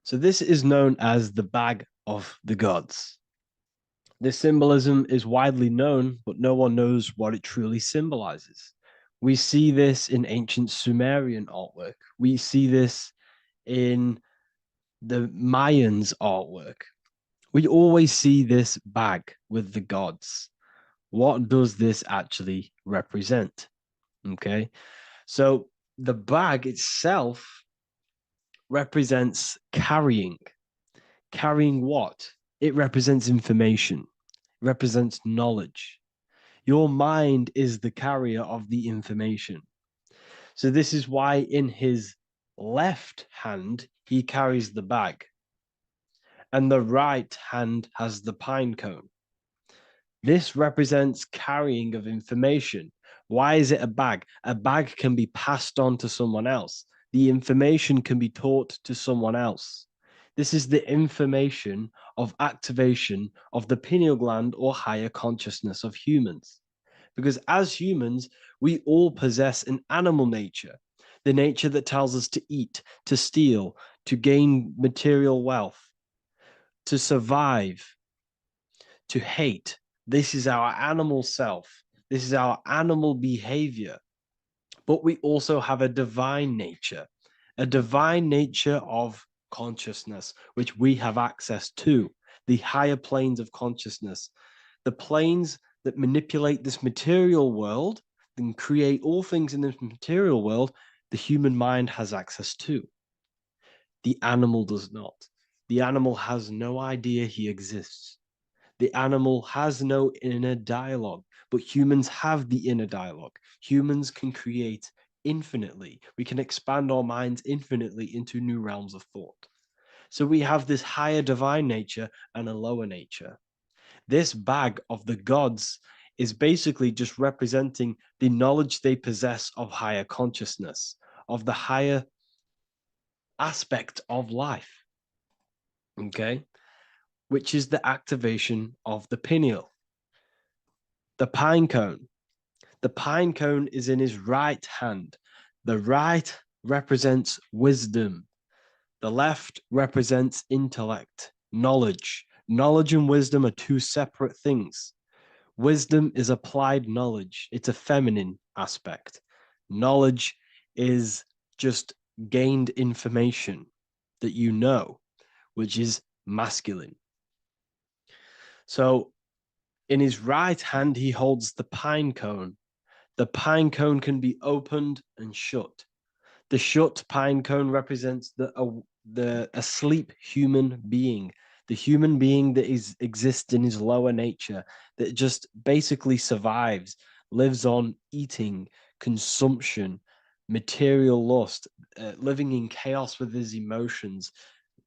So this is known as the bag of the gods. This symbolism is widely known, but no one knows what it truly symbolizes. We see this in ancient Sumerian artwork. We see this in the Mayans' artwork. We always see this bag with the gods. What does this actually represent? Okay. So the bag itself represents carrying. Carrying what? It represents information, it represents knowledge. Your mind is the carrier of the information. So this is why in his left hand, he carries the bag, and the right hand has the pine cone. This represents carrying of information. Why is it a bag? A bag can be passed on to someone else. The information can be taught to someone else. This is the information of activation of the pineal gland or higher consciousness of humans. Because as humans, we all possess an animal nature, the nature that tells us to eat, to steal, to gain material wealth, to survive, to hate. This is our animal self. This is our animal behavior. But we also have a divine nature of consciousness, which we have access to, the higher planes of consciousness, the planes that manipulate this material world and create all things in this material world. The human mind has access to. The animal does not. The animal has no idea he exists. The animal has no inner dialogue, but humans have the inner dialogue. Humans can create infinitely. We can expand our minds infinitely into new realms of thought. So we have this higher divine nature and a lower nature. This bag of the gods is basically just representing the knowledge they possess of higher consciousness, of the higher aspect of life. Okay. Which is the activation of the pineal. The pine cone. The pine cone is in his right hand. The right represents wisdom. The left represents intellect, knowledge. Knowledge and wisdom are two separate things. Wisdom is applied knowledge, it's a feminine aspect. Knowledge is just gained information that you know, which is masculine. So in his right hand, he holds the pine cone. The pine cone can be opened and shut. The shut pine cone represents the asleep human being, the human being that exists in his lower nature, that just basically survives, lives on eating, consumption, material lust, living in chaos with his emotions,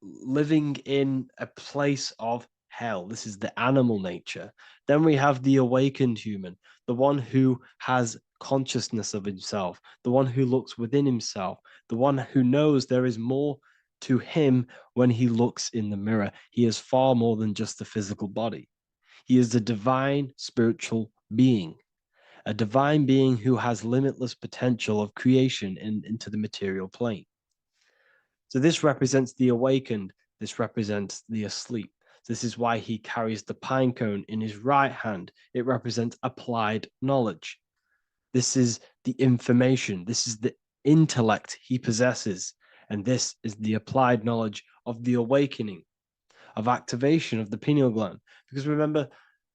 living in a place of hell. This is the animal nature. Then we have the awakened human, the one who has consciousness of himself, the one who looks within himself, the one who knows there is more to him when he looks in the mirror. He is far more than just the physical body. He is a divine spiritual being, a divine being who has limitless potential of creation into the material plane. So this represents the awakened. This represents the asleep. This is why he carries the pine cone in his right hand. It represents applied knowledge. This is the information. This is the intellect he possesses. And this is the applied knowledge of the awakening, of activation of the pineal gland. Because remember,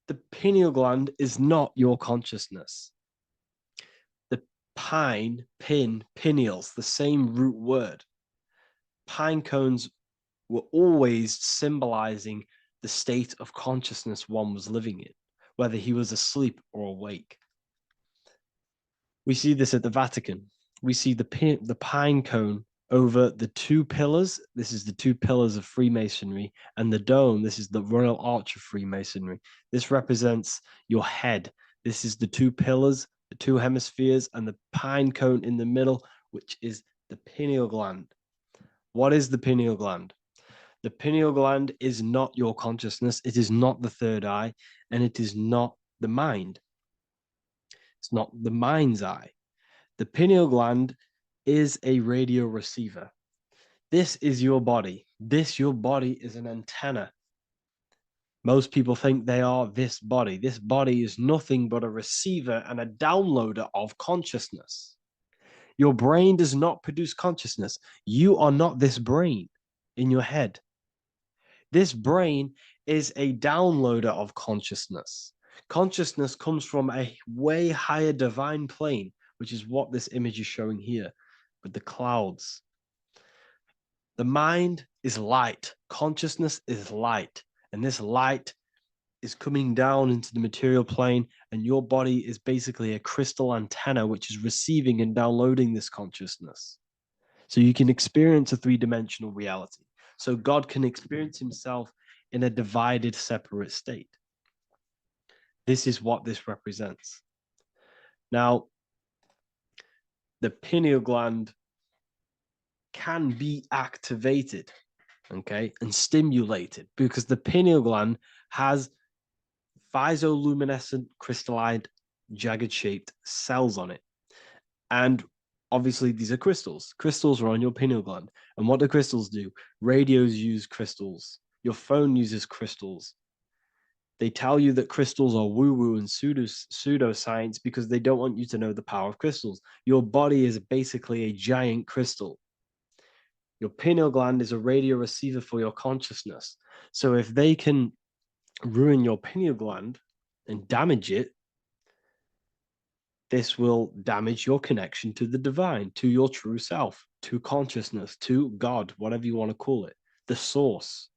the pineal gland is not your consciousness. The pine, pin, pineals, the same root word. Pine cones were always symbolizing the state of consciousness one was living in, whether he was asleep or awake. We see this at the Vatican. We see the pine cone over the two pillars. This is the two pillars of Freemasonry, and the dome. This is the Royal Arch of Freemasonry. This represents your head. This is the two pillars, the two hemispheres, and the pine cone in the middle, which is the pineal gland. What is the pineal gland? The pineal gland is not your consciousness. It is not the third eye, and it is not the mind. It's not the mind's eye. The pineal gland is a radio receiver. This is your body. Your body is an antenna. Most people think they are this body. This body is nothing but a receiver and a downloader of consciousness. Your brain does not produce consciousness. You are not this brain in your head. This brain is a downloader of consciousness. Consciousness comes from a way higher divine plane, which is what this image is showing here with the clouds. The mind is light. Consciousness is light. And this light is coming down into the material plane, and your body is basically a crystal antenna which is receiving and downloading this consciousness. So you can experience a three-dimensional reality. So God can experience himself in a divided, separate state. This is what this represents. Now, the pineal gland can be activated, okay, and stimulated because the pineal gland has phytoluminescent crystalline jagged-shaped cells on it. And obviously, these are crystals. Crystals are on your pineal gland. And what do crystals do? Radios use crystals. Your phone uses crystals. They tell you that crystals are woo-woo and pseudoscience because they don't want you to know the power of crystals. Your body is basically a giant crystal. Your pineal gland is a radio receiver for your consciousness. So if they can ruin your pineal gland and damage it, this will damage your connection to the divine, to your true self, to consciousness, to God, whatever you want to call it, the source.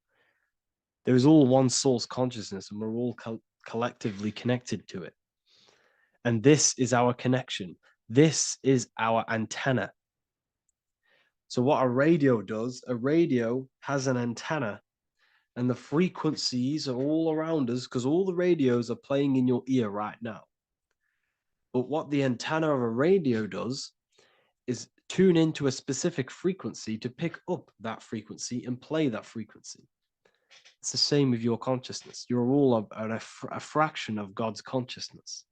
There is all one source consciousness, and we're all collectively connected to it. And this is our connection. This is our antenna. So what a radio does, a radio has an antenna, and the frequencies are all around us because all the radios are playing in your ear right now. But what the antenna of a radio does is tune into a specific frequency to pick up that frequency and play that frequency. It's the same with your consciousness. You're all a fraction of God's consciousness.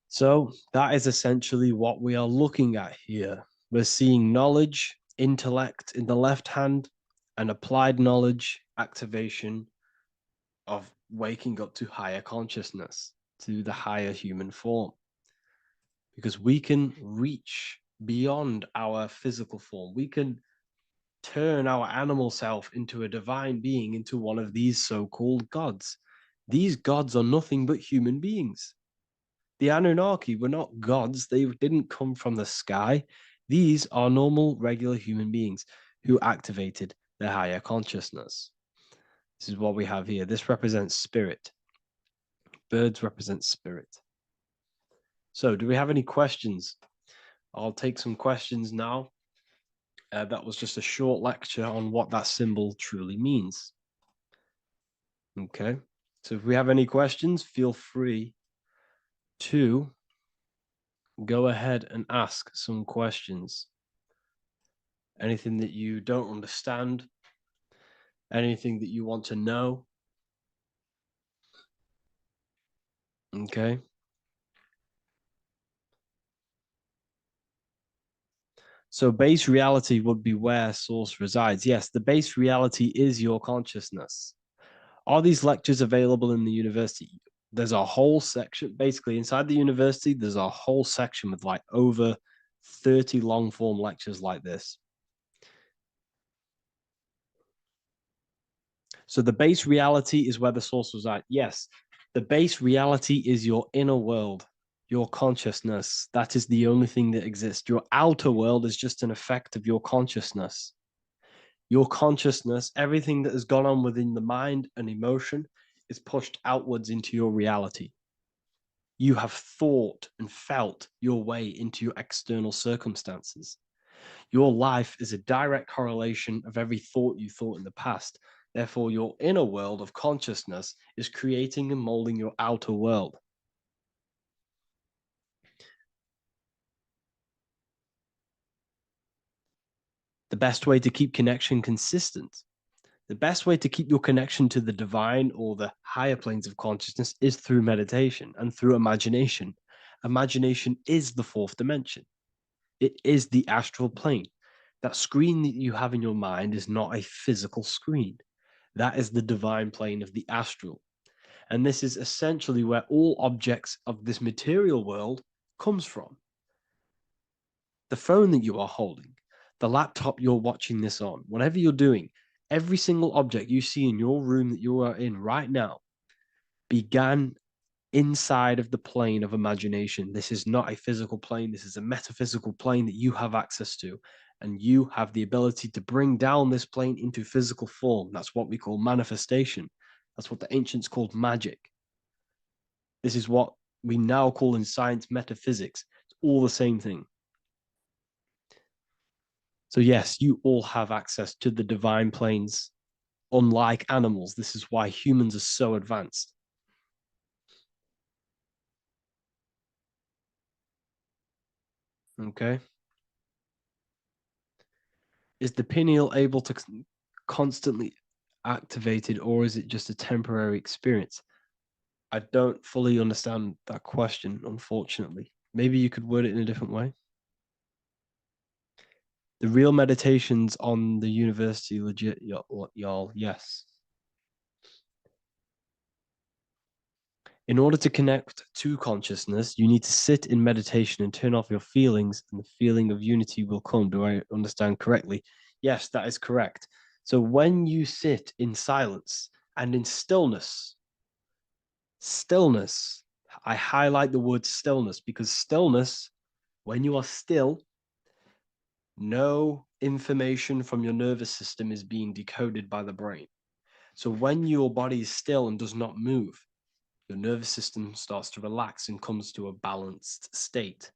So that is essentially what we are looking at here. We're seeing knowledge, intellect in the left hand, and applied knowledge, activation of waking up to higher consciousness, to the higher human form. Because we can reach beyond our physical form. We can turn our animal self into a divine being, into one of these so-called gods. These gods are nothing but human beings. The Anunnaki were not gods. They didn't come from the sky. These are normal, regular human beings who activated their higher consciousness. This is what we have here. This represents spirit. Birds represent spirit. So do we have any questions? I'll take some questions now. That was just a short lecture on what that symbol truly means. Okay, so if we have any questions, feel free to go ahead and ask some questions. Anything that you don't understand, anything that you want to know. Okay. So base reality would be where source resides. Yes, the base reality is your consciousness. Are these lectures available in the university? There's a whole section, basically inside the university, there's a whole section with like over 30 long form lectures like this. So the base reality is where the source resides. Yes, the base reality is your inner world, your consciousness. That is the only thing that exists. Your outer world is just an effect of your consciousness. Your consciousness, everything that has gone on within the mind and emotion is pushed outwards into your reality. You have thought and felt your way into your external circumstances. Your life is a direct correlation of every thought you thought in the past. Therefore, your inner world of consciousness is creating and molding your outer world. The best way to keep connection consistent, the best way to keep your connection to the divine or the higher planes of consciousness is through meditation and through imagination. Imagination is the fourth dimension. It is the astral plane. That screen that you have in your mind is not a physical screen. That is the divine plane of the astral. And this is essentially where all objects of this material world comes from. The phone that you are holding, the laptop you're watching this on, whatever you're doing, every single object you see in your room that you are in right now began inside of the plane of imagination. This is not a physical plane. This is a metaphysical plane that you have access to. And you have the ability to bring down this plane into physical form. That's what we call manifestation. That's what the ancients called magic. This is what we now call in science metaphysics. It's all the same thing. So, yes, you all have access to the divine planes. Unlike animals, this is why humans are so advanced. Okay. Is the pineal able to constantly activated, or is it just a temporary experience? I don't fully understand that question, unfortunately. Maybe you could word it in a different way. The real meditations on the university, legit, y'all, yes. In order to connect to consciousness, you need to sit in meditation and turn off your feelings, and the feeling of unity will come. Do I understand correctly? Yes, that is correct. So when you sit in silence and in stillness, stillness, I highlight the word stillness because stillness, when you are still, no information from your nervous system is being decoded by the brain. So when your body is still and does not move, your nervous system starts to relax and comes to a balanced state.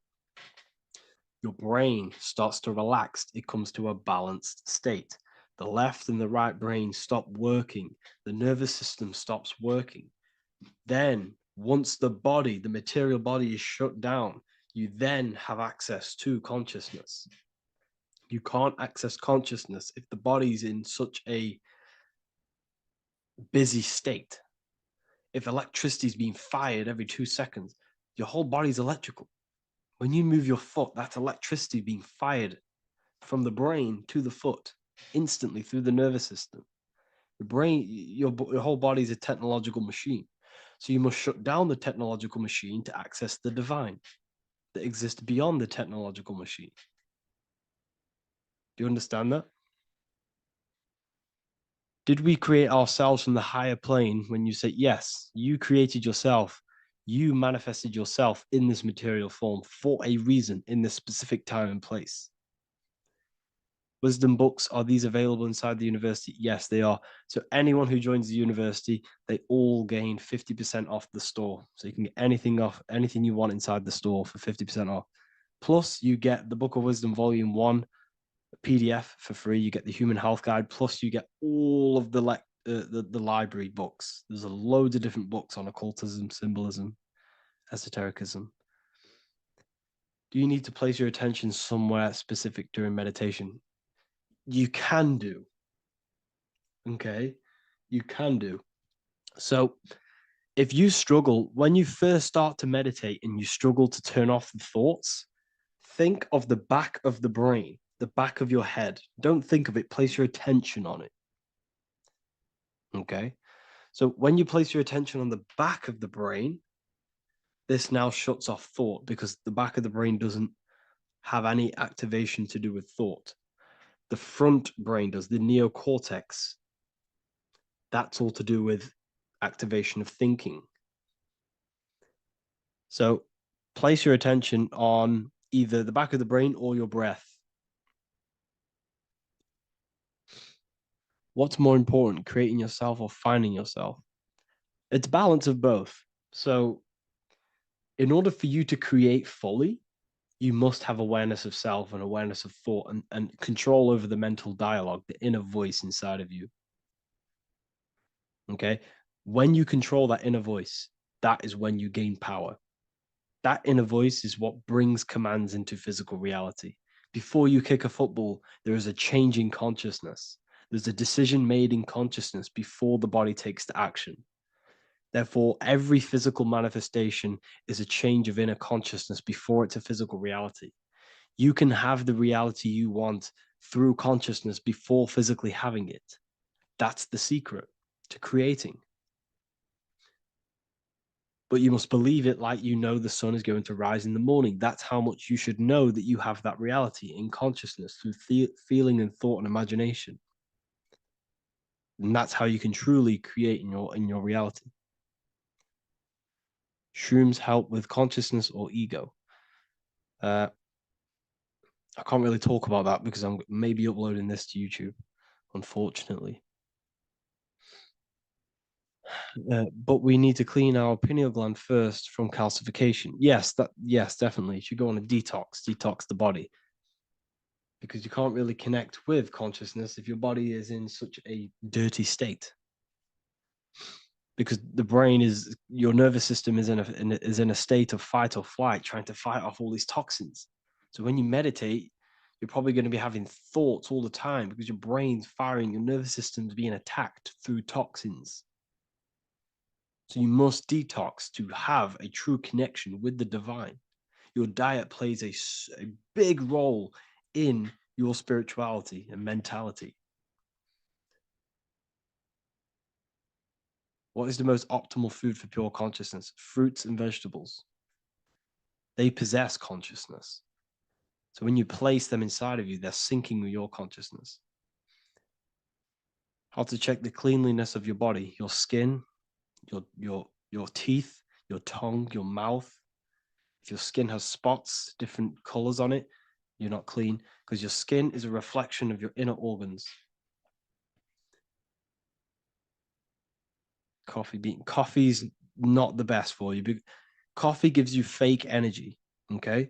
Your brain starts to relax, it comes to a balanced state. The left and the right brain stop working, the nervous system stops working. Then, once the body, the material body is shut down, you then have access to consciousness. You can't access consciousness if the body's in such a busy state. If electricity is being fired every 2 seconds, your whole body's electrical. When you move your foot, that's electricity being fired from the brain to the foot instantly through the nervous system. The brain, your whole body is a technological machine. So you must shut down the technological machine to access the divine that exists beyond the technological machine. Do you understand that? Did we create ourselves from the higher plane? When you say yes, you created yourself, you manifested yourself in this material form for a reason in this specific time and place. Wisdom books, are these available inside the university? Yes, they are. So anyone who joins the university, they all gain 50% off the store. So you can get anything off, anything you want inside the store for 50% off. Plus, you get the Book of Wisdom Volume 1 PDF for free. You get the Human Health Guide. Plus, you get all of the library books. There's a load of different books on occultism, symbolism, esotericism. Do you need to place your attention somewhere specific during meditation? You can do. Okay, you can do. So, if you struggle, when you first start to meditate and you struggle to turn off the thoughts, think of the back of the brain, the back of your head. Don't think of it, place your attention on it. Okay. So when you place your attention on the back of the brain, this now shuts off thought because the back of the brain doesn't have any activation to do with thought. The front brain does, the neocortex. That's all to do with activation of thinking. So place your attention on either the back of the brain or your breath. What's more important, creating yourself or finding yourself? It's balance of both. So in order for you to create fully, you must have awareness of self and awareness of thought and control over the mental dialogue, the inner voice inside of you. Okay. When you control that inner voice, that is when you gain power. That inner voice is what brings commands into physical reality. Before you kick a football, there is a change in consciousness. There's a decision made in consciousness before the body takes the action. Therefore, every physical manifestation is a change of inner consciousness before it's a physical reality. You can have the reality you want through consciousness before physically having it. That's the secret to creating. But you must believe it like you know the sun is going to rise in the morning. That's how much you should know that you have that reality in consciousness through feeling and thought and imagination. And that's how you can truly create in your reality. Shrooms help with consciousness or ego. I can't really talk about that because I'm maybe uploading this to YouTube, unfortunately. But we need to clean our pineal gland first from calcification. Yes, definitely. You should go on a detox the body, because you can't really connect with consciousness if your body is in such a dirty state. Because the brain is your nervous system is in a state of fight or flight, trying to fight off all these toxins. So when you meditate, you're probably going to be having thoughts all the time because your brain's firing, your nervous system's being attacked through toxins. So you must detox to have a true connection with the divine. Your diet plays a big role in your spirituality and mentality. What is the most optimal food for pure consciousness? Fruits and vegetables. They possess consciousness. So when you place them inside of you, they're syncing with your consciousness. How to check the cleanliness of your body, your skin, your teeth, your tongue, your mouth. If your skin has spots, different colors on it, you're not clean, because your skin is a reflection of your inner organs. Coffee's not the best for you. Coffee gives you fake energy. Okay.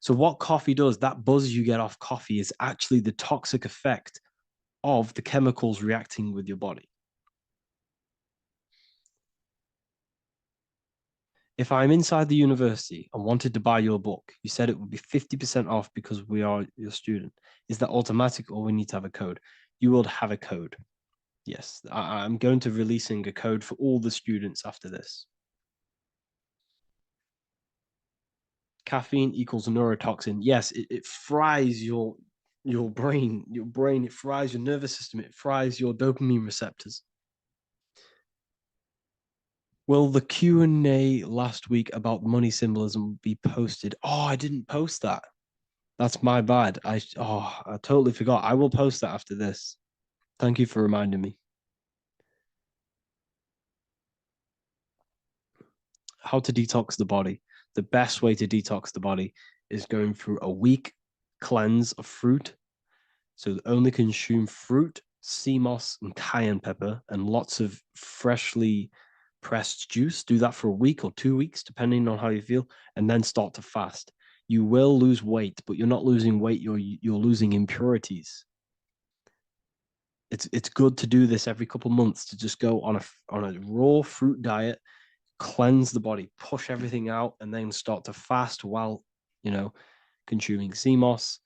So what coffee does, that buzz you get off coffee, is actually the toxic effect of the chemicals reacting with your body. If I'm inside the university and wanted to buy your book, you said it would be 50% off because we are your student. Is that automatic or we need to have a code? You will have a code. Yes, I'm going to releasing a code for all the students after this. Caffeine equals neurotoxin. Yes, it fries your brain, it fries your nervous system, it fries your dopamine receptors. Will the Q&A last week about money symbolism be posted? Oh, I didn't post that. That's my bad. I totally forgot. I will post that after this. Thank you for reminding me. How to detox the body. The best way to detox the body is going through a week cleanse of fruit. So only consume fruit, sea moss, and cayenne pepper, and lots of freshly pressed juice. Do that for a week or 2 weeks, depending on how you feel, and then start to fast. You will lose weight, but you're not losing weight. You're losing impurities. It's good to do this every couple of months, to just go on a raw fruit diet, cleanse the body, push everything out, and then start to fast while consuming sea moss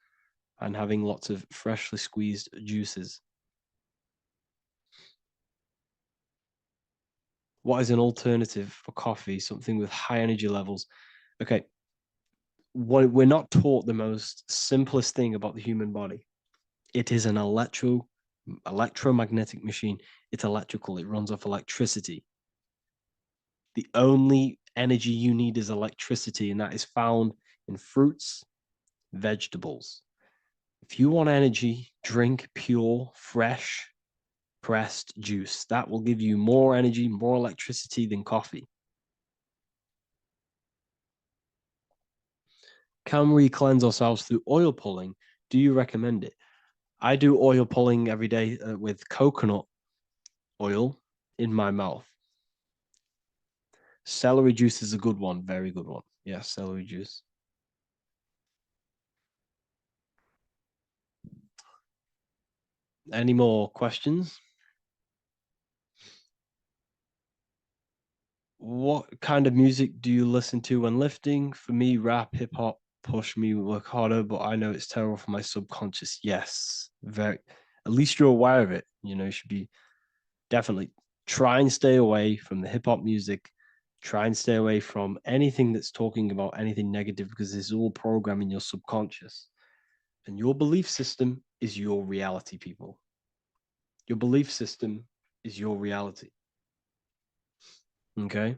and having lots of freshly squeezed juices. What is an alternative for coffee? Something with high energy levels. Okay, we're not taught the most simplest thing about the human body. It is an electromagnetic machine. It's electrical. It runs off electricity. The only energy you need is electricity, and that is found in fruits, vegetables. If you want energy, drink pure, fresh, pressed juice. That will give you more energy, more electricity than coffee. Can we cleanse ourselves through oil pulling? Do you recommend it? I do oil pulling every day with coconut oil in my mouth. Celery juice is a good one, very good one. Yeah, celery juice. Any more questions? What kind of music do you listen to when lifting? For me, rap, hip hop push me work harder, but I know it's terrible for my subconscious. Yes, very. At least you're aware of it. You should be definitely try and stay away from the hip hop music. Try and stay away from anything that's talking about anything negative because this is all programming your subconscious. And your belief system is your reality, people. Your belief system is your reality. Okay.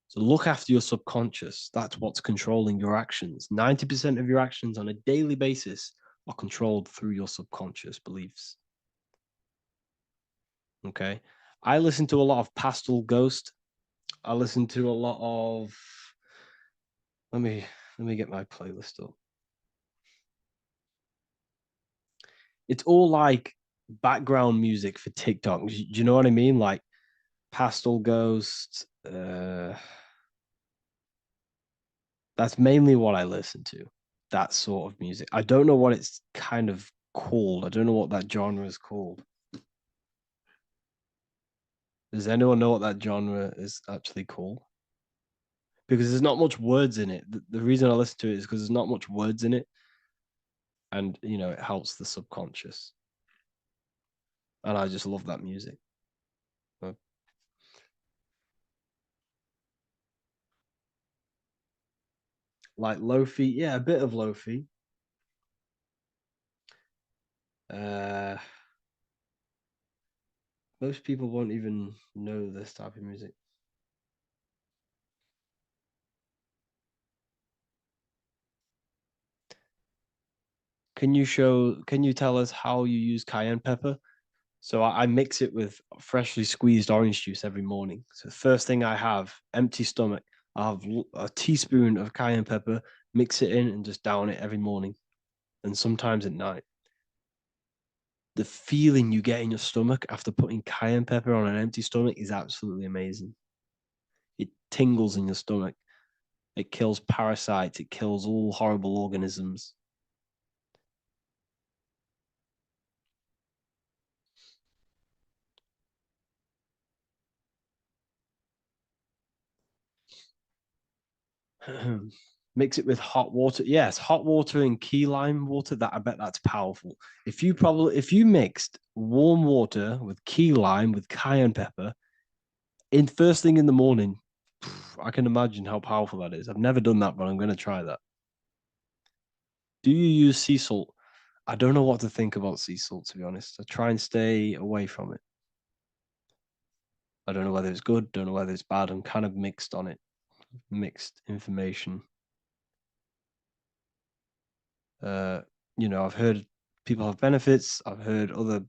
So look after your subconscious. That's what's controlling your actions. 90% of your actions on a daily basis are controlled through your subconscious beliefs. Okay. I listen to a lot of Pastel Ghost. I listen to a lot of let me get my playlist up. It's all like background music for TikTok. Do you know what I mean? Like Pastel Ghost. That's mainly what I listen to. That sort of music. I don't know what it's kind of called. I don't know what that genre is called. Does anyone know what that genre is actually called? Because there's not much words in it. The reason I listen to it is because there's not much words in it, and it helps the subconscious. And I just love that music. Uh, Like lofi, yeah, a bit of lofi. Uh, Most people won't even know this type of music. Can you tell us how you use cayenne pepper? So I mix it with freshly squeezed orange juice every morning. So first thing I have, empty stomach, I have a teaspoon of cayenne pepper, mix it in and just down it every morning and sometimes at night. The feeling you get in your stomach after putting cayenne pepper on an empty stomach is absolutely amazing. It tingles in your stomach. It kills parasites. It kills all horrible organisms. Mix it with hot water. Yes, hot water and key lime water. That I bet that's powerful. If you mixed warm water with key lime with cayenne pepper in first thing in the morning, I can imagine how powerful that is. I've never done that, but I'm going to try that. Do you use sea salt? I don't know what to think about sea salt, to be honest. I try and stay away from it. I don't know whether it's good, don't know whether it's bad. I'm kind of mixed on it, mixed information. Uh, I've heard people have benefits. I've heard other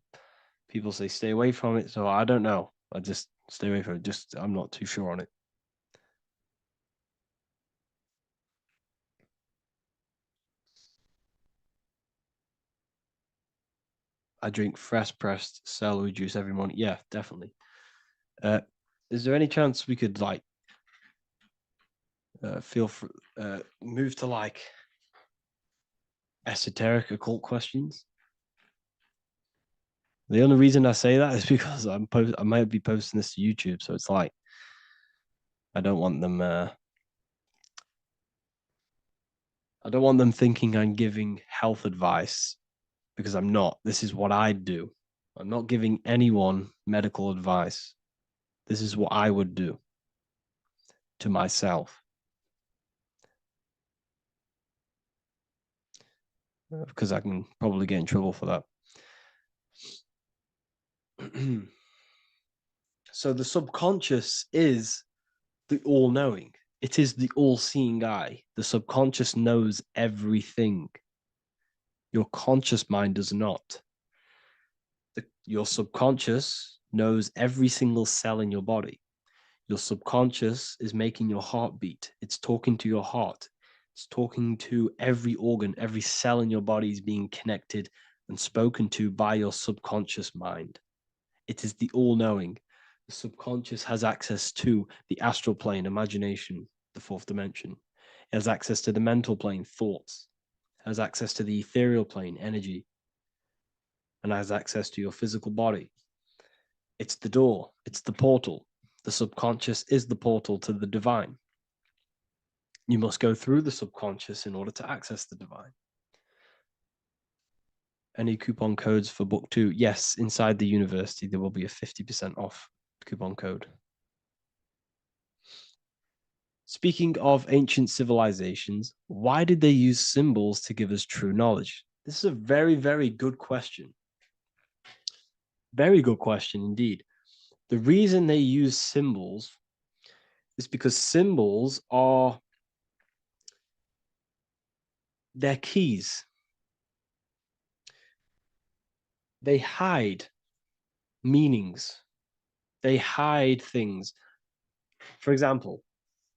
people say stay away from it. So I don't know. I just stay away from it. Just I'm not too sure on it. I drink fresh pressed celery juice every morning. Yeah, definitely. Uh, is there any chance we could like feel for move to like esoteric occult questions? The only reason I say that is because I might be posting this to YouTube, so it's like I don't want them. I don't want them thinking I'm giving health advice because I'm not. This is what I do. I'm not giving anyone medical advice. This is what I would do to myself because I can probably get in trouble for that. So the subconscious is the all knowing, it is the all seeing eye. The subconscious knows everything. Your conscious mind does not. Your subconscious knows every single cell in your body. Your subconscious is making your heart beat. It's talking to your heart. It's talking to every organ, every cell in your body is being connected and spoken to by your subconscious mind. It is the all knowing. The subconscious has access to the astral plane, imagination, the fourth dimension. It has access to the mental plane, thoughts. It has access to the ethereal plane, energy, and has access to your physical body. It's the door, it's the portal. The subconscious is the portal to the divine. You must go through the subconscious in order to access the divine. Any coupon codes for book two? Yes, inside the university, there will be a 50% off coupon code. Speaking of ancient civilizations, why did they use symbols to give us true knowledge? This is a very, very good question. Very good question indeed. The reason they use symbols is because symbols are their keys. They hide meanings. They hide things. For example,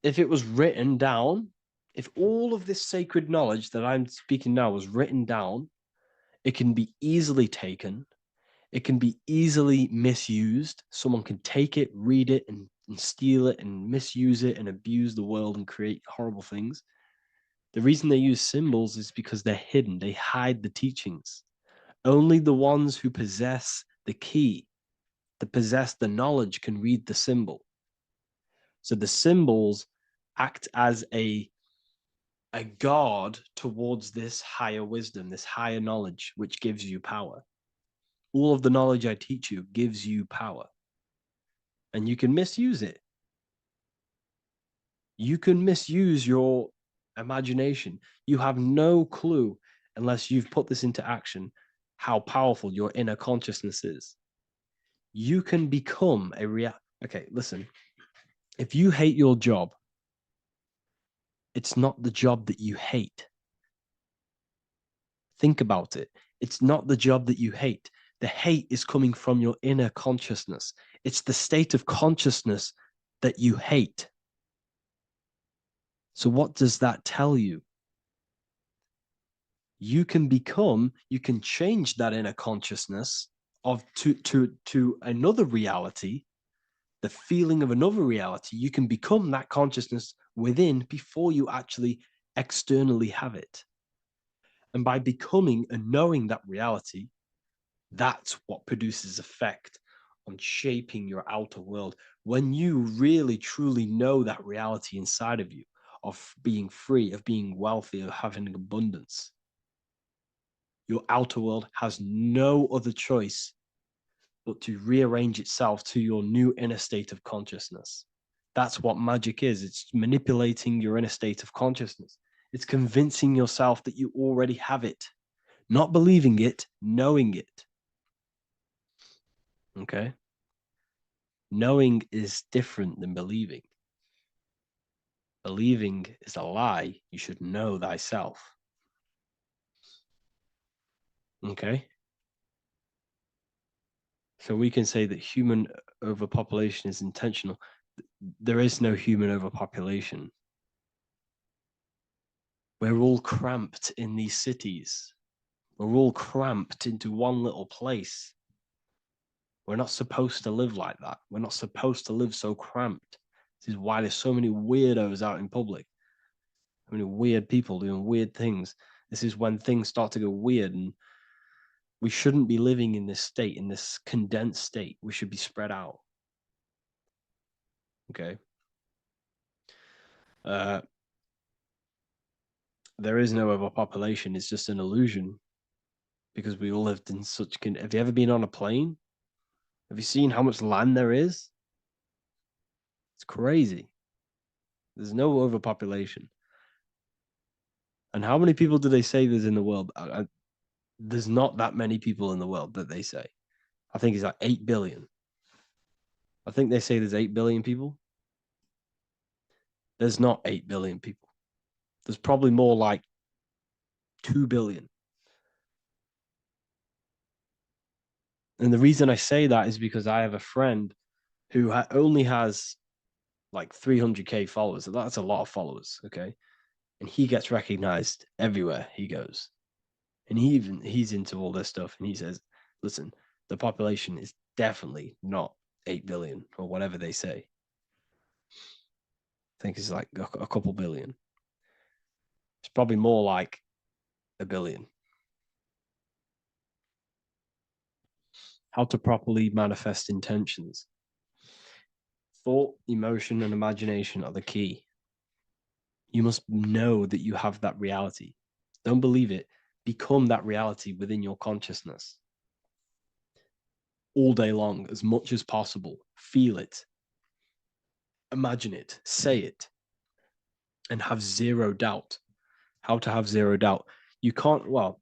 if it was written down, if all of this sacred knowledge that I'm speaking now was written down, it can be easily taken. It can be easily misused. Someone can take it, read it, and steal it and misuse it and abuse the world and create horrible things. The reason they use symbols is because they're hidden. They hide the teachings. Only the ones who possess the key, that possess the knowledge, can read the symbol. So the symbols act as a guard towards this higher wisdom, this higher knowledge, which gives you power. All of the knowledge I teach you gives you power, and you can misuse it. You can misuse your imagination. You have no clue unless you've put this into action how powerful your inner consciousness is. You can become a real. Okay, listen. If you hate your job, it's not the job that you hate. Think about it. It's not the job that you hate. The hate is coming from your inner consciousness. It's the state of consciousness that you hate. So, what does that tell you? You can change that inner consciousness of to another reality, the feeling of another reality. You can become that consciousness within before you actually externally have it. And by becoming and knowing that reality, that's what produces effect on shaping your outer world. When you really truly know that reality inside of you, of being free, of being wealthy, of having abundance, your outer world has no other choice but to rearrange itself to your new inner state of consciousness. That's what magic is. It's manipulating your inner state of consciousness. It's convincing yourself that you already have it, not believing it, knowing it. Okay? Knowing is different than believing. Believing is a lie. You should know thyself. Okay? So we can say that human overpopulation is intentional. There is no human overpopulation. We're all cramped in these cities. We're all cramped into one little place. We're not supposed to live like that. We're not supposed to live so cramped. This is why there's so many weirdos out in public. So many weird people doing weird things. This is when things start to go weird, and we shouldn't be living in this state, in this condensed state. We should be spread out. Okay. Uh, there is no overpopulation. It's just an illusion because we all lived in such. Have you ever been on a plane? Have you seen how much land there is? It's crazy. There's no overpopulation. And how many people do they say there's in the world? There's not that many people in the world that they say. I think it's like 8 billion. I think they say there's 8 billion people. There's not 8 billion people. There's probably more like 2 billion. And the reason I say that is because I have a friend who only has like 300K followers. So that's a lot of followers. Okay. And he gets recognized everywhere he goes. And he's into all this stuff. And he says, listen, the population is definitely not 8 billion or whatever they say. I think it's like a couple billion. It's probably more like a billion. How to properly manifest intentions. Thought, emotion, and imagination are the key. You must know that you have that reality. Don't believe it. Become that reality within your consciousness all day long, as much as possible. Feel it. Imagine it. Say it. and have zero doubt. How to have zero doubt? You can't, well,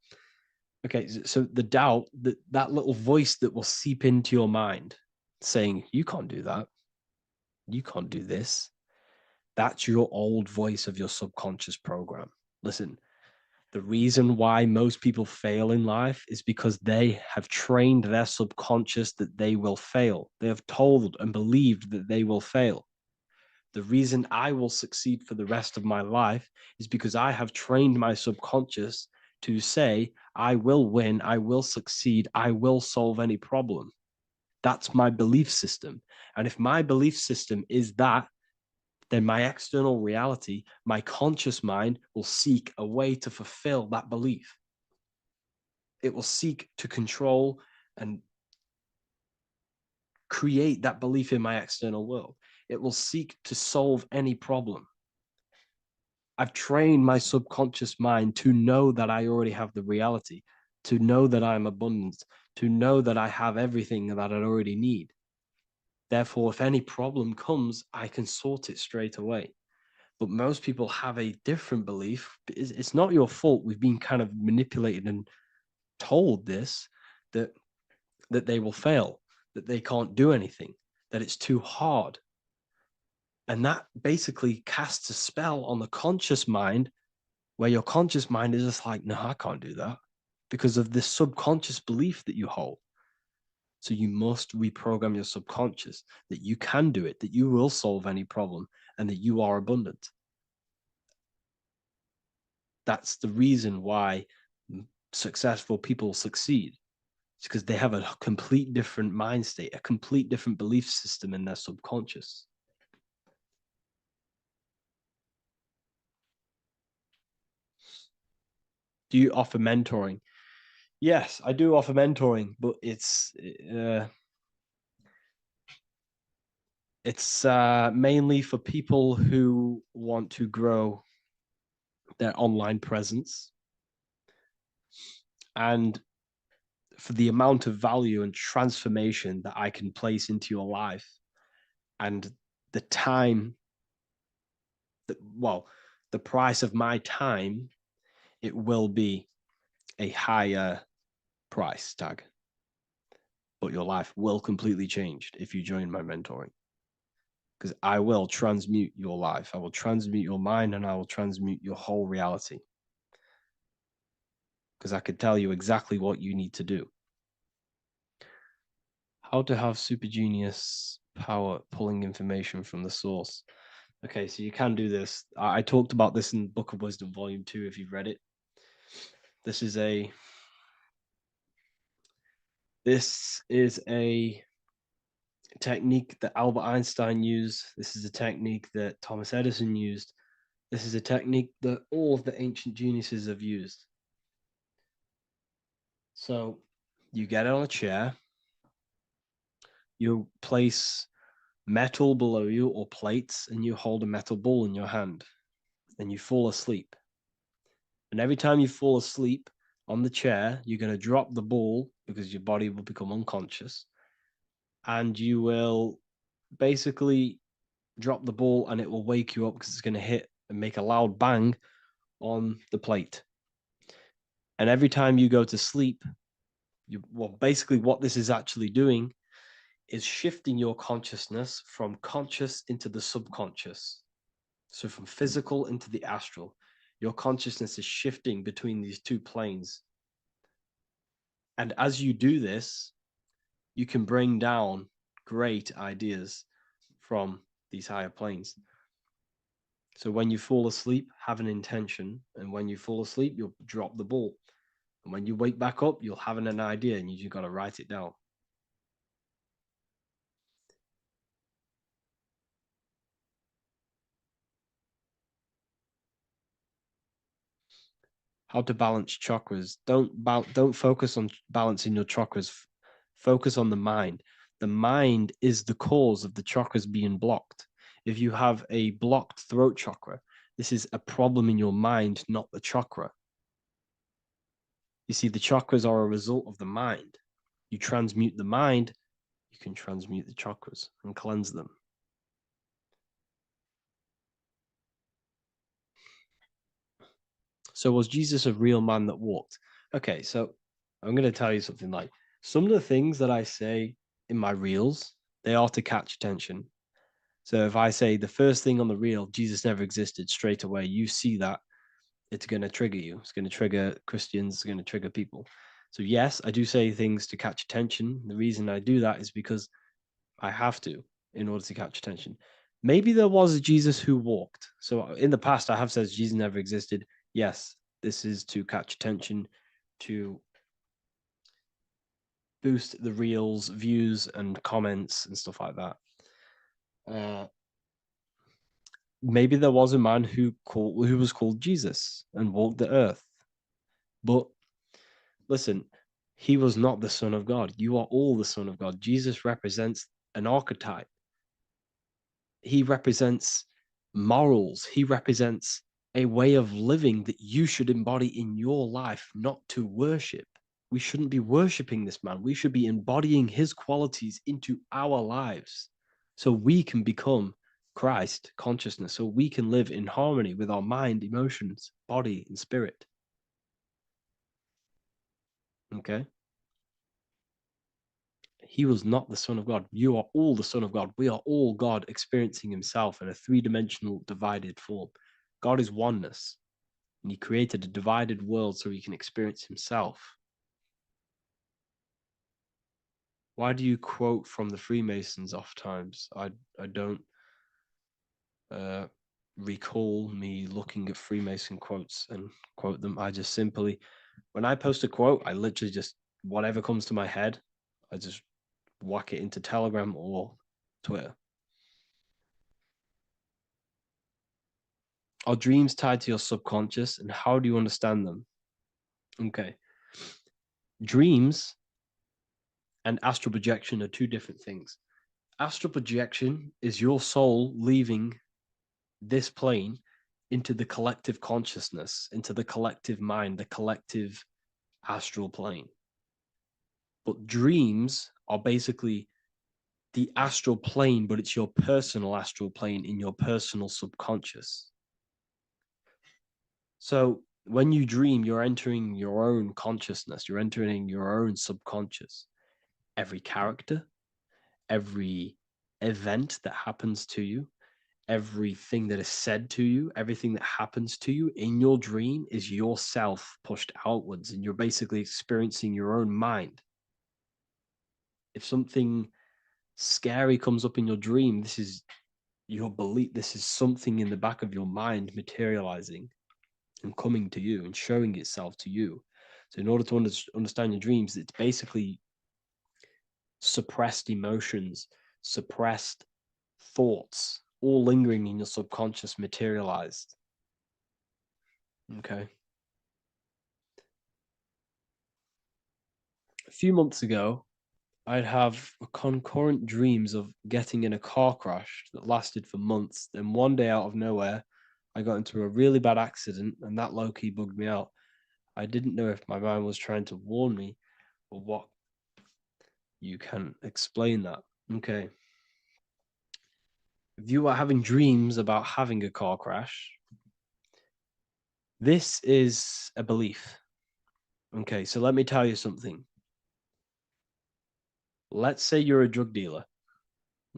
okay, so the doubt, that little voice that will seep into your mind saying, you can't do that, you can't do this, that's your old voice of your subconscious program. Listen, the reason why most people fail in life is because they have trained their subconscious that they will fail. They have told and believed that they will fail. The reason I will succeed for the rest of my life is because I have trained my subconscious to say, I will win, I will succeed, I will solve any problem. That's my belief system. And if my belief system is that, then my external reality, my conscious mind will seek a way to fulfill that belief. It will seek to control and create that belief in my external world. It will seek to solve any problem. I've trained my subconscious mind to know that I already have the reality, to know that I'm abundant, to know that I have everything that I already need. Therefore, if any problem comes, I can sort it straight away. But most people have a different belief. It's not your fault. We've been kind of manipulated and told this, that they will fail, that they can't do anything, that it's too hard. And that basically casts a spell on the conscious mind, where your conscious mind is just like, no, I can't do that, because of this subconscious belief that you hold. So you must reprogram your subconscious that you can do it, that you will solve any problem, and that you are abundant. That's the reason why successful people succeed. It's because they have a complete different mind state, a complete different belief system in their subconscious. Do you offer mentoring? Yes, I do offer mentoring, but it's mainly for people who want to grow their online presence, and for the amount of value and transformation that I can place into your life, and the time that, well, the price of my time, it will be a higher price tag, but your life will completely change if you join my mentoring, because I will transmute your life. I will transmute your mind, and I will transmute your whole reality, because I could tell you exactly what you need to do. How to have super genius power pulling information from the source. Okay, so you can do this. I talked about this in Book of Wisdom, Volume 2, if you've read it. This is a technique that Albert Einstein used. This is a technique that Thomas Edison used. This is a technique that all of the ancient geniuses have used. So you get on a chair, you place metal below you or plates, and you hold a metal ball in your hand, and you fall asleep. And every time you fall asleep on the chair, you're going to drop the ball because your body will become unconscious, and you will basically drop the ball, and it will wake you up because it's going to hit and make a loud bang on the plate. And every time you go to sleep, basically what this is actually doing is shifting your consciousness from conscious into the subconscious. So from physical into the astral, your consciousness is shifting between these two planes. And as you do this, you can bring down great ideas from these higher planes. So when you fall asleep, have an intention. And when you fall asleep, you'll drop the ball. And when you wake back up, you'll have an idea, and you just got to write it down. How to balance chakras. Don't focus on balancing your chakras. Focus on the mind. The mind is the cause of the chakras being blocked. If you have a blocked throat chakra, this is a problem in your mind, not the chakra. You see, the chakras are a result of the mind. You transmute the mind, you can transmute the chakras and cleanse them. So was Jesus a real man that walked? Okay, so I'm going to tell you something like some of the things that I say in my reels, they are to catch attention. So if I say the first thing on the reel, Jesus never existed, straight away, you see that, it's going to trigger you. It's going to trigger Christians, it's going to trigger people. So yes, I do say things to catch attention. The reason I do that is because I have to in order to catch attention. Maybe there was a Jesus who walked. So in the past, I have said Jesus never existed. Yes, this is to catch attention, to boost the reels, views, and comments and stuff like that. Maybe there was a man who was called Jesus and walked the earth. But listen, he was not the Son of God. You are all the Son of God. Jesus represents an archetype. He represents morals. He represents a way of living that you should embody in your life, not to worship. We shouldn't be worshiping this man. We should be embodying his qualities into our lives so we can become Christ consciousness, so we can live in harmony with our mind, emotions, body, and spirit. Okay? He was not the Son of God. You are all the Son of God. We are all God experiencing himself in a three-dimensional divided form. God is oneness, and he created a divided world so he can experience himself. Why do you quote from the Freemasons oft times? I don't recall me looking at Freemason quotes and quote them. I just simply, when I post a quote, I literally just, whatever comes to my head, I just whack it into Telegram or Twitter. Are dreams tied to your subconscious, and how do you understand them? Okay. Dreams and astral projection are two different things. Astral projection is your soul leaving this plane into the collective consciousness, into the collective mind, the collective astral plane. But dreams are basically the astral plane, but it's your personal astral plane in your personal subconscious. So when you dream, you're entering your own consciousness, you're entering your own subconscious. Every character, every event that happens to you, everything that is said to you, everything that happens to you in your dream is yourself pushed outwards, and you're basically experiencing your own mind. If something scary comes up in your dream, this is your belief, this is something in the back of your mind materializing and coming to you and showing itself to you. So in order to understand your dreams, it's basically suppressed emotions, suppressed thoughts, all lingering in your subconscious materialized. Okay. A few months ago, I'd have concurrent dreams of getting in a car crash that lasted for months. Then one day out of nowhere, I got into a really bad accident, and that low-key bugged me out. I didn't know if my mind was trying to warn me or what. You can explain that. Okay. If you are having dreams about having a car crash, this is a belief. Okay, so let me tell you something. Let's say you're a drug dealer,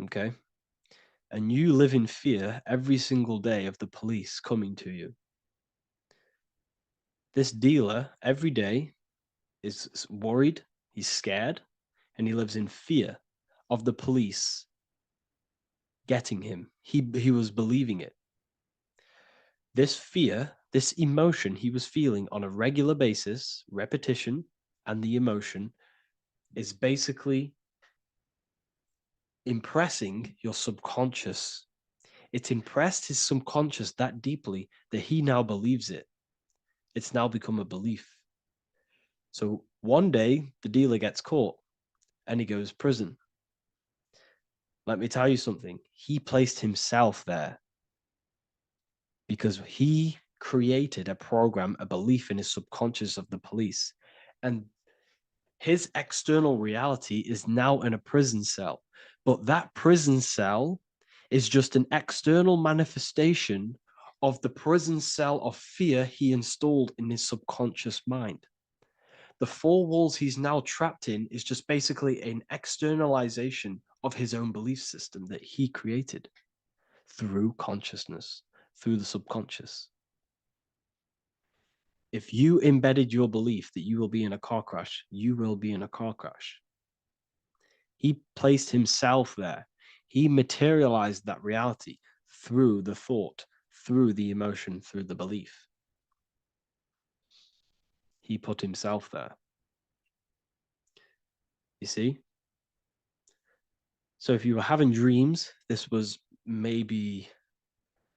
okay? And you live in fear every single day of the police coming to you. This dealer, every day, is worried, he's scared, and he lives in fear of the police getting him. He was believing it. This fear, this emotion he was feeling on a regular basis, repetition, and the emotion is basically impressing your subconscious. It's impressed his subconscious that deeply that he now believes it. It's now become a belief. So one day the dealer gets caught and he goes to prison. Let me tell you something. He placed himself there because he created a program, a belief in his subconscious of the police. And his external reality is now in a prison cell. But that prison cell is just an external manifestation of the prison cell of fear he installed in his subconscious mind. The four walls he's now trapped in is just basically an externalization of his own belief system that he created through consciousness, through the subconscious. If you embedded your belief that you will be in a car crash, you will be in a car crash. He placed himself there. He materialized that reality through the thought, through the emotion, through the belief. He put himself there. You see? So if you were having dreams, this was maybe,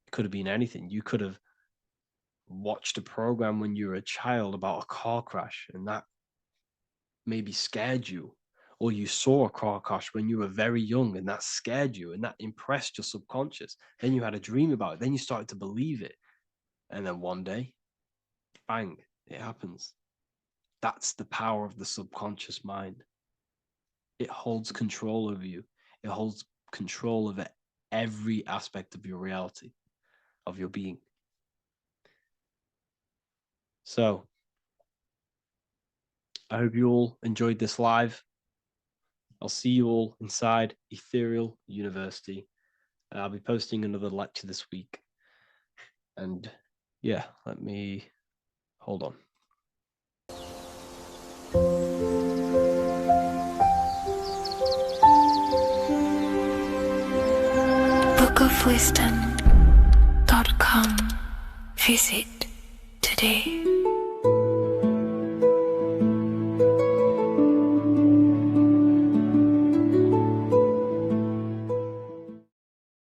it could have been anything. You could have watched a program when you were a child about a car crash, and that maybe scared you. Or you saw a car crash when you were very young, and that scared you, and that impressed your subconscious. Then you had a dream about it. Then you started to believe it. And then one day, bang, it happens. That's the power of the subconscious mind. It holds control over you. It holds control over every aspect of your reality, of your being. So, I hope you all enjoyed this live. I'll see you all inside Ethereal University. I'll be posting another lecture this week. And yeah, let me hold on. bookofwisdom.com. Visit today.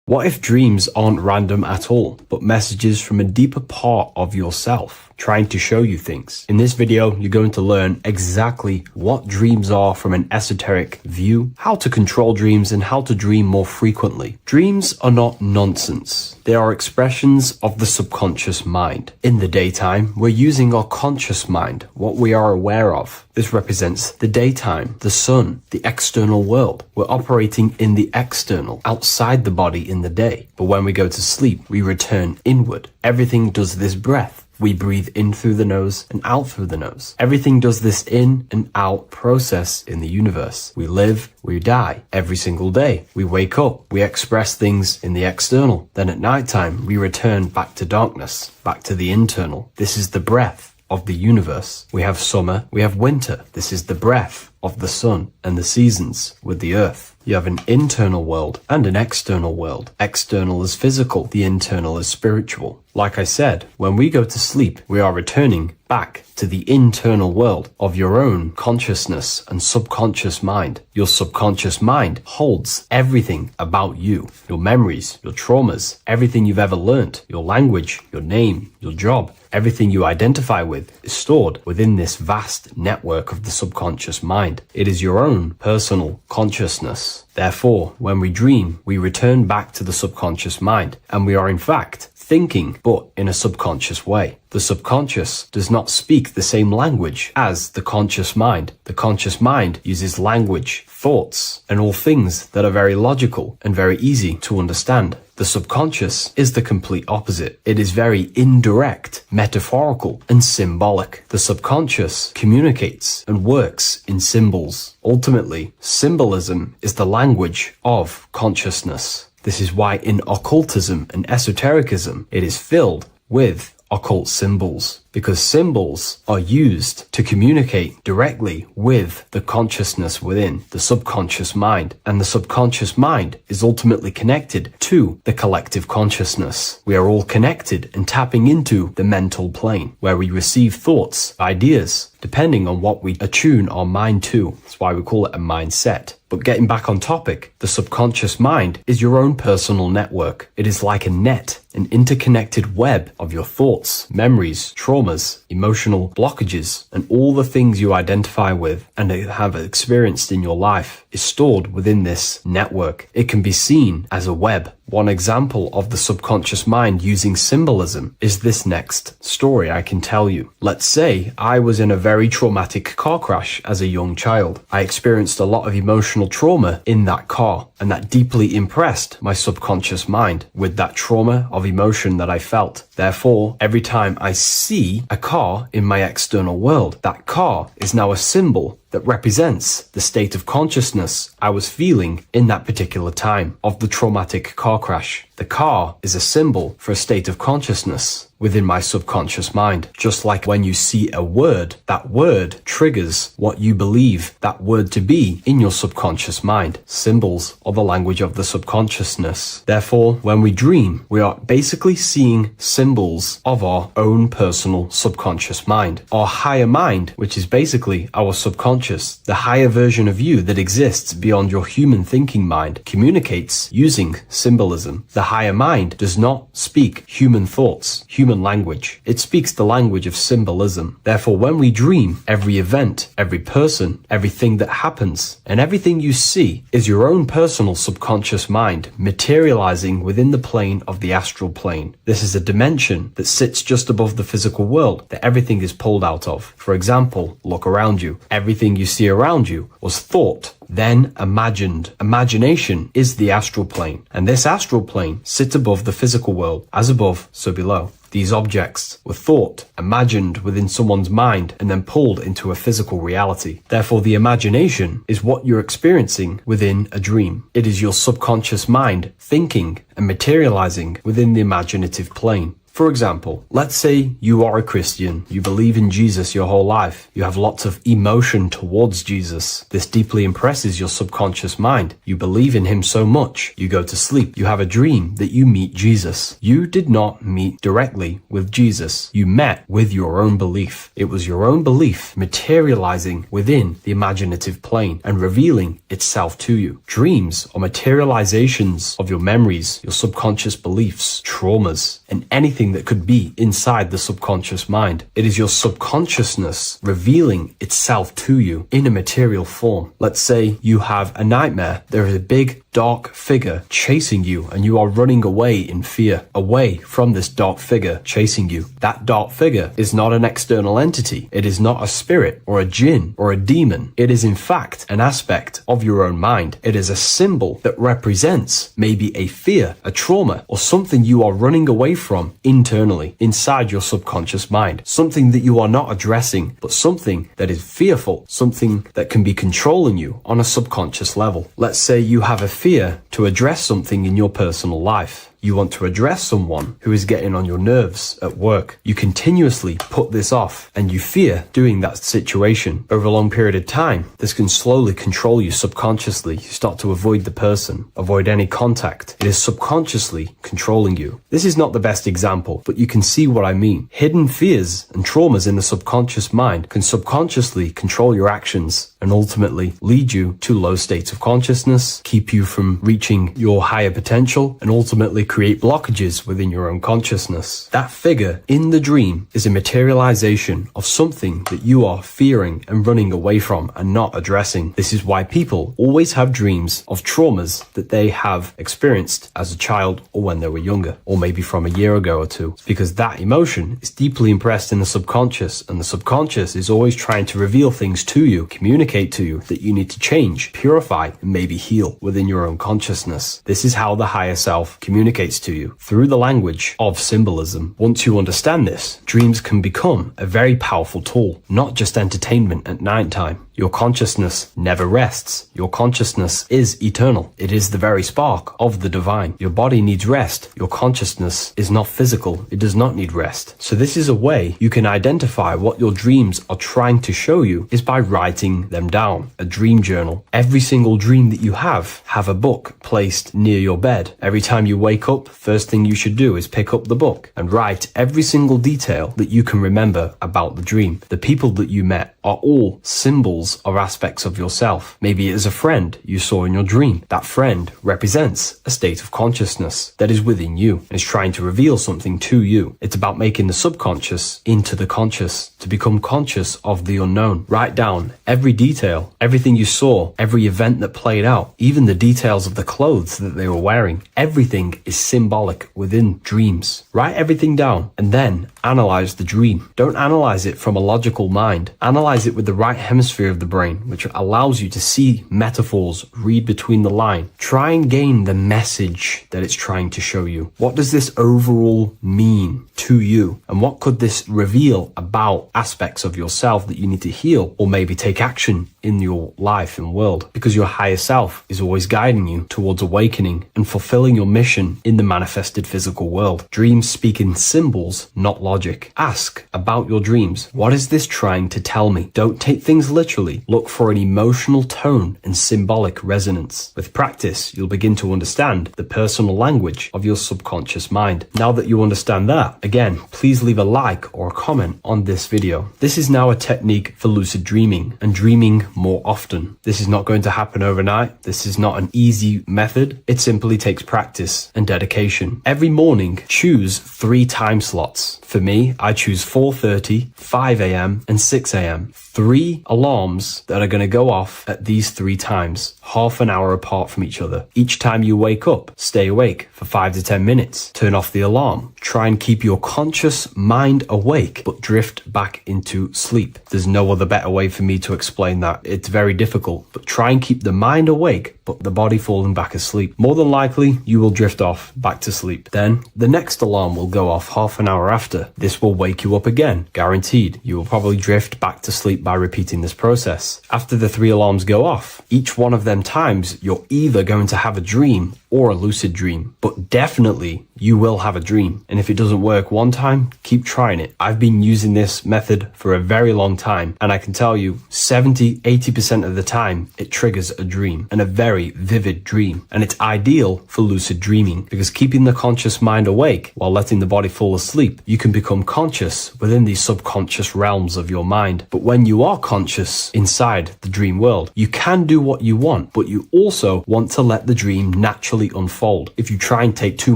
What if dreams aren't random at all, but messages from a deeper part of yourself trying to show you things? In this video, you're going to learn exactly what dreams are from an esoteric view, how to control dreams, and how to dream more frequently. Dreams are not nonsense. They are expressions of the subconscious mind. In the daytime, we're using our conscious mind, what we are aware of. This represents the daytime, the sun, the external world. We're operating in the external, outside the body in the day. But when we go to sleep, we return inward. Everything does this breath. We breathe in through the nose and out through the nose. Everything does this in and out process in the universe. We live, we die every single day. We wake up, we express things in the external. Then at nighttime, we return back to darkness, back to the internal. This is the breath of the universe. We have summer, we have winter. This is the breath of the sun and the seasons with the earth. You have an internal world and an external world. External is physical, the internal is spiritual. Like I said, when we go to sleep, we are returning back to the internal world of your own consciousness and subconscious mind. Your subconscious mind holds everything about you, your memories, your traumas, everything you've ever learnt, your language, your name, your job, everything you identify with is stored within this vast network of the subconscious mind. It is your own personal consciousness. Therefore, when we dream, we return back to the subconscious mind, and we are in fact thinking, but in a subconscious way. The subconscious does not speak the same language as the conscious mind. The conscious mind uses language, thoughts, and all things that are very logical and very easy to understand. The subconscious is the complete opposite. It is very indirect, metaphorical, and symbolic. The subconscious communicates and works in symbols. Ultimately, symbolism is the language of consciousness. This is why in occultism and esotericism, it is filled with occult symbols, because symbols are used to communicate directly with the consciousness within, the subconscious mind. And the subconscious mind is ultimately connected to the collective consciousness. We are all connected and tapping into the mental plane, where we receive thoughts, ideas, depending on what we attune our mind to. That's why we call it a mindset. But getting back on topic, the subconscious mind is your own personal network. It is like a net, an interconnected web of your thoughts, memories, traumas, emotional blockages, and all the things you identify with and have experienced in your life is stored within this network. It can be seen as a web. One example of the subconscious mind using symbolism is this next story I can tell you. Let's say I was in a very traumatic car crash as a young child. I experienced a lot of emotional trauma in that car, and that deeply impressed my subconscious mind with that trauma of emotion that I felt. Therefore, every time I see a car in my external world, that car is now a symbol that represents the state of consciousness I was feeling in that particular time of the traumatic car crash. The car is a symbol for a state of consciousness within my subconscious mind. Just like when you see a word, that word triggers what you believe that word to be in your subconscious mind. Symbols are the language of the subconsciousness. Therefore, when we dream, we are basically seeing symbols of our own personal subconscious mind. Our higher mind, which is basically our subconscious, the higher version of you that exists beyond your human thinking mind, communicates using symbolism. The higher mind does not speak human thoughts, human language. It speaks the language of symbolism. Therefore, when we dream, every event, every person, everything that happens, and everything you see is your own personal subconscious mind materializing within the plane of the astral plane. This is a dimension that sits just above the physical world that everything is pulled out of. For example, look around you. Everything you see around you was thought, then imagined. Imagination is the astral plane, and this astral plane sits above the physical world. As above, so below. These objects were thought, imagined within someone's mind, and then pulled into a physical reality. Therefore, the imagination is what you're experiencing within a dream. It is your subconscious mind thinking and materializing within the imaginative plane. For example, let's say you are a Christian, you believe in Jesus your whole life, you have lots of emotion towards Jesus. This deeply impresses your subconscious mind. You believe in him so much, you go to sleep, you have a dream that you meet Jesus. You did not meet directly with Jesus, you met with your own belief. It was your own belief materializing within the imaginative plane and revealing itself to you. Dreams are materializations of your memories, your subconscious beliefs, traumas, and anything that could be inside the subconscious mind. It is your subconsciousness revealing itself to you in a material form. Let's say you have a nightmare. There is a big dark figure chasing you and you are running away in fear, away from this dark figure chasing you. That dark figure is not an external entity. It is not a spirit or a jinn or a demon. It is in fact an aspect of your own mind. It is a symbol that represents maybe a fear, a trauma, or something you are running away from internally, inside your subconscious mind. Something that you are not addressing, but something that is fearful, something that can be controlling you on a subconscious level. Let's say you have a fear to address something in your personal life. You want to address someone who is getting on your nerves at work. You continuously put this off and you fear doing that situation. Over a long period of time, this can slowly control you subconsciously. You start to avoid the person, avoid any contact. It is subconsciously controlling you. This is not the best example, but you can see what I mean. Hidden fears and traumas in the subconscious mind can subconsciously control your actions and ultimately lead you to low states of consciousness, keep you from reaching your higher potential, and ultimately create blockages within your own consciousness. That figure in the dream is a materialization of something that you are fearing and running away from and not addressing. This is why people always have dreams of traumas that they have experienced as a child or when they were younger, or maybe from a year ago or two. It's because that emotion is deeply impressed in the subconscious, and the subconscious is always trying to reveal things to you, communicate to you that you need to change, purify, and maybe heal within your own consciousness. This is how the higher self communicates to you, through the language of symbolism. Once you understand this, dreams can become a very powerful tool, not just entertainment at night time. Your consciousness never rests. Your consciousness is eternal. It is the very spark of the divine. Your body needs rest. Your consciousness is not physical. It does not need rest. So this is a way you can identify what your dreams are trying to show you is by writing them down. A dream journal. Every single dream that you have a book placed near your bed. Every time you wake up, first thing you should do is pick up the book and write every single detail that you can remember about the dream. The people that you met are all symbols or aspects of yourself. Maybe it is a friend you saw in your dream. That friend represents a state of consciousness that is within you and is trying to reveal something to you. It's about making the subconscious into the conscious, to become conscious of the unknown. Write down every detail, everything you saw, every event that played out, even the details of the clothes that they were wearing. Everything is symbolic within dreams. Write everything down and then analyze the dream. Don't analyze it from a logical mind. Analyze it with the right hemisphere of of the brain, which allows you to see metaphors, read between the line. Try and gain the message that it's trying to show you. What does this overall mean to you? And what could this reveal about aspects of yourself that you need to heal or maybe take action in your life and world? Because your higher self is always guiding you towards awakening and fulfilling your mission in the manifested physical world. Dreams speak in symbols, not logic. Ask about your dreams. What is this trying to tell me? Don't take things literally. Look for an emotional tone and symbolic resonance. With practice, you'll begin to understand the personal language of your subconscious mind. Now that you understand that, again, please leave a like or a comment on this video. This is now a technique for lucid dreaming and dreaming more often. This is not going to happen overnight. This is not an easy method. It simply takes practice and dedication. Every morning, choose 3 time slots. For me, I choose 4:30, 5 a.m. and 6 a.m. 3 alarms that are going to go off at these 3 times, half an hour apart from each other. Each time you wake up, stay awake for 5 to 10 minutes. Turn off the alarm. Try and keep your conscious mind awake, but drift back into sleep. There's no other better way for me to explain that. It's very difficult, but try and keep the mind awake, but the body falling back asleep. More than likely, you will drift off back to sleep. Then the next alarm will go off half an hour after. This will wake you up again, guaranteed. You will probably drift back to sleep by repeating this process. After the 3 alarms go off, each one of them times, you're either going to have a dream or a lucid dream, but definitely you will have a dream. And if it doesn't work one time, keep trying it. I've been using this method for a very long time, and I can tell you 70-80% of the time it triggers a dream, and a very vivid dream. And it's ideal for lucid dreaming because keeping the conscious mind awake while letting the body fall asleep, you can become conscious within these subconscious realms of your mind. But when you are conscious inside the dream world, you can do what you want, but you also want to let the dream naturally unfold. If you try and take too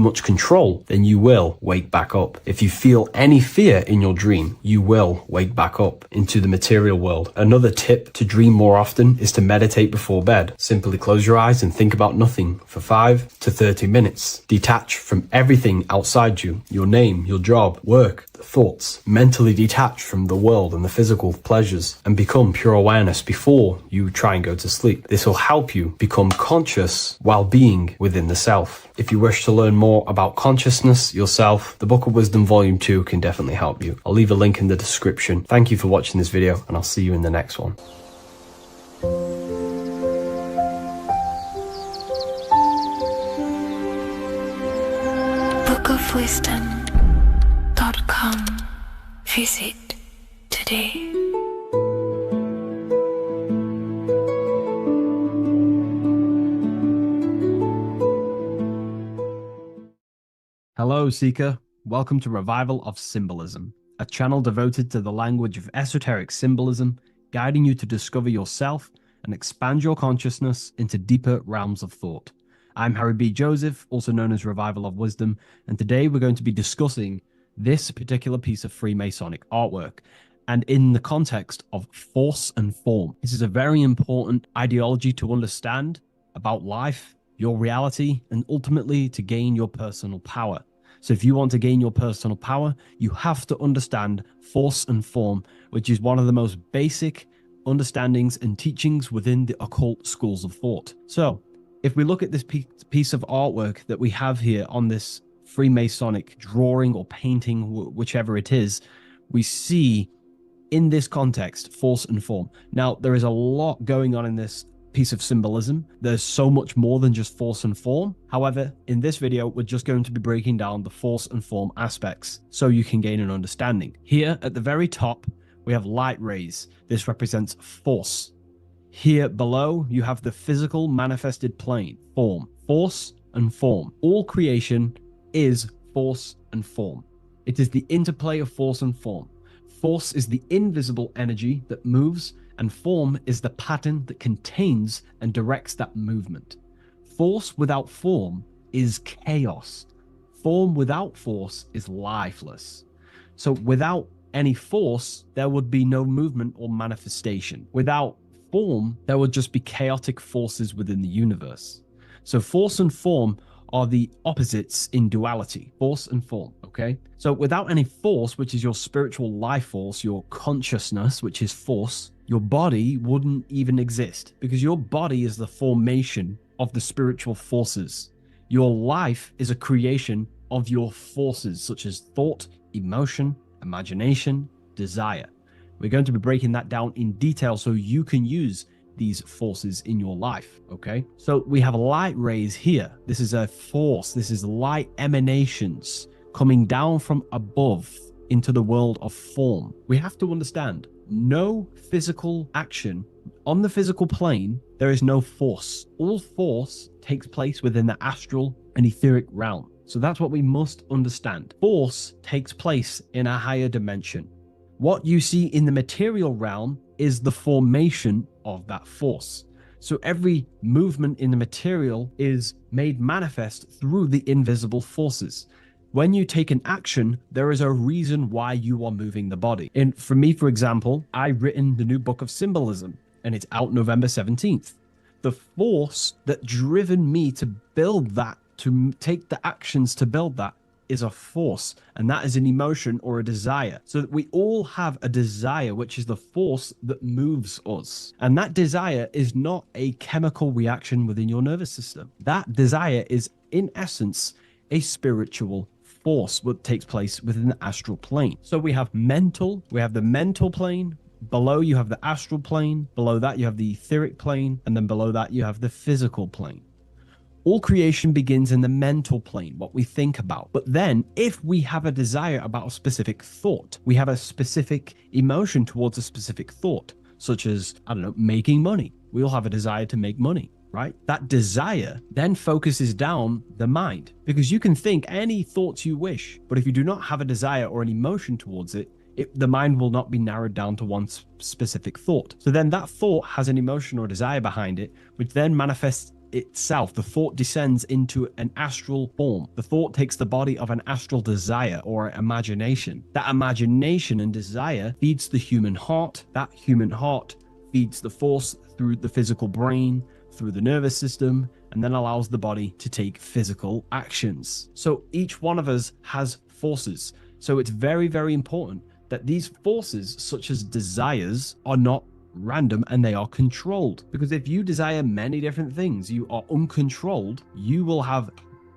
much control, then you will wake back up. If you feel any fear in your dream, you will wake back up into the material world. Another tip to dream more often is to meditate before bed. Simply close your eyes and think about nothing for 5 to 30 minutes. Detach from everything outside you, your name, your job, work, thoughts. Mentally detach from the world and the physical pleasures and become pure awareness before you try and go to sleep. This will help you become conscious while being within the self. If you wish to learn more about consciousness, yourself, the Book of Wisdom Volume 2 can definitely help you. I'll leave a link in the description. Thank you for watching this video, and I'll see you in the next one. bookofwisdom.com. Visit today. Hello, Seeker. Welcome to Revival of Symbolism, a channel devoted to the language of esoteric symbolism, guiding you to discover yourself and expand your consciousness into deeper realms of thought. I'm Harry B. Joseph, also known as Revival of Wisdom, and today we're going to be discussing this particular piece of Freemasonic artwork, and in the context of force and form. This is a very important ideology to understand about life, your reality, and ultimately to gain your personal power. So if you want to gain your personal power, you have to understand force and form, which is one of the most basic understandings and teachings within the occult schools of thought. So if we look at this piece of artwork that we have here on this Freemasonic drawing or painting, whichever it is, we see in this context force and form. Now, there is a lot going on in this piece of symbolism. There's so much more than just force and form. However, in this video, we're just going to be breaking down the force and form aspects so you can gain an understanding. Here at the very top, we have light rays. This represents force. Here below, you have the physical manifested plane, form, force and form. All creation is force and form. It is the interplay of force and form. Force is the invisible energy that moves, and form is the pattern that contains and directs that movement. Force without form is chaos. Form without force is lifeless. So without any force, there would be no movement or manifestation. Without form, there would just be chaotic forces within the universe. So force and form are the opposites in duality, force and form, okay? So without any force, which is your spiritual life force, your consciousness, which is force, your body wouldn't even exist, because your body is the formation of the spiritual forces. Your life is a creation of your forces, such as thought, emotion, imagination, desire. We're going to be breaking that down in detail so you can use these forces in your life, okay? So we have light rays here. This is a force. This is light emanations coming down from above into the world of form. We have to understand, no physical action on the physical plane, there is no force. All force takes place within the astral and etheric realm. So that's what we must understand. Force takes place in a higher dimension. What you see in the material realm is the formation of that force. So every movement in the material is made manifest through the invisible forces. When you take an action, there is a reason why you are moving the body. And for me, for example, I've written the new book of symbolism, and it's out November 17th. The force that driven me to build that, to take the actions to build that, is a force, and that is an emotion or a desire. So that we all have a desire, which is the force that moves us. And that desire is not a chemical reaction within your nervous system. That desire is, in essence, a spiritual force what takes place within the astral plane. So we have the mental plane. Below you have the astral plane. Below that you have the etheric plane, and then below that you have the physical plane. All creation begins in the mental plane, what we think about. But then, if we have a desire about a specific thought, we have a specific emotion towards a specific thought, such as, I don't know, making money. We all have a desire to make money, right? That desire then focuses down the mind, because you can think any thoughts you wish, but if you do not have a desire or an emotion towards it, the mind will not be narrowed down to one specific thought. So then that thought has an emotion or desire behind it, which then manifests itself. The thought descends into an astral form. The thought takes the body of an astral desire or imagination. That imagination and desire feeds the human heart. That human heart feeds the force through the physical brain, through the nervous system, and then allows the body to take physical actions. So each one of us has forces. So it's very, very important that these forces, such as desires, are not random and they are controlled. Because if you desire many different things, you are uncontrolled, you will have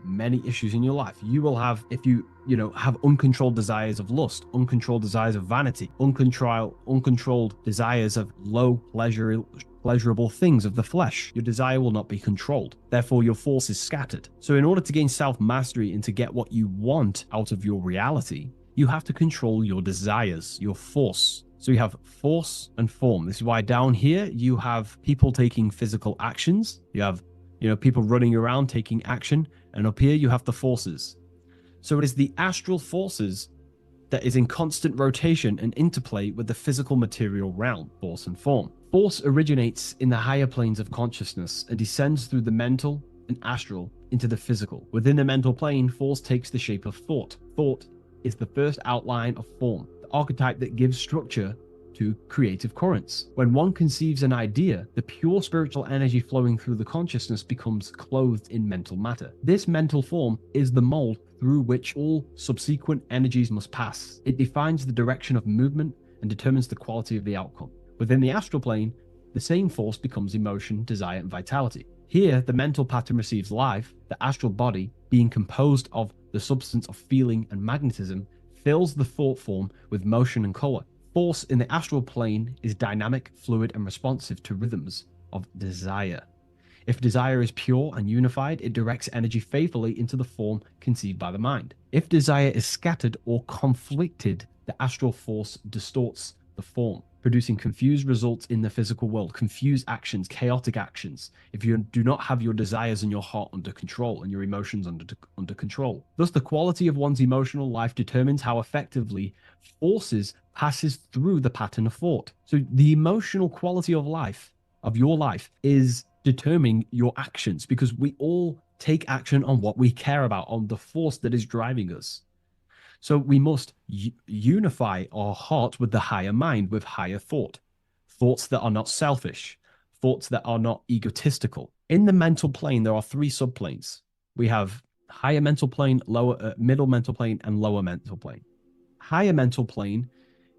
many issues in your life. You will have, if you have uncontrolled desires of lust, uncontrolled desires of vanity, uncontrolled desires of low pleasurable things of the flesh, your desire will not be controlled. Therefore, your force is scattered. So in order to gain self-mastery and to get what you want out of your reality, you have to control your desires, your force. So you have force and form. This is why down here you have people taking physical actions. You have, people running around taking action. And up here you have the forces. So it is the astral forces that is in constant rotation and interplay with the physical material realm, force and form. Force originates in the higher planes of consciousness and descends through the mental and astral into the physical. Within the mental plane, force takes the shape of thought. Thought is the first outline of form, the archetype that gives structure to creative currents. When one conceives an idea, the pure spiritual energy flowing through the consciousness becomes clothed in mental matter. This mental form is the mold through which all subsequent energies must pass. It defines the direction of movement and determines the quality of the outcome. Within the astral plane, the same force becomes emotion, desire, and vitality. Here, the mental pattern receives life. The astral body, being composed of the substance of feeling and magnetism, fills the thought form with motion and color. Force in the astral plane is dynamic, fluid, and responsive to rhythms of desire. If desire is pure and unified, it directs energy faithfully into the form conceived by the mind. If desire is scattered or conflicted, the astral force distorts the form, producing confused results in the physical world, confused actions, chaotic actions, if you do not have your desires and your heart under control and your emotions under control. Thus, the quality of one's emotional life determines how effectively forces passes through the pattern of thought. So the emotional quality of life, of your life, is determining your actions, because we all take action on what we care about, on the force that is driving us. So we must unify our heart with the higher mind, with higher thought, thoughts that are not selfish, thoughts that are not egotistical. In the mental plane, there are three subplanes. We have higher mental plane, middle mental plane, and lower mental plane. Higher mental plane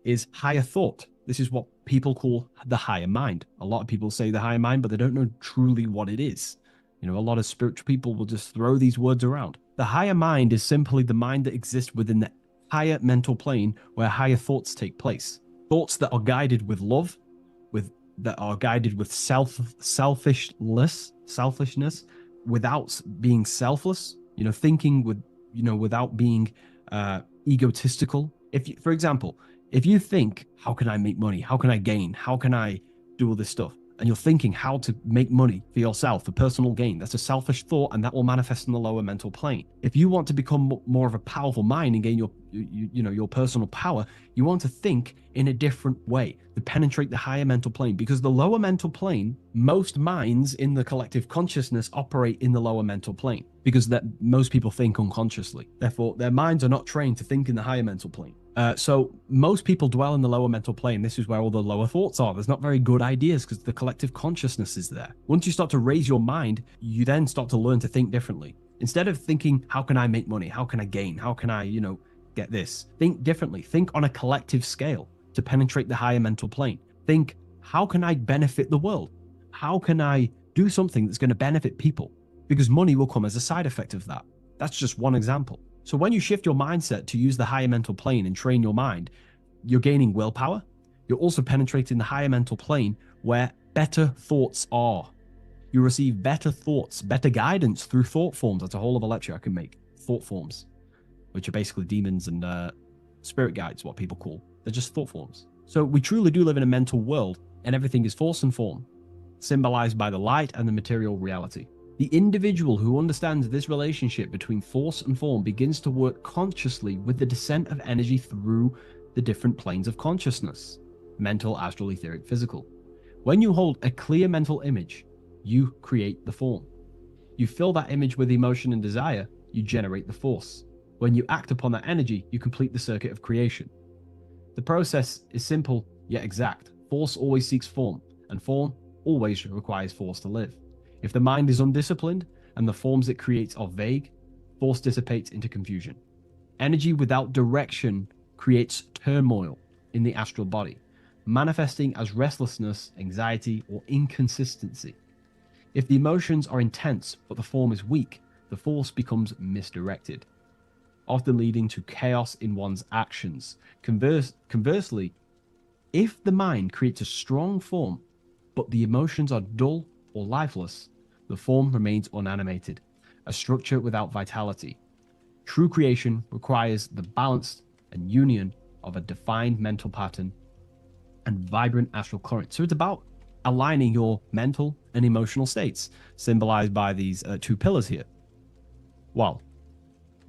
is higher thought. This is what people call the higher mind. A lot of people say the higher mind, but they don't know truly what it is. You know, a lot of spiritual people will just throw these words around. The higher mind is simply the mind that exists within the higher mental plane where higher thoughts take place. Thoughts that are guided with love, that are guided with selfishness, without being selfless, you know, thinking with, you know, without being egotistical. For example, if you think, how can I make money? How can I gain? How can I do all this stuff? And you're thinking how to make money for yourself, for personal gain. That's a selfish thought, and that will manifest in the lower mental plane. If you want to become more of a powerful mind and gain your personal power, you want to think in a different way to penetrate the higher mental plane, because the lower mental plane, most minds in the collective consciousness operate in the lower mental plane, because that most people think unconsciously. Therefore, their minds are not trained to think in the higher mental plane. So most people dwell in the lower mental plane. This is where all the lower thoughts are. There's not very good ideas because the collective consciousness is there. Once you start to raise your mind, you then start to learn to think differently. Instead of thinking, how can I make money? How can I gain? How can I, get this? Think differently. Think on a collective scale to penetrate the higher mental plane. Think, how can I benefit the world? How can I do something that's going to benefit people? Because money will come as a side effect of that. That's just one example. So when you shift your mindset to use the higher mental plane and train your mind, you're gaining willpower. You're also penetrating the higher mental plane where better thoughts are. You receive better thoughts, better guidance through thought forms. That's a whole other lecture I can make. Thought forms, which are basically demons and spirit guides, what people call. They're just thought forms. So we truly do live in a mental world, and everything is force and form, symbolized by the light and the material reality. The individual who understands this relationship between force and form begins to work consciously with the descent of energy through the different planes of consciousness: mental, astral, etheric, physical. When you hold a clear mental image, you create the form. You fill that image with emotion and desire, you generate the force. When you act upon that energy, you complete the circuit of creation. The process is simple yet exact. Force always seeks form, and form always requires force to live. If the mind is undisciplined and the forms it creates are vague, force dissipates into confusion. Energy without direction creates turmoil in the astral body, manifesting as restlessness, anxiety, or inconsistency. If the emotions are intense but the form is weak, the force becomes misdirected, often leading to chaos in one's actions. Conversely, if the mind creates a strong form but the emotions are dull or lifeless, the form remains unanimated, a structure without vitality. True creation requires the balance and union of a defined mental pattern and vibrant astral current. So it's about aligning your mental and emotional states, symbolized by these two pillars here. Well,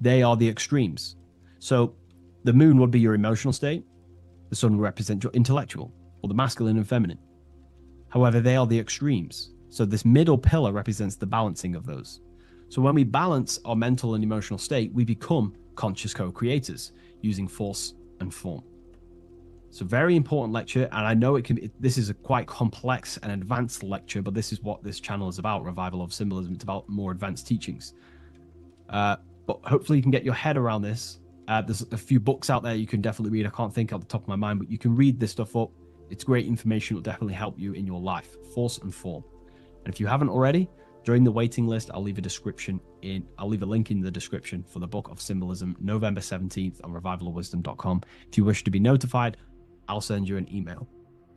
they are the extremes. So the moon would be your emotional state, the sun would represent your intellectual, or the masculine and feminine. However, they are the extremes. So this middle pillar represents the balancing of those. So when we balance our mental and emotional state, we become conscious co-creators using force and form. It's a very important lecture, and I know this is a quite complex and advanced lecture, but this is what this channel is about, Revival of Symbolism. It's about more advanced teachings. But hopefully you can get your head around this. There's a few books out there you can definitely read. I can't think off the top of my mind, but you can read this stuff up. It's great information. It'll definitely help you in your life. Force and form. And if you haven't already, join the waiting list. I'll leave a link in the description for the Book of Symbolism, November 17th on revivalofwisdom.com. If you wish to be notified, I'll send you an email.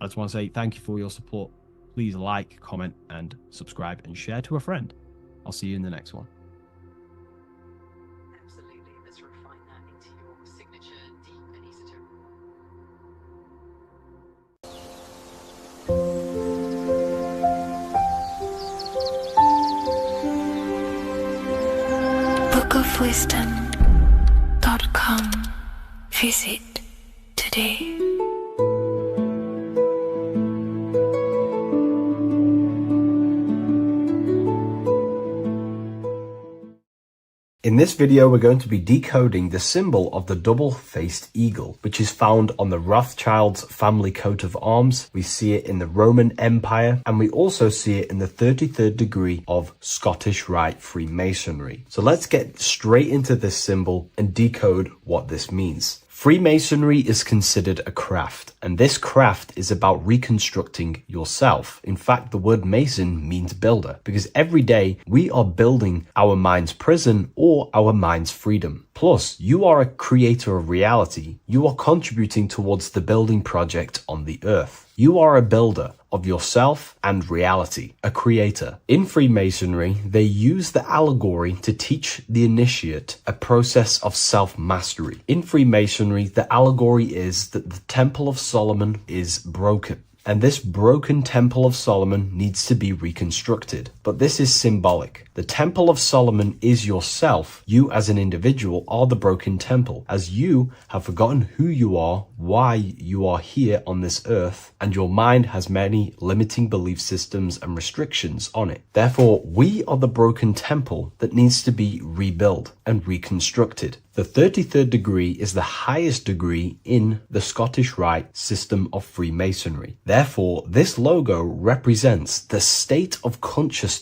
I just want to say thank you for your support. Please like, comment, and subscribe, and share to a friend. I'll see you in the next one. Absolutely. Let's refine that into your signature deep and esoteric. bookofwisdom.com. Visit today. In this video, we're going to be decoding the symbol of the double-faced eagle, which is found on the Rothschild's family coat of arms. We see it in the Roman Empire, and we also see it in the 33rd degree of Scottish Rite Freemasonry. So let's get straight into this symbol and decode what this means. Freemasonry is considered a craft, and this craft is about reconstructing yourself. In fact, the word mason means builder, because every day we are building our mind's prison or our mind's freedom. Plus, you are a creator of reality. You are contributing towards the building project on the earth. You are a builder of yourself and reality, a creator. In Freemasonry, they use the allegory to teach the initiate a process of self-mastery. In Freemasonry, the allegory is that the Temple of Solomon is broken. And this broken Temple of Solomon needs to be reconstructed. But this is symbolic. The Temple of Solomon is yourself. You as an individual are the broken temple, as you have forgotten who you are, why you are here on this earth, and your mind has many limiting belief systems and restrictions on it. Therefore, we are the broken temple that needs to be rebuilt and reconstructed. The 33rd degree is the highest degree in the Scottish Rite system of Freemasonry. Therefore, this logo represents the state of consciousness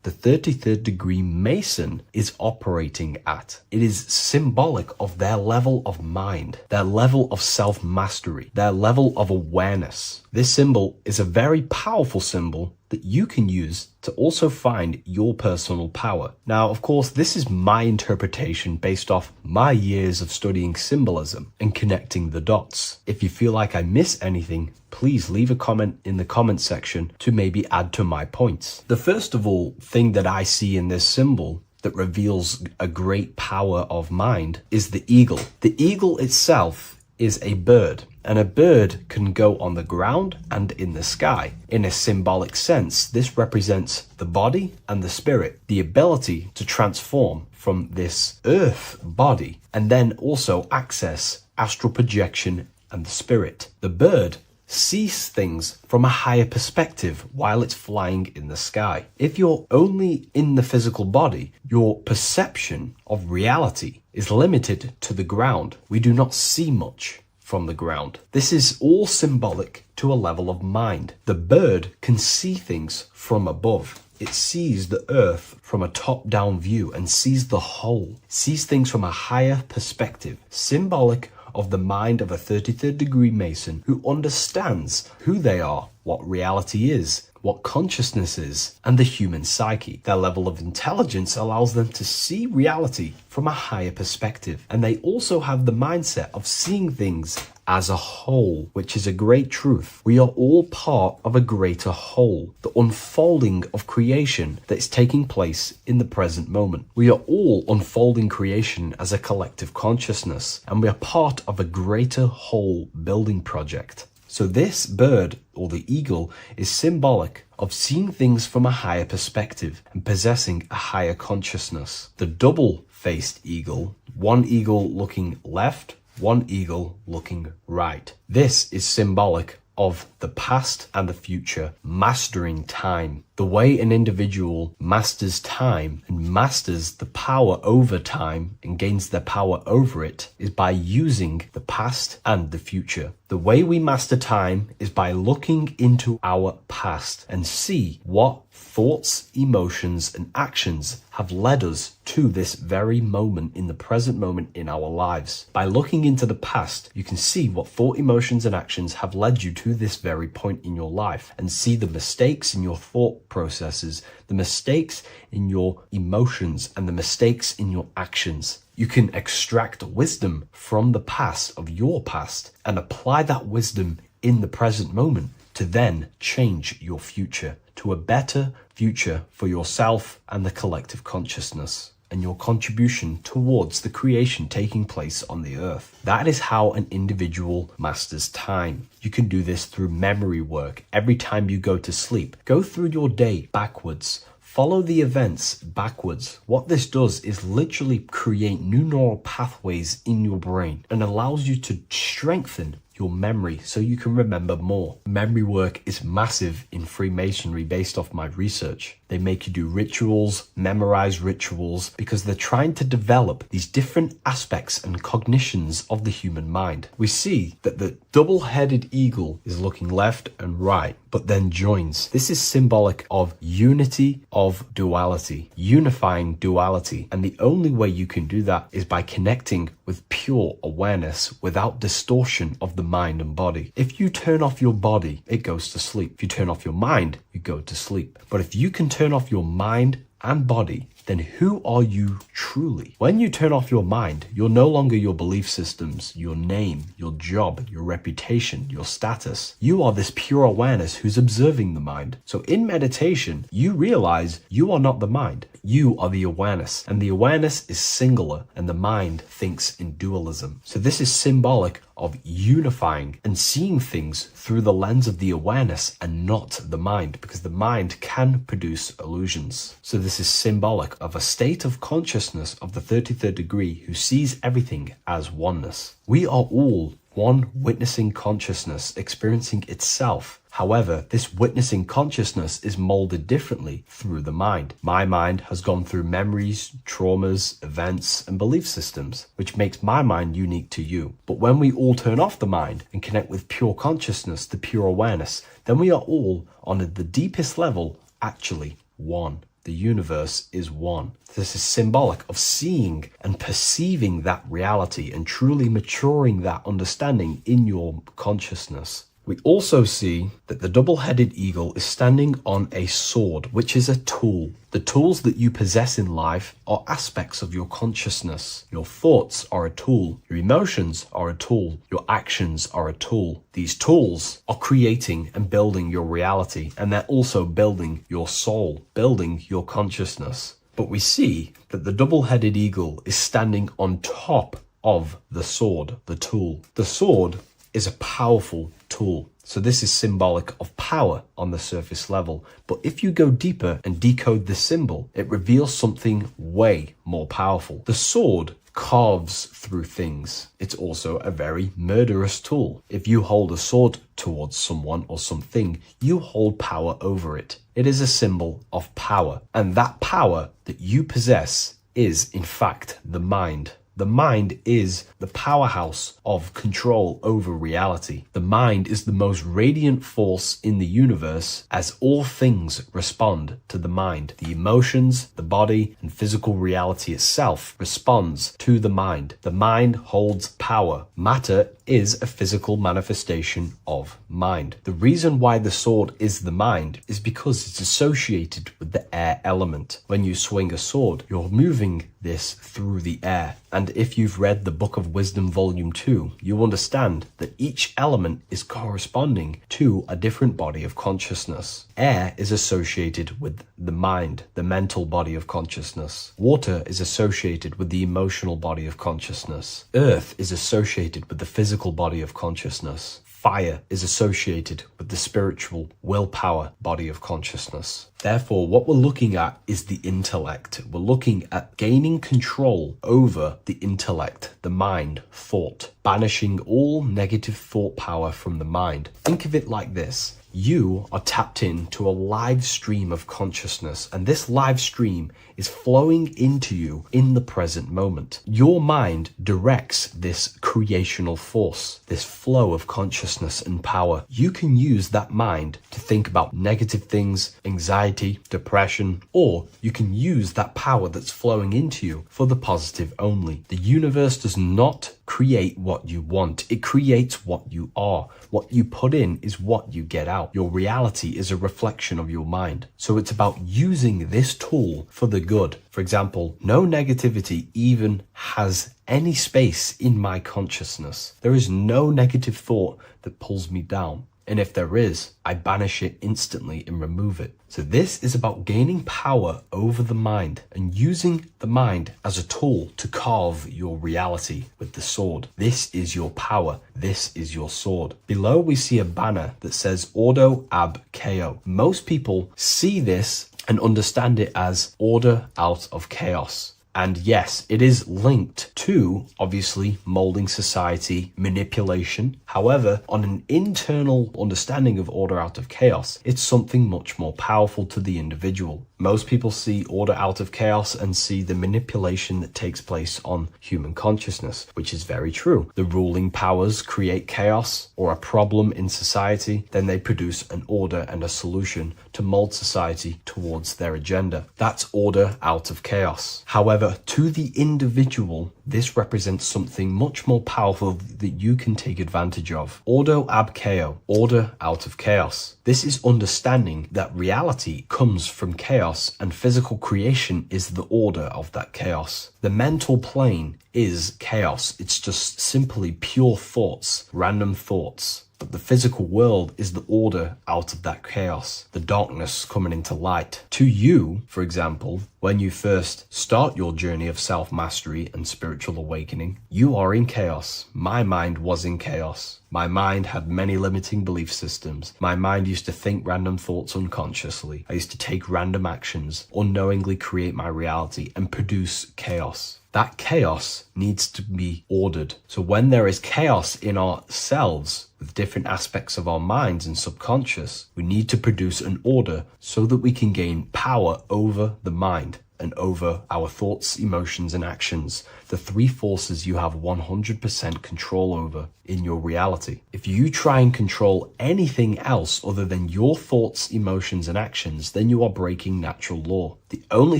the 33rd degree Mason is operating at. It is symbolic of their level of mind, their level of self-mastery, their level of awareness. This symbol is a very powerful symbol that you can use to also find your personal power. Now, of course, this is my interpretation based off my years of studying symbolism and connecting the dots. If you feel like I miss anything, please leave a comment in the comment section to maybe add to my points. The first of all thing that I see in this symbol that reveals a great power of mind is the eagle. The eagle itself is a bird, and a bird can go on the ground and in the sky. In a symbolic sense, this represents the body and the spirit, the ability to transform from this earth body and then also access astral projection and the spirit. The bird sees things from a higher perspective while it's flying in the sky. If you're only in the physical body, your perception of reality is limited to the ground. We do not see much from the ground. This is all symbolic to a level of mind. The bird can see things from above. It sees the earth from a top-down view and sees the whole, sees things from a higher perspective, symbolic of the mind of a 33rd degree Mason who understands who they are, what reality is, what consciousness is, and the human psyche. Their level of intelligence allows them to see reality from a higher perspective. And they also have the mindset of seeing things as a whole, which is a great truth. We are all part of a greater whole, the unfolding of creation that is taking place in the present moment. We are all unfolding creation as a collective consciousness, and we are part of a greater whole building project. So this bird, or the eagle, is symbolic of seeing things from a higher perspective and possessing a higher consciousness. The double-faced eagle, one eagle looking left, one eagle looking right. This is symbolic of the past and the future, mastering time. The way an individual masters time and masters the power over time and gains their power over it is by using the past and the future. The way we master time is by looking into our past and see what thoughts, emotions, and actions have led us to this very moment in the present moment in our lives. By looking into the past, you can see what thought, emotions, and actions have led you to this very point in your life and see the mistakes in your thought processes, the mistakes in your emotions, and the mistakes in your actions. You can extract wisdom from the past of your past and apply that wisdom in the present moment to then change your future to a better future for yourself and the collective consciousness and your contribution towards the creation taking place on the earth. That is how an individual masters time. You can do this through memory work. Every time you go to sleep, go through your day backwards. Follow the events backwards. What this does is literally create new neural pathways in your brain and allows you to strengthen your memory so you can remember more. Memory work is massive in Freemasonry based off my research. They make you do rituals, memorize rituals, because they're trying to develop these different aspects and cognitions of the human mind. We see that the double-headed eagle is looking left and right, but then joins. This is symbolic of unity of duality, unifying duality. And the only way you can do that is by connecting with pure awareness without distortion of the mind and body. If you turn off your body, it goes to sleep. If you turn off your mind, you go to sleep. But if you can turn off your mind and body, then who are you truly? When you turn off your mind, you're no longer your belief systems, your name, your job, your reputation, your status. You are this pure awareness who's observing the mind. So in meditation, you realize you are not the mind. You are the awareness, and the awareness is singular, and the mind thinks in dualism. So this is symbolic of unifying and seeing things through the lens of the awareness and not the mind, because the mind can produce illusions. So this is symbolic of a state of consciousness of the 33rd degree who sees everything as oneness. We are all one witnessing consciousness experiencing itself. However, this witnessing consciousness is molded differently through the mind. My mind has gone through memories, traumas, events, and belief systems, which makes my mind unique to you. But when we all turn off the mind and connect with pure consciousness, the pure awareness, then we are all, on the deepest level, actually one. The universe is one. This is symbolic of seeing and perceiving that reality and truly maturing that understanding in your consciousness. We also see that the double-headed eagle is standing on a sword, which is a tool. The tools that you possess in life are aspects of your consciousness. Your thoughts are a tool. Your emotions are a tool. Your actions are a tool. These tools are creating and building your reality, and they're also building your soul, building your consciousness. But we see that the double-headed eagle is standing on top of the sword, the tool. The sword is a powerful tool. So this is symbolic of power on the surface level. But if you go deeper and decode the symbol, it reveals something way more powerful. The sword carves through things. It's also a very murderous tool. If you hold a sword towards someone or something, you hold power over it. It is a symbol of power. And that power that you possess is, in fact, the mind. The mind is the powerhouse of control over reality. The mind is the most radiant force in the universe, as all things respond to the mind. The emotions, the body, and physical reality itself responds to the mind. The mind holds power. Matter is a physical manifestation of mind. The reason why the sword is the mind is because it's associated with the air element. When you swing a sword, you're moving this through the air. And if you've read the Book of Wisdom Volume 2, you understand that each element is corresponding to a different body of consciousness. Air is associated with the mind, the mental body of consciousness. Water is associated with the emotional body of consciousness. Earth is associated with the physical body of consciousness. Fire is associated with the spiritual willpower body of consciousness. Therefore, what we're looking at is the intellect. We're looking at gaining control over the intellect, the mind, thought, banishing all negative thought power from the mind. Think of it like this. You are tapped into a live stream of consciousness, and this live stream is flowing into you in the present moment. Your mind directs this creational force, this flow of consciousness and power. You can use that mind to think about negative things, anxiety, depression, or you can use that power that's flowing into you for the positive only. The universe does not create what you want. It creates what you are. What you put in is what you get out. Your reality is a reflection of your mind. So it's about using this tool for the good. For example, no negativity even has any space in my consciousness. There is no negative thought that pulls me down. And if there is, I banish it instantly and remove it. So this is about gaining power over the mind and using the mind as a tool to carve your reality with the sword. This is your power. This is your sword. Below we see a banner that says Ordo ab Chaos. Most people see this and understand it as order out of chaos. And yes, it is linked to, obviously, molding society, manipulation. However, on an internal understanding of order out of chaos, it's something much more powerful to the individual. Most people see order out of chaos and see the manipulation that takes place on human consciousness, which is very true. The ruling powers create chaos or a problem in society, then they produce an order and a solution to mold society towards their agenda. That's order out of chaos. However, to the individual, this represents something much more powerful that you can take advantage of. Ordo ab chao, order out of chaos. This is understanding that reality comes from chaos and physical creation is the order of that chaos. The mental plane is chaos. It's just simply pure thoughts, random thoughts. But the physical world is the order out of that chaos, the darkness coming into light. To you, for example, when you first start your journey of self-mastery and spiritual awakening, you are in chaos. My mind was in chaos. My mind had many limiting belief systems. My mind used to think random thoughts unconsciously. I used to take random actions, unknowingly create my reality, and produce chaos. That chaos needs to be ordered. So when there is chaos in ourselves, with different aspects of our minds and subconscious, we need to produce an order so that we can gain power over the mind and over our thoughts, emotions, and actions, the three forces you have 100% control over in your reality. If you try and control anything else other than your thoughts, emotions, and actions, then you are breaking natural law. The only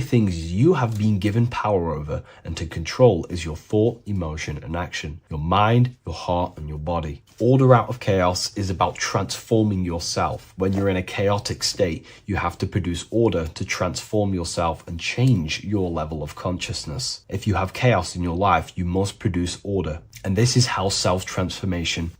things you have been given power over and to control is your thought, emotion, and action, your mind, your heart, and your body. Order out of chaos is about transforming yourself. When you're in a chaotic state, you have to produce order to transform yourself and change your level of consciousness. If you have chaos in your life, you must produce order. And this is how self-transformation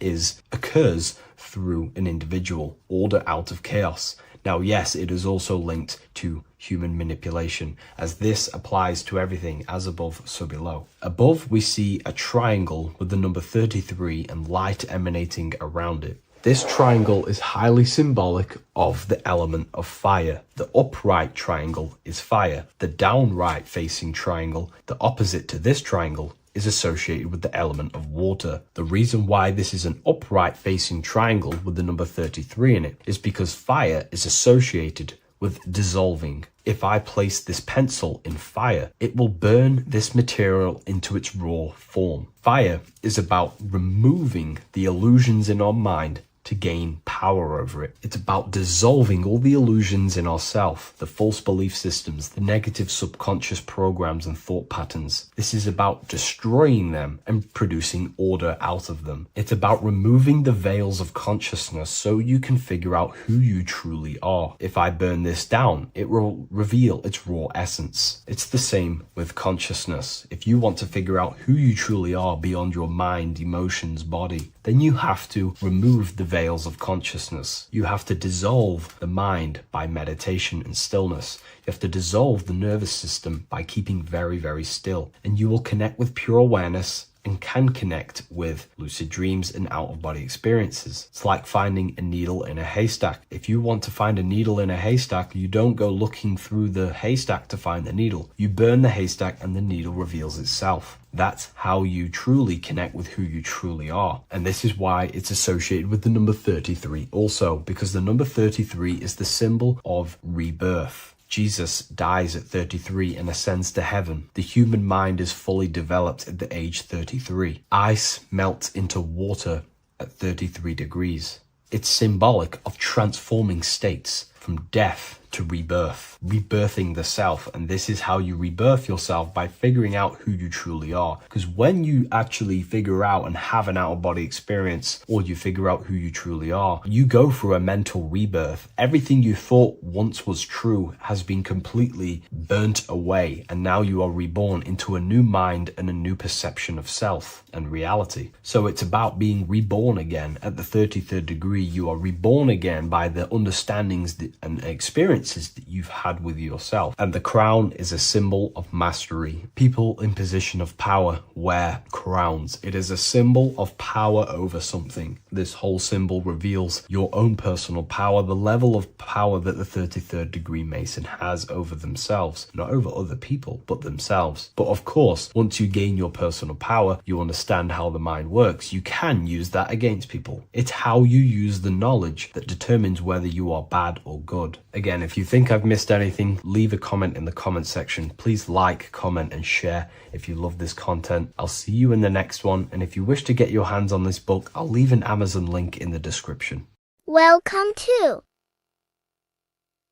occurs through an individual. Order out of chaos. Now, yes, it is also linked to human manipulation, as this applies to everything as above, so below. Above, we see a triangle with the number 33 and light emanating around it. This triangle is highly symbolic of the element of fire. The upright triangle is fire. The downright facing triangle, the opposite to this triangle, is associated with the element of water. The reason why this is an upright facing triangle with the number 33 in it is because fire is associated with dissolving. If I place this pencil in fire, it will burn this material into its raw form. Fire is about removing the illusions in our mind to gain power over it. It's about dissolving all the illusions in ourself, the false belief systems, the negative subconscious programs and thought patterns. This is about destroying them and producing order out of them. It's about removing the veils of consciousness so you can figure out who you truly are. If I burn this down, it will reveal its raw essence. It's the same with consciousness. If you want to figure out who you truly are beyond your mind, emotions, body, then you have to remove the veils of consciousness. You have to dissolve the mind by meditation and stillness. You have to dissolve the nervous system by keeping very, very still. And you will connect with pure awareness and can connect with lucid dreams and out-of-body experiences. It's like finding a needle in a haystack. If you want to find a needle in a haystack, you don't go looking through the haystack to find the needle. You burn the haystack and the needle reveals itself. That's how you truly connect with who you truly are. And this is why it's associated with the number 33 also, because the number 33 is the symbol of rebirth. Jesus dies at 33 and ascends to heaven. The human mind is fully developed at the age 33. Ice melts into water at 33 degrees. It's symbolic of transforming states from death to rebirth, rebirthing the self. And this is how you rebirth yourself, by figuring out who you truly are. Because when you actually figure out and have an out-of-body experience, or you figure out who you truly are, you go through a mental rebirth. Everything you thought once was true has been completely burnt away, and now you are reborn into a new mind and a new perception of self and reality. So it's about being reborn again. At the 33rd degree, you are reborn again by the understandings and experiences that you've had with yourself. And the crown is a symbol of mastery. People in position of power wear crowns. It is a symbol of power over something. This whole symbol reveals your own personal power, the level of power that the 33rd degree Mason has over themselves, not over other people, but themselves. But of course, once you gain your personal power, you understand how the mind works. You can use that against people. It's how you use the knowledge that determines whether you are bad or good. Again, if you think I've missed anything, leave a comment in the comment section. Please like, comment, and share if you love this content. I'll see you in the next one, and if you wish to get your hands on this book, I'll leave an Amazon link in the description. Welcome to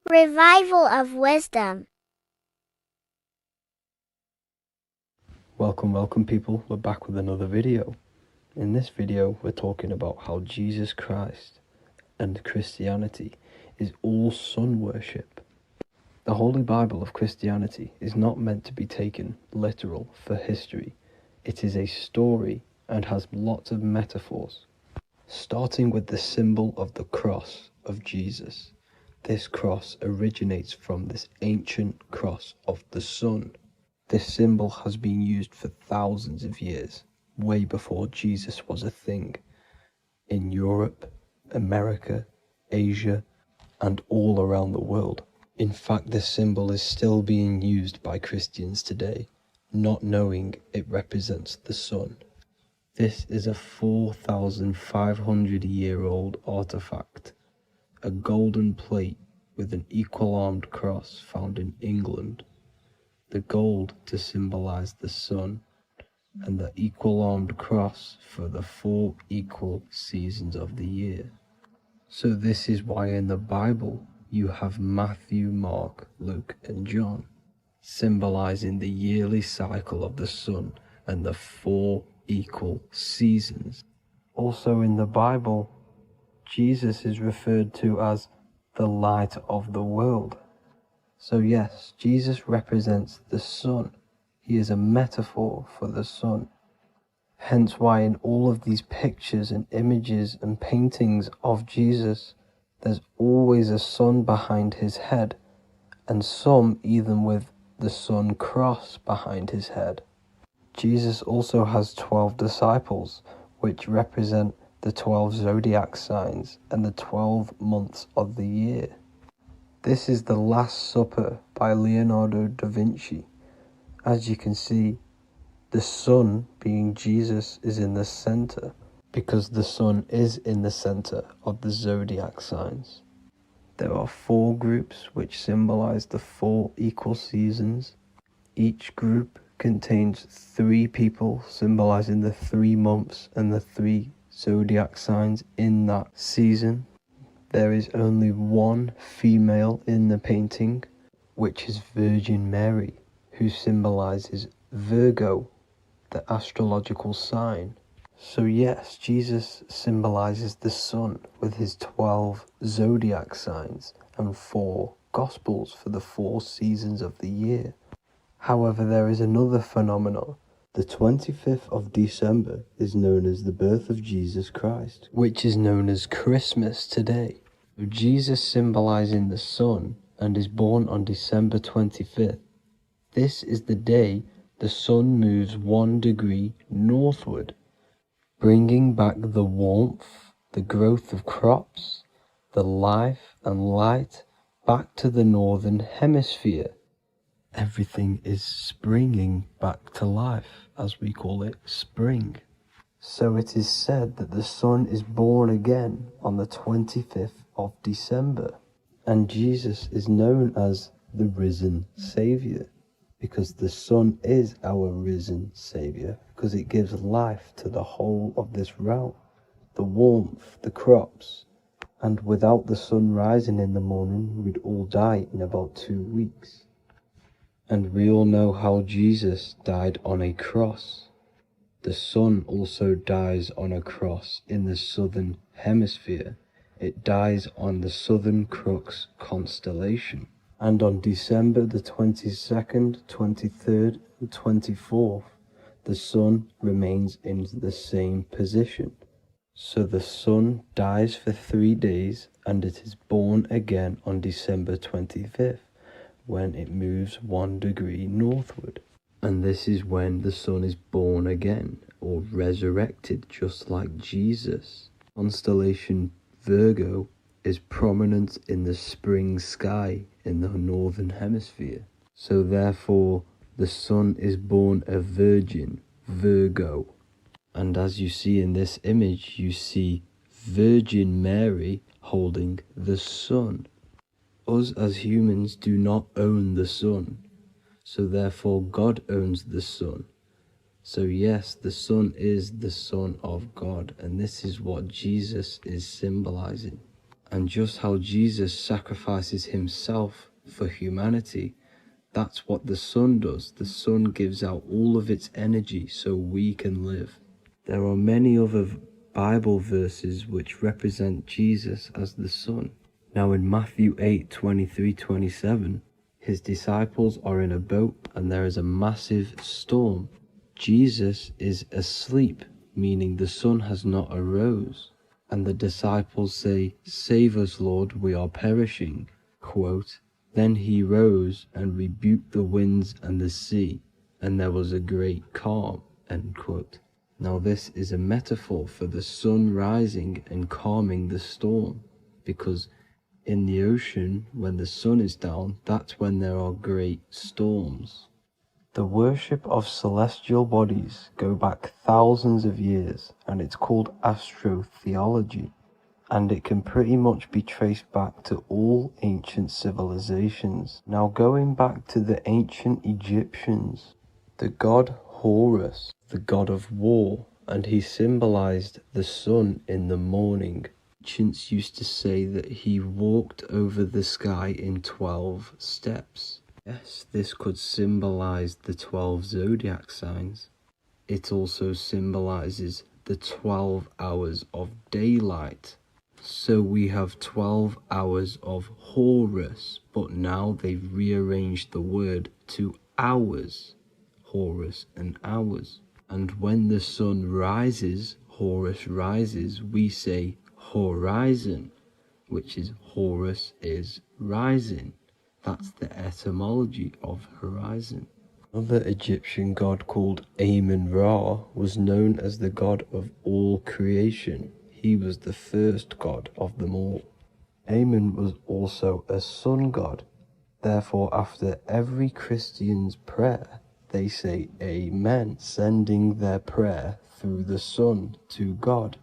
Revival of Wisdom. Welcome people, we're back with another video. In this video we're talking about how Jesus Christ and Christianity is all sun worship. The Holy Bible of Christianity is not meant to be taken literal for history. It is a story and has lots of metaphors. Starting with the symbol of the cross of Jesus. This cross originates from this ancient cross of the sun. This symbol has been used for thousands of years, way before Jesus was a thing, in Europe, America, Asia, and all around the world. In fact, this symbol is still being used by Christians today, not knowing it represents the sun. This is a 4,500-year-old artifact, a golden plate with an equal-armed cross found in England. The gold to symbolize the sun, and the equal-armed cross for the 4 equal seasons of the year. So this is why in the Bible you have Matthew, Mark, Luke, and John, symbolizing the yearly cycle of the sun and the 4 equal seasons. Also in the Bible, Jesus is referred to as the light of the world. So yes, Jesus represents the sun. He is a metaphor for the sun. Hence why in all of these pictures and images and paintings of Jesus, there's always a sun behind his head, and some even with the sun cross behind his head. Jesus also has 12 disciples, which represent the 12 zodiac signs and the 12 months of the year. This is the Last Supper by Leonardo da Vinci. As you can see, the sun, being Jesus, is in the center, because the sun is in the center of the zodiac signs. There are 4 groups which symbolize the 4 equal seasons. Each group contains 3 people symbolizing the 3 months and the 3 zodiac signs in that season. There is only 1 female in the painting, which is Virgin Mary, who symbolizes Virgo, the astrological sign. So yes, Jesus symbolizes the sun with his 12 zodiac signs and 4 gospels for the 4 seasons of the year. However, there is another phenomenon. The 25th of December is known as the birth of Jesus Christ, which is known as Christmas today. Jesus symbolizing the sun and is born on December 25th. This is the day the sun moves 1 degree northward, bringing back the warmth, the growth of crops, the life and light back to the northern hemisphere. Everything is springing back to life, as we call it, spring. So it is said that the sun is born again on the 25th of December, and Jesus is known as the risen Saviour, because the sun is our risen Saviour, because it gives life to the whole of this realm, the warmth, the crops, and without the sun rising in the morning, we'd all die in about 2 weeks. And we all know how Jesus died on a cross. The sun also dies on a cross in the southern hemisphere. It dies on the Southern Crux constellation. And on December the 22nd, 23rd, and 24th, the sun remains in the same position. So the sun dies for 3 days, and it is born again on December 25th, when it moves 1 degree northward. And this is when the sun is born again, or resurrected, just like Jesus. Constellation Virgo is prominent in the spring sky in the northern hemisphere. So therefore, the sun is born a virgin, Virgo. And as you see in this image, you see Virgin Mary holding the sun. Us as humans do not own the sun, so therefore God owns the sun. So yes, the Son is the Son of God, and this is what Jesus is symbolizing. And just how Jesus sacrifices himself for humanity, that's what the Son does. The Son gives out all of its energy so we can live. There are many other Bible verses which represent Jesus as the Son. Now in Matthew 8:23-27, his disciples are in a boat and there is a massive storm. Jesus is asleep, meaning the sun has not arose. And the disciples say, "Save us, Lord, we are perishing." Quote, "Then he rose and rebuked the winds and the sea, and there was a great calm." End quote. Now this is a metaphor for the sun rising and calming the storm, because in the ocean, when the sun is down, that's when there are great storms. The worship of celestial bodies go back thousands of years, and it's called astrotheology, and it can pretty much be traced back to all ancient civilizations. Now going back to the ancient Egyptians, the god Horus, the god of war, and he symbolized the sun in the morning. Ancients used to say that he walked over the sky in 12 steps. Yes, this could symbolize the 12 zodiac signs. It also symbolizes the 12 hours of daylight. So we have 12 hours of Horus, but now they've rearranged the word to hours. Horus and hours. And when the sun rises, Horus rises, we say horizon, which is Horus is rising. That's the etymology of horizon. Another Egyptian god called Amun-Ra was known as the god of all creation. He was the first god of them all. Amun was also a sun god. Therefore, after every Christian's prayer, they say Amen, sending their prayer through the sun to God.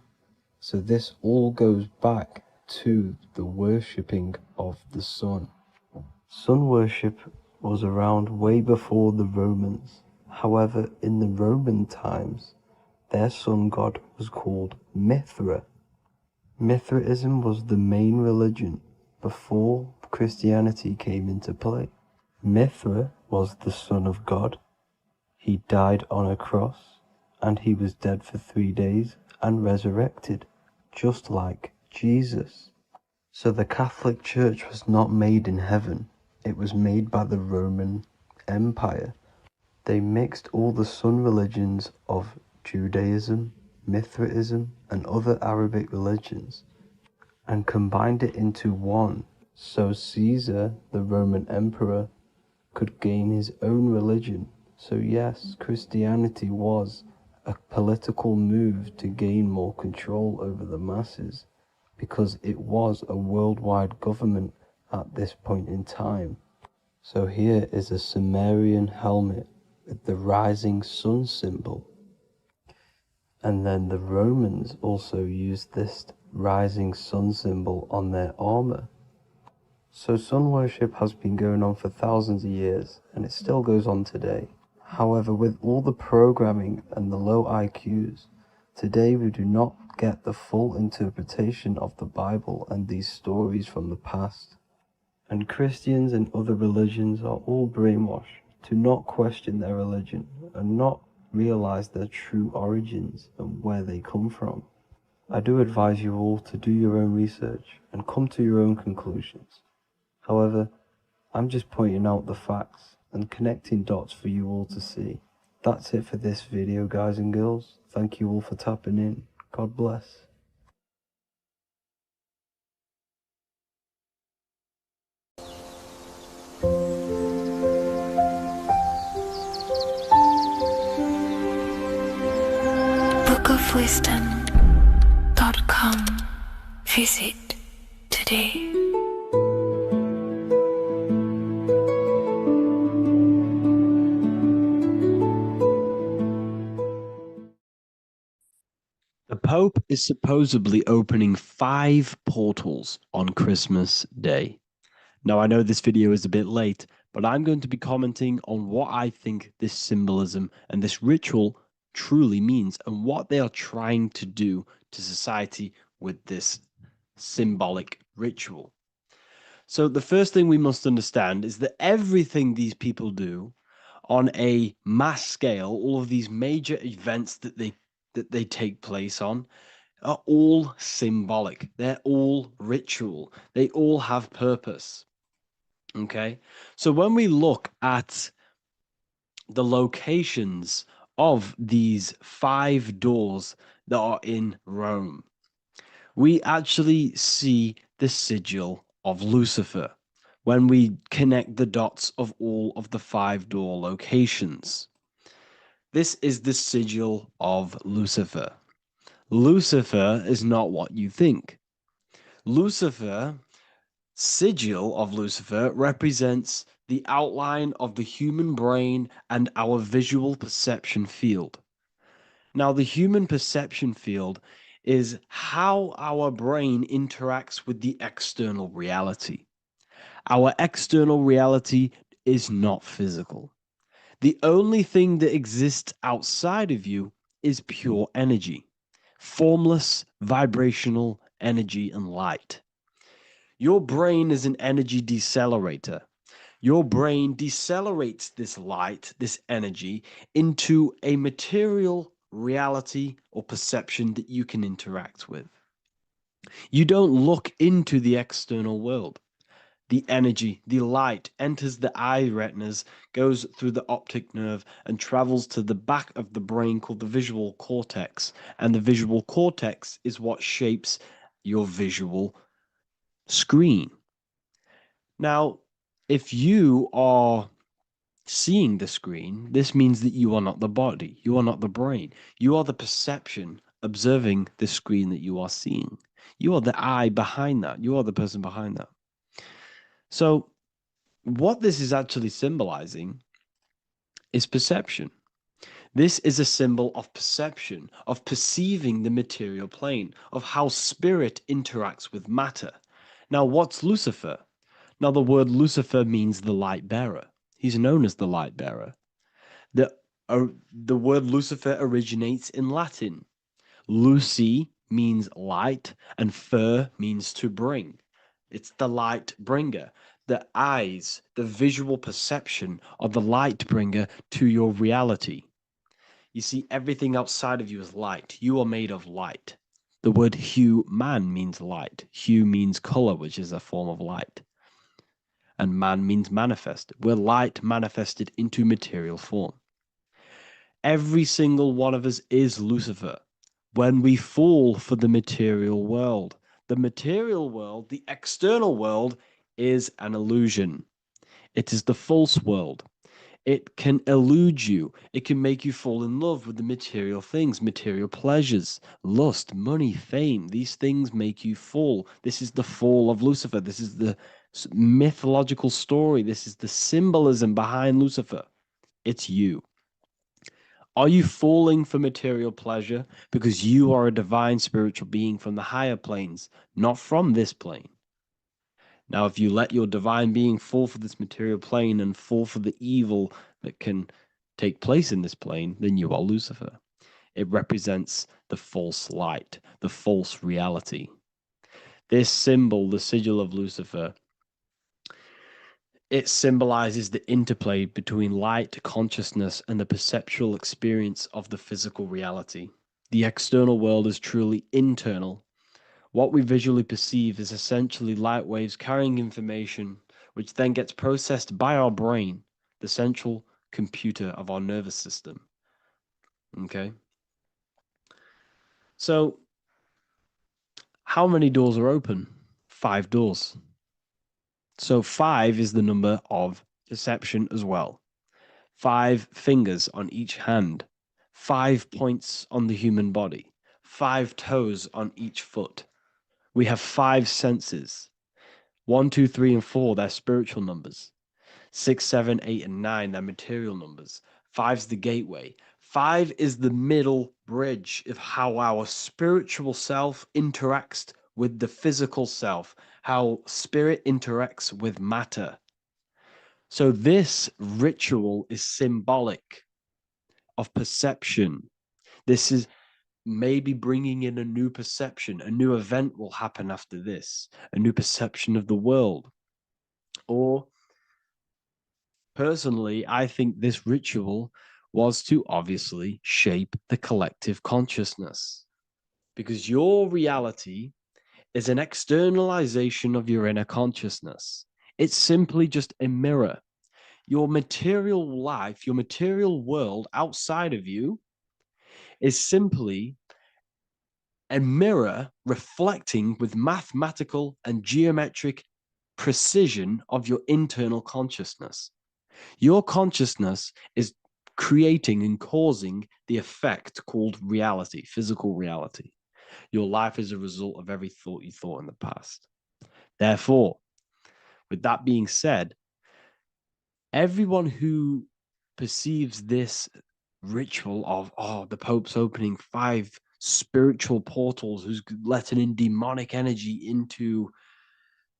So this all goes back to the worshipping of the sun. Sun worship was around way before the Romans. However, in the Roman times, their sun god was called Mithra. Mithraism was the main religion before Christianity came into play. Mithra was the son of God. He died on a cross, and he was dead for 3 days and resurrected, just like Jesus. So the Catholic Church was not made in heaven. It was made by the Roman Empire. They mixed all the sun religions of Judaism, Mithraism, and other Arabic religions and combined it into one, so Caesar, the Roman emperor, could gain his own religion. So yes, Christianity was a political move to gain more control over the masses, because it was a worldwide government at this point in time. So here is a Sumerian helmet with the rising sun symbol. And then the Romans also used this rising sun symbol on their armor. So sun worship has been going on for thousands of years, and it still goes on today. However, with all the programming and the low IQs, today we do not get the full interpretation of the Bible and these stories from the past. And Christians and other religions are all brainwashed to not question their religion and not realize their true origins and where they come from. I do advise you all to do your own research and come to your own conclusions. However, I'm just pointing out the facts and connecting dots for you all to see. That's it for this video, guys and girls. Thank you all for tapping in. God bless. bookofwisdom.com. Visit today. The Pope is supposedly opening 5 portals on Christmas Day. Now, I know this video is a bit late, but I'm going to be commenting on what I think this symbolism and this ritual truly means and what they are trying to do to society with this symbolic ritual. So, the first thing we must understand is that everything these people do on a mass scale, all of these major events that they take place on, are all symbolic. They're all ritual. They all have purpose. Okay. So when we look at the locations of these 5 doors that are in Rome, we actually see the sigil of Lucifer when we connect the dots of all of the 5 door locations. This is the sigil of Lucifer. Lucifer is not what you think. Lucifer, sigil of Lucifer, represents the outline of the human brain and our visual perception field. Now, the human perception field is how our brain interacts with the external reality. Our external reality is not physical. The only thing that exists outside of you is pure energy, formless, vibrational energy and light. Your brain is an energy decelerator. Your brain decelerates this light, this energy, into a material reality or perception that you can interact with. You don't look into the external world. The energy, the light enters the eye retinas, goes through the optic nerve, and travels to the back of the brain called the visual cortex. And the visual cortex is what shapes your visual screen. Now, if you are seeing the screen, this means that you are not the body, you are not the brain, you are the perception observing the screen that you are seeing. You are the eye behind that, you are the person behind that. So, what this is actually symbolizing is perception. This is a symbol of perception, of perceiving the material plane, of how spirit interacts with matter. Now, what's Lucifer? Now, the word Lucifer means the light bearer. He's known as the light bearer. The word Lucifer originates in Latin. Luci means light, and fer means to bring. It's the light bringer, the eyes, the visual perception of the light bringer to your reality. You see, everything outside of you is light. You are made of light. The word hue man means light. Hue means color, which is a form of light. And man means manifest. We're light manifested into material form. Every single one of us is Lucifer. When we fall for the material world, the external world, is an illusion. It is the false world. It can elude you. It can make you fall in love with the material things, material pleasures, lust, money, fame. These things make you fall. This is the fall of Lucifer. This is the mythological story. This is the symbolism behind Lucifer. It's you. Are you falling for material pleasure because you are a divine spiritual being from the higher planes, not from this plane? Now, if you let your divine being fall for this material plane and fall for the evil that can take place in this plane, then you are Lucifer. It represents the false light, the false reality. This symbol, the sigil of Lucifer, it symbolizes the interplay between light, consciousness, and the perceptual experience of the physical reality. The external world is truly internal. What we visually perceive is essentially light waves carrying information, which then gets processed by our brain, the central computer of our nervous system. Okay? So, how many doors are open? 5 doors. So 5 is the number of perception as well. 5 fingers on each hand, 5 points on the human body, 5 toes on each foot. We have 5 senses. 1, 2, 3, and 4, they're spiritual numbers. 6, 7, 8, and 9, they're material numbers. 5's the gateway. 5 is the middle bridge of how our spiritual self interacts with the physical self, how spirit interacts with matter. So this ritual is symbolic of perception. This is maybe bringing in a new perception. A new event will happen after this, a new perception of the world. Or personally, I think this ritual was to obviously shape the collective consciousness, because your reality is an externalization of your inner consciousness. It's simply just a mirror. Your material life, your material world outside of you is simply a mirror reflecting with mathematical and geometric precision of your internal consciousness. Your consciousness is creating and causing the effect called reality, physical reality. Your life is a result of every thought you thought in the past. Therefore, with that being said, everyone who perceives this ritual of, oh, the Pope's opening 5 spiritual portals, who's letting in demonic energy into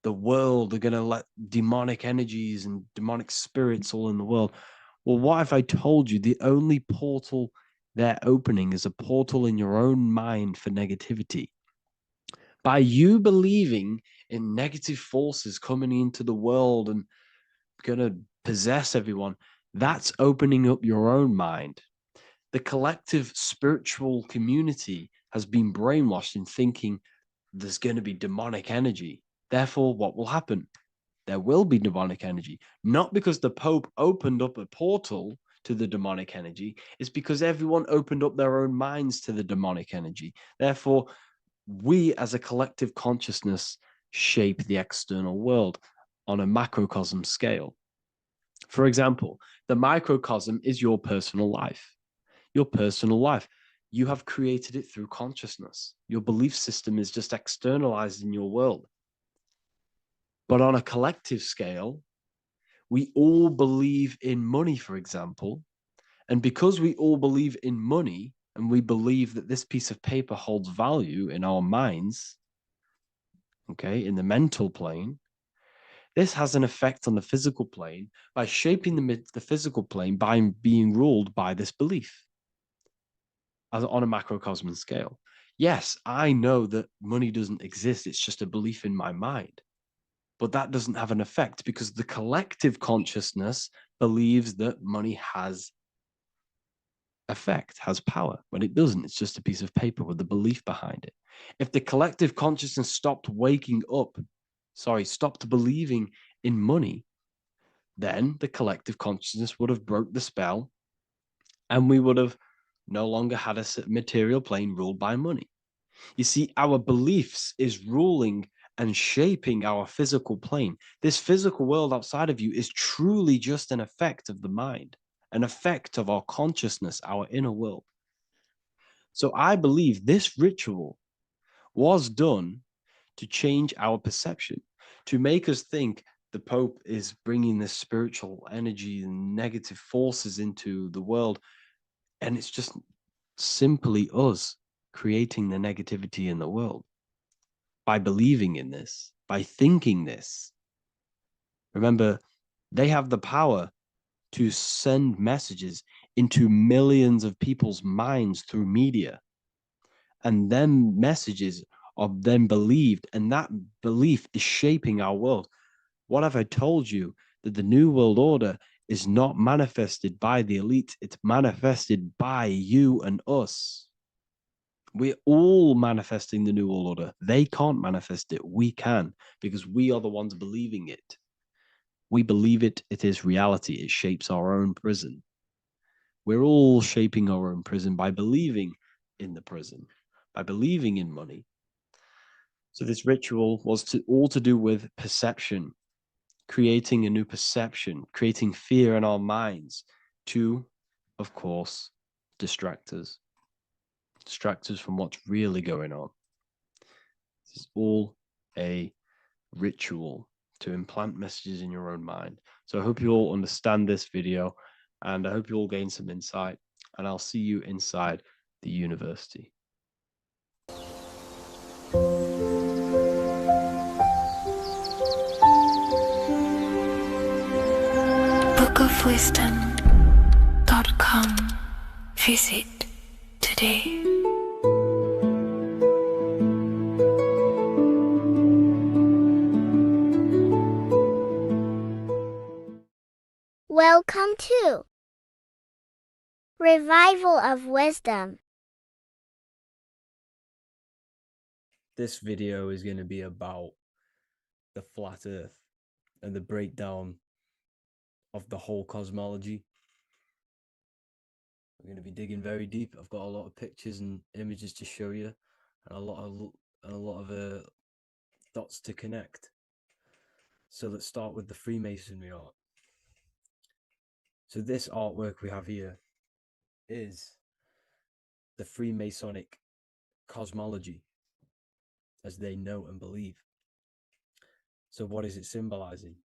the world, they're going to let demonic energies and demonic spirits all in the world. Well, what if I told you the only portal they're opening is a portal in your own mind for negativity? By you believing in negative forces coming into the world and going to possess everyone, that's opening up your own mind. The collective spiritual community has been brainwashed in thinking there's going to be demonic energy. Therefore, what will happen? There will be demonic energy. Not because the Pope opened up a portal to the demonic energy, it's because everyone opened up their own minds to the demonic energy. Therefore, we as a collective consciousness shape the external world on a macrocosm scale. For example, the microcosm is your personal life. Your personal life. You have created it through consciousness. Your belief system is just externalized in your world. But on a collective scale, we all believe in money, for example. And because we all believe in money and we believe that this piece of paper holds value in our minds, okay, in the mental plane, this has an effect on the physical plane by shaping the physical plane by being ruled by this belief on a macrocosm scale. Yes, I know that money doesn't exist. It's just a belief in my mind. But that doesn't have an effect because the collective consciousness believes that money has effect, has power. When it doesn't, it's just a piece of paper with a belief behind it. If the collective consciousness stopped stopped believing in money, then the collective consciousness would have broke the spell and we would have no longer had a material plane ruled by money. You see, our beliefs is ruling and shaping our physical plane. This physical world outside of you is truly just an effect of the mind, an effect of our consciousness, our inner world. So I believe this ritual was done to change our perception, to make us think the Pope is bringing this spiritual energy and negative forces into the world. And it's just simply us creating the negativity in the world by believing in this, by thinking this. Remember, they have the power to send messages into millions of people's minds through media. And then messages are then believed, and that belief is shaping our world. What have I told you? That the New World Order is not manifested by the elite, it's manifested by you and us. We're all manifesting the New World Order. They can't manifest it. We can, because we are the ones believing it. We believe it. It is reality. It shapes our own prison. We're all shaping our own prison by believing in the prison, by believing in money. So this ritual was all to do with perception, creating a new perception, creating fear in our minds to, of course, distract us from what's really going on. This is all a ritual to implant messages in your own mind. So I hope you all understand this video, and I hope you all gain some insight, and I'll see you inside the university. bookofwisdom.com. Visit today. Welcome to Revival of Wisdom. This video is going to be about the flat earth and the breakdown of the whole cosmology. We're going to be digging very deep. I've got a lot of pictures and images to show you, and a lot of dots to connect. So let's start with the Freemasonry art. So this artwork we have here is the Freemasonic cosmology as they know and believe. So what is it symbolizing?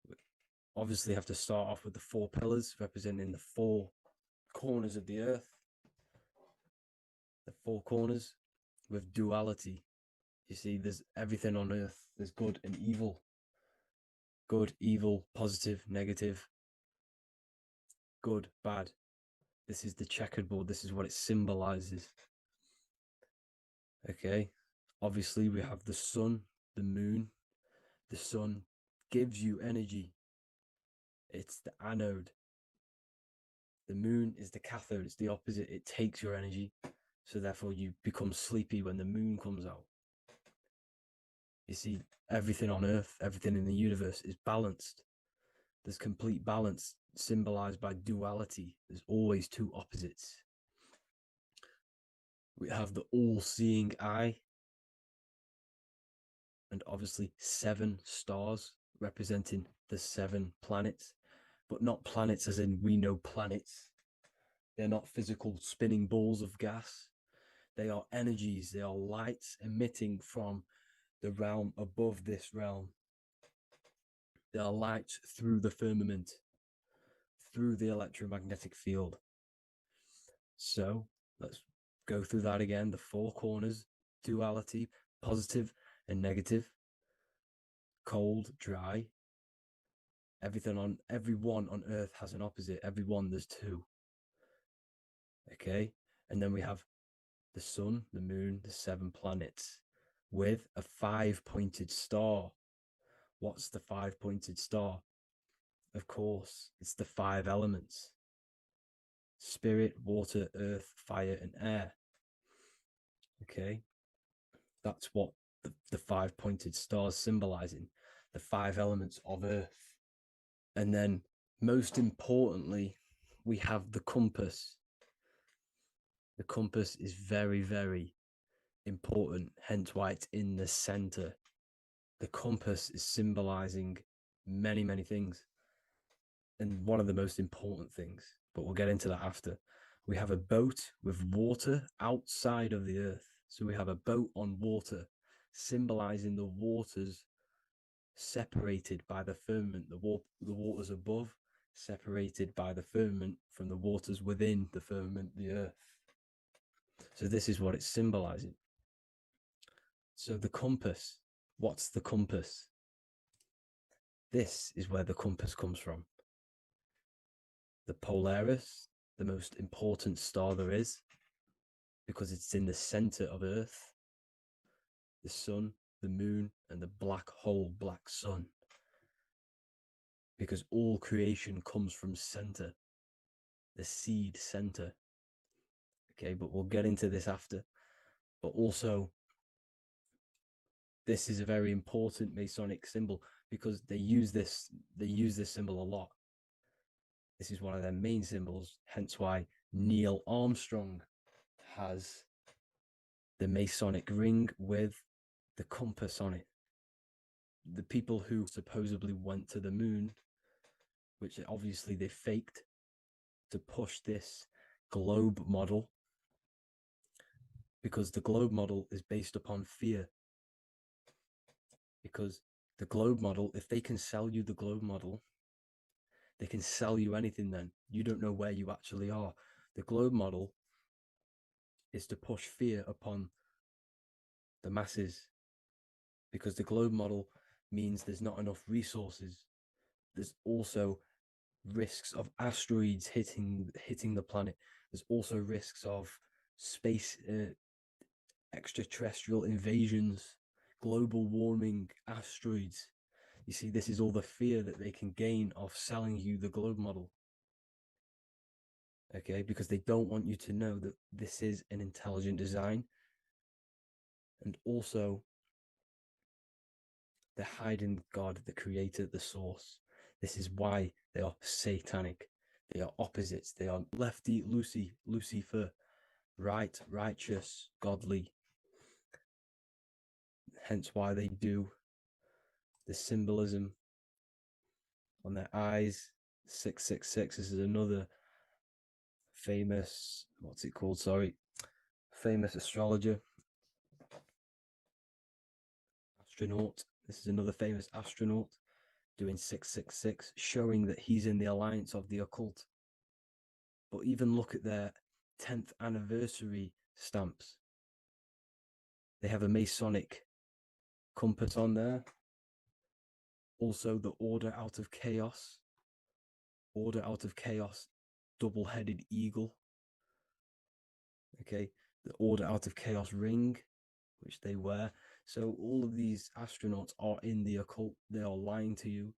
We obviously have to start off with the 4 pillars representing the 4 corners of the earth. The 4 corners with duality. You see, there's everything on earth. There's good and evil. Good, evil, positive, negative. Good, bad. This is the checkerboard. This is what it symbolizes. Okay. Obviously, we have the sun, the moon. The sun gives you energy. It's the anode. The moon is the cathode. It's the opposite. It takes your energy. So therefore, you become sleepy when the moon comes out. You see, everything on Earth, everything in the universe is balanced. There's complete balance symbolized by duality. There's always 2 opposites. We have the all-seeing eye, and obviously 7 stars representing the 7 planets, but not planets as in we know planets. They're not physical spinning balls of gas. They are energies. They are lights emitting from the realm above this realm. They are lights through the firmament, through the electromagnetic field. So let's go through that again. The 4 corners, duality, positive and negative, cold, dry. Everyone on Earth has an opposite. Everyone, there's 2. Okay, and then we have the sun, the moon, the 7 planets with a 5-pointed star. What's the 5-pointed star? Of course, it's the 5 elements: spirit, water, earth, fire, and air. Okay, that's what the 5-pointed stars symbolizing, the 5 elements of earth. And then, most importantly, we have the compass. The compass is very, very important, hence why it's in the center. The compass is symbolizing many, many things. And one of the most important things, but we'll get into that after. We have a boat with water outside of the earth. So we have a boat on water, symbolizing the waters separated by the firmament, the waters above, separated by the firmament from the waters within the firmament, the earth. So this is what it's symbolizing. So the compass, what's the compass? This is where the compass comes from. The Polaris, the most important star there is, because it's in the center of Earth, the sun, the moon, and the black hole, black sun. Because all creation comes from center, the seed center. Okay, but we'll get into this after. But also, this is a very important Masonic symbol because they use this symbol a lot. This is one of their main symbols, hence why Neil Armstrong has the Masonic ring with the compass on it. The people who supposedly went to the moon, which obviously they faked to push this globe model, because the globe model is based upon fear. Because the globe model, if they can sell you the globe model, they can sell you anything then. You don't know where you actually are. The globe model is to push fear upon the masses, because the globe model means there's not enough resources. There's also risks of asteroids hitting the planet. There's also risks of space extraterrestrial invasions, global warming, asteroids. You see, this is all the fear that they can gain of selling you the globe model. Okay, because they don't want you to know that this is an intelligent design. And also, they're hiding God, the creator, the source. This is why they are satanic. They are opposites. They are lefty, Lucifer, right, righteous, godly. Hence why they do the symbolism on their eyes. 666. This is another famous, what's it called? Sorry, famous astrologer, astronaut. This is another famous astronaut doing 666, showing that he's in the alliance of the occult. But even look at their 10th anniversary stamps. They have a Masonic compass on there. Also, the Order Out of Chaos. Order Out of Chaos, double-headed eagle. Okay, the Order Out of Chaos ring, which they wear. So all of these astronauts are in the occult. They are lying to you.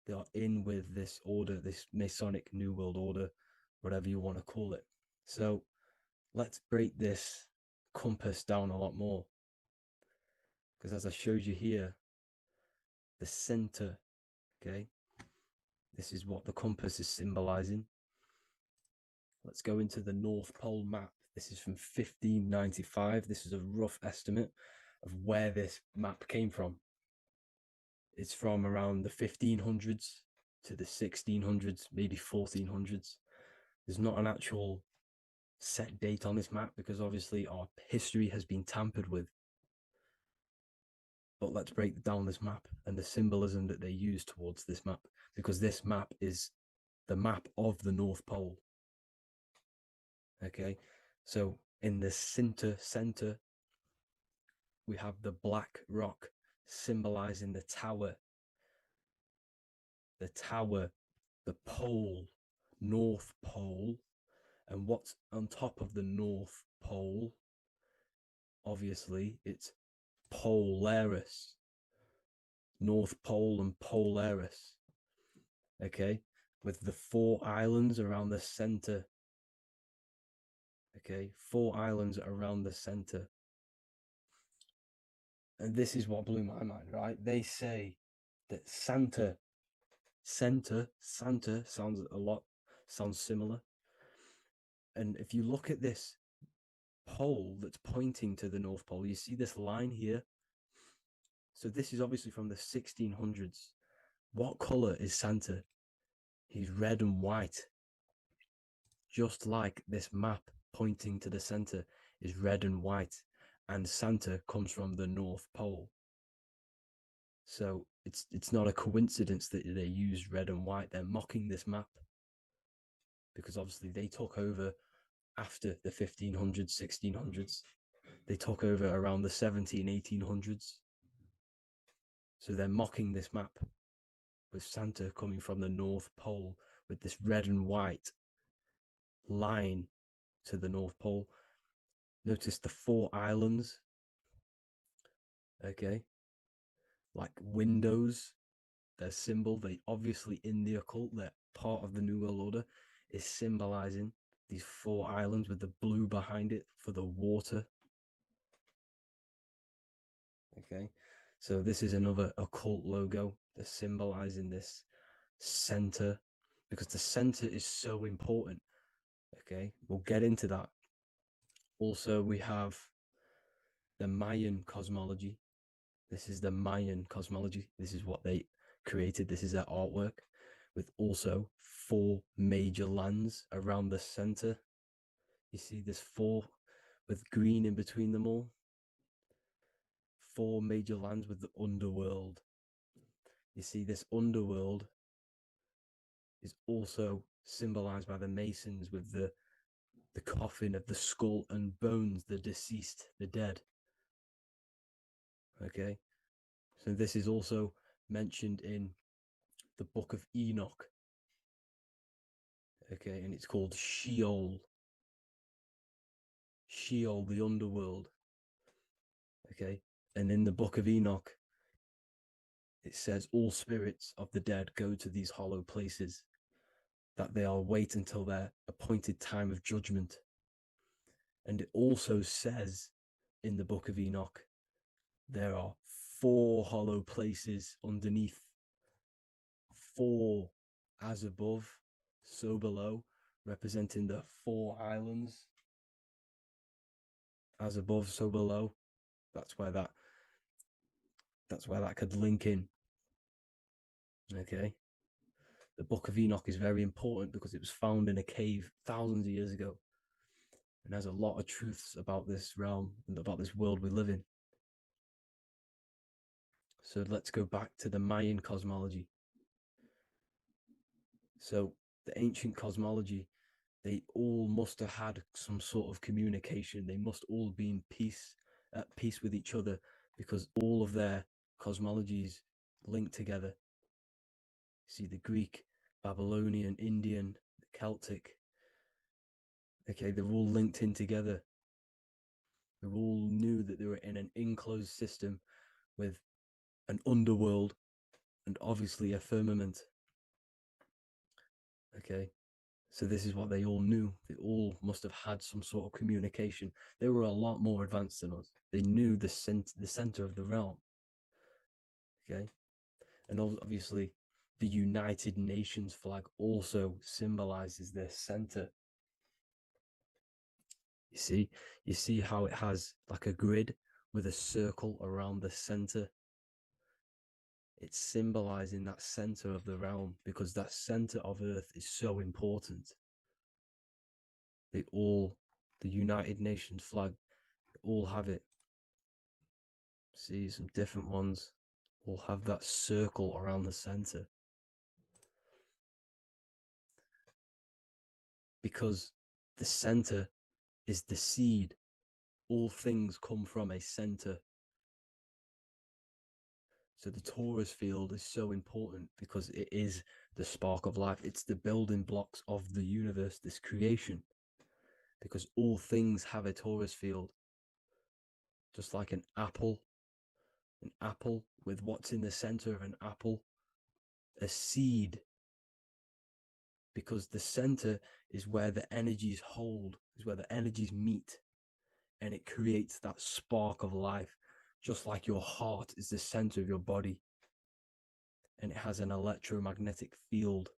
They are in with this order, this Masonic New World Order, whatever you want to call it. So let's break this compass down a lot more. Because as I showed you here, the center, okay, this is what the compass is symbolizing. Let's go into the North Pole map. This is from 1595. This is a rough estimate of where this map came from. It's from around the 1500s to the 1600s, maybe 1400s. There's not an actual set date on this map because obviously our history has been tampered with. But let's break down this map and the symbolism that they use towards this map, because this map is the map of the North Pole. Okay, so in the center, we have the black rock symbolizing the tower, the pole, North Pole. And what's on top of the North Pole? Obviously, it's Polaris. North Pole and Polaris. Okay, with the 4 islands around the center. Okay, 4 islands around the center. And this is what blew my mind, right? They say that Santa sounds similar. And if you look at this pole that's pointing to the North Pole, you see this line here. So this is obviously from the 1600s. What color is Santa? He's red and white. Just like this map pointing to the center is red and white, and Santa comes from the North Pole. So it's not a coincidence that they use red and white. They're mocking this map because obviously they took over after the 1500s, 1600s. They took over around the 17, 1800s. So they're mocking this map with Santa coming from the North Pole with this red and white line to the North Pole. Notice the 4 islands. Okay. Like windows, their symbol, they obviously in the occult, they're part of the New World Order, is symbolizing these 4 islands with the blue behind it for the water. Okay, so this is another occult logo. They're symbolizing this center because the center is so important. Okay, we'll get into that. Also, we have the Mayan cosmology. This is the Mayan cosmology. This is what they created. This is their artwork, with also 4 major lands around the center. You see this 4 with green in between them all. 4 major lands with the underworld. You see this underworld is also symbolized by the Masons with the coffin of the skull and bones, the deceased, the dead. Okay, so this is also mentioned in the Book of Enoch. Okay, and it's called Sheol. Sheol, the underworld. Okay, and in the book of Enoch, it says all spirits of the dead go to these hollow places, that they are wait until their appointed time of judgment. And it also says in the book of Enoch, there are 4 hollow places underneath. 4, as above, so below, representing the 4 islands. As above, so below. That's where that could link in. Okay. The book of Enoch is very important because it was found in a cave thousands of years ago, and has a lot of truths about this realm and about this world we live in. So let's go back to the Mayan cosmology. So the ancient cosmology, they all must have had some sort of communication. They must all be in peace, at peace with each other, because all of their cosmologies link together. See, the Greek, Babylonian, Indian, the Celtic, okay, they're all linked in together. They all knew that they were in an enclosed system with an underworld and obviously a firmament. Okay, so this is what they all knew. They all must have had some sort of communication. They were a lot more advanced than us. They knew the center of the realm. Okay, and obviously the United Nations flag also symbolizes their center. You see how it has like a grid with a circle around the center. It's symbolizing that center of the realm, because that center of Earth is so important. The United Nations flag, all have it. See, some different ones all have that circle around the center. Because the center is the seed. All things come from a center. So the torus field is so important because it is the spark of life. It's the building blocks of the universe, this creation. Because all things have a torus field. Just like an apple with what's in the center of an apple, a seed. Because the center is where the energies hold, is where the energies meet, and it creates that spark of life. Just like your heart is the center of your body, and it has an electromagnetic field.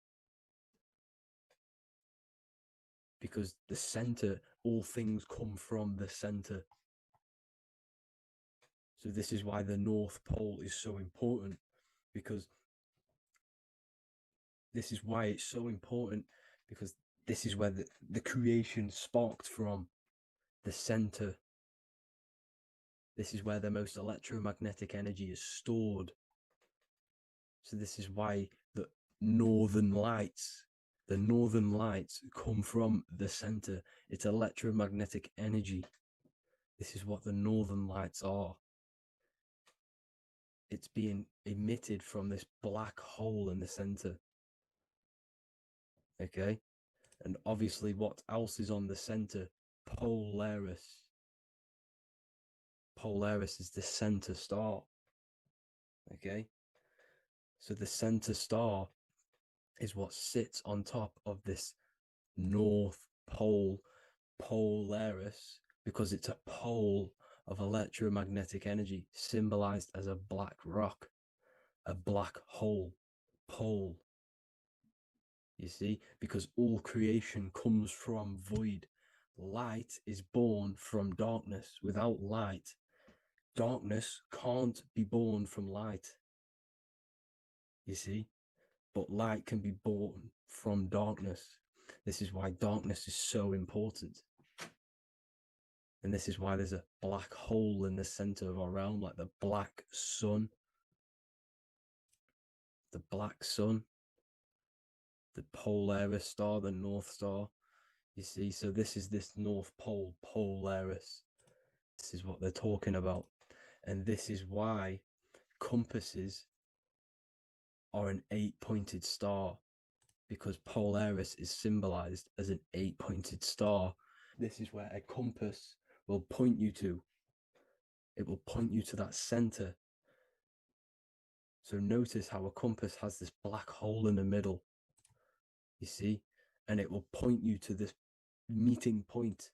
Because the center, all things come from the center. So this is why the North Pole is so important, because this is why it's so important, because this is where the creation sparked from, the center. This is where the most electromagnetic energy is stored. So this is why the northern lights come from the center. It's electromagnetic energy. This is what the northern lights are. It's being emitted from this black hole in the center. Okay? And obviously, what else is on the center? Polaris. Polaris is the center star. Okay? So the center star is what sits on top of this North Pole, Polaris, because it's a pole of electromagnetic energy, symbolized as a black rock, a black hole, pole. You see, because all creation comes from void. Light is born from darkness. Without light, darkness can't be born from light. You see, but light can be born from darkness. This is why darkness is so important. And this is why there's a black hole in the center of our realm, like the black sun. The black sun, the Polaris star, the North Star. You see, so this is this North Pole, Polaris. This is what they're talking about. And this is why compasses are an 8-pointed star, because Polaris is symbolized as an 8-pointed star. This is where a compass will point you to. It will point you to that center. So notice how a compass has this black hole in the middle, you see, and it will point you to this meeting point,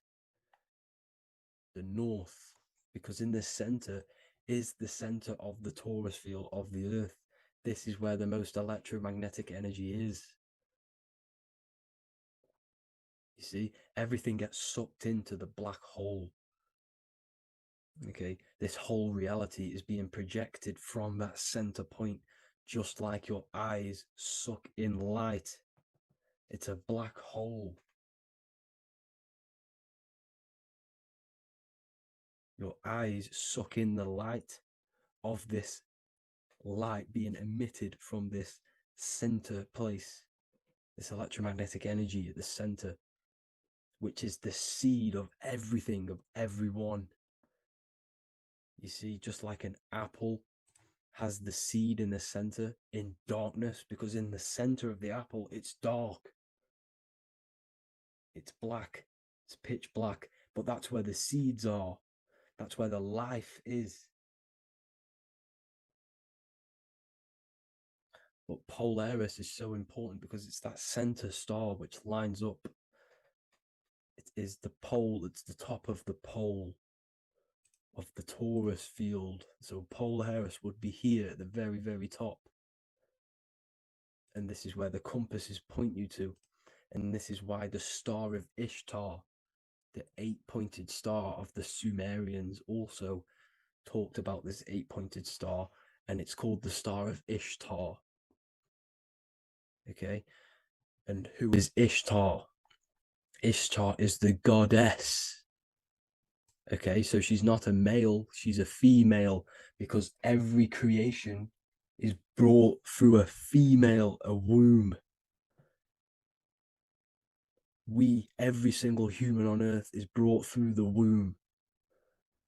the north, because in the center is the center of the torus field of the earth. This is where the most electromagnetic energy is. You see, everything gets sucked into the black hole. Okay, this whole reality is being projected from that center point, just like your eyes suck in light. It's a black hole. Your eyes suck in the light of this light being emitted from this center place, this electromagnetic energy at the center, which is the seed of everything, of everyone. You see, just like an apple has the seed in the center in darkness, because in the center of the apple, it's dark. It's black. It's pitch black. But that's where the seeds are. That's where the life is. But Polaris is so important because it's that center star which lines up. It is the pole, it's the top of the pole of the torus field. So Polaris would be here at the very, very top. And this is where the compasses point you to. And this is why the star of Ishtar, the 8-pointed star of the Sumerians, also talked about this 8-pointed star, and it's called the star of Ishtar. Okay, and who is Ishtar? Ishtar is the goddess. Okay, so she's not a male, she's a female, because every creation is brought through a female, a womb. Every single human on earth is brought through the womb,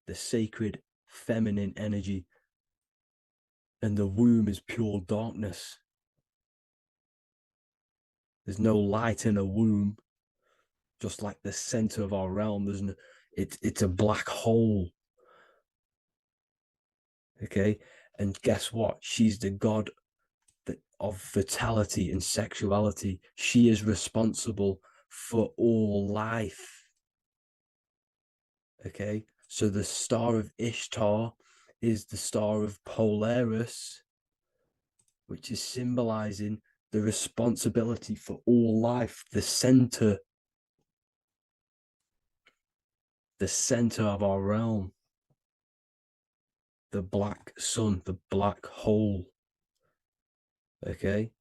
the sacred feminine energy. And the womb is pure darkness. There's no light in a womb, just like the center of our realm. It's a black hole. Okay, and guess what? She's the god of fertility and sexuality. She is responsible for all life. Okay, so the star of Ishtar is the star of Polaris, which is symbolizing the responsibility for all life, the center of our realm, the black sun, the black hole. Okay,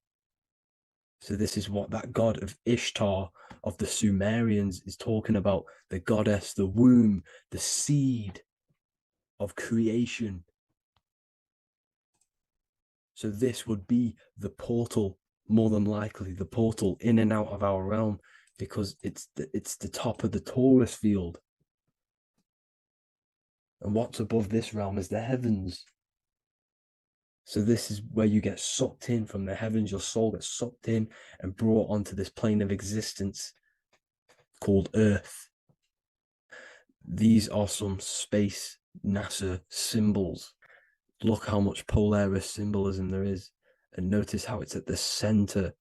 so this is what that god of Ishtar of the Sumerians is talking about, the goddess, the womb, the seed of creation. So this would be the portal, more than likely the portal in and out of our realm, because it's the top of the torus field. And what's above this realm is the heavens. So this is where you get sucked in from the heavens. Your soul gets sucked in and brought onto this plane of existence called Earth. These are some space NASA symbols. Look how much Polaris symbolism there is. And notice how it's at the center.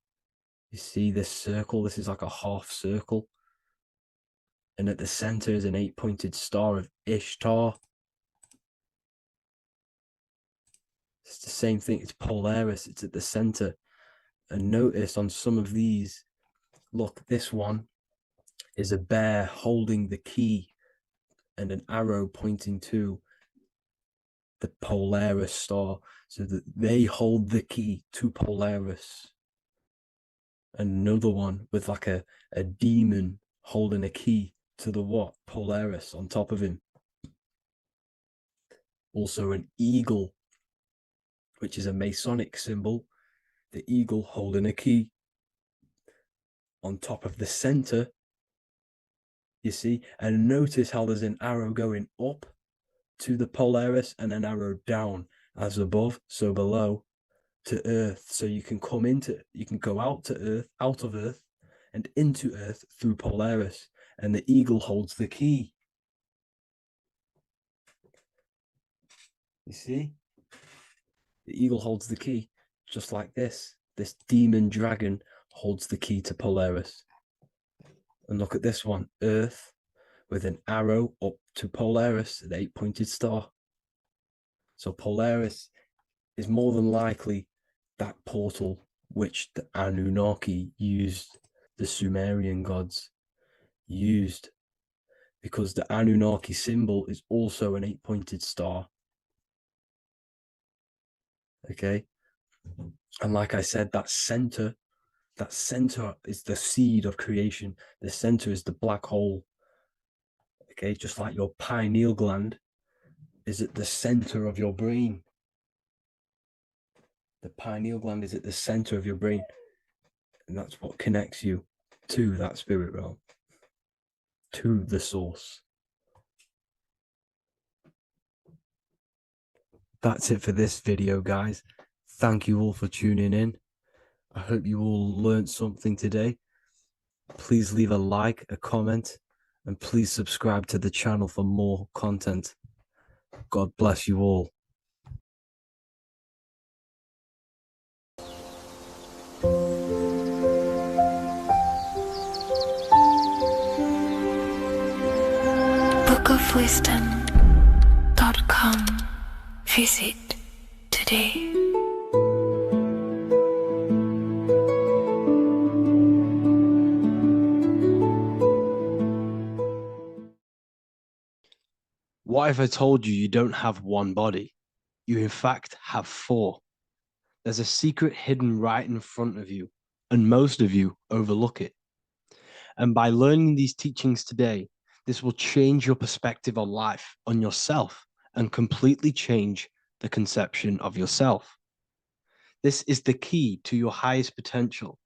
You see this circle? This is like a half circle. And at the center is an 8-pointed star of Ishtar. It's the same thing. It's Polaris. It's at the center. And notice on some of these, look, this one is a bear holding the key and an arrow pointing to the Polaris star, so that they hold the key to Polaris. Another one with like a demon holding a key to the what? Polaris on top of him. Also an eagle, which is a Masonic symbol, the eagle holding a key on top of the center, you see. And notice how there's an arrow going up to the Polaris and an arrow down, as above, so below. to earth, so you can go out of earth and into earth through Polaris, and the eagle holds the key. You see? The eagle holds the key, just like this. This demon dragon holds the key to Polaris. And look at this one, Earth, with an arrow up to Polaris, an 8-pointed star. So Polaris is more than likely that portal which the Anunnaki used, the Sumerian gods used, because the Anunnaki symbol is also an 8-pointed star. Okay. And like I said, that center is the seed of creation. The center is the black hole. Okay, just like your pineal gland is at the center of your brain. The pineal gland is at the center of your brain, and that's what connects you to that spirit realm, to the source. That's it for this video, guys. Thank you all for tuning in. I hope you all learned something today. Please leave a like, a comment, and please subscribe to the channel for more content. God bless you all. bookofwisdom.com. Visit today. What if I told you you don't have one body? You in fact have 4. There's a secret hidden right in front of you, and most of you overlook it. And by learning these teachings today, this will change your perspective on life, on yourself, and completely change the conception of yourself. This is the key to your highest potential.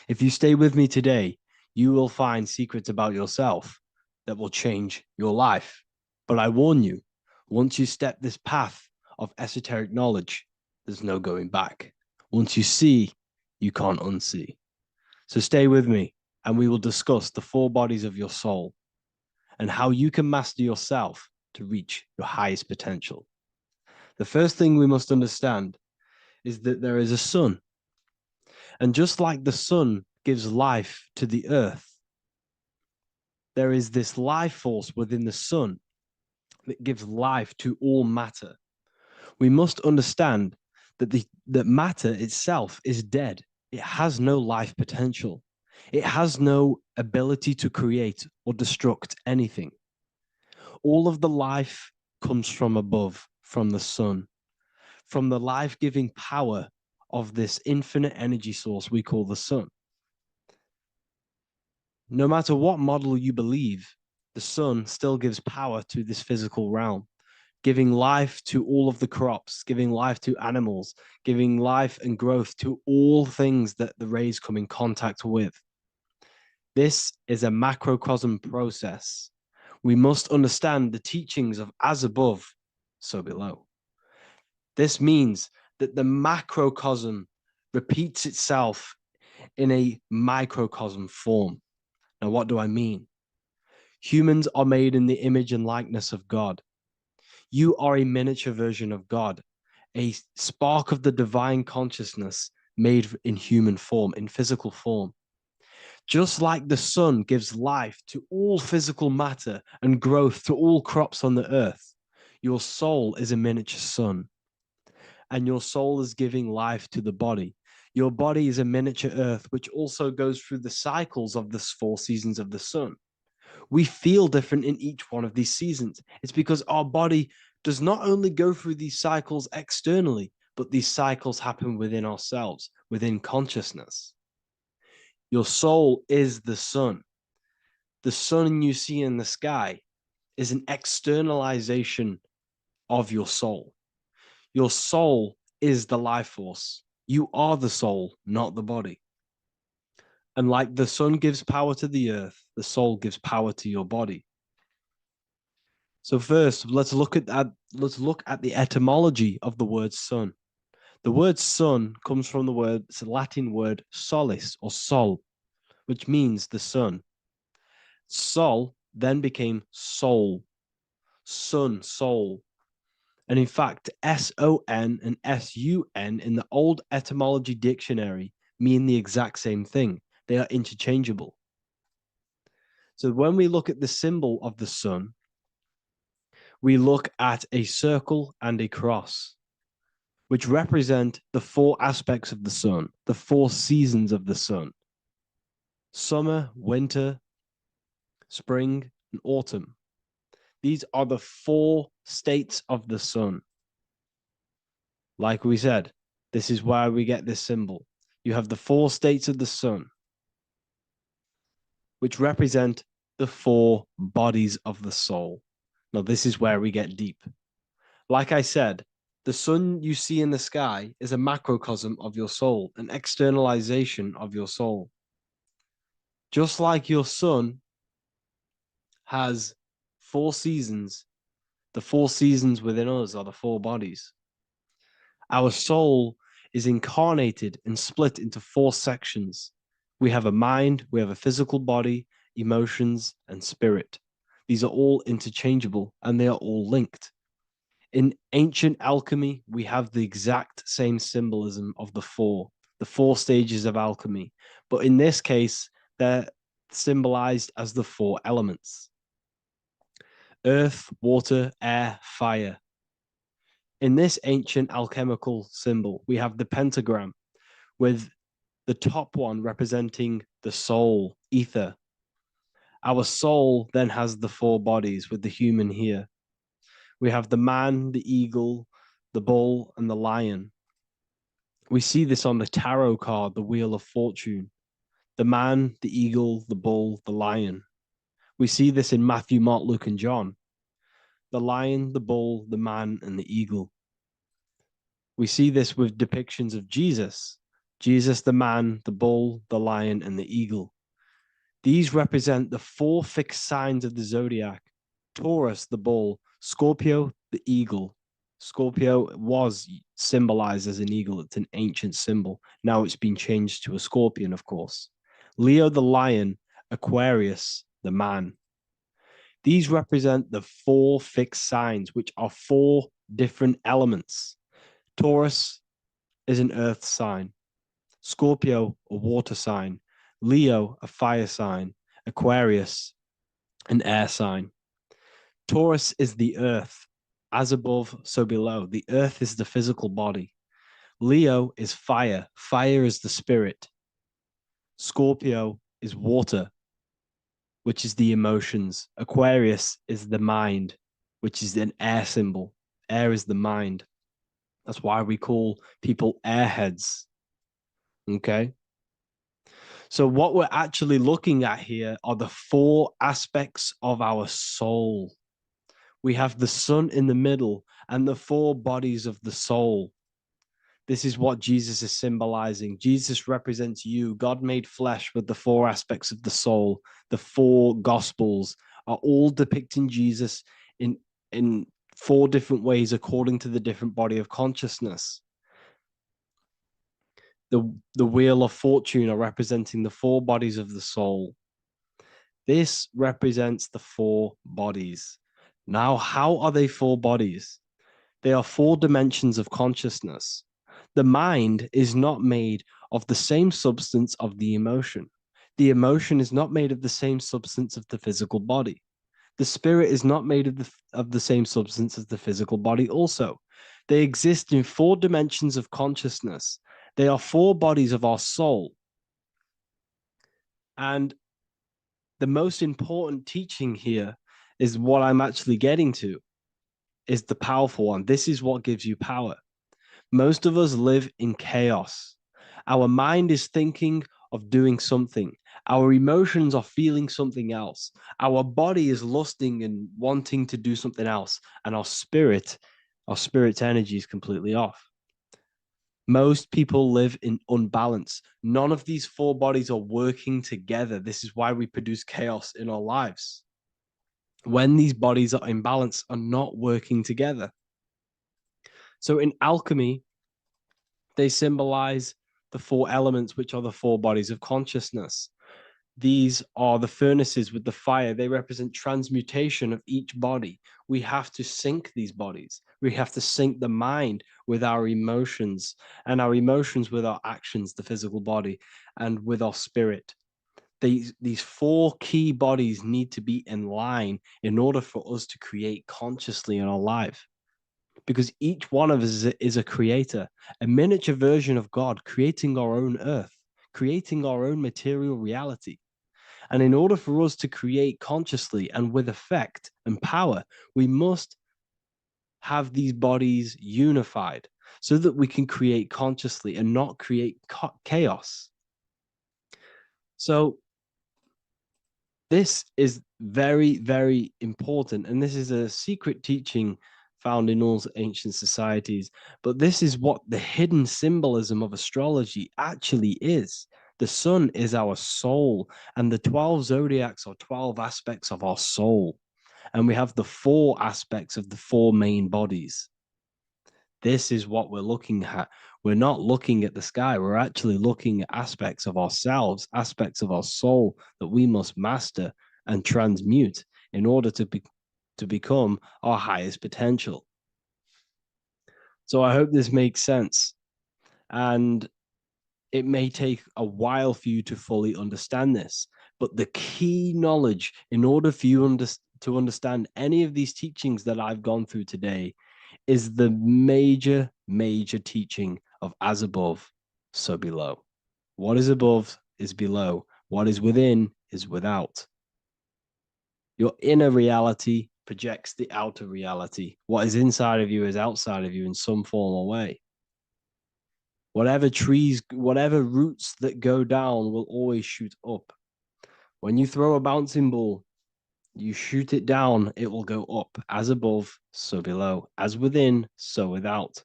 If you stay with me today, you will find secrets about yourself that will change your life. But I warn you, once you step this path of esoteric knowledge, there's no going back. Once you see, you can't unsee. So stay with me, and we will discuss the 4 bodies of your soul and how you can master yourself to reach your highest potential. The first thing we must understand is that there is a sun. And just like the sun gives life to the earth, there is this life force within the sun that gives life to all matter. We must understand that that matter itself is dead. It has no life potential. It has no ability to create or destruct anything. All of the life comes from above, from the sun, from the life-giving power of this infinite energy source we call the sun. No matter what model you believe, the sun still gives power to this physical realm, giving life to all of the crops, giving life to animals, giving life and growth to all things that the rays come in contact with. This is a macrocosm process. We must understand the teachings of as above, so below. This means that the macrocosm repeats itself in a microcosm form. Now, what do I mean? Humans are made in the image and likeness of God. You are a miniature version of God, a spark of the divine consciousness made in human form, in physical form. Just like the sun gives life to all physical matter and growth to all crops on the earth, your soul is a miniature sun. And your soul is giving life to the body. Your body is a miniature earth, which also goes through the cycles of the 4 seasons of the sun. We feel different in each one of these seasons. It's because our body does not only go through these cycles externally, but these cycles happen within ourselves, within consciousness. Your soul is the sun. The sun you see in the sky is an externalization of your soul. Your soul is the life force. You are the soul, not the body. And like the sun gives power to the earth, the soul gives power to your body. So first, let's look at the etymology of the word sun. The word sun comes from it's a Latin word solis or sol, which means the sun. Sol then became soul, sun, soul. And in fact, S-O-N and S-U-N in the old etymology dictionary mean the exact same thing. They are interchangeable. So when we look at the symbol of the sun, we look at a circle and a cross, which represent the four aspects of the sun, the four seasons of the sun: summer, winter, spring, and autumn. These are the four states of the sun. Like we said, this is why we get this symbol. You have the four states of the sun, which represent the four bodies of the soul. Now, this is where we get deep. Like I said, the sun you see in the sky is a macrocosm of your soul, an externalization of your soul. Just like your sun has four seasons, the four seasons within us are the four bodies. Our soul is incarnated and split into four sections. We have a mind, we have a physical body, emotions, and spirit. These are all interchangeable and they are all linked. In ancient alchemy, we have the exact same symbolism of the four stages of alchemy. But in this case, they're symbolized as the four elements: earth, water, air, fire. In this ancient alchemical symbol, we have the pentagram with the top one representing the soul, ether. Our soul then has the four bodies with the human here. We have the man, the eagle, the bull, and the lion. We see this on the tarot card, the Wheel of Fortune. The man, the eagle, the bull, the lion. We see this in Matthew, Mark, Luke, and John. The lion, the bull, the man, and the eagle. We see this with depictions of Jesus. Jesus, the man, the bull, the lion, and the eagle. These represent the four fixed signs of the zodiac: Taurus, the bull; Scorpio, the eagle. Scorpio was symbolized as an eagle. It's an ancient symbol. Now it's been changed to a scorpion, of course. Leo, the lion; Aquarius, the man. These represent the four fixed signs, which are four different elements. Taurus is an earth sign. Scorpio, a water sign. Leo, a fire sign. Aquarius, an air sign. Taurus is the earth. As above, so below. The earth is the physical body. Leo is fire. Fire is the spirit. Scorpio is water, which is the emotions. Aquarius is the mind, which is an air symbol. Air is the mind. That's why we call people airheads. Okay? So what we're actually looking at here are the four aspects of our soul. We have the sun in the middle and the four bodies of the soul. This is what Jesus is symbolizing. Jesus represents you. God made flesh with the four aspects of the soul. The four gospels are all depicting Jesus in four different ways according to the different body of consciousness. The Wheel of Fortune are representing the four bodies of the soul. This represents the four bodies. Now, how are they four bodies? They are four dimensions of consciousness. The mind is not made of the same substance of the emotion. The emotion is not made of the same substance of the physical body. The spirit is not made of the same substance as the physical body also. They exist in four dimensions of consciousness. They are four bodies of our soul. And the most important teaching here is what I'm actually getting to, is the powerful one. This is what gives you power. Most of us live in chaos. Our mind is thinking of doing something. Our emotions are feeling something else. Our body is lusting and wanting to do something else. And our spirit's energy is completely off. Most people live in unbalance. None of these four bodies are working together. This is why we produce chaos in our lives. When these bodies are in balance, are not working together. So in alchemy, They symbolize the four elements, which are the four bodies of consciousness. These are the furnaces with the fire. They represent transmutation of each body. We have to sync these bodies. We have to sync the mind with our emotions, and our emotions with our actions, the physical body, and with our spirit. These four key bodies need to be in line in order for us to create consciously in our life. Because each one of us is a creator, a miniature version of God, creating our own earth, creating our own material reality. And in order for us to create consciously and with effect and power, we must have these bodies unified so that we can create consciously and not create chaos. So this is very, very important. And this is a secret teaching found in all ancient societies. But this is what the hidden symbolism of astrology actually is. The sun is our soul, and the 12 zodiacs are 12 aspects of our soul. And we have the four aspects of the four main bodies. This is what we're looking at. We're not looking at the sky. We're actually looking at aspects of ourselves, aspects of our soul that we must master and transmute in order to become our highest potential. So I hope this makes sense. And it may take a while for you to fully understand this, but the key knowledge in order for you to understand any of these teachings that I've gone through today is the major, major teaching of as above, so below. What is above is below. What is within is without. Your inner reality projects the outer reality. What is inside of you is outside of you in some form or way. Whatever trees, whatever roots that go down will always shoot up. When you throw a bouncing ball, you shoot it down, it will go up. As above, so below. As within, so without.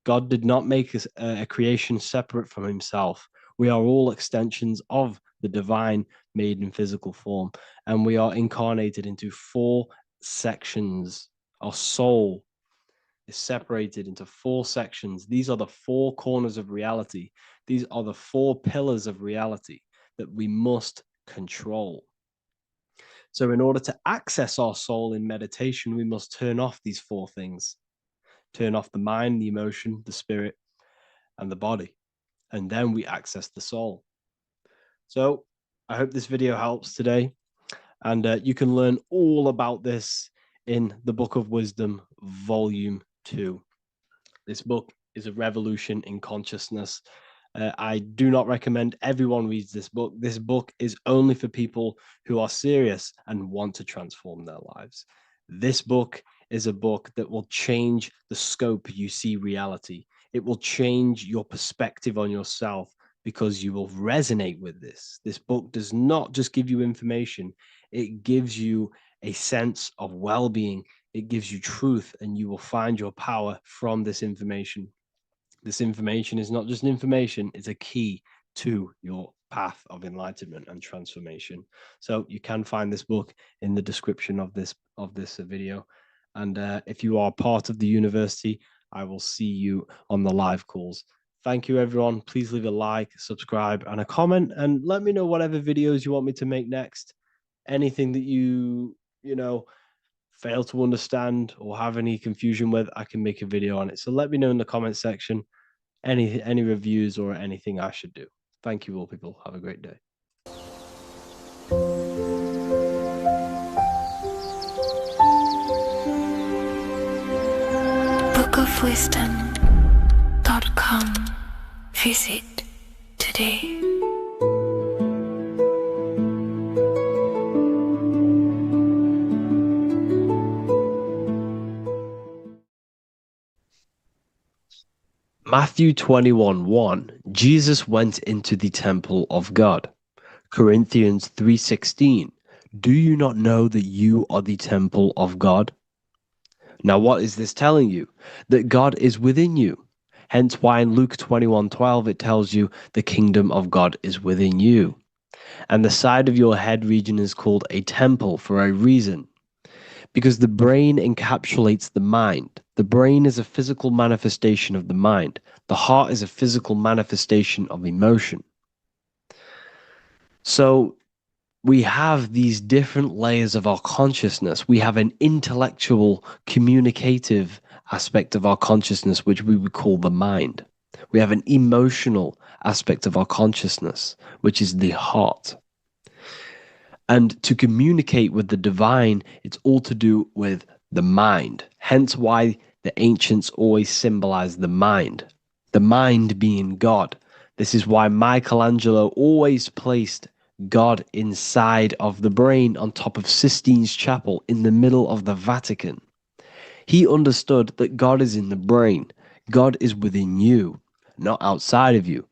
God did not make a creation separate from himself. We are all extensions of the divine made in physical form. And we are incarnated into four sections. Our soul is separated into four sections. These are the four corners of reality. These are the four pillars of reality that we must control. So in order to access our soul in meditation, we must turn off these four things. Turn off the mind, the emotion, the spirit, and the body. And then we access the soul. So I hope this video helps today. And you can learn all about this in the Book of Wisdom, Volume 2. This book is a revolution in consciousness. I do not recommend everyone reads this book. This book is only for people who are serious and want to transform their lives. This book is a book that will change the scope you see reality. It will change your perspective on yourself because you will resonate with this. This book does not just give you information, it gives you a sense of well-being. It gives you truth, and you will find your power from this information. This information is not just information, it's a key to your path of enlightenment and transformation. So you can find this book in the description of this video. And if you are part of the university, I will see you on the live calls. Thank you, everyone. Please leave a like, subscribe, and a comment, and let me know whatever videos you want me to make next. Anything that you fail to understand or have any confusion with, I can make a video on it. So let me know in the comment section any reviews or anything I should do. Thank you all, people. Have a great day. bookofwisdom.com. Visit today. Matthew 21:1, Jesus went into the temple of God. Corinthians 3:16, do you not know that you are the temple of God? Now, what is this telling you? That God is within you. Hence why in Luke 21:12, it tells you the kingdom of God is within you. And the side of your head region is called a temple for a reason. because the brain encapsulates the mind. The brain is a physical manifestation of the mind. The heart is a physical manifestation of emotion. So we have these different layers of our consciousness. We have an intellectual, communicative aspect of our consciousness, which we would call the mind. We have an emotional aspect of our consciousness, which is the heart. And to communicate with the divine, it's all to do with the mind. Hence why the ancients always symbolize the mind being God. This is why Michelangelo always placed God inside of the brain on top of Sistine Chapel in the middle of the Vatican. He understood that God is in the brain. God is within you, not outside of you.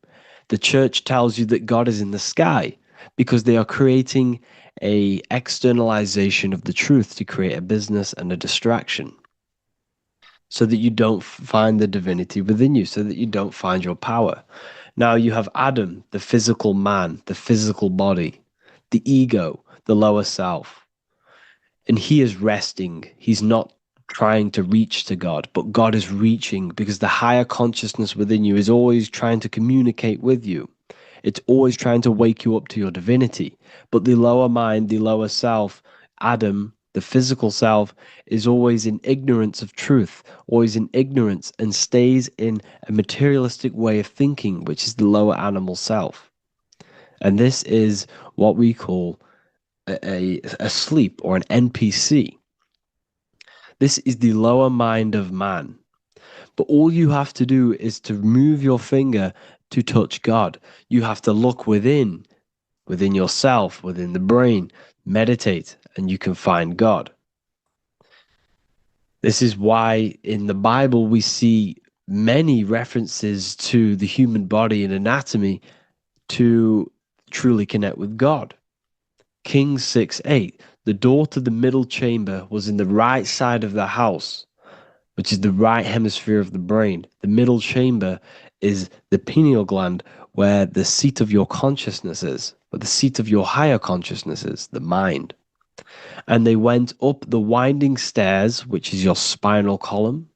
The church tells you that God is in the sky because they are creating a externalization of the truth to create a business and a distraction so that you don't find the divinity within you, so that you don't find your power. Now you have Adam, the physical man, the physical body, the ego, the lower self. And he is resting. He's not trying to reach to God, but God is reaching because the higher consciousness within you is always trying to communicate with you. It's always trying to wake you up to your divinity. But the lower mind, the lower self, Adam, the physical self, is always in ignorance of truth, always in ignorance, and stays in a materialistic way of thinking, which is the lower animal self. And this is what we call a sleep or an NPC. This is the lower mind of man. But all you have to do is to move your finger to touch God. You have to look within yourself, within the brain, meditate, and you can find God. This is why in the Bible we see many references to the human body and anatomy to truly connect with God. Kings 6:8, the door to the middle chamber was in the right side of the house, which is the right hemisphere of the brain. The middle chamber is the pineal gland, where the seat of your consciousness is, where the seat of your higher consciousness is, the mind. And they went up the winding stairs, which is your spinal column,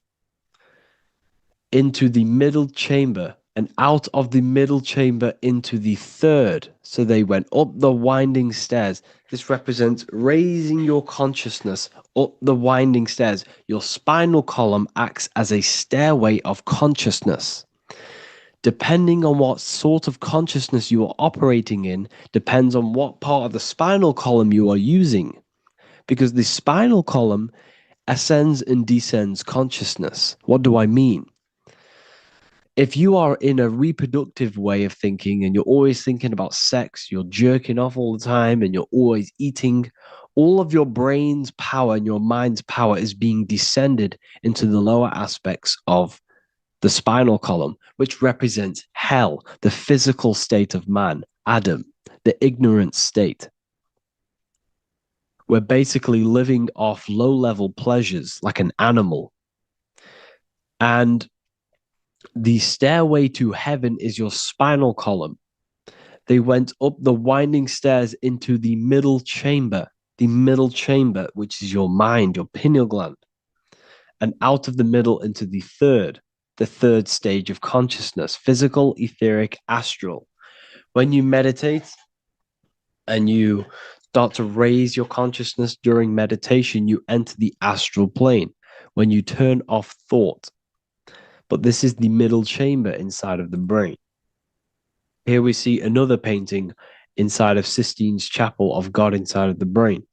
into the middle chamber, and out of the middle chamber into the third. So they went up the winding stairs. This represents raising your consciousness up the winding stairs. Your spinal column acts as a stairway of consciousness. Depending on what sort of consciousness you are operating in, depends on what part of the spinal column you are using. Because the spinal column ascends and descends consciousness. What do I mean? If you are in a reproductive way of thinking and you're always thinking about sex, you're jerking off all the time and you're always eating, all of your brain's power and your mind's power is being descended into the lower aspects of the spinal column, which represents hell, the physical state of man, Adam, the ignorant state. We're basically living off low-level pleasures like an animal. And the stairway to heaven is your spinal column. They went up the winding stairs into the middle chamber, which is your mind, your pineal gland, and out of the middle into the third stage of consciousness, physical, etheric, astral. When you meditate and you start to raise your consciousness during meditation, you enter the astral plane when you turn off thought. But this is the middle chamber inside of the brain. Here we see another painting inside of Sistine's Chapel of God inside of the brain.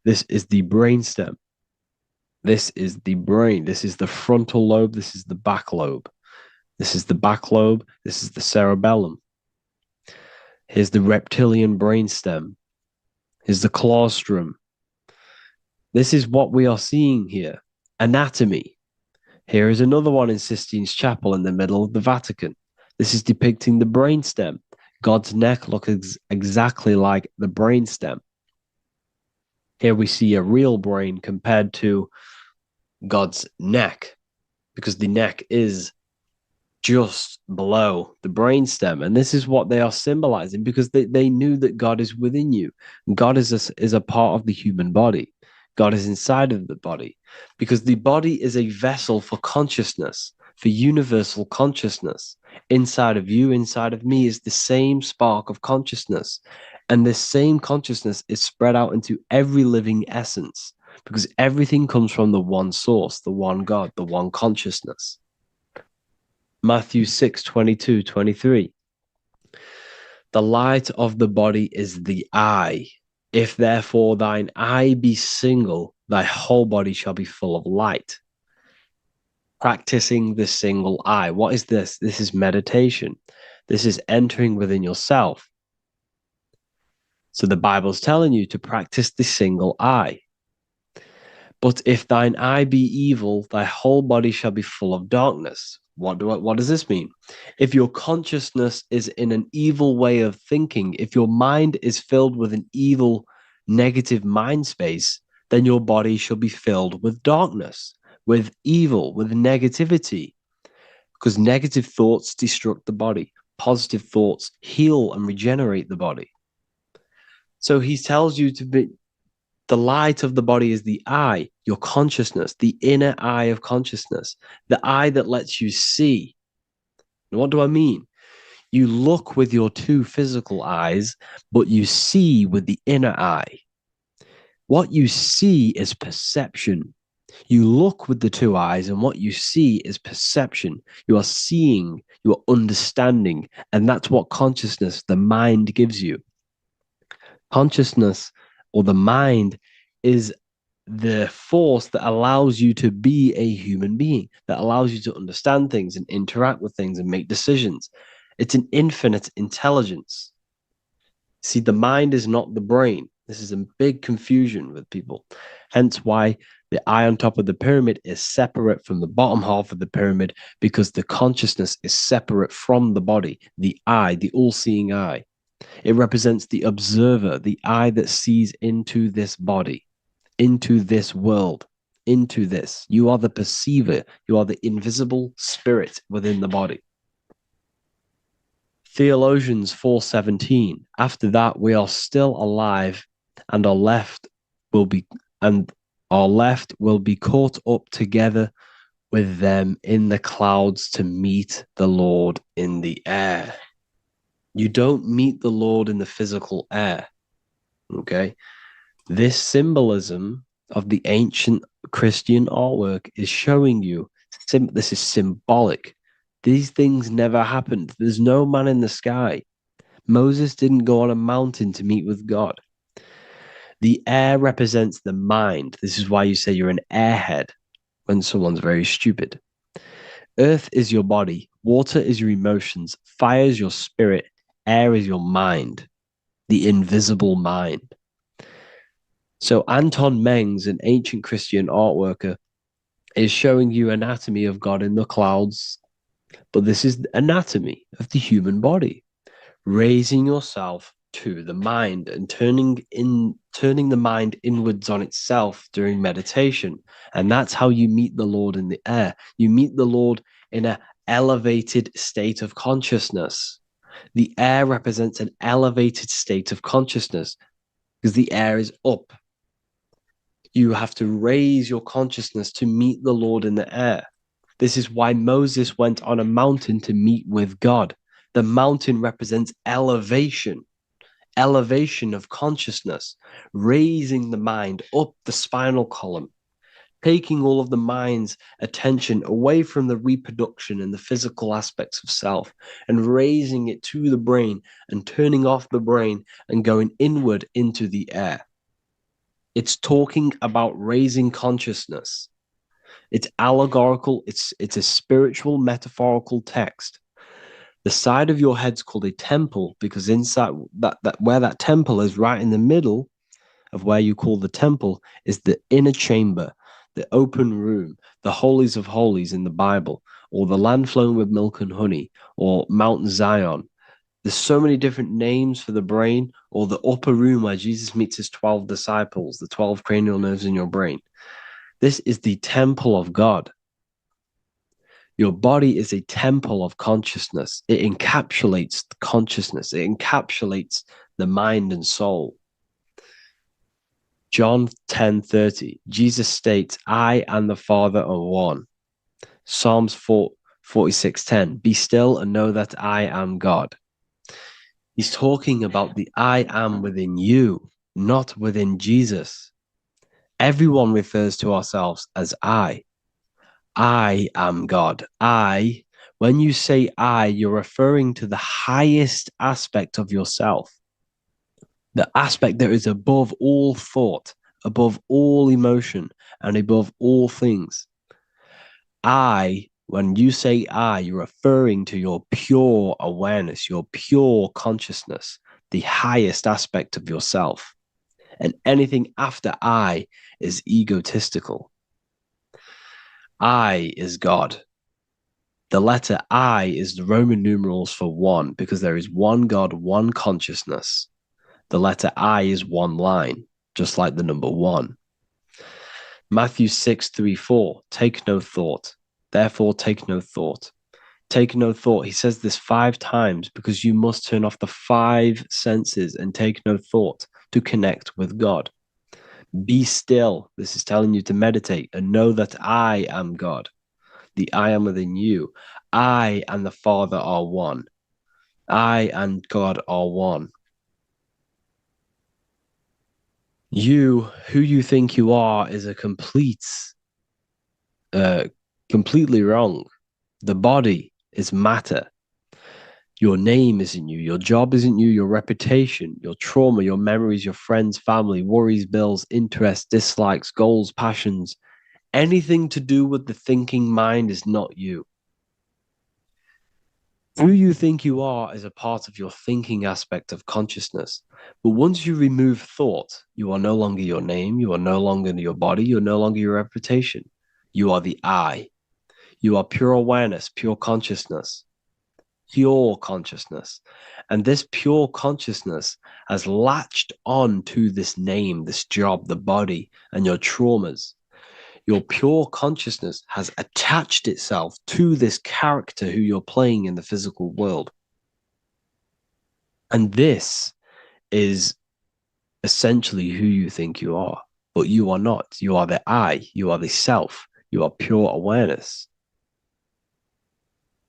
This is the brainstem. This is the brain. This is the frontal lobe. This is the back lobe. This is the back lobe. This is the cerebellum. Here's the reptilian brainstem. Here's the claustrum. This is what we are seeing here. Anatomy. Here is another one in Sistine's Chapel in the middle of the Vatican. This is depicting the brainstem. God's neck looks exactly like the brainstem. Here we see a real brain compared to God's neck, because the neck is just below the brainstem. And this is what they are symbolizing, because they knew that God is within you. God is a part of the human body. God is inside of the body, because the body is a vessel for consciousness, for universal consciousness. Inside of you, inside of me, is the same spark of consciousness. And this same consciousness is spread out into every living essence, because everything comes from the one source, the one God, the one consciousness. Matthew 6:22, 23. The light of the body is the eye. If therefore thine eye be single, thy whole body shall be full of light. Practicing the single eye. What is this? This is meditation. This is entering within yourself. So the Bible's telling you to practice the single eye. But if thine eye be evil, thy whole body shall be full of darkness. What does this mean? If your consciousness is in an evil way of thinking, if your mind is filled with an evil, negative mind space, then your body shall be filled with darkness, with evil, with negativity. Because negative thoughts destruct the body. Positive thoughts heal and regenerate the body. So he tells you to be, the light of the body is the eye, your consciousness, the inner eye of consciousness, the eye that lets you see. And what do I mean? You look with your two physical eyes, but you see with the inner eye. What you see is perception. You look with the two eyes, and what you see is perception. You are seeing, you are understanding, and that's what consciousness, the mind, gives you. Consciousness, or the mind, is the force that allows you to be a human being, that allows you to understand things and interact with things and make decisions. It's an infinite intelligence. See, the mind is not the brain. This is a big confusion with people. Hence why the eye on top of the pyramid is separate from the bottom half of the pyramid, because the consciousness is separate from the body, the eye, the all-seeing eye. It represents the observer, the eye that sees into this body, into this world, into this. You are the perceiver. You are the invisible spirit within the body. Theologians 4:17. After that, we are still alive, and our left will be caught up together with them in the clouds to meet the Lord in the air. You don't meet the Lord in the physical air. Okay? This symbolism of the ancient Christian artwork is showing you this is symbolic. These things never happened. There's no man in the sky. Moses didn't go on a mountain to meet with God. The air represents the mind. This is why you say you're an airhead when someone's very stupid. Earth is your body. Water is your emotions. Fire is your spirit. Air is your mind, the invisible mind. So Anton Mengs, an ancient Christian art worker, is showing you anatomy of God in the clouds. But this is anatomy of the human body, raising yourself to the mind and turning the mind inwards on itself during meditation. And that's how you meet the Lord in the air. You meet the Lord in an elevated state of consciousness. The air represents an elevated state of consciousness because the air is up. You have to raise your consciousness to meet the Lord in the air. This is why Moses went on a mountain to meet with God. The mountain represents elevation of consciousness, raising the mind up the spinal column, taking all of the mind's attention away from the reproduction and the physical aspects of self and raising it to the brain and turning off the brain and going inward into the air. It's talking about raising consciousness. It's allegorical. It's a spiritual, metaphorical text. The side of your head's called a temple because inside that where that temple is, right in the middle of where you call the temple, is the inner chamber, the open room, the holies of holies in the Bible, or the land flowing with milk and honey, or Mount Zion. There's so many different names for the brain, or the upper room where Jesus meets his 12 disciples, the 12 cranial nerves in your brain. This is the temple of God. Your body is a temple of consciousness. It encapsulates the consciousness. It encapsulates the mind and soul. John 10:30, Jesus states, I and the Father are one. Psalms 46:10, be still and know that I am God. He's talking about the I am within you, not within Jesus. Everyone refers to ourselves as I. I am God. When you say I, you're referring to the highest aspect of yourself, the aspect that is above all thought, above all emotion, and above all things. When you say I, you're referring to your pure awareness, your pure consciousness, the highest aspect of yourself. And anything after I is egotistical. I is God. The letter I is the Roman numerals for one, because there is one God, one consciousness. The letter I is one line, just like the number one. Matthew 6:3-4, take no thought. Therefore, take no thought. Take no thought. He says this 5 times because you must turn off the 5 senses and take no thought to connect with God. Be still. This is telling you to meditate and know that I am God. The I am within you. I and the Father are one. I and God are one. You, who you think you are, is a completely wrong. The body is matter. Your name isn't you. Your job isn't you. Your reputation, your trauma, your memories, your friends, family, worries, bills, interests, dislikes, goals, passions, anything to do with the thinking mind is not you. Who you think you are is a part of your thinking aspect of consciousness. But once you remove thought, you are no longer your name. You are no longer your body. You're no longer your reputation. You are the I. You are pure awareness, pure consciousness. Pure consciousness. And this pure consciousness has latched on to this name, this job, the body, and your traumas. Your pure consciousness has attached itself to this character who you're playing in the physical world. And this is essentially who you think you are, but you are not. You are the I, you are the self, you are pure awareness.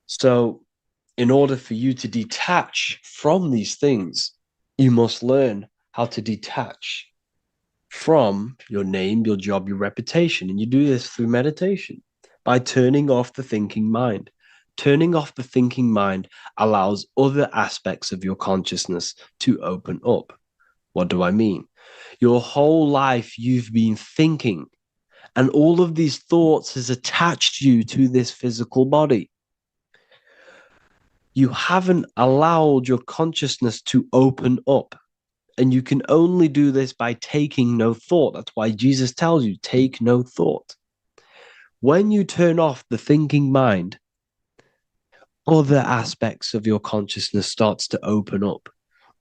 So, in order for you to detach from these things, you must learn how to detach from your name, your job, your reputation. And you do this through meditation by turning off the thinking mind. Turning off the thinking mind allows other aspects of your consciousness to open up. What do I mean? Your whole life you've been thinking, and all of these thoughts has attached you to this physical body. You haven't allowed your consciousness to open up. And you can only do this by taking no thought. That's why Jesus tells you, take no thought. When you turn off the thinking mind, other aspects of your consciousness starts to open up.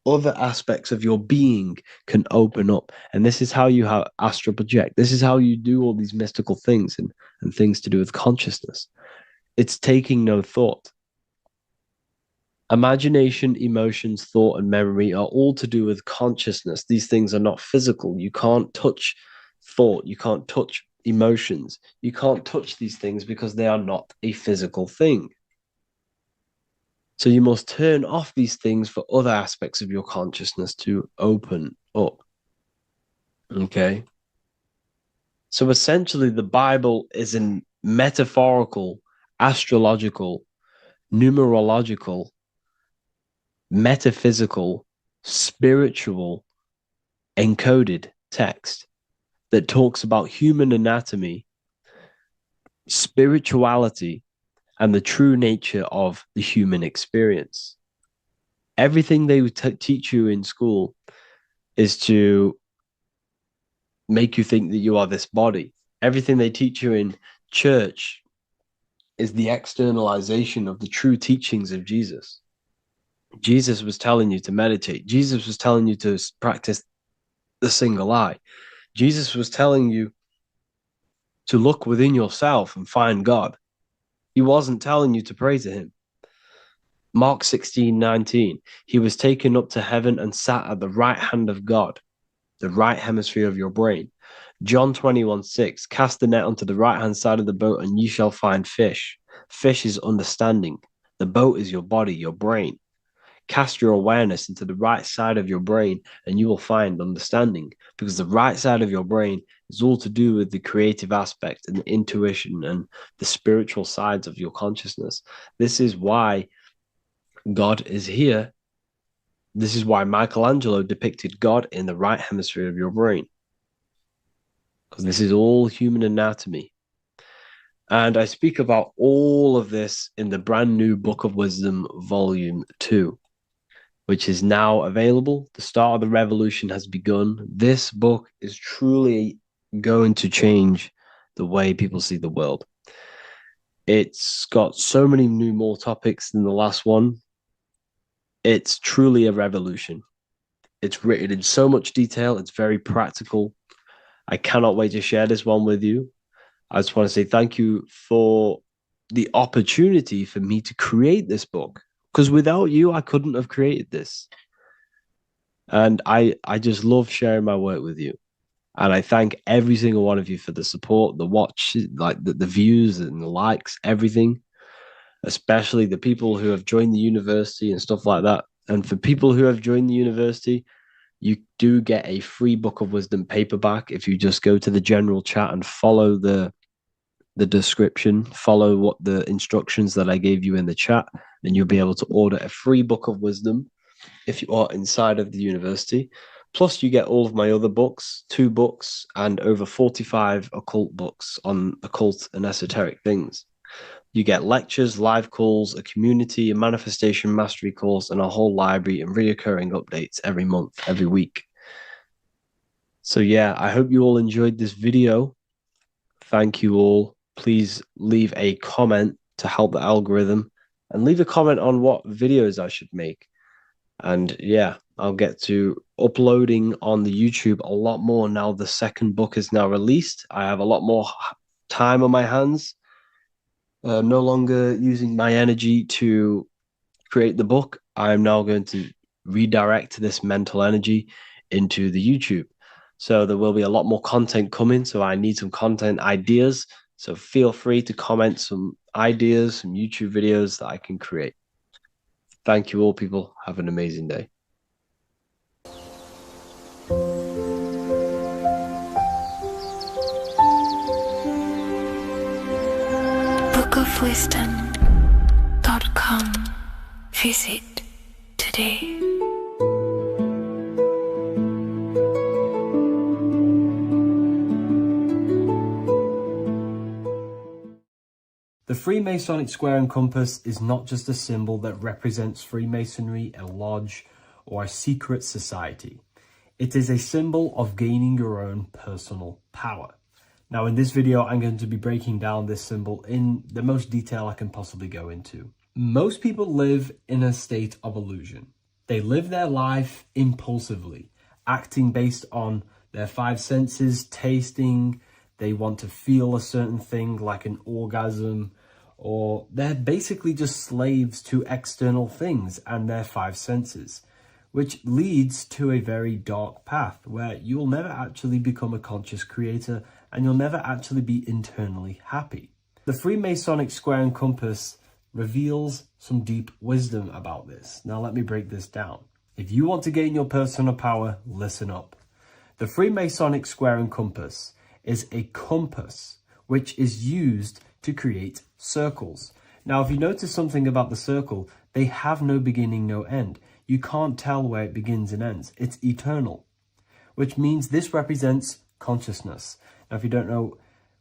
Other aspects of your being can open up. And this is how you have astral project. This is how you do all these mystical things and things to do with consciousness. It's taking no thought. Imagination, emotions, thought, and memory are all to do with consciousness. These things are not physical. You can't touch thought. You can't touch emotions. You can't touch these things because they are not a physical thing. So you must turn off these things for other aspects of your consciousness to open up. Okay? So essentially, the Bible is a metaphorical, astrological, numerological, metaphysical, spiritual, encoded text that talks about human anatomy, spirituality, and the true nature of the human experience. Everything they teach you in school is to make you think that you are this body. Everything they teach you in church is the externalization of the true teachings of Jesus. Jesus was telling you to meditate. Jesus was telling you to practice the single eye. Jesus was telling you to look within yourself and find God. He wasn't telling you to pray to him. Mark 16:19, he was taken up to heaven and sat at the right hand of God. the right hemisphere of your brain. John 21:6, cast the net onto the right-hand side of the boat and you shall find fish. Fish is understanding. The boat is your body, your brain. Cast your awareness into the right side of your brain and you will find understanding, because the right side of your brain is all to do with the creative aspect and the intuition and the spiritual sides of your consciousness. This is why God is here. This is why Michelangelo depicted God in the right hemisphere of your brain, because this is all human anatomy. And I speak about all of this in the brand new Book of Wisdom, Volume 2, which is now available. The start of the revolution has begun. This book is truly going to change the way people see the world. It's got so many more topics than the last one. It's truly a revolution. It's written in so much detail. It's very practical. I cannot wait to share this one with you. I just want to say thank you for the opportunity for me to create this book, because without you, I couldn't have created this. And I just love sharing my work with you. And I thank every single one of you for the support, the watch, like the views and the likes, everything, especially the people who have joined the university and stuff like that. And for people who have joined the university, you do get a free Book of Wisdom paperback if you just go to the general chat and follow the description, follow what the instructions that I gave you in the chat, and you'll be able to order a free Book of Wisdom if you are inside of the university. Plus, you get all of my other books, 2 books, and over 45 occult books on occult and esoteric things. You get lectures, live calls, a community, a manifestation mastery course, and a whole library and reoccurring updates every month, every week. So yeah, I hope you all enjoyed this video. Thank you all. Please leave a comment to help the algorithm, and leave a comment on what videos I should make. And yeah, I'll get to uploading on the YouTube a lot more now. The second book is now released. I have a lot more time on my hands. No longer using my energy to create the book. I'm now going to redirect this mental energy into the YouTube. So there will be a lot more content coming. So I need some content ideas. So feel free to comment some ideas, some YouTube videos that I can create. Thank you all, people. Have an amazing day. bookofwisdom.com. Visit today. The Freemasonic square and compass is not just a symbol that represents Freemasonry, a lodge, or a secret society. It is a symbol of gaining your own personal power. Now, in this video, I'm going to be breaking down this symbol in the most detail I can possibly go into. Most people live in a state of illusion. They live their life impulsively, acting based on their 5 senses, tasting. They want to feel a certain thing like an orgasm, or they're basically just slaves to external things and their 5 senses, which leads to a very dark path where you'll never actually become a conscious creator and you'll never actually be internally happy. The Freemasonic square and compass reveals some deep wisdom about this. Now let me break this down. If you want to gain your personal power, listen up. The Freemasonic square and compass is a compass which is used to create circles. Now, if you notice something about the circle, they have no beginning, no end. You can't tell where it begins and ends. It's eternal, which means this represents consciousness. Now, if you don't know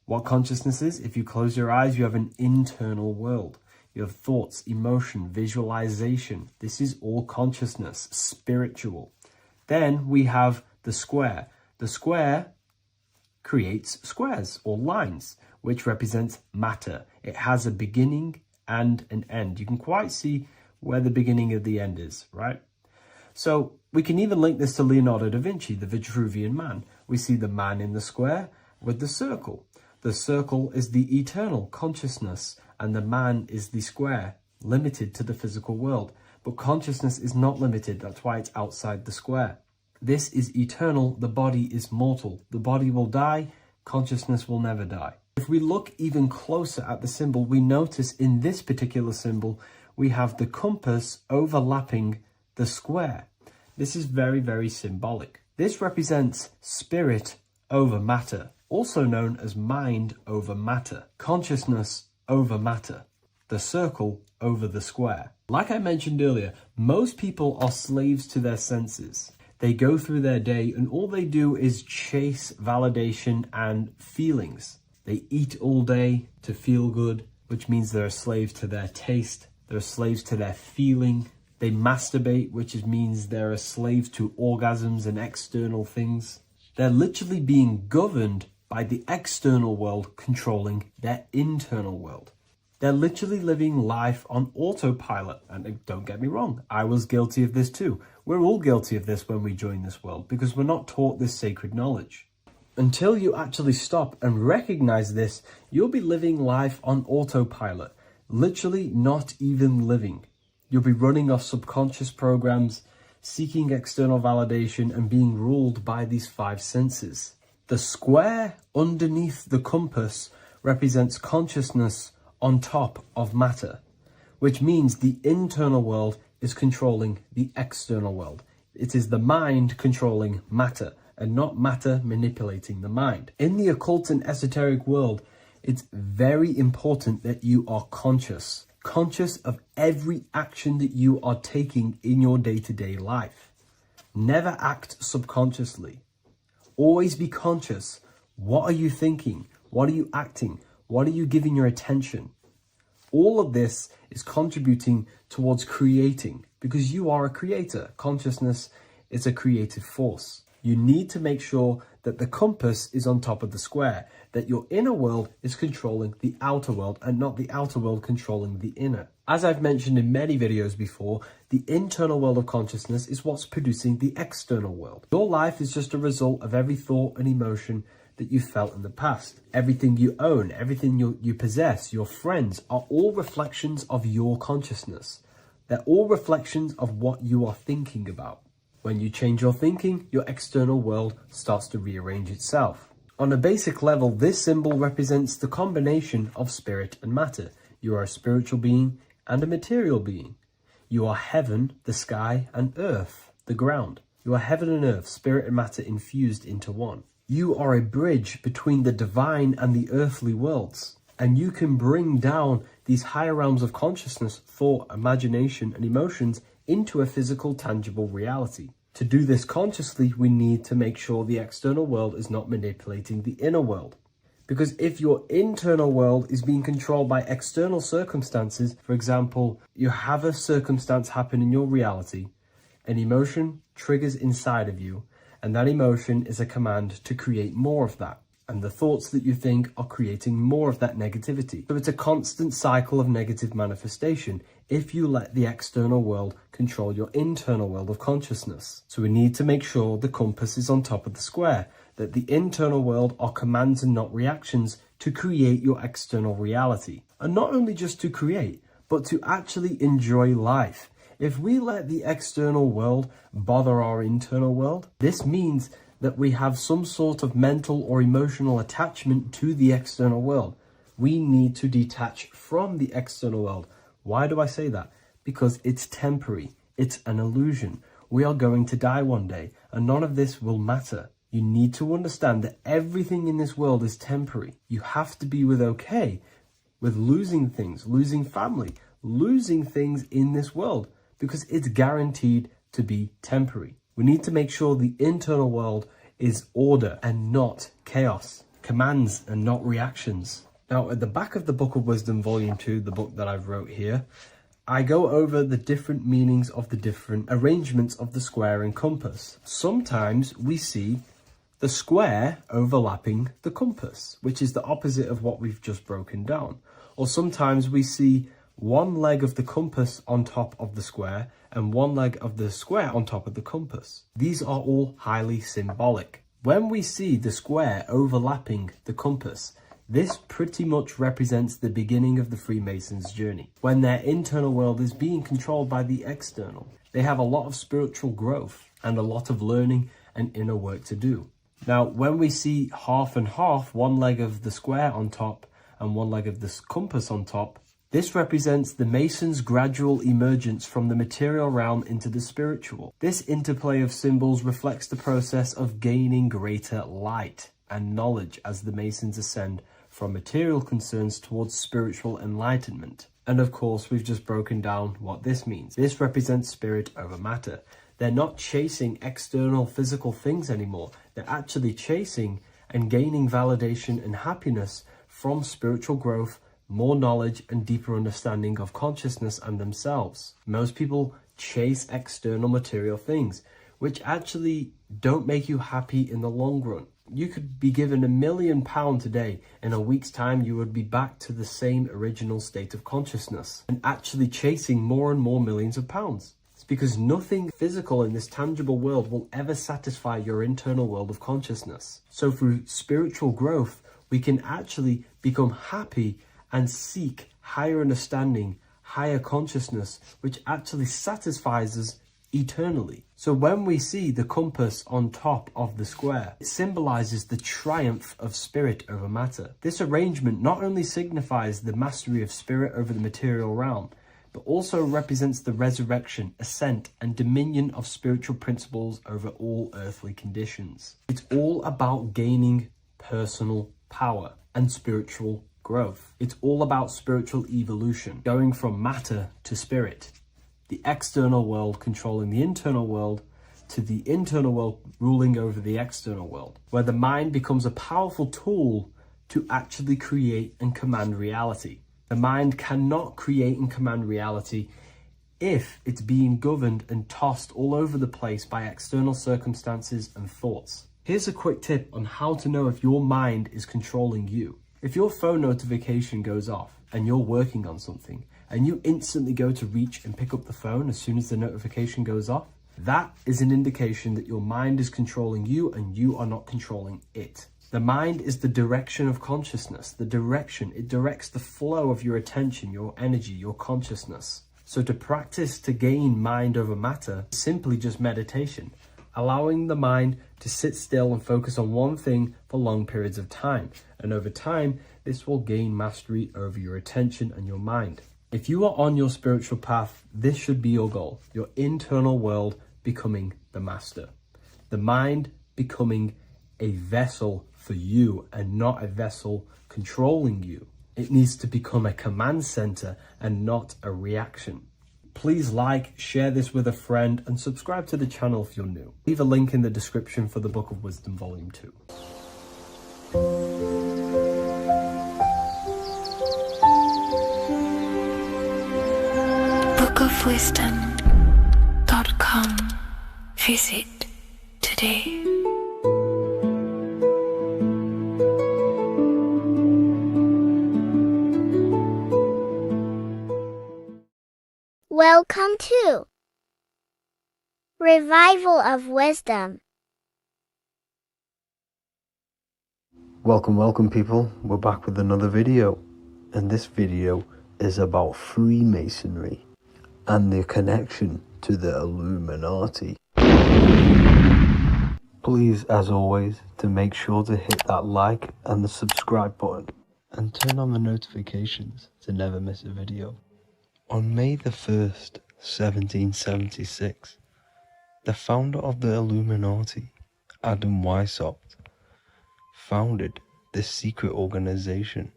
what consciousness is, if you close your eyes, you have an internal world. You have thoughts, emotion, visualization. This is all consciousness, spiritual. Then we have the square. The square creates squares or lines, which represents matter. It has a beginning and an end. You can quite see where the beginning of the end is, right? So we can even link this to Leonardo da Vinci, the Vitruvian Man. We see the man in the square with the circle. The circle is the eternal consciousness, and the man is the square, limited to the physical world. But consciousness is not limited. That's why it's outside the square. This is eternal, the body is mortal. The body will die, consciousness will never die. If we look even closer at the symbol, we notice in this particular symbol, we have the compass overlapping the square. This is very, very symbolic. This represents spirit over matter, also known as mind over matter, consciousness over matter, the circle over the square. Like I mentioned earlier, most people are slaves to their senses. They go through their day and all they do is chase validation and feelings. They eat all day to feel good, which means they're a slave to their taste. They're slaves to their feeling. They masturbate, which means they're a slave to orgasms and external things. They're literally being governed by the external world controlling their internal world. They're literally living life on autopilot. And don't get me wrong, I was guilty of this too. We're all guilty of this when we join this world because we're not taught this sacred knowledge. Until you actually stop and recognize this, you'll be living life on autopilot, literally not even living. You'll be running off subconscious programs, seeking external validation and being ruled by these five senses. The square underneath the compass represents consciousness on top of matter, which means the internal world is controlling the external world. It is the mind controlling matter and not matter manipulating the mind. In the occult and esoteric world, it's very important that you are conscious of every action that you are taking in your day-to-day life. Never act subconsciously. Always be conscious. What are you thinking? What are you acting? What are you giving your attention? All of this is contributing towards creating because you are a creator. Consciousness is a creative force. You need to make sure that the compass is on top of the square, that your inner world is controlling the outer world and not the outer world controlling the inner. As I've mentioned in many videos before, the internal world of consciousness is what's producing the external world. Your life is just a result of every thought and emotion that you felt in the past. Everything you own, everything you possess, your friends are all reflections of your consciousness. They're all reflections of what you are thinking about. When you change your thinking, your external world starts to rearrange itself. On a basic level, this symbol represents the combination of spirit and matter. You are a spiritual being and a material being. You are heaven, the sky, and earth, the ground. You are heaven and earth, spirit and matter infused into one. You are a bridge between the divine and the earthly worlds. And you can bring down these higher realms of consciousness, thought, imagination, and emotions into a physical, tangible reality. To do this consciously, we need to make sure the external world is not manipulating the inner world. Because if your internal world is being controlled by external circumstances, for example, you have a circumstance happen in your reality, an emotion triggers inside of you, and that emotion is a command to create more of that. And the thoughts that you think are creating more of that negativity. So it's a constant cycle of negative manifestation if you let the external world control your internal world of consciousness. So we need to make sure the compass is on top of the square, that the internal world are commands and not reactions to create your external reality. And not only just to create, but to actually enjoy life. If we let the external world bother our internal world, this means that we have some sort of mental or emotional attachment to the external world. We need to detach from the external world. Why do I say that? Because it's temporary. It's an illusion. We are going to die one day, and none of this will matter. You need to understand that everything in this world is temporary. You have to be okay with losing things, losing family, losing things in this world, because it's guaranteed to be temporary. We need to make sure the internal world is order and not chaos, commands and not reactions. Now, at the back of the Book of Wisdom, Volume 2, the book that I've wrote here, I go over the different meanings of the different arrangements of the square and compass. Sometimes we see the square overlapping the compass, which is the opposite of what we've just broken down. Or sometimes we see one leg of the compass on top of the square and one leg of the square on top of the compass. These are all highly symbolic. When we see the square overlapping the compass, this pretty much represents the beginning of the Freemasons' journey, when their internal world is being controlled by the external. They have a lot of spiritual growth, and a lot of learning and inner work to do. Now, when we see half and half, one leg of the square on top and one leg of the compass on top, this represents the Mason's gradual emergence from the material realm into the spiritual. This interplay of symbols reflects the process of gaining greater light and knowledge as the Masons ascend from material concerns towards spiritual enlightenment. And of course, we've just broken down what this means. This represents spirit over matter. They're not chasing external physical things anymore. They're actually chasing and gaining validation and happiness from spiritual growth, more knowledge, and deeper understanding of consciousness and themselves. Most people chase external material things, which actually don't make you happy in the long run. You could be given £1 million today. In a week's time, you would be back to the same original state of consciousness and actually chasing more and more millions of pounds. It's because nothing physical in this tangible world will ever satisfy your internal world of consciousness. So through spiritual growth, we can actually become happy and seek higher understanding, higher consciousness, which actually satisfies us eternally. So when we see the compass on top of the square, it symbolizes the triumph of spirit over matter. This arrangement not only signifies the mastery of spirit over the material realm, but also represents the resurrection, ascent, and dominion of spiritual principles over all earthly conditions. It's all about gaining personal power and spiritual growth. It's all about spiritual evolution, going from matter to spirit. The external world controlling the internal world, to the internal world ruling over the external world, where the mind becomes a powerful tool to actually create and command reality. The mind cannot create and command reality if it's being governed and tossed all over the place by external circumstances and thoughts. Here's a quick tip on how to know if your mind is controlling you. If your phone notification goes off and you're working on something and you instantly go to reach and pick up the phone as soon as the notification goes off, that is an indication that your mind is controlling you and you are not controlling it. The mind is the direction of consciousness. The direction, it directs the flow of your attention, your energy, your consciousness. So to practice to gain mind over matter is simply just meditation, allowing the mind to sit still and focus on one thing for long periods of time. And over time, this will gain mastery over your attention and your mind. If you are on your spiritual path, this should be your goal. Your internal world becoming the master. The mind becoming a vessel for you and not a vessel controlling you. It needs to become a command center and not a reaction. Please like, share this with a friend, and subscribe to the channel if you're new. Leave a link in the description for the Book of Wisdom Volume 2. bookofwisdom.com. Visit today. Welcome to Revival of Wisdom. Welcome people, we're back with another video, and this video is about Freemasonry and their connection to the Illuminati. Please, as always, to make sure to hit that like and the subscribe button and turn on the notifications to never miss a video. On May the 1st, 1776, the founder of the Illuminati, Adam Weishaupt, founded this secret organization,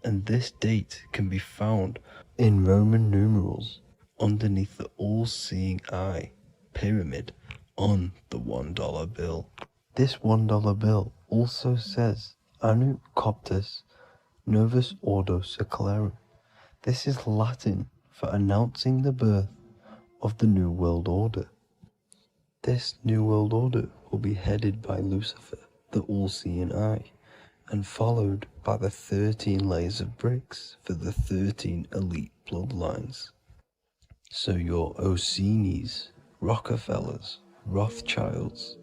and this date can be found in Roman numerals underneath the all-seeing eye pyramid on the $1 bill. This $1 bill also says Anu Coptus Novus Ordo Secularum. This is Latin for announcing the birth of the New World Order. This New World Order will be headed by Lucifer, the all-seeing eye, and followed by the 13 layers of bricks for the 13 elite bloodlines. So your Orsini's, Rockefellers, Rothschilds,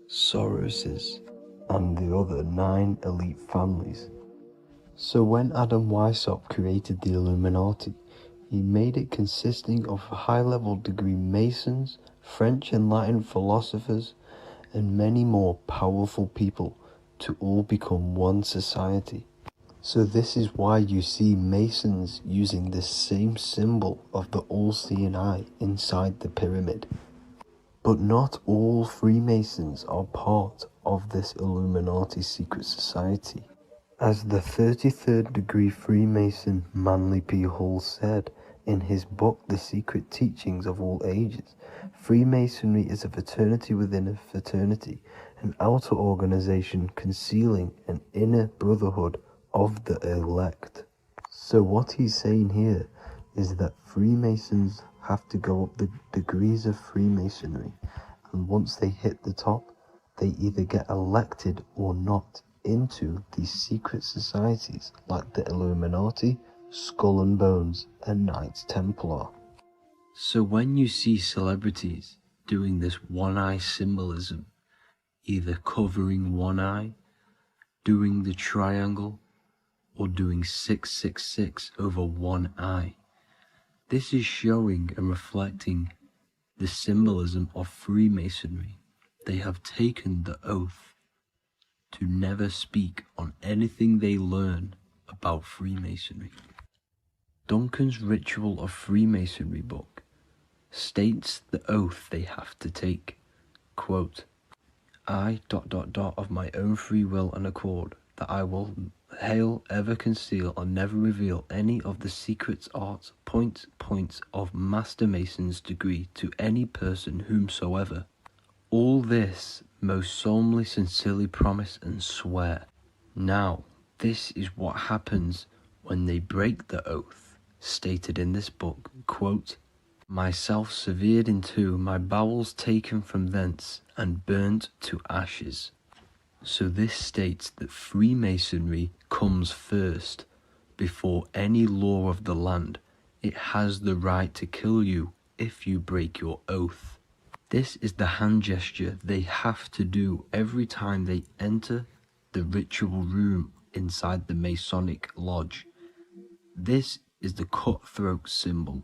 Soroses, and the other 9 elite families. So when Adam Weishaupt created the Illuminati, he made it consisting of high-level degree Masons, French and Latin philosophers, and many more powerful people to all become one society. So this is why you see Masons using this same symbol of the all-seeing eye inside the pyramid. But not all Freemasons are part of this Illuminati secret society. As the 33rd degree Freemason Manly P. Hall said in his book The Secret Teachings of All Ages, Freemasonry is a fraternity within a fraternity, an outer organization concealing an inner brotherhood of the elect. So what he's saying here is that Freemasons have to go up the degrees of Freemasonry, and once they hit the top, they either get elected or not into these secret societies like the Illuminati, Skull and Bones, and Knights Templar. So when you see celebrities doing this one-eye symbolism, either covering one eye, doing the triangle, or doing 666 over one eye, this is showing and reflecting the symbolism of Freemasonry. They have taken the oath to never speak on anything they learn about Freemasonry. Duncan's Ritual of Freemasonry book states the oath they have to take. Quote, I ... of my own free will and accord, that I will hail, ever conceal, and never reveal any of the secrets, arts, points of Master Mason's degree to any person whomsoever. All this most solemnly, sincerely promise and swear. Now, this is what happens when they break the oath, stated in this book, quote, myself severed in two, my bowels taken from thence, and burnt to ashes. So this states that Freemasonry comes first, before any law of the land. It has the right to kill you if you break your oath. This is the hand gesture they have to do every time they enter the ritual room inside the Masonic lodge. This is the cutthroat symbol,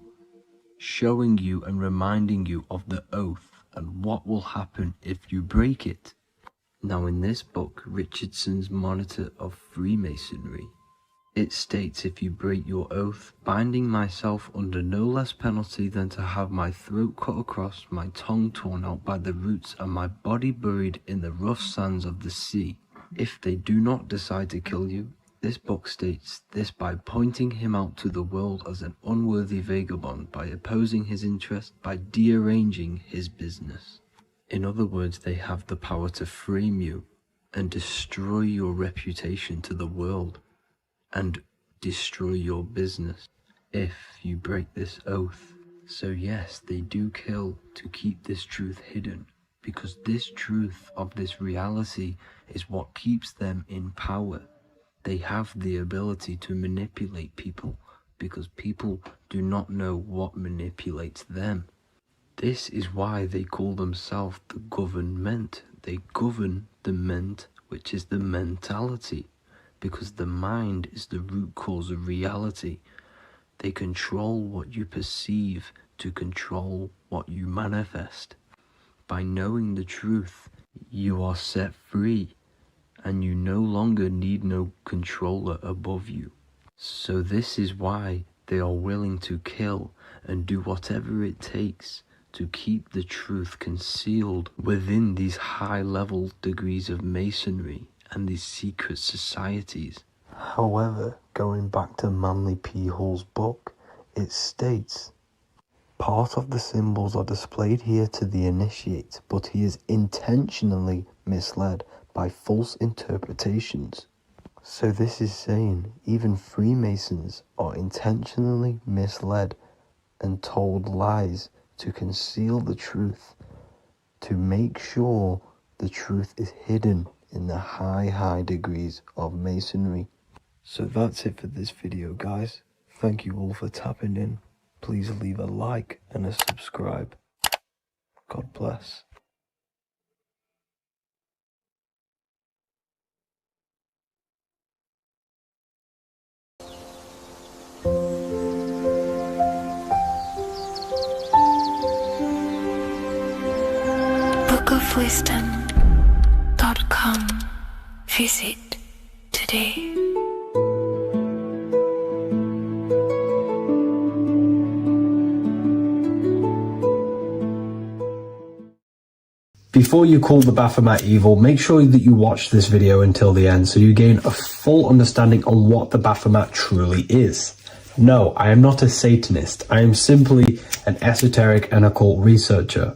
showing you and reminding you of the oath and what will happen if you break it. Now in this book, Richardson's Monitor of Freemasonry, it states, if you break your oath, binding myself under no less penalty than to have my throat cut across, my tongue torn out by the roots, and my body buried in the rough sands of the sea. If they do not decide to kill you, this book states this by pointing him out to the world as an unworthy vagabond, by opposing his interest, by dearranging his business. In other words, they have the power to frame you and destroy your reputation to the world, and destroy your business if you break this oath. So yes, they do kill to keep this truth hidden, because this truth of this reality is what keeps them in power. They have the ability to manipulate people, because people do not know what manipulates them. This is why they call themselves the government. They govern the ment, which is the mentality, because the mind is the root cause of reality. They control what you perceive to control what you manifest. By knowing the truth, you are set free, and you no longer need no controller above you. So this is why they are willing to kill and do whatever it takes to keep the truth concealed within these high-level degrees of masonry and these secret societies. However, going back to Manly P. Hall's book, it states, part of the symbols are displayed here to the initiate, but he is intentionally misled by false interpretations. So this is saying even Freemasons are intentionally misled and told lies to conceal the truth, to make sure the truth is hidden in the high degrees of masonry. So that's it for this video, guys. Thank you all for tapping in. Please leave a like and a subscribe. God bless. wellofwisdom.com. Visit today. Before you call the Baphomet evil, make sure that you watch this video until the end so you gain a full understanding on what the Baphomet truly is. No, I am not a Satanist. I am simply an esoteric and occult researcher.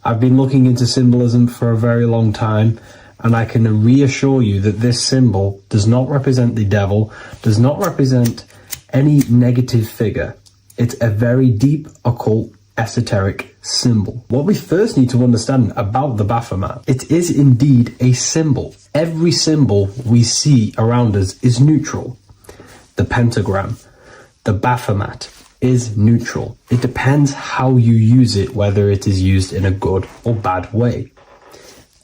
I've been looking into symbolism for a very long time, and I can reassure you that this symbol does not represent the devil, does not represent any negative figure. It's a very deep, occult, esoteric symbol. What we first need to understand about the Baphomet, it is indeed a symbol. Every symbol we see around us is neutral. The pentagram, the Baphomet, is neutral. It depends how you use it, whether it is used in a good or bad way.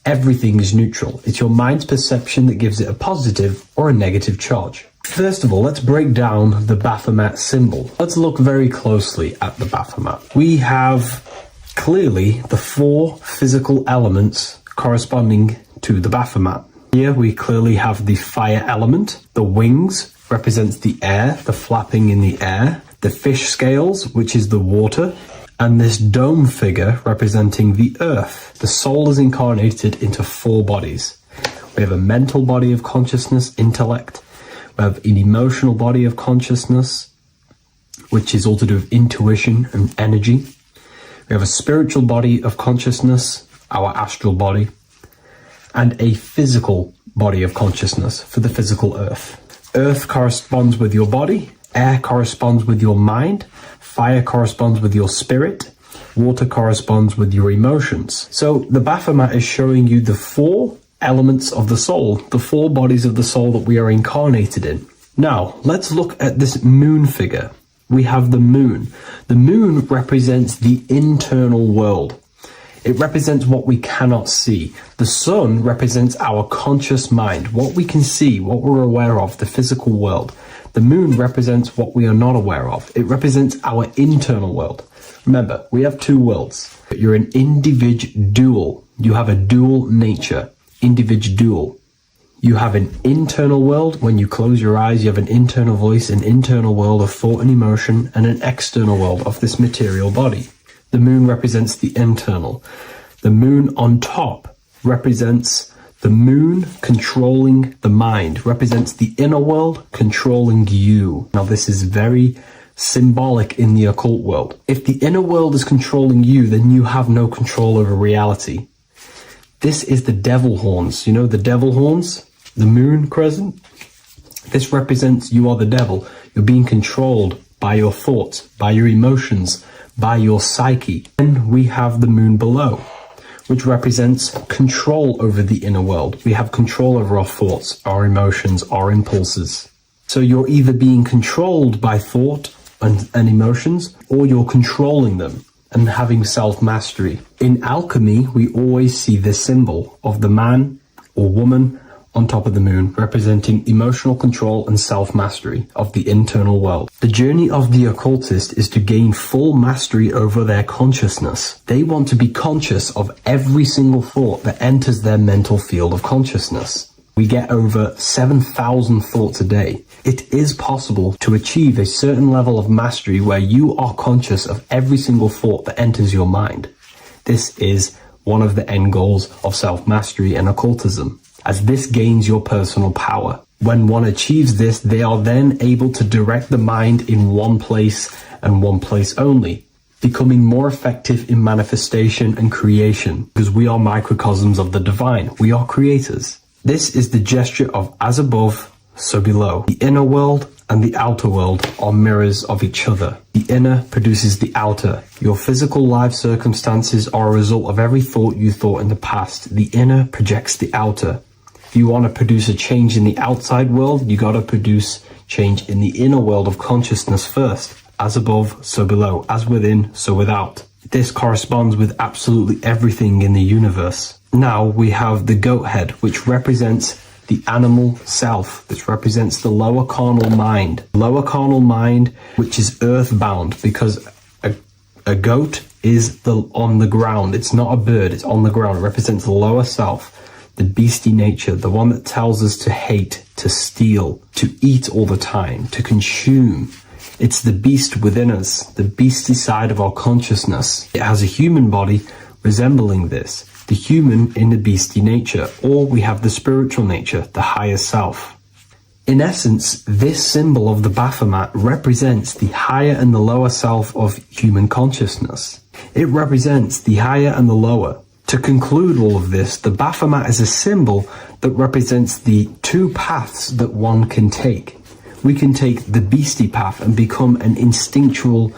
Everything is neutral. It's your mind's perception that gives it a positive or a negative charge. First of all, let's break down the Baphomet symbol. Let's look very closely at the Baphomet. We have clearly the 4 physical elements corresponding to the Baphomet. Here we clearly have the fire element. The wings represents the air, the flapping in the air. The fish scales, which is the water. And this dome figure representing the earth. The soul is incarnated into 4 bodies. We have a mental body of consciousness, intellect. We have an emotional body of consciousness, which is all to do with intuition and energy. We have a spiritual body of consciousness, our astral body, and a physical body of consciousness for the physical earth. Earth corresponds with your body, air corresponds with your mind, fire corresponds with your spirit, water corresponds with your emotions. So the Baphomet is showing you the 4 elements of the soul, the 4 bodies of the soul that we are incarnated in. Now, let's look at this moon figure. We have the moon. The moon represents the internal world. It represents what we cannot see. The sun represents our conscious mind, what we can see, what we're aware of, the physical world. The moon represents what we are not aware of. It represents our internal world. Remember, we have 2 worlds. You're an individual. You have a dual nature. Individual. You have an internal world. When you close your eyes, you have an internal voice, an internal world of thought and emotion, and an external world of this material body. The moon represents the internal. The moon on top represents the moon controlling the mind, represents the inner world controlling you. Now, this is very symbolic in the occult world. If the inner world is controlling you, then you have no control over reality. This is the devil horns. You know the devil horns? The moon crescent? This represents you are the devil. You're being controlled by your thoughts, by your emotions, by your psyche. Then we have the moon below, which represents control over the inner world. We have control over our thoughts, our emotions, our impulses. So you're either being controlled by thought and emotions, or you're controlling them and having self-mastery. In alchemy, we always see this symbol of the man or woman on top of the moon, representing emotional control and self-mastery of the internal world. The journey of the occultist is to gain full mastery over their consciousness. They want to be conscious of every single thought that enters their mental field of consciousness. We get over 7,000 thoughts a day. It is possible to achieve a certain level of mastery where you are conscious of every single thought that enters your mind. This is one of the end goals of self-mastery and occultism, as this gains your personal power. When one achieves this, they are then able to direct the mind in one place and one place only, becoming more effective in manifestation and creation, because we are microcosms of the divine. We are creators. This is the gesture of as above, so below. The inner world and the outer world are mirrors of each other. The inner produces the outer. Your physical life circumstances are a result of every thought you thought in the past. The inner projects the outer. If you want to produce a change in the outside world, you got to produce change in the inner world of consciousness first. As above, so below. As within, so without. This corresponds with absolutely everything in the universe. Now we have the goat head, which represents the animal self. This represents the lower carnal mind. Lower carnal mind, which is earthbound, because a goat is on the ground. It's not a bird, it's on the ground. It represents the lower self, the beastie nature, the one that tells us to hate, to steal, to eat all the time, to consume. It's the beast within us, the beastie side of our consciousness. It has a human body resembling this, the human in the beastie nature, or we have the spiritual nature, the higher self. In essence, this symbol of the Baphomet represents the higher and the lower self of human consciousness. It represents the higher and the lower. To conclude all of this, the Baphomet is a symbol that represents the two paths that one can take. We can take the beastie path and become an instinctual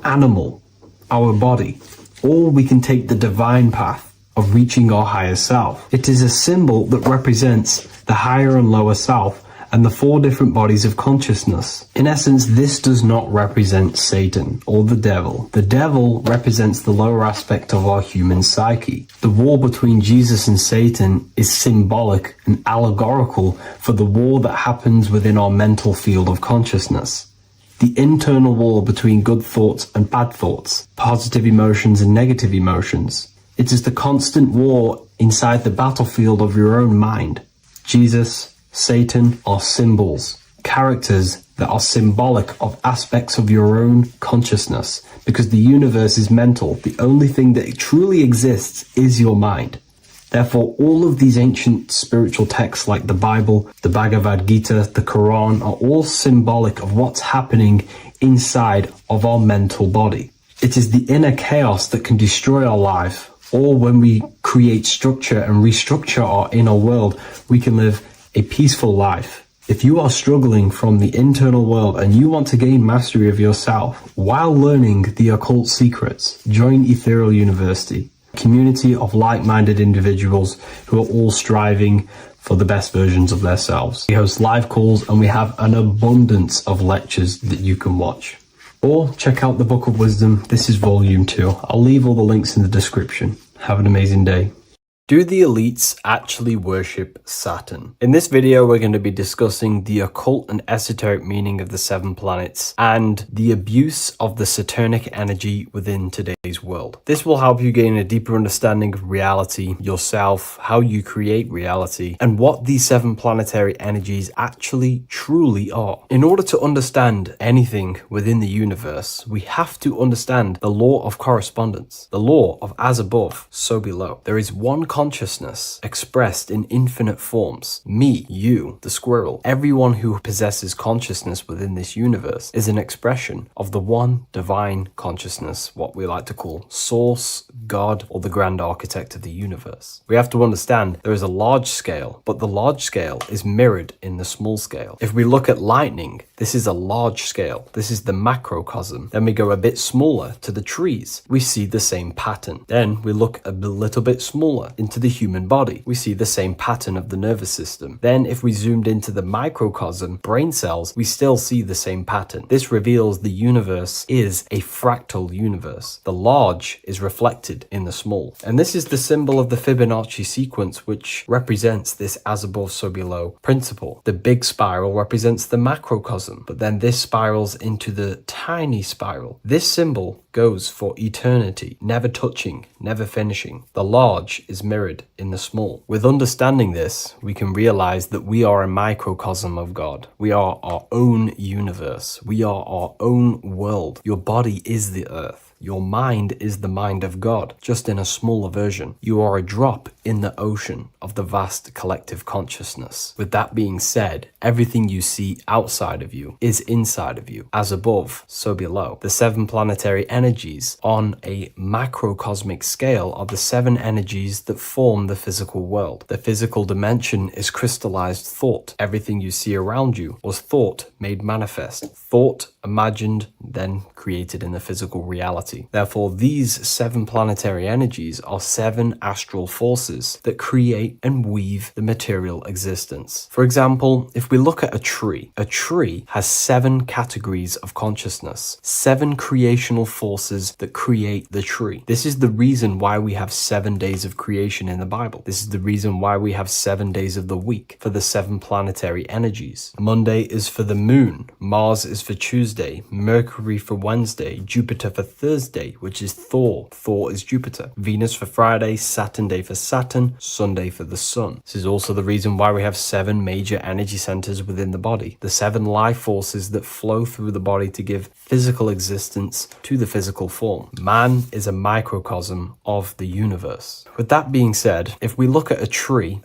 animal, our body, or we can take the divine path of reaching our higher self. It is a symbol that represents the higher and lower self and the four different bodies of consciousness. In essence, this does not represent Satan or the devil. The devil represents the lower aspect of our human psyche. The war between Jesus and Satan is symbolic and allegorical for the war that happens within our mental field of consciousness. The internal war between good thoughts and bad thoughts, positive emotions and negative emotions. It is the constant war inside the battlefield of your own mind. Jesus, Satan are symbols, characters that are symbolic of aspects of your own consciousness, because the universe is mental. The only thing that truly exists is your mind. Therefore, all of these ancient spiritual texts like the Bible, the Bhagavad Gita, the Quran are all symbolic of what's happening inside of our mental body. It is the inner chaos that can destroy our life, or when we create structure and restructure our inner world, we can live a peaceful life. If you are struggling from the internal world and you want to gain mastery of yourself while learning the occult secrets, join Ethereal University, a community of like-minded individuals who are all striving for the best versions of themselves. We host live calls and we have an abundance of lectures that you can watch. Or check out the Book of Wisdom. This is volume 2. I'll leave all the links in the description. Have an amazing day. Do the elites actually worship Saturn? In this video, we're going to be discussing the occult and esoteric meaning of the 7 planets and the abuse of the Saturnic energy within today's world. This will help you gain a deeper understanding of reality, yourself, how you create reality, and what these 7 planetary energies actually truly are. In order to understand anything within the universe, we have to understand the law of correspondence, the law of as above, so below. There is one consciousness expressed in infinite forms. Me, you, the squirrel, everyone who possesses consciousness within this universe is an expression of the one divine consciousness, what we like to call Source, God, or the grand architect of the universe. We have to understand there is a large scale, but the large scale is mirrored in the small scale. If we look at lightning, this is a large scale. This is the macrocosm. Then we go a bit smaller to the trees. We see the same pattern. Then we look a little bit smaller into the human body. We see the same pattern of the nervous system. Then if we zoomed into the microcosm, brain cells, we still see the same pattern. This reveals the universe is a fractal universe. The large is reflected in the small. And this is the symbol of the Fibonacci sequence, which represents this as above, so below principle. The big spiral represents the macrocosm, but then this spirals into the tiny spiral. This symbol goes for eternity, never touching, never finishing. The large is mirrored in the small. With understanding this, we can realize that we are a microcosm of God. We are our own universe. We are our own world. Your body is the earth. Your mind is the mind of God, just in a smaller version. You are a drop in the ocean of the vast collective consciousness. With that being said, everything you see outside of you is inside of you. As above, so below. The 7 planetary energies on a macrocosmic scale are the 7 energies that form the physical world. The physical dimension is crystallized thought. Everything you see around you was thought made manifest. Thought imagined, then created in the physical reality. Therefore, these 7 planetary energies are 7 astral forces that create and weave the material existence. For example, if we look at a tree has 7 categories of consciousness, 7 creational forces that create the tree. This is the reason why we have 7 days of creation in the Bible. This is the reason why we have 7 days of the week for the 7 planetary energies. Monday is for the moon, Mars is for Tuesday, Mercury for Wednesday, Jupiter for Thursday, Thursday, which is Thor. Thor is Jupiter. Venus for Friday, Saturn day for Saturn, Sunday for the Sun. This is also the reason why we have 7 major energy centers within the body, the 7 life forces that flow through the body to give physical existence to the physical form. Man is a microcosm of the universe. With that being said, if we look at a tree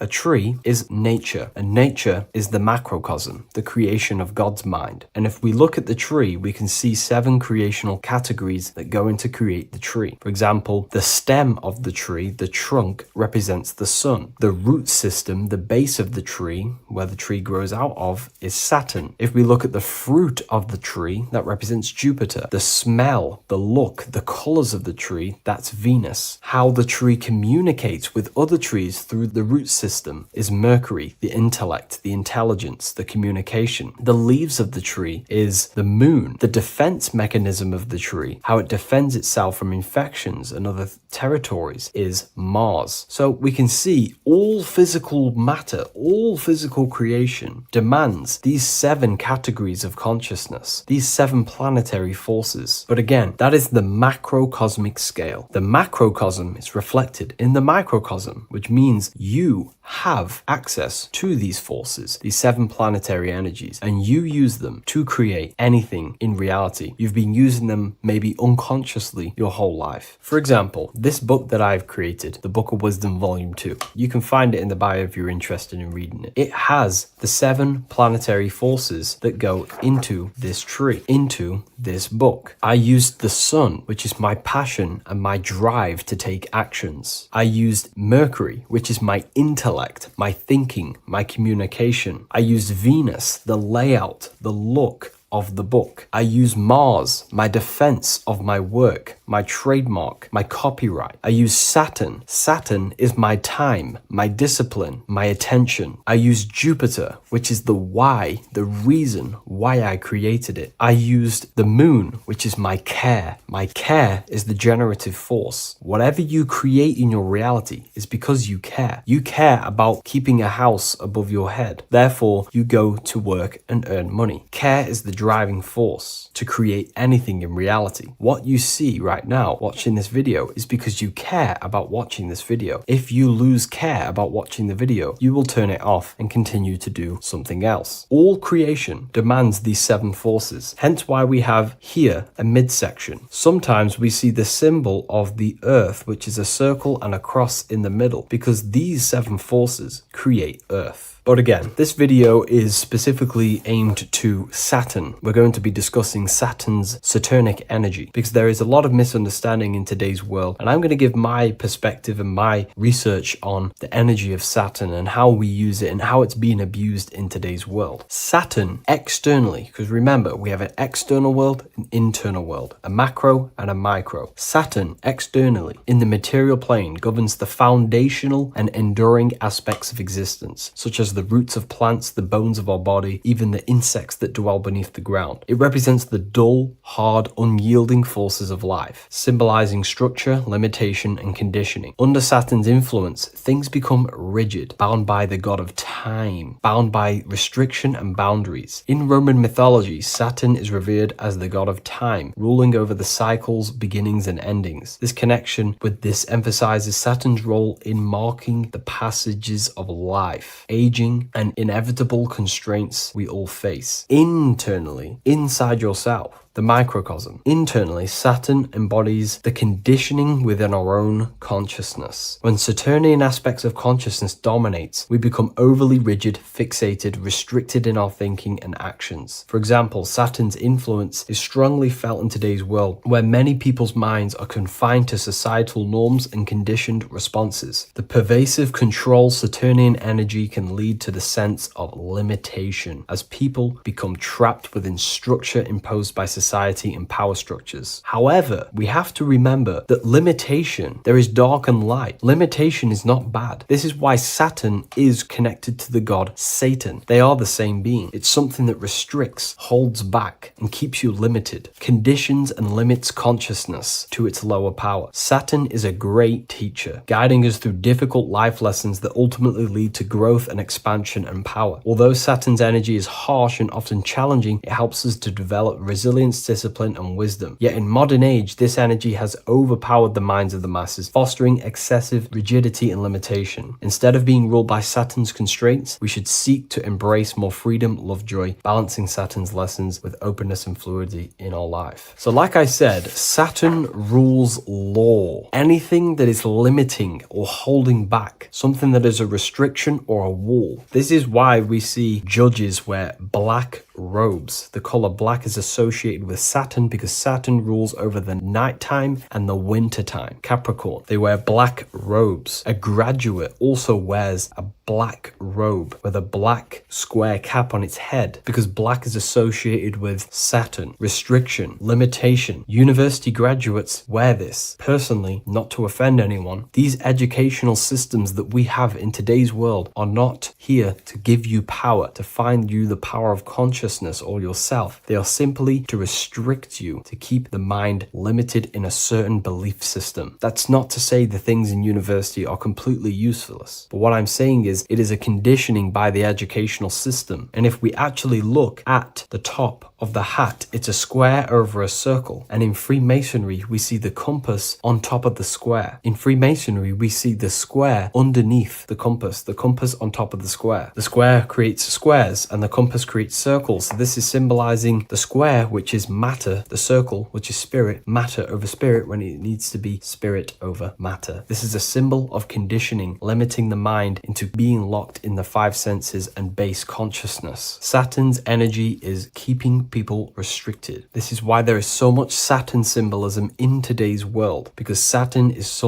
is nature, and nature is the macrocosm, the creation of God's mind. And if we look at the tree, we can see 7 creational categories that go into create the tree. For example, the stem of the tree, the trunk, represents the sun. The root system, the base of the tree, where the tree grows out of, is Saturn. If we look at the fruit of the tree, that represents Jupiter. The smell, the look, the colors of the tree, that's Venus. How the tree communicates with other trees through the root system is Mercury, the intellect, the intelligence, the communication. The leaves of the tree is the moon. The defense mechanism of the tree, how it defends itself from infections and other territories, is Mars. So we can see all physical matter, all physical creation demands these 7 categories of consciousness, these 7 planetary forces. But again, that is the macrocosmic scale. The macrocosm is reflected in the microcosm, which means you have access to these forces, these 7 planetary energies, and you use them to create anything in reality. You've been using them maybe unconsciously your whole life. For example, this book that I've created, the Book of Wisdom Volume 2, you can find it in the bio if you're interested in reading it. It has the 7 planetary forces that go into this tree, into this book. I used the sun, which is my passion and my drive to take actions. I used Mercury, which is my intellect, my thinking, my communication. I used Venus, the layout, the look of the book. I use Mars, my defense of my work, my trademark, my copyright. I use Saturn. Saturn is my time, my discipline, my attention. I use Jupiter, which is the why, the reason why I created it. I used the moon, which is my care. My care is the generative force. Whatever you create in your reality is because you care. You care about keeping a house above your head. Therefore, you go to work and earn money. Care is the driving force to create anything in reality. What you see right now watching this video is because you care about watching this video. If you lose care about watching the video, you will turn it off and continue to do something else. All creation demands these 7 forces, hence why we have here a midsection. Sometimes we see the symbol of the earth, which is a circle and a cross in the middle, because these 7 forces create earth. But again, this video is specifically aimed to Saturn. We're going to be discussing Saturn's Saturnic energy because there is a lot of misunderstanding in today's world, and I'm going to give my perspective and my research on the energy of Saturn and how we use it and how it's being abused in today's world. Saturn externally, because remember, we have an external world, an internal world, a macro and a micro. Saturn externally in the material plane governs the foundational and enduring aspects of existence, such as the roots of plants, the bones of our body, even the insects that dwell beneath the ground. It represents the dull, hard, unyielding forces of life, symbolizing structure, limitation, and conditioning. Under Saturn's influence, things become rigid, bound by the god of time, bound by restriction and boundaries. In Roman mythology, Saturn is revered as the god of time, ruling over the cycles, beginnings, and endings. This connection with this emphasizes Saturn's role in marking the passages of life, aging, and inevitable constraints we all face. Internally, inside yourself, the microcosm. Internally, Saturn embodies the conditioning within our own consciousness. When Saturnian aspects of consciousness dominates, we become overly rigid, fixated, restricted in our thinking and actions. For example, Saturn's influence is strongly felt in today's world, where many people's minds are confined to societal norms and conditioned responses. The pervasive control Saturnian energy can lead to the sense of limitation, as people become trapped within structure imposed by society and power structures. However, we have to remember that limitation, there is dark and light. Limitation is not bad. This is why Saturn is connected to the god Satan. They are the same being. It's something that restricts, holds back, and keeps you limited, conditions and limits consciousness to its lower power. Saturn is a great teacher, guiding us through difficult life lessons that ultimately lead to growth and expansion and power. Although Saturn's energy is harsh and often challenging, it helps us to develop resilience experience, discipline, and wisdom. Yet in modern age, this energy has overpowered the minds of the masses, fostering excessive rigidity and limitation. Instead of being ruled by Saturn's constraints, we should seek to embrace more freedom, love, joy, balancing Saturn's lessons with openness and fluidity in our life. So like I said, Saturn rules law. Anything that is limiting or holding back, something that is a restriction or a wall. This is why we see judges wear black robes. The color black is associated with Saturn because Saturn rules over the nighttime and the winter time. Capricorn, they wear black robes. A graduate also wears a black robe with a black square cap on its head because black is associated with Saturn, restriction, limitation. University graduates wear this. Personally, not to offend anyone, these educational systems that we have in today's world are not here to give you power, to find you the power of consciousness or yourself. They are simply to restrict you, to keep the mind limited in a certain belief system. That's not to say the things in university are completely useless, but what I'm saying is it is a conditioning by the educational system. And if we actually look at the top of the hat, it's a square over a circle. And in Freemasonry, we see the compass on top of the square. In Freemasonry, we see the square underneath the compass on top of the square. The square creates squares and the compass creates circles. So this is symbolizing the square, which is matter, the circle, which is spirit, matter over spirit when it needs to be spirit over matter. This is a symbol of conditioning, limiting the mind into being locked in the five senses and base consciousness. Saturn's energy is keeping people restricted. This is why there is so much Saturn symbolism in today's world, because Saturn is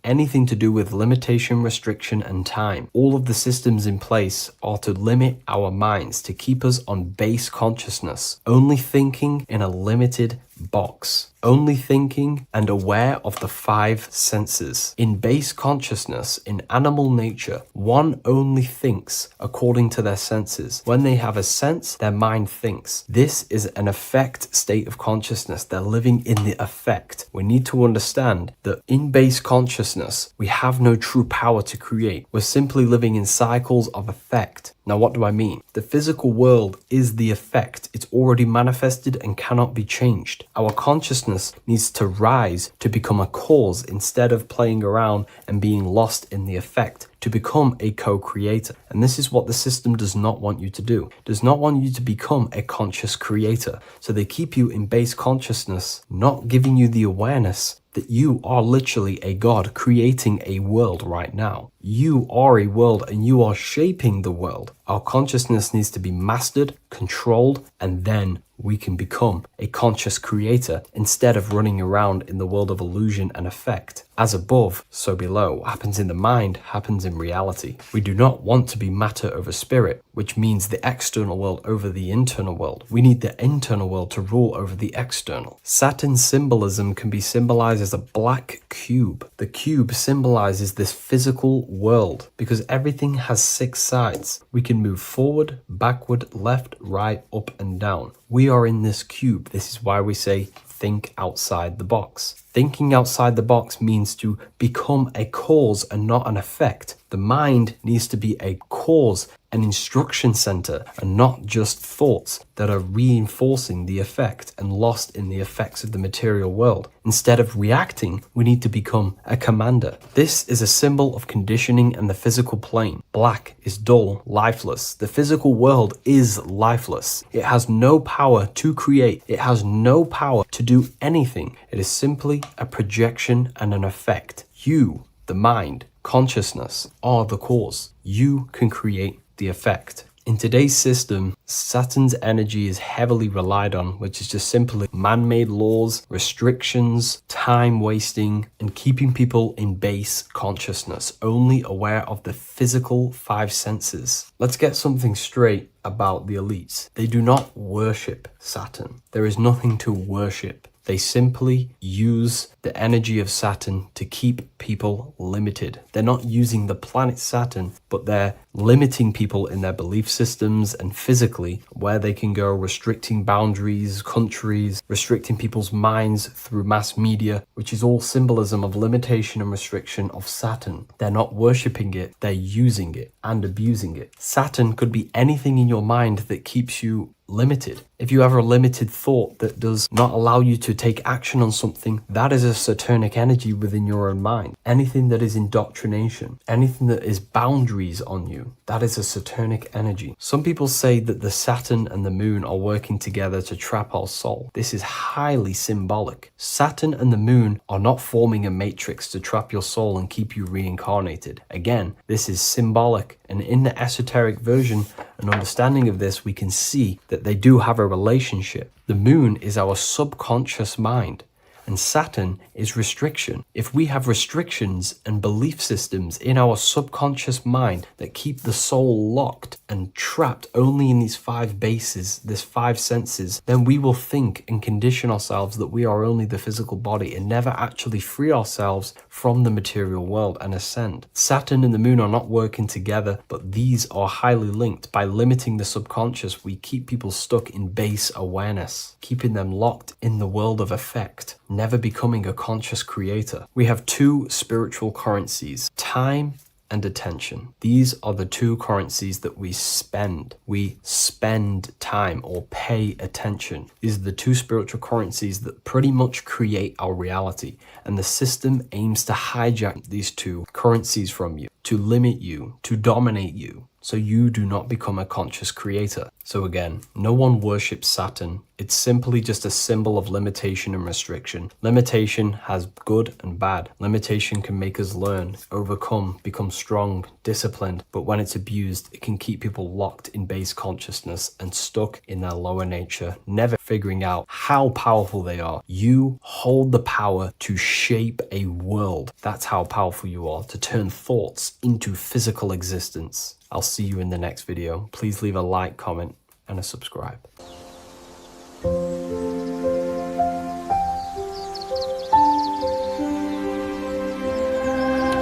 anything to do with limitation, restriction, and time. All of the systems in place are to limit our minds, to keep us on base consciousness, only thinking in a limited box, only thinking and aware of the five senses. In base consciousness, in animal nature, one only thinks according to their senses. When they have a sense, their mind thinks. This is an affect state of consciousness. They're living in the affect. We need to understand that in base consciousness, we have no true power to create. We're simply living in cycles of affect. Now, what do I mean? The physical world is the effect. It's already manifested and cannot be changed. Our consciousness needs to rise to become a cause instead of playing around and being lost in the effect, to become a co-creator. And this is what the system does not want you to do. It does not want you to become a conscious creator. So they keep you in base consciousness, not giving you the awareness that you are literally a god creating a world right now. You are a world and you are shaping the world. Our consciousness needs to be mastered, controlled, and then we can become a conscious creator instead of running around in the world of illusion and effect. As above, so below. What happens in the mind happens in reality. We do not want to be matter over spirit, which means the external world over the internal world. We need the internal world to rule over the external. Saturn symbolism can be symbolized as a black cube. The cube symbolizes this physical world because everything has 6 sides. We can move forward, backward, left, right, up, and down. We are in this cube. This is why we say think outside the box. Thinking outside the box means to become a cause and not an effect. The mind needs to be a cause, an instruction center, and not just thoughts that are reinforcing the effect and lost in the effects of the material world. Instead of reacting, we need to become a commander. This is a symbol of conditioning and the physical plane. Black is dull, lifeless. The physical world is lifeless. It has no power to create. It has no power to do anything. It is simply a projection and an effect. You, the mind, consciousness, are the cause. You can create the effect. In today's system, Saturn's energy is heavily relied on, which is just simply man-made laws, restrictions, time wasting, and keeping people in base consciousness, only aware of the physical 5 senses. Let's get something straight about the elites. They do not worship Saturn. There is nothing to worship. They simply use the energy of Saturn to keep people limited. They're not using the planet Saturn, but they're limiting people in their belief systems and physically where they can go, restricting boundaries, countries, restricting people's minds through mass media, which is all symbolism of limitation and restriction of Saturn. They're not worshipping it, they're using it and abusing it. Saturn could be anything in your mind that keeps you limited. If you have a limited thought that does not allow you to take action on something, that is a Saturnic energy within your own mind. Anything that is indoctrination, anything that is boundaries on you, that is a Saturnic energy. Some people say that the Saturn and the moon are working together to trap our soul. This is highly symbolic. Saturn and the moon are not forming a matrix to trap your soul and keep you reincarnated. Again, this is symbolic, and in the esoteric version and understanding of this, we can see that they do have a relationship. The moon is our subconscious mind, and Saturn is restriction. If we have restrictions and belief systems in our subconscious mind that keep the soul locked and trapped only in these 5 bases, these 5 senses, then we will think and condition ourselves that we are only the physical body and never actually free ourselves from the material world and ascend. Saturn and the moon are not working together, but these are highly linked. By limiting the subconscious, we keep people stuck in base awareness, keeping them locked in the world of effect, never becoming a conscious creator. We have 2 spiritual currencies, time and attention. These are the 2 currencies that we spend. We spend time or pay attention. These are the 2 spiritual currencies that pretty much create our reality. And the system aims to hijack these 2 currencies from you, to limit you, to dominate you, so you do not become a conscious creator. So again, no one worships Saturn. It's simply just a symbol of limitation and restriction. Limitation has good and bad. Limitation can make us learn, overcome, become strong, disciplined, but when it's abused, it can keep people locked in base consciousness and stuck in their lower nature, never figuring out how powerful they are. You hold the power to shape a world. That's how powerful you are, to turn thoughts into physical existence. I'll see you in the next video. Please leave a like, comment, and a subscribe.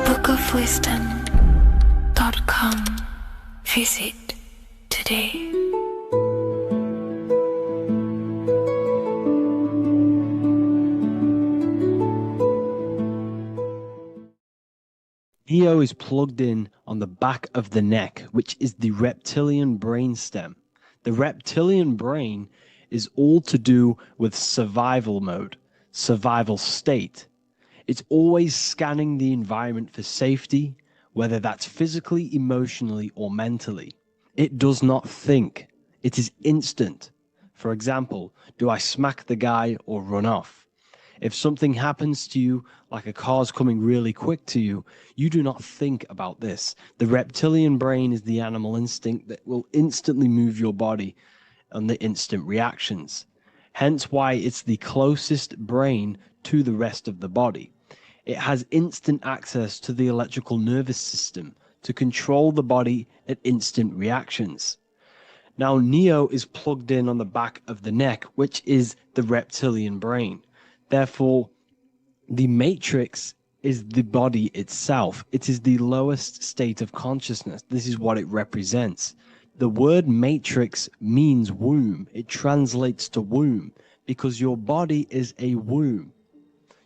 bookofwisdom.com. Visit today. Neo is plugged in on the back of the neck, which is the reptilian brain stem. The reptilian brain is all to do with survival mode, survival state. It's always scanning the environment for safety, whether that's physically, emotionally, or mentally. It does not think. It is instant. For example, do I smack the guy or run off? If something happens to you, like a car's coming really quick to you, you do not think about this. The reptilian brain is the animal instinct that will instantly move your body on the instant reactions. Hence why it's the closest brain to the rest of the body. It has instant access to the electrical nervous system to control the body at instant reactions. Now, Neo is plugged in on the back of the neck, which is the reptilian brain. Therefore, the matrix is the body itself. It is the lowest state of consciousness. This is what it represents. The word matrix means womb. It translates to womb because your body is a womb.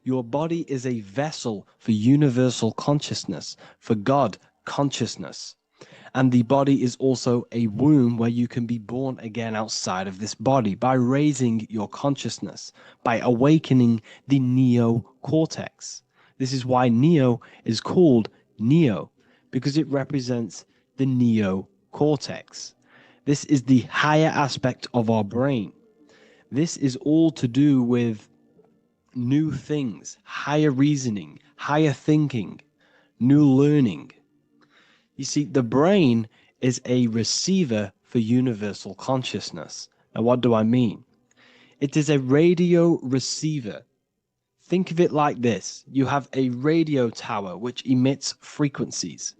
Your body is a vessel for universal consciousness, for God consciousness. And the body is also a womb where you can be born again outside of this body by raising your consciousness, by awakening the neocortex. This is why Neo is called Neo, because it represents the neocortex. This is the higher aspect of our brain. This is all to do with new things, higher reasoning, higher thinking, new learning. You see, the brain is a receiver for universal consciousness. Now, what do I mean? It is a radio receiver. Think of it like this. You have a radio tower which emits frequencies.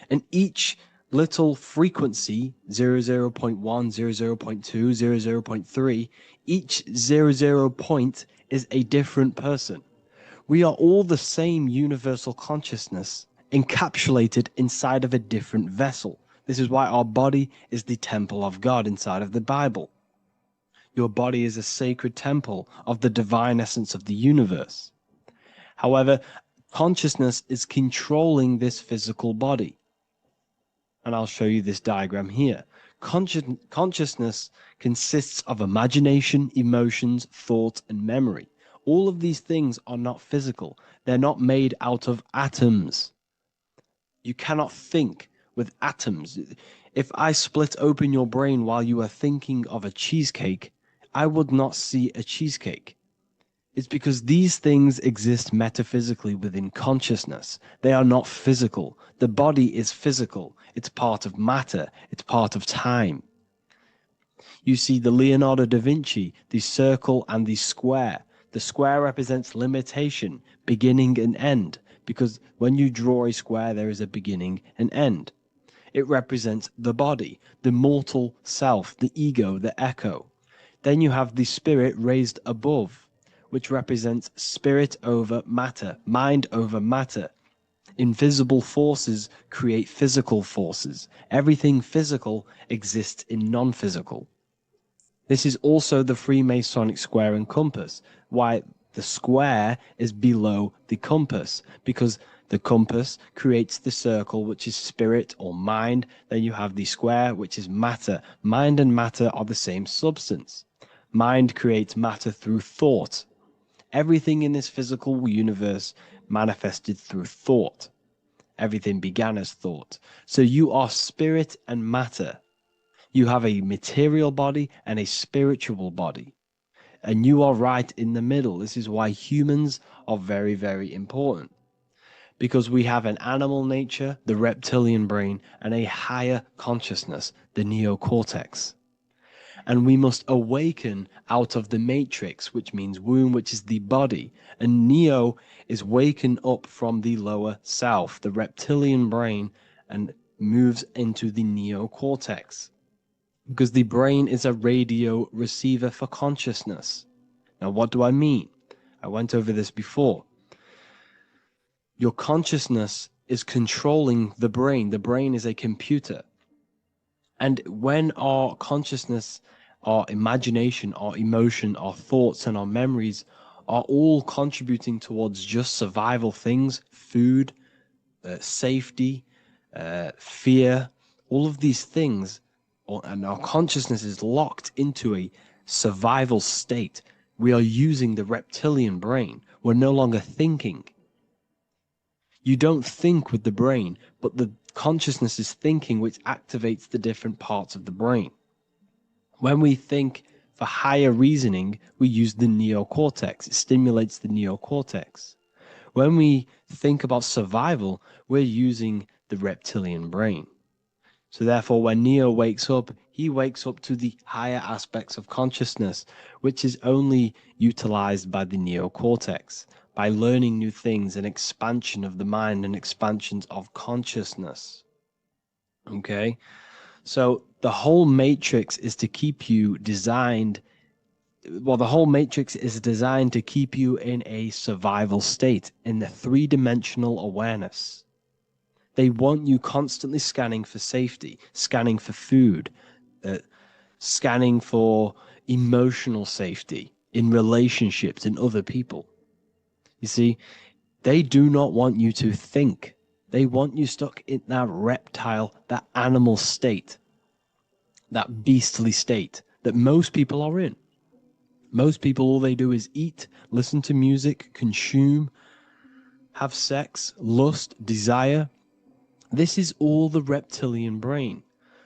And each little frequency, 00.1, 00.2, 00.3, each 00 point is a different person. We are all the same universal consciousness, encapsulated inside of a different vessel. This is why our body is the temple of God inside of the Bible. Your body is a sacred temple of the divine essence of the universe. However, consciousness is controlling this physical body. And I'll show you this diagram here. Consciousness consists of imagination, emotions, thought, and memory. All of these things are not physical. They're not made out of atoms. You cannot think with atoms. If I split open your brain while you are thinking of a cheesecake, I would not see a cheesecake. It's because these things exist metaphysically within consciousness. They are not physical. The body is physical. It's part of matter. It's part of time. You see the Leonardo da Vinci, the circle and the square. The square represents limitation, beginning and end, because when you draw a square, there is a beginning and end. It represents the body, the mortal self, the ego, the echo. Then you have the spirit raised above, which represents spirit over matter, mind over matter. Invisible forces create physical forces. Everything physical exists in non-physical. This is also the Freemasonic square and compass, why the square is below the compass, because the compass creates the circle, which is spirit or mind. Then you have the square, which is matter. Mind and matter are the same substance. Mind creates matter through thought. Everything in this physical universe manifested through thought. Everything began as thought. So you are spirit and matter. You have a material body and a spiritual body. And you are right in the middle. This is why humans are very, very important. Because we have an animal nature, the reptilian brain, and a higher consciousness, the neocortex. And we must awaken out of the matrix, which means womb, which is the body. And neo is waken up from the lower self, the reptilian brain, and moves into the neocortex. Because the brain is a radio receiver for consciousness. Now, what do I mean? I went over this before. Your consciousness is controlling the brain. The brain is a computer. And when our consciousness, our imagination, our emotion, our thoughts, and our memories are all contributing towards just survival things, food, safety, fear, all of these things, and our consciousness is locked into a survival state, we are using the reptilian brain. We're no longer thinking. You don't think with the brain, but the consciousness is thinking, which activates the different parts of the brain. When we think for higher reasoning, we use the neocortex. It stimulates the neocortex. When we think about survival, we're using the reptilian brain. So therefore, when Neo wakes up, he wakes up to the higher aspects of consciousness, which is only utilized by the neocortex, by learning new things and expansion of the mind and expansions of consciousness. Okay? So the whole matrix is to keep you designed, well, the whole matrix is designed to keep you in a survival state, in the three-dimensional awareness. They want you constantly scanning for safety, scanning for food, scanning for emotional safety in relationships in other people. You see, they do not want you to think. They want you stuck in that reptile, that animal state, that beastly state that most people are in. Most people, all they do is eat, listen to music, consume, have sex, lust, desire. This is all the reptilian brain.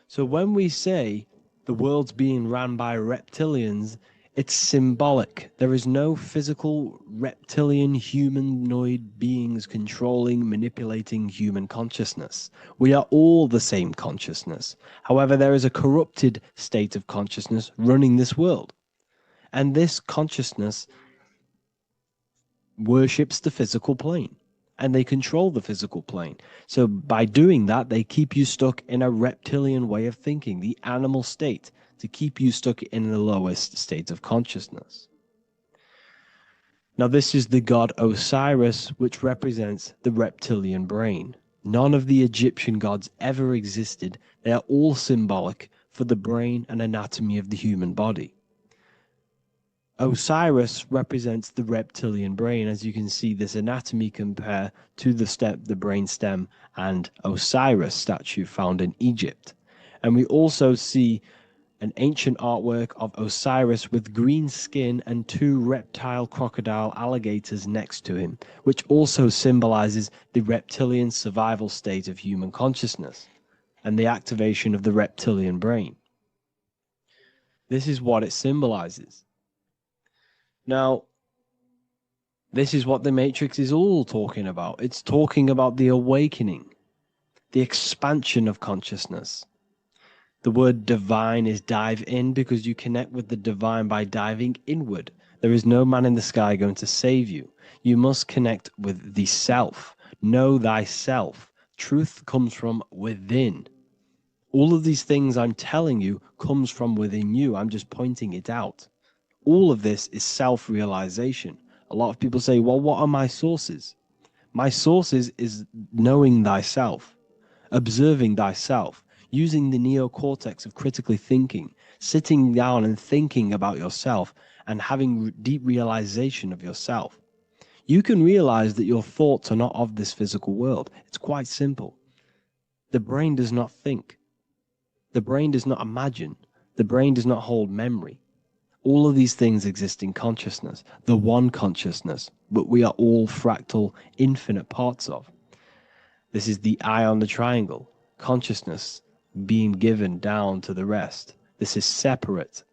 So when we say the world's being ran by reptilians, it's symbolic. There is no physical reptilian humanoid beings controlling, manipulating human consciousness. We are all the same consciousness. However, there is a corrupted state of consciousness running this world. And this consciousness worships the physical plane. And they control the physical plane. So by doing that, they keep you stuck in a reptilian way of thinking, the animal state, to keep you stuck in the lowest state of consciousness. Now, this is the god Osiris, which represents the reptilian brain. None of the Egyptian gods ever existed. They are all symbolic for the brain and anatomy of the human body. Osiris represents the reptilian brain. As you can see, this anatomy compare to the brain stem and Osiris statue found in Egypt. And we also see an ancient artwork of Osiris with green skin and two reptile crocodile alligators next to him, which also symbolizes the reptilian survival state of human consciousness and the activation of the reptilian brain. This is what it symbolizes. Now, this is what the Matrix is all talking about. It's talking about the awakening, the expansion of consciousness. The word divine is dive in because you connect with the divine by diving inward. There is no man in the sky going to save you. You must connect with the self. Know thyself. Truth comes from within. All of these things I'm telling you comes from within you. I'm just pointing it out. All of this is self-realization. A lot of people say, well, what are my sources? My sources is knowing thyself, observing thyself, using the neocortex of critically thinking, sitting down and thinking about yourself and having deep realization of yourself. You can realize that your thoughts are not of this physical world. It's quite simple. The brain does not think. The brain does not imagine. The brain does not hold memory. All of these things exist in consciousness, the one consciousness, but we are all fractal, infinite parts of. This is the eye on the triangle, consciousness being given down to the rest. This is separate.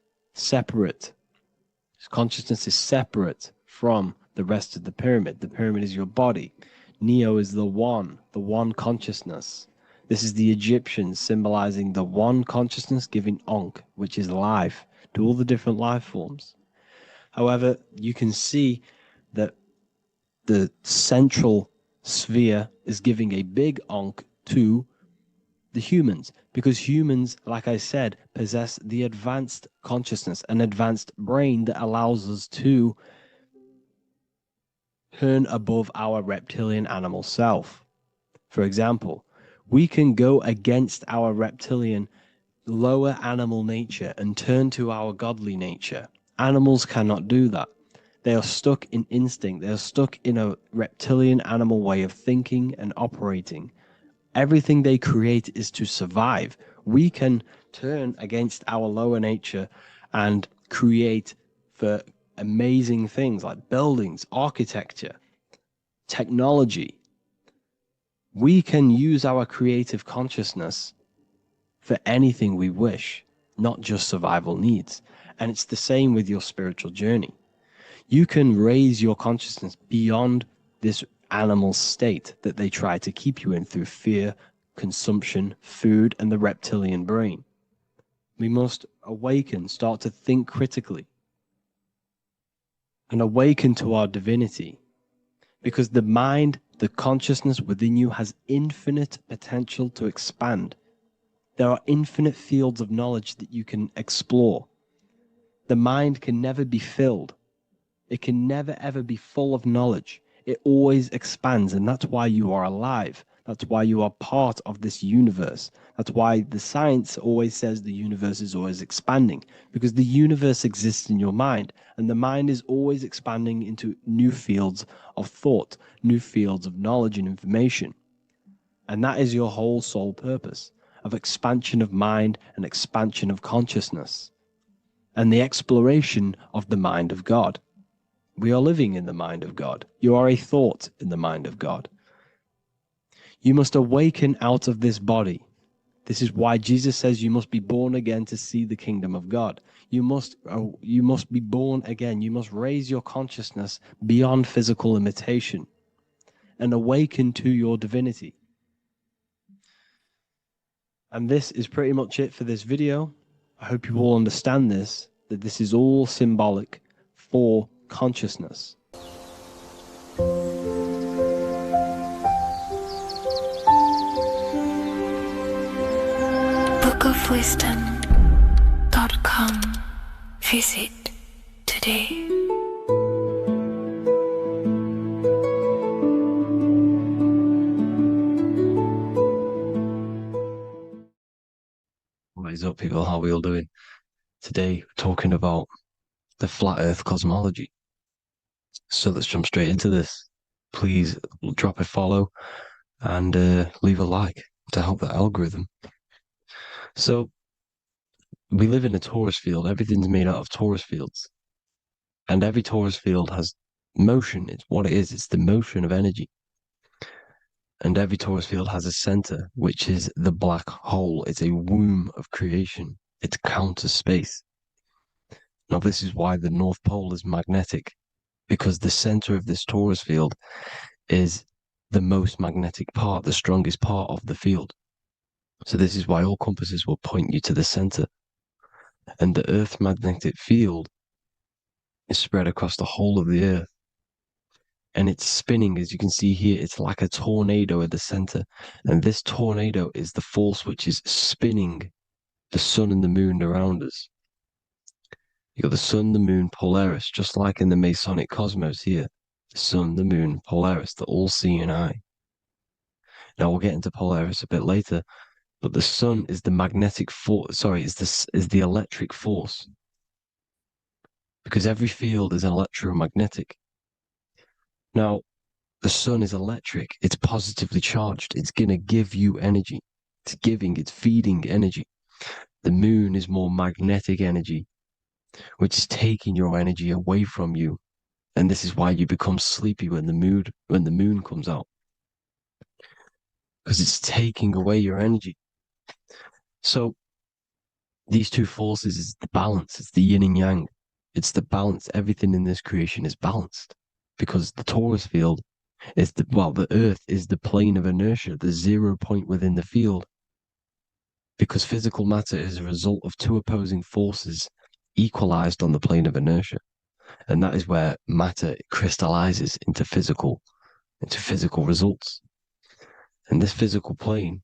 Consciousness is separate from the rest of the pyramid. The pyramid is your body. Neo is the one consciousness. This is the Egyptians symbolizing the one consciousness giving Ankh, which is life, to all the different life forms. However, you can see that the central sphere is giving a big Ankh to the humans, because humans, like I said, possess the advanced consciousness, an advanced brain that allows us to turn above our reptilian animal self. For example, we can go against our reptilian lower animal nature and turn to our godly nature. Animals cannot do that. They are stuck in instinct. They are stuck in a reptilian animal way of thinking and operating. Everything they create is to survive. We can turn against our lower nature and create for amazing things like buildings, architecture, technology. We can use our creative consciousness for anything we wish, not just survival needs. And it's the same with your spiritual journey. You can raise your consciousness beyond this animal state that they try to keep you in through fear, consumption, food, and the reptilian brain. We must awaken, start to think critically, and awaken to our divinity. Because the mind, the consciousness within you has infinite potential to expand. There are infinite fields of knowledge that you can explore. The mind can never be filled. It can never ever be full of knowledge. It always expands, and that's why you are alive. That's why you are part of this universe. That's why the science always says the universe is always expanding, because the universe exists in your mind, and the mind is always expanding into new fields of thought, new fields of knowledge and information. And that is your whole sole purpose, of expansion of mind and expansion of consciousness, and the exploration of the mind of God. We are living in the mind of God. You are a thought in the mind of God. You must awaken out of this body. This is why Jesus says you must be born again to see the kingdom of God. You must be born again. You must raise your consciousness beyond physical limitation and awaken to your divinity. And this is pretty much it for this video. I hope you all understand this, that this is all symbolic for consciousness. bookofwisdom.com. Visit today. What is up, people? How are we all doing? Today, we're talking about the flat earth cosmology. So let's jump straight into this. Please drop a follow and leave a like to help the algorithm. So we live in a torus field. Everything's made out of torus fields. And every torus field has motion. It's what it is. It's the motion of energy. And every torus field has a center, which is the black hole. It's a womb of creation. It's counter space. Now, this is why the North Pole is magnetic, because the center of this torus field is the most magnetic part, the strongest part of the field. So this is why all compasses will point you to the center. And the Earth's magnetic field is spread across the whole of the Earth. And it's spinning, as you can see here, it's like a tornado at the center. And this tornado is the force which is spinning the sun and the moon around us. You got the sun, the moon, Polaris, just like in the Masonic cosmos here. The sun, the moon, Polaris, the all-seeing eye. Now we'll get into Polaris a bit later, but the sun is the magnetic force. Sorry, is the electric force, because every field is electromagnetic. Now, the sun is electric. It's positively charged. It's gonna give you energy. It's feeding energy. The moon is more magnetic energy, which is taking your energy away from you. And this is why you become sleepy when the moon comes out, because it's taking away your energy. So these two forces is the balance. It's the yin and yang. It's the balance. Everything in this creation is balanced, because the torus field is the Earth is the plane of inertia, the 0 point within the field, because physical matter is a result of two opposing forces equalized on the plane of inertia. And that is where matter crystallizes into physical results. And this physical plane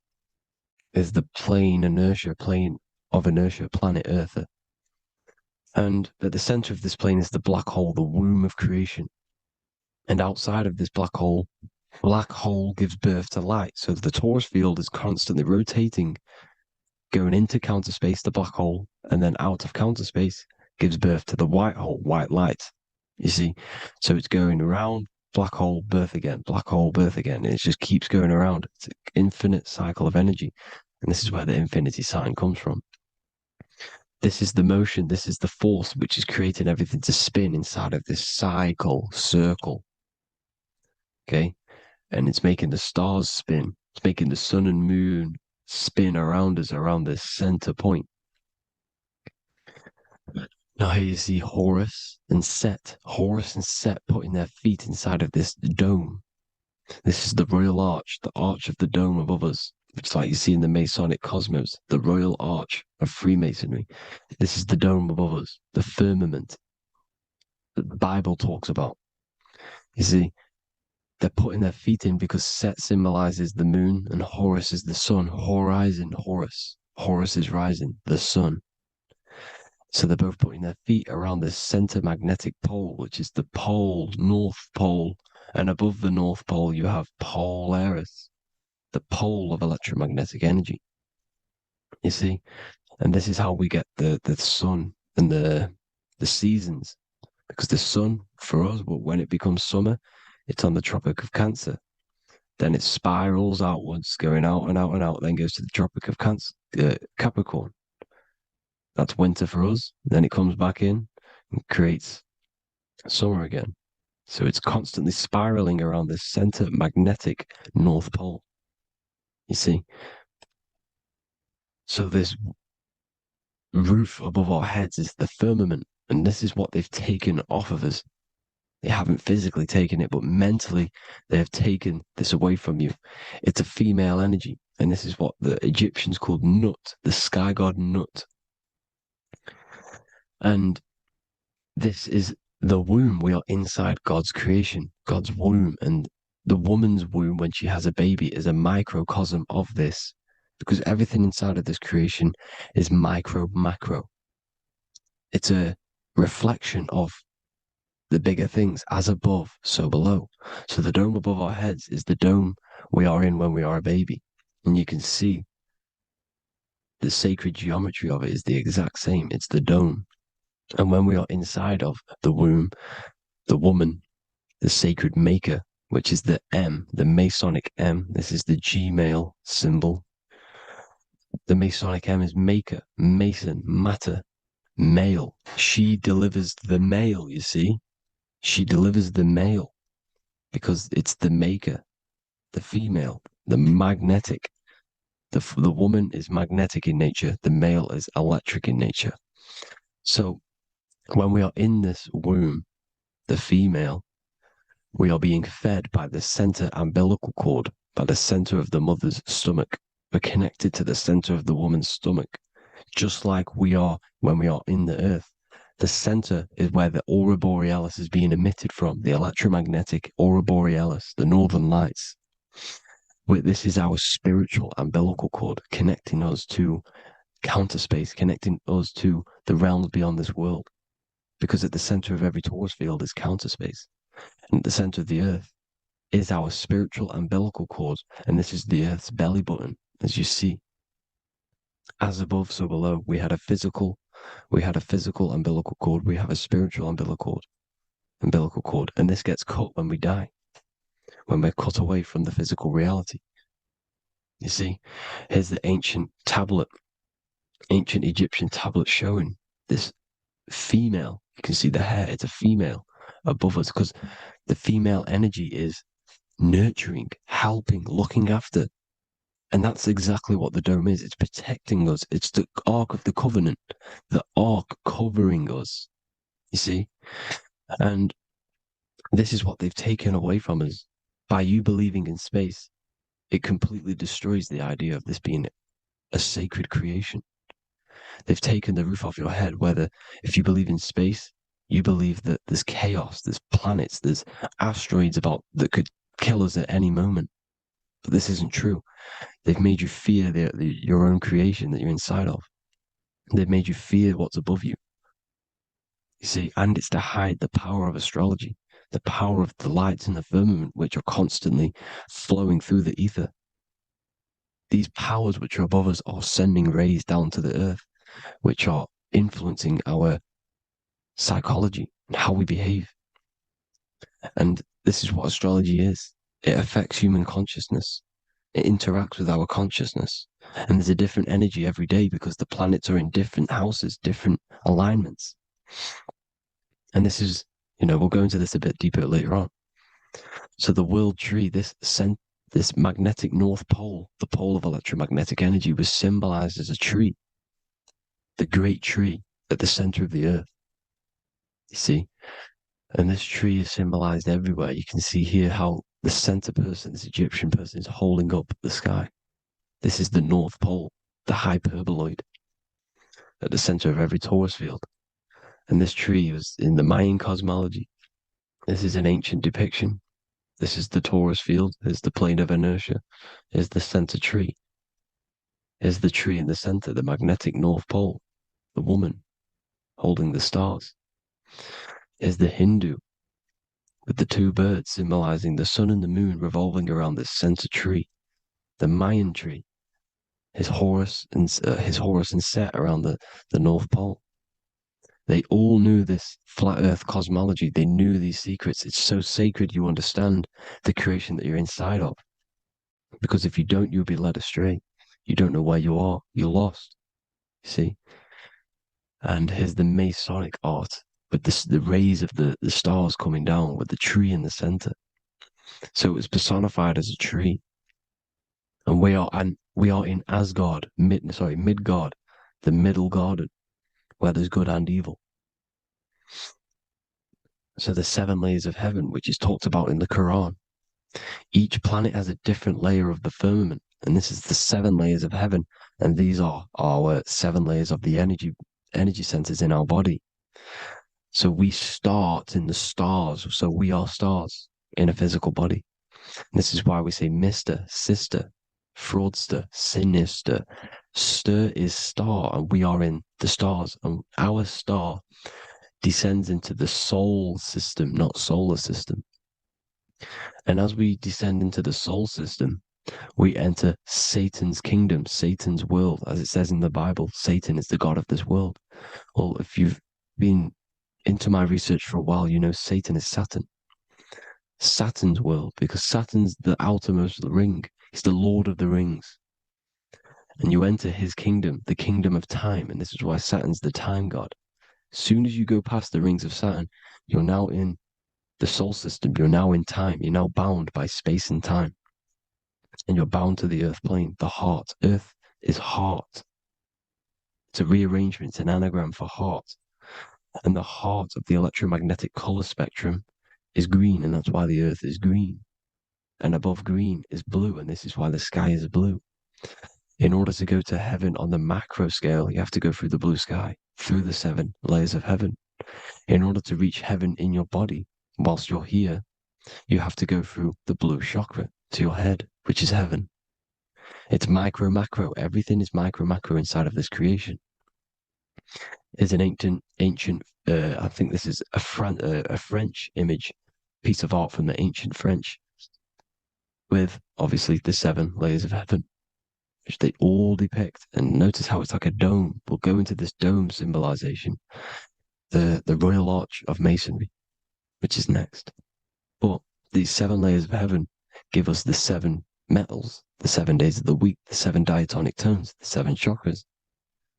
is the plane of inertia, planet Earth. And at the center of this plane is the black hole, the womb of creation. And outside of this black hole gives birth to light. So the torus field is constantly rotating, going into counter space, the black hole, and then out of counter space gives birth to the white hole, white light. You see? So it's going around, black hole, birth again, black hole, birth again. And it just keeps going around. It's an infinite cycle of energy. And this is where the infinity sign comes from. This is the motion, this is the force which is creating everything to spin inside of this circle. Okay? And it's making the stars spin. It's making the sun and moon spin around us, around this center point. Now here you see Horus and Set putting their feet inside of this dome. This is the royal arch, the arch of the dome above us, which is like you see in the Masonic cosmos, the royal arch of Freemasonry. This is the dome above us, the firmament that the Bible talks about. You see, they're putting their feet in because Set symbolizes the moon and Horus is the sun. Horizon, Horus. Horus is rising, the sun. So they're both putting their feet around this center magnetic pole, which is the pole, North Pole. And above the North Pole, you have Polaris, the pole of electromagnetic energy. You see? And this is how we get the sun and the seasons. Because the sun, for us, when it becomes summer, it's on the Tropic of Cancer. Then it spirals outwards, going out and out and out, then goes to the Tropic of Capricorn. That's winter for us. Then it comes back in and creates summer again. So it's constantly spiraling around this center magnetic North Pole. You see? So this roof above our heads is the firmament, and this is what they've taken off of us. They haven't physically taken it, but mentally they have taken this away from you. It's a female energy, and this is what the Egyptians called Nut, the sky god Nut. And this is the womb. We are inside God's creation, God's womb. And the woman's womb, when she has a baby, is a microcosm of this, because everything inside of this creation is macro. It's a reflection of the bigger things, as above, so below. So the dome above our heads is the dome we are in when we are a baby. And you can see the sacred geometry of it is the exact same. It's the dome. And when we are inside of the womb, the woman, the sacred maker, which is the M, the Masonic M, this is the Gmail symbol. The Masonic M is maker, mason, matter, male. She delivers the male, you see. She delivers the male because it's the maker, the female, the magnetic. The woman is magnetic in nature, the male is electric in nature. So when we are in this womb, the female, we are being fed by the center umbilical cord, by the center of the mother's stomach. We're connected to the center of the woman's stomach, just like we are when we are in the earth. The center is where the aurora borealis is being emitted from, the electromagnetic aurora borealis, the northern lights. This is our spiritual umbilical cord connecting us to counter space, connecting us to the realms beyond this world. Because at the center of every Taurus field is counter space. And at the center of the earth is our spiritual umbilical cord. And this is the earth's belly button, as you see. As above, so below. We had a physical umbilical cord. We have a spiritual umbilical cord. And this gets cut when we die, when we're cut away from the physical reality. You see, here's the ancient Egyptian tablet showing this female. You can see the hair, it's a female above us because the female energy is nurturing, helping, looking after. And that's exactly what the dome is. It's protecting us. It's the Ark of the Covenant, the Ark covering us. You see? And this is what they've taken away from us. By you believing in space, it completely destroys the idea of this being a sacred creation. They've taken the roof off your head, whether if you believe in space, you believe that there's chaos, there's planets, there's asteroids that could kill us at any moment. But this isn't true. They've made you fear your own creation that you're inside of. They've made you fear what's above you. You see, and it's to hide the power of astrology, the power of the lights in the firmament, which are constantly flowing through the ether. These powers which are above us are sending rays down to the earth, which are influencing our psychology and how we behave. And this is what astrology is. It affects human consciousness. It interacts with our consciousness. And there's a different energy every day because the planets are in different houses, different alignments. And this is, we'll go into this a bit deeper later on. So the world tree, this magnetic north pole, the pole of electromagnetic energy, was symbolized as a tree, the great tree at the center of the earth. You see? And this tree is symbolized everywhere. You can see here how the center person, this Egyptian person, is holding up the sky. This is the North Pole, the hyperboloid, at the center of every Taurus field. And this tree was in the Mayan cosmology. This is an ancient depiction. This is the Taurus field. There's the plane of inertia. Here's the center tree. Here's the tree in the center, the magnetic North Pole, the woman holding the stars. Here's the Hindu with the two birds symbolizing the sun and the moon revolving around this center tree. The Mayan tree, his Horus and Set around the North Pole. They all knew this flat earth cosmology. They knew these secrets. It's so sacred you understand the creation that you're inside of. Because if you don't, you'll be led astray. You don't know where you are. You're lost. You see? And here's the Masonic art with the rays of the stars coming down with the tree in the center. So it was personified as a tree. And we are in Asgard, Midgard, the middle garden, where there's good and evil. So the 7 layers of heaven, which is talked about in the Quran. Each planet has a different layer of the firmament, and this is the 7 layers of heaven, and these are our 7 layers of the energy centers in our body. So we start in the stars, so we are stars in a physical body. And this is why we say Mr., Sister, Fraudster, Sinister. Stir is star, and we are in the stars, and our star descends into the soul system, not solar system. And as we descend into the soul system, we enter Satan's kingdom, Satan's world. As it says in the Bible, Satan is the god of this world. Well, if you've been into my research for a while, you know Satan is Saturn. Saturn's world, because Saturn's the outermost ring. He's the Lord of the Rings. and you enter his kingdom, the kingdom of time. And this is why Saturn's the time god. As soon as you go past the rings of Saturn, you're now in the solar system. You're now in time. You're now bound by space and time. And you're bound to the earth plane, the heart. Earth is heart. It's a rearrangement, it's an anagram for heart. And the heart of the electromagnetic color spectrum is green, and that's why the earth is green. And above green is blue, and this is why the sky is blue. In order to go to heaven on the macro scale, you have to go through the blue sky, through the 7 layers of heaven. In order to reach heaven in your body, whilst you're here, you have to go through the blue chakra to your head, which is heaven. It's micro, macro. Everything is micro, macro inside of this creation. Is an ancient. I think this is a French image, piece of art from the ancient French, with obviously the 7 layers of heaven, which they all depict. And notice how it's like a dome. We'll go into this dome symbolization, the Royal Arch of Masonry, which is next. But these 7 layers of heaven give us the 7 metals, the 7 days of the week, the 7 diatonic tones, the 7 chakras,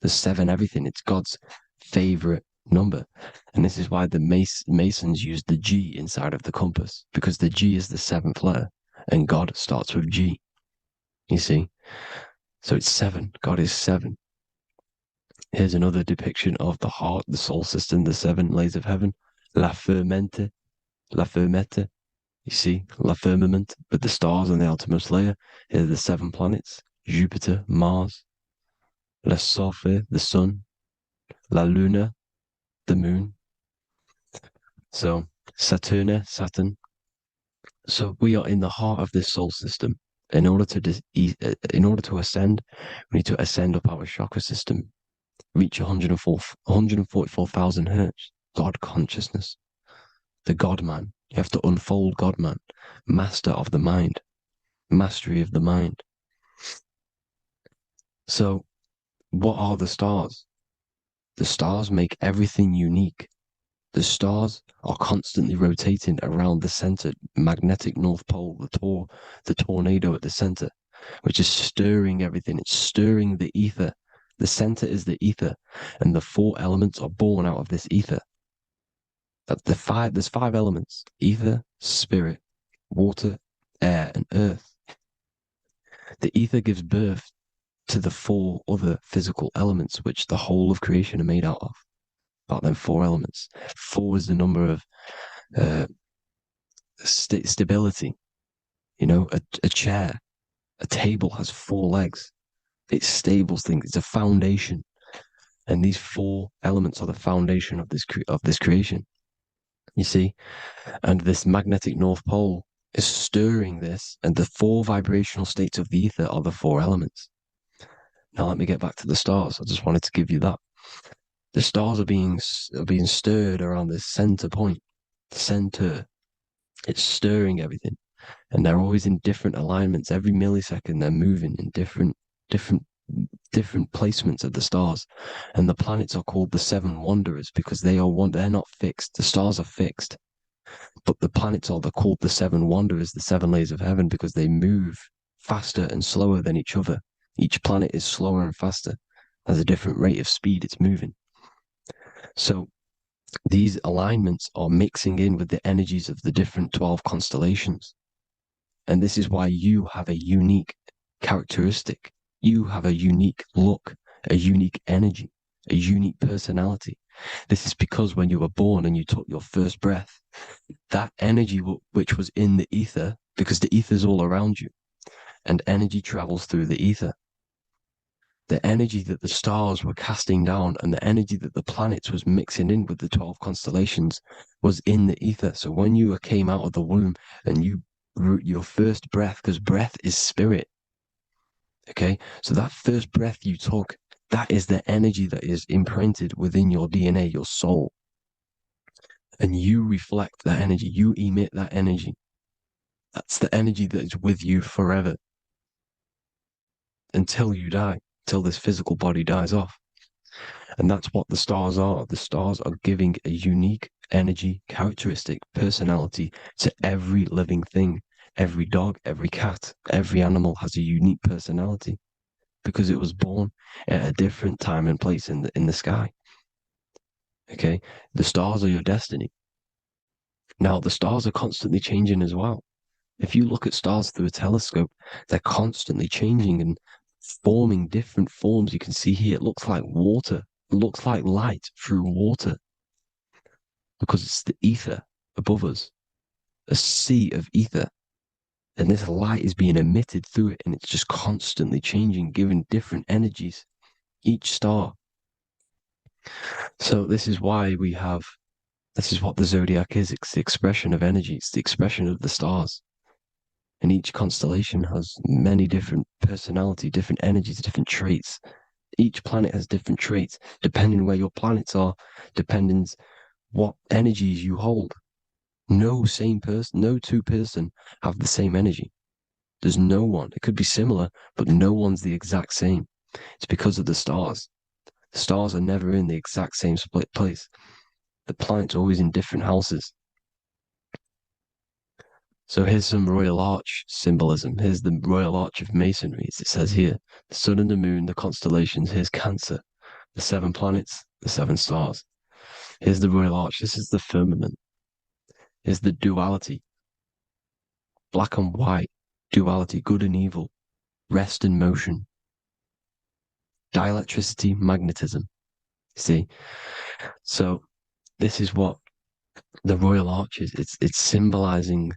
the 7 everything. It's God's favorite number. And this is why the Masons use the G inside of the compass, because the G is the 7th letter and God starts with G. You see? So it's 7. God is 7. Here's another depiction of the heart, the soul system, the 7 layers of heaven. La fermente. You see, la firmament, with the stars on the outermost layer. Here are the 7 planets: Jupiter, Mars, la Sophie, the sun, la luna, the moon. So Saturn. So we are in the heart of this soul system. In order to ascend, we need to ascend up our chakra system, reach 144,000 hertz, God consciousness, the God man. You have to unfold God man, master of the mind, mastery of the mind. So what are the stars? The stars make everything unique. The stars are constantly rotating around the center, magnetic North Pole, the tornado at the center, which is stirring everything. It's stirring the ether. The center is the ether, and the 4 elements are born out of this ether. There's 5 elements: ether, spirit, water, air, and earth. The ether gives birth to the 4 other physical elements, which the whole of creation are made out of. About them 4 elements. 4 is the number of stability. You know, a chair, a table has 4 legs. It stables things. It's a foundation, and these 4 elements are the foundation of this creation. You see, and this magnetic North Pole is stirring this, and the 4 vibrational states of the ether are the 4 elements. Now let me get back to the stars. I just wanted to give you that. The stars are being stirred around this center point, center. It's stirring everything, and they're always in different alignments. Every millisecond, they're moving in different placements of the stars. And the planets are called the 7 wanderers because they're not fixed. The stars are fixed, but the planets are called the 7 wanderers, the 7 layers of heaven, because they move faster and slower than each other. Each planet is slower and faster, has a different rate of speed it's moving. So these alignments are mixing in with the energies of the different 12 constellations. And this is why you have a unique characteristic. You have a unique look, a unique energy, a unique personality. This is because when you were born and you took your first breath, that energy which was in the ether, because the ether is all around you, and energy travels through the ether. The energy that the stars were casting down and the energy that the planets was mixing in with the 12 constellations was in the ether. So when you came out of the womb and your first breath, because breath is spirit, okay? So that first breath you took, that is the energy that is imprinted within your DNA, your soul. And you reflect that energy, you emit that energy. That's the energy that is with you forever until you die, till this physical body dies off. And that's what the stars are. The stars are giving a unique energy, characteristic, personality to every living thing. Every dog, every cat, every animal has a unique personality. because it was born at a different time and place in the sky. Okay, the stars are your destiny. Now, the stars are constantly changing as well. If you look at stars through a telescope, they're constantly changing and forming different forms. You can see here, it looks like water. It looks like light through water because it's the ether above us, a sea of ether. And this light is being emitted through it, and it's just constantly changing, giving different energies, each star. So this is why this is what the zodiac is. It's the expression of energy. It's the expression of the stars. And each constellation has many different personality, different energies, different traits. Each planet has different traits, depending where your planets are, depending what energies you hold. No same person, no two person have the same energy. There's no one. It could be similar, but no one's the exact same. It's because of the stars. The stars are never in the exact same split place. The planets are always in different houses. So here's some Royal Arch symbolism. Here's the Royal Arch of Masonry. As it says here, the sun and the moon, the constellations. Here's Cancer, the 7 planets, the 7 stars. Here's the Royal Arch. This is the firmament. Here's the duality. Black and white, duality, good and evil, rest and motion, dielectricity, magnetism. See? So this is what the Royal Arch is. It's symbolizing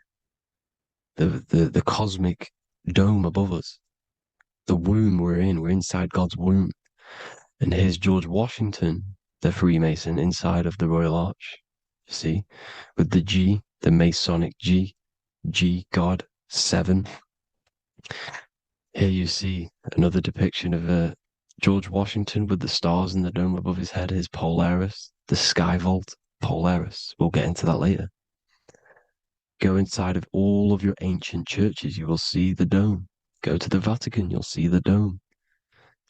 the cosmic dome above us. The womb we're in. We're inside God's womb. And here's George Washington, the Freemason, inside of the Royal Arch. You see? With the G, the Masonic G, God, 7. Here you see another depiction of George Washington with the stars in the dome above his head, his Polaris, the sky vault, Polaris. We'll get into that later. Go inside of all of your ancient churches, you will see the dome. Go to the Vatican, you'll see the dome.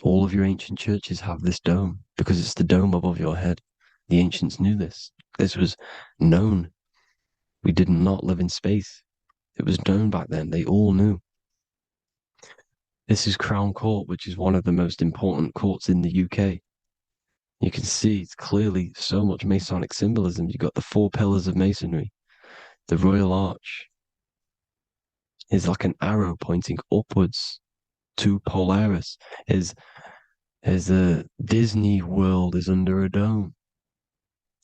All of your ancient churches have this dome because it's the dome above your head. The ancients knew this. This was known. We did not live in space. It was known back then. They all knew. This is Crown Court, which is one of the most important courts in the UK. You can see it's clearly so much Masonic symbolism. You've got the 4 pillars of Masonry. The Royal Arch is like an arrow pointing upwards to Polaris. His Disney World is under a dome.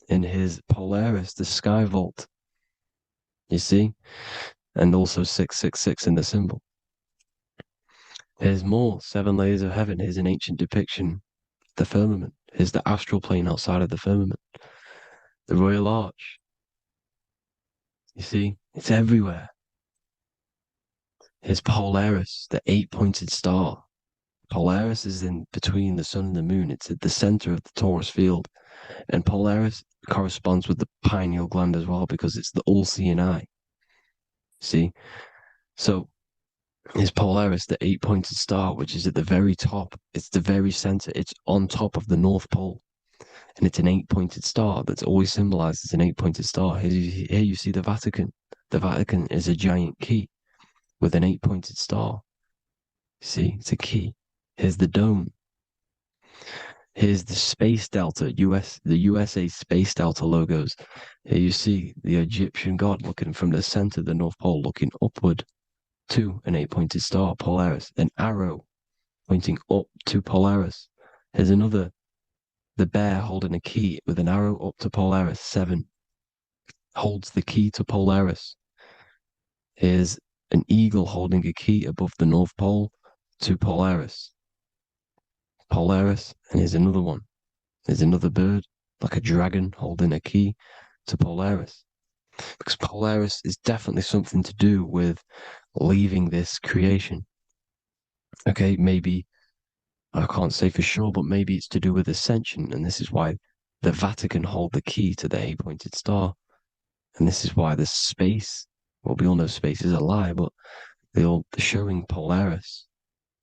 In his Polaris, the sky vault. You see? And also 666 in the symbol. Here's more 7 layers of heaven. Here's an ancient depiction. The firmament. Here's the astral plane outside of the firmament. The Royal Arch. You see? It's everywhere. Here's Polaris, the 8-pointed star. Polaris is in between the sun and the moon. It's at the center of the Taurus field. And Polaris corresponds with the pineal gland as well because it's the all-seeing eye. See? So is Polaris, the 8-pointed star, which is at the very top. It's the very center. It's on top of the North Pole. And it's an 8-pointed star that's always symbolized as an 8-pointed star. Here you see the Vatican. The Vatican is a giant key with an 8-pointed star. See, it's a key. Here's the dome. Here's the Space Delta, the USA Space Delta logos. Here you see the Egyptian god looking from the center of the North Pole, looking upward to an 8-pointed star, Polaris. An arrow pointing up to Polaris. Here's another, the bear holding a key with an arrow up to Polaris, 7. Holds the key to Polaris. Here's an eagle holding a key above the North Pole to Polaris. Polaris, and here's another one. There's another bird, like a dragon, holding a key to Polaris. Because Polaris is definitely something to do with leaving this creation. Okay, maybe, I can't say for sure, but maybe it's to do with ascension, and this is why the Vatican hold the key to the 8-pointed star. And this is why the space, well, we all know space is a lie, but they're showing Polaris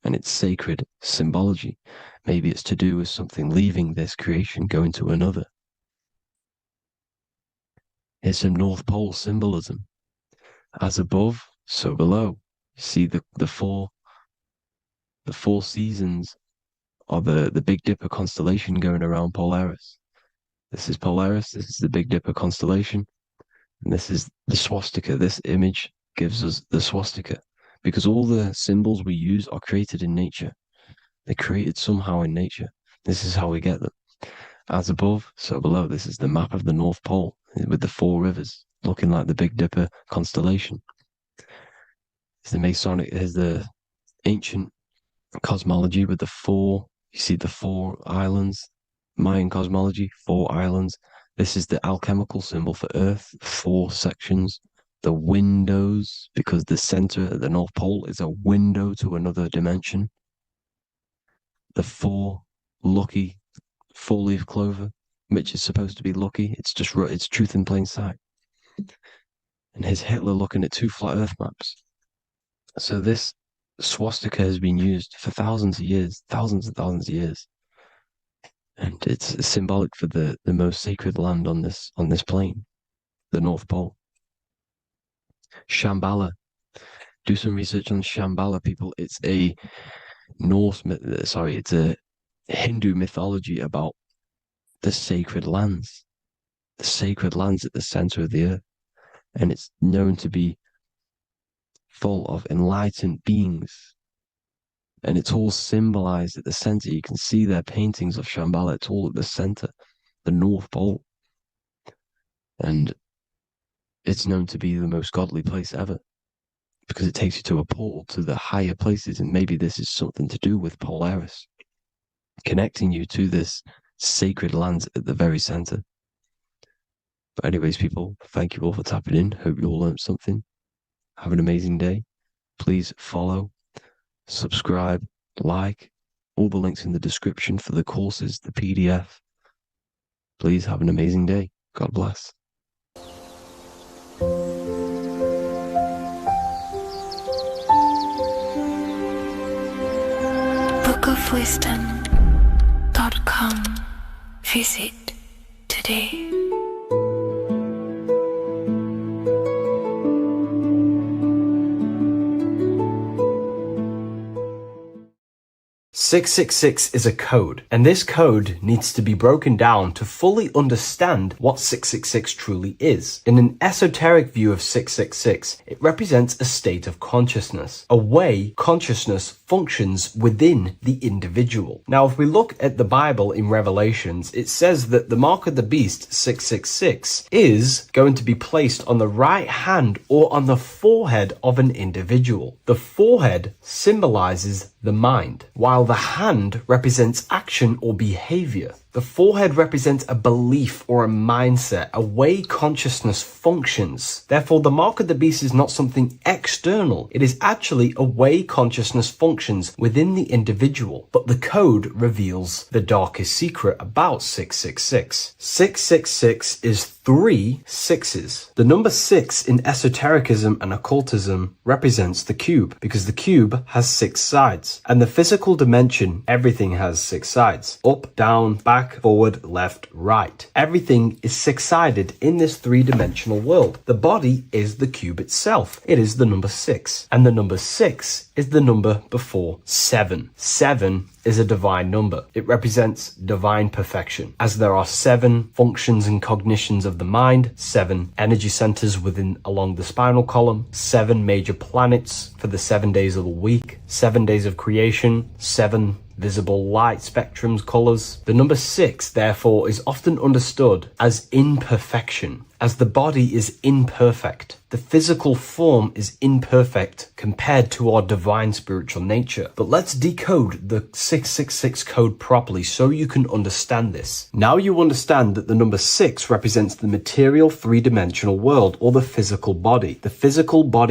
and its sacred symbology. Maybe it's to do with something leaving this creation, going to another. Here's some North Pole symbolism. As above, so below. You see the 4 the 4 seasons are the Big Dipper constellation going around Polaris. This is Polaris, this is the Big Dipper constellation, and this is the swastika. This image gives us the swastika, because all the symbols we use are created in nature. They're created somehow in nature. This is how we get them. As above, so below. This is the map of the North Pole with the 4 rivers, looking like the Big Dipper constellation. It's the Masonic, here's the ancient cosmology with the 4, you see the 4 islands, Mayan cosmology, 4 islands. This is the alchemical symbol for Earth, 4 sections. The windows, because the center at the North Pole is a window to another dimension. The 4 lucky 4-leaf clover, which is supposed to be lucky. It's truth in plain sight. And here's Hitler looking at 2 flat Earth maps. So this swastika has been used for thousands of years, thousands and thousands of years. And it's symbolic for the most sacred land on this plane, the North Pole. Shambhala. Do some research on Shambhala, people. It's a it's a Hindu mythology about the sacred lands at the center of the earth. And it's known to be full of enlightened beings. And it's all symbolized at the center. You can see their paintings of Shambhala. It's all at the center, the North Pole. And it's known to be the most godly place ever, because it takes you to a portal to the higher places. And maybe this is something to do with Polaris, connecting you to this sacred lands at the very center. But anyways, people, thank you all for tapping in. Hope you all learned something. Have an amazing day. Please follow, subscribe, like, all the links in the description for the courses, the PDF. Please have an amazing day. God bless. bookofwisdom.com. Visit today. 666 is a code, and this code needs to be broken down to fully understand what 666 truly is. In an esoteric view of 666, it represents a state of consciousness, a way consciousness functions within the individual. Now, if we look at the Bible in Revelations, it says that the mark of the beast, 666, is going to be placed on the right hand or on the forehead of an individual. The forehead symbolizes the mind, while the hand represents action or behavior. The forehead represents a belief or a mindset, a way consciousness functions. Therefore, the mark of the beast is not something external. It is actually a way consciousness functions within the individual. But the code reveals the darkest secret about 666. 666 is 3 sixes. The number 6 in esotericism and occultism represents the cube, because the cube has 6 sides. And the physical dimension, everything has 6 sides. Up, down, back, forward, left, right. Everything is 6-sided in this 3-dimensional world. The body is the cube itself. It is the number 6. And the number 6 is the number before 7. 7 is a divine number. It represents divine perfection, as there are 7 functions and cognitions of the mind, 7 energy centers along the spinal column, 7 major planets for the 7 days of the week, 7 days of creation, 7 visible light spectrums, colors. The number 6, therefore, is often understood as imperfection, as the body is imperfect. The physical form is imperfect compared to our divine spiritual nature. But let's decode the 666 code properly so you can understand this. Now you understand that the number 6 represents the material 3-dimensional world, or the physical body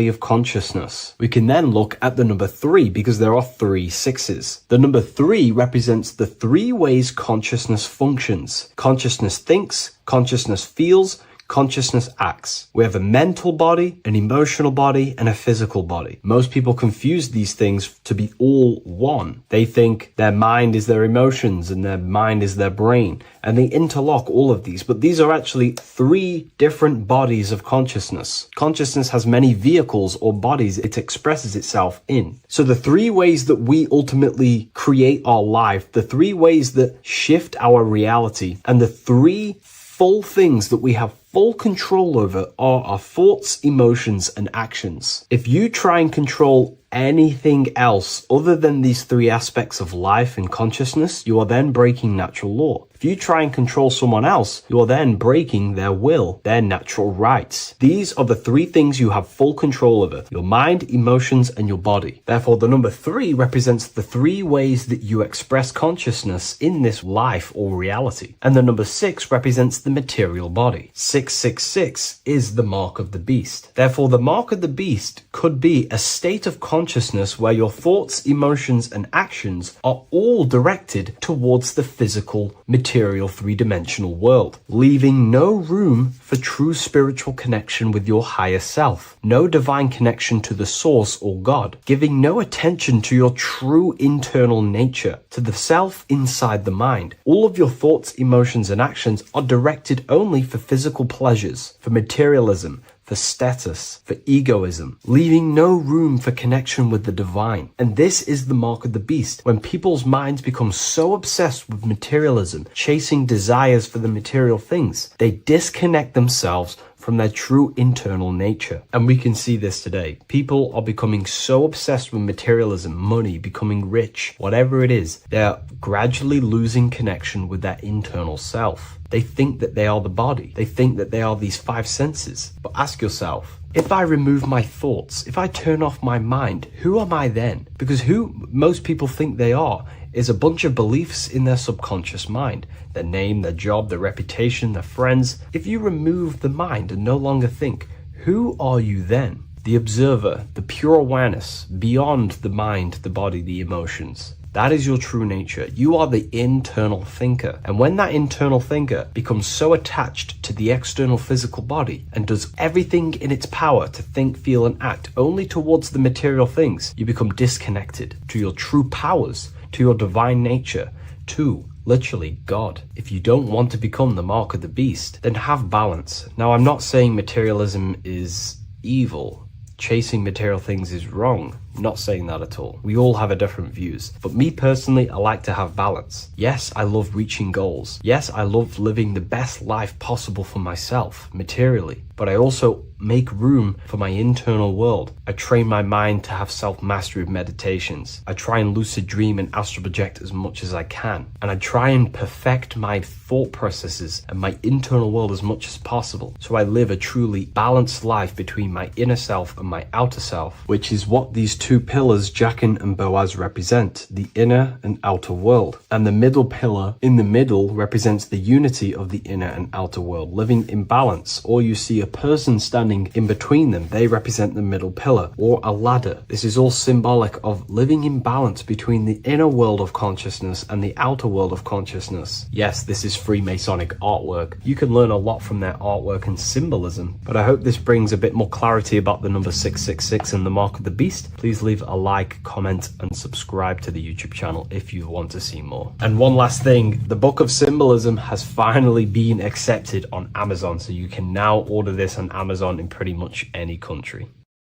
of consciousness. We can then look at the number 3, because there are 3 sixes. The number 3 represents the 3 ways consciousness functions. Consciousness thinks, consciousness feels, consciousness acts. We have a mental body, an emotional body, and a physical body. Most people confuse these things to be all one. They think their mind is their emotions and their mind is their brain, and they interlock all of these, but these are actually three different bodies of consciousness. Consciousness has many vehicles or bodies it expresses itself in. So the three ways that we ultimately create our life, the three ways that shift our reality, and the three full things that we have full control over are our thoughts, emotions, and actions. If you try and control anything else other than these three aspects of life and consciousness, you are then breaking natural law. If you try and control someone else, you are then breaking their will, their natural rights. These are the three things you have full control over: your mind, emotions, and your body. Therefore, the number 3 represents the three ways that you express consciousness in this life or reality. And the number 6 represents the material body. 666 is the mark of the beast. Therefore, the mark of the beast could be a state of consciousness where your thoughts, emotions, and actions are all directed towards the physical, material, three-dimensional world, leaving no room for true spiritual connection with your higher self, no divine connection to the source or God, giving no attention to your true internal nature, to the self inside the mind. All of your thoughts, emotions, and actions are directed only for physical pleasures, for materialism, for status, for egoism, leaving no room for connection with the divine. And this is the mark of the beast. When people's minds become so obsessed with materialism, chasing desires for the material things, they disconnect themselves from their true internal nature. And we can see this today. People are becoming so obsessed with materialism, money, becoming rich, whatever it is, they're gradually losing connection with their internal self. They think that they are the body. They think that they are these 5 senses. But ask yourself, if I remove my thoughts, if I turn off my mind, who am I then? Because who most people think they are is a bunch of beliefs in their subconscious mind. Their name, their job, their reputation, their friends. If you remove the mind and no longer think, who are you then? The observer, the pure awareness, beyond the mind, the body, the emotions. That is your true nature. You are the internal thinker. And when that internal thinker becomes so attached to the external physical body and does everything in its power to think, feel, and act only towards the material things, you become disconnected to your true powers, to your divine nature, to literally God. If you don't want to become the mark of the beast, then have balance. Now, I'm not saying materialism is evil. Chasing material things is wrong. Not saying that at all. We all have a different views. But me personally, I like to have balance. Yes, I love reaching goals. Yes, I love living the best life possible for myself, materially. But I also make room for my internal world. I train my mind to have self-mastery of meditations. I try and lucid dream and astral project as much as I can. And I try and perfect my thought processes and my internal world as much as possible. So I live a truly balanced life between my inner self and my outer self, which is what these two pillars, Jachin and Boaz, represent, the inner and outer world. And the middle pillar in the middle represents the unity of the inner and outer world, living in balance. Or you see a person standing in between them, they represent the middle pillar, or a ladder. This is all symbolic of living in balance between the inner world of consciousness and the outer world of consciousness. Yes, this is Freemasonic artwork. You can learn a lot from their artwork and symbolism, but I hope this brings a bit more clarity about the number 666 and the mark of the beast. Please leave a like, comment, and subscribe to the YouTube channel if you want to see more. And one last thing, the Book of Symbolism has finally been accepted on Amazon, so you can now order this on Amazon in pretty much any country.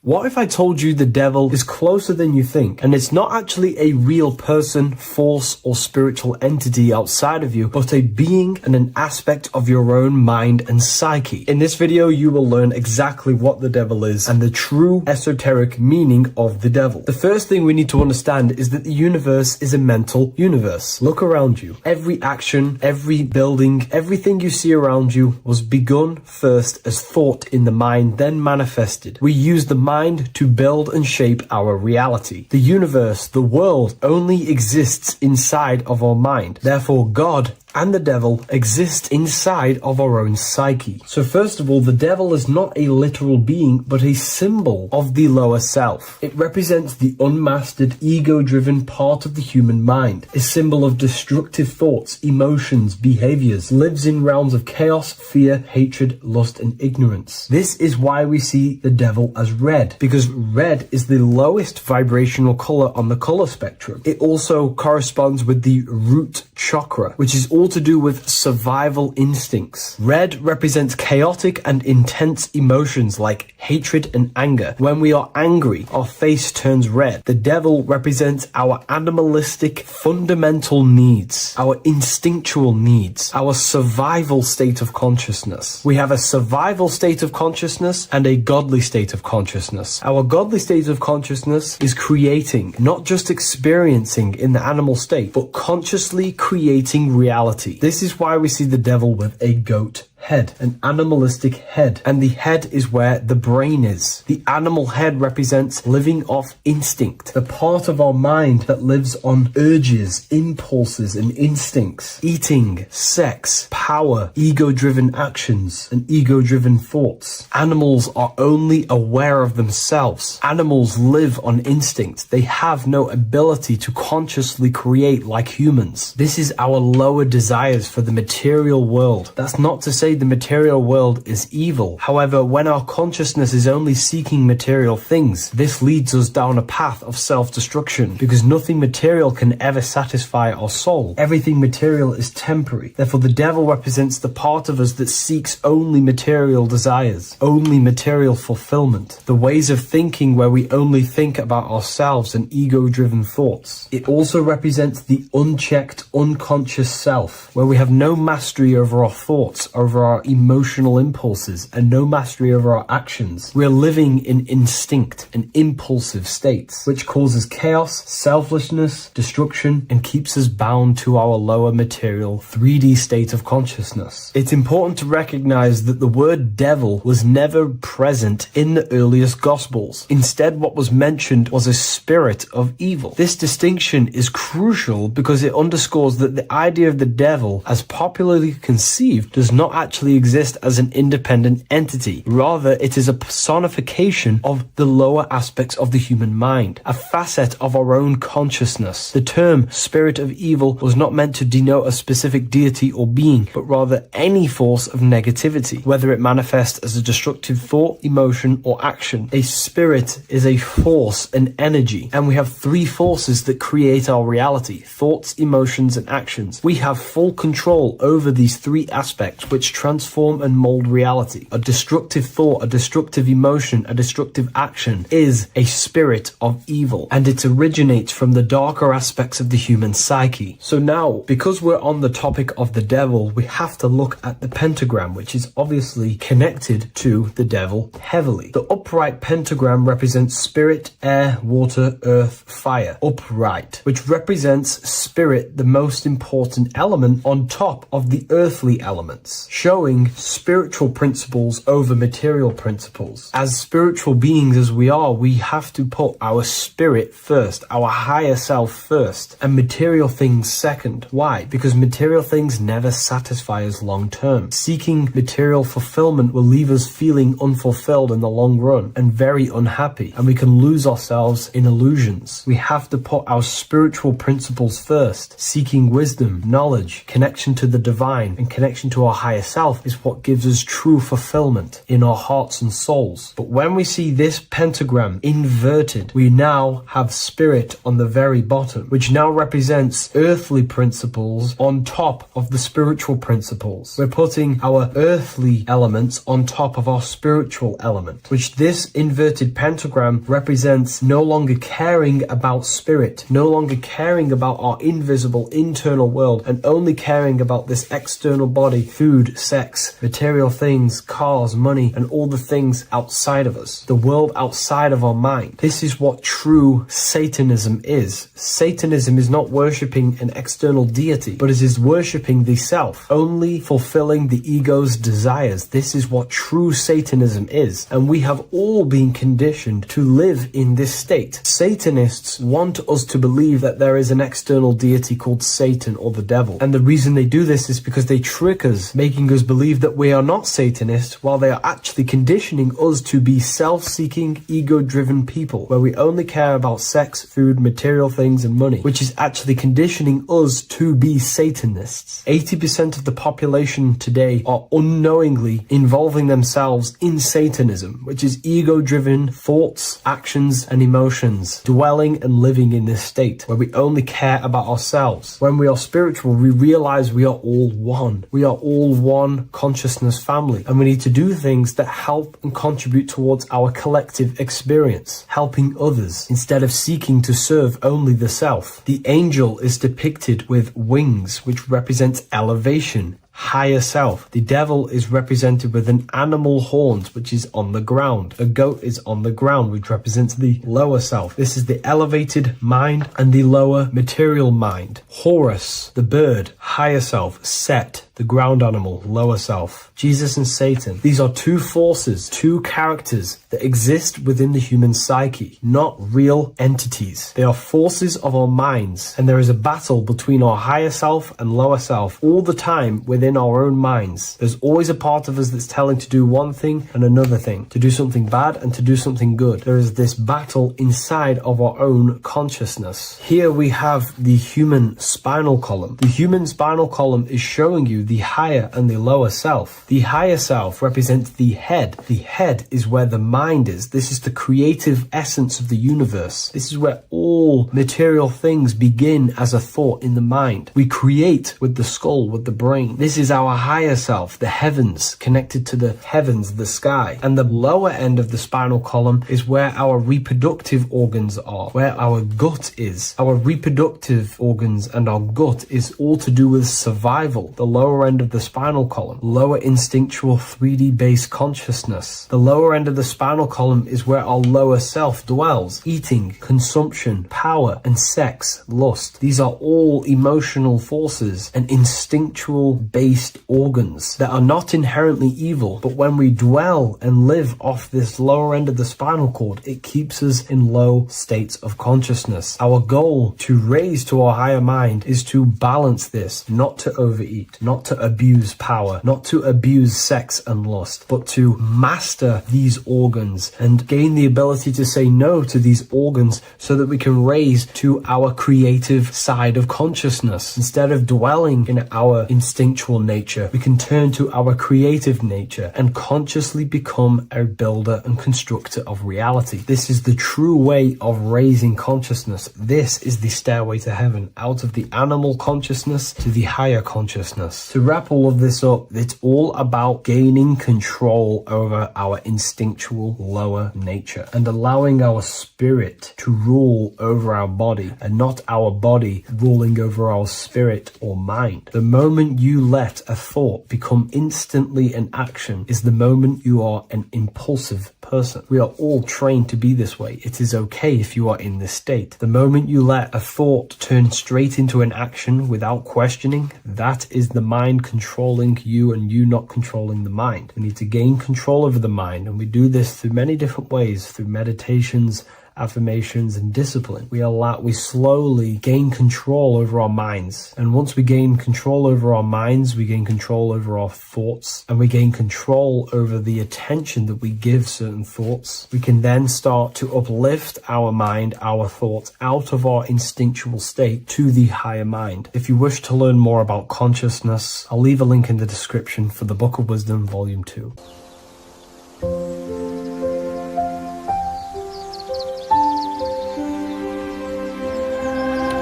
What if I told you the devil is closer than you think, and it's not actually a real person, force, or spiritual entity outside of you, but a being and an aspect of your own mind and psyche? In this video, you will learn exactly what the devil is and the true esoteric meaning of the devil. The first thing we need to understand is that the universe is a mental universe. Look around you. Every action, every building, everything you see around you was begun first as thought in the mind, then manifested. We use the mind to build and shape our reality. The universe, the world, only exists inside of our mind. Therefore, God and the devil exist inside of our own psyche. So first of all, the devil is not a literal being, but a symbol of the lower self. It represents the unmastered, ego-driven part of the human mind, a symbol of destructive thoughts, emotions, behaviors, lives in realms of chaos, fear, hatred, lust, and ignorance. This is why we see the devil as red, because red is the lowest vibrational color on the color spectrum. It also corresponds with the root chakra, which is all to do with survival instincts. Red represents chaotic and intense emotions like hatred and anger. When we are angry, our face turns red. The devil represents our animalistic fundamental needs, our instinctual needs, our survival state of consciousness. We have a survival state of consciousness and a godly state of consciousness. Our godly state of consciousness is creating, not just experiencing in the animal state, but consciously creating reality. This is why we see the devil with a goat head, an animalistic head, and the head is where the brain is. The animal head represents living off instinct, the part of our mind that lives on urges, impulses, and instincts. Eating, sex, power, ego-driven actions, and ego-driven thoughts. Animals are only aware of themselves. Animals live on instinct. They have no ability to consciously create like humans. This is our lower desires for the material world. That's not to say the material world is evil. However, when our consciousness is only seeking material things, this leads us down a path of self-destruction, because nothing material can ever satisfy our soul. Everything material is temporary. Therefore, the devil represents the part of us that seeks only material desires, only material fulfillment, the ways of thinking where we only think about ourselves and ego-driven thoughts. It also represents the unchecked, unconscious self, where we have no mastery over our thoughts, over our emotional impulses, and no mastery over our actions. We're living in instinct and impulsive states, which causes chaos, selflessness, destruction, and keeps us bound to our lower material 3D state of consciousness. It's important to recognize that the word devil was never present in the earliest Gospels. Instead, what was mentioned was a spirit of evil. This distinction is crucial because it underscores that the idea of the devil, as popularly conceived, does not actually exist as an independent entity. Rather, it is a personification of the lower aspects of the human mind, a facet of our own consciousness. The term spirit of evil was not meant to denote a specific deity or being, but rather any force of negativity, whether it manifests as a destructive thought, emotion, or action. A spirit is a force, an energy, and we have three forces that create our reality: thoughts, emotions, and actions. We have full control over these three aspects, which transform and mold reality. A destructive thought, a destructive emotion, a destructive action is a spirit of evil, and it originates from the darker aspects of the human psyche. So now, because we're on the topic of the devil, we have to look at the pentagram, which is obviously connected to the devil heavily. The upright pentagram represents spirit, air, water, earth, fire. Upright, which represents spirit, the most important element on top of the earthly elements, showing spiritual principles over material principles. As spiritual beings as we are, we have to put our spirit first, our higher self first, and material things second. Why? Because material things never satisfy us long term. Seeking material fulfillment will leave us feeling unfulfilled in the long run and very unhappy, and we can lose ourselves in illusions. We have to put our spiritual principles first. Seeking wisdom, knowledge, connection to the divine, and connection to our higher self is what gives us true fulfillment in our hearts and souls. But when we see this pentagram inverted, we now have spirit on the very bottom, which now represents earthly principles on top of the spiritual principles. We're putting our earthly elements on top of our spiritual element, which this inverted pentagram represents no longer caring about spirit, no longer caring about our invisible internal world, and only caring about this external body, food, sex, material things, cars, money, and all the things outside of us, the world outside of our mind. This is what true Satanism is. Satanism is not worshipping an external deity, but it is worshipping the self, only fulfilling the ego's desires. This is what true Satanism is, and we have all been conditioned to live in this state. Satanists want us to believe that there is an external deity called Satan or the devil, and the reason they do this is because they trick us, making us believe that we are not Satanists, while they are actually conditioning us to be self-seeking, ego-driven people, where we only care about sex, food, material things, and money, which is actually conditioning us to be Satanists. 80% of the population today are unknowingly involving themselves in Satanism, which is ego-driven thoughts, actions, and emotions, dwelling and living in this state, where we only care about ourselves. When we are spiritual, we realize we are all one. We are all one consciousness family, and we need to do things that help and contribute towards our collective experience, helping others, instead of seeking to serve only the self. The angel is depicted with wings, which represents elevation, higher self. The devil is represented with an animal horns, which is on the ground. A goat is on the ground, which represents the lower self. This is the elevated mind and the lower material mind. Horus, the bird, higher self. Set, the ground animal, lower self. Jesus and Satan. These are two forces, two characters that exist within the human psyche, not real entities. They are forces of our minds, and there is a battle between our higher self and lower self all the time within our own minds. There's always a part of us that's telling to do one thing and another thing, to do something bad and to do something good. There is this battle inside of our own consciousness. Here we have the human spinal column. The human spinal column is showing you the higher and the lower self. The higher self represents the head. The head is where the mind is. This is the creative essence of the universe. This is where all material things begin as a thought in the mind. We create with the skull, with the brain. This is our higher self, the heavens, connected to the heavens, the sky. And the lower end of the spinal column is where our reproductive organs are, where our gut is. Our reproductive organs and our gut is all to do with survival. The lower end of the spinal column, lower instinctual 3D based consciousness. The lower end of the spinal column is where our lower self dwells. Eating, consumption, power, and sex, lust. These are all emotional forces and instinctual based organs that are not inherently evil, but when we dwell and live off this lower end of the spinal cord, it keeps us in low states of consciousness. Our goal to raise to our higher mind is to balance this, not to overeat, not to abuse power, not to abuse sex and lust, but to master these organs and gain the ability to say no to these organs so that we can raise to our creative side of consciousness. Instead of dwelling in our instinctual nature, we can turn to our creative nature and consciously become a builder and constructor of reality. This is the true way of raising consciousness. This is the stairway to heaven, out of the animal consciousness to the higher consciousness. To wrap all of this up, it's all about gaining control over our instinctual lower nature and allowing our spirit to rule over our body and not our body ruling over our spirit or mind. The moment you let a thought become instantly an action is the moment you are an impulsive person. We are all trained to be this way. It is okay if you are in this state. The moment you let a thought turn straight into an action without questioning, that is the mind controlling you and you not controlling the mind. We need to gain control over the mind, and we do this through many different ways, through meditations, affirmations, and discipline. We slowly gain control over our minds. And once we gain control over our minds, we gain control over our thoughts, and we gain control over the attention that we give certain thoughts. We can then start to uplift our mind, our thoughts, out of our instinctual state to the higher mind. If you wish to learn more about consciousness, I'll leave a link in the description for the Book of Wisdom, Volume 2.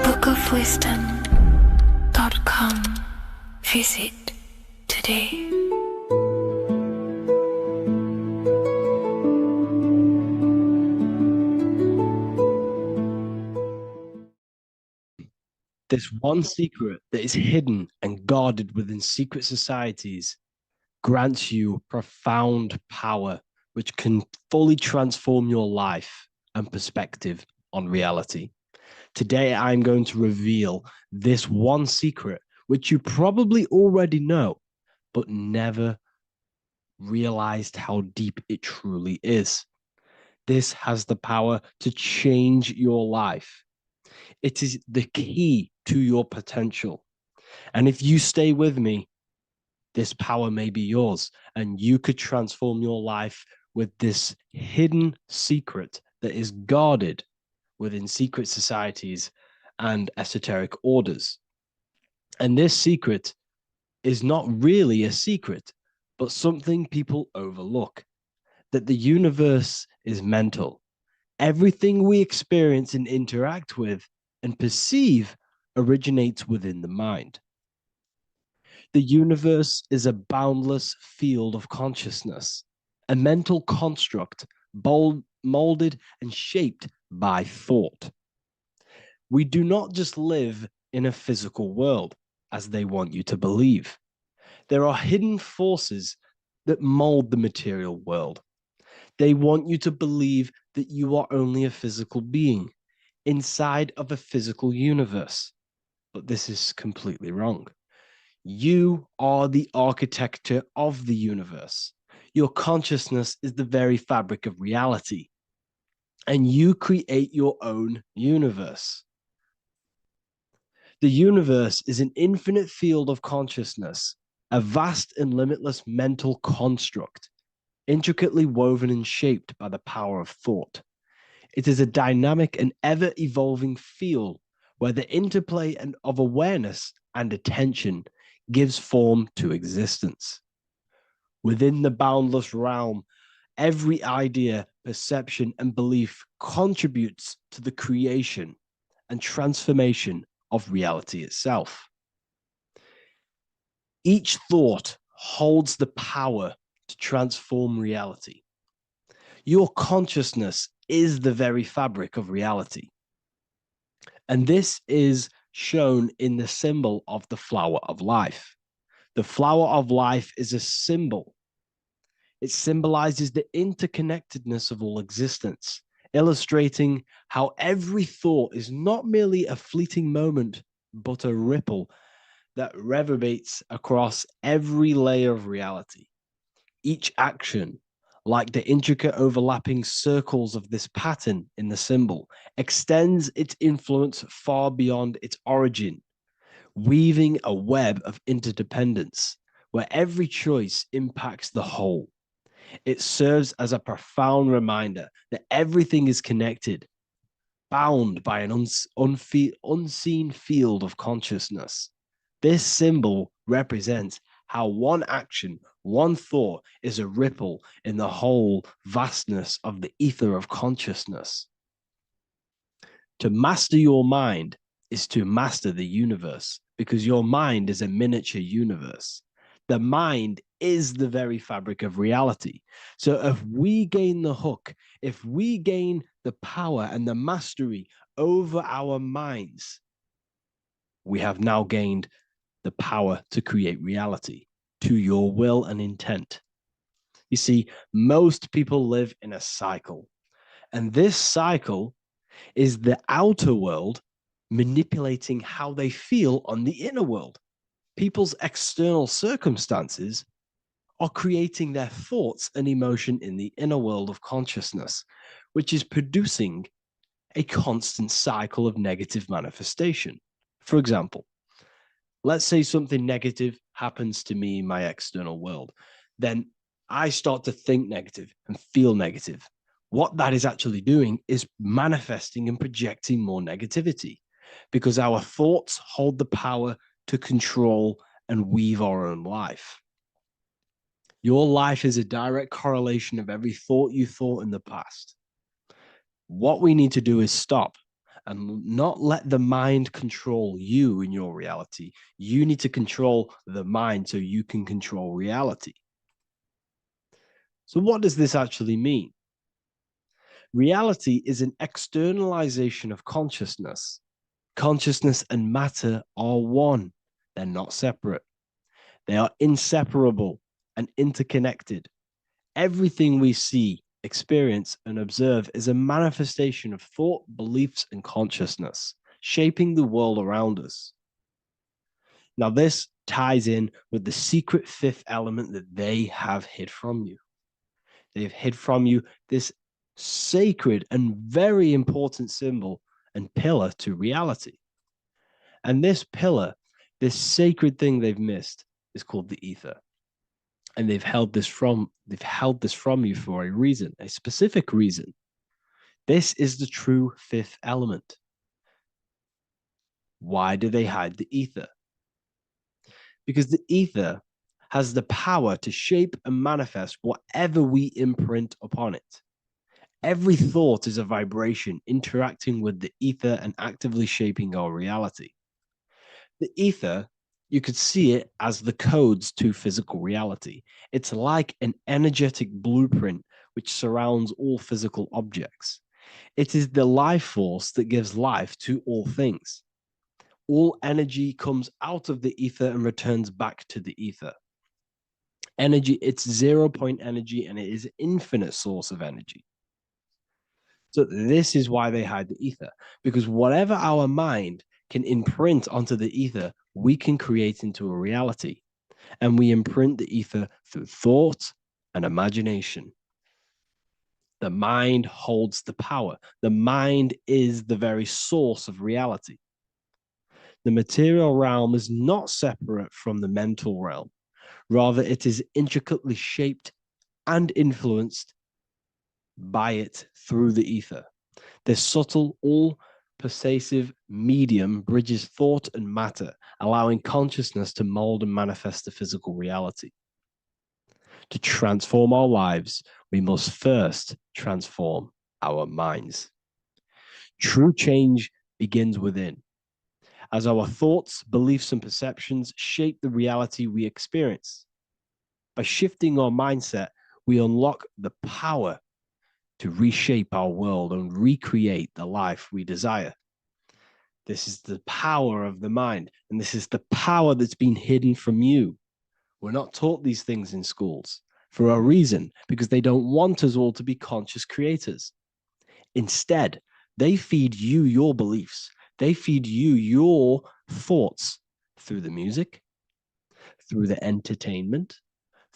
bookofwisdom.com. Visit today. There's one secret that is hidden and guarded within secret societies grants you profound power, which can fully transform your life and perspective on reality. Today, I'm going to reveal this one secret, which you probably already know, but never realized how deep it truly is. This has the power to change your life. It is the key to your potential. And if you stay with me, this power may be yours, and you could transform your life with this hidden secret that is guarded within secret societies and esoteric orders. And this secret is not really a secret, but something people overlook, that the universe is mental. Everything we experience and interact with and perceive originates within the mind. The universe is a boundless field of consciousness, a mental construct molded and shaped by thought. We do not just live in a physical world, as they want you to believe. There are hidden forces that mold the material world. They want you to believe that you are only a physical being inside of a physical universe. But this is completely wrong. You are the architecture of the universe. Your consciousness is the very fabric of reality, and you create your own universe. The universe is an infinite field of consciousness, a vast and limitless mental construct, intricately woven and shaped by the power of thought. It is a dynamic and ever evolving field where the interplay of awareness and attention gives form to existence. Within the boundless realm, every idea, perception, and belief contributes to the creation and transformation of reality itself. Each thought holds the power to transform reality. Your consciousness is the very fabric of reality. And this is shown in the symbol of the flower of life. The flower of life is a symbol. It symbolizes the interconnectedness of all existence, illustrating how every thought is not merely a fleeting moment, but a ripple that reverberates across every layer of reality. Each action, like the intricate overlapping circles of this pattern in the symbol, extends its influence far beyond its origin, weaving a web of interdependence where every choice impacts the whole. It serves as a profound reminder that everything is connected, bound by an unseen field of consciousness. This symbol represents how one action, one thought is a ripple in the whole vastness of the ether of consciousness. To master your mind is to master the universe, because your mind is a miniature universe. The mind is the very fabric of reality. So if we gain the hook, if we gain the power and the mastery over our minds, we have now gained the power to create reality to your will and intent. You see, most people live in a cycle, and this cycle is the outer world manipulating how they feel on the inner world. People's external circumstances are creating their thoughts and emotion in the inner world of consciousness, which is producing a constant cycle of negative manifestation. For example, let's say something negative happens to me in my external world, then I start to think negative and feel negative. What that is actually doing is manifesting and projecting more negativity, because our thoughts hold the power to control and weave our own life. Your life is a direct correlation of every thought you thought in the past. What we need to do is stop and not let the mind control you in your reality. You need to control the mind so you can control reality. So, what does this actually mean? Reality is an externalization of consciousness. Consciousness and matter are one, they're not separate. They are inseparable, and interconnected. Everything we see, experience, and observe is a manifestation of thought, beliefs, and consciousness, shaping the world around us. Now, this ties in with the secret fifth element that they have hid from you. They've hid from you this sacred and very important symbol and pillar to reality. And this pillar, this sacred thing they've missed, is called the ether. And they've held this from you for a reason, a specific reason. This is the true fifth element. Why do they hide the ether? Because the ether has the power to shape and manifest whatever we imprint upon it. Every thought is a vibration interacting with the ether and actively shaping our reality. The ether, you could see it as the codes to physical reality. It's like an energetic blueprint which surrounds all physical objects. It is the life force that gives life to all things. All energy comes out of the ether and returns back to the ether. Energy, it's 0 point energy, and it is an infinite source of energy. So this is why they hide the ether, because whatever our mind can imprint onto the ether, we can create into a reality. And we imprint the ether through thought and imagination. The mind holds the power. The mind is the very source of reality. The material realm is not separate from the mental realm. Rather, it is intricately shaped and influenced by it through the ether. This subtle, all pervasive medium bridges thought and matter, allowing consciousness to mold and manifest the physical reality. To transform our lives, we must first transform our minds. True change begins within, as our thoughts, beliefs, and perceptions shape the reality we experience. By shifting our mindset, we unlock the power to reshape our world and recreate the life we desire. This is the power of the mind, and this is the power that's been hidden from you. We're not taught these things in schools for a reason, because they don't want us all to be conscious creators. Instead, they feed you your beliefs. They feed you your thoughts through the music, through the entertainment,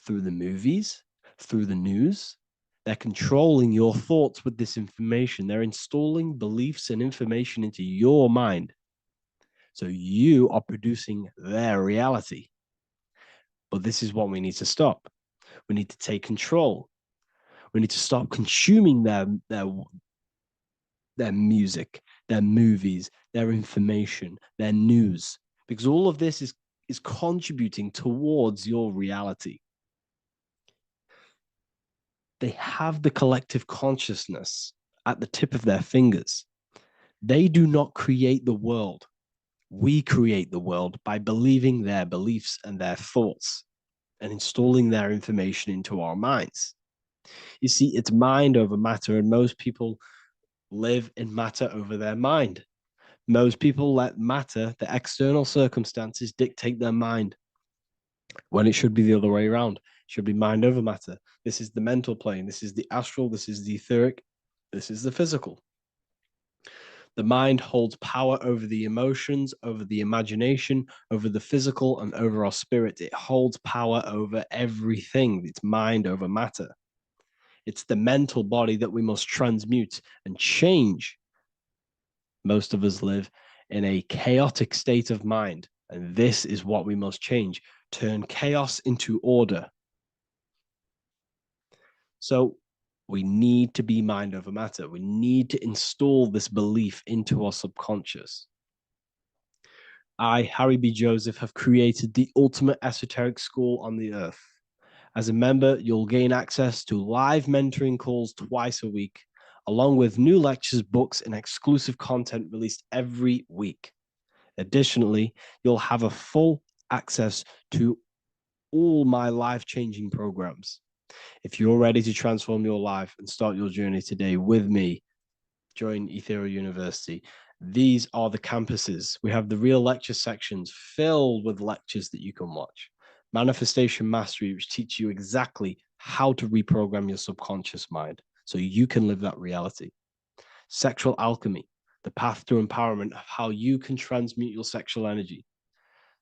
through the movies, through the news. They're controlling your thoughts with this information. They're installing beliefs and information into your mind. So you are producing their reality. But this is what we need to stop. We need to take control. We need to stop consuming their music, their movies, their information, their news, because all of this is contributing towards your reality. They have the collective consciousness at the tip of their fingers. They do not create the world. We create the world by believing their beliefs and their thoughts and installing their information into our minds. You see, it's mind over matter, and most people live in matter over their mind. Most people let matter, the external circumstances, dictate their mind, when it should be the other way around. It should be mind over matter. This is the mental plane. This is the astral. This is the etheric. This is the physical. The mind holds power over the emotions, over the imagination, over the physical, and over our spirit. It holds power over everything. It's mind over matter. It's the mental body that we must transmute and change. Most of us live in a chaotic state of mind, and this is what we must change. Turn chaos into order. So we need to be mind over matter. We need to install this belief into our subconscious. I, Harry B. Joseph, have created the ultimate esoteric school on the earth. As a member, you'll gain access to live mentoring calls twice a week, along with new lectures, books, and exclusive content released every week. Additionally, you'll have a full access to all my life-changing programs. If you're ready to transform your life and start your journey today with me, join Ethereal University. These are the campuses. We have the real lecture sections filled with lectures that you can watch. Manifestation mastery, which teaches you exactly how to reprogram your subconscious mind so you can live that reality. Sexual alchemy, the path to empowerment of how you can transmute your sexual energy.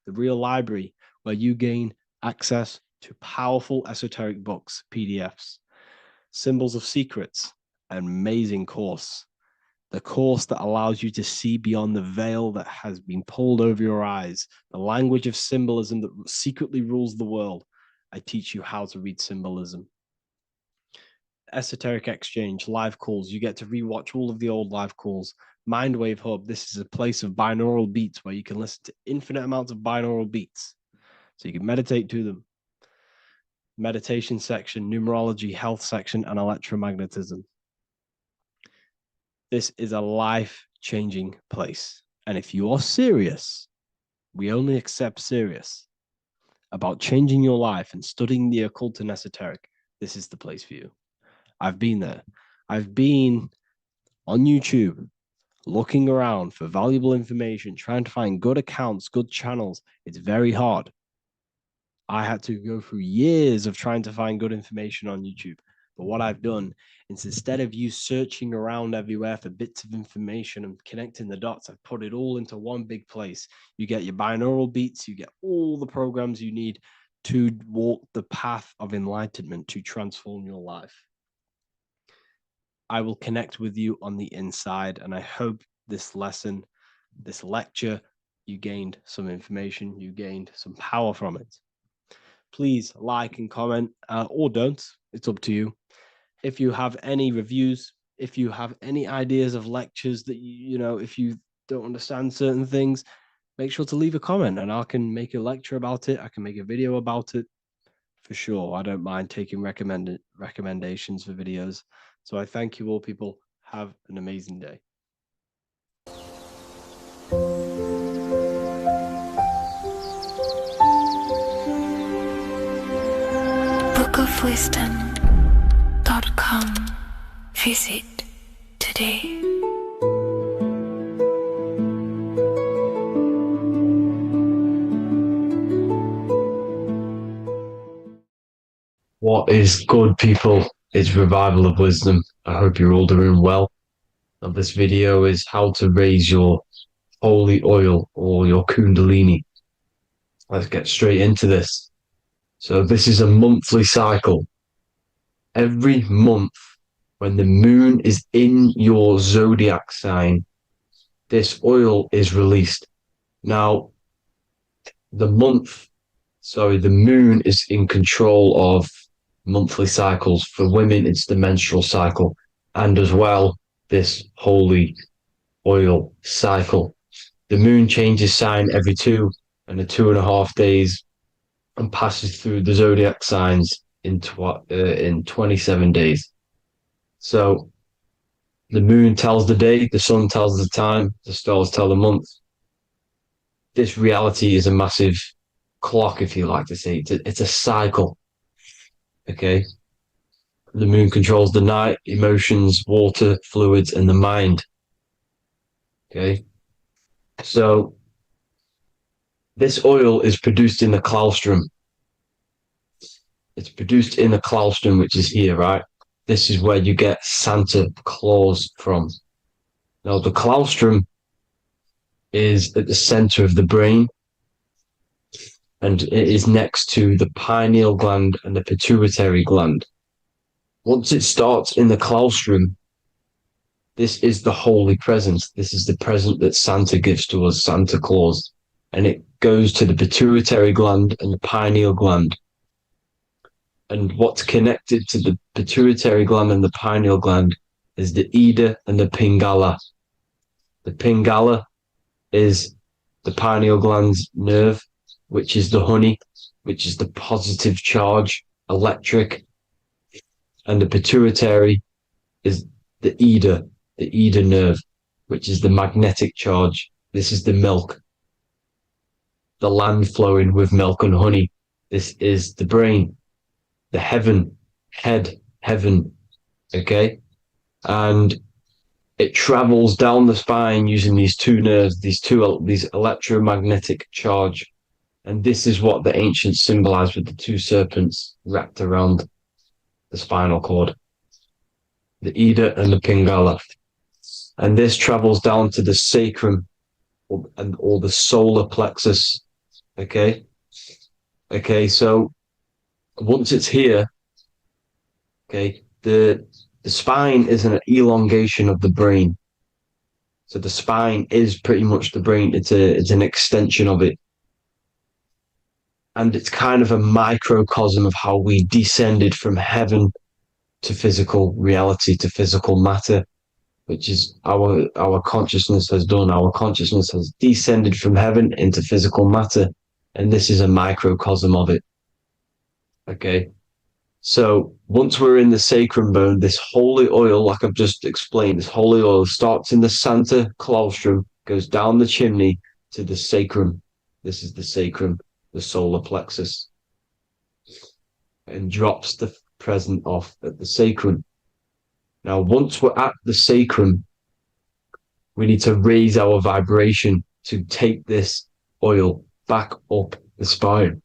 The real library, where you gain access to powerful esoteric books, PDFs. Symbols of Secrets, an amazing course. The course that allows you to see beyond the veil that has been pulled over your eyes, the language of symbolism that secretly rules the world. I teach you how to read symbolism. Esoteric Exchange, live calls. You get to rewatch all of the old live calls. Mindwave Hub, this is a place of binaural beats where you can listen to infinite amounts of binaural beats. So you can meditate to them. Meditation section, numerology, health section, and electromagnetism. This is a life-changing place. And if you are serious, we only accept serious about changing your life and studying the occult and esoteric, this is the place for you. I've been there. I've been on YouTube looking around for valuable information, trying to find good accounts, good channels. It's very hard. I had to go through years of trying to find good information on YouTube. But what I've done is instead of you searching around everywhere for bits of information and connecting the dots, I've put it all into one big place. You get your binaural beats, you get all the programs you need to walk the path of enlightenment to transform your life. I will connect with you on the inside, and I hope this lesson, this lecture, you gained some information, you gained some power from it. Please like and comment, or don't. It's up to you. If you have any reviews, if you have any ideas of lectures that you know, if you don't understand certain things, make sure to leave a comment and I can make a lecture about it. I can make a video about it for sure. I don't mind taking recommendations for videos. So I thank you all, people. Have an amazing day. bookofwisdom.com. Visit today. What is good, people? It's Revival of Wisdom. I hope you're all doing well. And this video is how to raise your holy oil or your kundalini. Let's get straight into this. So this is a monthly cycle. Every month, when the moon is in your zodiac sign, this oil is released. Now, the moon is in control of monthly cycles. For women, it's the menstrual cycle, and as well, this holy oil cycle. The moon changes sign every 2.5 days and passes through the zodiac signs in 27 days. So the moon tells the day, the sun tells the time, the stars tell the month. This reality is a massive clock, if you like to say. It's a cycle. Okay. The moon controls the night, emotions, water, fluids, and the mind. Okay. So this oil is produced in the claustrum. It's produced in the claustrum, which is here, right? This is where you get Santa Claus from. Now, the claustrum is at the center of the brain, and it is next to the pineal gland and the pituitary gland. Once it starts in the claustrum, this is the holy present. This is the present that Santa gives to us, Santa Claus. And it goes to the pituitary gland and the pineal gland. And what's connected to the pituitary gland and the pineal gland is the Ida and the Pingala. The Pingala is the pineal gland's nerve, which is the honey, which is the positive charge, electric. And the pituitary is the Ida nerve, which is the magnetic charge. This is the milk, the land flowing with milk and honey. This is the brain, the heaven, okay? And it travels down the spine using these two nerves, these electromagnetic charge And this is what the ancients symbolized with the two serpents wrapped around the spinal cord, the Ida and the Pingala. And this travels down to the sacrum or the solar plexus. Okay. So once it's here, okay, the spine is an elongation of the brain. So the spine is pretty much the brain. It's an extension of it. And it's kind of a microcosm of how we descended from heaven to physical reality, to physical matter, which is our consciousness has done. Our consciousness has descended from heaven into physical matter. And this is a microcosm of it. Okay. So once we're in the sacrum bone, this holy oil, like I've just explained, this holy oil starts in the Santa claustrum, goes down the chimney to the sacrum. This is the sacrum, the solar plexus, and drops the present off at the sacrum. Now, once we're at the sacrum, we need to raise our vibration to take this oil back up the spine.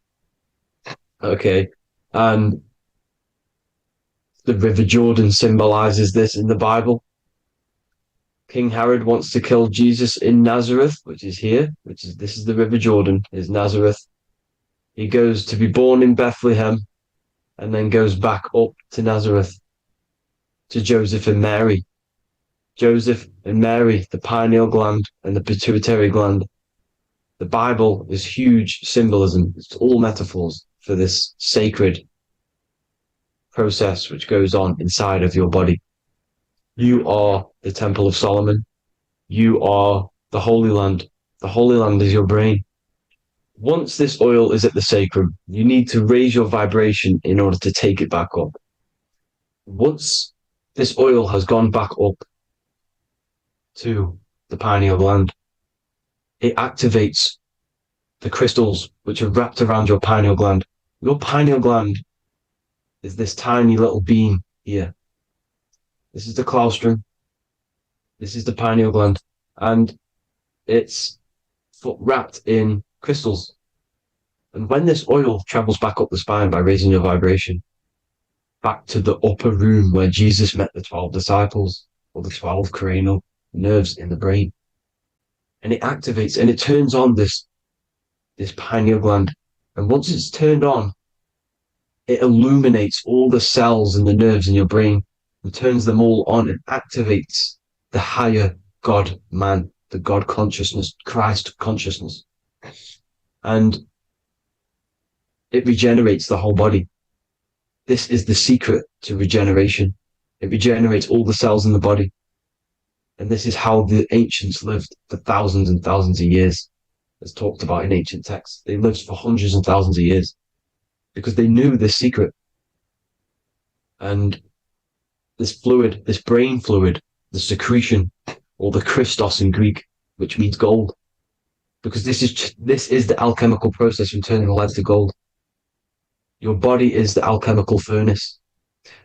Okay. And the River Jordan symbolizes this in the Bible. King Herod wants to kill Jesus in Nazareth, which is here, this is the River Jordan, is Nazareth. He goes to be born in Bethlehem and then goes back up to Nazareth to Joseph and Mary. Joseph and Mary, the pineal gland and the pituitary gland. The Bible is huge symbolism. It's all metaphors for this sacred process which goes on inside of your body. You are the Temple of Solomon. You are the Holy Land. The Holy Land is your brain. Once this oil is at the sacrum, you need to raise your vibration in order to take it back up. Once this oil has gone back up to the pineal gland, it activates the crystals which are wrapped around your pineal gland. Your pineal gland is this tiny little beam here. This is the claustrum. This is the pineal gland. And it's wrapped in crystals. And when this oil travels back up the spine by raising your vibration, back to the upper room where Jesus met the 12 disciples, or the 12 cranial nerves in the brain, and it activates and it turns on this pineal gland. And once it's turned on, it illuminates all the cells and the nerves in your brain and turns them all on and activates the higher God man, the God consciousness, Christ consciousness. And it regenerates the whole body. This is the secret to regeneration. It regenerates all the cells in the body. And this is how the ancients lived for thousands and thousands of years, as talked about in ancient texts. They lived for hundreds and thousands of years because they knew this secret. And this fluid, this brain fluid, the secretion, or the Christos in Greek, which means gold, because this is the alchemical process from turning lead to gold. Your body is the alchemical furnace.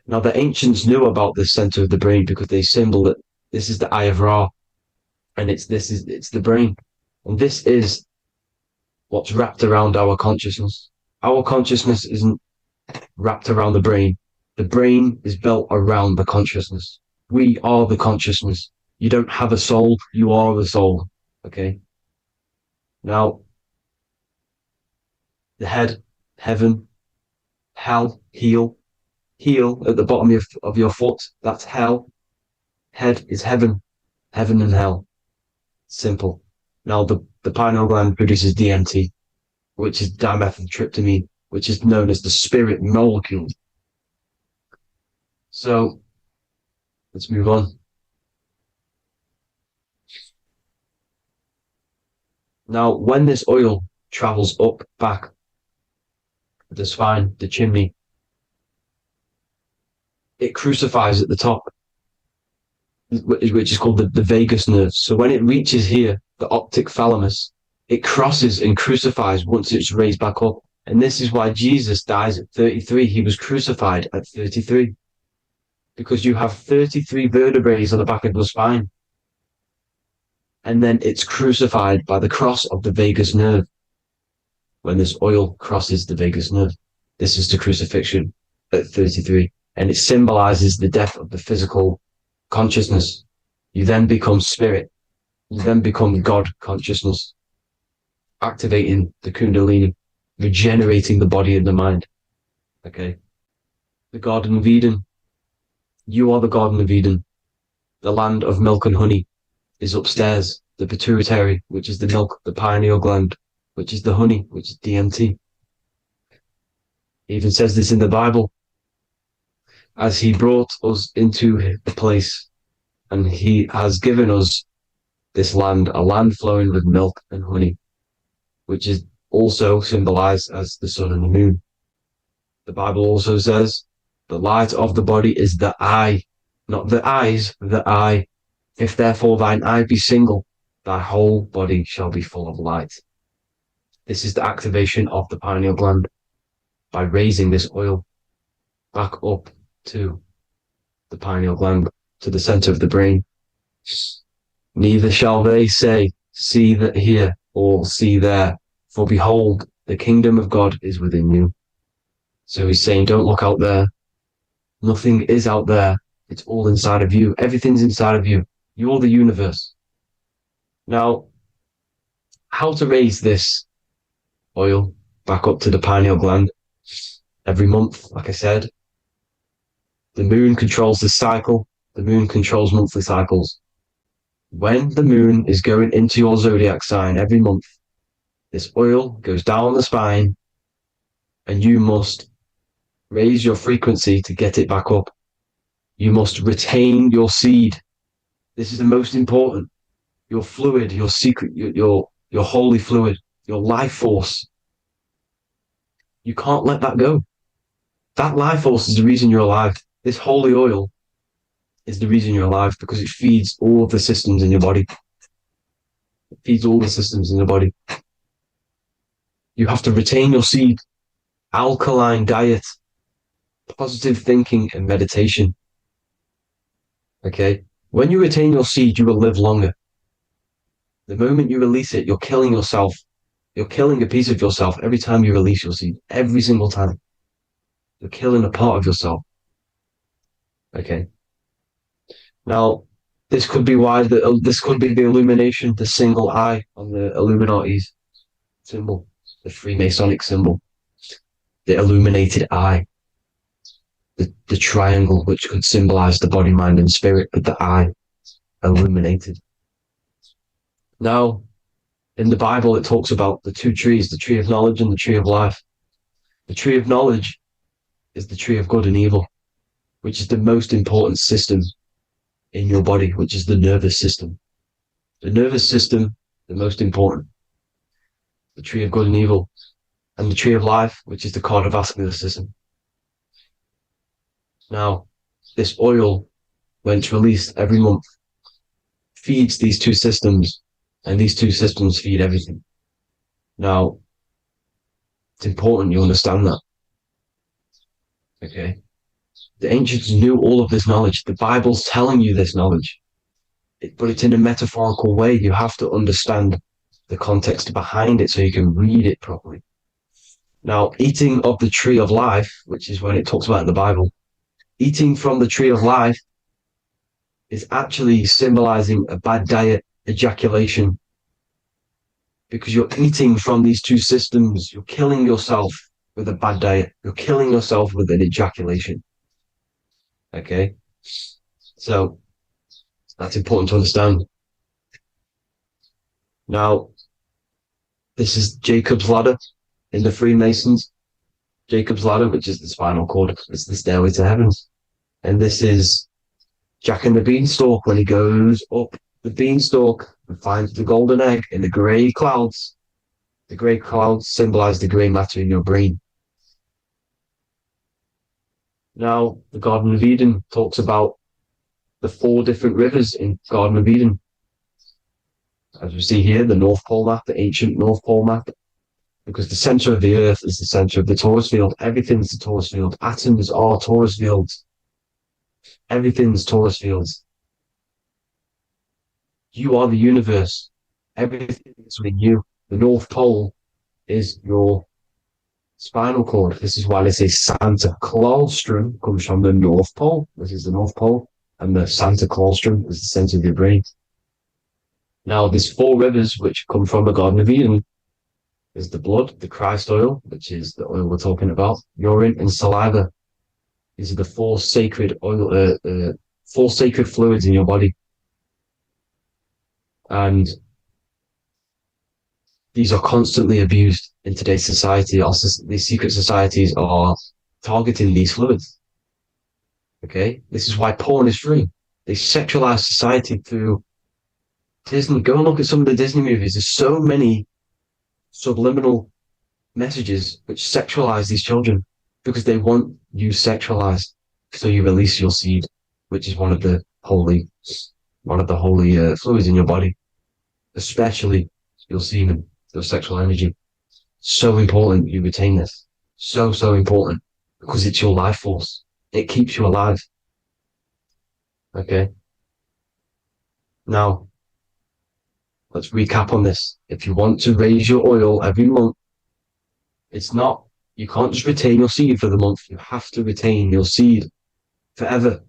Now, the ancients knew about this center of the brain because they symboled it. This is the Eye of Ra, and it's the brain. And this is what's wrapped around our consciousness. Our consciousness isn't wrapped around the brain. The brain is built around the consciousness. We are the consciousness. You don't have a soul, you are the soul. Okay? Now, the head, heaven, hell, heel at the bottom of your foot, that's hell. Head is heaven and hell. Simple. Now, the pineal gland produces DMT, which is dimethyltryptamine, which is known as the spirit molecule. So, let's move on. Now, when this oil travels up, back, the spine, the chimney, it crucifies at the top, which is called the vagus nerve. So when it reaches here, the optic thalamus, it crosses and crucifies once it's raised back up. And this is why Jesus dies at 33. He was crucified at 33. Because you have 33 vertebrae on the back of the spine. And then it's crucified by the cross of the vagus nerve. when this oil crosses the vagus nerve. This is the crucifixion at 33, and it symbolizes the death of the physical consciousness. You then become spirit. You then become God consciousness, activating the Kundalini, regenerating the body and the mind. Okay. The Garden of Eden. You are the Garden of Eden. The land of milk and honey is upstairs. The pituitary, which is the milk, the pineal gland, which is the honey, which is DMT. It even says this in the Bible. As he brought us into the place, and he has given us this land, a land flowing with milk and honey, which is also symbolized as the sun and the moon. The Bible also says, the light of the body is the eye, not the eyes, the eye. If therefore thine eye be single, thy whole body shall be full of light. This is the activation of the pineal gland by raising this oil back up to the pineal gland, to the center of the brain. Neither shall they say, see that here, or see there, for behold, the kingdom of God is within you. So he's saying, don't look out there. Nothing is out there. It's all inside of you. Everything's inside of you. You're the universe. Now, how to raise this oil back up to the pineal gland? Every month, like I said, the moon controls the cycle. The moon controls monthly cycles. When the moon is going into your zodiac sign every month, this oil goes down the spine, and you must raise your frequency to get it back up. You must retain your seed. This is the most important. Your fluid, your secret, your holy fluid, your life force. You can't let that go. That life force is the reason you're alive. This holy oil is the reason you're alive, because it feeds all of the systems in your body. It feeds all the systems in your body. You have to retain your seed, alkaline diet, positive thinking, and meditation. Okay? When you retain your seed, you will live longer. The moment you release it, you're killing yourself. You're killing a piece of yourself every time you release your seed. Every single time. You're killing a part of yourself. Okay? Now, this could be why this could be the illumination, the single eye on the Illuminati's symbol, the Freemasonic symbol, the illuminated eye, the triangle, which could symbolize the body, mind, and spirit, but the eye illuminated. Now, in the Bible, it talks about the two trees, the tree of knowledge and the tree of life. The tree of knowledge is the tree of good and evil, which is the most important system in your body, which is the nervous system. The nervous system, the most important. The tree of good and evil. And the tree of life, which is the cardiovascular system. Now, this oil, when it's released every month, feeds these two systems, and these two systems feed everything. Now, it's important you understand that. Okay? The ancients knew all of this knowledge. The Bible's telling you this knowledge. But it's in a metaphorical way. You have to understand the context behind it so you can read it properly. Now, eating of the tree of life, which is when it talks about in the Bible, eating from the tree of life is actually symbolizing a bad diet, ejaculation, because you're eating from these two systems. You're killing yourself with a bad diet. You're killing yourself with an ejaculation. Okay? So, that's important to understand. Now, this is Jacob's ladder in the Freemasons. Jacob's ladder, which is the spinal cord. It's the stairway to heaven. And this is Jack and the Beanstalk when he goes up the beanstalk and finds the golden egg in the grey clouds. The grey clouds symbolize the grey matter in your brain. Now, the Garden of Eden talks about the 4 different rivers in Garden of Eden. As we see here, the North Pole map, the ancient North Pole map, because the center of the earth is the center of the torus field. Everything's the torus field. Atoms are torus fields. Everything's torus fields. You are the universe. Everything is within you. The North Pole is your spinal cord. This is why they say Santa Claustrum comes from the North Pole. This is the North Pole, and the Santa Claustrum is the center of your brain. Now, there's 4 rivers which come from the Garden of Eden. There's the blood, the Christ oil, which is the oil we're talking about, urine, and saliva. These are the 4 sacred oil, 4 sacred fluids in your body, and these are constantly abused in today's society. Also, these secret societies are targeting these fluids. Okay, this is why porn is free. They sexualize society through Disney. Go and look at some of the Disney movies. There's so many subliminal messages which sexualize these children because they want you sexualized. So you release your seed, which is one of the holy fluids in your body, especially your semen, your sexual energy. So important you retain this. So important because it's your life force. It keeps you alive. Okay. Now, let's recap on this. If you want to raise your oil every month, you can't just retain your seed for the month. You have to retain your seed forever.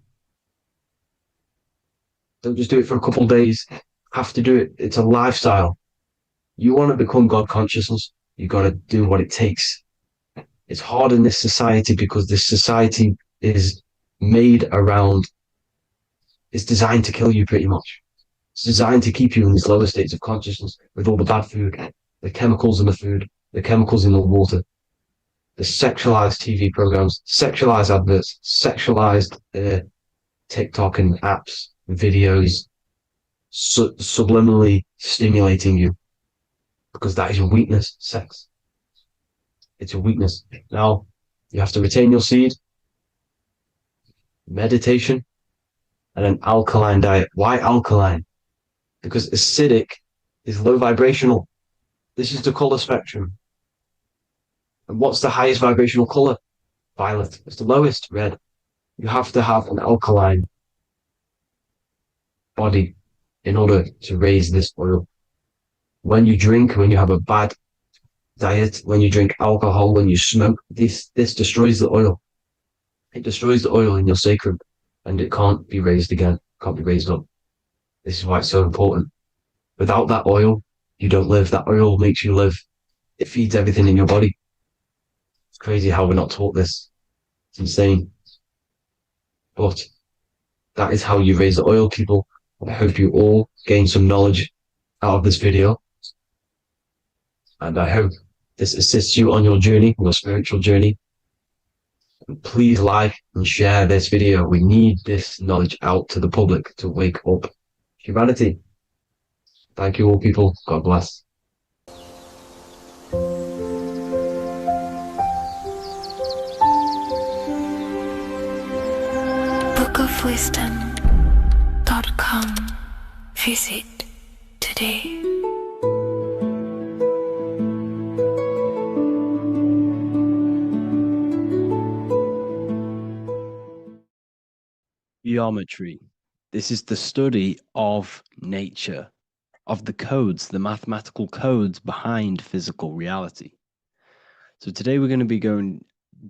Don't just do it for a couple of days. You have to do it. It's a lifestyle. You want to become God consciousness, you got to do what it takes. It's hard in this society because this society is made around, it's designed to kill you pretty much. It's designed to keep you in these lower states of consciousness with all the bad food, the chemicals in the food, the chemicals in the water, the sexualized TV programs, sexualized adverts, sexualized TikTok and apps, videos, subliminally stimulating you because that is your weakness, sex. It's your weakness. Now, you have to retain your seed, meditation, and an alkaline diet. Why alkaline? Because acidic is low vibrational. This is the color spectrum. And what's the highest vibrational color? Violet. It's the lowest, red. You have to have an alkaline body in order to raise this oil. When you drink, when you have a bad diet, when you drink alcohol, when you smoke, this destroys the oil. It destroys the oil in your sacrum and it can't be raised again, can't be raised up. This is why it's so important. Without that oil, you don't live. That oil makes you live. It feeds everything in your body. It's crazy how we're not taught this. It's insane. But that is how you raise the oil, people. I hope you all gain some knowledge out of this video. And I hope this assists you on your journey, your spiritual journey. And please like and share this video. We need this knowledge out to the public to wake up humanity. Thank you all, people. God bless. bookofwisdom.com. Visit today. Geometry. This is the study of nature, of the codes, the mathematical codes behind physical reality. So today we're going to be going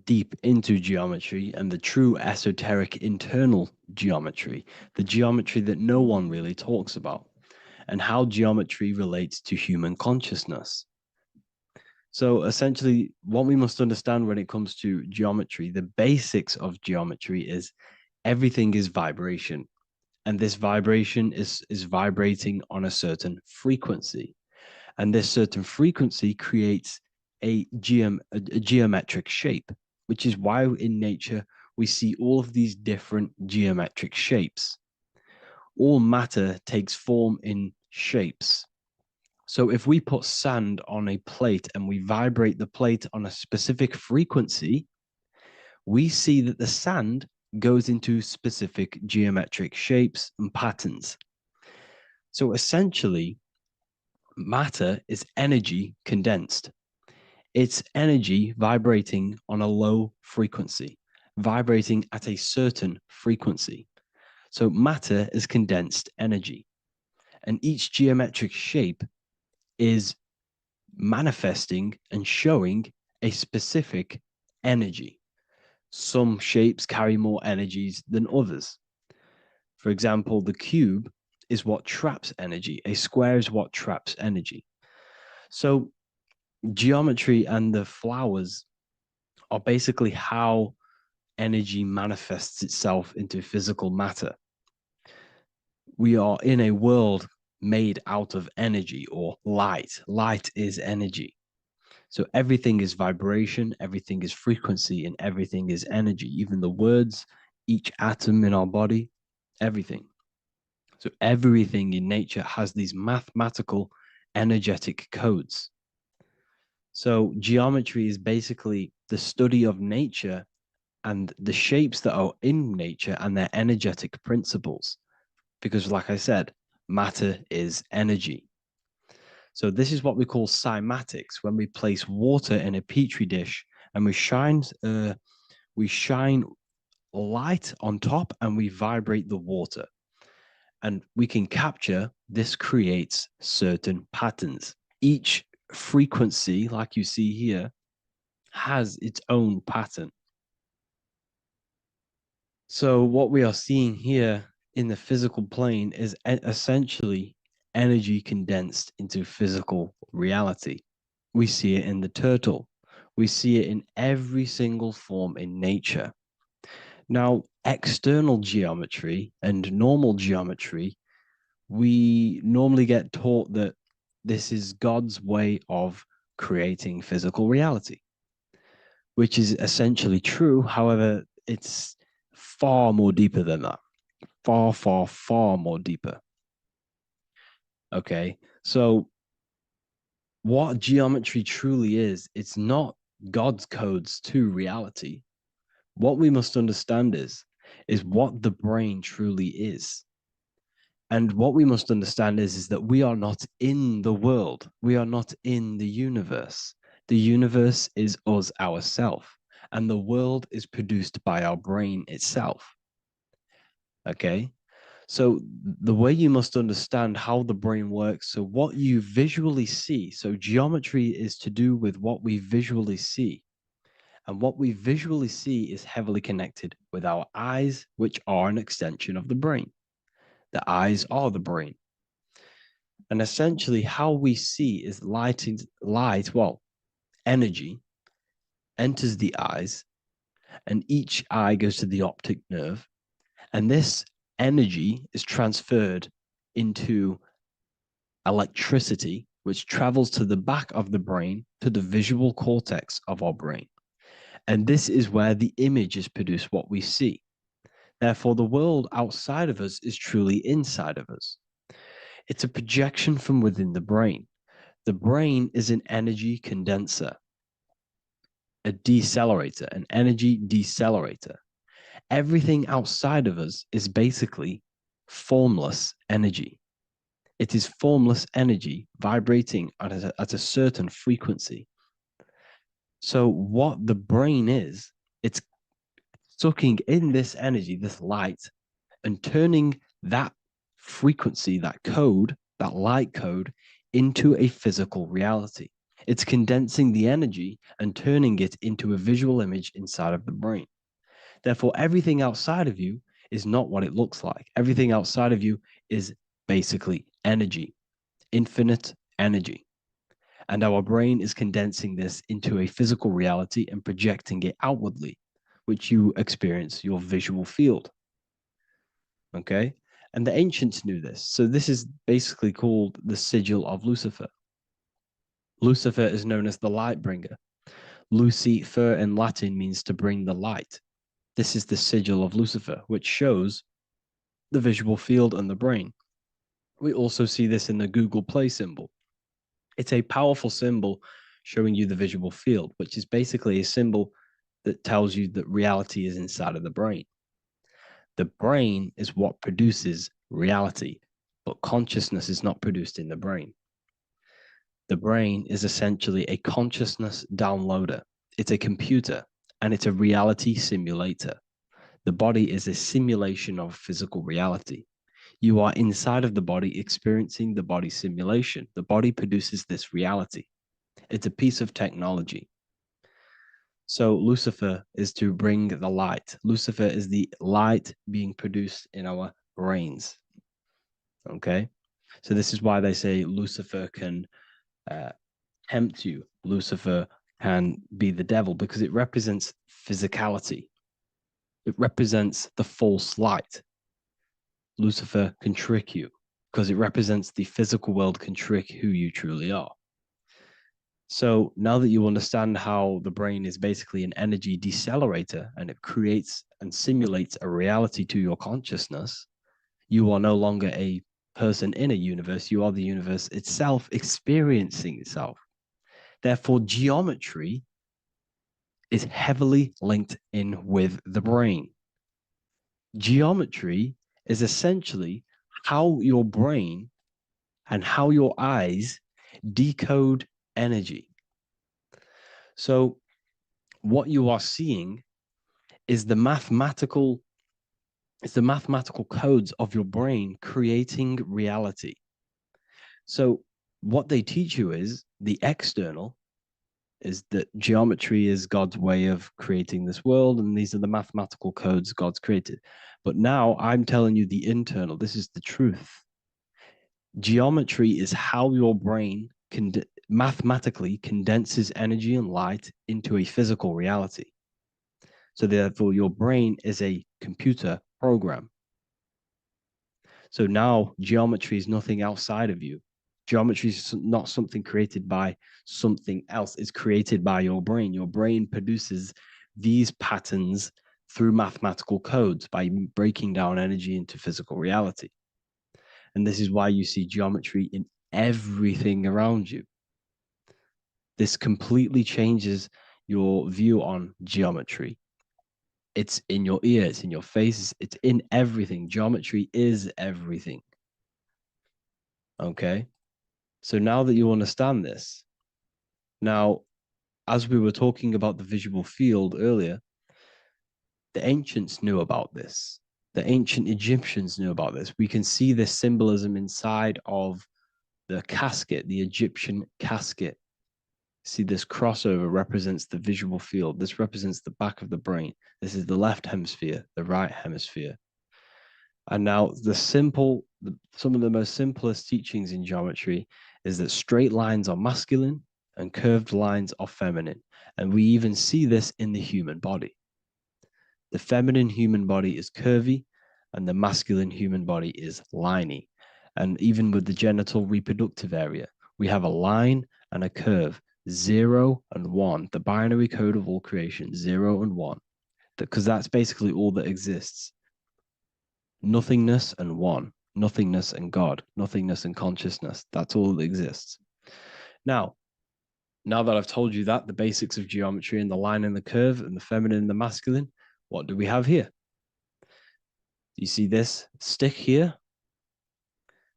deep into geometry and the true esoteric internal geometry, the geometry that no one really talks about, and how geometry relates to human consciousness. So essentially, what we must understand when it comes to geometry, the basics of geometry is everything is vibration. And this vibration is vibrating on a certain frequency. And this certain frequency creates a geometric shape, which is why in nature we see all of these different geometric shapes. All matter takes form in shapes. So if we put sand on a plate and we vibrate the plate on a specific frequency, we see that the sand goes into specific geometric shapes and patterns. So essentially, matter is energy condensed. It's energy vibrating on a low frequency, vibrating at a certain frequency. So matter is condensed energy. And each geometric shape is manifesting and showing a specific energy. Some shapes carry more energies than others. For example, the cube is what traps energy. A square is what traps energy. So geometry and the flowers are basically how energy manifests itself into physical matter. We are in a world made out of energy or light. Light is energy. So everything is vibration, everything is frequency, and everything is energy. Even the words, each atom in our body, everything. So everything in nature has these mathematical energetic codes. So geometry is basically the study of nature and the shapes that are in nature and their energetic principles. Because, like I said, matter is energy. So this is what we call cymatics. When we place water in a petri dish and we shine light on top and we vibrate the water, and we can capture. This creates certain patterns. Each frequency, like you see here, has its own pattern. So what we are seeing here in the physical plane is essentially energy condensed into physical reality. We see it in the turtle. We see it in every single form in nature. Now, external geometry and normal geometry, we normally get taught that this is God's way of creating physical reality, which is essentially true. However, it's far more deeper than that. Far, far, far more deeper. Okay, so what geometry truly is, it's not God's codes to reality. What we must understand is what the brain truly is. And what we must understand is that we are not in the world. We are not in the universe. The universe is us ourselves, and the world is produced by our brain itself. Okay? So the way you must understand how the brain works, so what you visually see, so geometry is to do with what we visually see. And what we visually see is heavily connected with our eyes, which are an extension of the brain. The eyes are the brain. And essentially, how we see is energy enters the eyes, and each eye goes to the optic nerve. And this energy is transferred into electricity, which travels to the back of the brain, to the visual cortex of our brain. And this is where the image is produced, what we see. Therefore, the world outside of us is truly inside of us. It's a projection from within the brain. The brain is an energy condenser, a decelerator, an energy decelerator. Everything outside of us is basically formless energy. It is formless energy vibrating at a certain frequency. So what the brain is, it's sucking in this energy, this light, and turning that frequency, that code, that light code, into a physical reality. It's condensing the energy and turning it into a visual image inside of the brain. Therefore, everything outside of you is not what it looks like. Everything outside of you is basically energy, infinite energy. And our brain is condensing this into a physical reality and projecting it outwardly, which you experience your visual field. Okay? And the ancients knew this. So this is basically called the sigil of Lucifer. Lucifer is known as the light bringer. Lucifer in Latin means to bring the light. This is the sigil of Lucifer, which shows the visual field and the brain. We also see this in the Google Play symbol. It's a powerful symbol showing you the visual field, which is basically a symbol that tells you that reality is inside of the brain. The brain is what produces reality, but consciousness is not produced in the brain. The brain is essentially a consciousness downloader. It's a computer, and it's a reality simulator. The body is a simulation of physical reality. You are inside of the body experiencing the body simulation. The body produces this reality. It's a piece of technology. So Lucifer is to bring the light. Lucifer is the light being produced in our brains. Okay. So this is why they say Lucifer can tempt you. Lucifer can be the devil because it represents physicality. It represents the false light. Lucifer can trick you because it represents the physical world can trick who you truly are. So now that you understand how the brain is basically an energy decelerator and it creates and simulates a reality to your consciousness, you are no longer a person in a universe. You are the universe itself experiencing itself. Therefore, geometry is heavily linked in with the brain. Geometry is essentially how your brain and how your eyes decode energy. So, what you are seeing is the mathematical codes of your brain creating reality. So, what they teach you is the external is that geometry is God's way of creating this world, and these are the mathematical codes God's created. But now I'm telling you the internal. This is the truth. Geometry is how your brain mathematically condenses energy and light into a physical reality. So therefore, your brain is a computer program. So now geometry is nothing outside of you. Geometry is not something created by something else. It's created by your brain. Your brain produces these patterns through mathematical codes by breaking down energy into physical reality. And this is why you see geometry in everything around you. This completely changes your view on geometry. It's in your ear, it's in your face, it's in everything. Geometry is everything. Okay. So now that you understand this, now, as we were talking about the visual field earlier, the ancients knew about this. The ancient Egyptians knew about this. We can see this symbolism inside of the casket, the Egyptian casket. See, this crossover represents the visual field. This represents the back of the brain. This is the left hemisphere, the right hemisphere. And now some of the most simplest teachings in geometry is that straight lines are masculine and curved lines are feminine. And we even see this in the human body. The feminine human body is curvy and the masculine human body is liney. And even with the genital reproductive area, we have a line and a curve, 0 and 1, the binary code of all creation, 0 and 1, because that's basically all that exists. Nothingness and one, nothingness and God, nothingness and consciousness. That's all that exists. Now that I've told you that, the basics of geometry and the line and the curve and the feminine and the masculine, what do we have here? You see this stick here?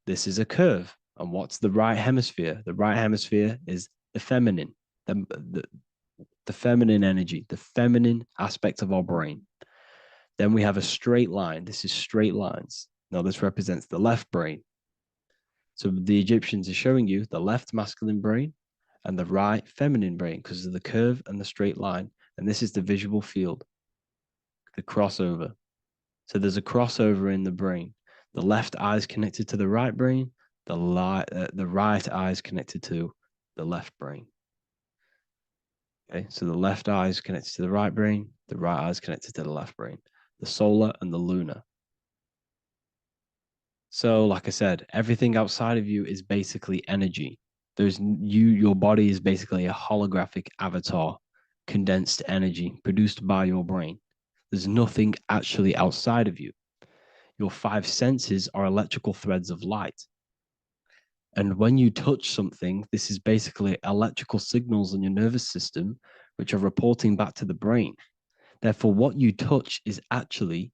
This is a curve. And what's the right hemisphere? The right hemisphere is the feminine, the feminine energy, the feminine aspect of our brain. Then we have a straight line. This is straight lines. Now this represents the left brain. So the Egyptians are showing you the left masculine brain and the right feminine brain because of the curve and the straight line. And this is the visual field, the crossover. So there's a crossover in the brain. The left eye is connected to the right brain. The right eye is connected to the left brain. Okay, so the left eye is connected to the right brain. The right eye is connected to the left brain. The solar and the lunar. So, like I said, everything outside of you is basically energy. Your body is basically a holographic avatar, condensed energy produced by your brain. There's nothing actually outside of you. Your 5 senses are electrical threads of light. And when you touch something, this is basically electrical signals in your nervous system, which are reporting back to the brain. Therefore, what you touch is actually,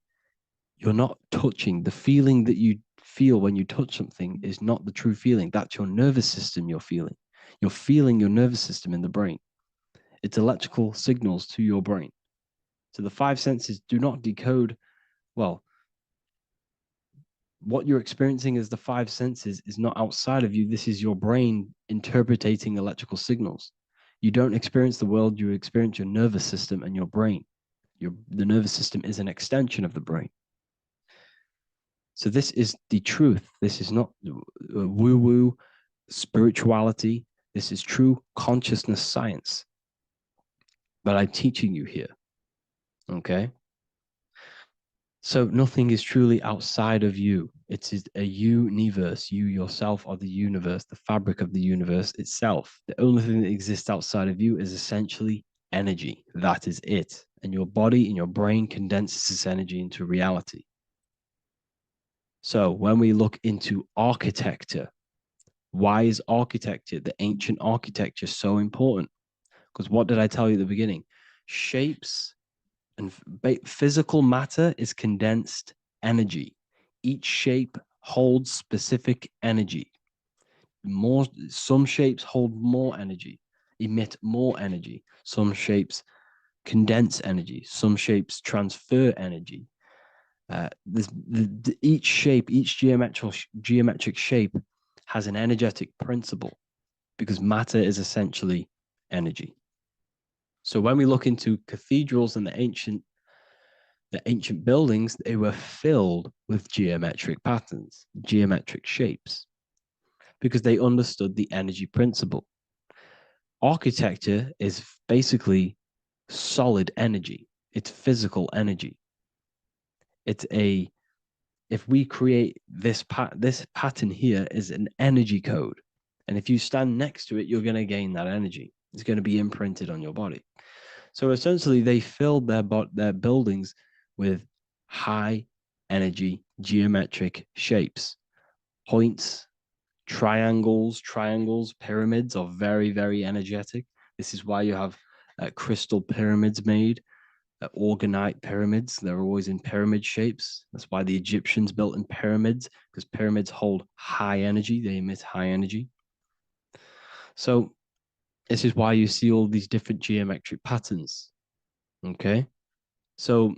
you're not touching. The feeling that you feel when you touch something is not the true feeling. That's your nervous system you're feeling. You're feeling your nervous system in the brain. It's electrical signals to your brain. So the 5 senses do not decode, well, what you're experiencing as the five senses is not outside of you. This is your brain interpreting electrical signals. You don't experience the world, you experience your nervous system and your brain. The nervous system is an extension of the brain. So this is the truth. This is not woo-woo spirituality. This is true consciousness science. But I'm teaching you here. Okay? So nothing is truly outside of you. It is a universe. You yourself are the universe, the fabric of the universe itself. The only thing that exists outside of you is essentially energy. That is it. And your body and your brain condenses this energy into reality. So when we look into architecture, why is architecture, the ancient architecture, so important? Because what did I tell you at the beginning? Shapes and physical matter is condensed energy. Each shape holds specific energy. Some shapes hold more energy, emit more energy. Some shapes condense energy. Some shapes transfer energy. Each shape, each geometric shape has an energetic principle because matter is essentially energy. So when we look into cathedrals and the ancient buildings, they were filled with geometric patterns, geometric shapes, because they understood the energy principle. Architecture is basically solid energy. It's physical energy. If we create this pattern here is an energy code. And if you stand next to it, you're going to gain that energy. It's going to be imprinted on your body. So essentially, they filled their buildings with high energy geometric shapes. Points, triangles, pyramids are very, very energetic. This is why you have crystal pyramids made, organite pyramids. They're always in pyramid shapes. That's why the Egyptians built in pyramids, because pyramids hold high energy. They emit high energy. So this is why you see all these different geometric patterns. Okay. So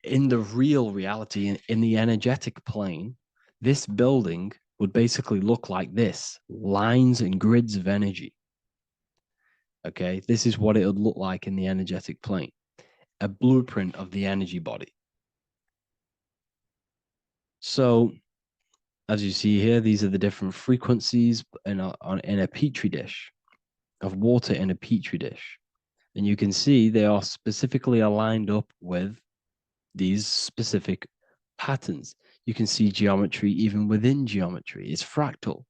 in the real reality, in the energetic plane, this building would basically look like this: lines and grids of energy. Okay. This is what it would look like in the energetic plane, a blueprint of the energy body. So as you see here, these are the different frequencies in a petri dish, of water in a petri dish. And you can see they are specifically aligned up with these specific patterns. You can see geometry even within geometry. It's fractal.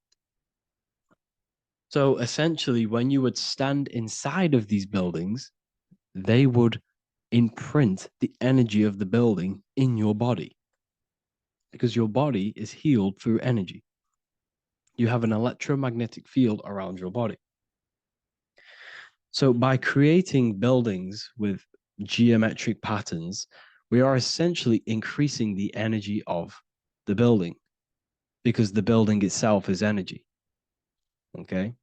So essentially, when you would stand inside of these buildings, they would imprint the energy of the building in your body, because your body is healed through energy. You have an electromagnetic field around your body. So by creating buildings with geometric patterns, we are essentially increasing the energy of the building, because the building itself is energy. Okay.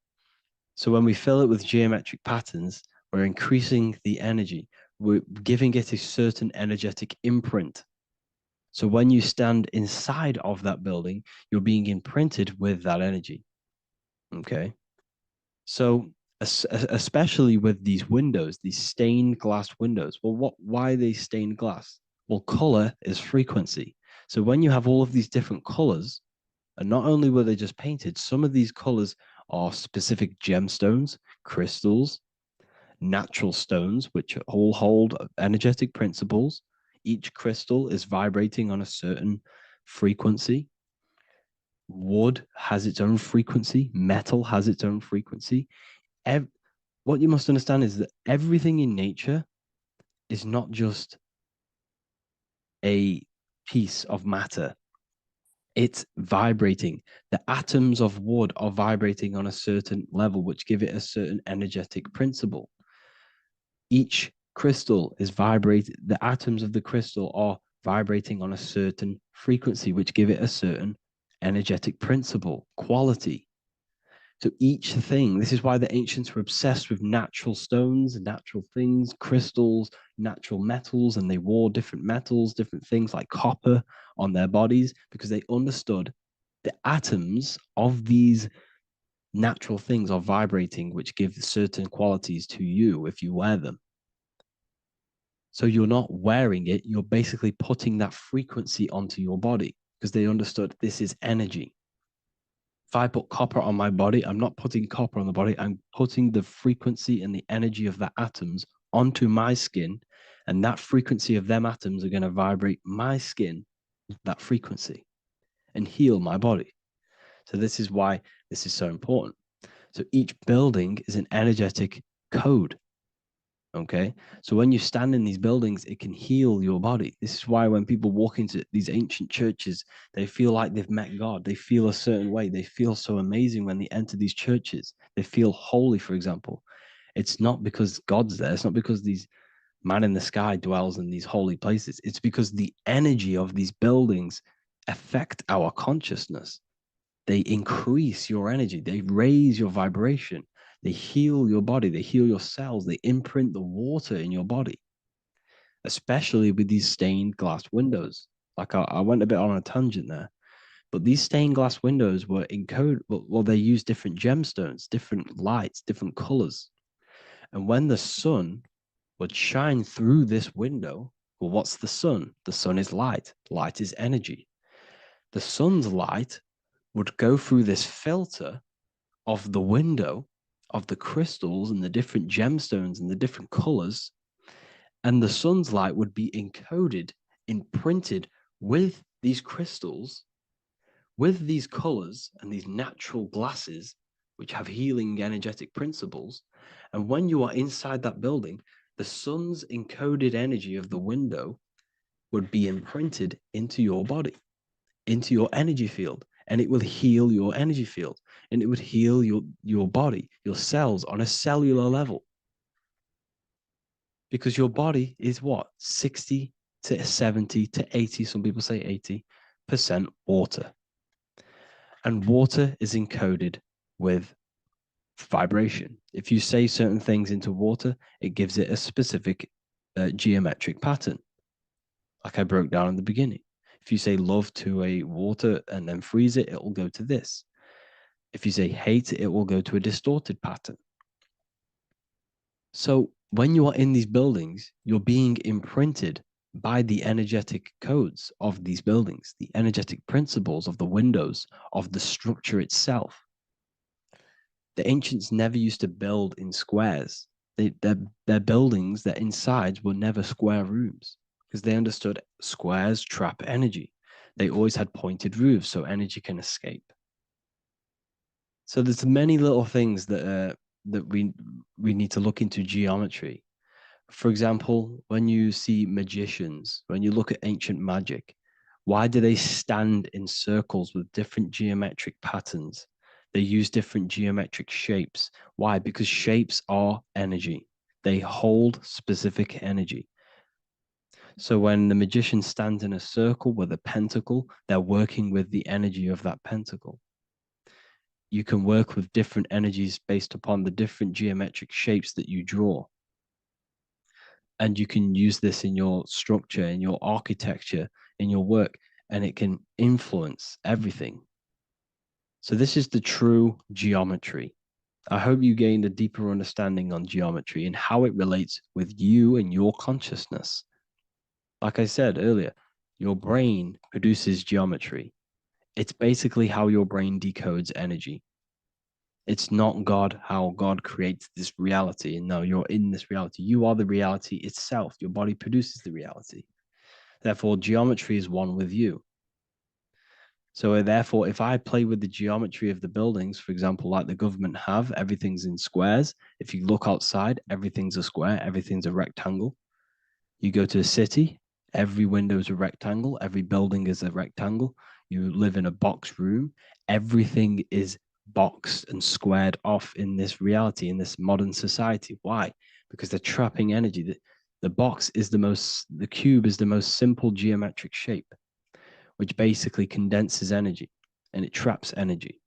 So when we fill it with geometric patterns, we're increasing the energy. We're giving it a certain energetic imprint. So when you stand inside of that building, you're being imprinted with that energy. Okay. So especially with these windows, these stained glass windows. Well, why are they stained glass? Well, color is frequency. So when you have all of these different colors, and not only were they just painted, some of these colors are specific gemstones, crystals, natural stones, which all hold energetic principles. Each crystal is vibrating on a certain frequency. Wood has its own frequency. Metal has its own frequency. What you must understand is that everything in nature is not just a piece of matter. It's vibrating. The atoms of wood are vibrating on a certain level, which give it a certain energetic principle. Each crystal is vibrating. The atoms of the crystal are vibrating on a certain frequency, which give it a certain energetic principle, quality. So each thing, this is why the ancients were obsessed with natural stones, natural things, crystals, natural metals and they wore different metals, different things like copper on their bodies because they understood the atoms of these natural things are vibrating, which give certain qualities to you if you wear them. So you're not wearing it, you're basically putting that frequency onto your body because they understood this is energy. If I put copper on my body, I'm not putting copper on the body, I'm putting the frequency and the energy of the atoms onto my skin. And that frequency of them atoms are going to vibrate my skin, that frequency, and heal my body. So this is why this is so important. So each building is an energetic code. Okay. So when you stand in these buildings, it can heal your body. This is why when people walk into these ancient churches, they feel like they've met God. They feel a certain way. They feel so amazing when they enter these churches. They feel holy, for example. It's not because God's there. It's not because these man in the sky dwells in these holy places. It's because the energy of these buildings affect our consciousness. They increase your energy. They raise your vibration. They heal your body. They heal your cells. They imprint the water in your body, especially with these stained glass windows. Like I went a bit on a tangent there, but these stained glass windows were encoded. Well, they use different gemstones, different lights, different colors. And when the sun would shine through this window, well, what's the sun? The sun is light. Light is energy. The sun's light would go through this filter of the window of the crystals and the different gemstones and the different colors, and the sun's light would be encoded, imprinted with these crystals, with these colors and these natural glasses, which have healing energetic principles. And when you are inside that building, the sun's encoded energy of the window would be imprinted into your body, into your energy field, and it will heal your energy field, and it would heal your body, your cells on a cellular level. Because your body is what? 60 to 70 to 80, some people say 80% water. And water is encoded with vibration. If you say certain things into water, it gives it a specific geometric pattern, like I broke down in the beginning. If you say love to a water and then freeze it, it will go to this. If you say hate, it will go to a distorted pattern. So when you are in these buildings, you're being imprinted by the energetic codes of these buildings, the energetic principles of the windows, of the structure itself. The ancients never used to build in squares. Their buildings, their insides were never square rooms because they understood squares trap energy. They always had pointed roofs so energy can escape. So there's many little things that we need to look into geometry. For example, when you see magicians, when you look at ancient magic, why do they stand in circles with different geometric patterns? They use different geometric shapes. Why? Because shapes are energy. They hold specific energy. So when the magician stands in a circle with a pentacle, they're working with the energy of that pentacle. You can work with different energies based upon the different geometric shapes that you draw. And you can use this in your structure, in your architecture, in your work, and it can influence everything. So this is the true geometry. I hope you gained a deeper understanding on geometry and how it relates with you and your consciousness. Like I said earlier, your brain produces geometry. It's basically how your brain decodes energy. It's not God, how God creates this reality. And no, you're in this reality. You are the reality itself. Your body produces the reality. Therefore, geometry is one with you. So therefore, if I play with the geometry of the buildings, for example, like the government have, everything's in squares. If you look outside, everything's a square, everything's a rectangle. You go to a city, every window is a rectangle, every building is a rectangle. You live in a box room, everything is boxed and squared off in this reality, in this modern society. Why? Because they're trapping energy. The cube is the most simple geometric shape, which basically condenses energy and it traps energy.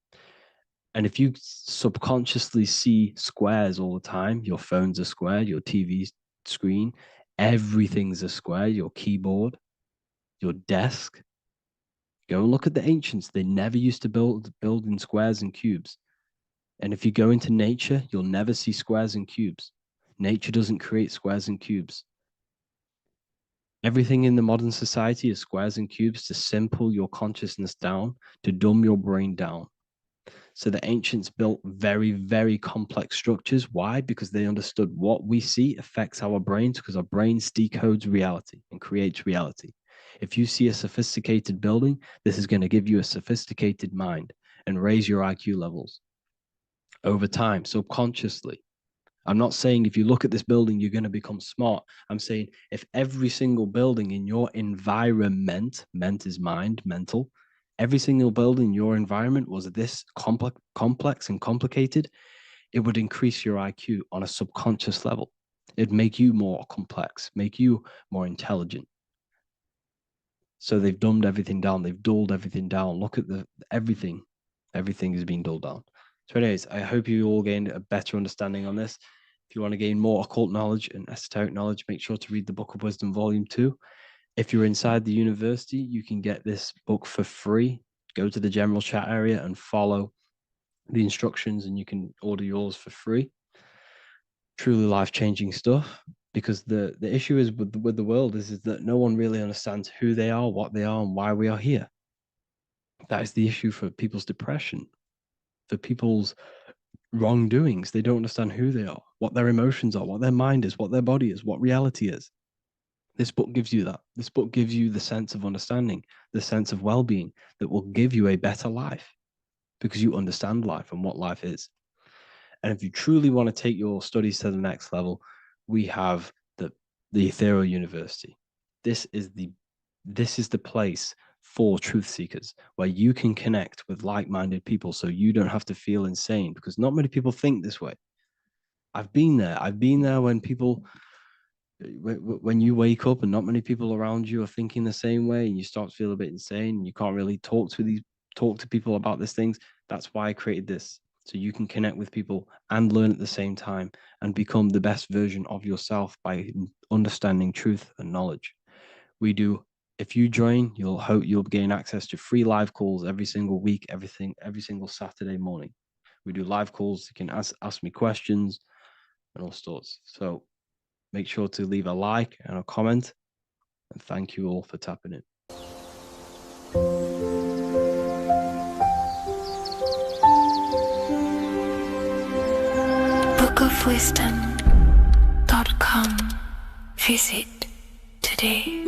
And if you subconsciously see squares all the time, your phone's a square, your TV screen, Everything's a square. Your keyboard, your desk. Go and look at the ancients. They never used to build in squares and cubes. And if you go into nature, you'll never see squares and cubes. Nature doesn't create squares and cubes. Everything in the modern society is squares and cubes to simple your consciousness down, to dumb your brain down. So the ancients built very, very complex structures. Why? Because they understood what we see affects our brains, because our brains decodes reality and creates reality. If you see a sophisticated building, this is going to give you a sophisticated mind and raise your IQ levels over time, subconsciously. I'm not saying if you look at this building, you're going to become smart. I'm saying if every single building in your environment, ment is mind, mental, every single building in your environment was this complex and complicated, it would increase your IQ on a subconscious level. It'd make you more complex, make you more intelligent. So they've dumbed everything down. They've dulled everything down. Look at everything. Everything is being dulled down. So anyways, I hope you all gained a better understanding on this. If you want to gain more occult knowledge and esoteric knowledge, make sure to read the Book of Wisdom, Volume 2. If you're inside the university, you can get this book for free. Go to the general chat area and follow the instructions, and you can order yours for free. Truly life-changing stuff. Because the issue is with the world is that no one really understands who they are, what they are, and why we are here. That is the issue for people's depression, for people's wrongdoings. They don't understand who they are, what their emotions are, what their mind is, what their body is, what reality is. This book gives you that. This book gives you the sense of understanding, the sense of well-being that will give you a better life because you understand life and what life is. And if you truly want to take your studies to the next level, we have the Ethereal University. This is the place for truth seekers where you can connect with like-minded people so you don't have to feel insane, because not many people think this way. I've been there when you wake up and not many people around you are thinking the same way, and you start to feel a bit insane and you can't really talk to people about these things. That's why I created this, so you can connect with people and learn at the same time and become the best version of yourself by understanding truth and knowledge. If you join, you'll gain access to free live calls every single week, every single Saturday morning. We do live calls. You can ask me questions and all sorts. So make sure to leave a like and a comment. And thank you all for tapping in. bookofwisdom.com. Visit today.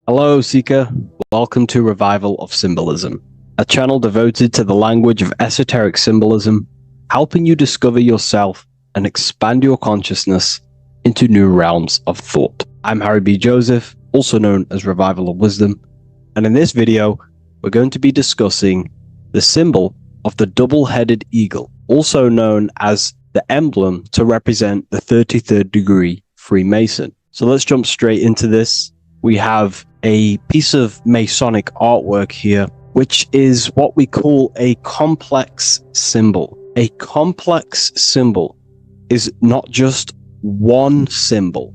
Hello, Seeker. Welcome to Revival of Symbolism, a channel devoted to the language of esoteric symbolism, helping you discover yourself and expand your consciousness into new realms of thought. I'm Harry B. Joseph, also known as Revival of Wisdom, and in this video, we're going to be discussing the symbol of the double-headed eagle, also known as the emblem to represent the 33rd degree Freemason. So let's jump straight into this. We have a piece of Masonic artwork here, which is what we call a complex symbol. A complex symbol is not just one symbol,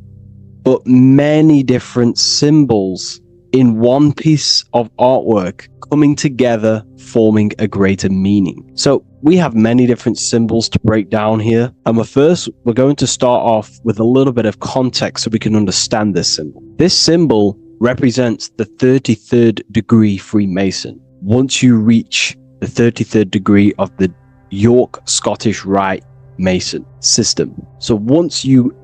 but many different symbols in one piece of artwork coming together, forming a greater meaning. So we have many different symbols to break down here. And we're going to start off with a little bit of context so we can understand this symbol. This symbol represents the 33rd degree Freemason. Once you reach the 33rd degree of the York Scottish Rite Mason system. So once you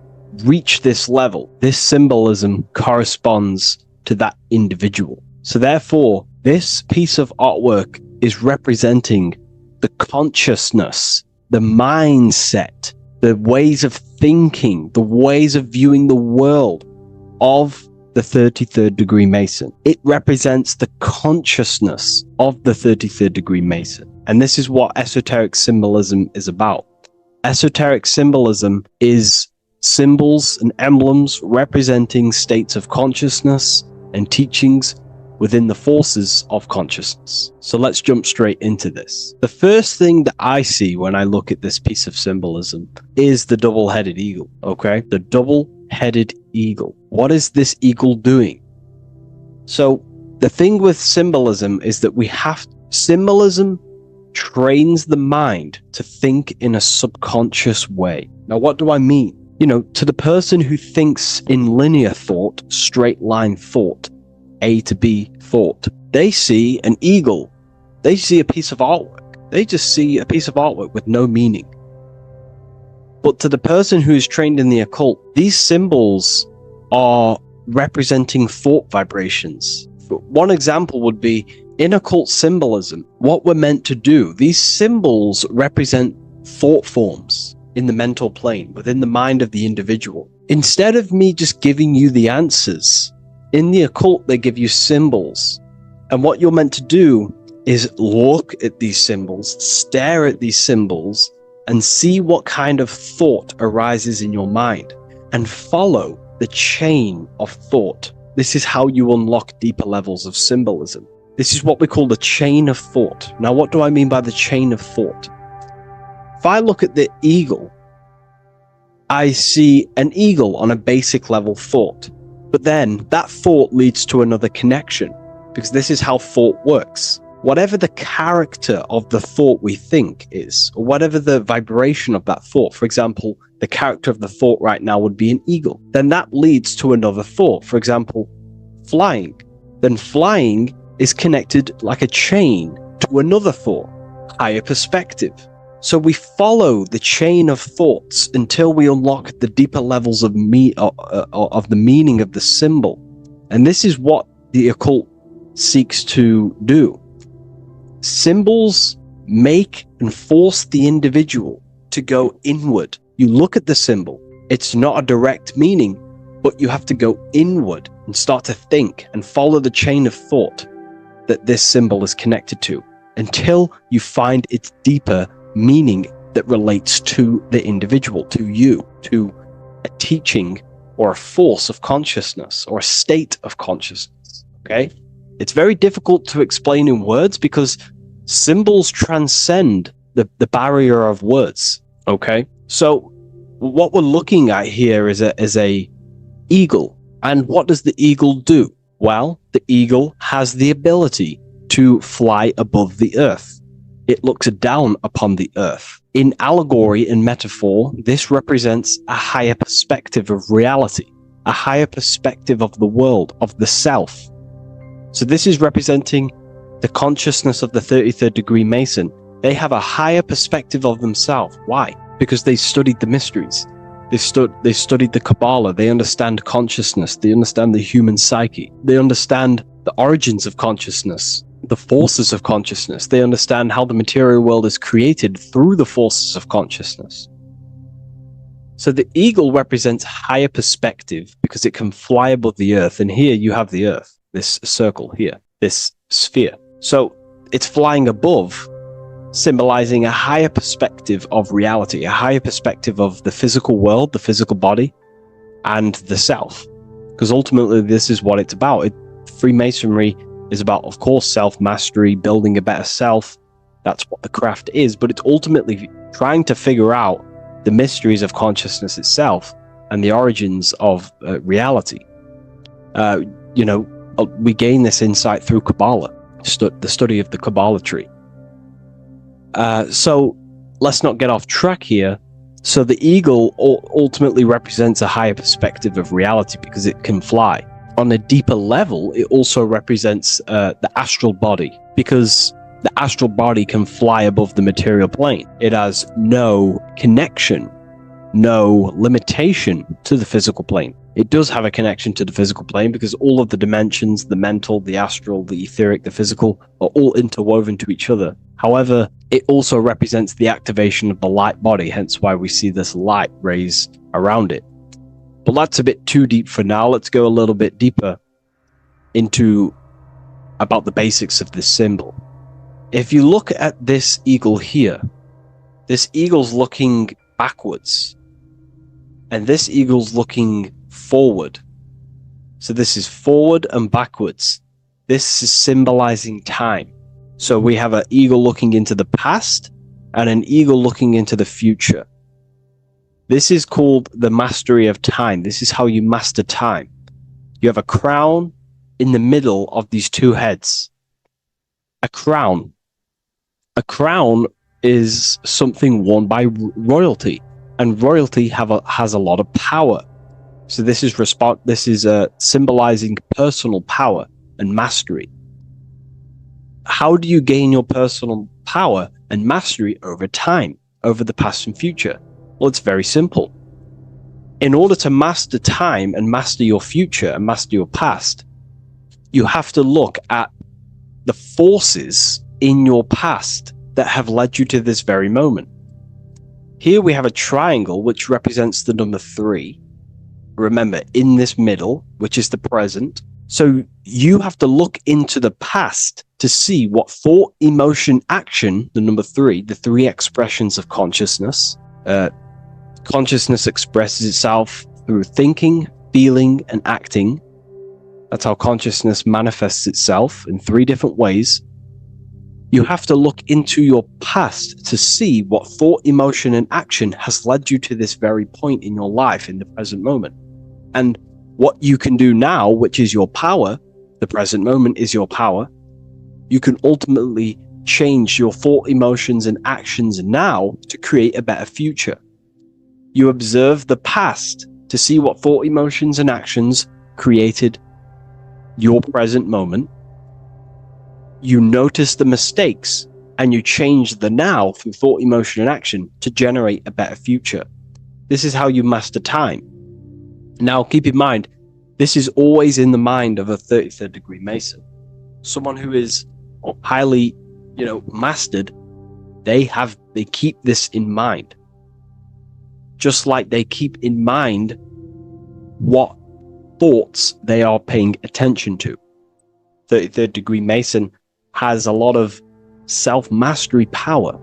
reach this level, this symbolism corresponds to that individual. So therefore, this piece of artwork is representing the consciousness, the mindset, the ways of thinking, the ways of viewing the world of the 33rd degree Mason. It represents the consciousness of the 33rd degree Mason. And this is what esoteric symbolism is about. Esoteric symbolism is symbols and emblems representing states of consciousness and teachings within the forces of consciousness. So let's jump straight into this. The first thing that I see when I look at this piece of symbolism is the double-headed eagle, okay? The double-headed eagle. What is this eagle doing? So the thing with symbolism is that symbolism trains the mind to think in a subconscious way. Now, what do I mean? To the person who thinks in linear thought, straight line thought, A to B thought, they see an eagle. They see a piece of artwork. They just see a piece of artwork with no meaning. But to the person who is trained in the occult, these symbols are representing thought vibrations. One example would be in occult symbolism, what we're meant to do. These symbols represent thought forms in the mental plane, within the mind of the individual. Instead of me just giving you the answers, in the occult, they give you symbols. And what you're meant to do is look at these symbols, stare at these symbols, and see what kind of thought arises in your mind, and follow the chain of thought. This is how you unlock deeper levels of symbolism. This is what we call the chain of thought. Now, what do I mean by the chain of thought? If I look at the eagle, I see an eagle on a basic level thought. But then that thought leads to another connection, because this is how thought works. Whatever the character of the thought we think is, or whatever the vibration of that thought, for example, the character of the thought right now would be an eagle, then that leads to another thought. For example, flying. Then flying is connected like a chain to another thought, higher perspective. So we follow the chain of thoughts until we unlock the deeper levels of the meaning of the symbol. And this is what the occult seeks to do. Symbols make and force the individual to go inward. You look at the symbol, it's not a direct meaning, but you have to go inward and start to think and follow the chain of thought that this symbol is connected to until you find its deeper meaning that relates to the individual, to you, to a teaching or a force of consciousness or a state of consciousness. Okay? It's very difficult to explain in words because symbols transcend the barrier of words. Okay? So what we're looking at here is a eagle. And what does the eagle do? Well, the eagle has the ability to fly above the earth. It looks down upon the earth. In allegory and metaphor, this represents a higher perspective of reality, a higher perspective of the world, of the self. So this is representing the consciousness of the 33rd degree Mason. They have a higher perspective of themselves. Why? Because they studied the mysteries. They studied the Kabbalah. They understand consciousness. They understand the human psyche. They understand the origins of consciousness, the forces of consciousness. They understand how the material world is created through the forces of consciousness. So the eagle represents higher perspective because it can fly above the earth. And here you have the earth, this circle here, this sphere. So it's flying above, symbolizing a higher perspective of reality, a higher perspective of the physical world, the physical body, and the self. Because ultimately, this is what it's about. Freemasonry is about, of course, self-mastery, building a better self. That's what the craft is. But it's ultimately trying to figure out the mysteries of consciousness itself and the origins of reality. We gain this insight through Kabbalah, the study of the Kabbalah tree. So let's not get off track here. So the eagle ultimately represents a higher perspective of reality because it can fly. On a deeper level, it also represents the astral body because the astral body can fly above the material plane. It has no connection, no limitation to the physical plane. It does have a connection to the physical plane because all of the dimensions, the mental, the astral, the etheric, the physical, are all interwoven to each other. However, it also represents the activation of the light body, hence why we see this light rays around it. But that's a bit too deep for now. Let's go a little bit deeper into about the basics of this symbol. If you look at this eagle here, this eagle's looking backwards, and this eagle's looking forward. So this is forward and backwards. This is symbolizing time. So we have an eagle looking into the past and an eagle looking into the future. This is called the mastery of time. This is how you master time. You have a crown in the middle of these two heads. A crown. A crown is something worn by royalty, and royalty has a lot of power. So this is symbolizing personal power and mastery. How do you gain your personal power and mastery over time, over the past and future? Well, it's very simple. In order to master time and master your future and master your past, you have to look at the forces in your past that have led you to this very moment. Here we have a triangle which represents the number 3. Remember, in this middle, which is the present. So you have to look into the past to see what thought, emotion, action, the number 3, the 3 expressions of consciousness. Consciousness expresses itself through thinking, feeling, and acting. That's how consciousness manifests itself in 3 different ways. You have to look into your past to see what thought, emotion, and action has led you to this very point in your life in the present moment. And what you can do now, which is your power, the present moment is your power, you can ultimately change your thought, emotions, and actions now to create a better future. You observe the past to see what thought, emotions, and actions created your present moment. You notice the mistakes and you change the now through thought, emotion, and action to generate a better future. This is how you master time. Now, keep in mind, this is always in the mind of a 33rd degree Mason. Someone who is highly, mastered, they keep this in mind. Just like they keep in mind what thoughts they are paying attention to. 33rd degree Mason has a lot of self-mastery power,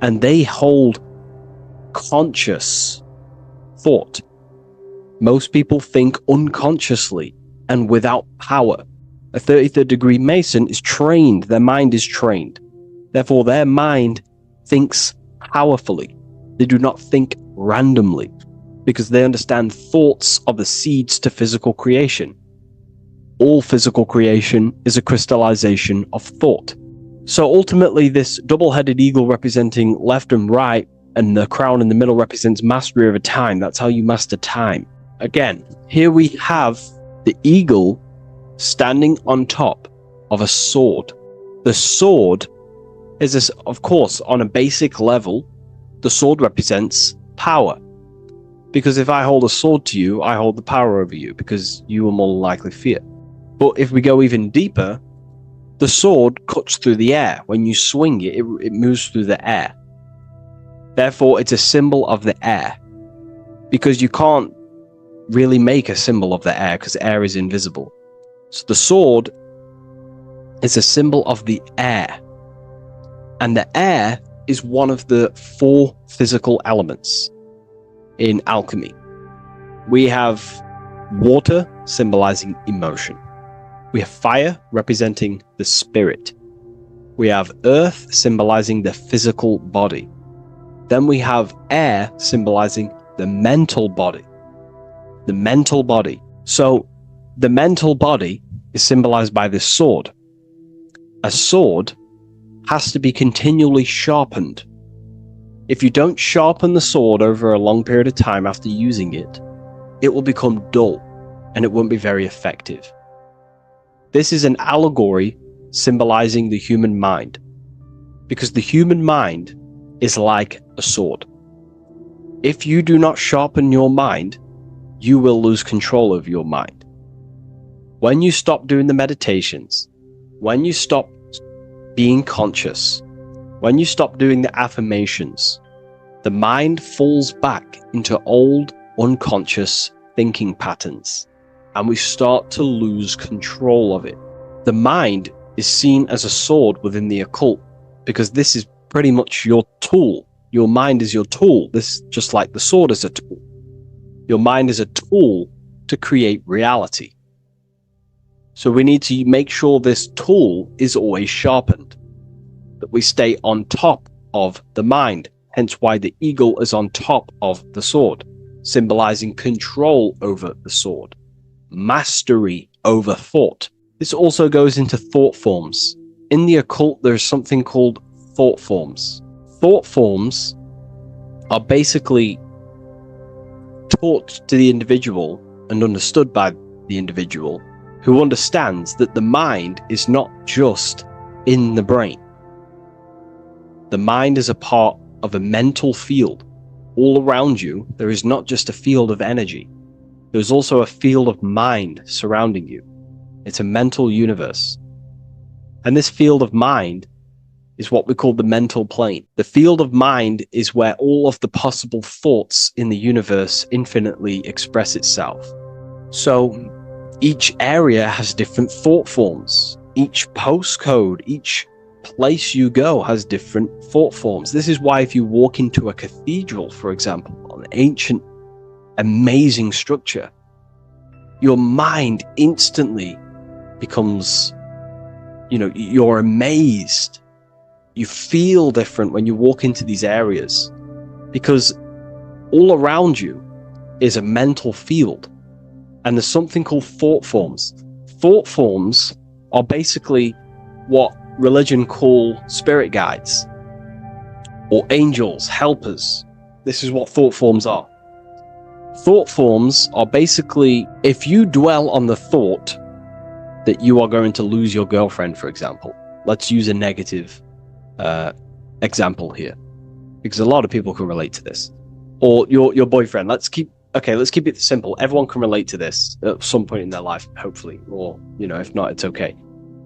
and they hold conscious thought. Most people think unconsciously and without power. A 33rd degree Mason is trained, their mind is trained. Therefore, their mind thinks powerfully. They do not think randomly, because they understand thoughts are the seeds to physical creation. All physical creation is a crystallization of thought. So ultimately, this double-headed eagle representing left and right, and the crown in the middle represents mastery over time. That's how you master time. Again, here we have the eagle standing on top of a sword. The sword is, of course, on a basic level, the sword represents power. Because if I hold a sword to you, I hold the power over you, because you will more likely fear. But if we go even deeper, the sword cuts through the air. When you swing it, it moves through the air. Therefore, it's a symbol of the air. Because you can't really make a symbol of the air, because air is invisible. So the sword is a symbol of the air. And the air is one of the 4 physical elements in alchemy. We have water symbolizing emotion. We have fire representing the spirit. We have earth symbolizing the physical body. Then we have air symbolizing the mental body. The mental body. So the mental body is symbolized by this sword. A sword has to be continually sharpened. If you don't sharpen the sword over a long period of time after using it, it will become dull and it won't be very effective. This is an allegory symbolizing the human mind, because the human mind is like a sword. If you do not sharpen your mind, you will lose control of your mind. When you stop doing the meditations, when you stop being conscious, when you stop doing the affirmations, the mind falls back into old, unconscious thinking patterns, and we start to lose control of it. The mind is seen as a sword within the occult, because this is pretty much your tool. Your mind is your tool. This, just like the sword is a tool. Your mind is a tool to create reality. So we need to make sure this tool is always sharpened, that we stay on top of the mind, hence why the eagle is on top of the sword, symbolizing control over the sword, mastery over thought. This also goes into thought forms. In the occult, there's something called thought forms. Thought forms are basically taught to the individual and understood by the individual, who understands that the mind is not just in the brain. The mind is a part of a mental field. All around you, there is not just a field of energy. There's also a field of mind surrounding you. It's a mental universe. And this field of mind is what we call the mental plane. The field of mind is where all of the possible thoughts in the universe infinitely express itself. So each area has different thought forms. Each postcode, each place you go has different thought forms. This is why if you walk into a cathedral, for example, an ancient, amazing structure, your mind instantly becomes, you're amazed. You feel different when you walk into these areas because all around you is a mental field. And there's something called thought forms. Thought forms are basically what religion call spirit guides or angels, helpers. This is what thought forms are. Thought forms are basically, if you dwell on the thought that you are going to lose your girlfriend, for example, let's use a negative example here, because a lot of people can relate to this, or your boyfriend. Let's keep it simple. Everyone can relate to this at some point in their life, hopefully, or if not, it's okay,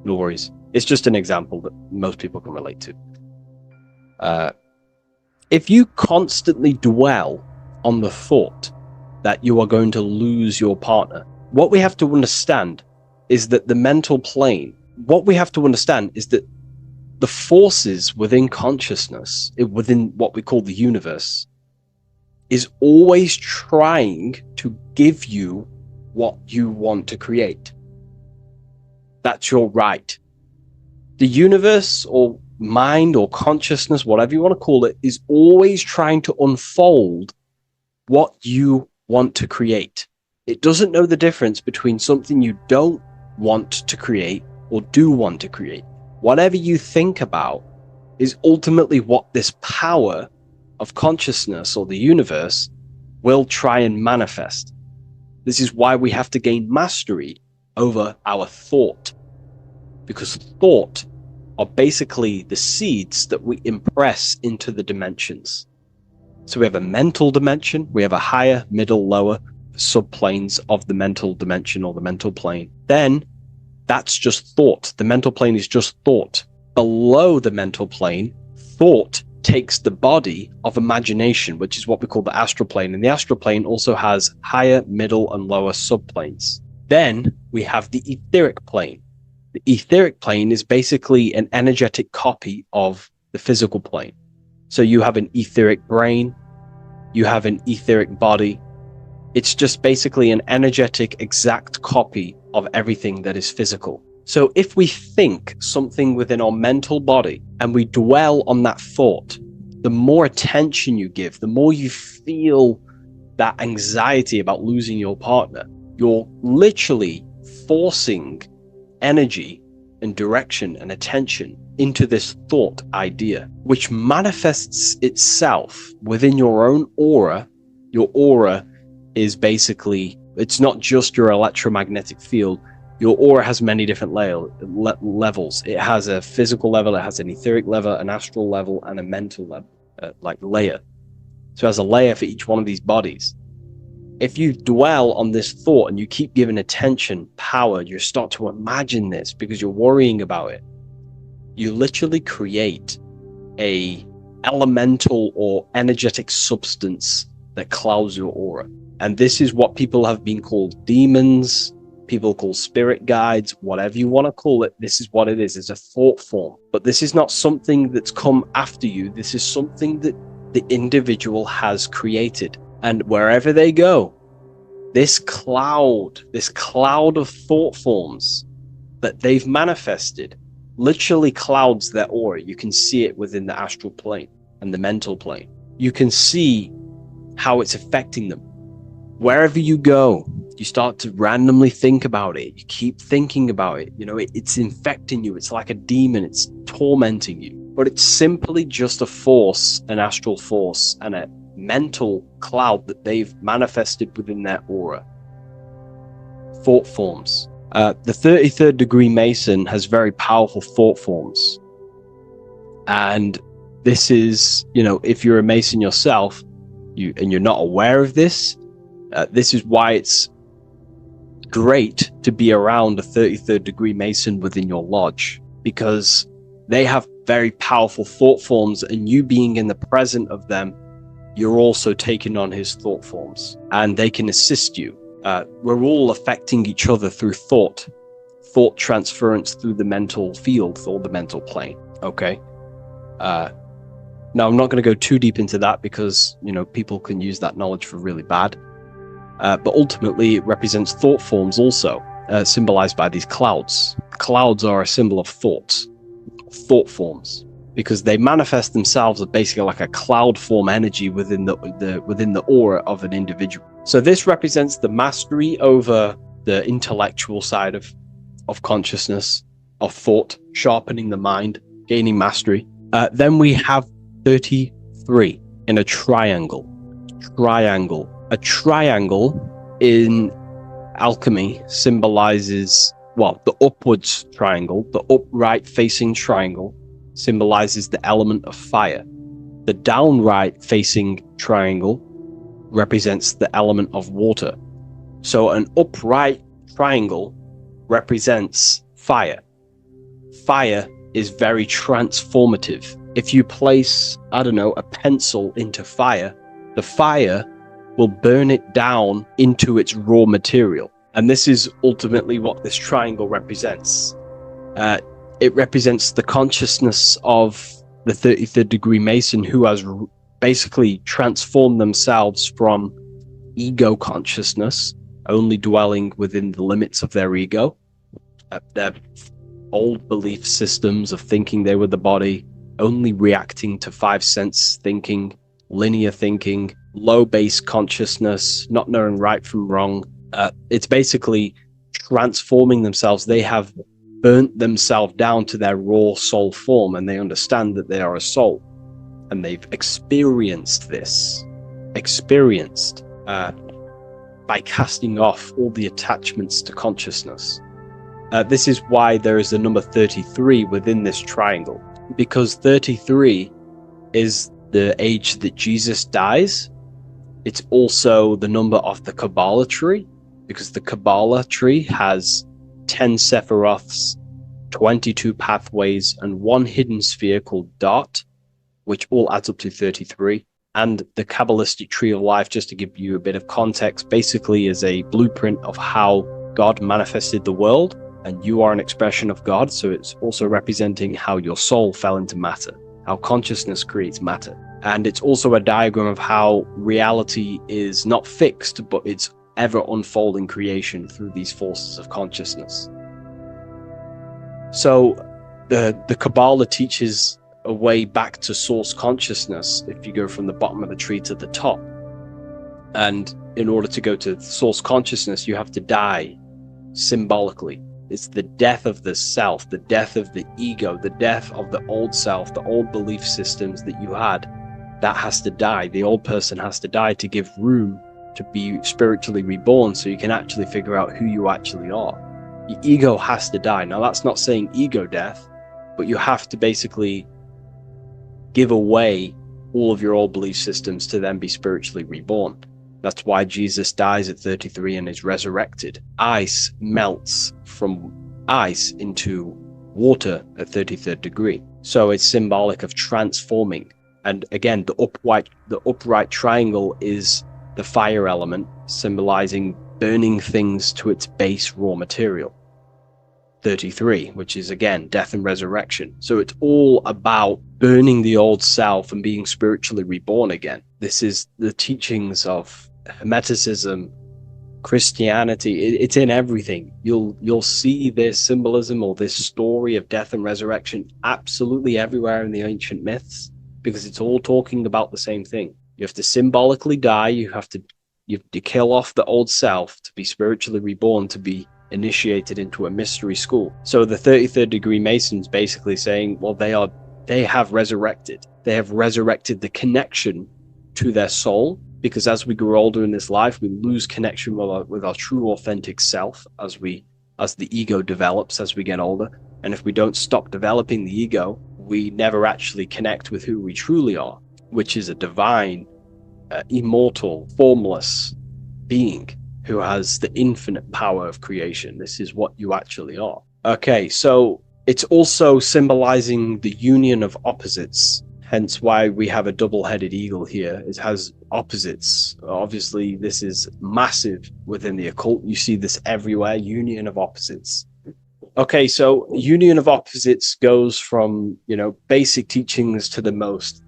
no worries. It's just an example that most people can relate to. If you constantly dwell on the thought that you are going to lose your partner, what we have to understand is that the mental plane, what we have to understand is that the forces within consciousness, within what we call the universe, is always trying to give you what you want to create. That's your right. The universe or mind or consciousness, whatever you want to call it, is always trying to unfold what you want to create. It doesn't know the difference between something you don't want to create or do want to create. Whatever you think about is ultimately what this power of consciousness or the universe will try and manifest. This is why we have to gain mastery over our thought, because thought are basically the seeds that we impress into the dimensions. So we have a mental dimension, we have a higher, middle, lower subplanes of the mental dimension or the mental plane. Then that's just thought. The mental plane is just thought. Below the mental plane, thought takes the body of imagination, which is what we call the astral plane. And the astral plane also has higher, middle, and lower subplanes. Then we have the etheric plane. The etheric plane is basically an energetic copy of the physical plane. So you have an etheric brain, you have an etheric body. It's just basically an energetic, exact copy of everything that is physical. So if we think something within our mental body and we dwell on that thought, the more attention you give, the more you feel that anxiety about losing your partner, you're literally forcing energy and direction and attention into this thought idea, which manifests itself within your own aura. Your aura is basically, it's not just your electromagnetic field. Your aura has many different levels. It has a physical level, it has an etheric level, an astral level, and a mental level, layer. So it has a layer for each one of these bodies. If you dwell on this thought and you keep giving attention, power, you start to imagine this because you're worrying about it. You literally create a elemental or energetic substance that clouds your aura. And this is what people have been called demons, people call spirit guides, whatever you want to call it. This is what it is. It's a thought form. But this is not something that's come after you. This is something that the individual has created. And wherever they go, this cloud of thought forms that they've manifested literally clouds their aura. You can see it within the astral plane and the mental plane. You can see how it's affecting them. Wherever you go, you start to randomly think about it. You keep thinking about it. It's infecting you. It's like a demon. It's tormenting you. But it's simply just a force, an astral force, and a mental cloud that they've manifested within their aura. Thought forms. The 33rd degree Mason has very powerful thought forms. And this is, if you're a Mason yourself, and you're not aware of this, this is why it's great to be around a 33rd degree Mason within your lodge, because they have very powerful thought forms, and you being in the present of them, you're also taking on his thought forms, and they can assist you. We're all affecting each other through thought transference through the mental field or the mental plane. Okay. Now, I'm not going to go too deep into that because, people can use that knowledge for really bad. But ultimately, it represents thought forms also, symbolized by these clouds. Clouds are a symbol of thought forms, because they manifest themselves as basically like a cloud form energy within the aura of an individual. So this represents the mastery over the intellectual side of consciousness, of thought, sharpening the mind, gaining mastery. Then we have 33 in a triangle. A triangle in alchemy symbolizes, the upwards triangle, the upright facing triangle symbolizes the element of fire. The downright facing triangle represents the element of water. So an upright triangle represents fire. Fire is very transformative. If you place, a pencil into fire, the fire will burn it down into its raw material. And this is ultimately what this triangle represents. It represents the consciousness of the 33rd degree Mason, who has basically transformed themselves from ego consciousness, only dwelling within the limits of their ego, their old belief systems of thinking they were the body, only reacting to 5 sense thinking, linear thinking, low base consciousness, not knowing right from wrong. It's basically transforming themselves. They have burnt themselves down to their raw soul form, and they understand that they are a soul, and they've experienced this, by casting off all the attachments to consciousness. This is why there is the number 33 within this triangle, because 33 is the age that Jesus dies. It's also the number of the Kabbalah tree, because the Kabbalah tree has 10 Sephiroths, 22 pathways, and 1 hidden sphere called Dart, which all adds up to 33. And the Kabbalistic tree of life, just to give you a bit of context, basically is a blueprint of how God manifested the world, and you are an expression of God. So it's also representing how your soul fell into matter, how consciousness creates matter. And it's also a diagram of how reality is not fixed, but it's ever unfolding creation through these forces of consciousness. So the Kabbalah teaches a way back to source consciousness if you go from the bottom of the tree to the top. And in order to go to source consciousness, you have to die symbolically. It's the death of the self, the death of the ego, the death of the old self, the old belief systems that you had. That has to die. The old person has to die to give room to be spiritually reborn, so you can actually figure out who you actually are. Your ego has to die. Now, that's not saying ego death, but you have to basically give away all of your old belief systems to then be spiritually reborn. That's why Jesus dies at 33 and is resurrected. Ice melts from ice into water at 33rd degree. So it's symbolic of transforming. And again, the upright triangle is the fire element, symbolizing burning things to its base raw material. 33, which is again death and resurrection. So it's all about burning the old self and being spiritually reborn again. This is the teachings of Hermeticism, Christianity, it's in everything. You'll see this symbolism or this story of death and resurrection absolutely everywhere in the ancient myths, because it's all talking about the same thing. You have to symbolically die, you have to kill off the old self to be spiritually reborn, to be initiated into a mystery school. So the 33rd degree Masons basically saying, well, they have resurrected. They have resurrected the connection to their soul, because as we grow older in this life, we lose connection with our true authentic self as the ego develops as we get older. And if we don't stop developing the ego, we never actually connect with who we truly are, which is a divine, immortal, formless being who has the infinite power of creation. This is what you actually are. Okay, so it's also symbolizing the union of opposites, hence why we have a double-headed eagle here. It has opposites. Obviously, this is massive within the occult. You see this everywhere, union of opposites. Okay, so union of opposites goes from, basic teachings to the most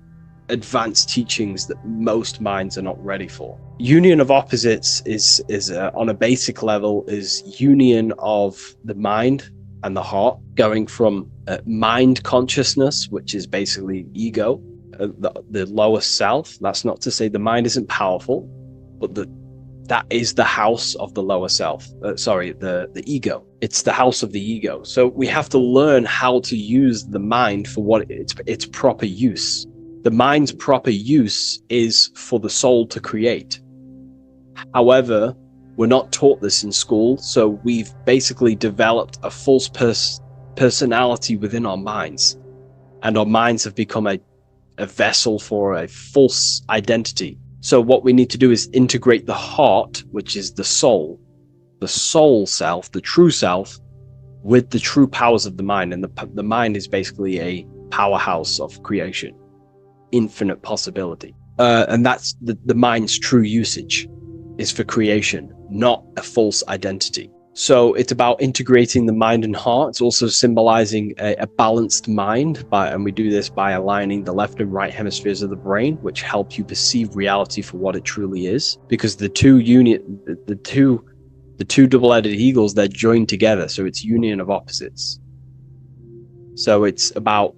advanced teachings that most minds are not ready for. Union of opposites is on a basic level, is union of the mind and the heart, going from mind consciousness, which is basically ego, the lower self. That's not to say the mind isn't powerful, but that is the house of the lower self. The ego. It's the house of the ego. So we have to learn how to use the mind for what its proper use. The mind's proper use is for the soul to create. However, we're not taught this in school, so we've basically developed a false personality within our minds, and our minds have become a vessel for a false identity. So what we need to do is integrate the heart, which is the soul self, the true self, with the true powers of the mind. And the mind is basically a powerhouse of creation, infinite possibility. And that's the mind's true usage is for creation, not a false identity. So it's about integrating the mind and heart. It's also symbolizing a balanced mind, and we do this by aligning the left and right hemispheres of the brain, which help you perceive reality for what it truly is. Because the two double-headed eagles, they're joined together, so it's union of opposites. So it's about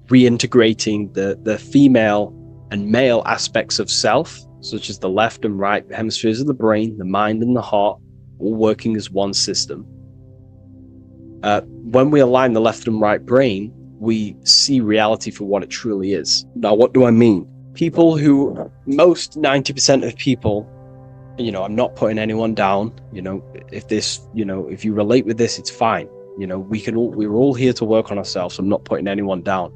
reintegrating the female and male aspects of self, such as the left and right hemispheres of the brain, the mind and the heart, all working as one system. When we align the left and right brain, we see reality for what it truly is. Now, what do I mean? Most 90% of people, I'm not putting anyone down, if you relate with this, it's fine. We're all here to work on ourselves. So I'm not putting anyone down.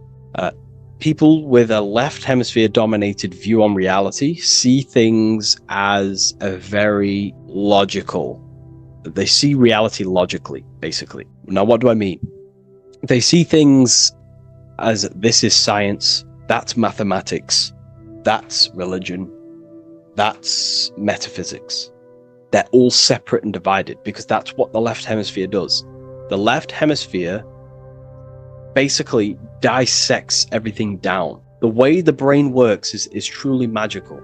People with a left hemisphere dominated view on reality see things as a very logical. They see reality logically, basically. Now, what do I mean? They see things as this is science, that's mathematics, that's religion, that's metaphysics. They're all separate and divided because that's what the left hemisphere does. The left hemisphere basically dissects everything down. The way the brain works is truly magical.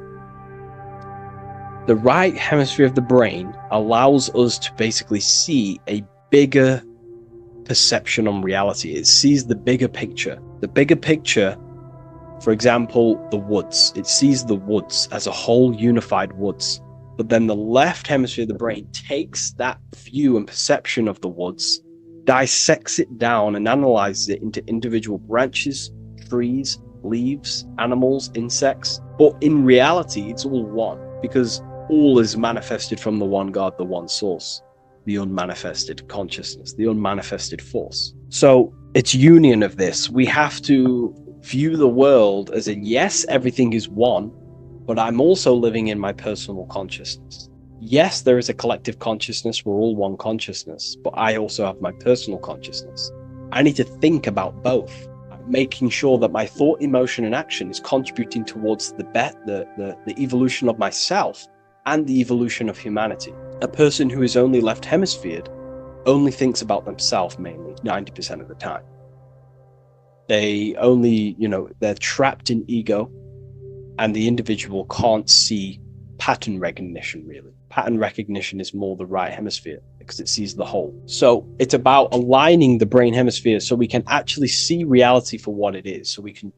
The right hemisphere of the brain allows us to basically see a bigger perception on reality. It sees the bigger picture. The bigger picture, for example, the woods. It sees the woods as a whole unified woods. But then the left hemisphere of the brain takes that view and perception of the woods, dissects it down and analyzes it into individual branches, trees, leaves, animals, insects. But in reality, it's all one, because all is manifested from the one God, the one source, the unmanifested consciousness, the unmanifested force. So it's union of this. We have to view the world as in, yes, everything is one, but I'm also living in my personal consciousness. Yes, there is a collective consciousness. We're all one consciousness, but I also have my personal consciousness. I need to think about both, making sure that my thought, emotion, and action is contributing towards the evolution of myself and the evolution of humanity. A person who is only left hemisphered only thinks about themselves mainly, 90% of the time. They only, they're trapped in ego, and the individual can't see pattern recognition, really. Pattern recognition is more the right hemisphere because it sees the whole. So it's about aligning the brain hemisphere so we can actually see reality for what it is, so we can,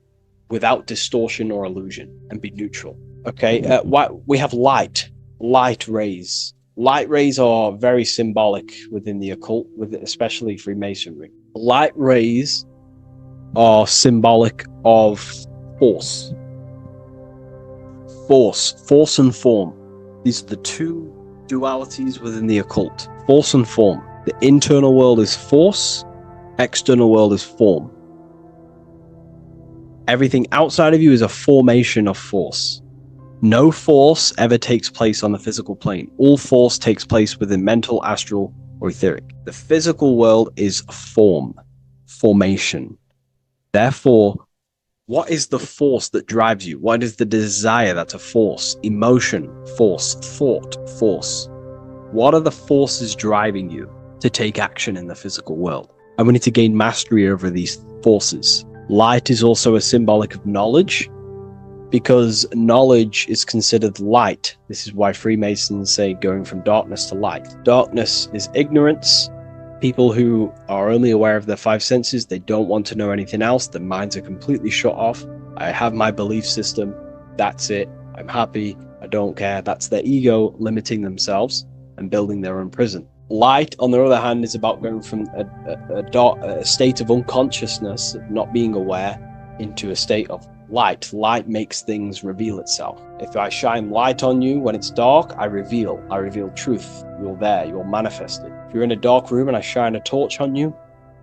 without distortion or illusion, and be neutral. Okay, we have light rays. Light rays are very symbolic within the occult, especially Freemasonry. Light rays are symbolic of force. Force and form. These are the two dualities within the occult. Force and form. The internal world is force, external world is form. Everything outside of you is a formation of force. No force ever takes place on the physical plane. All force takes place within mental, astral, or etheric. The physical world is form, formation. Therefore, what is the force that drives you? What is the desire that's a force? Emotion, force, thought, force. What are the forces driving you to take action in the physical world? And we need to gain mastery over these forces. Light is also a symbolic of knowledge, because knowledge is considered light. This is why Freemasons say going from darkness to light. Darkness is ignorance. People who are only aware of their five senses, they don't want to know anything else. Their minds are completely shut off. I have my belief system. That's it. I'm happy. I don't care. That's their ego limiting themselves and building their own prison. Light, on the other hand, is about going from a state of unconsciousness, not being aware, into a state of light. Light makes things reveal itself. If I shine light on you when it's dark, I reveal truth. You're there, you're manifested. If you're in a dark room and I shine a torch on you,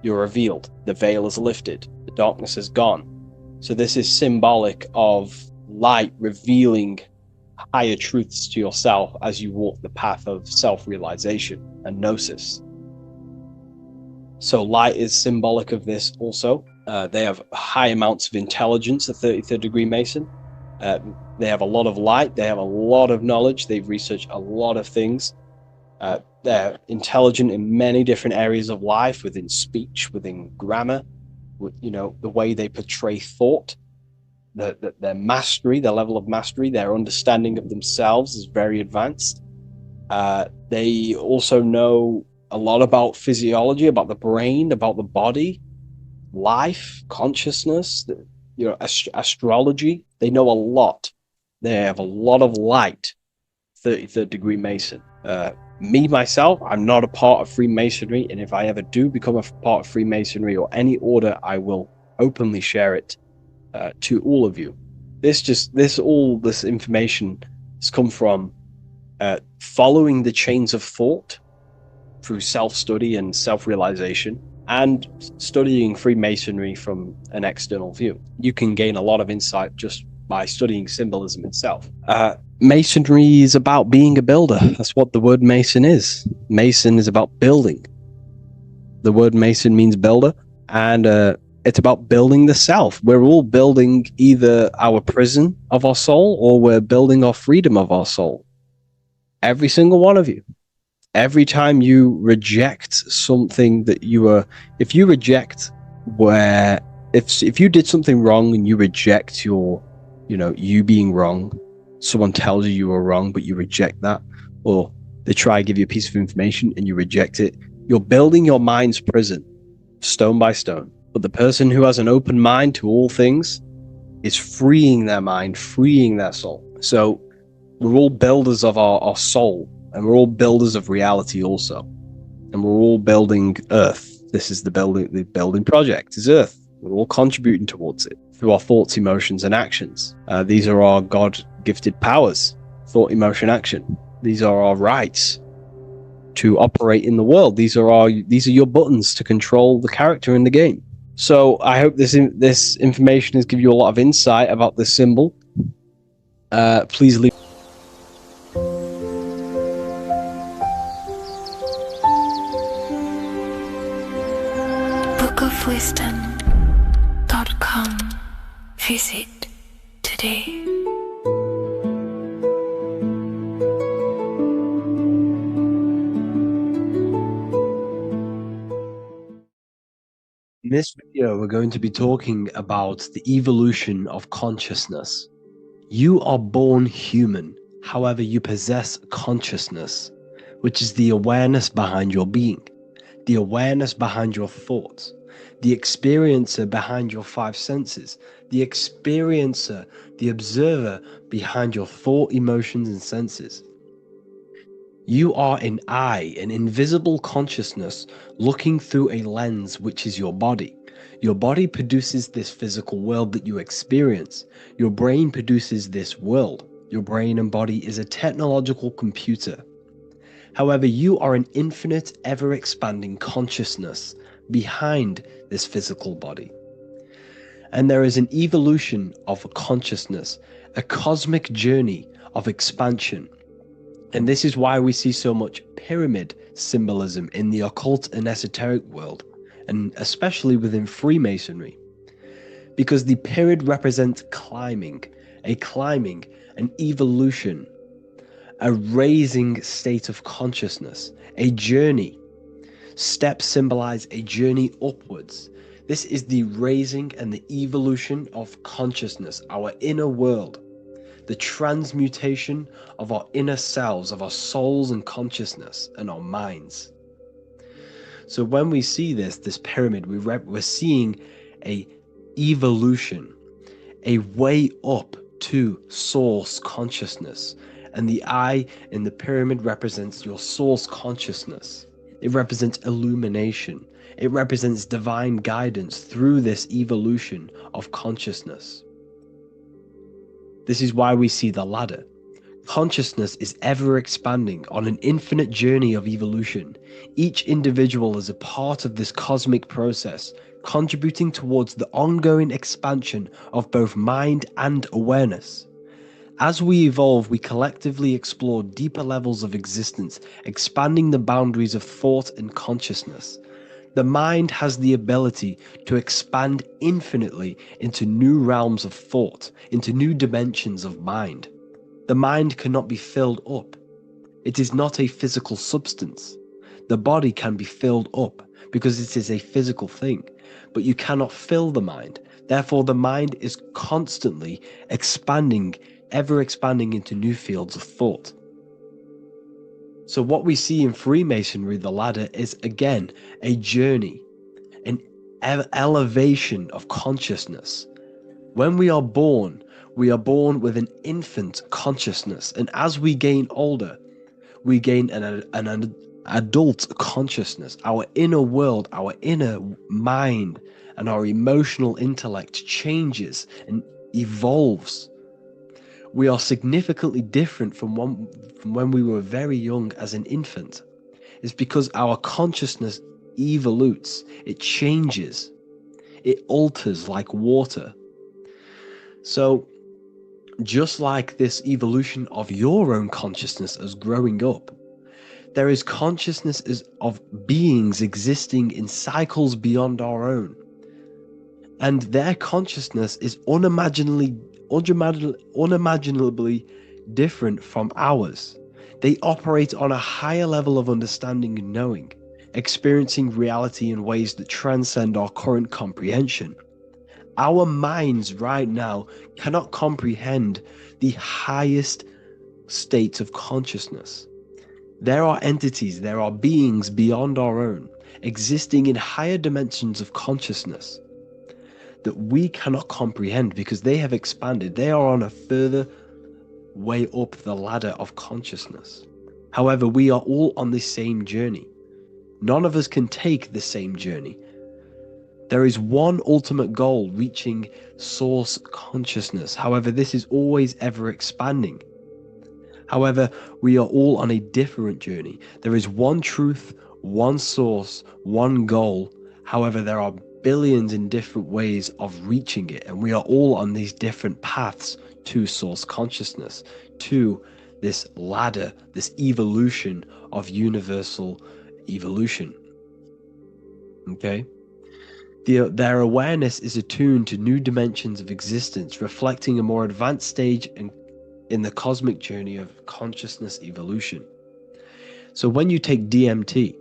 you're revealed. The veil is lifted. The darkness is gone. So this is symbolic of light revealing higher truths to yourself as you walk the path of self-realization and gnosis. So light is symbolic of this also. They have high amounts of intelligence, a 33rd degree Mason. They have a lot of light. They have a lot of knowledge. They've researched a lot of things. They're intelligent in many different areas of life, within speech, within grammar, the way they portray thought, their mastery, their level of mastery, their understanding of themselves is very advanced. They also know a lot about physiology, about the brain, about the body, life, consciousness, astrology. They know a lot. They have a lot of light. 33rd degree Mason. Me, myself, I'm not a part of Freemasonry, and if I ever do become a part of Freemasonry or any order, I will openly share it to all of you. This information has come from following the chains of thought through self-study and self-realization, and studying Freemasonry from an external view. You can gain a lot of insight just by studying symbolism itself. Masonry is about being a builder. That's what the word Mason is. Mason is about building. The word Mason means builder, and it's about building the self. We're all building either our prison of our soul, or we're building our freedom of our soul. Every single one of you. Every time you reject something that if you did something wrong and you reject you being wrong, someone tells you were wrong, but you reject that, or they try to give you a piece of information and you reject it, you're building your mind's prison, stone by stone. But the person who has an open mind to all things is freeing their mind, freeing their soul. So we're all builders of our soul, and we're all builders of reality also. And we're all building Earth. This is the building project is Earth. We're all contributing towards it through our thoughts, emotions, and actions. These are our God-gifted powers: thought, emotion, action. These are our rights to operate in the world. These are your buttons to control the character in the game. So I hope this information has given you a lot of insight about this symbol. Please leave. bookofwisdom.com. Visit today. In this video, we're going to be talking about the evolution of consciousness. You are born human. However, you possess consciousness, which is the awareness behind your being, the awareness behind your thoughts, the experiencer behind your five senses, the experiencer, the observer behind your thought, emotions, and senses. You are an eye, an invisible consciousness looking through a lens, which is your body. Your body produces this physical world that you experience. Your brain produces this world. Your brain and body is a technological computer. However, you are an infinite, ever-expanding consciousness behind this physical body. And there is an evolution of consciousness, a cosmic journey of expansion. And this is why we see so much pyramid symbolism in the occult and esoteric world, and especially within Freemasonry. Because the pyramid represents climbing, an evolution, a raising state of consciousness, a journey. Steps symbolize a journey upwards. This is the raising and the evolution of consciousness, our inner world, the transmutation of our inner selves, of our souls and consciousness and our minds. So when we see this pyramid, we're seeing a evolution, a way up to source consciousness. And the eye in the pyramid represents your source consciousness. It represents illumination. It represents divine guidance through this evolution of consciousness. This is why we see the ladder. Consciousness is ever expanding on an infinite journey of evolution. Each individual is a part of this cosmic process, contributing towards the ongoing expansion of both mind and awareness. As we evolve, we collectively explore deeper levels of existence, expanding the boundaries of thought and consciousness. The mind has the ability to expand infinitely into new realms of thought, into new dimensions of mind. The mind cannot be filled up. It is not a physical substance. The body can be filled up because it is a physical thing, but you cannot fill the mind. Therefore, the mind is constantly expanding, ever expanding into new fields of thought. So what we see in Freemasonry, the ladder, is again a journey, an elevation of consciousness. When we are born with an infant consciousness, and as we gain older, we gain an adult consciousness. Our inner world, our inner mind, and our emotional intellect changes and evolves. We are significantly different from when we were very young as an infant. It's because our consciousness evolutes, it changes, it alters like water. So, just like this evolution of your own consciousness as growing up, there is consciousness of beings existing in cycles beyond our own. And their consciousness is unimaginably different from ours. They operate on a higher level of understanding and knowing, experiencing reality in ways that transcend our current comprehension. Our minds right now cannot comprehend the highest states of consciousness. There are entities, there are beings beyond our own, existing in higher dimensions of consciousness that we cannot comprehend because they have expanded. They are on a further way up the ladder of consciousness. However, we are all on the same journey. None of us can take the same journey. There is one ultimate goal, reaching source consciousness. However, this is always ever expanding. However, we are all on a different journey. There is one truth, one source, one goal. However, there are billions in different ways of reaching it, and we are all on these different paths to source consciousness, to this ladder, this evolution of universal evolution. Okay? Their awareness is attuned to new dimensions of existence, reflecting a more advanced stage in the cosmic journey of consciousness evolution. So when you take DMT,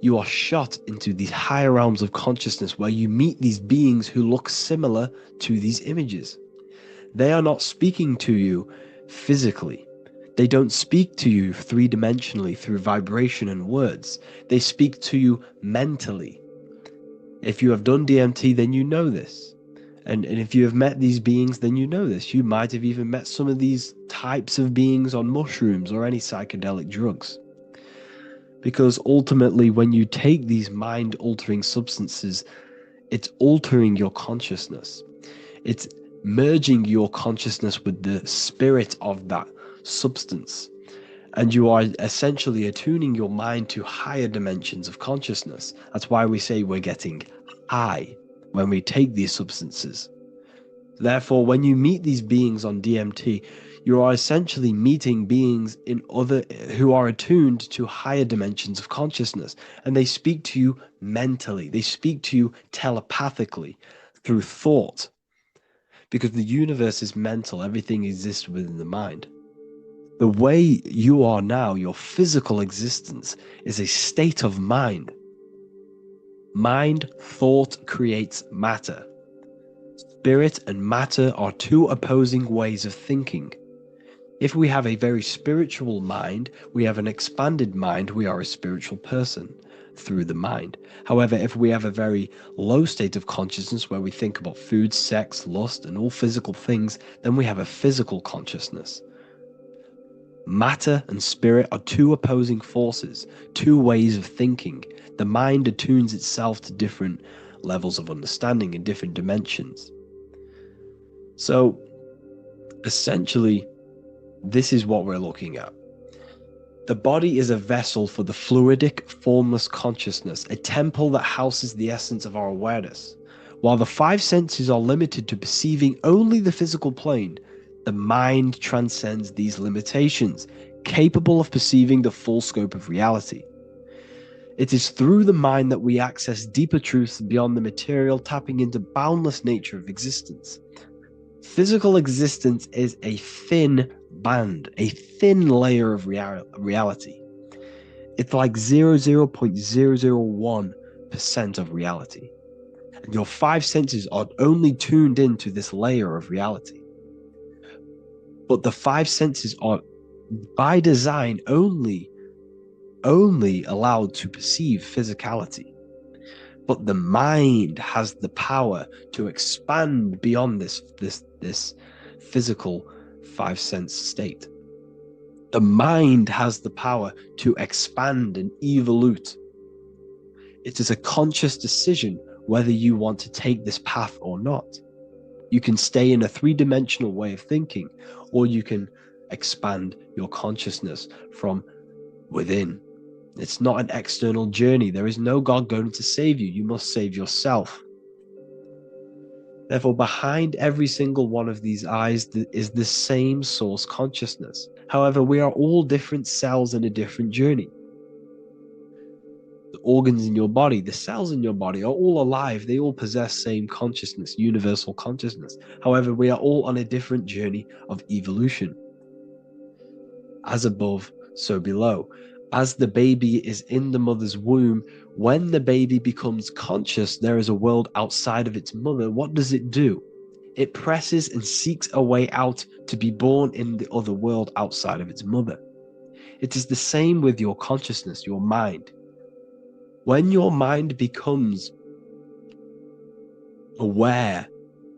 you are shot into these higher realms of consciousness where you meet these beings who look similar to these images. They are not speaking to you physically. They don't speak to you three-dimensionally through vibration and words. They speak to you mentally. If you have done DMT, then you know this. And if you have met these beings, then you know this. You might have even met some of these types of beings on mushrooms or any psychedelic drugs. Because ultimately, when you take these mind-altering substances, it's altering your consciousness. It's merging your consciousness with the spirit of that substance. And you are essentially attuning your mind to higher dimensions of consciousness. That's why we say we're getting high when we take these substances. Therefore, when you meet these beings on DMT, you are essentially meeting beings who are attuned to higher dimensions of consciousness, and they speak to you mentally. They speak to you telepathically through thought, because the universe is mental. Everything exists within the mind. The way you are now, your physical existence, is a state of mind. Mind, thought creates matter. Spirit and matter are two opposing ways of thinking. If we have a very spiritual mind, we have an expanded mind, we are a spiritual person through the mind. However, if we have a very low state of consciousness where we think about food, sex, lust, and all physical things, then we have a physical consciousness. Matter and spirit are two opposing forces, two ways of thinking. The mind attunes itself to different levels of understanding in different dimensions. So, essentially, this is what we're looking at. The body is a vessel for the fluidic, formless consciousness, a temple that houses the essence of our awareness. While the five senses are limited to perceiving only the physical plane, the mind transcends these limitations, capable of perceiving the full scope of reality. It is through the mind that we access deeper truths beyond the material, tapping into boundless nature of existence. Physical existence is a thin band, a thin layer of reality. It's like 0.001% of reality. And your five senses are only tuned into this layer of reality. But the five senses are, by design, only allowed to perceive physicality. But the mind has the power to expand beyond this physical five sense state. The mind has the power to expand and evolute. It is a conscious decision whether you want to take this path or not. You can stay in a three-dimensional way of thinking, or you can expand your consciousness from within. It's not an external journey. There is no God going to save you. You must save yourself. Therefore, behind every single one of these eyes is the same source consciousness. However, we are all different cells in a different journey. The organs in your body, the cells in your body are all alive. They all possess same consciousness, universal consciousness. However, we are all on a different journey of evolution. As above, so below. As the baby is in the mother's womb, when the baby becomes conscious, there is a world outside of its mother. What does it do? It presses and seeks a way out to be born in the other world outside of its mother. It is the same with your consciousness, your mind. When your mind becomes aware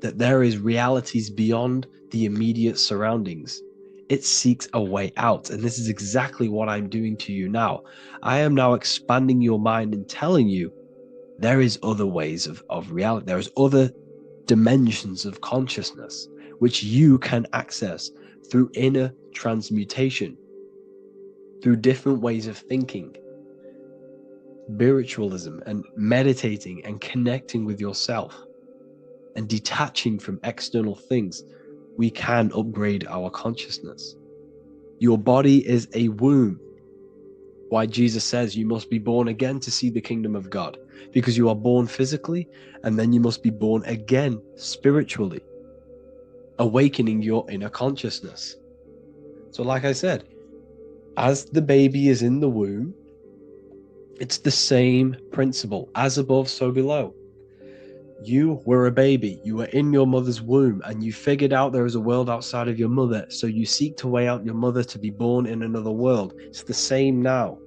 that there is realities beyond the immediate surroundings, it seeks a way out. And this is exactly what I'm doing to you now. I am now expanding your mind and telling you there is other ways of reality. There is other dimensions of consciousness which you can access through inner transmutation, through different ways of thinking, spiritualism, and meditating and connecting with yourself and detaching from external things. We can upgrade our consciousness. Your body is a womb. Why Jesus says you must be born again to see the kingdom of God, because you are born physically and then you must be born again spiritually, awakening your inner consciousness. So like I said, as the baby is in the womb, it's the same principle. As above, so below. You were a baby. You were in your mother's womb and you figured out there is a world outside of your mother. So you seek to weigh out your mother to be born in another world. It's the same now.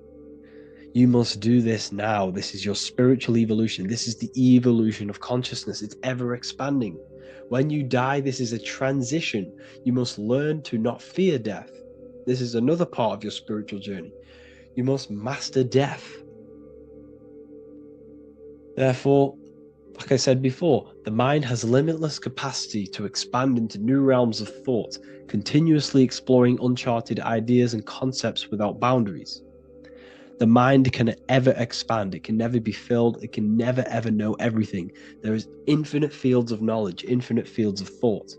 You must do this now. This is your spiritual evolution. This is the evolution of consciousness. It's ever expanding. When you die, this is a transition. You must learn to not fear death. This is another part of your spiritual journey. You must master death. Therefore, like I said before, the mind has limitless capacity to expand into new realms of thought, continuously exploring uncharted ideas and concepts without boundaries. The mind can ever expand. It can never be filled. It can never ever know everything. There is infinite fields of knowledge, infinite fields of thought.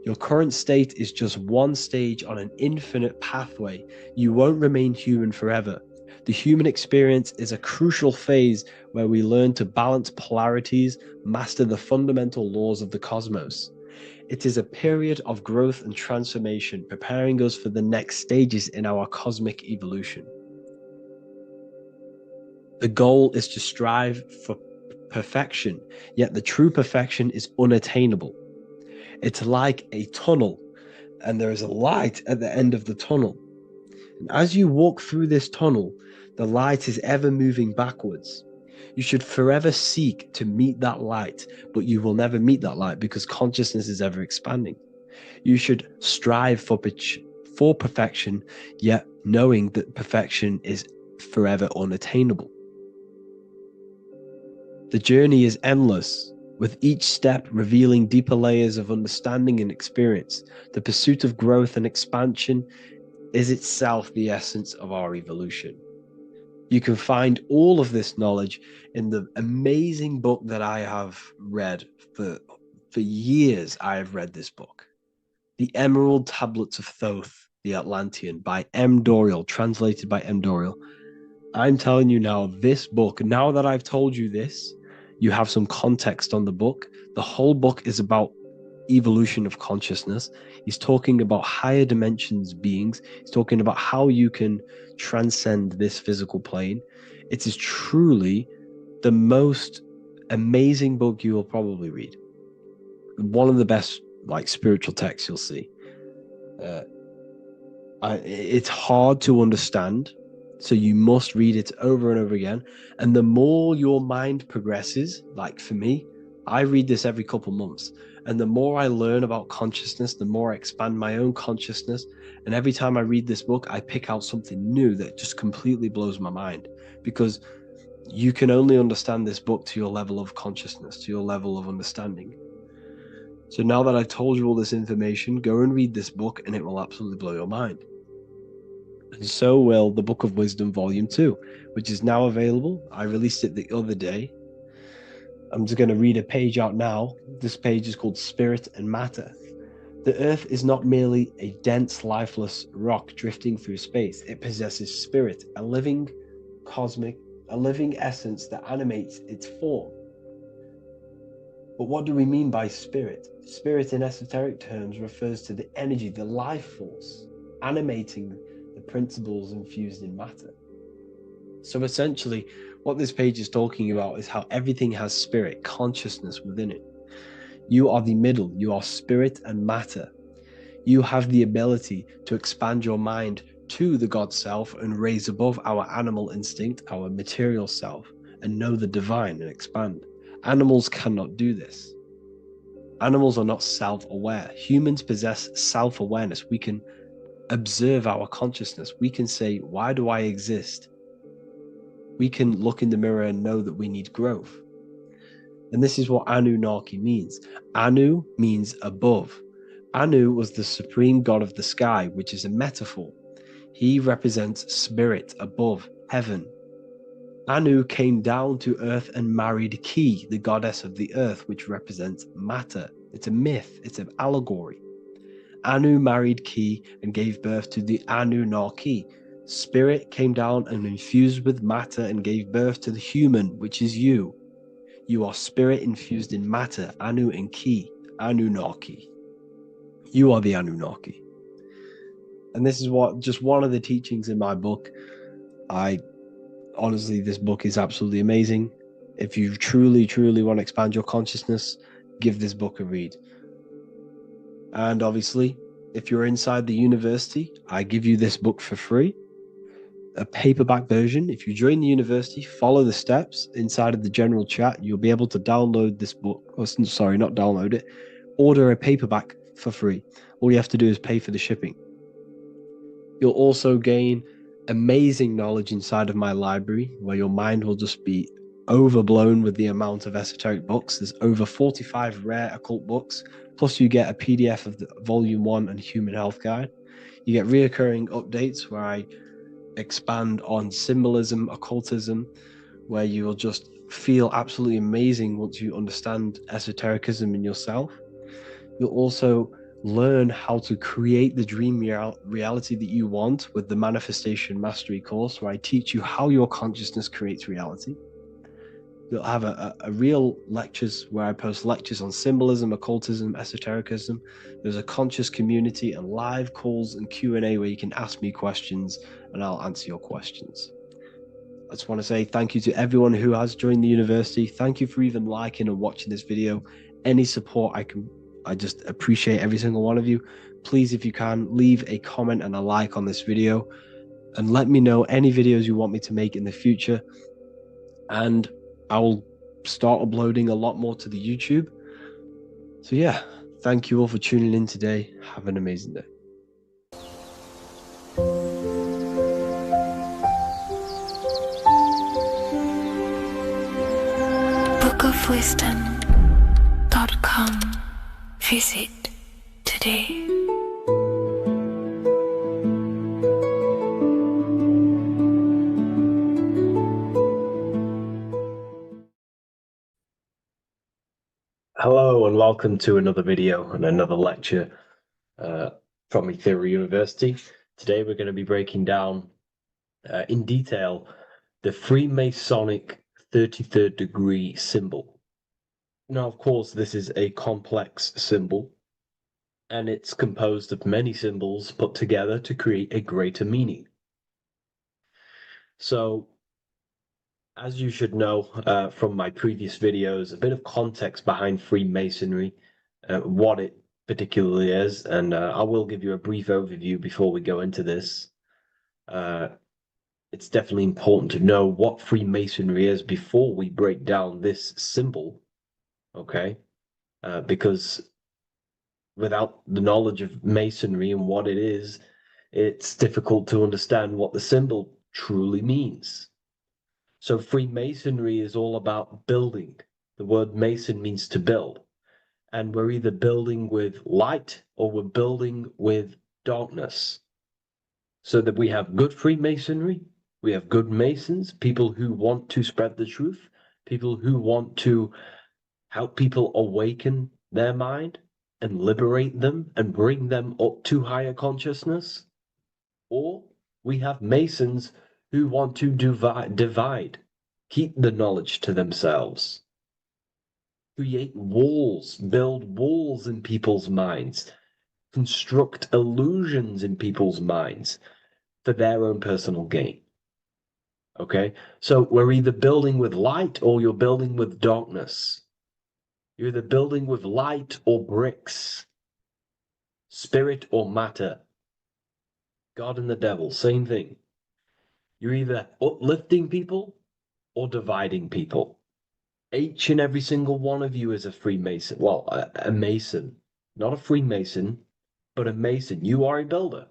Your current state is just one stage on an infinite pathway. You won't remain human forever. The human experience is a crucial phase where we learn to balance polarities, master the fundamental laws of the cosmos. It is a period of growth and transformation, preparing us for the next stages in our cosmic evolution. The goal is to strive for perfection, yet the true perfection is unattainable. It's like a tunnel, and there is a light at the end of the tunnel. And as you walk through this tunnel, the light is ever moving backwards. You should forever seek to meet that light, but you will never meet that light because consciousness is ever expanding. You should strive for perfection, yet knowing that perfection is forever unattainable. The journey is endless, with each step revealing deeper layers of understanding and experience. The pursuit of growth and expansion is itself the essence of our evolution. You can find all of this knowledge in the amazing book that I have read for years. I have read this book, The Emerald Tablets of Thoth, the Atlantean, by M. Dorial, translated by M. Dorial. I'm telling you now, this book, now that I've told you this, you have some context on the book. The whole book is about evolution of consciousness. He's talking about higher dimensions beings. He's talking about how you can transcend this physical plane. It is truly the most amazing book you will probably read. One of the best spiritual texts you'll see. It's hard to understand, so you must read it over and over again. And the more your mind progresses, like for me, I read this every couple months. And the more I learn about consciousness, the more I expand my own consciousness. And every time I read this book, I pick out something new that just completely blows my mind, because you can only understand this book to your level of consciousness, to your level of understanding. So now that I've told you all this information, go and read this book and it will absolutely blow your mind. And so will the Book of Wisdom Volume 2, which is now available. I released it the other day. I'm just going to read a page out now. This page is called Spirit and Matter. The Earth is not merely a dense, lifeless rock drifting through space. It possesses spirit, a living essence that animates its form. But what do we mean by spirit? Spirit in esoteric terms refers to the energy, the life force, animating the principles infused in matter. So essentially, what this page is talking about is how everything has spirit, consciousness within it. You are the middle, you are spirit and matter. You have the ability to expand your mind to the God self and raise above our animal instinct, our material self, and know the divine and expand. Animals cannot do this. Animals are not self-aware. Humans possess self-awareness. We can observe our consciousness. We can say, why do I exist? We can look in the mirror and know that we need growth. And this is what Anunnaki means. Anu means above. Anu was the supreme god of the sky, which is a metaphor. He represents spirit above, heaven. Anu came down to earth and married Ki, the goddess of the earth, which represents matter. It's a myth, it's an allegory. Anu married Ki and gave birth to the Anunnaki. Spirit came down and infused with matter and gave birth to the human, which is you. You are spirit infused in matter, Anu and Ki, Anunnaki. You are the Anunnaki. And this is just one of the teachings in my book. Honestly, this book is absolutely amazing. If you truly, truly want to expand your consciousness, give this book a read. And obviously, if you're inside the university, I give you this book for free, a paperback version. If you join the university, follow the steps inside of the general chat, you'll be able to download this book, or sorry, not download it, order a paperback for free. All you have to do is pay for the shipping. You'll also gain amazing knowledge inside of my library, where your mind will just be overblown with the amount of esoteric books. There's over 45 rare occult books, plus you get a PDF of the Volume 1 and Human Health Guide. You get reoccurring updates where I expand on symbolism, occultism, where you will just feel absolutely amazing once you understand esotericism in yourself. You'll also learn how to create the dream reality that you want with the Manifestation Mastery course, where I teach you how your consciousness creates reality. You'll have a real lectures where I post lectures on symbolism, occultism, esotericism. There's a conscious community and live calls and Q&A where you can ask me questions and I'll answer your questions. I just want to say thank you to everyone who has joined the university. Thank you for even liking and watching this video. Any support I just appreciate every single one of you. Please, if you can, leave a comment and a like on this video and let me know any videos you want me to make in the future. And I will start uploading a lot more to the YouTube. So yeah, thank you all for tuning in today. Have an amazing day. bookofwisdom.com. Visit today. Hello and welcome to another video and another lecture from Ethereum University. Today we're going to be breaking down in detail the Freemasonic 33rd degree symbol. Now, of course, this is a complex symbol and it's composed of many symbols put together to create a greater meaning. So, as you should know from my previous videos, a bit of context behind Freemasonry, what it particularly is, and I will give you a brief overview before we go into this. It's definitely important to know what Freemasonry is before we break down this symbol, okay? Because without the knowledge of Masonry and what it is, it's difficult to understand what the symbol truly means. So Freemasonry is all about building. The word Mason means to build. And we're either building with light or we're building with darkness. So that we have good Freemasonry, we have good Masons, people who want to spread the truth, people who want to help people awaken their mind and liberate them and bring them up to higher consciousness. Or we have Masons who want to divide, keep the knowledge to themselves, create walls, build walls in people's minds, construct illusions in people's minds for their own personal gain. Okay, so we're either building with light or you're building with darkness. You're either building with light or bricks, spirit or matter. God and the devil, same thing. You're either uplifting people or dividing people. Each and every single one of you is a Freemason. Well, a Mason. Not a Freemason, but a Mason. You are a builder.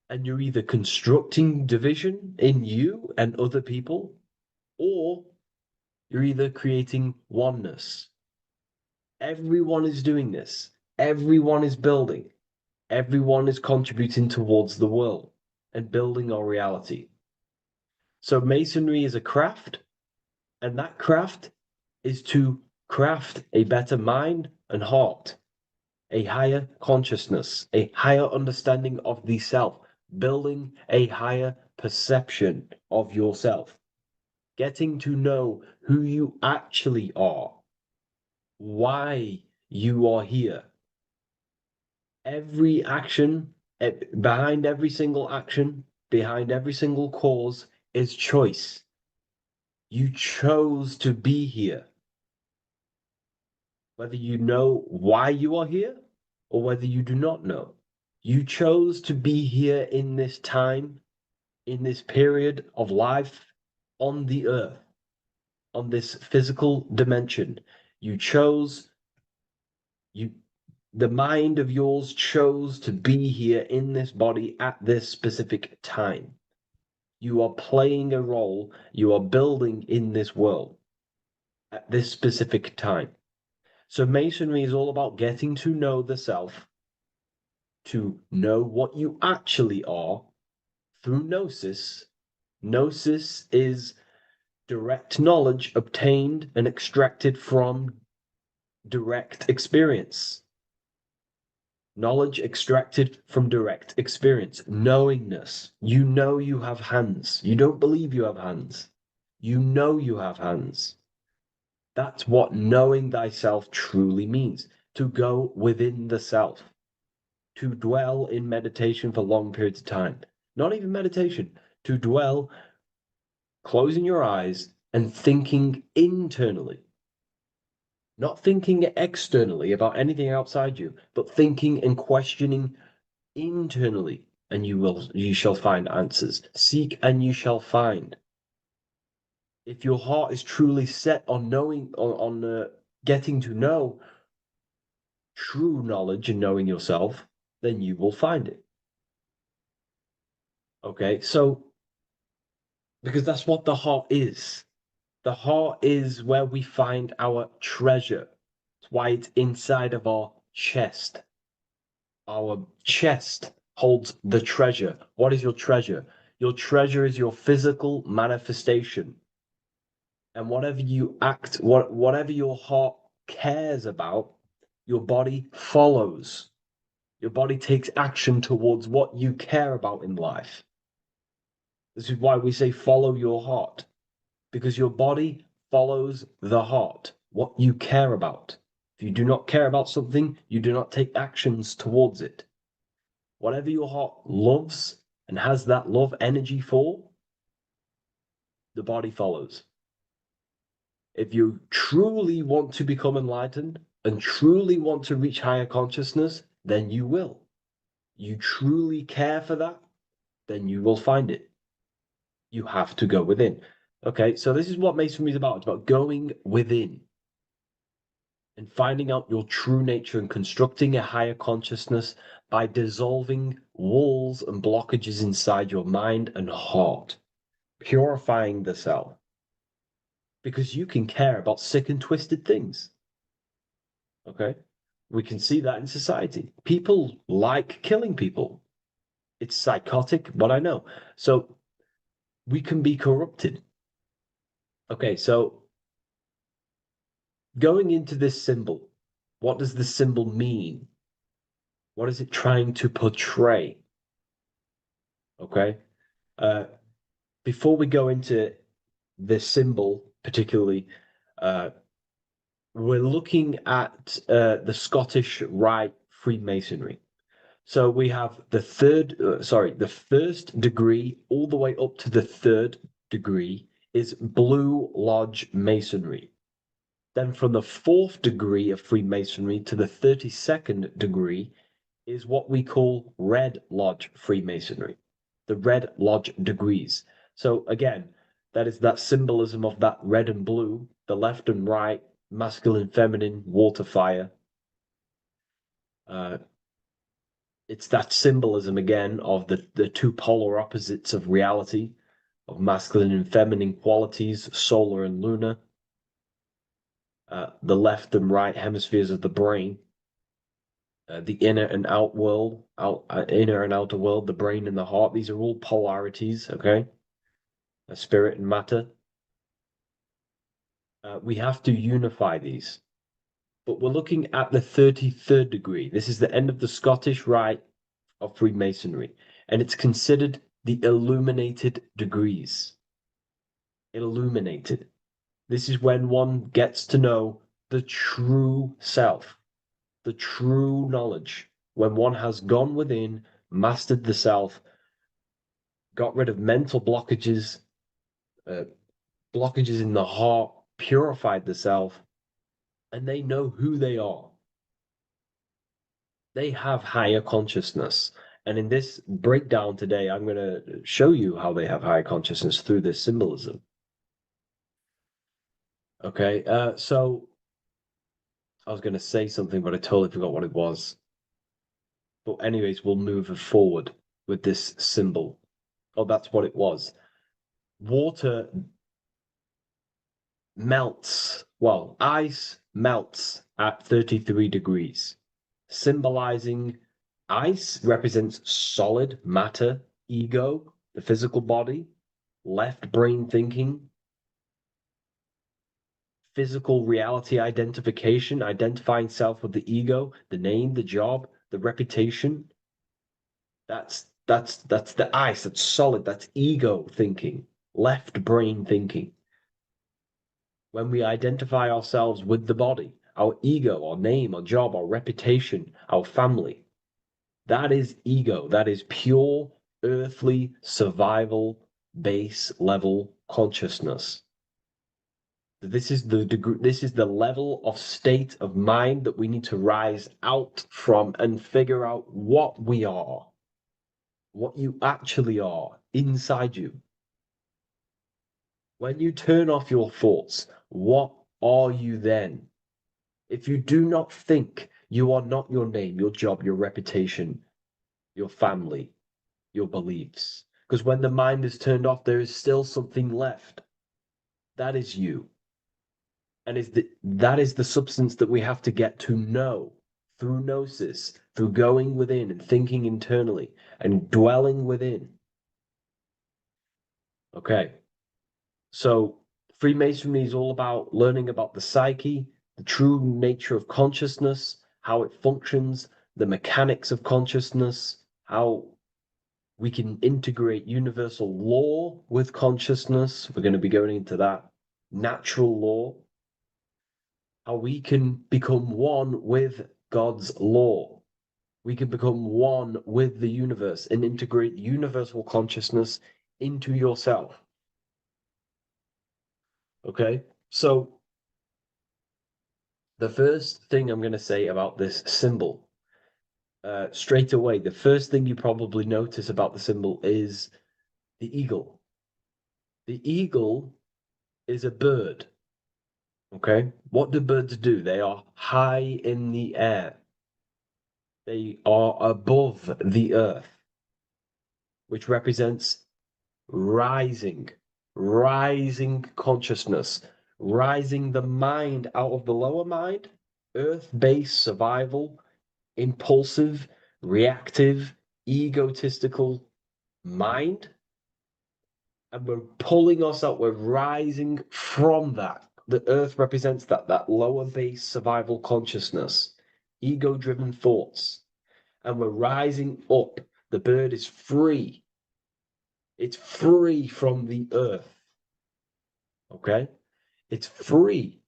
And you're either constructing division in you and other people, or you're either creating oneness. Everyone is doing this. Everyone is building. Everyone is contributing towards the world and building our reality. So Masonry is a craft, and that craft is to craft a better mind and heart, a higher consciousness, a higher understanding of the self, building a higher perception of yourself, getting to know who you actually are, why you are here. Every action, behind every single action, behind every single cause is choice. You chose to be here. Whether you know why you are here or whether you do not know, you chose to be here in this time, in this period of life on the earth, on this physical dimension. You chose, you, the mind of yours chose to be here in this body at this specific time. You are playing a role, you are building in this world at this specific time. So Masonry is all about getting to know the self, to know what you actually are through gnosis. Gnosis is direct knowledge obtained and extracted from direct experience. Knowledge extracted from direct experience. Knowingness. You know you have hands. You don't believe you have hands. You know you have hands. That's what knowing thyself truly means. To go within the self. To dwell in meditation for long periods of time. Not even meditation. To dwell, closing your eyes and thinking internally. Not thinking externally about anything outside you, but thinking and questioning internally, and you shall find answers. Seek and you shall find. If your heart is truly set on knowing, on getting to know true knowledge and knowing yourself, then you will find it. Okay, so because that's what the heart is. The heart is where we find our treasure. It's why it's inside of our chest. Our chest holds the treasure. What is your treasure? Your treasure is your physical manifestation. And whatever you act, whatever your heart cares about, your body follows. Your body takes action towards what you care about in life. This is why we say follow your heart, because your body follows the heart, what you care about. If you do not care about something, you do not take actions towards it. Whatever your heart loves and has that love energy for, the body follows. If you truly want to become enlightened and truly want to reach higher consciousness, then you will. You truly care for that, then you will find it. You have to go within. Okay, so this is what Masonry is about. It's about going within and finding out your true nature and constructing a higher consciousness by dissolving walls and blockages inside your mind and heart, purifying the self. Because you can care about sick and twisted things. Okay? We can see that in society. People like killing people. It's psychotic, but I know. So we can be corrupted. Okay, so going into this symbol, what does the symbol mean? What is it trying to portray? Okay. Before we go into the symbol, particularly, we're looking at the Scottish Rite Freemasonry. So we have the the first degree all the way up to the third degree is Blue Lodge Masonry. Then from the fourth degree of Freemasonry to the 32nd degree is what we call Red Lodge Freemasonry, the Red Lodge degrees. So again, that is that symbolism of that red and blue, the left and right, masculine, feminine, water, fire. It's that symbolism again of the two polar opposites of reality, of masculine and feminine qualities, solar and lunar. The left and right hemispheres of the brain, the inner and out world, inner and outer world, the brain and the heart. These are all polarities, okay? Spirit and matter. We have to unify these. But we're looking at the 33rd degree. This is the end of the Scottish Rite of Freemasonry, and it's considered the illuminated degrees. Illuminated. This is when one gets to know the true self, the true knowledge, when one has gone within, mastered the self, got rid of mental blockages, blockages in the heart, purified the self, and they know who they are. They have higher consciousness. And in this breakdown today, I'm going to show you how they have higher consciousness through this symbolism. Okay, so I was going to say something, but I totally forgot what it was. But anyways, we'll move forward with this symbol. Oh, that's what it was. Water melts. Well, ice melts at 33 degrees, symbolizing ice represents solid matter, ego, the physical body, left brain thinking, physical reality identification, identifying self with the ego, the name, the job, the reputation. That's the ice, that's solid, that's ego thinking, left brain thinking. When we identify ourselves with the body, our ego, our name, our job, our reputation, our family, that is ego. That is pure earthly survival base level consciousness. This is the degree, this is the level of state of mind that we need to rise out from and figure out what we are, what you actually are inside you. When you turn off your thoughts, what are you then? If you do not think, you are not your name, your job, your reputation, your family, your beliefs. Because when the mind is turned off, there is still something left. That is you. And that is the substance that we have to get to know through gnosis, through going within and thinking internally and dwelling within. Okay. So Freemasonry is all about learning about the psyche, the true nature of consciousness, how it functions, the mechanics of consciousness, how we can integrate universal law with consciousness. We're going to be going into that. Natural law, how we can become one with God's law. We can become one with the universe and integrate universal consciousness into yourself. Okay, so the first thing I'm going to say about this symbol, straight away, the first thing you probably notice about the symbol is the eagle. The eagle is a bird. Okay, what do birds do? They are high in the air. They are above the earth, which represents rising, rising consciousness, rising the mind out of the lower mind, earth-based survival, impulsive, reactive, egotistical mind. And we're pulling us up, we're rising from that. The earth represents that lower base survival consciousness, ego-driven thoughts. And we're rising up. The bird is free. It's free from the earth. Okay? It's free.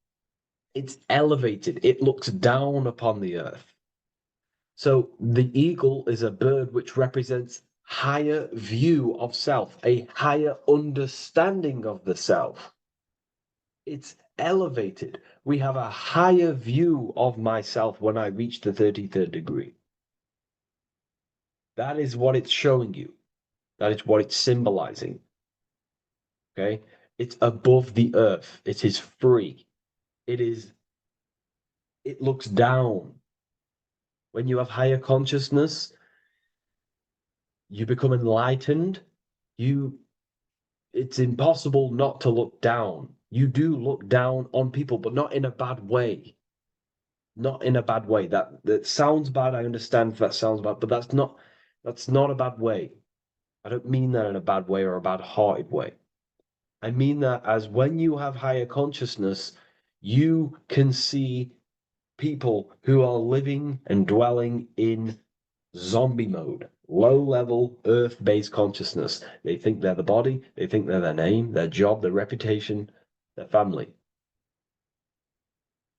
It's elevated. It looks down upon the earth. So the eagle is a bird which represents higher view of self, a higher understanding of the self. It's elevated. We have a higher view of myself when I reach the 33rd degree. That is what it's showing you. That is what it's symbolizing. Okay? It's above the earth. It is free. It looks down. When you have higher consciousness, you become enlightened. It's impossible not to look down. You do look down on people, but not in a bad way. Not in a bad way. That sounds bad. I understand if that sounds bad, but that's not a bad way. I don't mean that in a bad way or a bad-hearted way. I mean that as when you have higher consciousness, you can see people who are living and dwelling in zombie mode, low level earth based consciousness. They think they're the body, they think they're their name, their job, their reputation, their family.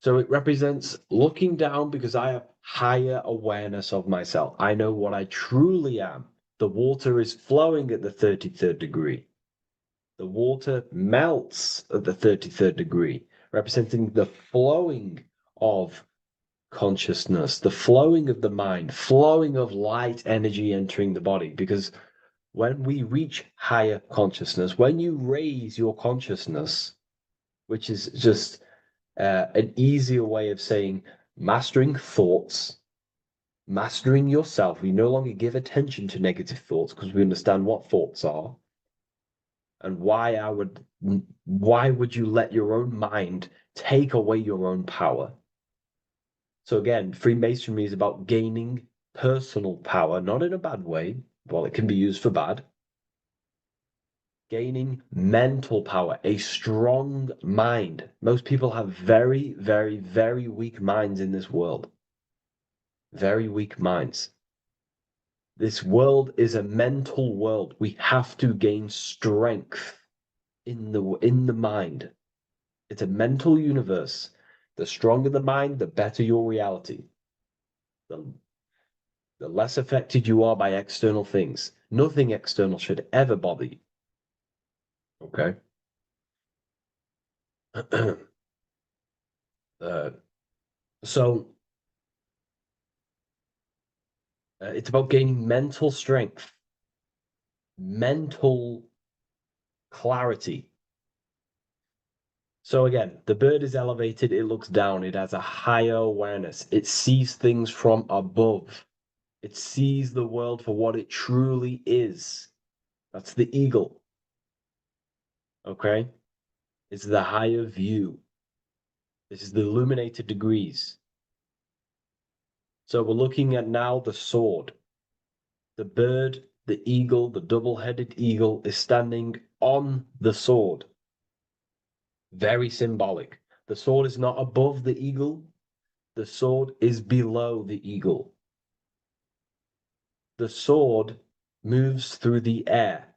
So it represents looking down because I have higher awareness of myself. I know what I truly am. The water is flowing at the 33rd degree. The water melts at the 33rd degree, representing the flowing of consciousness, the flowing of the mind, flowing of light energy entering the body. Because when we reach higher consciousness, when you raise your consciousness, which is just an easier way of saying mastering thoughts, mastering yourself, we no longer give attention to negative thoughts because we understand what thoughts are and why would you let your own mind take away your own power? So again, Freemasonry is about gaining personal power, not in a bad way. Well, it can be used for bad. Gaining mental power, a strong mind. Most people have very, very, very weak minds in this world. Very weak minds. This world is a mental world. We have to gain strength in the mind. It's a mental universe. The stronger the mind, the better your reality. The less affected you are by external things. Nothing external should ever bother you. Okay? uh, so it's about gaining mental strength, mental clarity. So again, the bird is elevated, it looks down, it has a higher awareness, it sees things from above, it sees the world for what it truly is. That's the eagle. Okay? It's the higher view. This is the illuminated degrees. So we're looking at now the sword. The bird, the eagle, the double-headed eagle is standing on the sword. Very symbolic. The sword is not above the eagle. The sword is below the eagle. The sword moves through the air.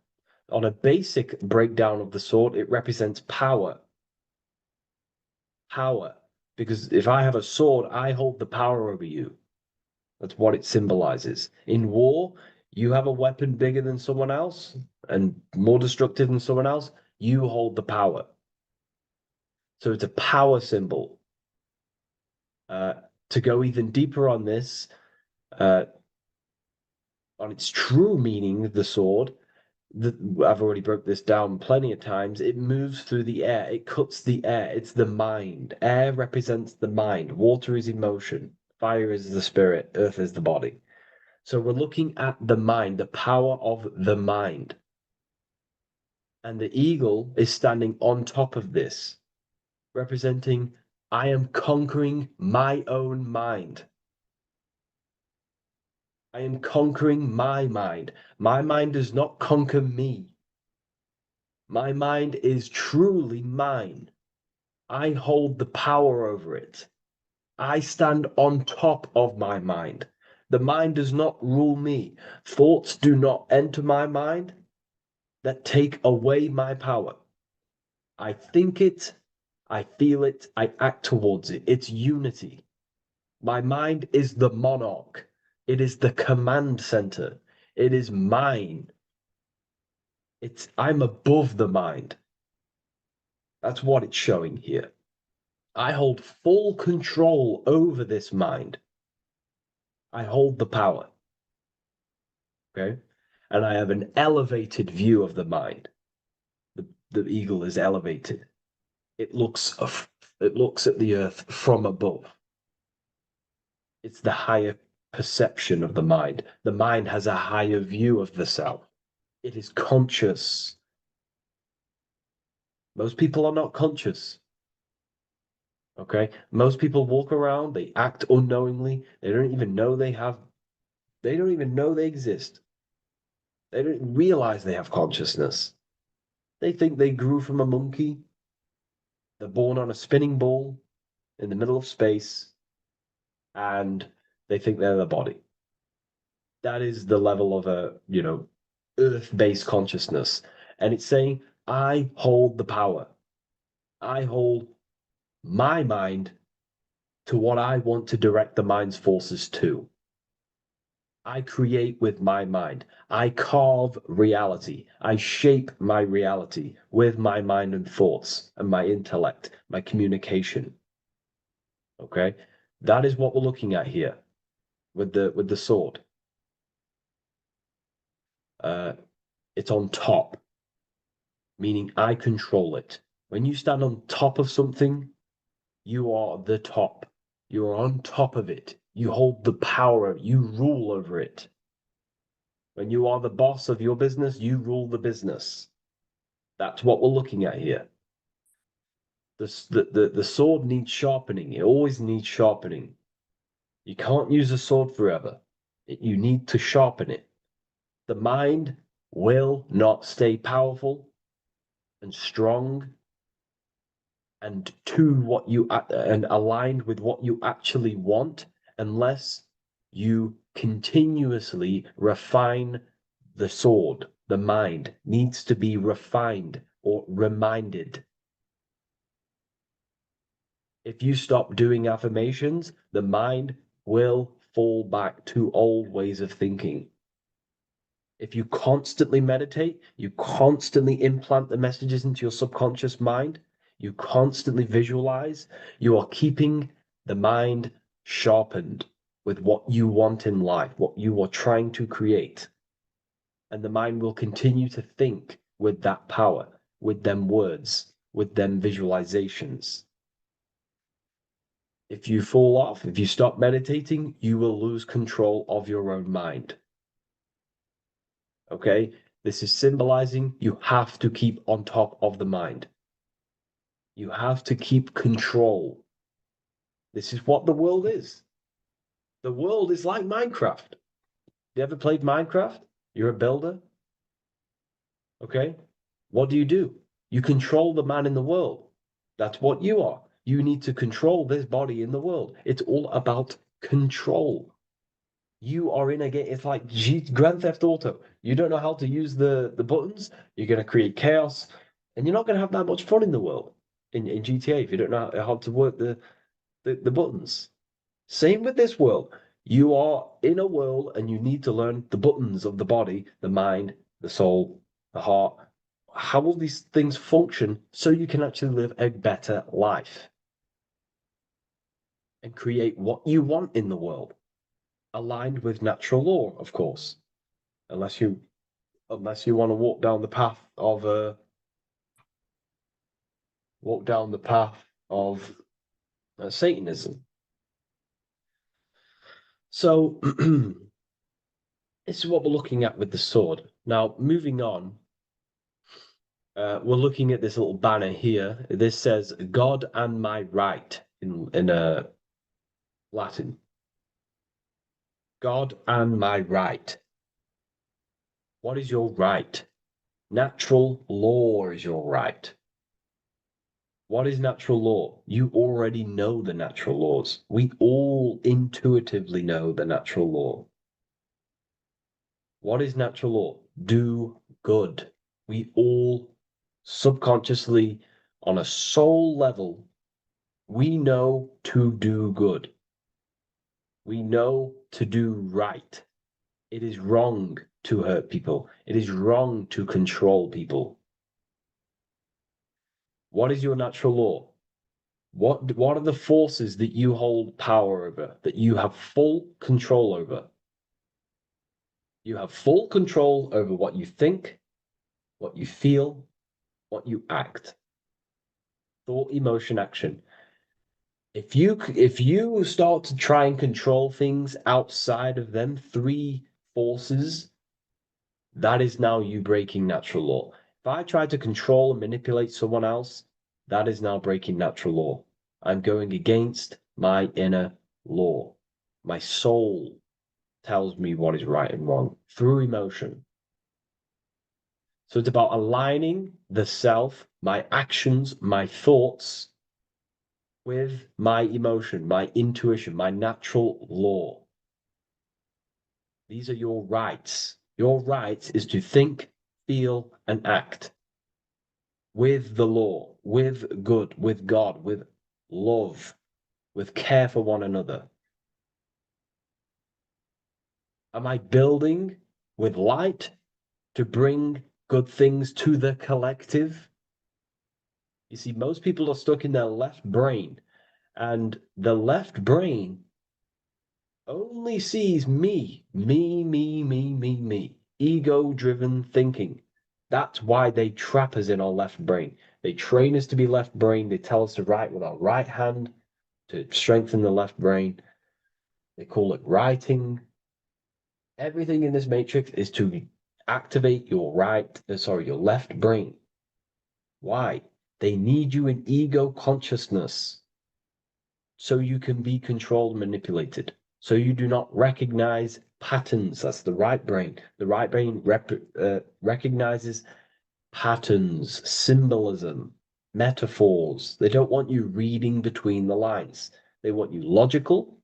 On a basic breakdown of the sword, it represents power. Power. Because if I have a sword, I hold the power over you. That's what it symbolizes. In war, you have a weapon bigger than someone else and more destructive than someone else, you hold the power. So it's a power symbol. To go even deeper on this, on its true meaning, the sword, I've already broke this down plenty of times. It moves through the air. It cuts the air. It's the mind. Air represents the mind. Water is emotion. Fire is the spirit. Earth is the body. So we're looking at the mind, the power of the mind. And the eagle is standing on top of this, representing, I am conquering my own mind. I am conquering my mind. My mind does not conquer me. My mind is truly mine. I hold the power over it. I stand on top of my mind. The mind does not rule me. Thoughts do not enter my mind that take away my power. I think it, I feel it, I act towards it. It's unity. My mind is the monarch. It is the command center. It is mine. I'm above the mind. That's what it's showing here. I hold full control over this mind. I hold the power. Okay? And I have an elevated view of the mind. The eagle is elevated. It looks at the earth from above. It's the higher perception of the mind. The mind has a higher view of the self. It is conscious. Most people are not conscious. Okay? Most people walk around, they act unknowingly, they don't even know they don't even know they exist. They don't realize they have consciousness. They think they grew from a monkey. They're born on a spinning ball in the middle of space, and they think they're the body. That is the level of earth-based consciousness. And it's saying, I hold the power. I hold my mind to what I want to direct the mind's forces to. I create with my mind. I carve reality. I shape my reality with my mind and thoughts and my intellect, my communication. Okay? That is what we're looking at here with the sword. It's on top, meaning I control it. When you stand on top of something, you are the top. You are on top of it. You hold the power. You rule over it. When you are the boss of your business, you rule the business. That's what we're looking at here. The sword needs sharpening. It always needs sharpening. You can't use a sword forever. You need to sharpen it. The mind will not stay powerful and strong and and aligned with what you actually want unless you continuously refine the sword. The mind needs to be refined or reminded. If you stop doing affirmations, the mind will fall back to old ways of thinking. If you constantly meditate, you constantly implant the messages into your subconscious mind, you constantly visualize, you are keeping the mind sharpened with what you want in life, what you are trying to create. And the mind will continue to think with that power, with them words, with them visualizations. If you fall off, if you stop meditating, you will lose control of your own mind. Okay? This is symbolizing you have to keep on top of the mind. You have to keep control. This is what the world is. The world is like Minecraft. You ever played Minecraft? You're a builder. Okay? What do? You control the man in the world. That's what you are. You need to control this body in the world. It's all about control. You are in a game. It's like Grand Theft Auto. You don't know how to use the buttons. You're going to create chaos, and you're not going to have that much fun in the world in GTA if you don't know how to work the buttons. Same with this world. You are in a world, and you need to learn the buttons of the body, the mind, the soul, the heart. How will these things function so you can actually live a better life and create what you want in the world? Aligned with natural law, of course, unless you want to walk down the path of Satanism. So this is what we're looking at with the sword. Now, moving on, we're looking at this little banner here. This says "God and my right" in Latin. God and my right. What is your right? Natural law is your right. What is natural law? You already know the natural laws. We all intuitively know the natural law. What is natural law? Do good. We all subconsciously, on a soul level, we know to do good. We know to do right. It is wrong to hurt people. It is wrong to control people. What is your natural law? What are the forces that you hold power over, that you have full control over? You have full control over what you think, what you feel, what you act. Thought, emotion, action. If you start to try and control things outside of them three forces, that is now you breaking natural law. If I try to control and manipulate someone else, that is now breaking natural law. I'm going against my inner law. My soul tells me what is right and wrong through emotion. So it's about aligning the self, my actions, my thoughts with my emotion, my intuition, my natural law. These are your rights. Your rights is to think, feel, and act with the law, with good, with God, with love, with care for one another. Am I building with light to bring good things to the collective? You see, most people are stuck in their left brain, and the left brain only sees me, me, ego-driven thinking. That's why they trap us in our left brain. They train us to be left brain. They tell us to write with our right hand to strengthen the left brain. They call it writing. Everything in this matrix is to activate your your left brain. Why? They need you in ego consciousness so you can be controlled and manipulated. So you do not recognize patterns. That's the right brain. The right brain recognizes patterns, symbolism, metaphors. They don't want you reading between the lines. They want you logical.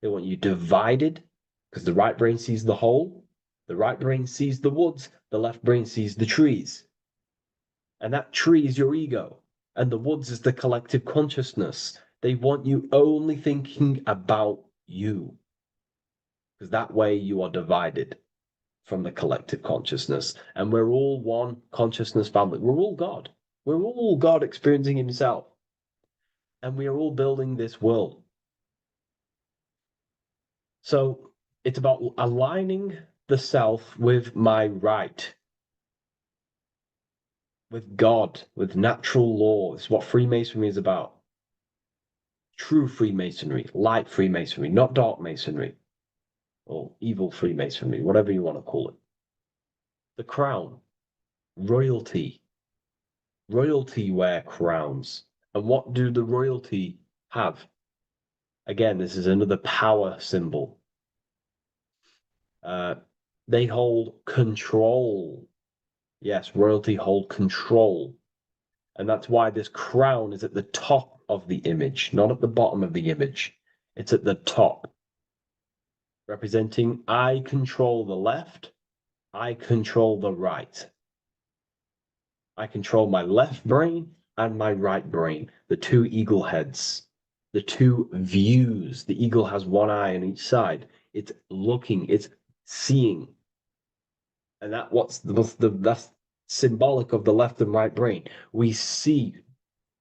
They want you divided because the right brain sees the whole. The right brain sees the woods. The left brain sees the trees. And that tree is your ego. And the woods is the collective consciousness. They want you only thinking about you. Because that way you are divided from the collective consciousness. And we're all one consciousness family. We're all God. We're all God experiencing himself. And we are all building this world. So it's about aligning the self with my right, with God, with natural law. It's what Freemasonry is about. True Freemasonry, light Freemasonry, not dark Masonry or evil Freemasonry, whatever you want to call it. The crown, royalty. Royalty wear crowns. And what do the royalty have? Again, this is another power symbol. They hold control. Yes, royalty hold control. And that's why this crown is at the top of the image, not at the bottom of the image. It's at the top, representing I control the left, I control the right. I control my left brain and my right brain, the two eagle heads, the two views. The eagle has one eye on each side. It's looking, it's seeing. And that's symbolic of the left and right brain. We see,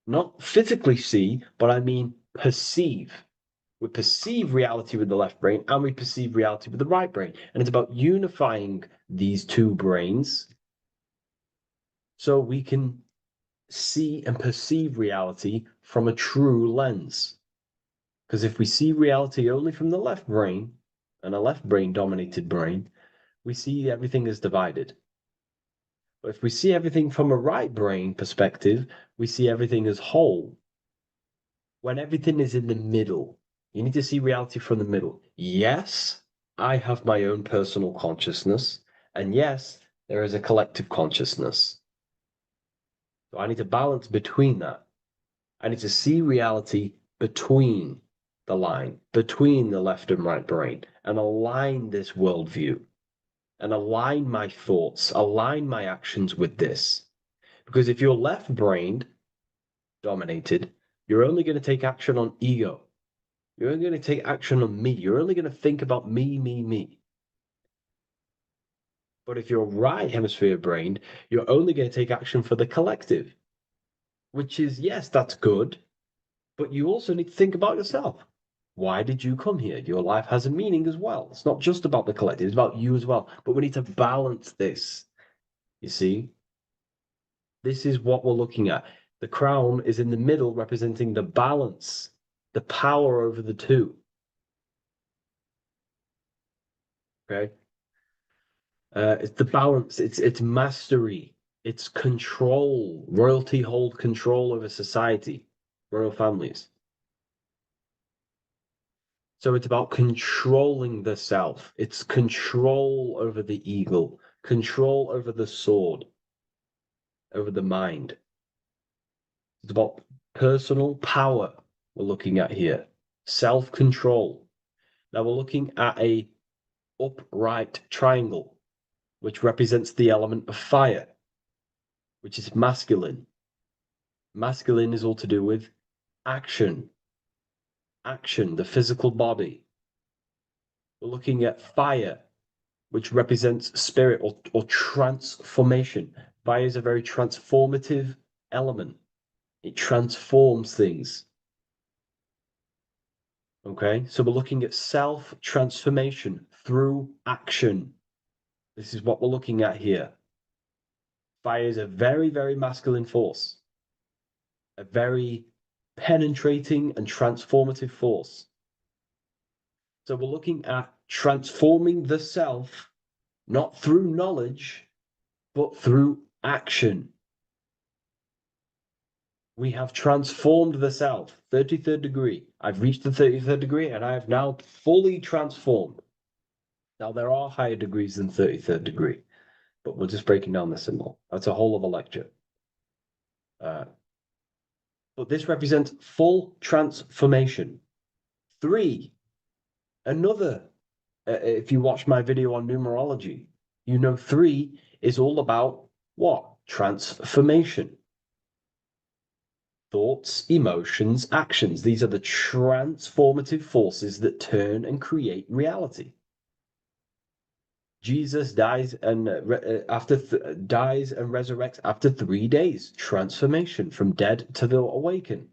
not physically see, but I mean perceive. We perceive reality with the left brain and we perceive reality with the right brain. And it's about unifying these two brains so we can see and perceive reality from a true lens. Because if we see reality only from the left brain, and a left brain dominated brain, we see everything as divided. But if we see everything from a right brain perspective, we see everything as whole. When everything is in the middle, you need to see reality from the middle. Yes, I have my own personal consciousness, and yes, there is a collective consciousness. So I need to balance between that. I need to see reality between the line, between the left and right brain, and align this worldview, and align my thoughts, align my actions with this. Because if you're left-brained dominated, you're only going to take action on ego. You're only going to take action on me. You're only going to think about me. But if you're right hemisphere brained, you're only going to take action for the collective, which is, yes, that's good, but you also need to think about yourself. Why did you come here? Your life has a meaning as well. It's not just about the collective, it's about you as well. But we need to balance this. You see? This is what we're looking at. The crown is in the middle, representing the balance, the power over the two. Okay? It's the balance, it's mastery, it's control. Royalty hold control over society, royal families. So it's about controlling the self. It's control over the eagle, control over the sword, over the mind. It's about personal power we're looking at here, self-control. Now we're looking at a upright triangle, which represents the element of fire, which is masculine. Masculine is all to do with action, the physical body. We're looking at fire, which represents spirit or transformation. Fire is a very transformative element. It transforms things. Okay, so we're looking at self-transformation through action. This is what we're looking at here. Fire is a very, very masculine force, a very penetrating and transformative force. So we're looking at transforming the self, not through knowledge, but through action. We have transformed the self. 33rd degree. I've reached the 33rd degree and I have now fully transformed. Now, there are higher degrees than 33rd degree, but we're just breaking down the symbol. That's a whole of a lecture. But this represents full transformation. 3, another, if you watch my video on numerology, you know 3 is all about what? Transformation. Thoughts, emotions, actions. These are the transformative forces that turn and create reality. Jesus dies and dies and resurrects after 3 days. Transformation from dead to the awaken.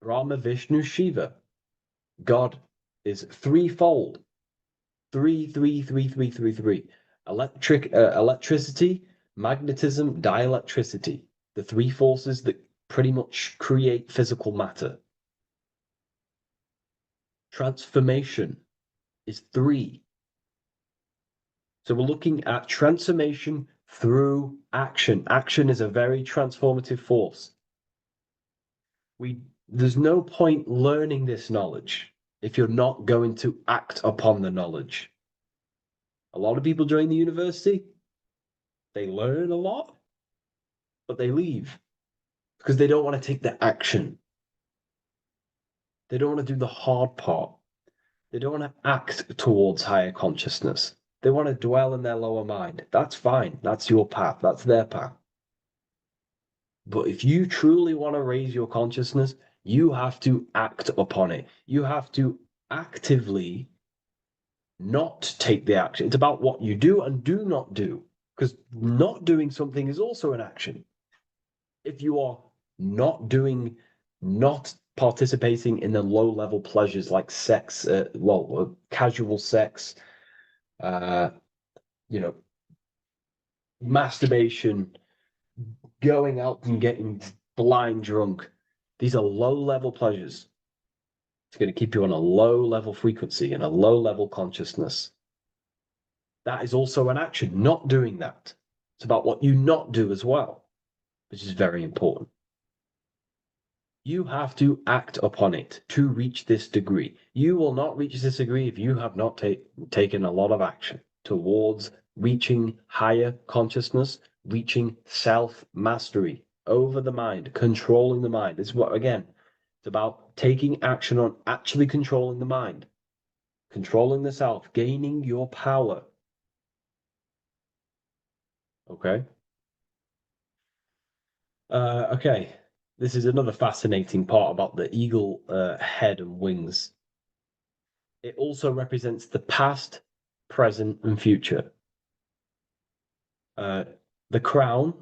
Brahma, Vishnu, Shiva. God is threefold. 3, 3, 3, 3, 3, 3. Electricity, magnetism, dielectricity. The 3 forces that pretty much create physical matter. Transformation is 3. So we're looking at transformation through action. Action is a very transformative force. There's no point learning this knowledge if you're not going to act upon the knowledge. A lot of people join the university, they learn a lot, but they leave because they don't want to take the action. They don't want to do the hard part. They don't want to act towards higher consciousness. They want to dwell in their lower mind. That's fine. That's your path. That's their path. But if you truly want to raise your consciousness, you have to act upon it. You have to actively not take the action. It's about what you do and do not do, because not doing something is also an action. If you are not participating in the low level pleasures like sex, casual sex, masturbation, going out and getting blind drunk. These are low level pleasures. It's going to keep you on a low level frequency and a low level consciousness. That is also an action, not doing that. It's about what you not do as well, which is very important. You have to act upon it to reach this degree. You will not reach this degree if you have not taken a lot of action towards reaching higher consciousness, reaching self-mastery over the mind, controlling the mind. This is what, again, it's about taking action on actually controlling the mind, controlling the self, gaining your power. Okay? Okay. This is another fascinating part about the eagle head and wings. It also represents the past, present, and future. The crown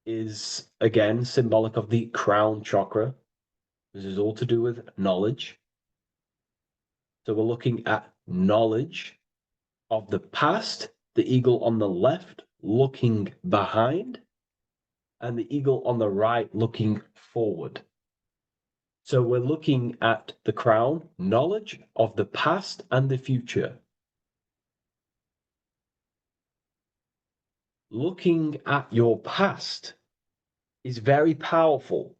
is, again, symbolic of the crown chakra. This is all to do with knowledge. So we're looking at knowledge of the past, the eagle on the left looking behind, and the eagle on the right looking forward. So we're looking at the crown, knowledge of the past and the future. Looking at your past is very powerful.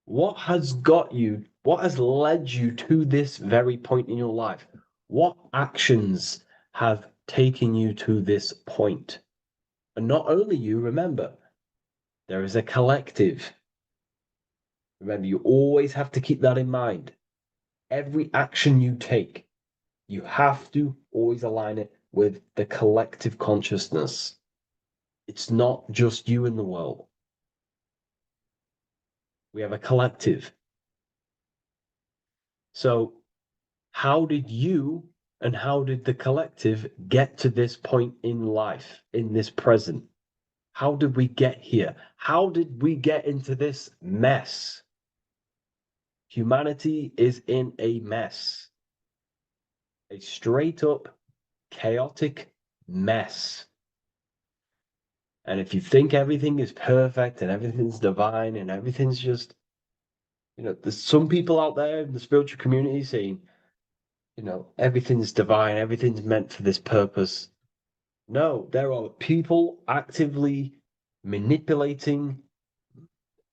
What has led you to this very point in your life? What actions have taken you to this point? And not only you, remember, there is a collective. Remember, you always have to keep that in mind. Every action you take, you have to always align it with the collective consciousness. It's not just you in the world. We have a collective. So how did you And how did the collective get to this point in life, in this present? How did we get here? How did we get into this mess? Humanity is in a mess. A straight up chaotic mess. And if you think everything is perfect and everything's divine and everything's just, there's some people out there in the spiritual community saying, everything's divine, everything's meant for this purpose. No, there are people actively manipulating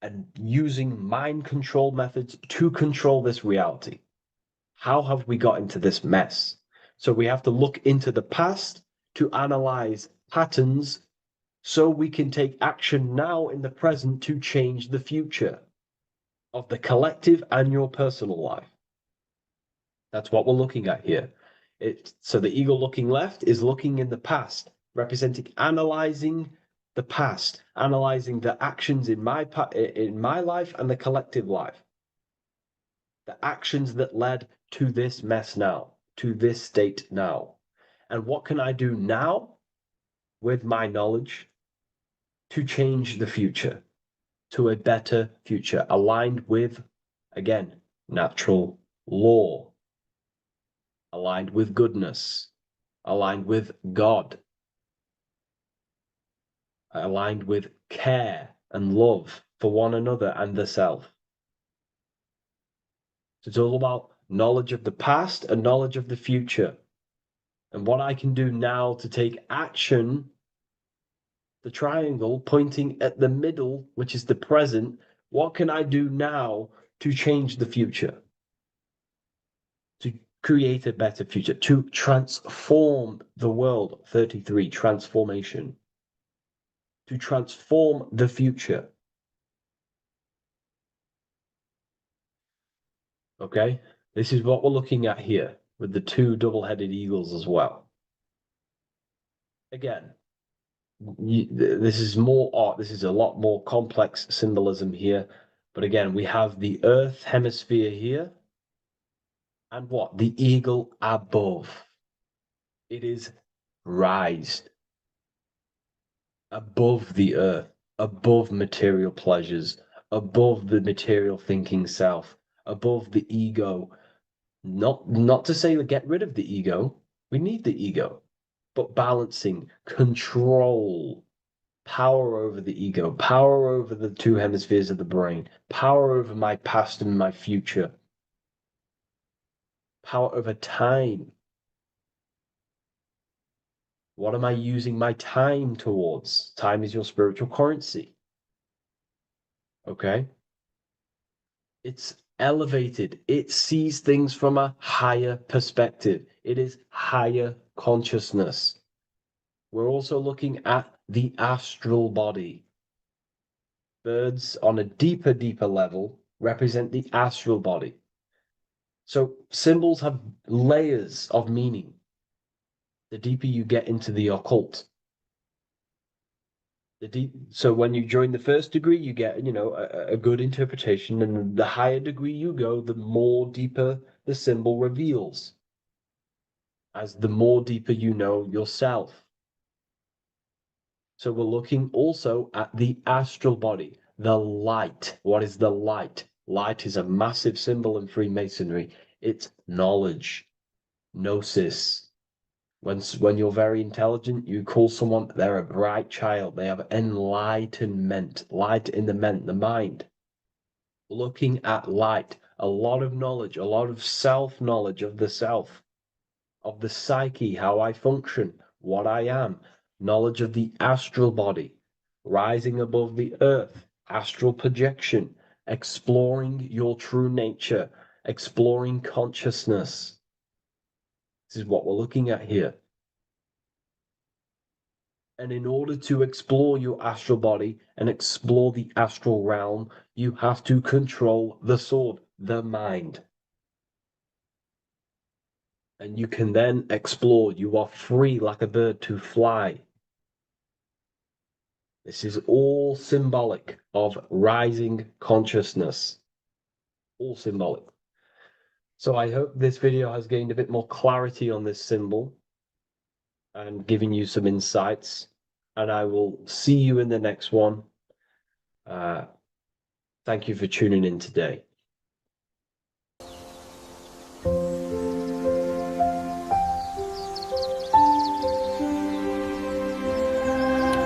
and using mind control methods to control this reality. How have we got into this mess? So we have to look into the past to analyze patterns so we can take action now in the present to change the future of the collective and your personal life. That's what we're looking at here. So the eagle looking left is looking in the past, representing analyzing the past, analyzing the actions in my life and the collective life. The actions that led to this mess now, to this state now. And what can I do now with my knowledge to change the future to a better future aligned with, again, natural law, aligned with goodness, aligned with God, aligned with care and love for one another and the self. So it's all about knowledge of the past and knowledge of the future. And what I can do now to take action, the triangle pointing at the middle, which is the present, what can I do now to change the future? To create a better future, to transform the world. 33, transformation. To transform the future. Okay, this is what we're looking at here with the two double-headed eagles as well. Again, this is more art. This is a lot more complex symbolism here. But again, we have the Earth hemisphere here. And what? The eagle above. It is raised above the earth, above material pleasures, above the material thinking self, above the ego. Not to say get rid of the ego. We need the ego, but balancing, control, power over the ego, power over the two hemispheres of the brain, power over my past and my future, power over time. What am I using my time towards? Time is your spiritual currency. Okay? It's elevated. It sees things from a higher perspective. It is higher consciousness. We're also looking at the astral body. Birds on a deeper level represent the astral body. So symbols have layers of meaning. The deeper you get into the occult, so when you join the first degree, you get, a good interpretation, and the higher degree you go, the more deeper the symbol reveals, as the more deeper you know yourself. So we're looking also at the astral body, the light. What is the light? Light is a massive symbol in Freemasonry. It's knowledge, gnosis. When you're very intelligent, you call someone, they're a bright child. They have enlightenment, light in the mind. Looking at light, a lot of knowledge, a lot of self-knowledge of the self, of the psyche, how I function, what I am, knowledge of the astral body, rising above the earth, astral projection, exploring your true nature, exploring consciousness. This is what we're looking at here. And in order to explore your astral body and explore the astral realm, you have to control the sword, the mind. And you can then explore. You are free like a bird to fly. This is all symbolic of rising consciousness. All symbolic. So I hope this video has gained a bit more clarity on this symbol and given you some insights. And I will see you in the next one. Thank you for tuning in today.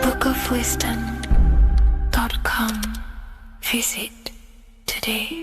bookofwisdom.com. Visit today.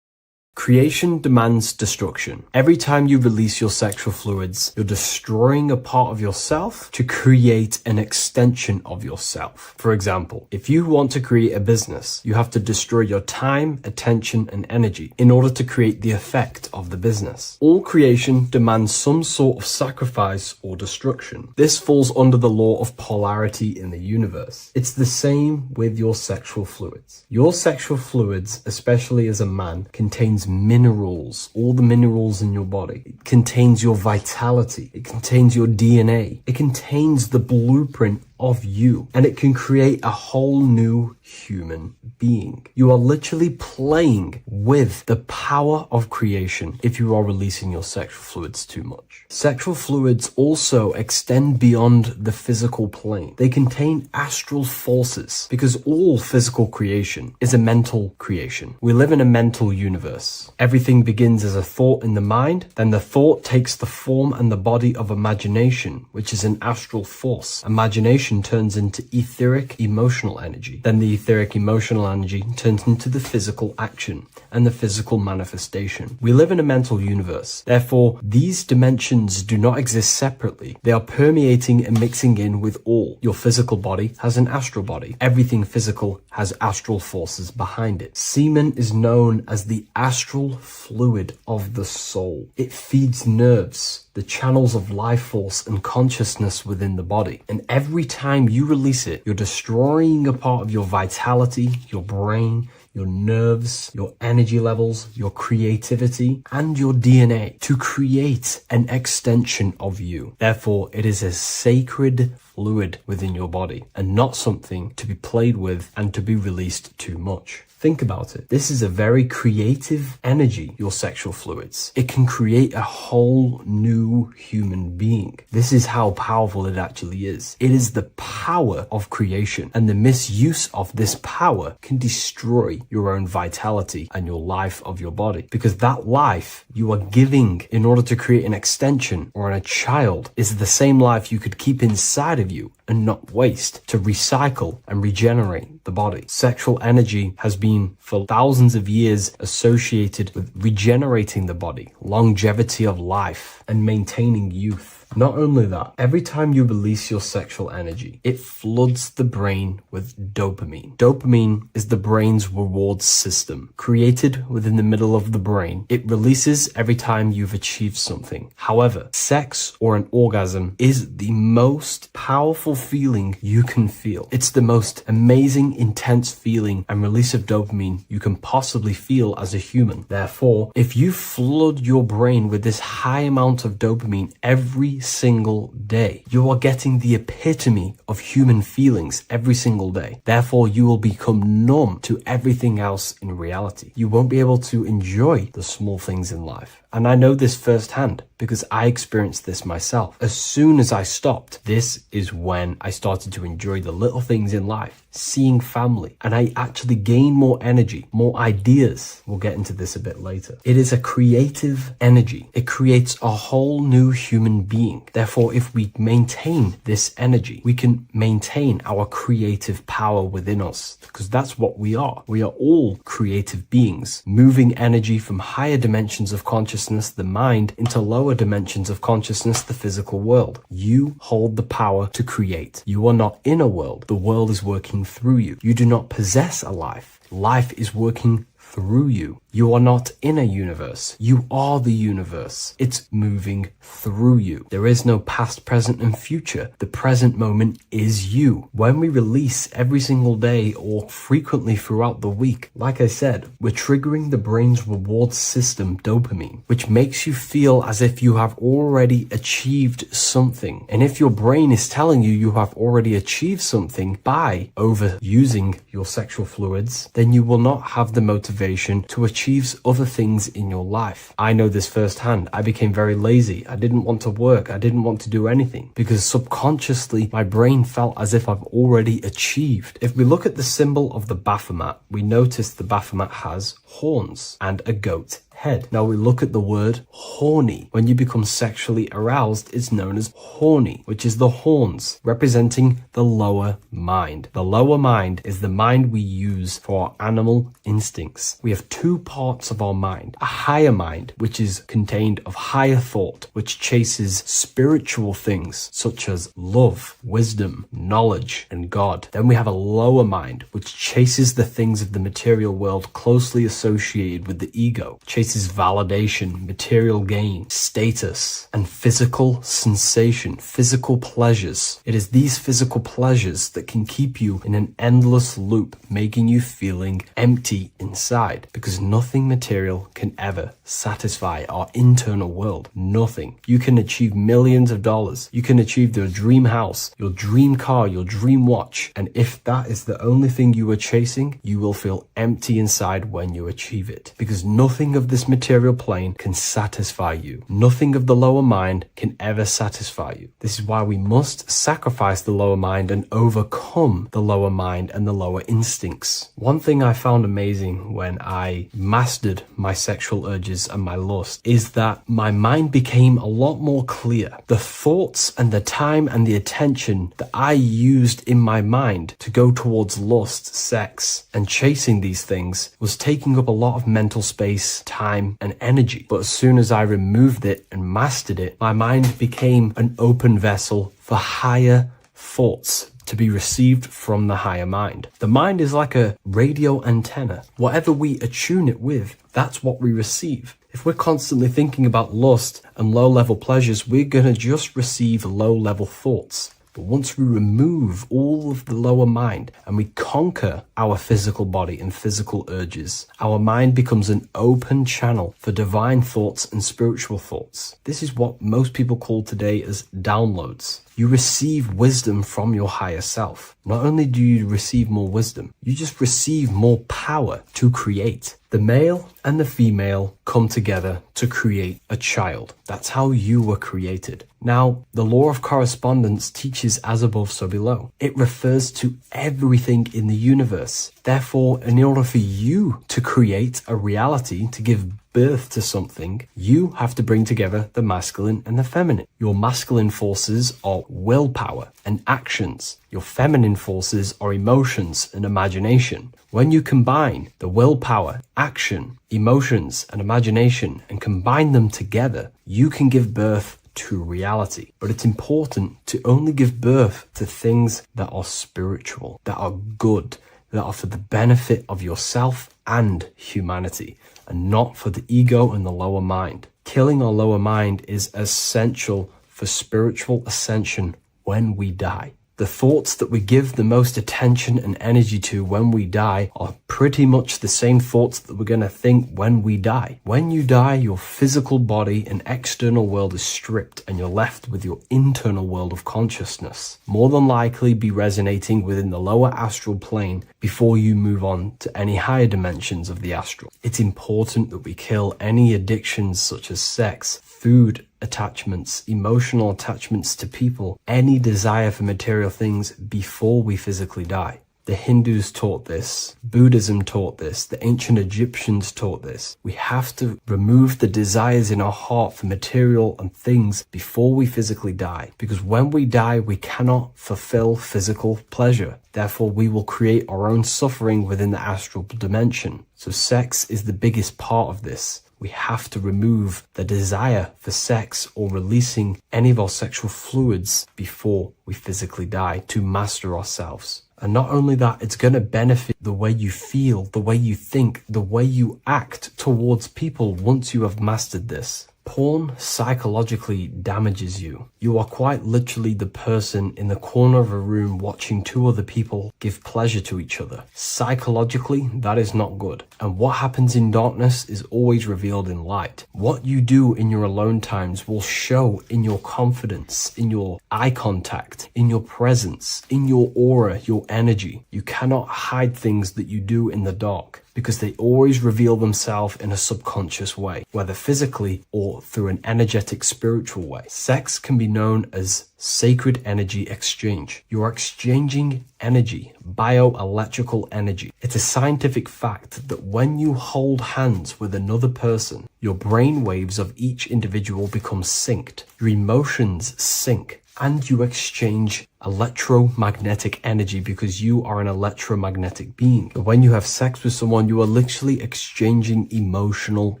Creation demands destruction. Every time you release your sexual fluids, you're destroying a part of yourself to create an extension of yourself. For example, if you want to create a business, you have to destroy your time, attention, and energy in order to create the effect of the business. All creation demands some sort of sacrifice or destruction. This falls under the law of polarity in the universe. It's the same with your sexual fluids. Your sexual fluids, especially as a man, contains minerals, all the minerals in your body. It contains your vitality. It contains your DNA. It contains the blueprint of you, and it can create a whole new human being. You are literally playing with the power of creation if you are releasing your sexual fluids too much. Sexual fluids also extend beyond the physical plane. They contain astral forces because all physical creation is a mental creation. We live in a mental universe. Everything begins as a thought in the mind, then the thought takes the form and the body of imagination, which is an astral force. Imagination turns into etheric emotional energy. Then the etheric emotional energy turns into the physical action and the physical manifestation. We live in a mental universe. Therefore, these dimensions do not exist separately. They are permeating and mixing in with all. Your physical body has an astral body. Everything physical has astral forces behind it. Semen is known as the astral fluid of the soul. It feeds nerves, the channels of life force and consciousness within the body. And every time you release it, you're destroying a part of your vitality, your brain, your nerves, your energy levels, your creativity, and your DNA to create an extension of you. Therefore, it is a sacred fluid within your body and not something to be played with and to be released too much. Think about it. This is a very creative energy, your sexual fluids. It can create a whole new human being. This is how powerful it actually is. It is the power of creation, and the misuse of this power can destroy your own vitality and your life of your body, because that life you are giving in order to create an extension or a child is the same life you could keep inside of you and not waste to recycle and regenerate the body. Sexual energy has been for thousands of years associated with regenerating the body, longevity of life, and maintaining youth. Not only that, every time you release your sexual energy, it floods the brain with dopamine. Dopamine is the brain's reward system, created within the middle of the brain. It releases every time you've achieved something. However, sex or an orgasm is the most powerful feeling you can feel. It's the most amazing, intense feeling and release of dopamine you can possibly feel as a human. Therefore, if you flood your brain with this high amount of dopamine every single day, you are getting the epitome of human feelings every single day. Therefore, you will become numb to everything else in reality. You won't be able to enjoy the small things in life. And I know this firsthand because I experienced this myself. As soon as I stopped, this is when I started to enjoy the little things in life, seeing family, and I actually gained more energy, more ideas. We'll get into this a bit later. It is a creative energy. It creates a whole new human being. Therefore, if we maintain this energy, we can maintain our creative power within us, because that's what we are. We are all creative beings, moving energy from higher dimensions of consciousness, the mind, into lower dimensions of consciousness, the physical world. You hold the power to create. You are not in a world. The world is working through you. You do not possess a life. Life is working through you. You are not in a universe. You are the universe. It's moving through you. There is no past, present, and future. The present moment is you. When we release every single day or frequently throughout the week, like I said, we're triggering the brain's reward system, dopamine, which makes you feel as if you have already achieved something. And if your brain is telling you you have already achieved something by overusing your sexual fluids, then you will not have the motivation to achieve other things in your life. I know this firsthand. I became very lazy. I didn't want to work. I didn't want to do anything because subconsciously my brain felt as if I've already achieved. If we look at the symbol of the Baphomet, we notice the Baphomet has horns and a goat head. Now we look at the word horny. When you become sexually aroused, it's known as horny, which is the horns, representing the lower mind. The lower mind is the mind we use for our animal instincts. We have two parts of our mind. A higher mind, which is contained of higher thought, which chases spiritual things such as love, wisdom, knowledge, and God. Then we have a lower mind, which chases the things of the material world closely associated with the ego, chases validation, material gain, status, and physical sensation, physical pleasures. It is these physical pleasures that can keep you in an endless loop, making you feeling empty inside, because nothing material can ever satisfy our internal world. Nothing. You can achieve millions of dollars. You can achieve your dream house, your dream car, your dream watch. And if that is the only thing you are chasing, you will feel empty inside when you achieve it, because nothing of this material plane can satisfy you. Nothing of the lower mind can ever satisfy you. This is why we must sacrifice the lower mind and overcome the lower mind and the lower instincts. One thing I found amazing when I mastered my sexual urges and my lust is that my mind became a lot more clear. The thoughts and the time and the attention that I used in my mind to go towards lust, sex, and chasing these things was taking up a lot of mental space, time, and energy. But as soon as I removed it and mastered it, my mind became an open vessel for higher thoughts to be received from the higher mind. The mind is like a radio antenna. Whatever we attune it with, that's what we receive. If we're constantly thinking about lust and low-level pleasures, we're going to just receive low-level thoughts. But once we remove all of the lower mind and we conquer our physical body and physical urges, our mind becomes an open channel for divine thoughts and spiritual thoughts. This is what most people call today as downloads. You receive wisdom from your higher self. Not only do you receive more wisdom, you just receive more power to create. The male and the female come together to create a child. That's how you were created. Now, the law of correspondence teaches as above, so below. It refers to everything in the universe. Therefore, in order for you to create a reality, to give birth to something, you have to bring together the masculine and the feminine. Your masculine forces are willpower and actions. Your feminine forces are emotions and imagination. When you combine the willpower, action, emotions, and imagination and combine them together, you can give birth to reality. But it's important to only give birth to things that are spiritual, that are good, that are for the benefit of yourself and humanity, and not for the ego and the lower mind. Killing our lower mind is essential for spiritual ascension when we die. The thoughts that we give the most attention and energy to when we die are pretty much the same thoughts that we're going to think when we die. When you die, your physical body and external world is stripped and you're left with your internal world of consciousness. More than likely be resonating within the lower astral plane before you move on to any higher dimensions of the astral. It's important that we kill any addictions such as sex, food, attachments, emotional attachments to people, any desire for material things before we physically die. The Hindus taught this, Buddhism taught this, the ancient Egyptians taught this. We have to remove the desires in our heart for material and things before we physically die, because when we die, we cannot fulfill physical pleasure. Therefore, we will create our own suffering within the astral dimension. So sex is the biggest part of this. We have to remove the desire for sex or releasing any of our sexual fluids before we physically die to master ourselves. And not only that, it's going to benefit the way you feel, the way you think, the way you act towards people once you have mastered this. Porn psychologically damages you. You are quite literally the person in the corner of a room watching two other people give pleasure to each other. Psychologically, that is not good. And what happens in darkness is always revealed in light. What you do in your alone times will show in your confidence, in your eye contact, in your presence, in your aura, your energy. You cannot hide things that you do in the dark, because they always reveal themselves in a subconscious way, whether physically or through an energetic spiritual way. Sex can be known as sacred energy exchange. You are exchanging energy, bioelectrical energy. It's a scientific fact that when you hold hands with another person, your brain waves of each individual become synced. Your emotions sync. And you exchange electromagnetic energy because you are an electromagnetic being. But when you have sex with someone, you are literally exchanging emotional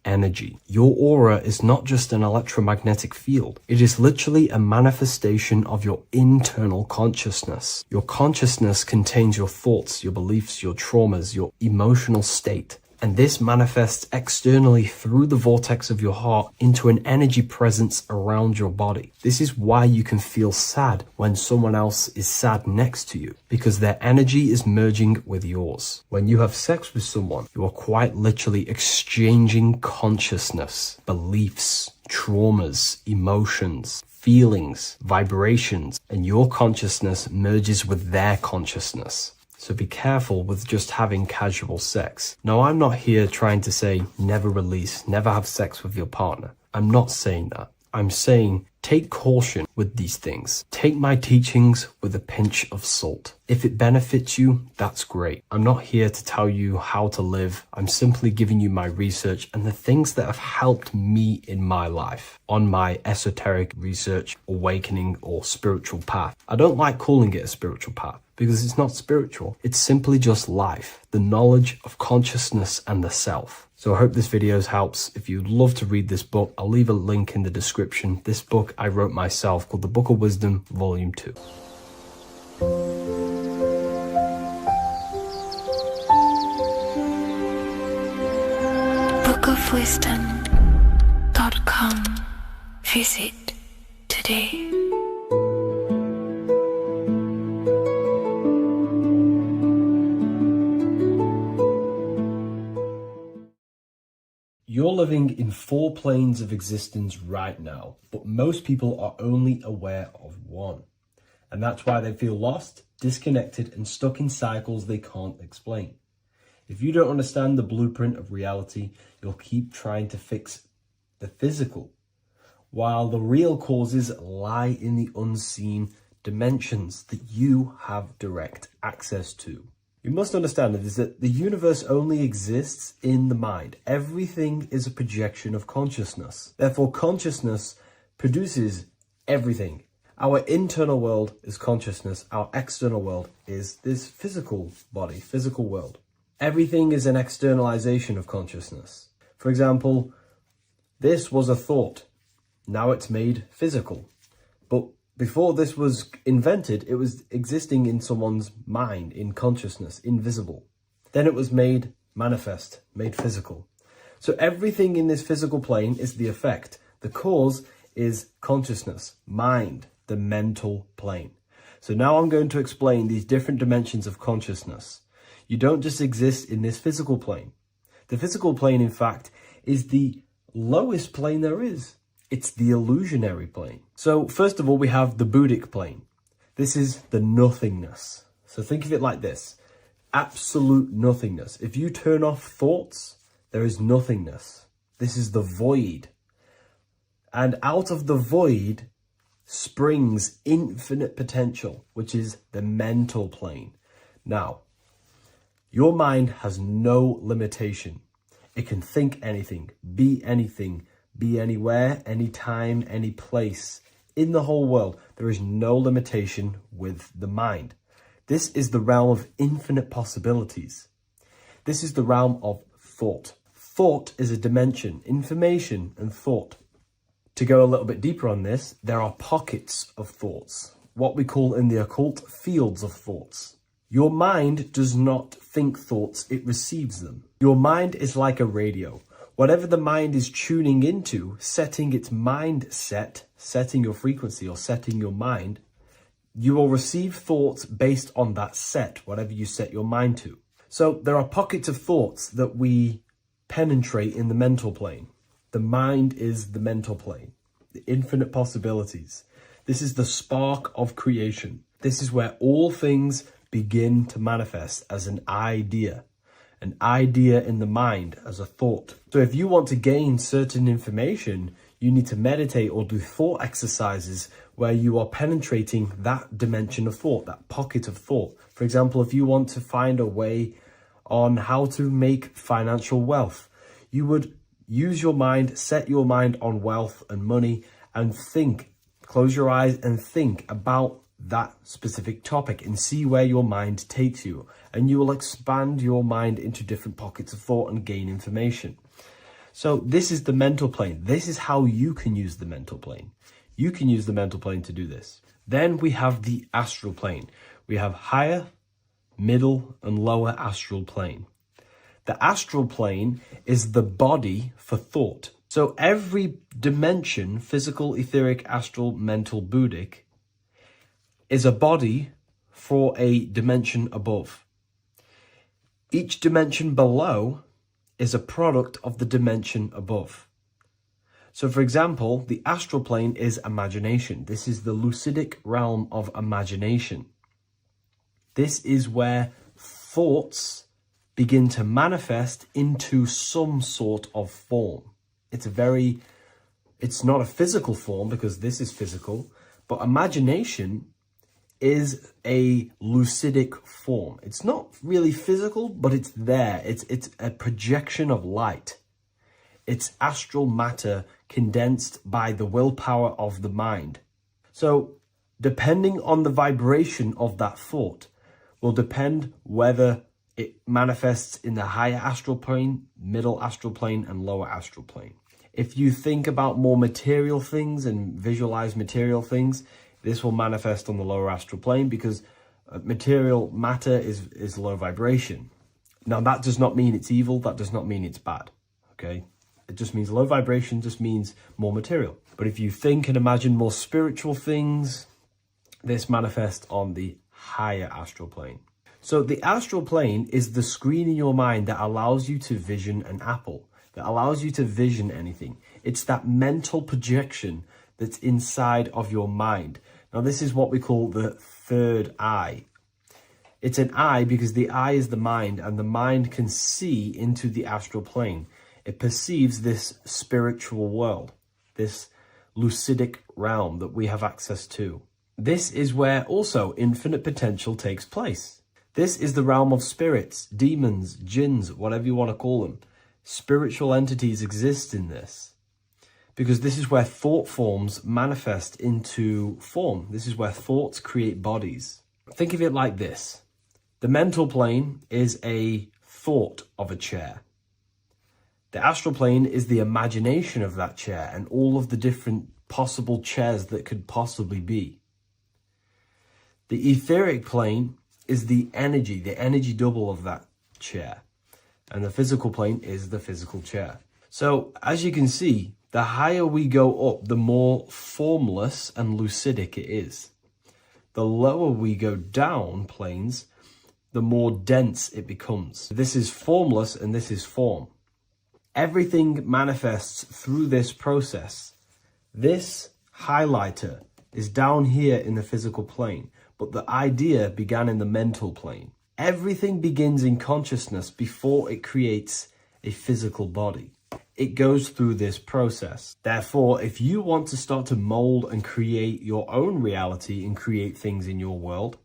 energy. Your aura is not just an electromagnetic field. It is literally a manifestation of your internal consciousness. Your consciousness contains your thoughts, your beliefs, your traumas, your emotional state. And this manifests externally through the vortex of your heart into an energy presence around your body. This is why you can feel sad when someone else is sad next to you, because their energy is merging with yours. When you have sex with someone, you are quite literally exchanging consciousness, beliefs, traumas, emotions, feelings, vibrations, and your consciousness merges with their consciousness. So be careful with just having casual sex. Now, I'm not here trying to say never release, never have sex with your partner. I'm not saying that. I'm saying take caution with these things. Take my teachings with a pinch of salt. If it benefits you, that's great. I'm not here to tell you how to live. I'm simply giving you my research and the things that have helped me in my life on my esoteric research, awakening, or spiritual path. I don't like calling it a spiritual path, because it's not spiritual. It's simply just life, the knowledge of consciousness and the self. So I hope this video helps. If you'd love to read this book, I'll leave a link in the description. This book I wrote myself called The Book of Wisdom, Volume 2. bookofwisdom.com. Visit today. You're living in 4 planes of existence right now, but most people are only aware of one. And that's why they feel lost, disconnected, and stuck in cycles they can't explain. If you don't understand the blueprint of reality, you'll keep trying to fix the physical, while the real causes lie in the unseen dimensions that you have direct access to. You must understand that the universe only exists in the mind. Everything is a projection of consciousness. Therefore, consciousness produces everything. Our internal world is consciousness. Our external world is this physical body, physical world. Everything is an externalization of consciousness. For example, this was a thought. Now it's made physical. But before this was invented, it was existing in someone's mind, in consciousness, invisible. Then it was made manifest, made physical. So everything in this physical plane is the effect. The cause is consciousness, mind, the mental plane. So now I'm going to explain these different dimensions of consciousness. You don't just exist in this physical plane. The physical plane, in fact, is the lowest plane there is. It's the illusionary plane. So first of all, we have the Buddhic plane. This is the nothingness. So think of it like this. Absolute nothingness. If you turn off thoughts, there is nothingness. This is the void. And out of the void springs infinite potential, which is the mental plane. Now, your mind has no limitation. It can think anything, be anywhere, anytime, any place. In the whole world, there is no limitation with the mind. This is the realm of infinite possibilities. This is the realm of thought. Thought is a dimension, information and thought. To go a little bit deeper on this, there are pockets of thoughts, what we call in the occult fields of thoughts. Your mind does not think thoughts, it receives them. Your mind is like a radio. Whatever the mind is tuning into, setting its mindset, setting your frequency or setting your mind, you will receive thoughts based on that set, whatever you set your mind to. So there are pockets of thoughts that we penetrate in the mental plane. The mind is the mental plane, the infinite possibilities. This is the spark of creation. This is where all things begin to manifest as an idea in the mind as a thought. So if you want to gain certain information, you need to meditate or do thought exercises where you are penetrating that dimension of thought, that pocket of thought. For example, if you want to find a way on how to make financial wealth, you would use your mind, set your mind on wealth and money, and think, close your eyes and think about that specific topic and see where your mind takes you. And you will expand your mind into different pockets of thought and gain information. So this is the mental plane. This is how you can use the mental plane. You can use the mental plane to do this. Then we have the astral plane. We have higher, middle, and lower astral plane. The astral plane is the body for thought. So every dimension, physical, etheric, astral, mental, Buddhic, is a body for a dimension above. Each dimension below is a product of the dimension above. So for example, the astral plane is imagination. This is the lucidic realm of imagination. This is where thoughts begin to manifest into some sort of form. It's not a physical form because this is physical, but imagination is a lucidic form. It's not really physical, but it's there. It's a projection of light. It's astral matter condensed by the willpower of the mind. So depending on the vibration of that thought will depend whether it manifests in the higher astral plane, middle astral plane, and lower astral plane. If you think about more material things and visualize material things, this will manifest on the lower astral plane because material matter is low vibration. Now, that does not mean it's evil. That does not mean it's bad. Okay? It just means low vibration just means more material. But if you think and imagine more spiritual things, this manifests on the higher astral plane. So the astral plane is the screen in your mind that allows you to vision an apple, that allows you to vision anything. It's that mental projection that's inside of your mind. Now, this is what we call the third eye. It's an eye because the eye is the mind, and the mind can see into the astral plane. It perceives this spiritual world, this lucidic realm that we have access to. This is where also infinite potential takes place. This is the realm of spirits, demons, jinns, whatever you want to call them. Spiritual entities exist in this because this is where thought forms manifest into form. This is where thoughts create bodies. Think of it like this. The mental plane is a thought of a chair. The astral plane is the imagination of that chair and all of the different possible chairs that could possibly be. The etheric plane is the energy double of that chair. And the physical plane is the physical chair. So as you can see, the higher we go up, the more formless and lucidic it is. The lower we go down planes, the more dense it becomes. This is formless and this is form. Everything manifests through this process. This highlighter is down here in the physical plane, but the idea began in the mental plane. Everything begins in consciousness before it creates a physical body. It goes through this process. Therefore, if you want to start to mold and create your own reality and create things in your world,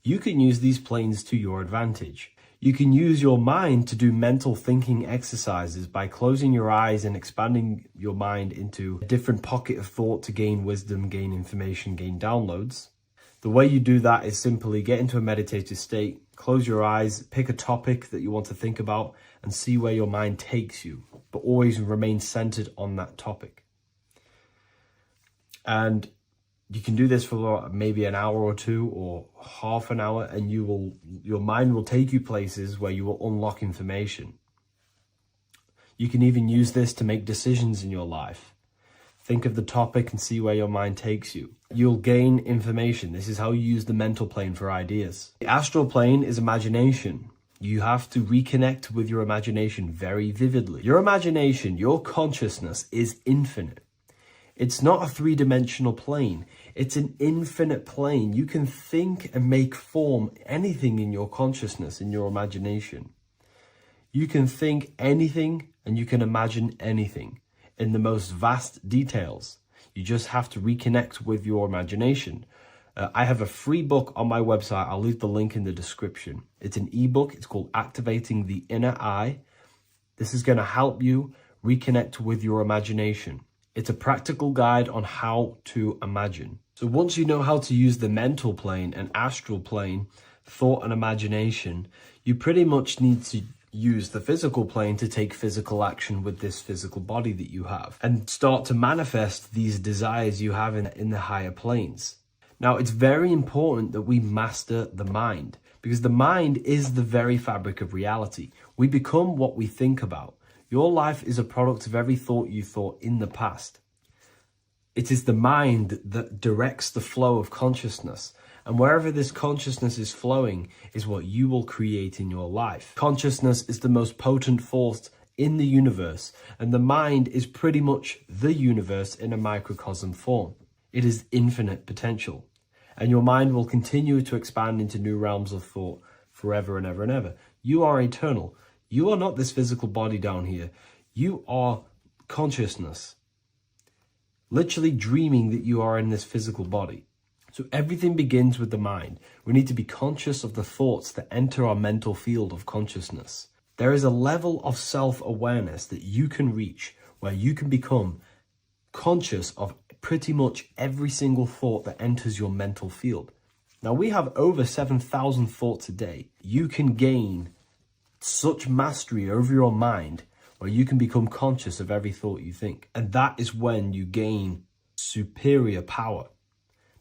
you can use these planes to your advantage. You can use your mind to do mental thinking exercises by closing your eyes and expanding your mind into a different pocket of thought to gain wisdom, gain information, gain downloads. The way you do that is simply get into a meditative state, close your eyes, pick a topic that you want to think about, and see where your mind takes you, but always remain centered on that topic. And You can do this for maybe an hour or two or half an hour, and your mind will take you places where you will unlock information. You can even use this to make decisions in your life. Think of the topic and see where your mind takes you. You'll gain information. This is how you use the mental plane for ideas. The astral plane is imagination. You have to reconnect with your imagination very vividly. Your imagination, your consciousness is infinite. It's not a three-dimensional plane. It's an infinite plane. You can think and make form anything in your consciousness, in your imagination. You can think anything and you can imagine anything in the most vast details. You just have to reconnect with your imagination. I have a free book on my website. I'll leave the link in the description. It's an ebook. It's called Activating the Inner Eye. This is going to help you reconnect with your imagination. It's a practical guide on how to imagine. So once you know how to use the mental plane and astral plane, thought and imagination, you pretty much need to use the physical plane to take physical action with this physical body that you have and start to manifest these desires you have in the higher planes. Now, it's very important that we master the mind, because the mind is the very fabric of reality. We become what we think about. Your life is a product of every thought you thought in the past. It is the mind that directs the flow of consciousness. And wherever this consciousness is flowing is what you will create in your life. Consciousness is the most potent force in the universe, and the mind is pretty much the universe in a microcosm form. It is infinite potential, and your mind will continue to expand into new realms of thought forever and ever and ever. You are eternal. You are not this physical body down here. You are consciousness, literally dreaming that you are in this physical body. So everything begins with the mind. We need to be conscious of the thoughts that enter our mental field of consciousness. There is a level of self-awareness that you can reach where you can become conscious of pretty much every single thought that enters your mental field. Now, we have over 7,000 thoughts a day. You can gain such mastery over your mind where you can become conscious of every thought you think. And that is when you gain superior power.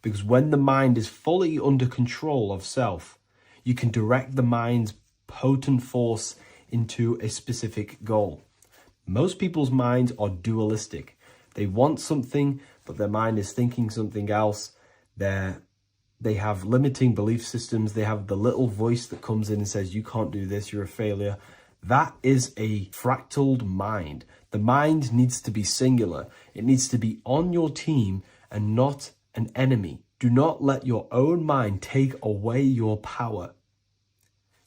Because when the mind is fully under control of self, you can direct the mind's potent force into a specific goal. Most people's minds are dualistic. They want something, but their mind is thinking something else. They have limiting belief systems. They have the little voice that comes in and says, you can't do this, you're a failure. That is a fractaled mind. The mind needs to be singular. It needs to be on your team and not an enemy. Do not let your own mind take away your power.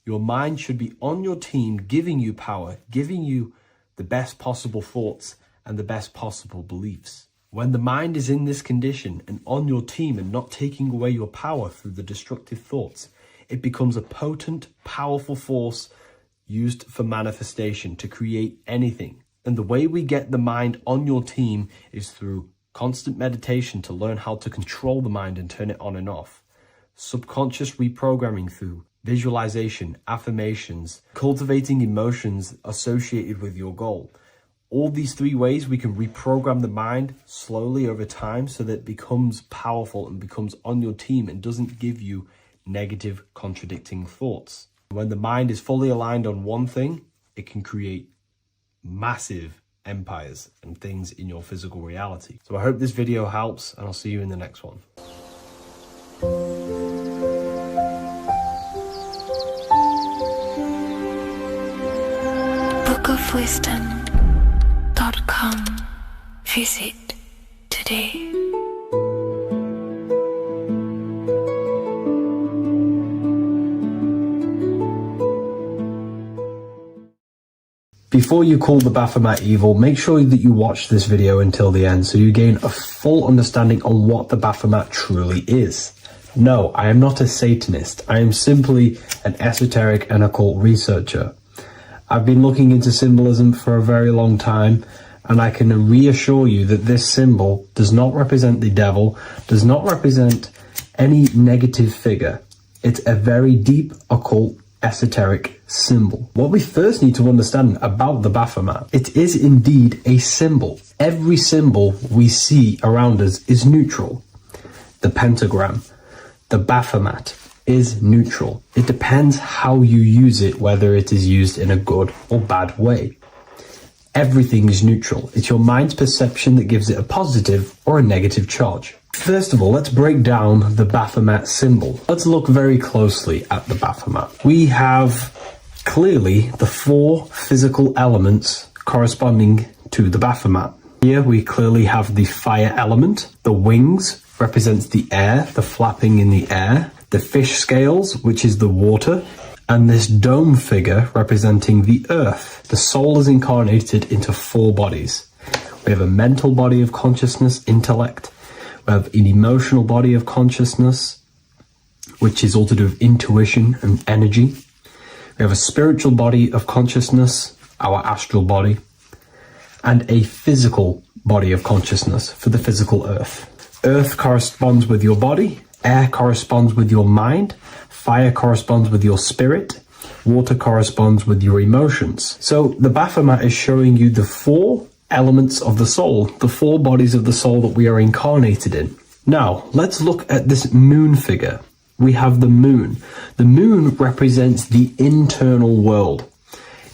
Your mind should be on your team, giving you power, giving you the best possible thoughts and the best possible beliefs. When the mind is in this condition and on your team and not taking away your power through the destructive thoughts, it becomes a potent, powerful force used for manifestation to create anything. And the way we get the mind on your team is through constant meditation to learn how to control the mind and turn it on and off. Subconscious reprogramming through visualization, affirmations, cultivating emotions associated with your goal. All these three ways we can reprogram the mind slowly over time so that it becomes powerful and becomes on your team and doesn't give you negative contradicting thoughts. When the mind is fully aligned on one thing, it can create massive empires and things in your physical reality. So I hope this video helps, and I'll see you in the next one. bookofwisdom.com. Visit today. Before you call the Baphomet evil, make sure that you watch this video until the end so you gain a full understanding on what the Baphomet truly is. No, I am not a Satanist. I am simply an esoteric and occult researcher. I've been looking into symbolism for a very long time, and I can reassure you that this symbol does not represent the devil, does not represent any negative figure. It's a very deep occult esoteric symbol. What we first need to understand about the Baphomet, it is indeed a symbol. Every symbol we see around us is neutral. the pentagram, the Baphomet, is neutral. It depends how you use it, whether it is used in a good or bad way. Everything is neutral. It's your mind's perception that gives it a positive or a negative charge. First of all, let's break down the Baphomet symbol. Let's look very closely at the Baphomet. We have clearly the 4 physical elements corresponding to the Baphomet. Here we clearly have the fire element. The wings represents the air, the flapping in the air. The fish scales, which is the water. And this dome figure representing the earth. The soul is incarnated into 4 bodies. We have a mental body of consciousness, intellect. We have an emotional body of consciousness, which is all to do with intuition and energy. We have a spiritual body of consciousness, our astral body, and a physical body of consciousness for the physical earth. Earth corresponds with your body, air corresponds with your mind, fire corresponds with your spirit, water corresponds with your emotions. So the Baphomet is showing you the 4 elements of the soul, the 4 bodies of the soul that we are incarnated in. Now, let's look at this moon figure. We have the moon. The moon represents the internal world.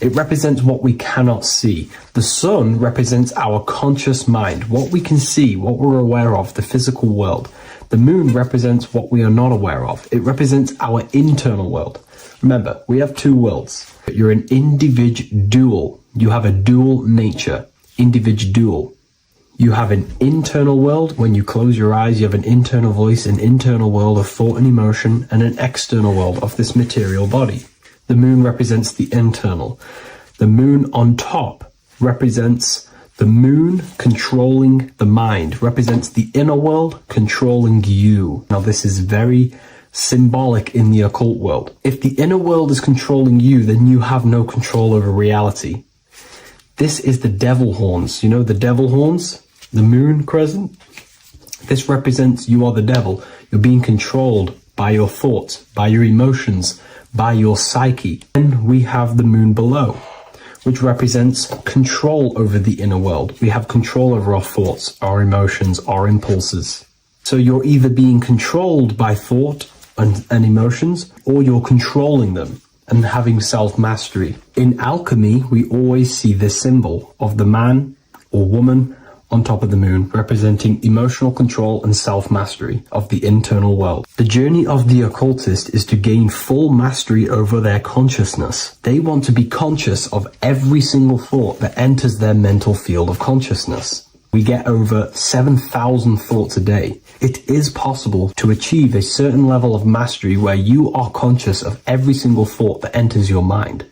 It represents what we cannot see. The sun represents our conscious mind, what we can see, what we're aware of, the physical world. The moon represents what we are not aware of. It represents our internal world. Remember, we have 2 worlds. You're an individual. You have a dual nature. Individual. You have an internal world. When you close your eyes, you have an internal voice, an internal world of thought and emotion, and an external world of this material body. The moon represents the internal. The moon on top represents the moon controlling the mind, represents the inner world controlling you. Now, this is very symbolic in the occult world. If the inner world is controlling you, then you have no control over reality. This is the devil horns. You know the devil horns? The moon crescent? This represents you are the devil. You're being controlled by your thoughts, by your emotions, by your psyche. Then we have the moon below, which represents control over the inner world. We have control over our thoughts, our emotions, our impulses. So you're either being controlled by thought and emotions, or you're controlling them and having self-mastery. In alchemy, we always see this symbol of the man or woman on top of the moon, representing emotional control and self-mastery of the internal world. The journey of the occultist is to gain full mastery over their consciousness. They want to be conscious of every single thought that enters their mental field of consciousness. We get over 7,000 thoughts a day. It is possible to achieve a certain level of mastery where you are conscious of every single thought that enters your mind.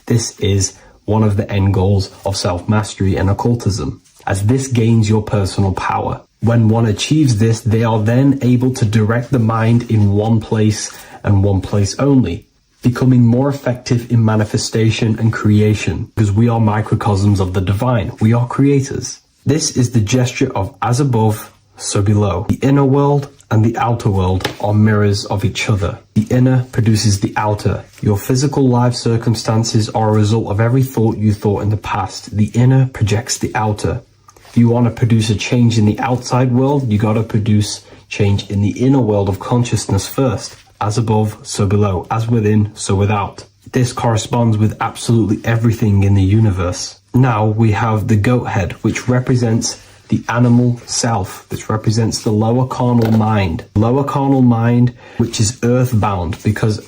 This is one of the end goals of self-mastery and occultism, as this gains your personal power. When one achieves this, they are then able to direct the mind in one place and one place only, becoming more effective in manifestation and creation, because we are microcosms of the divine. We are creators. This is the gesture of as above, so below. The inner world and the outer world are mirrors of each other. The inner produces the outer. Your physical life circumstances are a result of every thought you thought in the past. The inner projects the outer. If you want to produce a change in the outside world, you got to produce change in the inner world of consciousness first. As above, so below. As within, so without. This corresponds with absolutely everything in the universe. Now we have the goat head, which represents the animal self. This represents the lower carnal mind. Lower carnal mind, which is earthbound, because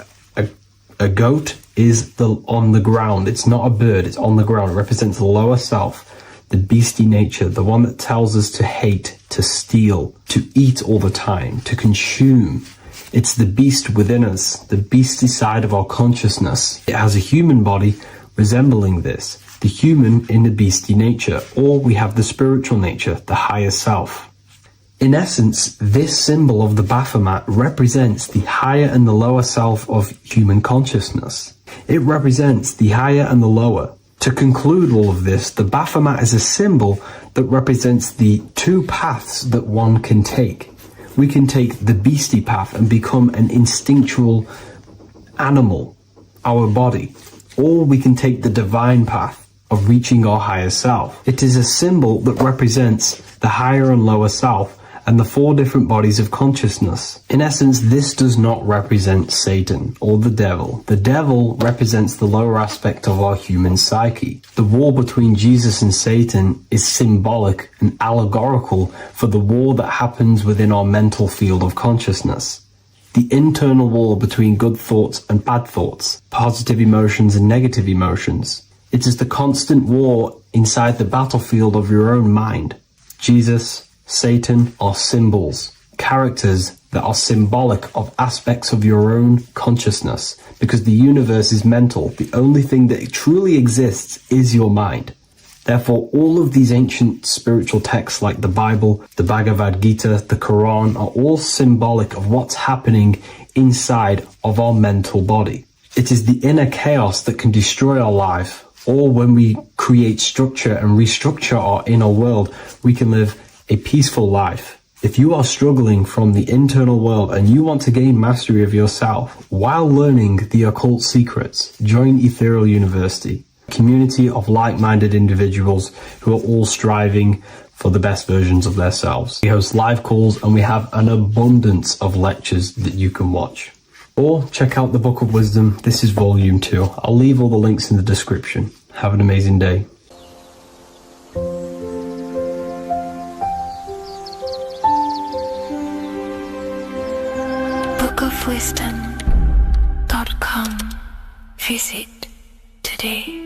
a goat is on the ground. It's not a bird, it's on the ground. It represents the lower self, the beastie nature, the one that tells us to hate, to steal, to eat all the time, to consume. It's the beast within us, the beastie side of our consciousness. It has a human body resembling this. The human in the beastie nature, or we have the spiritual nature, the higher self. In essence, this symbol of the Baphomet represents the higher and the lower self of human consciousness. It represents the higher and the lower. To conclude all of this, the Baphomet is a symbol that represents the 2 paths that one can take. We can take the beastie path and become an instinctual animal, our body, or we can take the divine path of reaching our higher self. It is a symbol that represents the higher and lower self and the 4 different bodies of consciousness. In essence, this does not represent Satan or the devil. The devil represents the lower aspect of our human psyche. The war between Jesus and Satan is symbolic and allegorical for the war that happens within our mental field of consciousness. The internal war between good thoughts and bad thoughts, positive emotions and negative emotions. It is the constant war inside the battlefield of your own mind. Jesus, Satan are symbols, characters that are symbolic of aspects of your own consciousness, because the universe is mental. The only thing that truly exists is your mind. Therefore, all of these ancient spiritual texts like the Bible, the Bhagavad Gita, the Quran are all symbolic of what's happening inside of our mental body. It is the inner chaos that can destroy our life, or when we create structure and restructure our inner world, we can live a peaceful life. If you are struggling from the internal world and you want to gain mastery of yourself while learning the occult secrets, join Ethereal University, a community of like-minded individuals who are all striving for the best versions of themselves. We host live calls and we have an abundance of lectures that you can watch. Or check out the Book of Wisdom. This is volume 2. I'll leave all the links in the description. Have an amazing day. bookofwisdom.com. Visit today.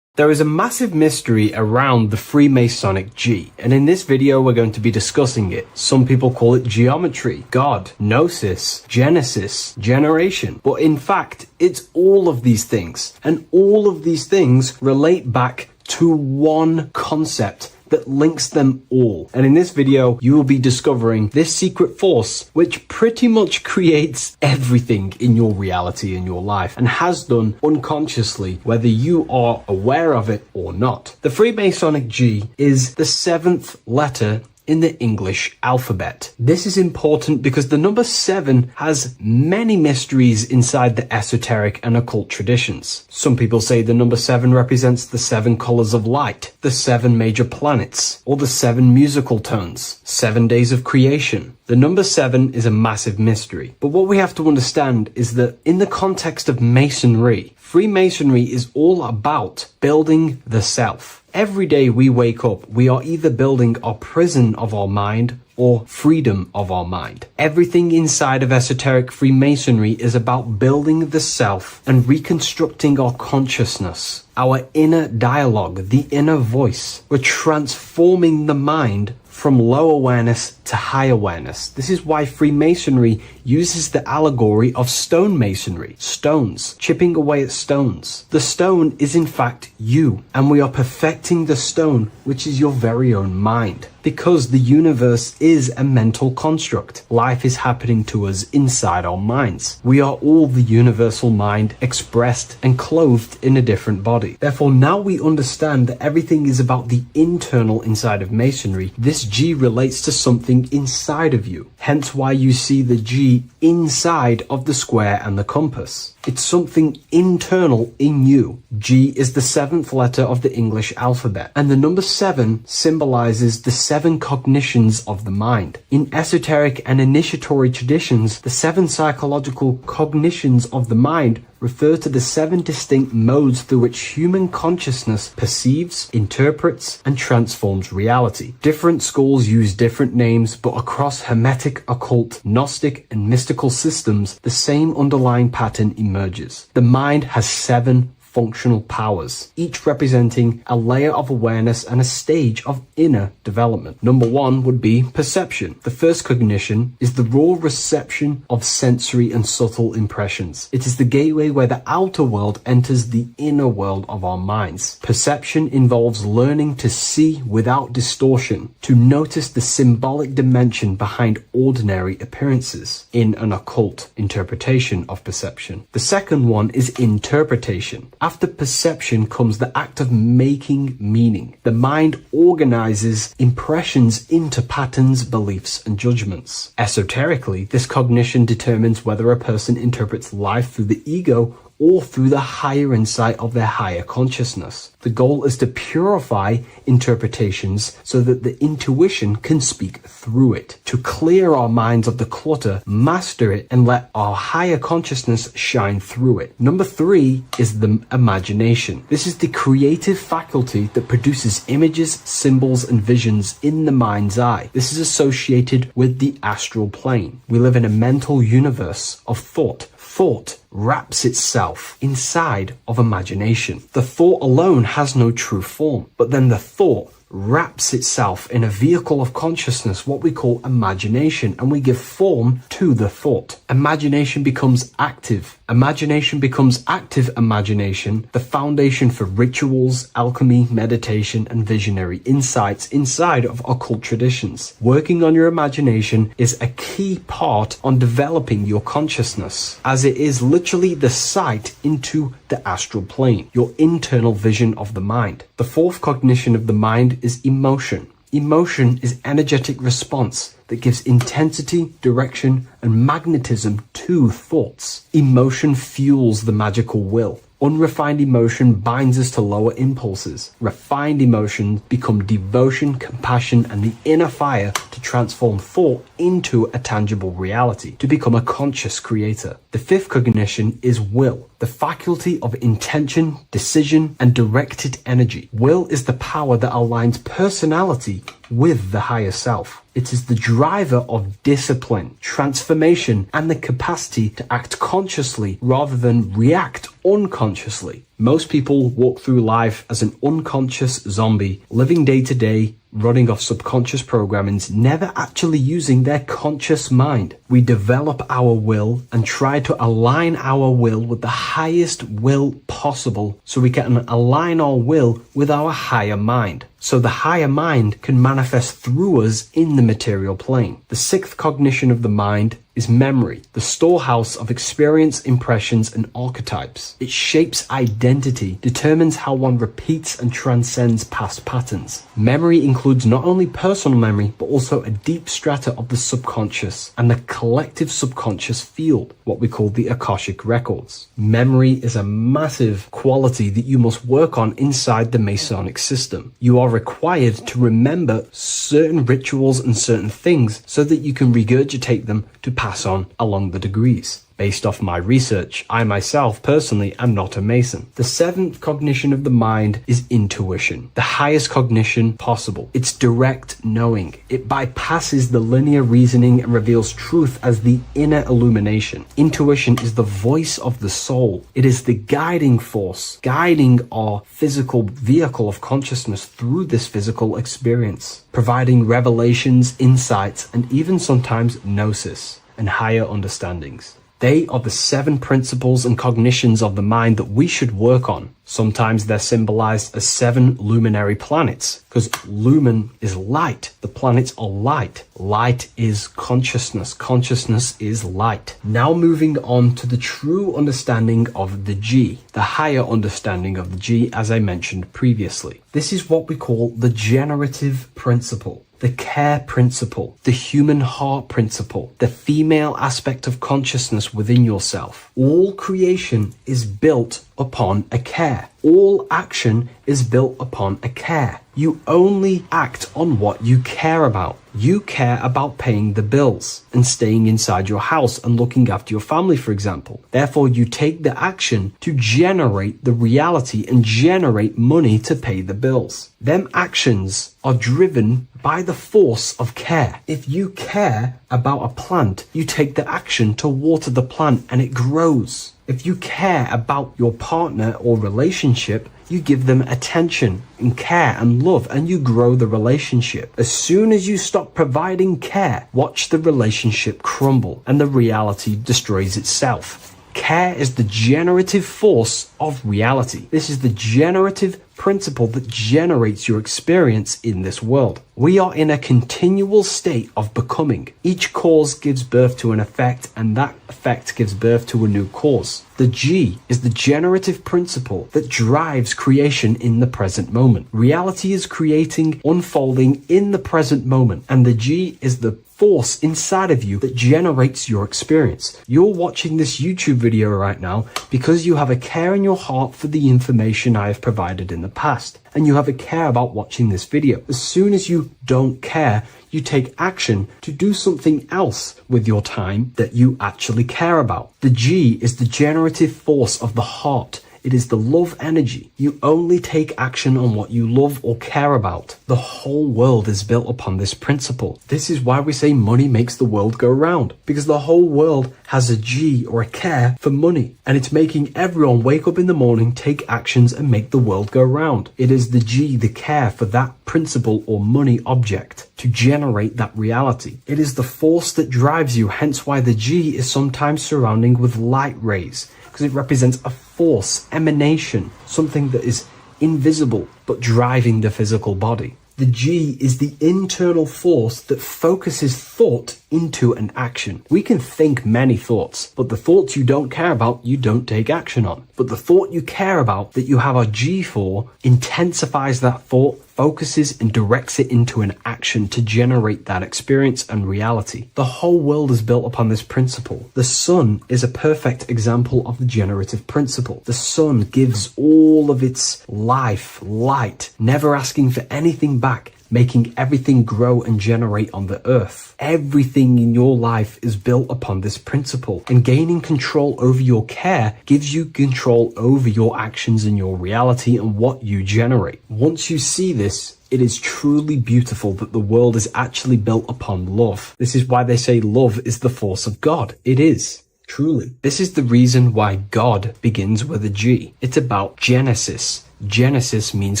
There is a massive mystery around the Freemasonic G, and in this video we're going to be discussing it. Some people call it geometry, God, gnosis, genesis, generation, but in fact it's all of these things, and all of these things relate back to one concept that links them all. And in this video, you will be discovering this secret force, which pretty much creates everything in your reality in your life, and has done unconsciously, whether you are aware of it or not. The Freemasonic G is the 7th letter in the English alphabet. This is important because the number 7 has many mysteries inside the esoteric and occult traditions. Some people say the number 7 represents the 7 colors of light, the 7 major planets, or the 7 musical tones, 7 days of creation. The number 7 is a massive mystery. But what we have to understand is that in the context of Masonry, Freemasonry is all about building the self. Every day we wake up, we are either building our prison of our mind or freedom of our mind. Everything inside of esoteric Freemasonry is about building the self and reconstructing our consciousness, our inner dialogue, the inner voice. We're transforming the mind from low awareness to high awareness. This is why Freemasonry uses the allegory of stonemasonry, stones, chipping away at stones. The stone is in fact you, and we are perfecting the stone, which is your very own mind. Because the universe is a mental construct. Life is happening to us inside our minds. We are all the universal mind expressed and clothed in a different body. Therefore, now we understand that everything is about the internal inside of Masonry. This G relates to something inside of you. Hence why you see the G inside of the square and the compass. It's something internal in you. G is the 7th letter of the English alphabet, and the number 7 symbolizes the 7 cognitions of the mind. In esoteric and initiatory traditions, the 7 psychological cognitions of the mind refer to the 7 distinct modes through which human consciousness perceives, interprets, and transforms reality. Different schools use different names, but across Hermetic, occult, Gnostic, and mystical systems, the same underlying pattern emerges. The mind has 7 functional powers, each representing a layer of awareness and a stage of inner development. Number 1 would be perception. The first cognition is the raw reception of sensory and subtle impressions. It is the gateway where the outer world enters the inner world of our minds. Perception involves learning to see without distortion, to notice the symbolic dimension behind ordinary appearances in an occult interpretation of perception. The second one is interpretation. After perception comes the act of making meaning. The mind organizes impressions into patterns, beliefs, and judgments. Esoterically, this cognition determines whether a person interprets life through the ego or through the higher insight of their higher consciousness. The goal is to purify interpretations so that the intuition can speak through it, to clear our minds of the clutter, master it, and let our higher consciousness shine through it. Number 3 is the imagination. This is the creative faculty that produces images, symbols, and visions in the mind's eye. This is associated with the astral plane. We live in a mental universe of thought. Thought wraps itself inside of imagination. The thought alone has no true form, but then the thought wraps itself in a vehicle of consciousness, what we call imagination, and we give form to the thought. Imagination becomes active. Imagination becomes active imagination, the foundation for rituals, alchemy, meditation, and visionary insights inside of occult traditions. Working on your imagination is a key part on developing your consciousness, as it is literally the sight into the astral plane, your internal vision of the mind. The 4th cognition of the mind is emotion. Emotion is energetic response that gives intensity, direction, and magnetism to thoughts. Emotion fuels the magical will. Unrefined emotion binds us to lower impulses. Refined emotions become devotion, compassion, and the inner fire to transform thought into a tangible reality, to become a conscious creator. The 5th cognition is will, the faculty of intention, decision, and directed energy. Will is the power that aligns personality with the higher self. It is the driver of discipline, transformation, and the capacity to act consciously rather than react unconsciously. Most people walk through life as an unconscious zombie, living day to day, running off subconscious programmings, never actually using their conscious mind. We develop our will and try to align our will with the highest will possible so we can align our will with our higher mind. So the higher mind can manifest through us in the material plane. The 6th cognition of the mind is memory, the storehouse of experience, impressions, and archetypes. It shapes identity, determines how one repeats and transcends past patterns. Memory includes not only personal memory, but also a deep strata of the subconscious and the collective subconscious field, what we call the Akashic records. Memory is a massive quality that you must work on inside the Masonic system. You are required to remember certain rituals and certain things so that you can regurgitate them to pass on along the degrees. Based off my research, I myself personally am not a Mason. The 7th cognition of the mind is intuition, the highest cognition possible. It's direct knowing. It bypasses the linear reasoning and reveals truth as the inner illumination. Intuition is the voice of the soul. It is the guiding force, guiding our physical vehicle of consciousness through this physical experience, providing revelations, insights, and even sometimes gnosis and higher understandings. They are the 7 principles and cognitions of the mind that we should work on. Sometimes they're symbolized as 7 luminary planets, because lumen is light. The planets are light. Light is consciousness. Consciousness is light. Now moving on to the true understanding of the G, the higher understanding of the G, as I mentioned previously. This is what we call the generative principle, the care principle, the human heart principle, the female aspect of consciousness within yourself. All creation is built upon a care. All action is built upon a care. You only act on what you care about. You care about paying the bills and staying inside your house and looking after your family, for example. Therefore, you take the action to generate the reality and generate money to pay the bills. Them actions are driven by the force of care. If you care about a plant, you take the action to water the plant and it grows. If you care about your partner or relationship, you give them attention and care and love, and you grow the relationship. As soon as you stop providing care, watch the relationship crumble and the reality destroys itself. Care is the generative force of reality. This is the generative principle that generates your experience in this world. We are in a continual state of becoming. Each cause gives birth to an effect, and that effect gives birth to a new cause. The G is the generative principle that drives creation in the present moment. Reality is creating, unfolding in the present moment, and the G is the force inside of you that generates your experience. You're watching this YouTube video right now because you have a care in your heart for the information I have provided in the past, and you have a care about watching this video. As soon as you don't care, you take action to do something else with your time that you actually care about. The G is the generative force of the heart. It is the love energy. You only take action on what you love or care about. The whole world is built upon this principle. This is why we say money makes the world go round, because the whole world has a G or a care for money, and it's making everyone wake up in the morning, take actions, and make the world go round. It is the G, the care for that principle or money object to generate that reality. It is the force that drives you, hence why the G is sometimes surrounding with light rays, because it represents a force, emanation, something that is invisible but driving the physical body. The G is the internal force that focuses thought into an action. We can think many thoughts, but the thoughts you don't care about, you don't take action on. But the thought you care about, that you have a G for, intensifies that thought, focuses and directs it into an action to generate that experience and reality. The whole world is built upon this principle. The sun is a perfect example of the generative principle. The sun gives all of its life, light, never asking for anything back, making everything grow and generate on the earth. Everything in your life is built upon this principle, and gaining control over your care gives you control over your actions and your reality and what you generate. Once you see this, it is truly beautiful that the world is actually built upon love. This is why they say love is the force of God. It is. Truly. This is the reason why God begins with a G. It's about Genesis. Genesis means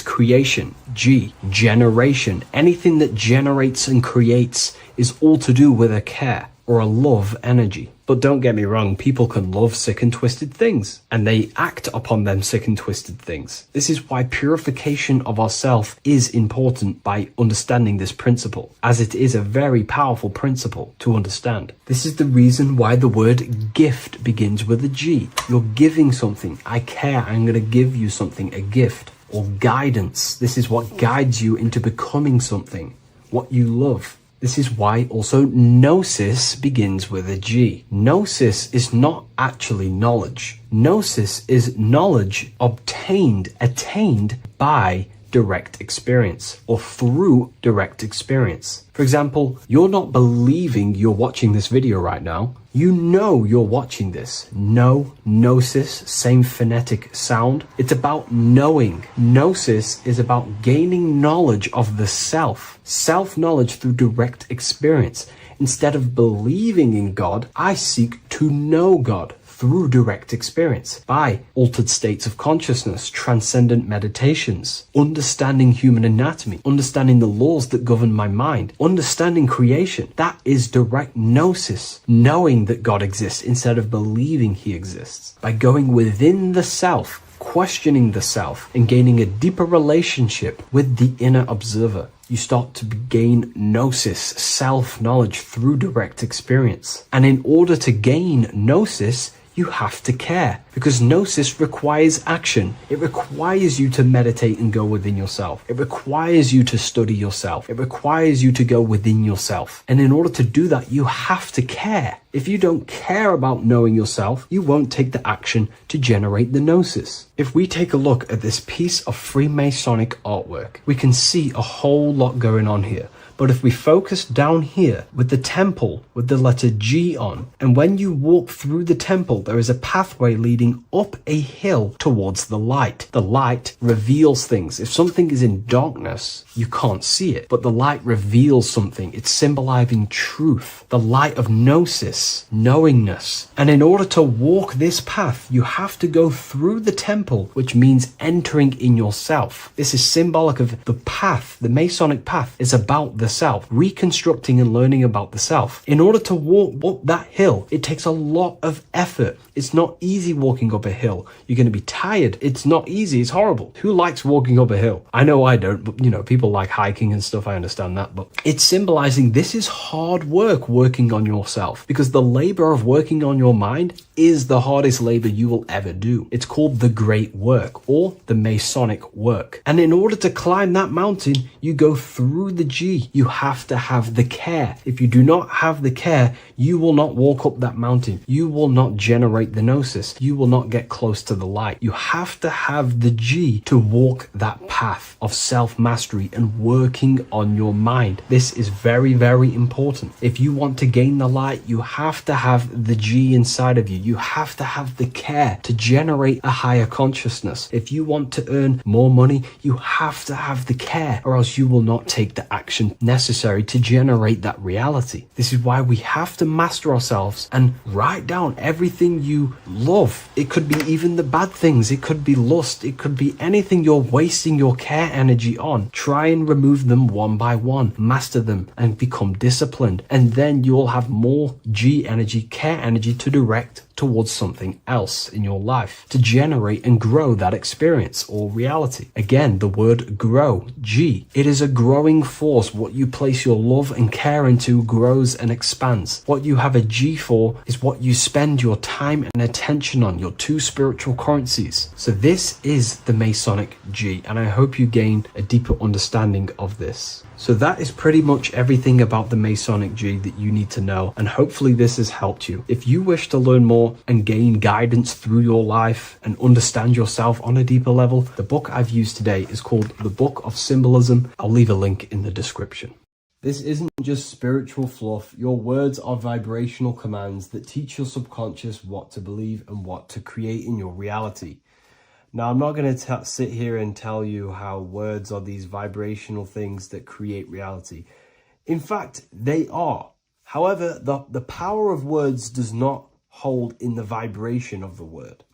creation. G, generation. Anything that generates and creates is all to do with a care or a love energy. But don't get me wrong, people can love sick and twisted things, and they act upon them sick and twisted things. This is why purification of ourself is important by understanding this principle, as it is a very powerful principle to understand. This is the reason why the word gift begins with a G. You're giving something. I care, I'm going to give you something, a gift. Or guidance. This is what guides you into becoming something, what you love. This is why also gnosis begins with a G. Gnosis is not actually knowledge. Gnosis is knowledge obtained, attained by direct experience or through direct experience. For example, you're not believing you're watching this video right now. You know you're watching this. Know, gnosis, same phonetic sound. It's about knowing. Gnosis is about gaining knowledge of the self. Self-knowledge through direct experience. Instead of believing in God, I seek to know God through direct experience, by altered states of consciousness, transcendent meditations, understanding human anatomy, understanding the laws that govern my mind, understanding creation. That is direct gnosis, knowing that God exists instead of believing he exists. By going within the self, questioning the self, and gaining a deeper relationship with the inner observer, you start to gain gnosis, self-knowledge through direct experience. And in order to gain gnosis, you have to care, because gnosis requires action. It requires you to meditate and go within yourself. It requires you to study yourself. It requires you to go within yourself. And in order to do that, you have to care. If you don't care about knowing yourself, you won't take the action to generate the gnosis. If we take a look at this piece of Freemasonic artwork, we can see a whole lot going on here. But if we focus down here with the temple with the letter G on, and when you walk through the temple, there is a pathway leading up a hill towards the light. The light reveals things. If something is in darkness, you can't see it, but the light reveals something. It's symbolizing truth, the light of gnosis, knowingness. And in order to walk this path, you have to go through the temple, which means entering in yourself. This is symbolic of the path. The Masonic path is about the self, reconstructing and learning about the self. In order to walk up that hill, it takes a lot of effort. It's not easy walking up a hill. You're going to be tired. It's not easy. It's horrible. Who likes walking up a hill? I know I don't, but people like hiking and stuff. I understand that, but it's symbolizing this is hard work, working on yourself, because the labor of working on your mind is the hardest labor you will ever do. It's called the Great Work or the Masonic Work. And in order to climb that mountain, you go through the G. You have to have the care. If you do not have the care, you will not walk up that mountain. You will not generate the gnosis. You will not get close to the light. You have to have the G to walk that path of self-mastery and working on your mind. This is very, very important. If you want to gain the light, you have to have the G inside of you. You have to have the care to generate a higher consciousness. If you want to earn more money, you have to have the care, or else you will not take the action necessary to generate that reality. This is why we have to master ourselves and write down everything you love. It could be even the bad things. It could be lust. It could be anything you're wasting your care energy on. Try and remove them one by one. Master them and become disciplined. And then you'll have more G energy, care energy to direct towards something else in your life to generate and grow that experience or reality. Again, the word grow, G. It is a growing force. What you place your love and care into grows and expands. What you have a G for is what you spend your time and attention on, your two spiritual currencies. So this is the Masonic G, and I hope you gain a deeper understanding of this. So that is pretty much everything about the Masonic G that you need to know, and hopefully this has helped you. If you wish to learn more and gain guidance through your life and understand yourself on a deeper level, the book I've used today is called The Book of Symbolism. I'll leave a link in the description. This isn't just spiritual fluff. Your words are vibrational commands that teach your subconscious what to believe and what to create in your reality. Now, I'm not going to sit here and tell you how words are these vibrational things that create reality. In fact, they are. However, the power of words does not hold in the vibration of the word.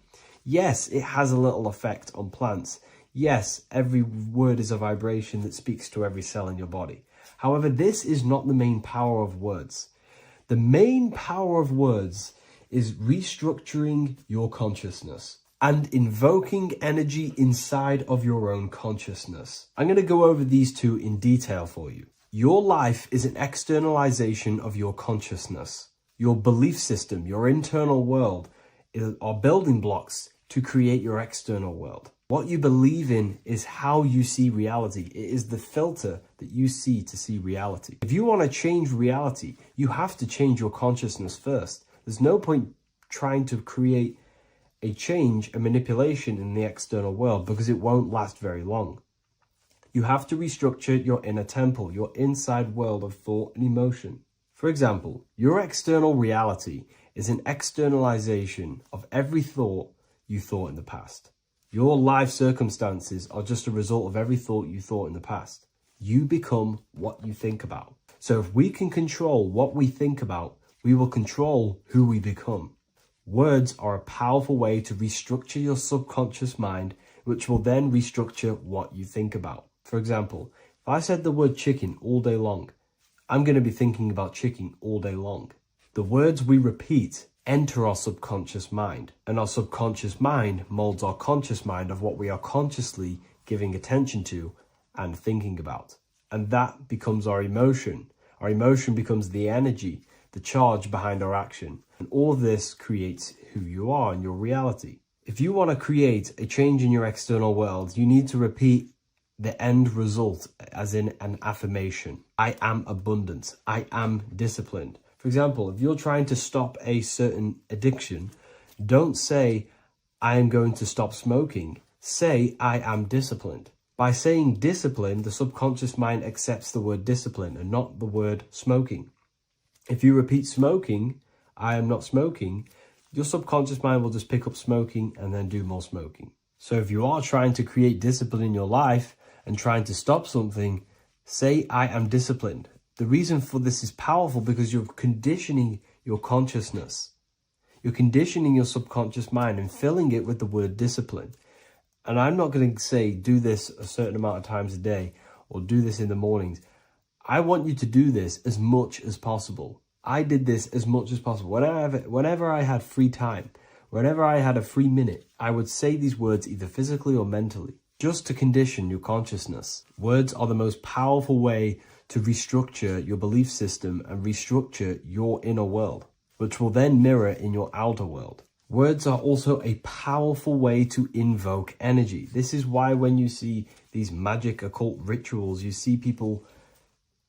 Yes, it has a little effect on plants. Yes, every word is a vibration that speaks to every cell in your body. However, this is not the main power of words. The main power of words is restructuring your consciousness and invoking energy inside of your own consciousness. I'm going to go over these two in detail for you. Your life is an externalization of your consciousness. Your belief system, your internal world, are building blocks to create your external world. What you believe in is how you see reality. It is the filter that you see to see reality. If you want to change reality, you have to change your consciousness first. There's no point trying to create a change, a manipulation in the external world, because it won't last very long. You have to restructure your inner temple, your inside world of thought and emotion. For example, your external reality is an externalization of every thought you thought in the past. Your life circumstances are just a result of every thought you thought in the past. You become what you think about. So if we can control what we think about, we will control who we become. Words are a powerful way to restructure your subconscious mind, which will then restructure what you think about. For example, if I said the word chicken all day long, I'm going to be thinking about chicken all day long. The words we repeat enter our subconscious mind, and our subconscious mind molds our conscious mind of what we are consciously giving attention to and thinking about. And that becomes our emotion. Our emotion becomes the energy, the charge behind our action. And all of this creates who you are and your reality. If you want to create a change in your external world, you need to repeat the end result as in an affirmation. I am abundant. I am disciplined. For example, if you're trying to stop a certain addiction, don't say, I am going to stop smoking. Say, I am disciplined. By saying discipline, the subconscious mind accepts the word discipline and not the word smoking. If you repeat smoking, I am not smoking, your subconscious mind will just pick up smoking and then do more smoking. So if you are trying to create discipline in your life and trying to stop something, say, I am disciplined. The reason for this is powerful because you're conditioning your consciousness. You're conditioning your subconscious mind and filling it with the word discipline. And I'm not going to say do this a certain amount of times a day or do this in the mornings. I want you to do this as much as possible. I did this as much as possible. Whenever I had free time, whenever I had a free minute, I would say these words either physically or mentally, just to condition your consciousness. Words are the most powerful way to restructure your belief system and restructure your inner world, which will then mirror in your outer world. Words are also a powerful way to invoke energy. This is why when you see these magic occult rituals, you see people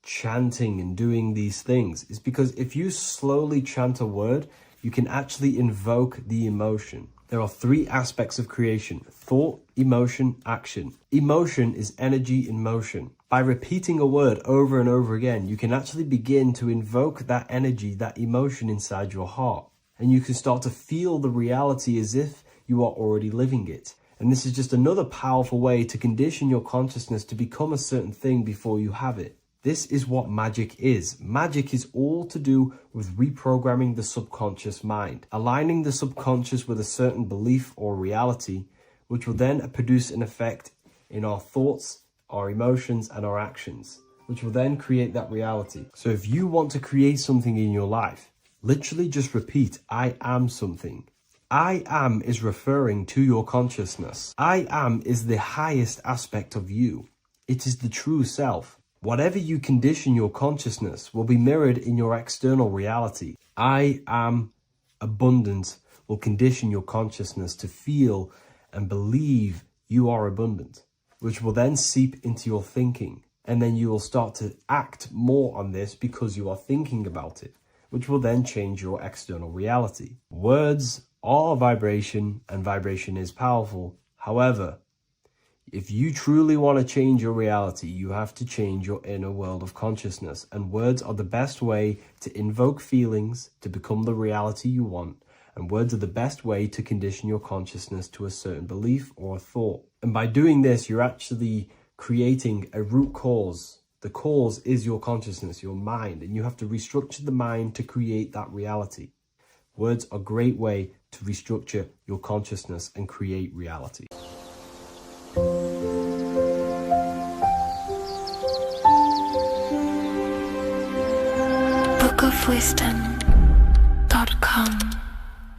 chanting and doing these things. It's because if you slowly chant a word, you can actually invoke the emotion. There are three aspects of creation: thought, emotion, action. Emotion is energy in motion. By repeating a word over and over again, you can actually begin to invoke that energy, that emotion inside your heart. And you can start to feel the reality as if you are already living it. And this is just another powerful way to condition your consciousness to become a certain thing before you have it. This is what magic is. Magic is all to do with reprogramming the subconscious mind, aligning the subconscious with a certain belief or reality, which will then produce an effect in our thoughts, our emotions, and our actions, which will then create that reality. So if you want to create something in your life, literally just repeat, I am something. I am is referring to your consciousness. I am is the highest aspect of you. It is the true self. Whatever you condition your consciousness will be mirrored in your external reality. I am abundant will condition your consciousness to feel and believe you are abundant, which will then seep into your thinking. And then you will start to act more on this because you are thinking about it, which will then change your external reality. Words are vibration, and vibration is powerful. However, if you truly want to change your reality, you have to change your inner world of consciousness. And words are the best way to invoke feelings to become the reality you want. And words are the best way to condition your consciousness to a certain belief or a thought. And by doing this, you're actually creating a root cause. The cause is your consciousness, your mind, and you have to restructure the mind to create that reality. Words are a great way to restructure your consciousness and create reality. bookofwisdom.com.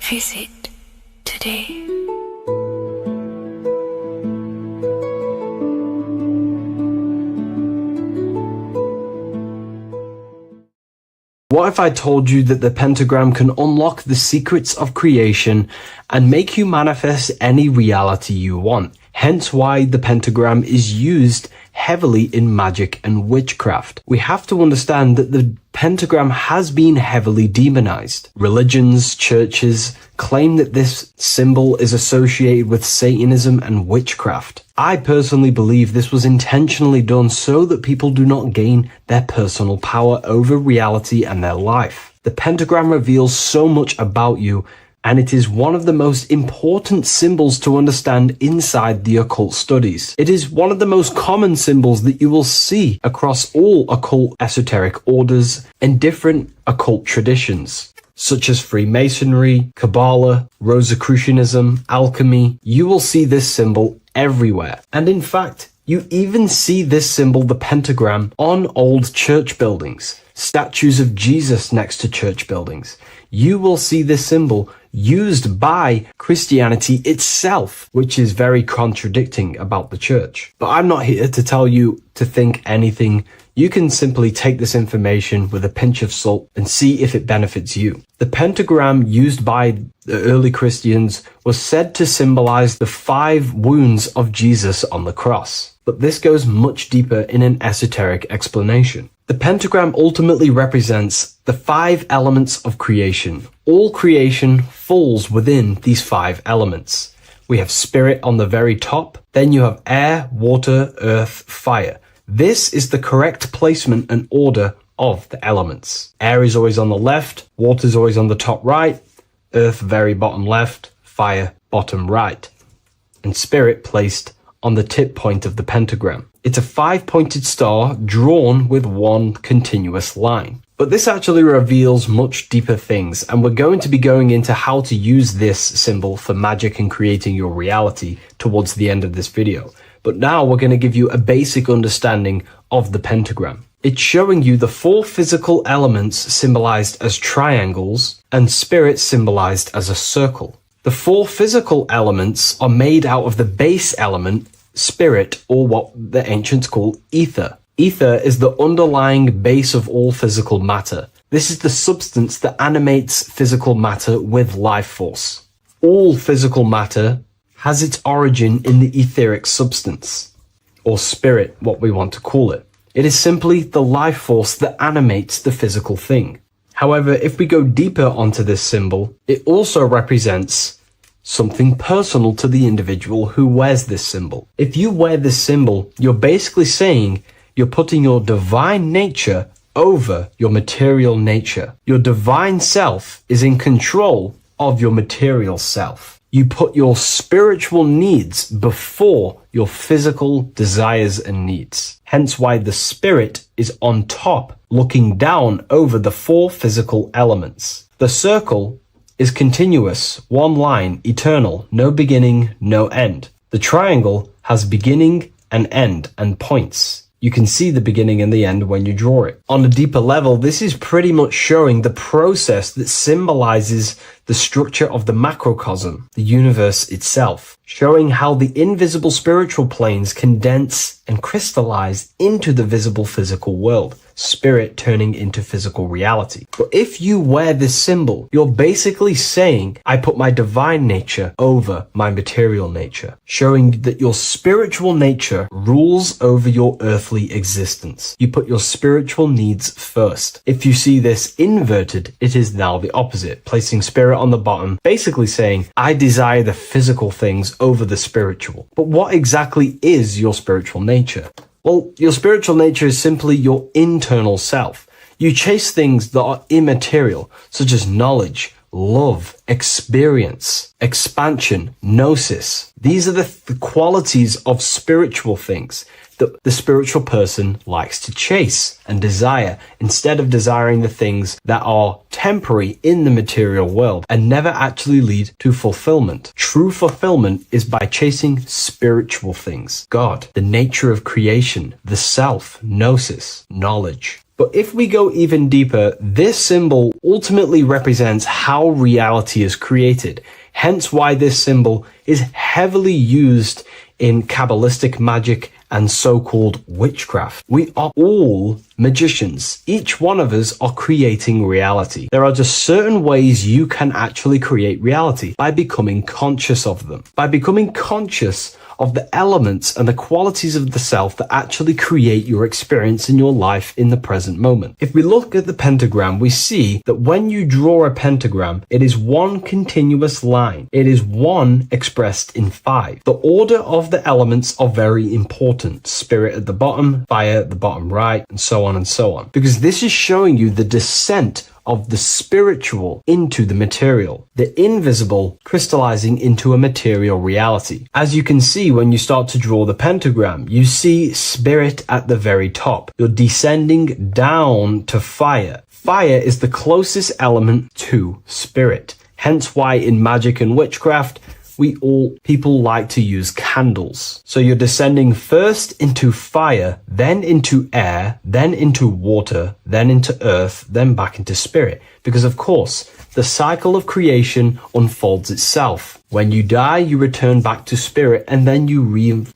Visit today. What if I told you that the pentagram can unlock the secrets of creation and make you manifest any reality you want? Hence why the pentagram is used heavily in magic and witchcraft. We have to understand that the pentagram has been heavily demonized. Religions, churches claim that this symbol is associated with Satanism and witchcraft. I personally believe this was intentionally done so that people do not gain their personal power over reality and their life. The pentagram reveals so much about you, and it is one of the most important symbols to understand inside the occult studies. It is one of the most common symbols that you will see across all occult esoteric orders and different occult traditions, such as Freemasonry, Kabbalah, Rosicrucianism, alchemy. You will see this symbol everywhere. And in fact, you even see this symbol, the pentagram, on old church buildings, statues of Jesus next to church buildings. You will see this symbol used by Christianity itself, which is very contradicting about the church. But I'm not here to tell you to think anything. You can simply take this information with a pinch of salt and see if it benefits you. The pentagram used by the early Christians was said to symbolize the 5 wounds of Jesus on the cross. But this goes much deeper in an esoteric explanation. The pentagram ultimately represents the 5 elements of creation. All creation falls within these 5 elements. We have spirit on the very top, then you have air, water, earth, fire. This is the correct placement and order of the elements. Air is always on the left, water is always on the top right, earth very bottom left, fire bottom right, and spirit placed on the tip point of the pentagram. It's a 5-pointed star drawn with one continuous line. But this actually reveals much deeper things, and we're going to be going into how to use this symbol for magic and creating your reality towards the end of this video. But now we're going to give you a basic understanding of the pentagram. It's showing you the 4 physical elements symbolized as triangles and spirit symbolized as a circle. The 4 physical elements are made out of the base element, spirit, or what the ancients call ether. Ether is the underlying base of all physical matter. This is the substance that animates physical matter with life force. All physical matter has its origin in the etheric substance, or spirit, what we want to call it. It is simply the life force that animates the physical thing. However, if we go deeper onto this symbol, it also represents something personal to the individual who wears this symbol. If you wear this symbol, you're basically saying you're putting your divine nature over your material nature. Your divine self is in control of your material self. You put your spiritual needs before your physical desires and needs. Hence why the spirit is on top, looking down over the four physical elements. The circle is continuous, one line, eternal, no beginning, no end. The triangle has beginning and end and points. You can see the beginning and the end when you draw it. On a deeper level, this is pretty much showing the process that symbolizes the structure of the macrocosm, the universe itself, showing how the invisible spiritual planes condense and crystallize into the visible physical world, spirit turning into physical reality. But if you wear this symbol, you're basically saying, I put my divine nature over my material nature, showing that your spiritual nature rules over your earthly existence. You put your spiritual needs first. If you see this inverted, it is now the opposite, placing spirit on the bottom, basically saying, I desire the physical things over the spiritual. But what exactly is your spiritual nature? Well, your spiritual nature is simply your internal self. You chase things that are immaterial, such as knowledge, love, experience, expansion, gnosis. These are the qualities of spiritual things that the spiritual person likes to chase and desire, instead of desiring the things that are temporary in the material world and never actually lead to fulfillment. True fulfillment is by chasing spiritual things. God, the nature of creation, the self, gnosis, knowledge. But if we go even deeper, this symbol ultimately represents how reality is created. Hence why this symbol is heavily used in Kabbalistic magic and so-called witchcraft. We are all magicians. Each one of us are creating reality. There are just certain ways you can actually create reality by becoming conscious of them. By becoming conscious of the elements and the qualities of the self that actually create your experience in your life in the present moment. If we look at the pentagram, we see that when you draw a pentagram, it is one continuous line. It is one expressed in five. The order of the elements are very important. Spirit at the bottom, fire at the bottom right, and so on and so on. Because this is showing you the descent of the spiritual into the material, the invisible crystallizing into a material reality. As you can see when you start to draw the pentagram, you see spirit at the very top. You're descending down to fire. Fire is the closest element to spirit. Hence why in magic and witchcraft, people like to use candles. So you're descending first into fire, then into air, then into water, then into earth, then back into spirit. Because of course, the cycle of creation unfolds itself. When you die, you return back to spirit, and then you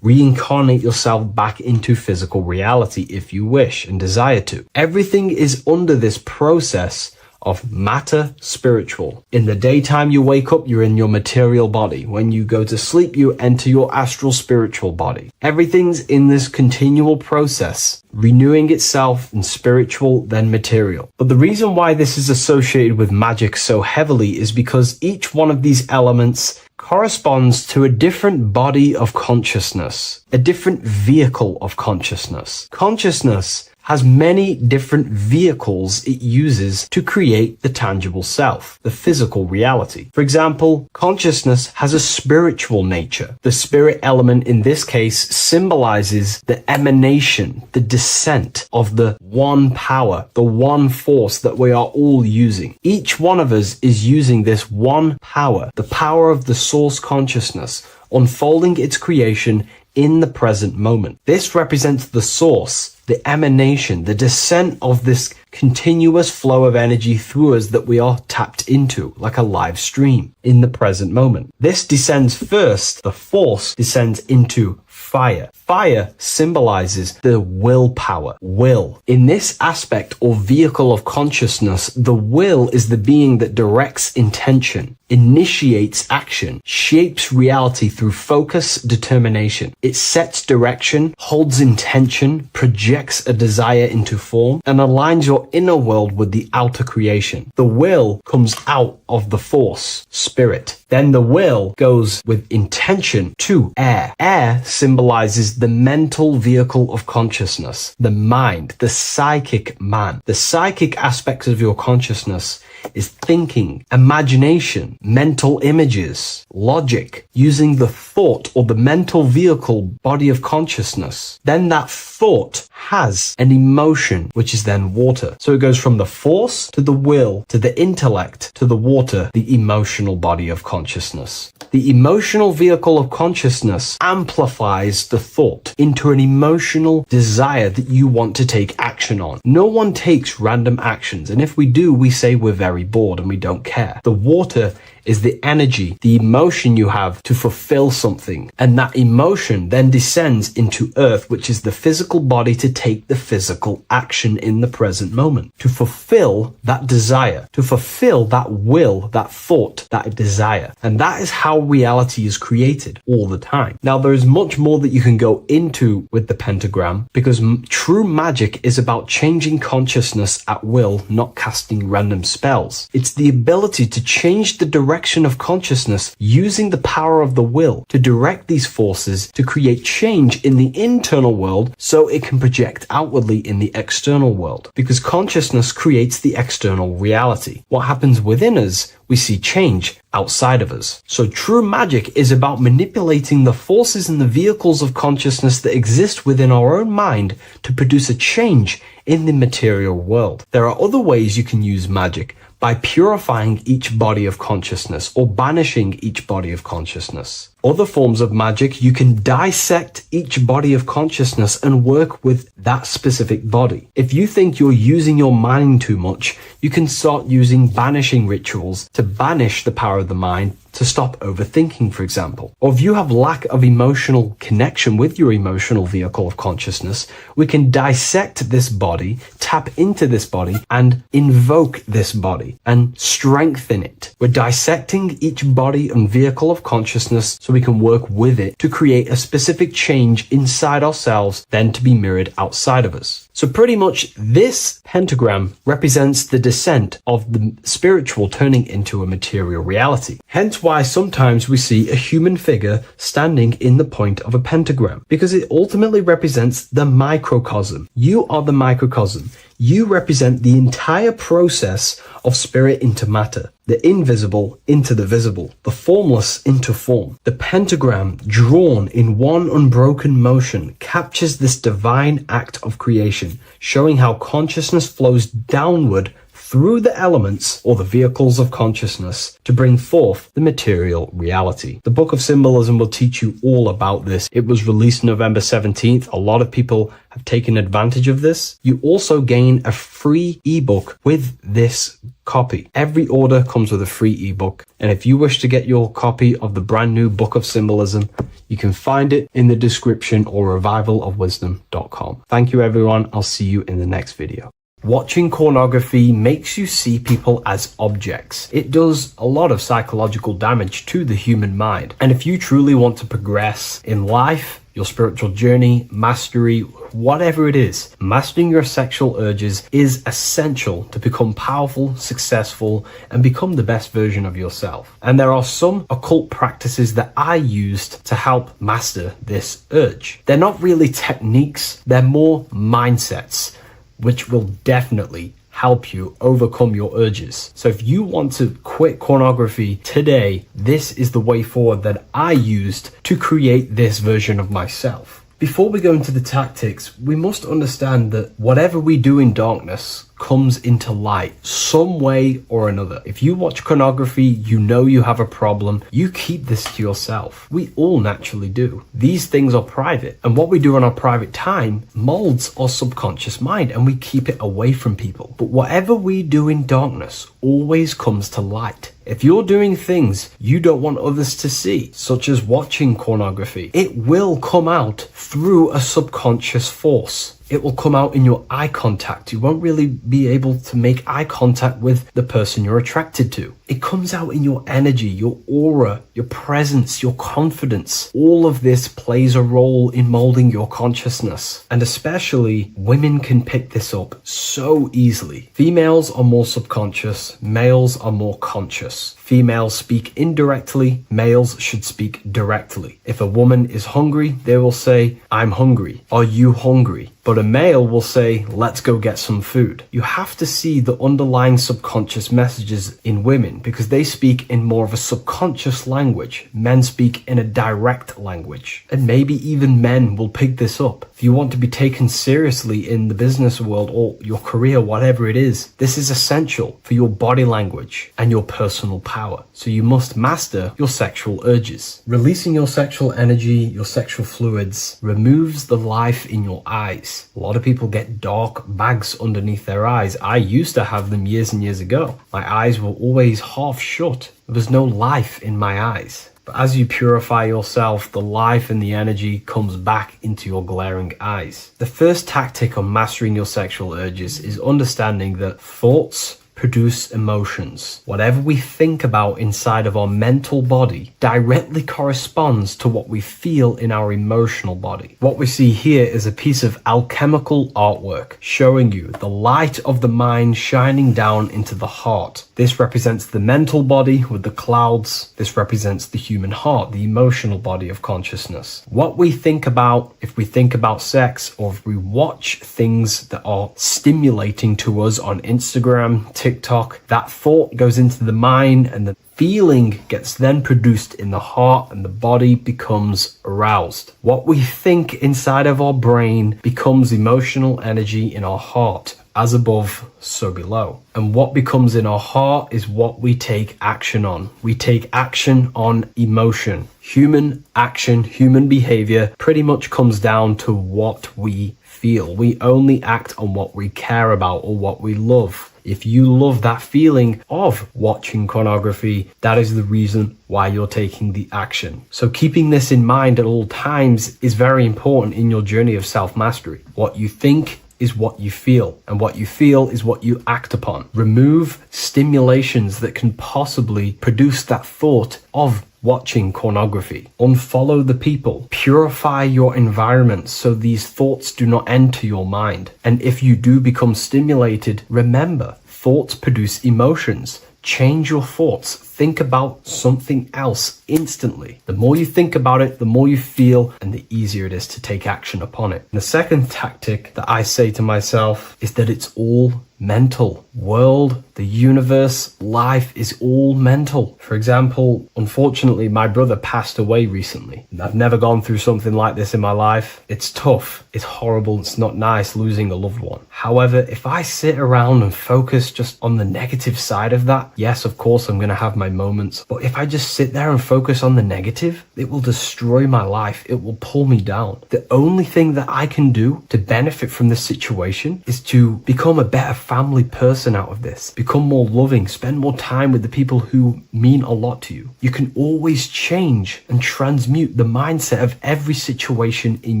reincarnate yourself back into physical reality if you wish and desire to. Everything is under this process of matter spiritual. In the daytime you wake up, you're in your material body. When you go to sleep, you enter your astral spiritual body. Everything's in this continual process, renewing itself in spiritual, then material. But the reason why this is associated with magic so heavily is because each one of these elements corresponds to a different body of consciousness, a different vehicle of consciousness. Consciousness has many different vehicles it uses to create the tangible self, the physical reality. For example, consciousness has a spiritual nature. The spirit element in this case symbolizes the emanation, the descent of the one power, the one force that we are all using. Each one of us is using this one power, the power of the source consciousness, unfolding its creation in the present moment. This represents the source, the emanation, the descent of this continuous flow of energy through us that we are tapped into, like a live stream in the present moment. This descends first, the force descends into fire. Fire symbolizes the willpower, will. In this aspect or vehicle of consciousness, the will is the being that directs intention, initiates action, shapes reality through focus, determination. It sets direction, holds intention, projects a desire into form, and aligns your inner world with the outer creation. The will comes out of the force, spirit. Then the will goes with intention to air. Air symbolizes the mental vehicle of consciousness, the mind, the psychic man. The psychic aspects of your consciousness is thinking, imagination, mental images, logic, using the thought or the mental vehicle body of consciousness. Then that thought has an emotion, which is then water. So it goes from the force to the will to the intellect to the water, the emotional body of consciousness. The emotional vehicle of consciousness amplifies the thought into an emotional desire that you want to take action on. No one takes random actions, and if we do, we say we're very bored and we don't care. The water is the energy, the emotion you have to fulfill something. And that emotion then descends into earth, which is the physical body to take the physical action in the present moment, to fulfill that desire, to fulfill that will, that thought, that desire. And that is how reality is created all the time. Now, there is much more that you can go into with the pentagram, because true magic is about changing consciousness at will, not casting random spells. It's the ability to change the direction of consciousness using the power of the will to direct these forces to create change in the internal world so it can project outwardly in the external world. Because consciousness creates the external reality. What happens within us, we see change outside of us. So true magic is about manipulating the forces and the vehicles of consciousness that exist within our own mind to produce a change in the material world. There are other ways you can use magic, by purifying each body of consciousness or banishing each body of consciousness. Other forms of magic, you can dissect each body of consciousness and work with that specific body. If you think you're using your mind too much, you can start using banishing rituals to banish the power of the mind, to stop overthinking, for example. Or if you have lack of emotional connection with your emotional vehicle of consciousness, we can dissect this body, tap into this body, and invoke this body and strengthen it. We're dissecting each body and vehicle of consciousness so we can work with it to create a specific change inside ourselves, then to be mirrored outside of us. So pretty much this pentagram represents the descent of the spiritual turning into a material reality. Hence why sometimes we see a human figure standing in the point of a pentagram, because it ultimately represents the microcosm. You are the microcosm. You represent the entire process of spirit into matter, the invisible into the visible, the formless into form. The pentagram, drawn in one unbroken motion, captures this divine act of creation, showing how consciousness flows downward through the elements or the vehicles of consciousness to bring forth the material reality. The Book of Symbolism will teach you all about this. It was released November 17th. A lot of people have taken advantage of this. You also gain a free ebook with this copy. Every order comes with a free ebook. And if you wish to get your copy of the brand new Book of Symbolism, you can find it in the description or revivalofwisdom.com. Thank you, everyone. I'll see you in the next video. Watching pornography makes you see people as objects. It does a lot of psychological damage to the human mind. And if you truly want to progress in life, your spiritual journey, mastery, whatever it is, mastering your sexual urges is essential to become powerful, successful, and become the best version of yourself. And there are some occult practices that I used to help master this urge. They're not really techniques, they're more mindsets, which will definitely help you overcome your urges. So if you want to quit pornography today, this is the way forward that I used to create this version of myself. Before we go into the tactics, we must understand that whatever we do in darkness comes into light some way or another. If you watch pornography, you know you have a problem, you keep this to yourself. We all naturally do. These things are private, and what we do in our private time molds our subconscious mind, and we keep it away from people. But whatever we do in darkness always comes to light. If you're doing things you don't want others to see, such as watching pornography, it will come out through a subconscious force. It will come out in your eye contact. You won't really be able to make eye contact with the person you're attracted to. It comes out in your energy, your aura, your presence, your confidence. All of this plays a role in molding your consciousness. And especially women can pick this up so easily. Females are more subconscious, males are more conscious. Females speak indirectly, males should speak directly. If a woman is hungry, they will say, I'm hungry. Are you hungry? But a male will say, let's go get some food. You have to see the underlying subconscious messages in women because they speak in more of a subconscious language. Men speak in a direct language. And maybe even men will pick this up. If you want to be taken seriously in the business world or your career, whatever it is, this is essential for your body language and your personal power. So you must master your sexual urges. Releasing your sexual energy, your sexual fluids, removes the life in your eyes. A lot of people get dark bags underneath their eyes. I used to have them years and years ago. My eyes were always half shut. There was no life in my eyes. But as you purify yourself, the life and the energy comes back into your glaring eyes. The first tactic on mastering your sexual urges is understanding that thoughts produce emotions. Whatever we think about inside of our mental body directly corresponds to what we feel in our emotional body. What we see here is a piece of alchemical artwork showing you the light of the mind shining down into the heart. This represents the mental body with the clouds. This represents the human heart, the emotional body of consciousness. What we think about, if we think about sex, or if we watch things that are stimulating to us on Instagram, TikTok, that thought goes into the mind and the feeling gets then produced in the heart and the body becomes aroused. What we think inside of our brain becomes emotional energy in our heart. As above, so below. And what becomes in our heart is what we take action on. We take action on emotion. Human action, human behavior pretty much comes down to what we feel. We only act on what we care about or what we love. If you love that feeling of watching pornography, that is the reason why you're taking the action. So keeping this in mind at all times is very important in your journey of self-mastery. What you think is what you feel, and what you feel is what you act upon. Remove stimulations that can possibly produce that thought of watching pornography. Unfollow the people. Purify your environment so these thoughts do not enter your mind. And if you do become stimulated, remember, thoughts produce emotions. Change your thoughts. Think about something else instantly. The more you think about it, the more you feel, and the easier it is to take action upon it. And the second tactic that I say to myself is that it's all mental. World, the universe, life is all mental. For example, unfortunately, my brother passed away recently. I've never gone through something like this in my life. It's tough. It's horrible. It's not nice losing a loved one. However, if I sit around and focus just on the negative side of that, yes, of course, I'm going to have my moments. But if I just sit there and focus on the negative, it will destroy my life. It will pull me down. The only thing that I can do to benefit from this situation is to become a better family person out of this. Become more loving. Spend more time with the people who mean a lot to you. You can always change and transmute the mindset of every situation in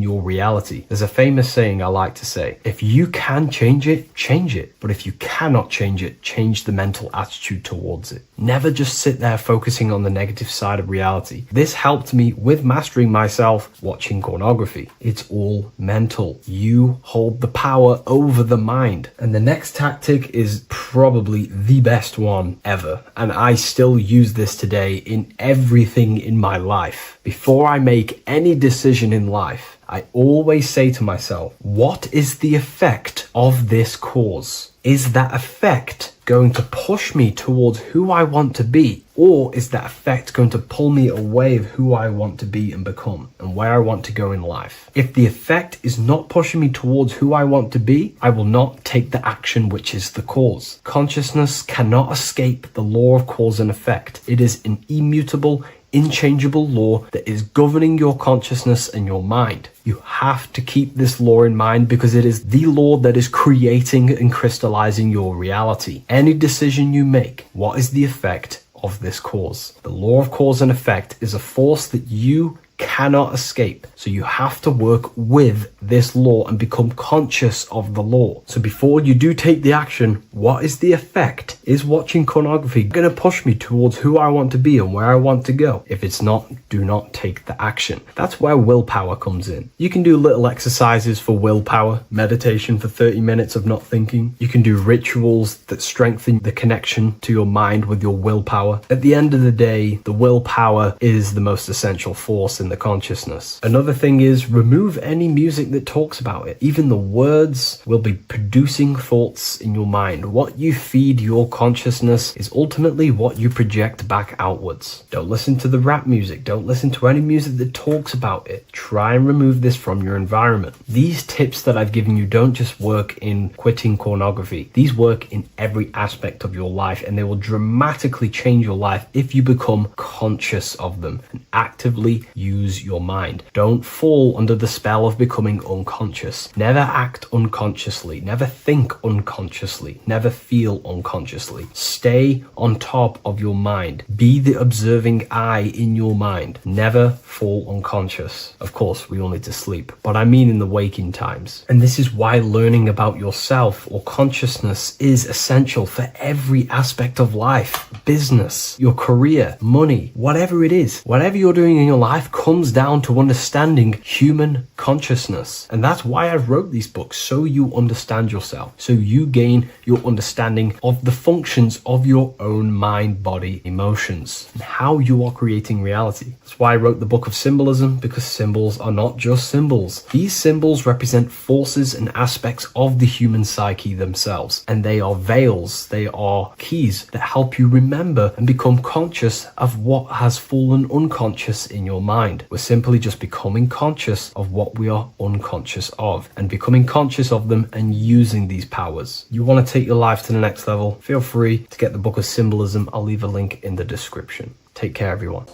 your reality. There's a famous saying I like to say, if you can change it, change it. But if you cannot change it, change the mental attitude towards it. Never just sit there focusing on the negative side of reality. This helped me with mastering myself watching pornography. It's all mental. You hold the power over the mind. And the next tactic is probably the best one ever. And I still use this today in everything in my life. Before I make any decision in life, I always say to myself, what is the effect of this cause? Is that effect going to push me towards who I want to be? Or is that effect going to pull me away of who I want to be and become and where I want to go in life? If the effect is not pushing me towards who I want to be, I will not take the action which is the cause. Consciousness cannot escape the law of cause and effect. It is an immutable, inchangeable law that is governing your consciousness and your mind. You have to keep this law in mind because it is the law that is creating and crystallizing your reality. Any decision you make, what is the effect of this cause. The law of cause and effect is a force that you cannot escape. So you have to work with this law and become conscious of the law. So before you do take the action, what is the effect? Is watching pornography going to push me towards who I want to be and where I want to go? If it's not, do not take the action. That's where willpower comes in. You can do little exercises for willpower, meditation for 30 minutes of not thinking. You can do rituals that strengthen the connection to your mind with your willpower. At the end of the day, the willpower is the most essential force in the consciousness. Another thing is remove any music that talks about it. Even the words will be producing thoughts in your mind. What you feed your consciousness is ultimately what you project back outwards. Don't listen to the rap music. Don't listen to any music that talks about it. Try and remove this from your environment. These tips that I've given you don't just work in quitting pornography. These work in every aspect of your life, and they will dramatically change your life if you become conscious of them and actively use your mind. Don't fall under the spell of becoming unconscious. Never act unconsciously. Never think unconsciously. Never feel unconsciously. Stay on top of your mind. Be the observing eye in your mind. Never fall unconscious. Of course, we all need to sleep, but I mean in the waking times. And this is why learning about yourself or consciousness is essential for every aspect of life. Business, your career, money, whatever it is. Whatever you're doing in your life comes down to understanding human consciousness. And that's why I wrote these books, so you understand yourself, so you gain your understanding of the functions of your own mind, body, emotions, and how you are creating reality. That's why I wrote the book of symbolism, because symbols are not just symbols. These symbols represent forces and aspects of the human psyche themselves, and they are veils, they are keys that help you remember and become conscious of what has fallen unconscious in your mind. We're simply just becoming conscious of what we are unconscious of and becoming conscious of them and using these powers. You want to take your life to the next level? Feel free to get the book of symbolism. I'll leave a link in the description. Take care, everyone.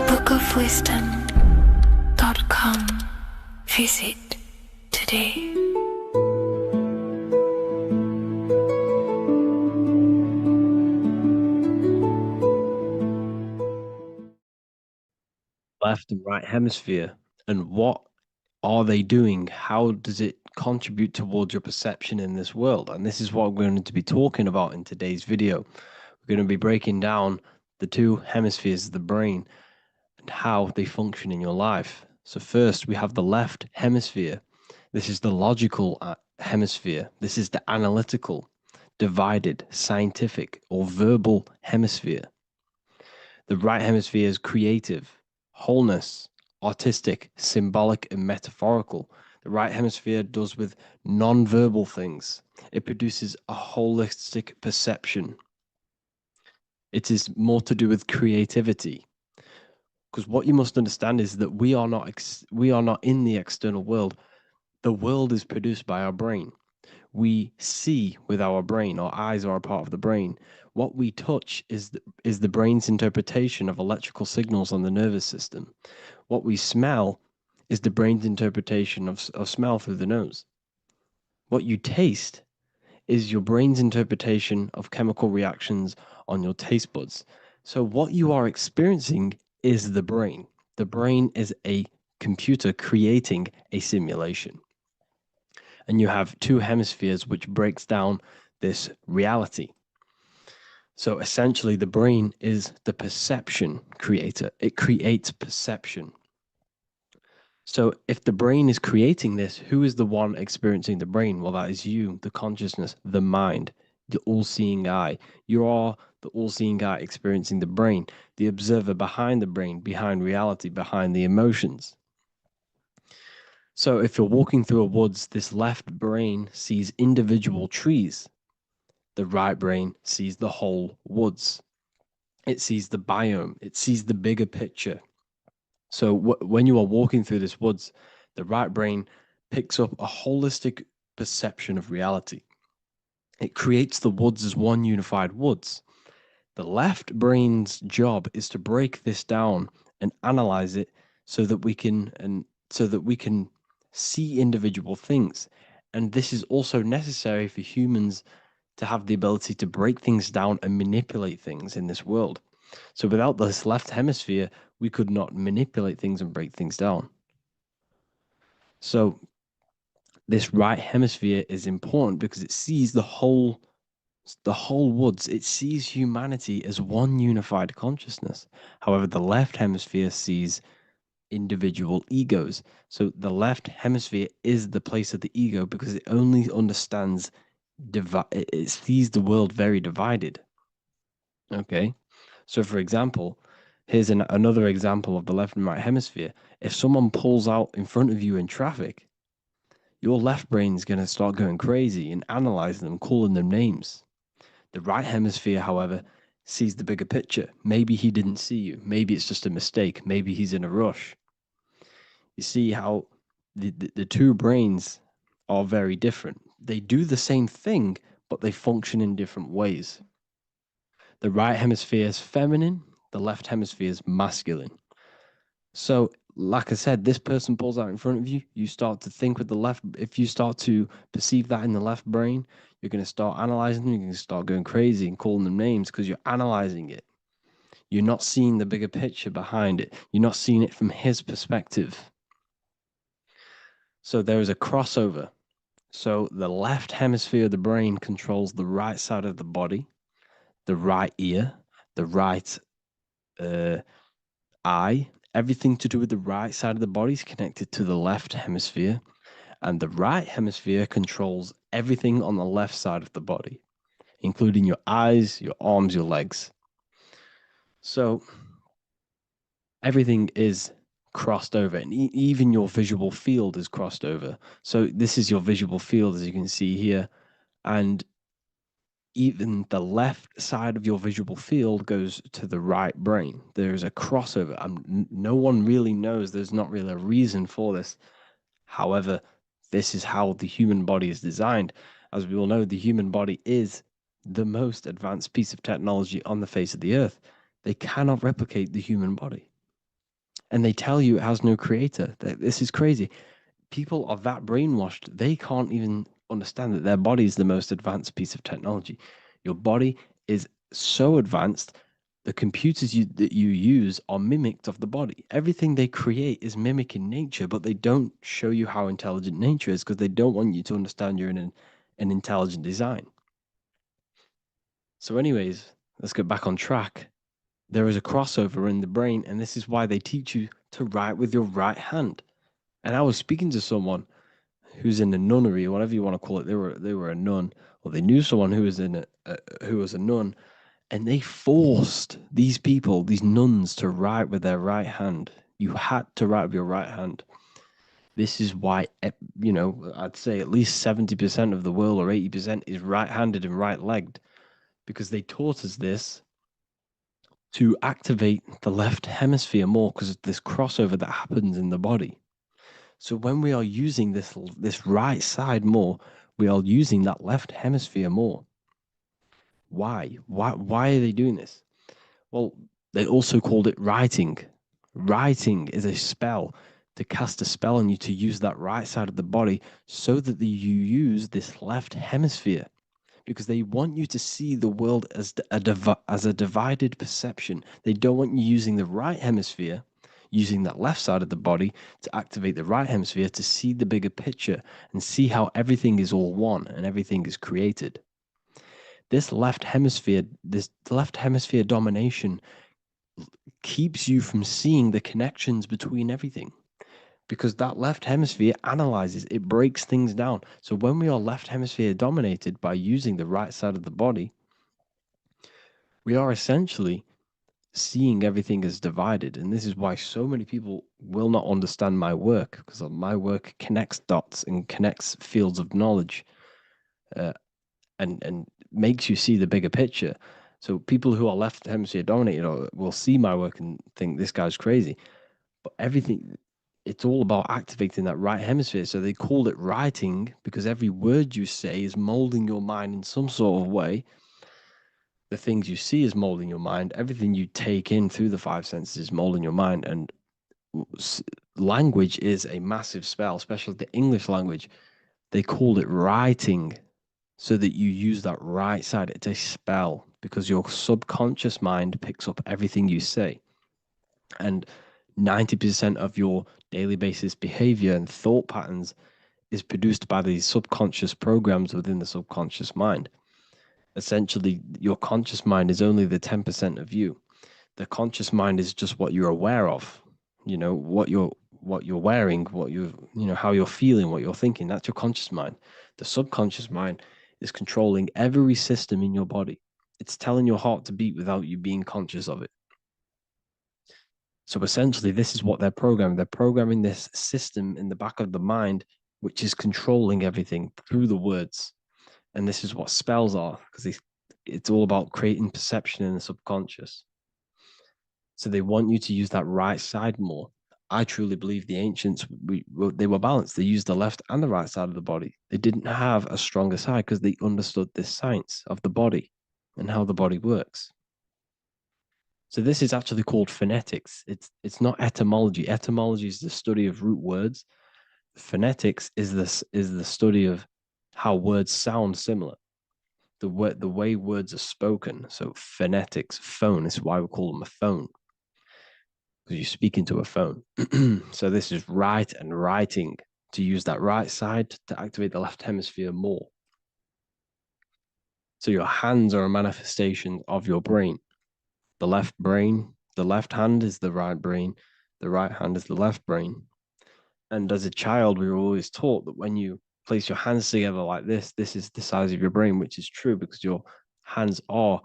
bookofwisdom.com. Visit today. Left and right hemisphere, and what are they doing? How does it contribute towards your perception in this world? And this is what we're going to be talking about in today's video. We're going to be breaking down the two hemispheres of the brain and how they function in your life. So first, we have the left hemisphere. This is the logical hemisphere. This is the analytical, divided, scientific, or verbal hemisphere. The right hemisphere is creative, wholeness, artistic, symbolic, and metaphorical. The right hemisphere does with non-verbal things. It produces a holistic perception. It is more to do with creativity. Because what you must understand is that we are not in the external world. The world is produced by our brain. We see with our brain. Our eyes are a part of the brain. What we touch is the brain's interpretation of electrical signals on the nervous system. What we smell is the brain's interpretation of smell through the nose. What you taste is your brain's interpretation of chemical reactions on your taste buds. So what you are experiencing is the brain. The brain is a computer creating a simulation. And you have two hemispheres which breaks down this reality. So essentially, the brain is the perception creator. It creates perception. So if the brain is creating this, who is the one experiencing the brain? Well, that is you, the consciousness, the mind, the all-seeing eye. You are the all-seeing eye experiencing the brain, the observer behind the brain, behind reality, behind the emotions. So if you're walking through a woods, this left brain sees individual trees. The right brain sees the whole woods. It sees the biome. It sees the bigger picture. So when you are walking through this woods, the right brain picks up a holistic perception of reality. It creates the woods as one unified woods. The left brain's job is to break this down and analyze it so that we can see individual things. And this is also necessary for humans to have the ability to break things down and manipulate things in this world. So without this left hemisphere, we could not manipulate things and break things down. So this right hemisphere is important because it sees the whole woods. It sees humanity as one unified consciousness. However, the left hemisphere sees individual egos. So the left hemisphere is the place of the ego because it only understands it sees the world very divided. Okay. So for example, here's another example of the left and right hemisphere. If someone pulls out in front of you in traffic, your left brain's going to start going crazy and analyzing them, calling them names. The right hemisphere, however, sees the bigger picture. Maybe he didn't see you. Maybe it's just a mistake. Maybe he's in a rush. You see how the two brains are very different. They do the same thing, but they function in different ways. The right hemisphere is feminine, the left hemisphere is masculine. So, like I said, this person pulls out in front of you, you start to think with the left. If you start to perceive that in the left brain, you're going to start analyzing them, you're going to start going crazy and calling them names because you're analyzing it. You're not seeing the bigger picture behind it, you're not seeing it from his perspective. So, there is a crossover. So, the left hemisphere of the brain controls the right side of the body, the right ear, the right eye. Everything to do with the right side of the body is connected to the left hemisphere, and the right hemisphere controls everything on the left side of the body, including your eyes, your arms, your legs. So everything is crossed over, and even your visual field is crossed over. So this is your visual field, as you can see here, and even the left side of your visual field goes to the right brain. There's a crossover. No one really knows. There's not really a reason for this. However, this is how the human body is designed. As we all know, the human body is the most advanced piece of technology on the face of the earth. They cannot replicate the human body. And they tell you it has no creator. This is crazy. People are that brainwashed, they can't even understand that their body is the most advanced piece of technology. Your body is so advanced, the computers that you use are mimicked of the body. Everything they create is mimicking nature, but they don't show you how intelligent nature is because they don't want you to understand you're in an intelligent design. So, anyways, let's get back on track. There is a crossover in the brain, and this is why they teach you to write with your right hand. And I was speaking to someone who's in a nunnery, or whatever you want to call it. They were a nun, or they knew someone who was who was a nun, and they forced these people, these nuns, to write with their right hand. You had to write with your right hand. This is why, I'd say at least 70% of the world or 80% is right-handed and right-legged, because they taught us this to activate the left hemisphere more because of this crossover that happens in the body. So when we are using this right side more, we are using that left hemisphere more. Why? Why are they doing this? Well, they also called it writing. Writing is a spell, to cast a spell on you to use that right side of the body so that you use this left hemisphere, because they want you to see the world as a divided perception. They don't want you using the right hemisphere, using that left side of the body to activate the right hemisphere to see the bigger picture and see how everything is all one and everything is created. This left hemisphere domination keeps you from seeing the connections between everything, because that left hemisphere analyzes, it breaks things down. So when we are left hemisphere dominated by using the right side of the body, we are essentially seeing everything as divided. And this is why so many people will not understand my work, because my work connects dots and connects fields of knowledge, and makes you see the bigger picture. So people who are left hemisphere dominated will see my work and think this guy's crazy. But everything, it's all about activating that right hemisphere. So they called it writing because every word you say is molding your mind in some sort of way. The things you see is molding your mind. Everything you take in through the five senses is molding your mind. And language is a massive spell, especially the English language. They called it writing so that you use that right side. It's a spell because your subconscious mind picks up everything you say. And 90% of your daily basis behavior and thought patterns is produced by these subconscious programs within the subconscious mind. Essentially, your conscious mind is only the 10% of you. The conscious mind is just what you're aware of, what you're wearing, how you're feeling, what you're thinking. That's your conscious mind. The subconscious mind is controlling every system in your body. It's telling your heart to beat without you being conscious of it. So essentially, this is what they're programming. They're programming this system in the back of the mind, which is controlling everything through the words. And this is what spells are, because it's all about creating perception in the subconscious. So they want you to use that right side more. I truly believe the ancients, they were balanced. They used the left and the right side of the body. They didn't have a stronger side because they understood this science of the body and how the body works. So this is actually called phonetics. It's not etymology. Etymology is the study of root words. Phonetics is the study of how words sound similar. The way words are spoken. So phonetics, phone is why we call them a phone, because you speak into a phone. So this is write and writing, to use that right side to activate the left hemisphere more. So your hands are a manifestation of your brain. The left hand is the right brain, the right hand is the left brain. And as a child, we were always taught that when you place your hands together like this is the size of your brain, which is true because your hands are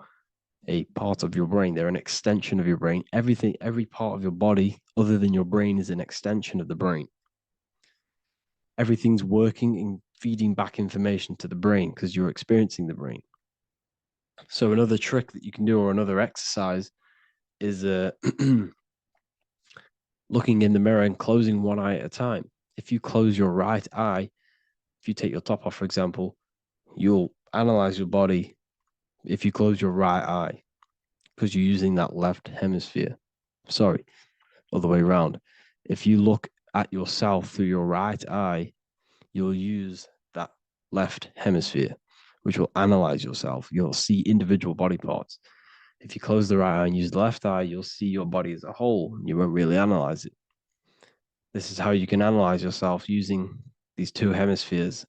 a part of your brain. They're an extension of your brain. Every part of your body other than your brain is an extension of the brain. Everything's working and feeding back information to the brain because you're experiencing the brain. So another trick that you can do, or another exercise, is looking in the mirror and closing one eye at a time. If you close your right eye, if you take your top off, for example, you'll analyze your body if you close your right eye because you're using that left hemisphere. Sorry, other way around. If you look at yourself through your right eye, you'll use that left hemisphere, which will analyze yourself. You'll see individual body parts. If you close the right eye and use the left eye, you'll see your body as a whole. You won't really analyze it. This is how you can analyze yourself using these two hemispheres.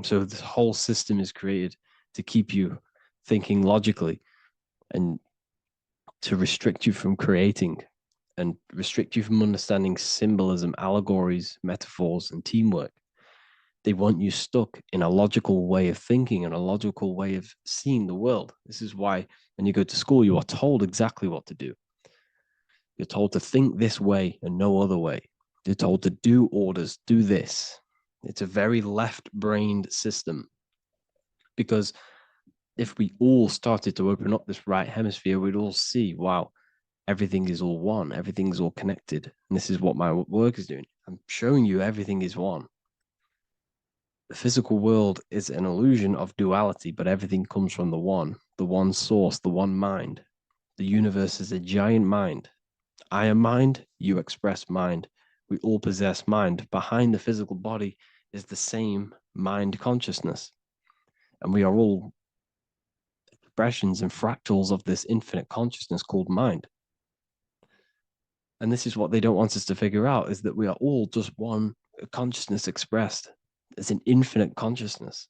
So this whole system is created to keep you thinking logically and to restrict you from creating and restrict you from understanding symbolism, allegories, metaphors, and teamwork. They want you stuck in a logical way of thinking and a logical way of seeing the world. This is why when you go to school, you are told exactly what to do. You're told to think this way and no other way. You're told to do orders, do this. It's a very left-brained system because if we all started to open up this right hemisphere, we'd all see, wow, everything is all one, everything's all connected. And this is what my work is doing. I'm showing you everything is one. The physical world is an illusion of duality, but everything comes from the one source, the one mind. The universe is a giant mind. I am mind, you express mind. We all possess mind. Behind the physical body is the same mind consciousness. And we are all expressions and fractals of this infinite consciousness called mind. And this is what they don't want us to figure out, is that we are all just one consciousness expressed. It's an infinite consciousness.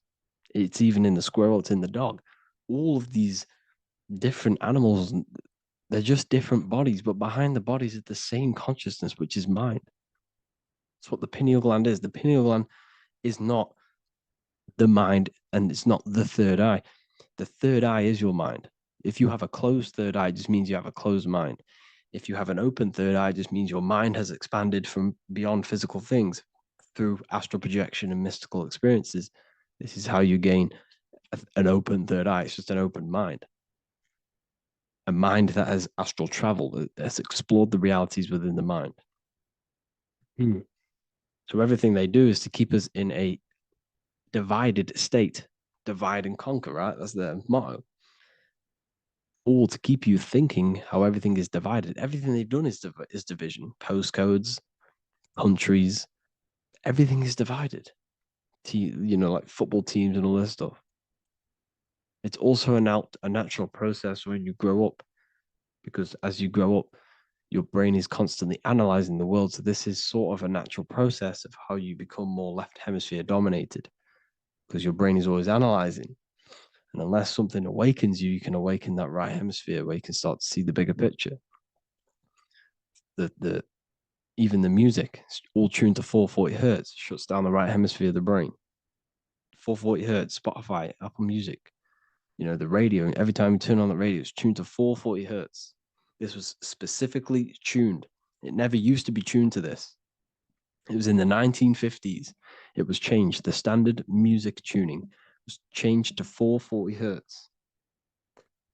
It's even in the squirrel, it's in the dog. All of these different animals, they're just different bodies, but behind the bodies is the same consciousness, which is mind. That's what the pineal gland is. The pineal gland is not the mind, and it's not the third eye. The third eye is your mind. If you have a closed third eye, it just means you have a closed mind. If you have an open third eye, it just means your mind has expanded from beyond physical things through astral projection and mystical experiences. This is how you gain an open third eye. It's just an open mind. A mind that has astral traveled, that has explored the realities within the mind. So everything they do is to keep us in a divided state. Divide and conquer, right? That's their motto. All to keep you thinking how everything is divided. Everything they've done is division. Postcodes, countries, everything is divided. Like football teams and all this stuff. It's also a natural process when you grow up, because as you grow up, your brain is constantly analyzing the world. So this is sort of a natural process of how you become more left hemisphere dominated, because your brain is always analyzing. And unless something awakens you, you can awaken that right hemisphere where you can start to see the bigger picture. The even the music, all tuned to 440 hertz, shuts down the right hemisphere of the brain. 440 hertz, Spotify, Apple Music, the radio. Every time you turn on the radio, it's tuned to 440 hertz. This was specifically tuned. It never used to be tuned to this. It was in the 1950s. It was changed. The standard music tuning was changed to 440 hertz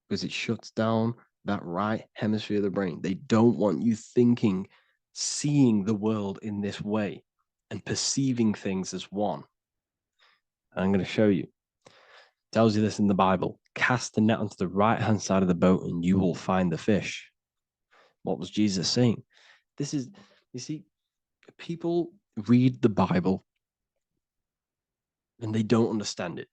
because it shuts down that right hemisphere of the brain. They don't want you thinking, seeing the world in this way and perceiving things as one. I'm going to show you. It tells you this in the Bible. Cast the net onto the right-hand side of the boat and you will find the fish. What was Jesus saying? You see, people read the Bible and they don't understand it.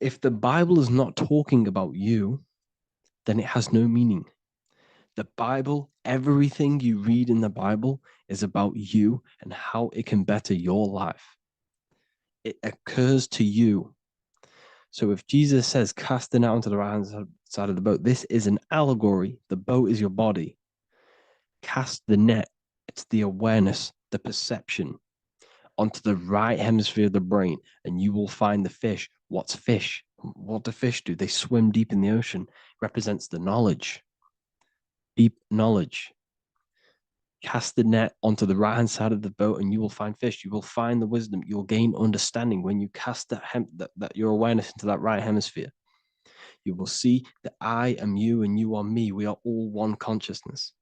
If the Bible is not talking about you, then it has no meaning. The Bible, everything you read in the Bible is about you and how it can better your life. It occurs to you. So if Jesus says, cast the net onto the right-hand side of the boat, this is an allegory. The boat is your body. Cast the net. It's the awareness, the perception onto the right hemisphere of the brain, and you will find the fish. What's fish? What do fish do? They swim deep in the ocean. It represents the knowledge. Deep knowledge. Cast the net onto the right-hand side of the boat and you will find fish. You will find the wisdom. You will gain understanding when you cast that your awareness into that right hemisphere. You will see that I am you and you are me. We are all one consciousness.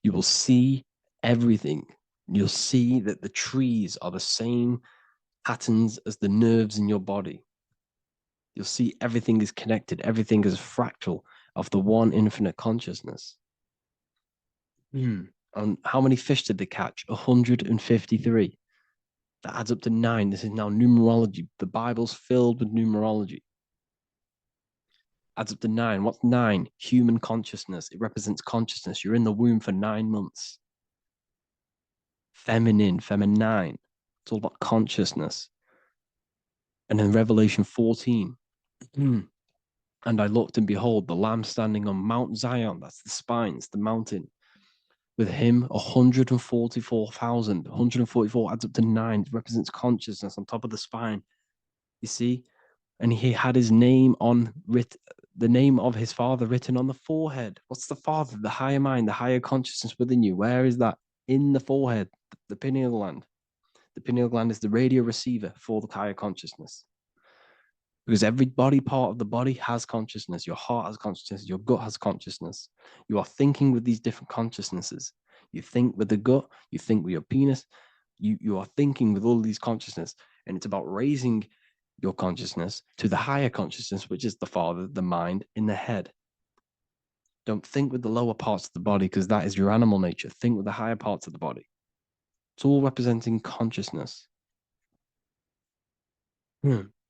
You will see everything. You'll see that the trees are the same patterns as the nerves in your body. You'll see everything is connected. Everything is a fractal of the one infinite consciousness. And how many fish did they catch? 153. That adds up to 9. This is now numerology. The Bible's filled with numerology. Adds up to 9. What's 9? Human consciousness. It represents consciousness. You're in the womb for 9 months. Feminine. It's all about consciousness. And then Revelation 14. And I looked, and behold, the Lamb standing on Mount Zion. That's the spines, the mountain. With him, 144,000. 144 adds up to 9. It represents consciousness on top of the spine. You see? And he had his name the name of his Father written on the forehead. What's the Father? The higher mind, the higher consciousness within you. Where is that? In the forehead, the pineal gland. The pineal gland is the radio receiver for the higher consciousness. Because every body part of the body has consciousness. Your heart has consciousness. Your gut has consciousness. You are thinking with these different consciousnesses. You think with the gut. You think with your penis. You are thinking with all these consciousness. And it's about raising your consciousness to the higher consciousness, which is the Father, the mind in the head. Don't think with the lower parts of the body, because that is your animal nature. Think with the higher parts of the body. It's all representing consciousness.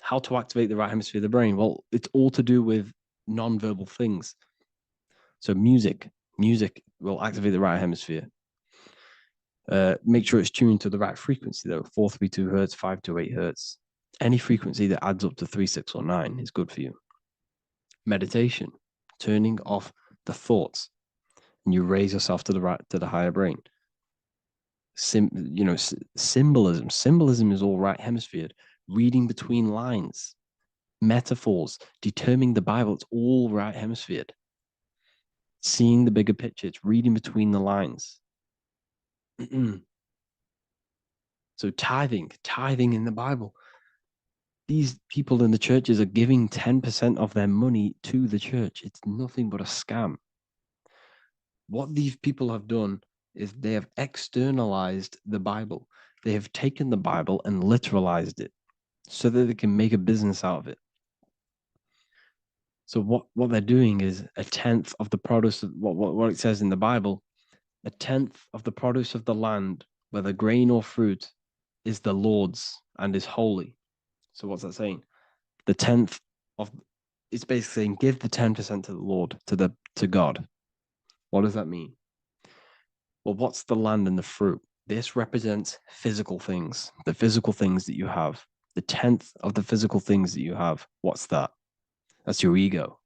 How to activate the right hemisphere of the brain? Well, it's all to do with non-verbal things. So music will activate the right hemisphere. Make sure it's tuned to the right frequency though. 432 hertz, 528 hertz. Any frequency that adds up to 3, 6, or 9 is good for you. Meditation, turning off the thoughts, and you raise yourself to the higher brain. Symbolism. Symbolism is all right hemisphered. Reading between lines, metaphors, determining the Bible, it's all right hemisphered. Seeing the bigger picture, it's reading between the lines. So tithing in the Bible. These people in the churches are giving 10% of their money to the church. It's nothing but a scam. What these people have done is they have externalized the Bible. They have taken the Bible and literalized it so that they can make a business out of it. So what they're doing is 1/10 of the produce of what it says in the Bible, A tenth of the produce of the land, whether grain or fruit, is the Lord's and is holy. So what's that saying? The tenth of it's basically saying give the 10% to the Lord, to God. What does that mean? Well, what's the land and the fruit? This represents physical things, the physical things that you have. The tenth of the physical things that you have. What's that? That's your ego.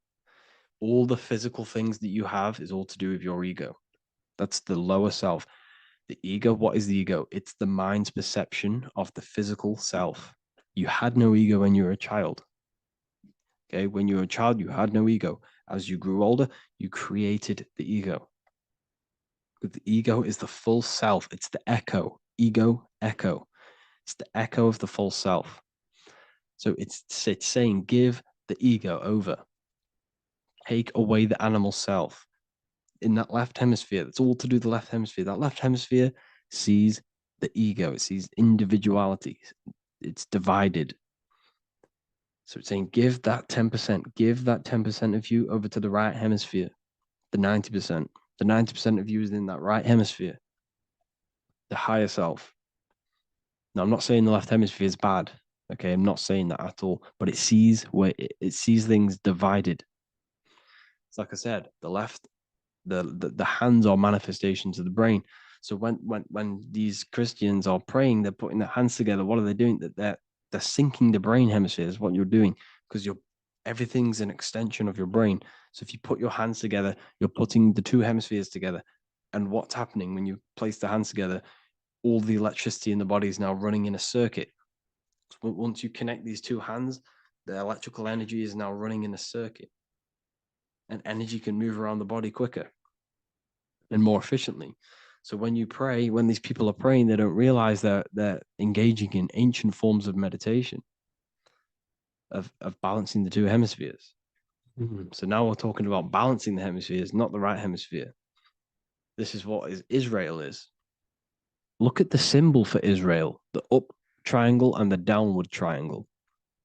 All the physical things that you have is all to do with your ego. That's the lower self. The ego, what is the ego? It's the mind's perception of the physical self. You had no ego when you were a child. Okay, when you were a child, you had no ego. As you grew older, you created the ego. But the ego is the full self. It's the echo. Ego, echo. It's the echo of the full self. So it's saying give the ego over. Take away the animal self. In that left hemisphere, that's all to do with the left hemisphere. That left hemisphere sees the ego. It sees individuality. It's divided. So it's saying give that 10%, give that 10% of you over to the right hemisphere, the 90%. The 90% of you is in that right hemisphere, the higher self. Now, I'm not saying the left hemisphere is bad. Okay, I'm not saying that at all, but it sees it sees things divided. It's like I said, the left, the hands are manifestations of the brain. So when these Christians are praying, they're putting their hands together. What are they doing? They're syncing the brain hemispheres. What you're doing, because everything's an extension of your brain. So if you put your hands together, you're putting the two hemispheres together. And what's happening when you place the hands together? All the electricity in the body is now running in a circuit. Once you connect these two hands, the electrical energy is now running in a circuit. And energy can move around the body quicker and more efficiently. So when you pray, when these people are praying, they don't realize that they're engaging in ancient forms of meditation, of balancing the two hemispheres. So now we're talking about balancing the hemispheres, not the right hemisphere. This is what Israel is. Look at the symbol for Israel, the up triangle and the downward triangle.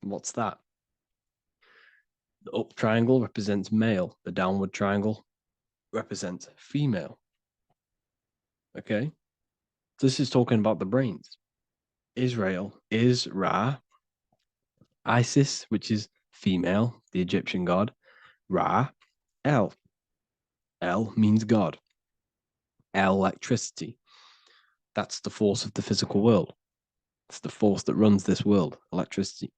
What's that? The up triangle represents male. The downward triangle represents female. Okay? This is talking about the brains. Israel is Ra. Isis, which is female, the Egyptian god. Ra, El. El means God. El, electricity. That's the force of the physical world. It's the force that runs this world, electricity.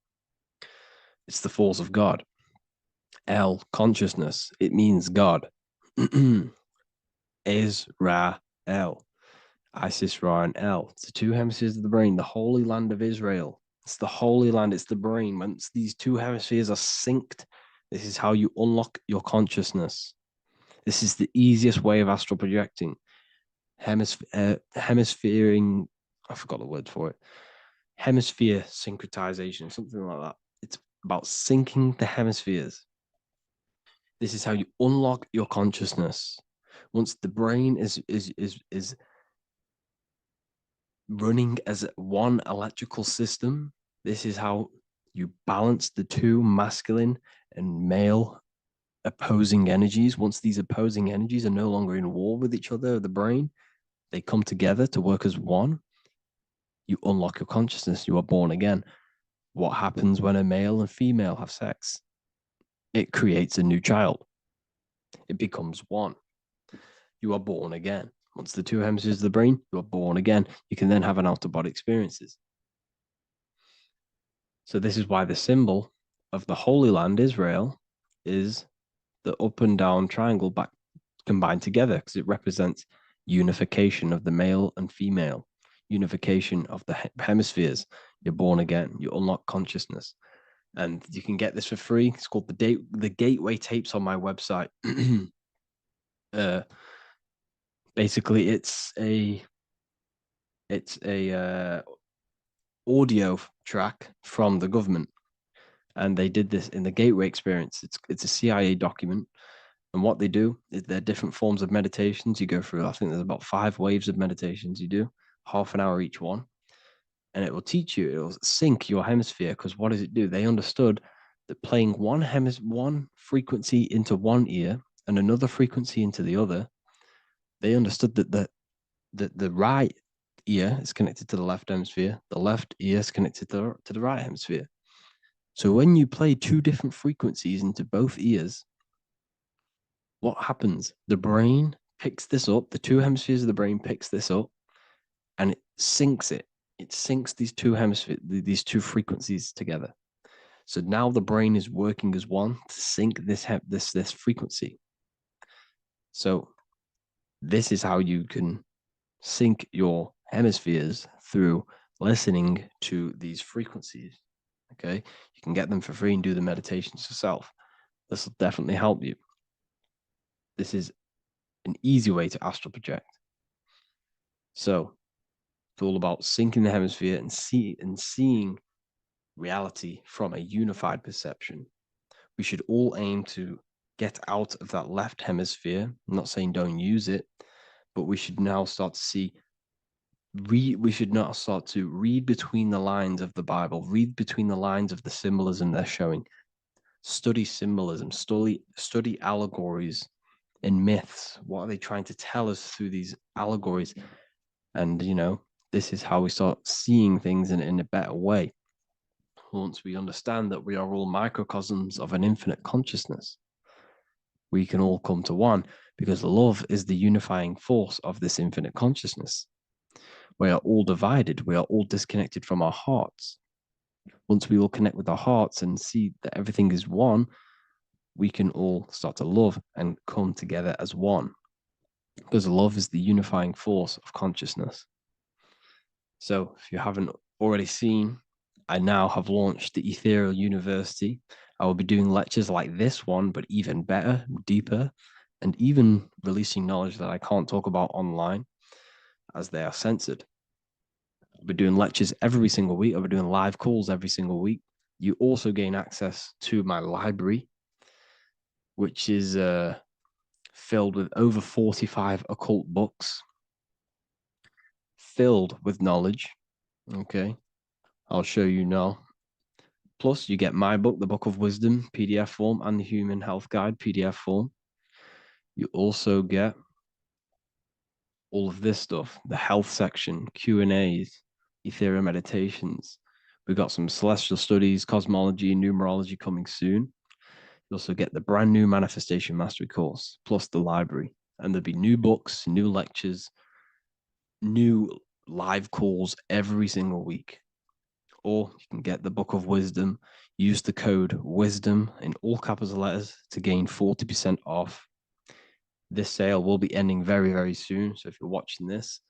It's the force of God. El, consciousness. It means God. Is Ra, El. Isis, Ra, and El. It's the two hemispheres of the brain, the holy land of Israel. It's the holy land, it's the brain. Once these two hemispheres are synced, this is how you unlock your consciousness. This is the easiest way of astral projecting. Hemisphering, I forgot the word for it. Hemisphere syncretization, something like that. It's about syncing the hemispheres. This is how you unlock your consciousness. Once the brain is running as one electrical system, this is how you balance the two masculine and male opposing energies. Once these opposing energies are no longer in war with each other, the brain, they come together to work as one. You unlock your consciousness. You are born again. What happens when a male and female have sex? It creates a new child. It becomes one. You are born again. Once the two hemispheres of the brain, you are born again. You can then have an out-of-body experiences. So this is why the symbol of the Holy Land, Israel, is the up and down triangle back combined together, because it represents unification of the male and female, unification of the hemispheres. You're born again. You unlock consciousness. And you can get this for free. It's called the Gateway Tapes on my website. Basically, it's a audio track from the government, and they did this in the Gateway Experience. It's a CIA document, and what they do is there are different forms of meditations you go through. I think there's about 5 waves of meditations you do, half an hour each one, and it will teach you. It will sync your hemisphere, because what does it do? They understood that playing one frequency into one ear and another frequency into the other they understood that the right ear is connected to the left hemisphere, the left ear is connected to the right hemisphere. So when you play two different frequencies into both ears, what happens? The brain picks this up, the two hemispheres of the brain picks this up, and it syncs it. It syncs these two hemispheres, these two frequencies together. So now the brain is working as one to sync this frequency. So this is how you can sync your hemispheres through listening to these frequencies. Okay, you can get them for free and do the meditations yourself. This will definitely help you. This is an easy way to astral project. So it's all about syncing the hemisphere and seeing reality from a unified perception. We should all aim to get out of that left hemisphere. I'm not saying don't use it, but we should now start to see we should now start to read between the lines of the Bible, read between the lines of the symbolism they're showing. Study symbolism, study allegories and myths. What are they trying to tell us through these allegories? And this is how we start seeing things in a better way. Once we understand that we are all microcosms of an infinite consciousness, we can all come to one, because love is the unifying force of this infinite consciousness. We are all divided. We are all disconnected from our hearts. Once we all connect with our hearts and see that everything is one, we can all start to love and come together as one, because love is the unifying force of consciousness. So if you haven't already seen, I now have launched the Ethereal University. I will be doing lectures like this one, but even better, deeper, and even releasing knowledge that I can't talk about online as they are censored. I'll be doing lectures every single week. I'll be doing live calls every single week. You also gain access to my library, which is filled with over 45 occult books, filled with knowledge. Okay, I'll show you now. Plus, you get my book, The Book of Wisdom, PDF form, and the Human Health Guide, PDF form. You also get all of this stuff, the health section, Q&As, ethereal meditations. We've got some celestial studies, cosmology, and numerology coming soon. You also get the brand new Manifestation Mastery course, plus the library. And there'll be new books, new lectures, new live calls every single week. Or you can get the Book of Wisdom, use the code WISDOM in all capital letters to gain 40% off. This sale will be ending very, very soon. So if you're watching this,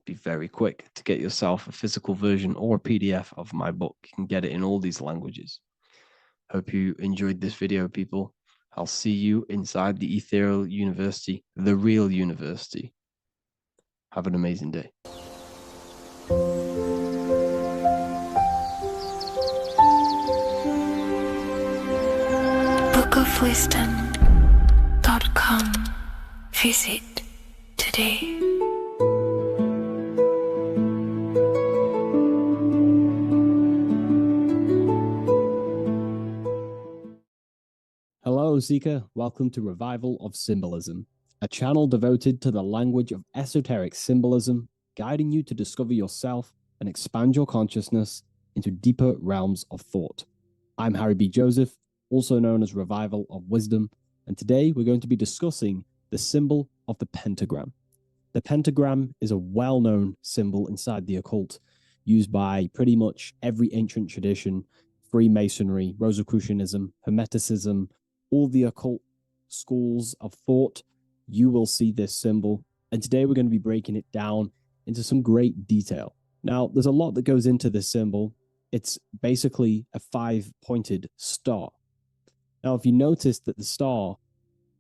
be very quick to get yourself a physical version or a PDF of my book. You can get it in all these languages. Hope you enjoyed this video, people. I'll see you inside the Ethereal University, the real university. Have an amazing day. bookofwisdom.com. Visit today. Hello, Seeker. Welcome to Revival of Symbolism, a channel devoted to the language of esoteric symbolism, guiding you to discover yourself and expand your consciousness into deeper realms of thought. I'm Harry B. Joseph, also known as Revival of Wisdom, and today we're going to be discussing the symbol of the pentagram. The pentagram is a well-known symbol inside the occult, used by pretty much every ancient tradition, Freemasonry, Rosicrucianism, Hermeticism, all the occult schools of thought. You will see this symbol. And today we're going to be breaking it down into some great detail. Now, there's a lot that goes into this symbol. It's basically a 5-pointed star. Now, if you notice that the star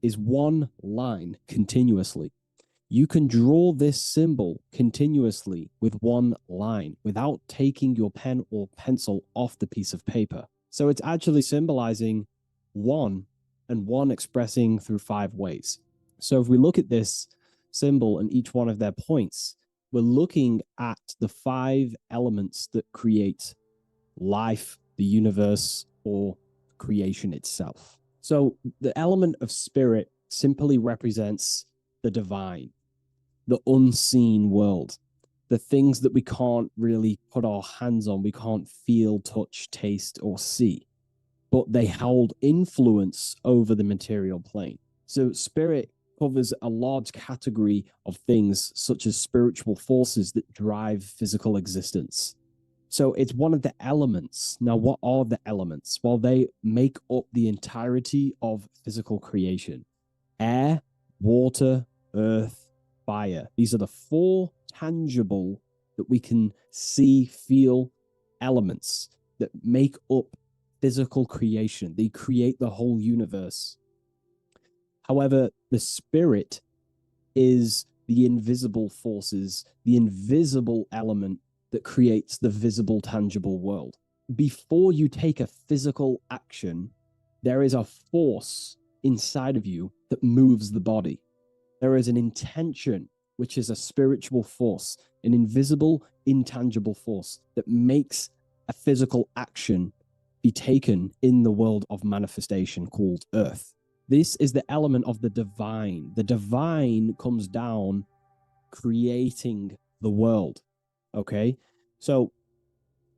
is one line continuously, you can draw this symbol continuously with one line without taking your pen or pencil off the piece of paper. So it's actually symbolizing one, and one expressing through 5 ways. So if we look at this symbol and each one of their points, we're looking at the 5 elements that create life, the universe, or creation itself. So the element of spirit simply represents the divine. the unseen world, the things that we can't really put our hands on, we can't feel, touch, taste, or see, but they hold influence over the material plane. So spirit covers a large category of things such as spiritual forces that drive physical existence. So it's one of the elements. Now, what are the elements? Well, they make up the entirety of physical creation: air, water, earth, fire. These are the four tangible that we can see, feel elements that make up physical creation. They create the whole universe. However, the spirit is the invisible forces, the invisible element that creates the visible, tangible world. Before you take a physical action, there is a force inside of you that moves the body. There is an intention, which is a spiritual force, an invisible, intangible force that makes a physical action be taken in the world of manifestation called earth. This is the element of the divine. The divine comes down creating the world. Okay? So,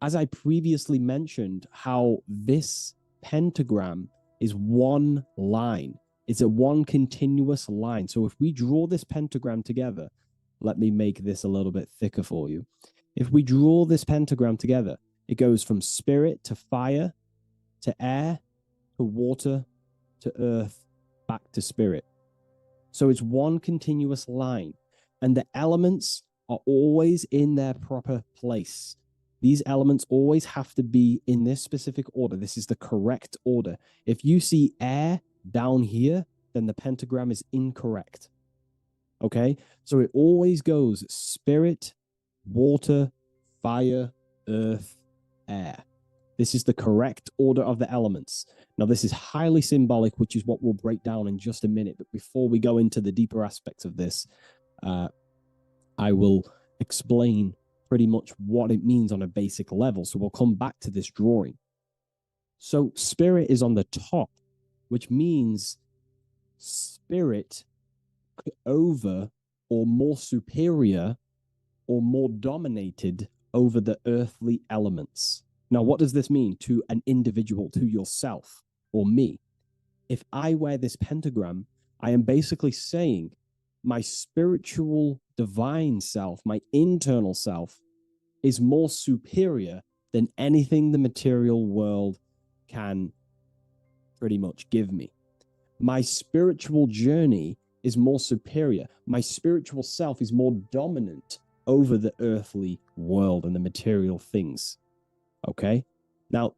as I previously mentioned, how this pentagram is one line. It's a one continuous line. So if we draw this pentagram together, let me make this a little bit thicker for you. If we draw this pentagram together, it goes from spirit to fire to air to water to earth back to spirit. So it's one continuous line, and the elements are always in their proper place. These elements always have to be in this specific order. This is the correct order. If you see air down here, then the pentagram is incorrect. Okay? So it always goes spirit, water, fire, earth, air. This is the correct order of the elements. Now, this is highly symbolic, which is what we'll break down in just a minute. But before we go into the deeper aspects of this, I will explain pretty much what it means on a basic level. So we'll come back to this drawing. So spirit is on the top, which means spirit over or more superior or more dominated over the earthly elements. Now, what does this mean to an individual, to yourself or me? If I wear this pentagram, I am basically saying my spiritual divine self, my internal self, is more superior than anything the material world can pretty much give me. My spiritual journey is more superior. My spiritual self is more dominant over the earthly world and the material things. Okay? Now,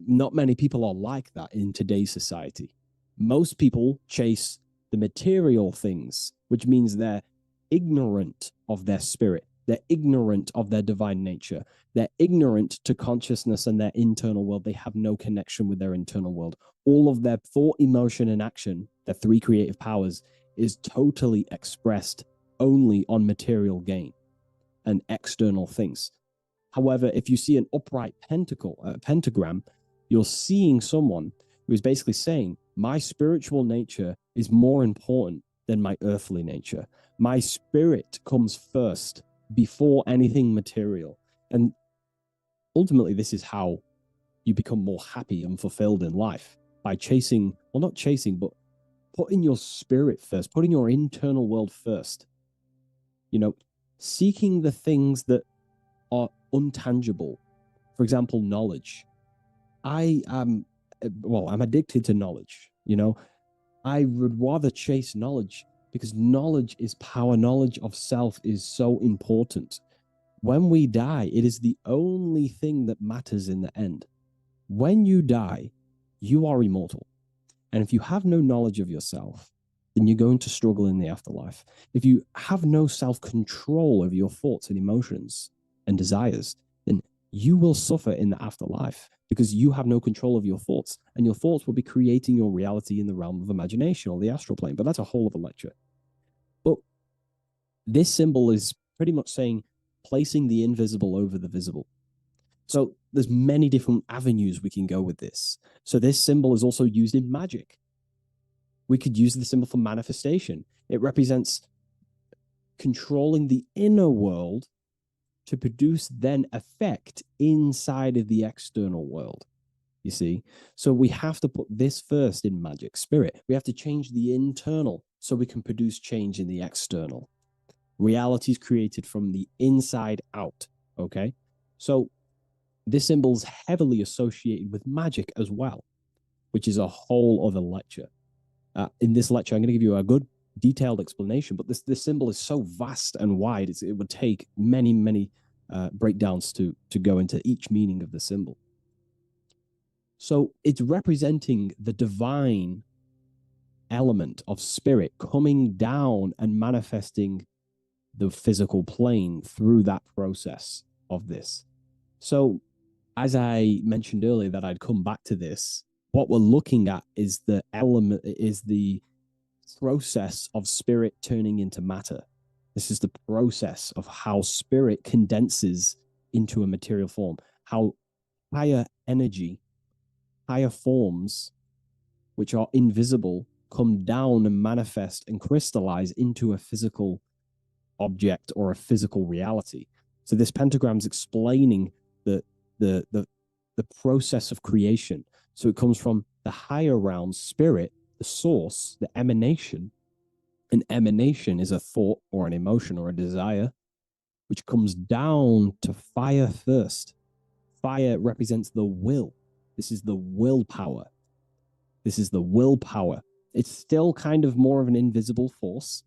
not many people are like that in today's society. Most people chase the material things, which means they're ignorant of their spirit. They're ignorant of their divine nature. They're ignorant to consciousness and their internal world. They have no connection with their internal world. All of their thought, emotion, and action, their three creative powers, is totally expressed only on material gain and external things. However, if you see an upright pentagram, you're seeing someone who is basically saying, my spiritual nature is more important than my earthly nature. My spirit comes first before anything material. And ultimately, this is how you become more happy and fulfilled in life, by chasing, well, not chasing, but putting your spirit first, putting your internal world first. You know, seeking the things that are untangible. For example, knowledge. I'm addicted to knowledge. You know, I would rather chase knowledge because knowledge is power. Knowledge of self is so important. When we die, it is the only thing that matters in the end. When you die, you are immortal. And if you have no knowledge of yourself, then you're going to struggle in the afterlife. If you have no self-control over your thoughts and emotions and desires, then you will suffer in the afterlife because you have no control of your thoughts, and your thoughts will be creating your reality in the realm of imagination or the astral plane. But that's a whole other lecture. But this symbol is pretty much saying placing the invisible over the visible. So there's many different avenues we can go with this. So this symbol is also used in magic. We could use the symbol for manifestation. It represents controlling the inner world to produce then effect inside of the external world. You see? So we have to put this first in magic spirit. We have to change the internal so we can produce change in the external. Reality is created from the inside out. Okay? So this symbol is heavily associated with magic as well, which is a whole other lecture. In this lecture, I'm going to give you a good detailed explanation, but this symbol is so vast and wide, it would take many breakdowns to go into each meaning of the symbol. So it's representing the divine element of spirit coming down and manifesting the physical plane through that process of this. So as I mentioned earlier that I'd come back to this, what we're looking at is the process of spirit turning into matter. This is the process of how spirit condenses into a material form, how higher energy, higher forms, which are invisible, come down and manifest and crystallize into a physical object or a physical reality. So this pentagram is explaining the process of creation. So it comes from the higher realm, spirit, the source, the emanation. An emanation is a thought or an emotion or a desire, which comes down to fire first. Fire represents the will. This is the willpower. This is the willpower. It's still kind of more of an invisible force,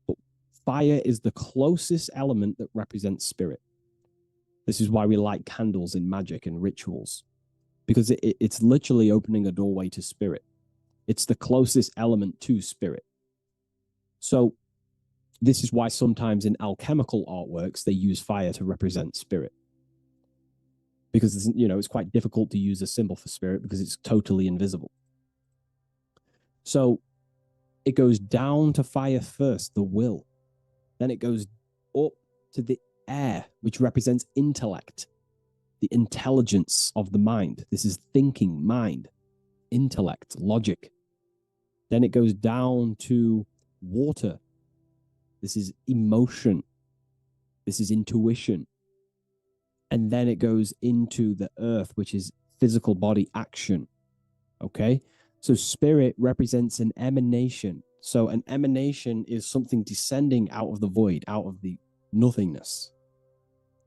but fire is the closest element that represents spirit. This is why we light candles in magic and rituals, because it's literally opening a doorway to spirit. It's the closest element to spirit. So this is why sometimes in alchemical artworks, they use fire to represent spirit. Because, it's quite difficult to use a symbol for spirit because it's totally invisible. So it goes down to fire first, the will. Then it goes up to the air, which represents intellect, the intelligence of the mind. This is thinking, mind, intellect, logic. Then it goes down to water. This is emotion. This is intuition. And then it goes into the earth, which is physical body action. Okay? So spirit represents an emanation. So an emanation is something descending out of the void, out of the nothingness.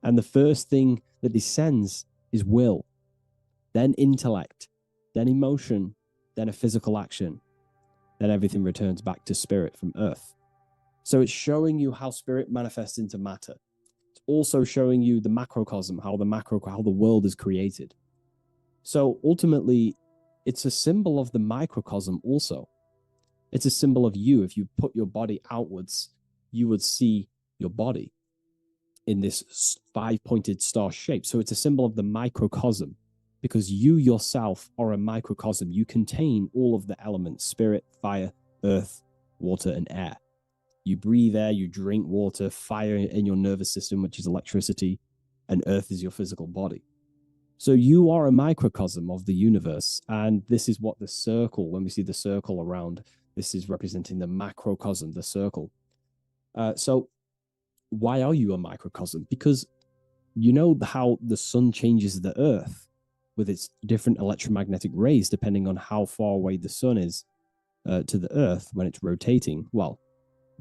And the first thing that descends is will, then intellect, then emotion, then a physical action. Then everything returns back to spirit from earth. So it's showing you how spirit manifests into matter. It's also showing you the macrocosm, how the world is created. So ultimately, it's a symbol of the microcosm also. It's a symbol of you. If you put your body outwards, you would see your body in this 5-pointed star shape. So it's a symbol of the microcosm, because you yourself are a microcosm. You contain all of the elements: spirit, fire, earth, water, and air. You breathe air, you drink water, fire in your nervous system, which is electricity, and earth is your physical body. So you are a microcosm of the universe. And this is what the circle, when we see the circle around, this is representing the macrocosm, the circle. So why are you a microcosm? Because you know how the sun changes the earth with its different electromagnetic rays, depending on how far away the sun is to the earth when it's rotating. Well,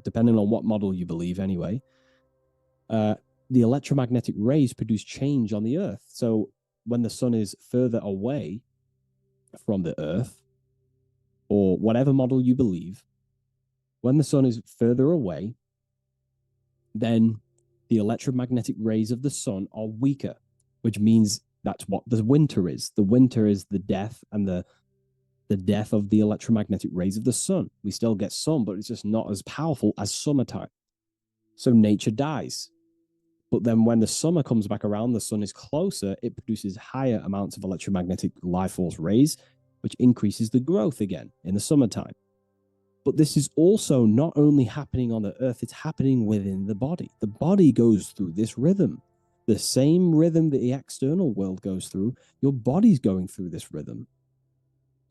depending on what model you believe anyway, the electromagnetic rays produce change on the earth. So when the sun is further away from the earth, or whatever model you believe, when the sun is further away, then the electromagnetic rays of the sun are weaker, which means that's what the winter is. The winter is the death and the death of the electromagnetic rays of the sun. We still get sun, but it's just not as powerful as summertime. So nature dies. But then when the summer comes back around, the sun is closer, it produces higher amounts of electromagnetic life force rays, which increases the growth again in the summertime. But this is also not only happening on the earth, it's happening within the body. The body goes through this rhythm. The same rhythm that the external world goes through, your body's going through this rhythm.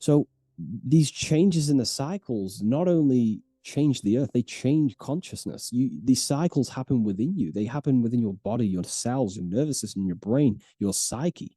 So these changes in the cycles not only change the earth. They change consciousness. These cycles happen within you. They happen within your body, your cells, your nervous system, your brain, your psyche,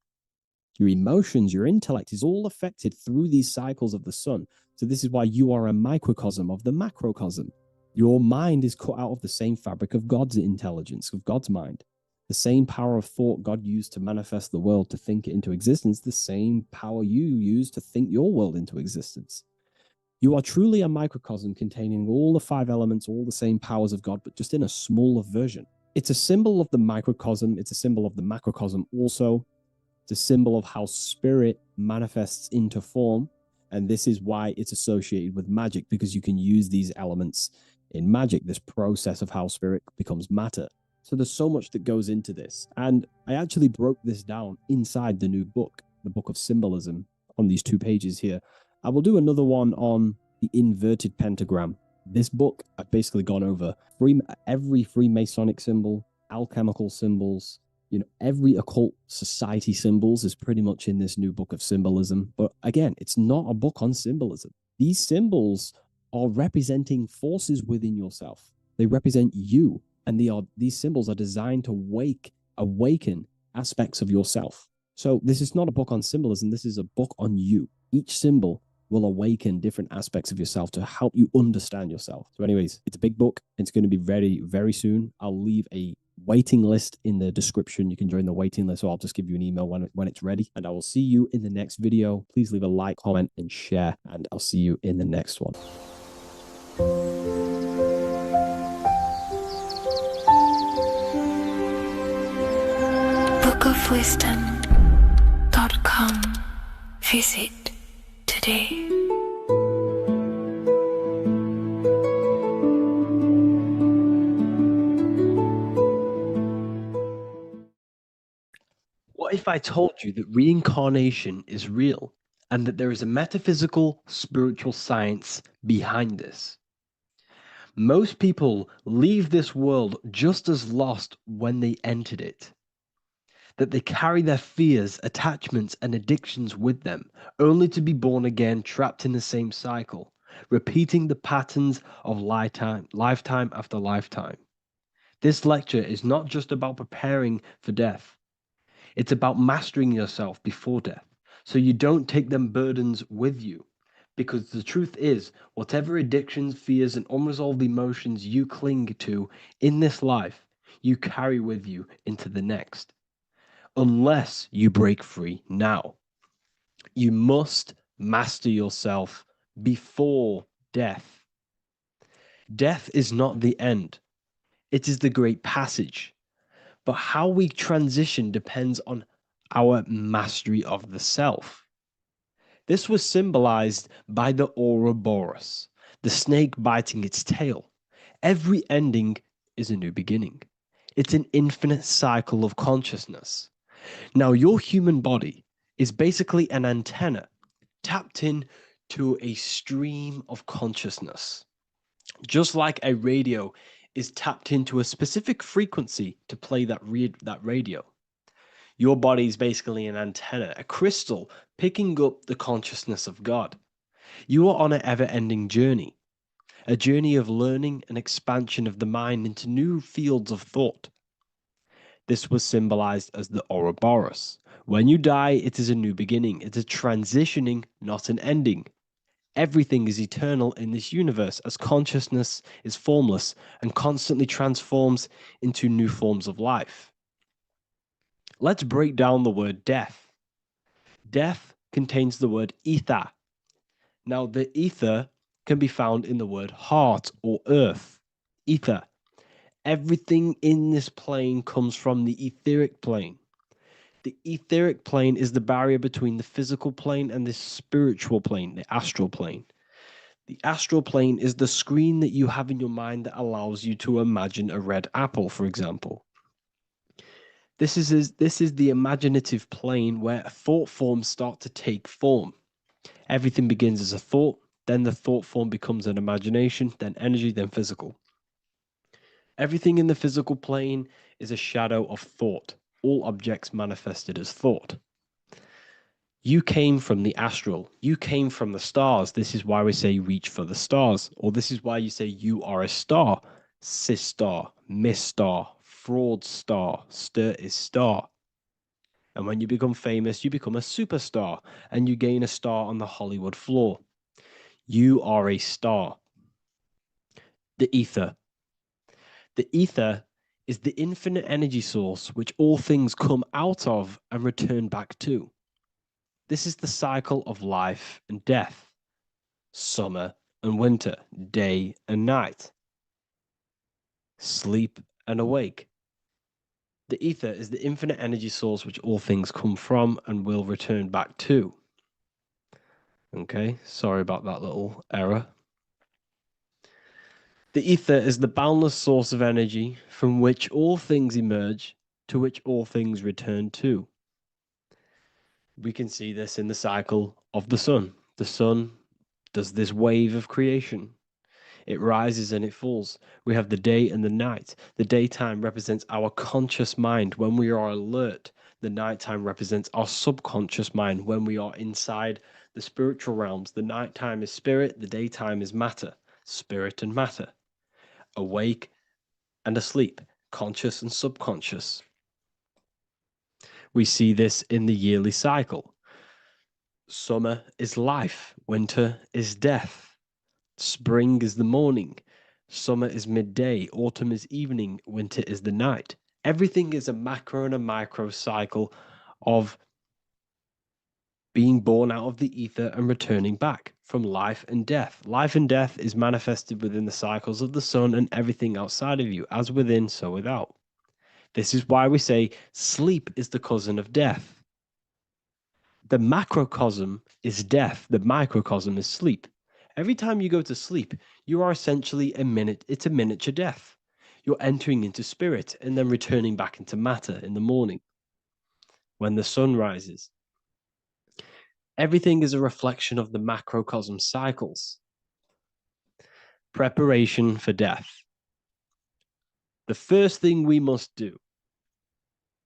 your emotions, your intellect is all affected through these cycles of the sun. So this is why you are a microcosm of the macrocosm. Your mind is cut out of the same fabric of God's intelligence, of God's mind. The same power of thought God used to manifest the world, to think it into existence, the same power you use to think your world into existence. You are truly a microcosm containing all the 5 elements, all the same powers of God, but just in a smaller version. It's a symbol of the microcosm. It's a symbol of the macrocosm also. It's a symbol of how spirit manifests into form. And this is why it's associated with magic, because you can use these elements in magic, this process of how spirit becomes matter. So there's so much that goes into this. And I actually broke this down inside the new book, the Book of Symbolism, on these 2 pages here. I will do another one on the inverted pentagram. This book, I've basically gone over every Freemasonic symbol, alchemical symbols, every occult society symbols is pretty much in this new book of symbolism. But again, it's not a book on symbolism. These symbols are representing forces within yourself. They represent you, and these symbols are designed to awaken aspects of yourself. So this is not a book on symbolism. This is a book on you. Each symbol will awaken different aspects of yourself to help you understand yourself. So anyways, it's a big book. It's going to be ready very soon. I'll leave a waiting list in the description. You can join the waiting list, or I'll just give you an email when it's ready. And I will see you in the next video. Please leave a like, comment, and share. And I'll see you in the next one. bookofwisdom.com. Visit today. What if I told you that reincarnation is real and that there is a metaphysical, spiritual science behind this? Most people leave this world just as lost when they entered it. That they carry their fears, attachments, and addictions with them, only to be born again, trapped in the same cycle, repeating the patterns of lifetime after lifetime. This lecture is not just about preparing for death. It's about mastering yourself before death, so you don't take them burdens with you. Because the truth is, whatever addictions, fears, and unresolved emotions you cling to in this life, you carry with you into the next. Unless you break free now. You must master yourself before death. Death is not the end. It is the great passage. But how we transition depends on our mastery of the self. This was symbolized by the Ouroboros, the snake biting its tail. Every ending is a new beginning. It's an infinite cycle of consciousness. Now, your human body is basically an antenna tapped in to a stream of consciousness. Just like a radio is tapped into a specific frequency to play that radio. Your body is basically an antenna, a crystal picking up the consciousness of God. You are on an ever-ending journey, a journey of learning and expansion of the mind into new fields of thought. This was symbolized as the Ouroboros. When you die, it is a new beginning. It's a transitioning, not an ending. Everything is eternal in this universe, as consciousness is formless and constantly transforms into new forms of life. Let's break down the word death. Death contains the word ether. Now, the ether can be found in the word heart or earth. Ether. Everything in this plane comes from the etheric plane. The etheric plane is the barrier between the physical plane and the spiritual plane, the astral plane. The astral plane is the screen that you have in your mind that allows you to imagine a red apple, for example. This is the imaginative plane where thought forms start to take form. Everything begins as a thought, then the thought form becomes an imagination, then energy, then physical. Everything in the physical plane is a shadow of thought. All objects manifested as thought. You came from the astral. You came from the stars. This is why we say reach for the stars. Or this is why you say you are a star. Cis star, miss star, fraud star, stir is star. And when you become famous, you become a superstar and you gain a star on the Hollywood floor. You are a star. The ether. The ether is the infinite energy source which all things come out of and return back to. This is the cycle of life and death, summer and winter, day and night, sleep and awake. The ether is the infinite energy source which all things come from and will return back to. Okay, sorry about that little error. The ether is the boundless source of energy from which all things emerge, to which all things return to. We can see this in the cycle of the sun. The sun does this wave of creation. It rises and it falls. We have the day and the night. The daytime represents our conscious mind when we are alert. The nighttime represents our subconscious mind when we are inside the spiritual realms. The nighttime is spirit, the daytime is matter, spirit and matter, awake and asleep, conscious and subconscious. We see this in the yearly cycle. Summer is life, winter is death. Spring is the morning, summer is midday, autumn is evening, winter is the night. Everything is a macro and a micro cycle of being born out of the ether and returning back from life and death. Life and death is manifested within the cycles of the sun and everything outside of you, as within, so without. This is why we say sleep is the cousin of death. The macrocosm is death, the microcosm is sleep. Every time you go to sleep, you are essentially it's a miniature death. You're entering into spirit and then returning back into matter in the morning when the sun rises. Everything is a reflection of the macrocosm cycles. Preparation for death. The first thing we must do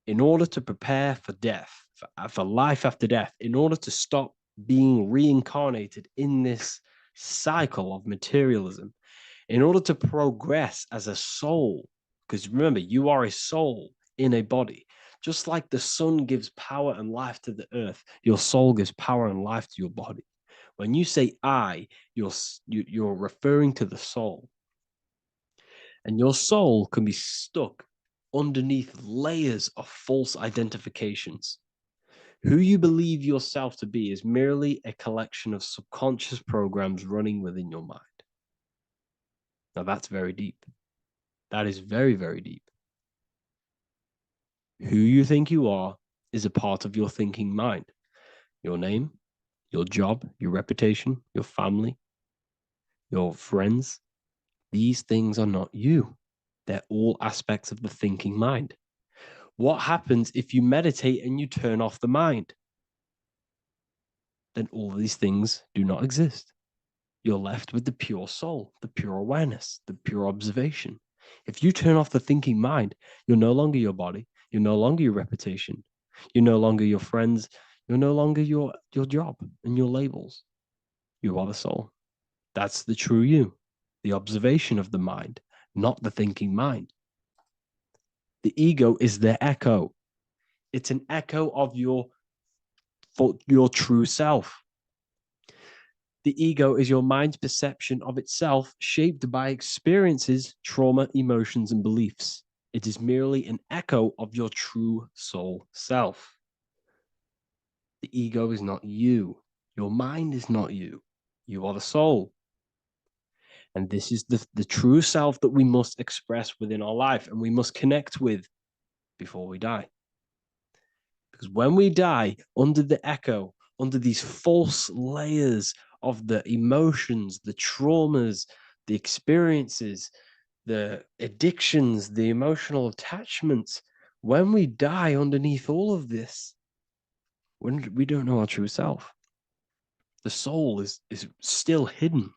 in order to prepare for death, for life after death, in order to stop being reincarnated in this cycle of materialism, in order to progress as a soul, because remember, you are a soul in a body. Just like the sun gives power and life to the earth, your soul gives power and life to your body. When you say I, you're referring to the soul. And your soul can be stuck underneath layers of false identifications. Who you believe yourself to be is merely a collection of subconscious programs running within your mind. Now that's very deep. That is very, very deep. Who you think you are is a part of your thinking mind. Your name, your job, your reputation, your family, your friends. These things are not you. They're all aspects of the thinking mind. What happens if you meditate and you turn off the mind? Then all these things do not exist. You're left with the pure soul, the pure awareness, the pure observation. If you turn off the thinking mind, you're no longer your body, you're no longer your reputation, you're no longer your friends, you're no longer your job and your labels. You are the soul. That's the true you, the observation of the mind, not the thinking mind. The ego is the echo. It's an echo of your true self. The ego is your mind's perception of itself, shaped by experiences, trauma, emotions, and beliefs. It is merely an echo of your true soul self. The ego is not you. Your mind is not you. You are the soul. And this is the true self that we must express within our life and we must connect with before we die. Because when we die under the echo, under these false layers of the emotions, the traumas, the experiences, the addictions, the emotional attachments, when we die underneath all of this, when we don't know our true self, the soul is still hidden.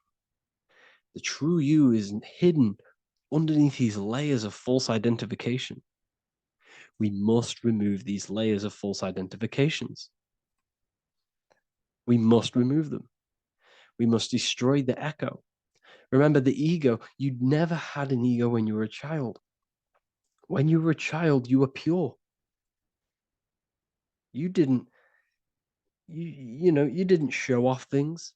The true you is hidden underneath these layers of false identification. We must remove these layers of false identifications. We must remove them. We must destroy the echo. Remember the ego. You never had an ego when you were a child. When you were a child, you were pure. You didn't, you didn't show off things.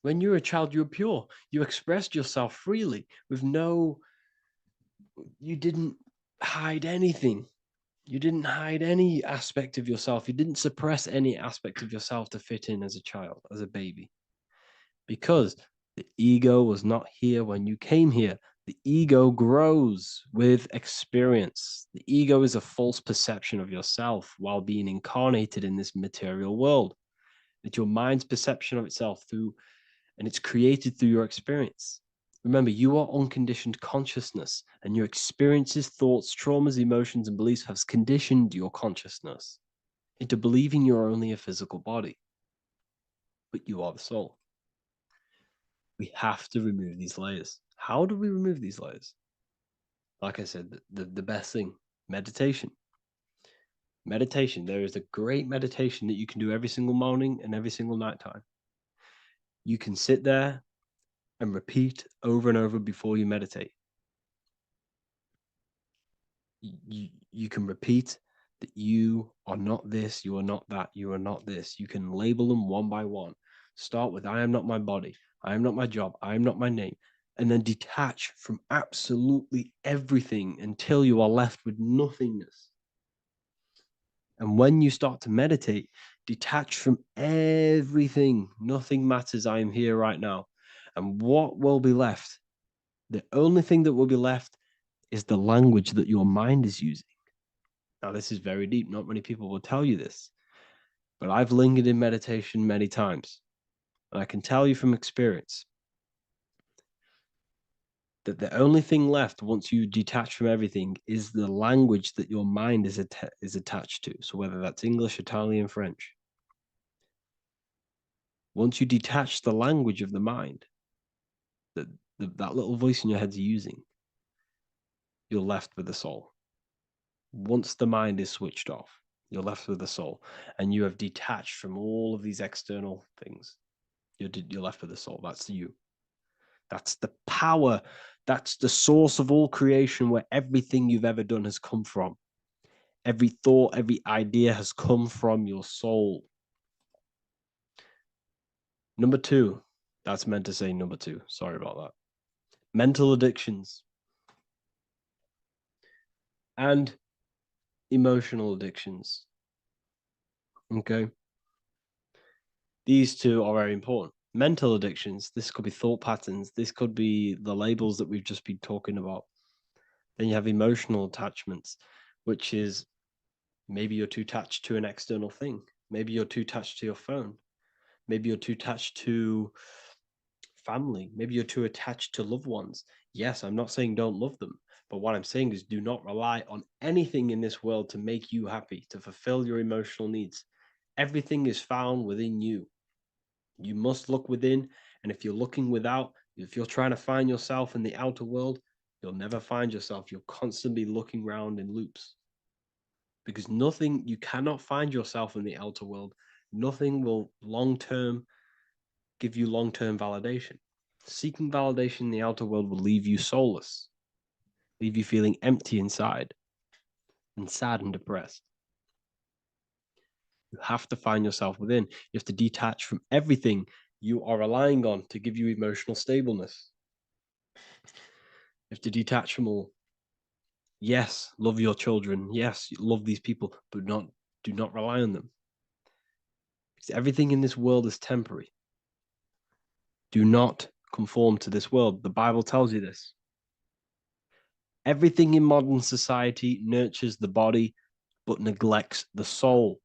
When you were a child, you were pure. You expressed yourself freely you didn't hide anything. You didn't hide any aspect of yourself. You didn't suppress any aspect of yourself to fit in as a child, as a baby. Because the ego was not here when you came here. The ego grows with experience. The ego is a false perception of yourself while being incarnated in this material world. It's your mind's perception of itself and it's created through your experience. Remember, you are unconditioned consciousness, and your experiences, thoughts, traumas, emotions, and beliefs have conditioned your consciousness into believing you're only a physical body, but you are the soul. We have to remove these layers. How do we remove these layers? Like I said, the best thing, meditation. Meditation. There is a great meditation that you can do every single morning and every single nighttime. You can sit there and repeat over and over before you meditate. You can repeat that you are not this, you are not that, you are not this. You can label them one by one. Start with I am not my body, I am not my job, I am not my name, and then detach from absolutely everything until you are left with nothingness. And when you start to meditate, detach from everything. Nothing matters. I am here right now. And what will be left? The only thing that will be left is the language that your mind is using. Now, this is very deep. Not many people will tell you this, but I've lingered in meditation many times. And I can tell you from experience that the only thing left once you detach from everything is the language that your mind is attached to. So whether that's English, Italian, French. Once you detach the language of the mind that that little voice in your head's using, you're left with the soul. Once the mind is switched off, you're left with the soul, and you have detached from all of these external things. You're left with the soul. That's you. That's the power. That's the source of all creation, where everything you've ever done has come from. Every thought, every idea has come from your soul. Number two, that's meant to say number two. Sorry about that. Mental addictions and emotional addictions. Okay. These two are very important. Mental addictions, this could be thought patterns, this could be the labels that we've just been talking about. Then you have emotional attachments, which is maybe you're too attached to an external thing. Maybe you're too attached to your phone. Maybe you're too attached to family. Maybe you're too attached to loved ones. Yes, I'm not saying don't love them, but what I'm saying is do not rely on anything in this world to make you happy, to fulfill your emotional needs. Everything is found within you. You must look within, and if you're looking without, if you're trying to find yourself in the outer world, you'll never find yourself. You'll constantly be looking around in loops. Because you cannot find yourself in the outer world. Nothing will give you long-term validation. Seeking validation in the outer world will leave you soulless, leave you feeling empty inside and sad and depressed. You have to find yourself within. You have to detach from everything you are relying on to give you emotional stableness. You have to detach from all. Yes, love your children. Yes, love these people, but do not rely on them. Because everything in this world is temporary. Do not conform to this world. The Bible tells you this. Everything in modern society nurtures the body, but neglects the soul.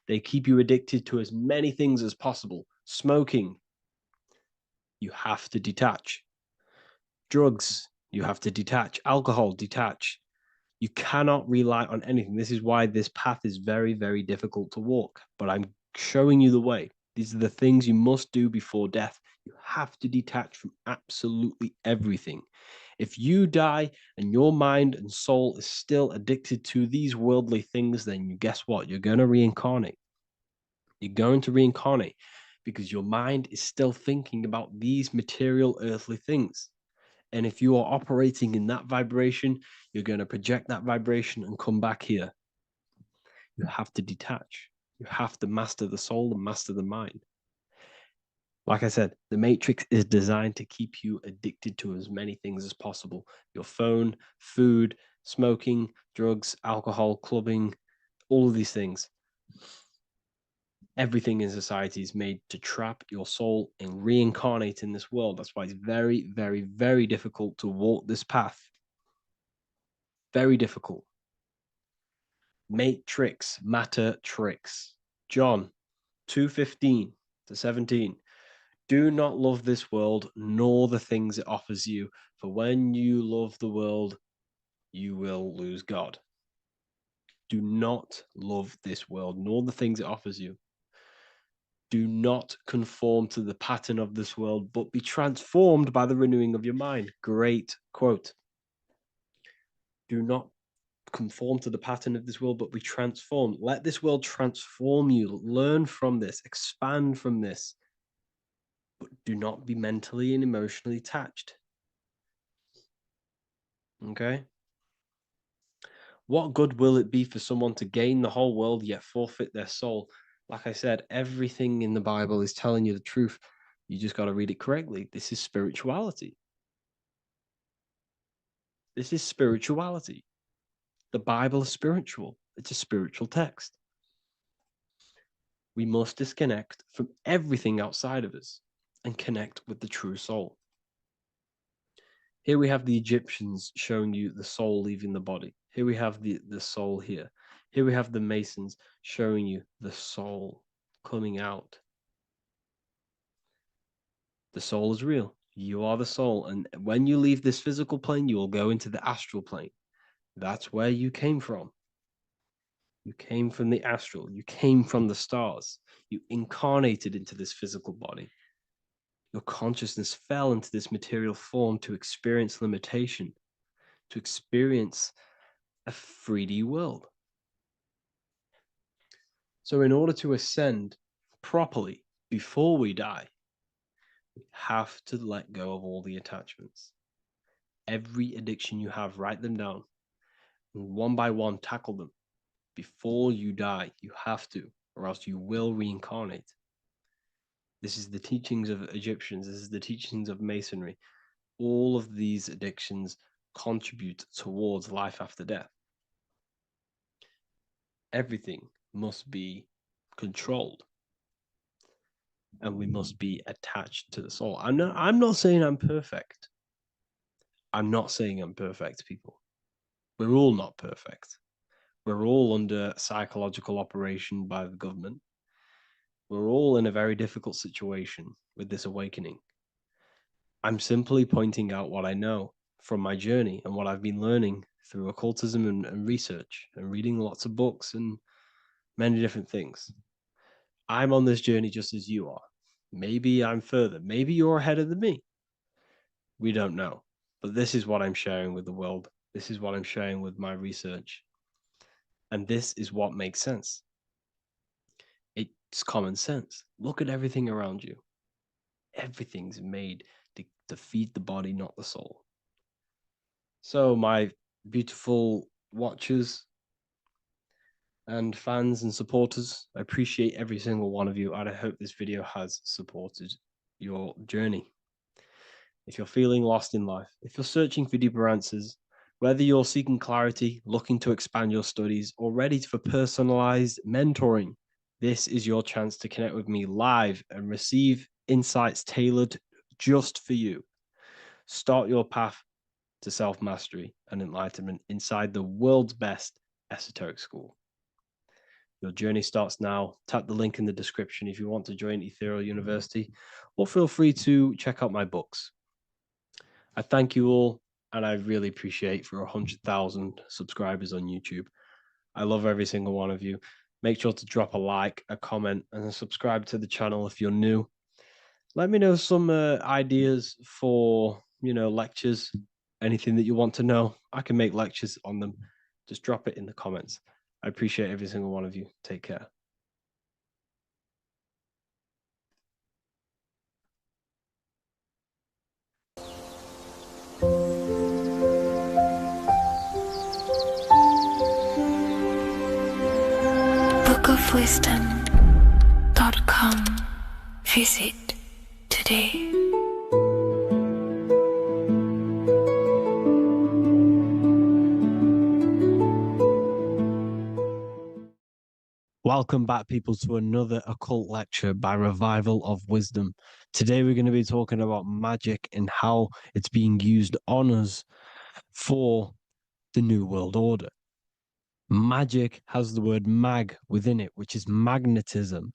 They keep you addicted to as many things as possible. Smoking, you have to detach. Drugs, you have to detach. Alcohol, detach. You cannot rely on anything. This is why this path is very, very difficult to walk. But I'm showing you the way. These are the things you must do before death. You have to detach from absolutely everything. If you die and your mind and soul is still addicted to these worldly things, then guess what? You're going to reincarnate. You're going to reincarnate because your mind is still thinking about these material earthly things. And if you are operating in that vibration, you're going to project that vibration and come back here. You have to detach. You have to master the soul and master the mind. Like I said, the matrix is designed to keep you addicted to as many things as possible. Your phone, food, smoking, drugs, alcohol, clubbing, all of these things. Everything in society is made to trap your soul and reincarnate in this world. That's why it's very, very, very difficult to walk this path. Very difficult. Matrix, matter tricks. John 2:15 to 17. Do not love this world, nor the things it offers you, for when you love the world, you will lose God. Do not love this world, nor the things it offers you. Do not conform to the pattern of this world, but be transformed by the renewing of your mind. Great quote. Do not conform to the pattern of this world, but be transformed. Let this world transform you. Learn from this, expand from this, but do not be mentally and emotionally attached. Okay? What good will it be for someone to gain the whole world yet forfeit their soul? Like I said, everything in the Bible is telling you the truth. You just got to read it correctly. This is spirituality. This is spirituality. The Bible is spiritual. It's a spiritual text. We must disconnect from everything outside of us and connect with the true soul. Here we have the Egyptians showing you the soul leaving the body. Here we have the soul here. Here we have the Masons showing you the soul coming out. The soul is real. You are the soul. And when you leave this physical plane, you will go into the astral plane. That's where you came from. You came from the astral. You came from the stars. You incarnated into this physical body. Your consciousness fell into this material form to experience limitation, to experience a 3D world. So, in order to ascend properly before we die, we have to let go of all the attachments. Every addiction you have, write them down. And one by one, tackle them. Before you die, you have to, or else you will reincarnate. This is the teachings of Egyptians. This is the teachings of Masonry. All of these addictions contribute towards life after death. Everything must be controlled, and we must be attached to the soul. I'm not saying I'm perfect. I'm not saying I'm perfect, people. We're all not perfect. We're all under psychological operation by the government. We're all in a very difficult situation with this awakening. I'm simply pointing out what I know from my journey and what I've been learning through occultism and research and reading lots of books and many different things. I'm on this journey just as you are. Maybe I'm further. Maybe you're ahead of me. We don't know. But this is what I'm sharing with the world. This is what I'm sharing with my research. And this is what makes sense. It's common sense. Look at everything around you. Everything's made to feed the body, not the soul. So, my beautiful watchers and fans and supporters, I appreciate every single one of you, and I hope this video has supported your journey. If you're feeling lost in life, if you're searching for deeper answers, whether you're seeking clarity, looking to expand your studies, or ready for personalized mentoring, this is your chance to connect with me live and receive insights tailored just for you. Start your path to self-mastery and enlightenment inside the world's best esoteric school. Your journey starts now. Tap the link in the description if you want to join Ethereal University, or feel free to check out my books. I thank you all, and I really appreciate for 100,000 subscribers on YouTube. I love every single one of you. Make sure to drop a like, a comment, and subscribe to the channel if you're new. Let me know some ideas for, lectures, anything that you want to know. I can make lectures on them. Just drop it in the comments. I appreciate every single one of you. Take care. www.wellofwisdom.com. Visit today. Welcome back, people, to another occult lecture by Revival of Wisdom. Today, we're going to be talking about magic and how it's being used on us for the New World Order. Magic has the word mag within it, which is magnetism.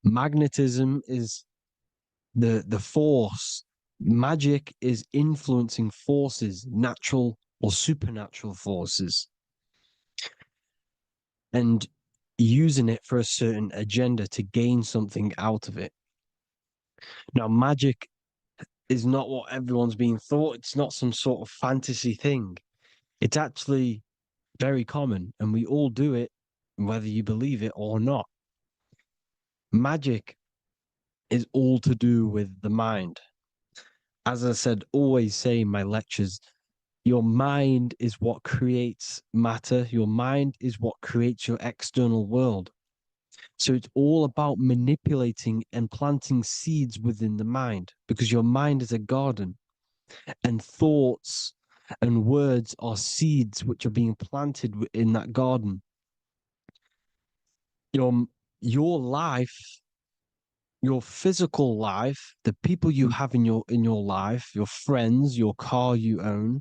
Magnetism is the force. Magic is influencing forces, natural or supernatural forces, and using it for a certain agenda to gain something out of it. Now, magic is not what everyone's being thought. It's not some sort of fantasy thing. It's actually very common, and we all do it, whether you believe it or not. Magic is all to do with the mind. As I said, always say in my lectures, your mind is what creates matter. Your mind is what creates your external world. So it's all about manipulating and planting seeds within the mind, because your mind is a garden, and thoughts and words are seeds which are being planted in that garden. Your life, your physical life, the people you have in your life, your friends, your car you own,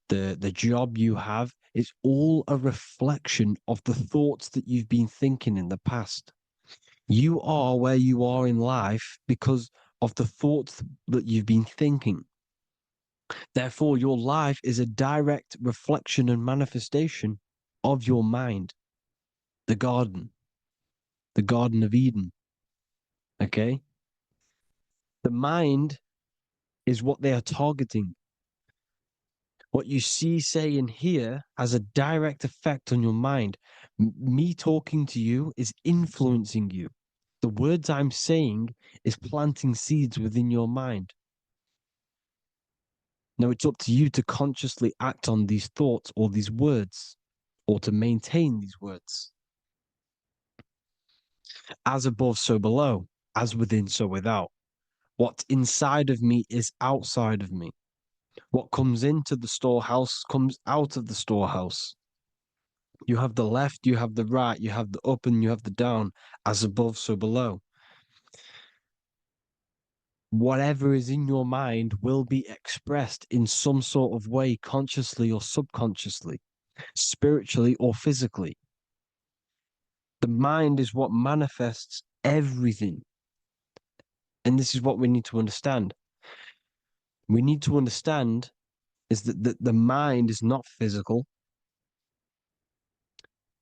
the job you have, is all a reflection of the thoughts that you've been thinking in the past. You are where you are in life because of the thoughts that you've been thinking. Therefore, your life is a direct reflection and manifestation of your mind, the Garden of Eden. Okay? The mind is what they are targeting. What you see, say, and hear has a direct effect on your mind. Me talking to you is influencing you. The words I'm saying is planting seeds within your mind. Now, it's up to you to consciously act on these thoughts or these words, or to maintain these words. As above, so below. As within, so without. What's inside of me is outside of me. What comes into the storehouse comes out of the storehouse. You have the left, you have the right, you have the up, and you have the down. As above, so below. Whatever is in your mind will be expressed in some sort of way, consciously or subconsciously, spiritually or physically. The mind is what manifests everything. And this is what we need to understand. We need to understand is that the mind is not physical.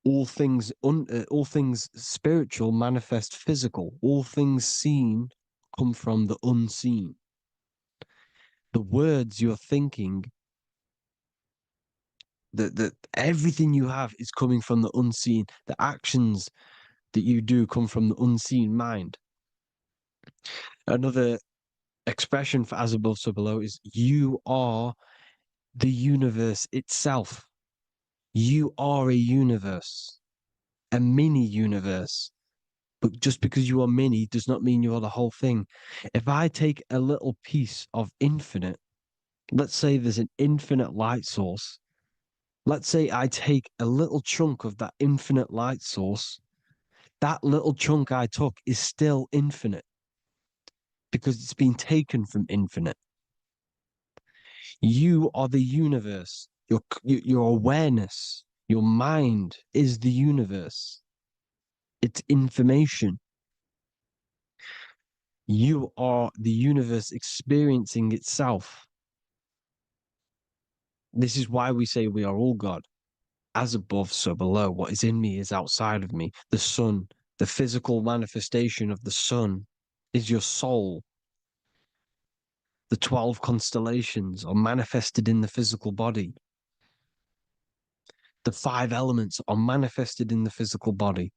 All things spiritual manifest physical. All things seen come from the unseen. The words you're thinking, that everything you have is coming from the unseen. The actions that you do come from the unseen mind. Another expression for as above, so below is you are the universe itself. You are a universe, a mini universe. But just because you are mini does not mean you are the whole thing. If I take a little piece of infinite, let's say there's an infinite light source. Let's say I take a little chunk of that infinite light source. That little chunk I took is still infinite because it's been taken from infinite. You are the universe. Your awareness, your mind is the universe. It's information. You are the universe experiencing itself. This is why we say we are all God. As above, so below. What is in me is outside of me. The sun, the physical manifestation of the sun, is your soul. The 12 constellations are manifested in the physical body. The 5 elements are manifested in the physical body.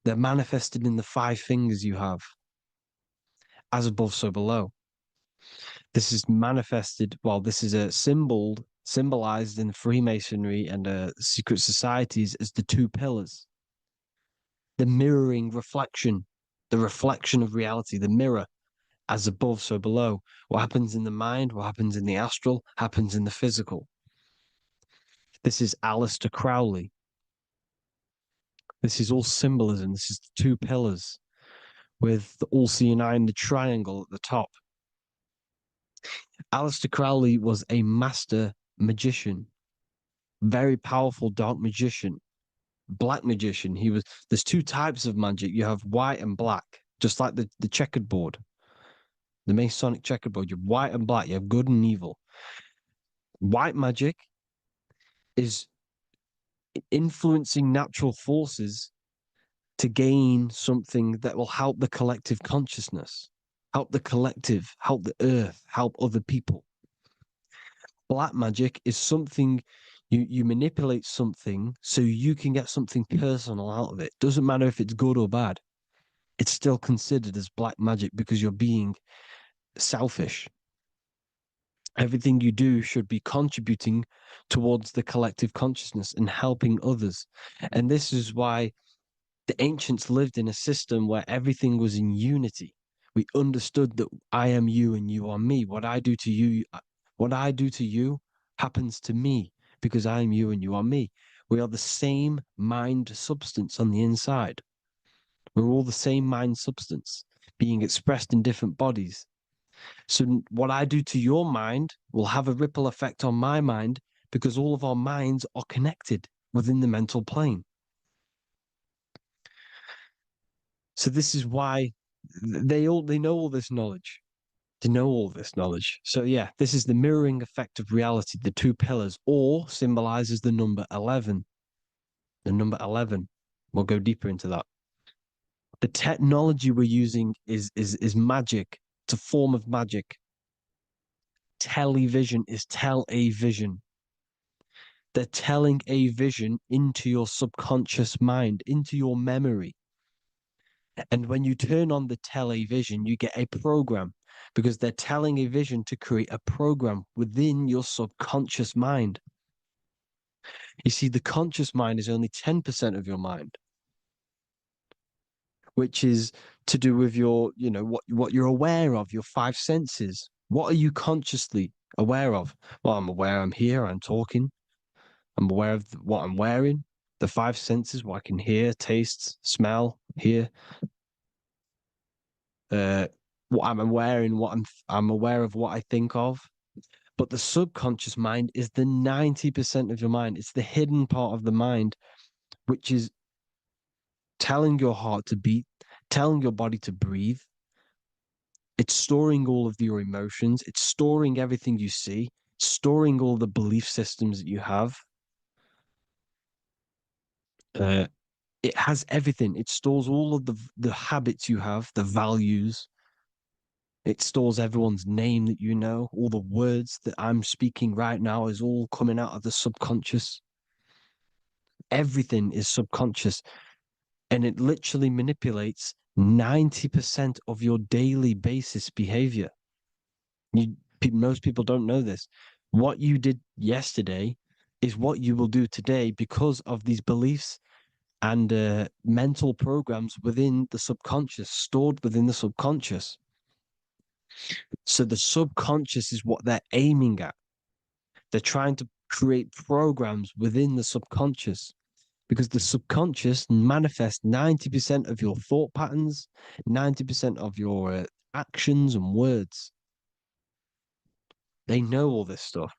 They're manifested in the 5 fingers you have. As above, so below. This is manifested, well, this is a symbolized in Freemasonry and secret societies as the 2 pillars. the mirroring reflection, the reflection of reality, the mirror, as above, so below. What happens in the mind, what happens in the astral, happens in the physical. This is Aleister Crowley. This is all symbolism. This is the two pillars with the all-seeing eye and the triangle at the top. Aleister Crowley was a master magician, very powerful dark magician, black magician. There's two types of magic. You have white and black, just like the checkered board, the Masonic checkered board. You have white and black. You have good and evil. White magic is influencing natural forces to gain something that will help the collective consciousness, help the collective, help the earth, help other people. Black magic is something you manipulate something so you can get something personal out of it. Doesn't matter if it's good or bad. It's still considered as black magic because you're being selfish. Everything you do should be contributing towards the collective consciousness and helping others. And this is why the ancients lived in a system where everything was in unity. We understood that I am you and you are me. What I do to you happens to me because I am you and you are me. We are the same mind substance on the inside. We're all the same mind substance being expressed in different bodies. So what I do to your mind will have a ripple effect on my mind because all of our minds are connected within the mental plane. So this is why they know all this knowledge. They know all this knowledge. So yeah, this is the mirroring effect of reality, the two pillars, or symbolizes the number 11. The number 11. We'll go deeper into that. The technology we're using is magic. It's a form of magic. Television is tell a vision. They're telling a vision into your subconscious mind, into your memory. And when you turn on the television, you get a program because they're telling a vision to create a program within your subconscious mind. You see, the conscious mind is only 10% of your mind, which is to do with your, what you're aware of, your five senses. What are you consciously aware of? Well, I'm aware I'm here, I'm talking. I'm aware of what I'm wearing, the five senses, what I can hear, taste, smell, hear. What I'm wearing, I'm aware of what I think of. But the subconscious mind is the 90% of your mind. It's the hidden part of the mind, which is telling your heart to beat, telling your body to breathe. It's storing all of your emotions. It's storing everything you see, storing all the belief systems that you have. It has everything. It stores all of the habits you have, the values. It stores everyone's name that you know. All the words that I'm speaking right now is all coming out of the subconscious. Everything is subconscious. And it literally manipulates 90% of your daily basis behavior. Most people don't know this. What you did yesterday is what you will do today because of these beliefs and mental programs within the subconscious, stored within the subconscious. So the subconscious is what they're aiming at. They're trying to create programs within the subconscious because the subconscious manifests 90% of your thought patterns, 90% of your actions and words. They know all this stuff.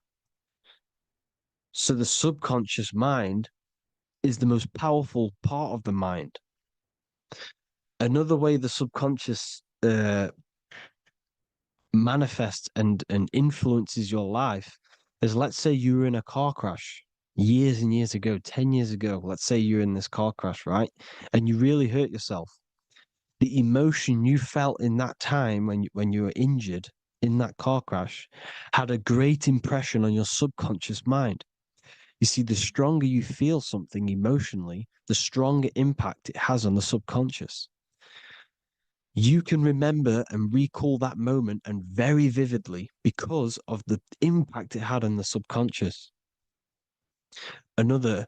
So the subconscious mind is the most powerful part of the mind. Another way the subconscious manifests and influences your life is, let's say you were in a car crash years and years ago, 10 years ago. Let's say you're in this car crash, right? And you really hurt yourself. The emotion you felt in that time when you were injured in that car crash had a great impression on your subconscious mind. You see, the stronger you feel something emotionally, the stronger impact it has on the subconscious. You can remember and recall that moment and very vividly because of the impact it had on the subconscious. For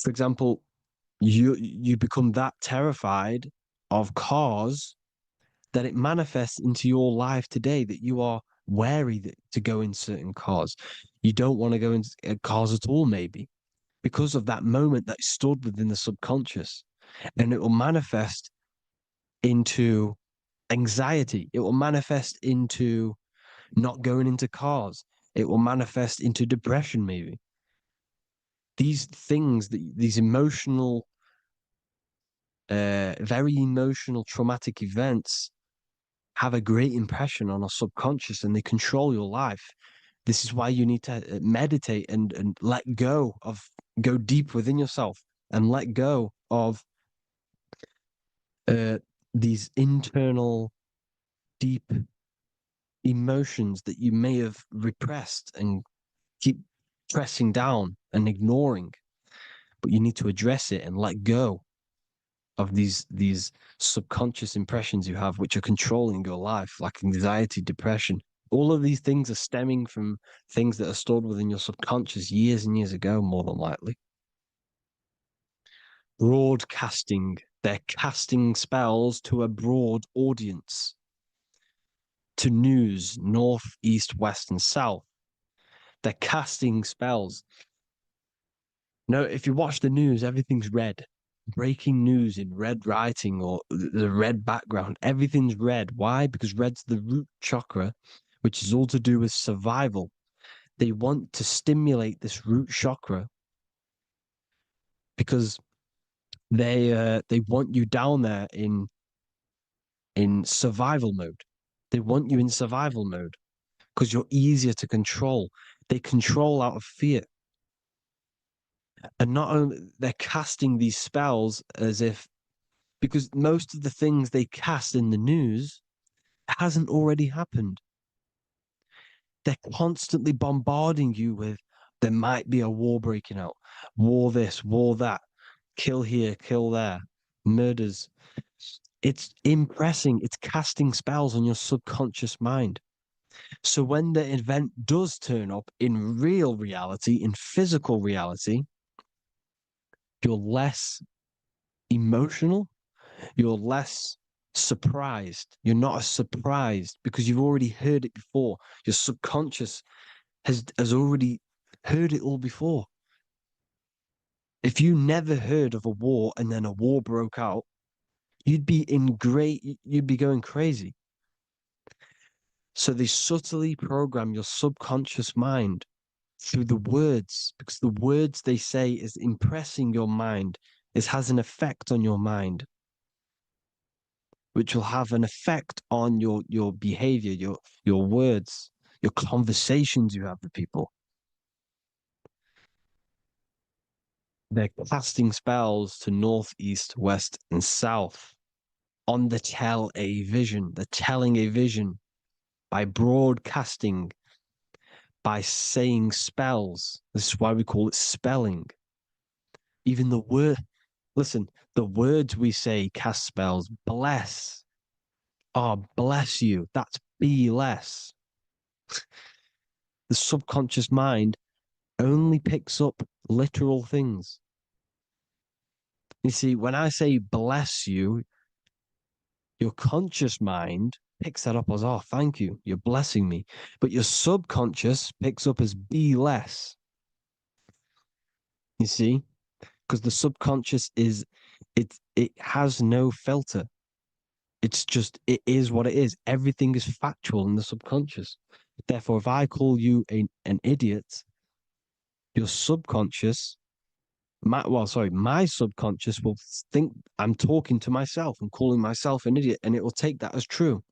example, you become that terrified of cars that it manifests into your life today, that you are wary to go in certain cars. You don't want to go in cars at all, maybe because of that moment that stored within the subconscious, and it will manifest into anxiety. It will manifest into not going into cars. It will manifest into depression, maybe. These things, these emotional, very emotional, traumatic events have a great impression on our subconscious, and they control your life. This is why you need to meditate and let go deep within yourself and let go of these internal, deep emotions that you may have repressed and keep pressing down and ignoring. But you need to address it and let go of these subconscious impressions you have, which are controlling your life, like anxiety, depression. All of these things are stemming from things that are stored within your subconscious years and years ago, more than likely. Broadcasting. They're casting spells to a broad audience, to news, north, east, west, and south. They're casting spells. No, if you watch the news, everything's red. Breaking news in red writing or the red background, everything's red. Why? Because red's the root chakra, which is all to do with survival. They want to stimulate this root chakra because they want you down there in survival mode. They want you in survival mode because you're easier to control. They control out of fear. And not only they're casting these spells as if, because most of the things they cast in the news hasn't already happened. They're constantly bombarding you with there might be a war breaking out, war this, war that, kill here, kill there, murders. It's impressing, it's casting spells on your subconscious mind. So when the event does turn up in real reality, in physical reality, you're less emotional, you're less surprised. You're not as surprised because you've already heard it before. Your subconscious has already heard it all before. If you never heard of a war and then a war broke out, you'd be going crazy. So they subtly program your subconscious mind through the words, because the words they say is impressing your mind. It has an effect on your mind, which will have an effect on your behavior, your words, your conversations you have with people. They're casting spells to north, east, west, and south on the tell a vision. They're telling a vision by broadcasting, by saying spells. This is why we call it spelling. Even the word, listen, the words we say cast spells. Bless. Oh, bless you. That's be less. The subconscious mind only picks up literal things. You see, when I say bless you, your conscious mind picks that up as, oh, thank you, you're blessing me. But your subconscious picks up as be less. You see? Because the subconscious it has no filter. It's just, it is what it is. Everything is factual in the subconscious. Therefore, if I call you an idiot, your subconscious, my subconscious will think I'm talking to myself and calling myself an idiot, and it will take that as true.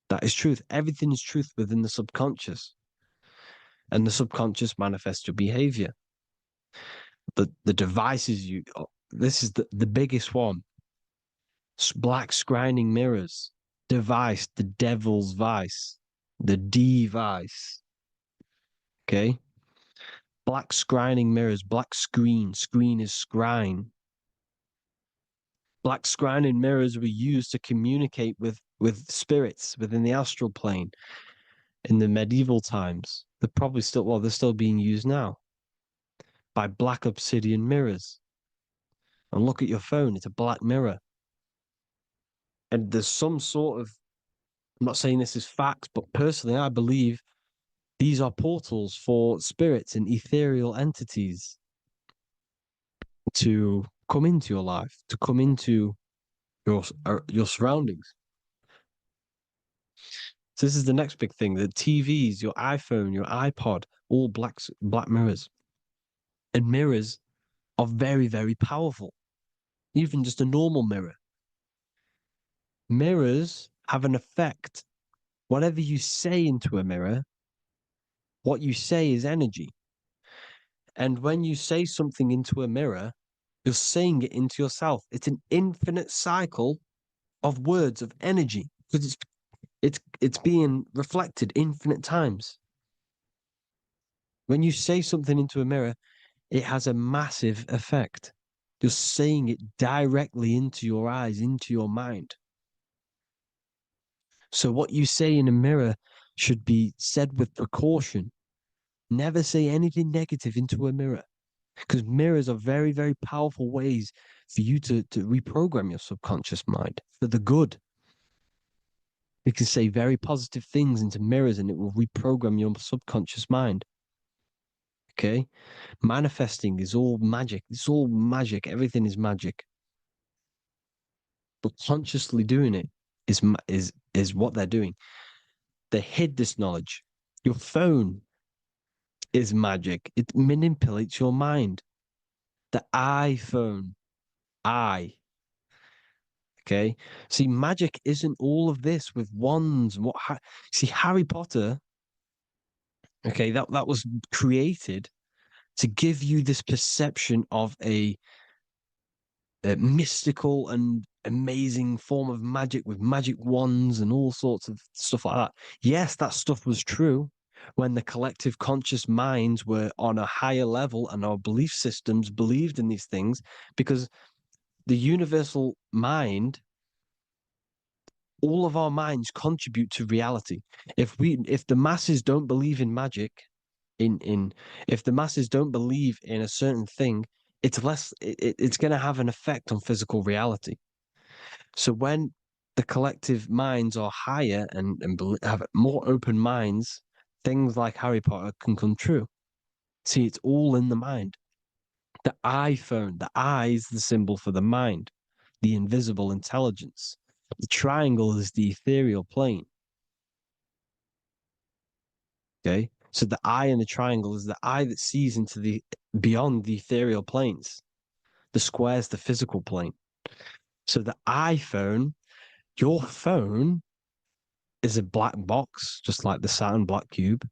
That is truth. Everything is truth within the subconscious, and the subconscious manifests your behavior. The devices this is the biggest one. Black scrying mirrors, device, the devil's vice, the device. Okay. Black scrying mirrors, black screen is scrying. Black scrying mirrors were used to communicate with spirits within the astral plane in the medieval times. They're still being used now by black obsidian mirrors. and look at your phone. It's a black mirror. And there's some sort of, I'm not saying this is fact, but personally, I believe these are portals for spirits and ethereal entities to come into your life, to come into your surroundings. So this is the next big thing: the TVs, your iPhone, your iPod, all black mirrors, and mirrors are very, very powerful. Even just a normal mirror. Mirrors have an effect. Whatever you say into a mirror, what you say is energy. And when you say something into a mirror, you're saying it into yourself. It's an infinite cycle of words of energy because it's being reflected infinite times. When you say something into a mirror, it has a massive effect. You're saying it directly into your eyes, into your mind. So what you say in a mirror should be said with precaution. Never say anything negative into a mirror, because mirrors are very, very powerful ways for you to reprogram your subconscious mind for the good. You can say very positive things into mirrors and it will reprogram your subconscious mind. Okay? Manifesting is all magic. It's all magic. Everything is magic. But consciously doing it is what they're doing. They hid this knowledge. Your phone is magic. It manipulates your mind. The iPhone, okay. See, magic isn't all of this with wands and see, Harry Potter, okay, that was created to give you this perception of a mystical and amazing form of magic with magic wands and all sorts of stuff like that. Yes, that stuff was true when the collective conscious minds were on a higher level and our belief systems believed in these things, because the universal mind, all of our minds contribute to reality. If the masses don't believe in magic, if the masses don't believe in a certain thing, it's going to have an effect on physical reality. So when the collective minds are higher and have more open minds, things like Harry Potter can come true. See, it's all in the mind. The iPhone, the eye is the symbol for the mind, the invisible intelligence. The triangle is the ethereal plane. Okay. So the eye in the triangle is the eye that sees into the beyond the ethereal planes. The square is the physical plane. So the iPhone, your phone, is a black box, just like the Saturn black cube.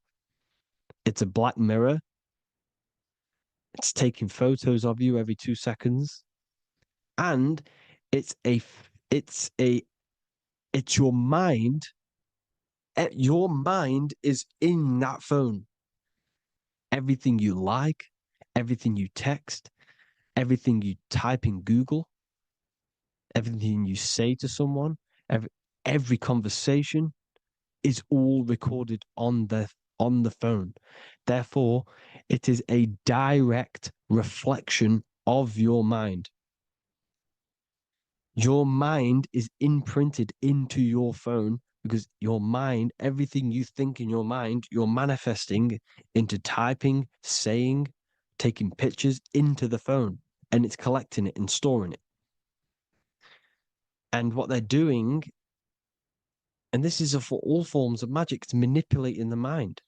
It's a black mirror. It's taking photos of you every 2 seconds. And it's a it's a it's your mind. Your mind is in that phone. Everything you like, everything you text, everything you type in Google, everything you say to someone, every conversation is all recorded on the phone. Therefore, it is a direct reflection of your mind. Your mind is imprinted into your phone because your mind, everything you think in your mind, you're manifesting into typing, saying, taking pictures into the phone, and it's collecting it and storing it. And what they're doing, and this is for all forms of magic, it's manipulating the mind.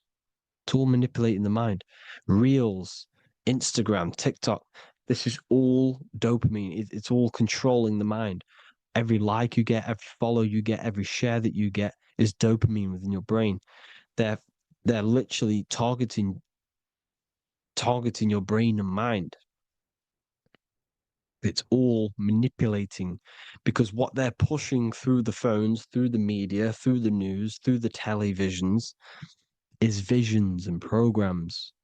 It's all manipulating the mind. Reels, Instagram, TikTok, this is all dopamine. It's all controlling the mind. Every like you get, every follow you get, every share that you get is dopamine within your brain. They're literally targeting your brain and mind. It's all manipulating, because what they're pushing through the phones, through the media, through the news, through the televisions is visions and programs.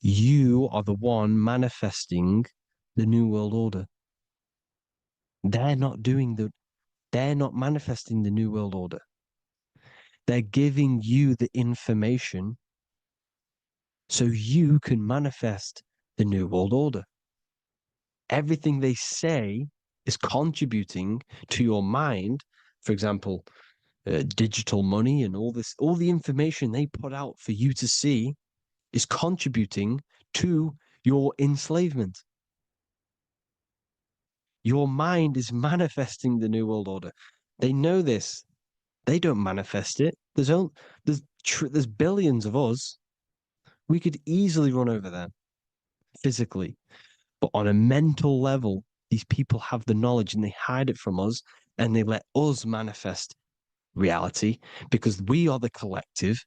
You are the one manifesting the new world order. They're not manifesting the new world order. They're giving you the information so you can manifest the new world order. everything they say is contributing to your mind. For example, digital money and all the information they put out for you to see is contributing to your enslavement. Your mind is manifesting the New World Order. They know this. They don't manifest it. There's billions of us. We could easily run over them physically, but on a mental level, these people have the knowledge and they hide it from us, and they let us manifest reality because we are the collective.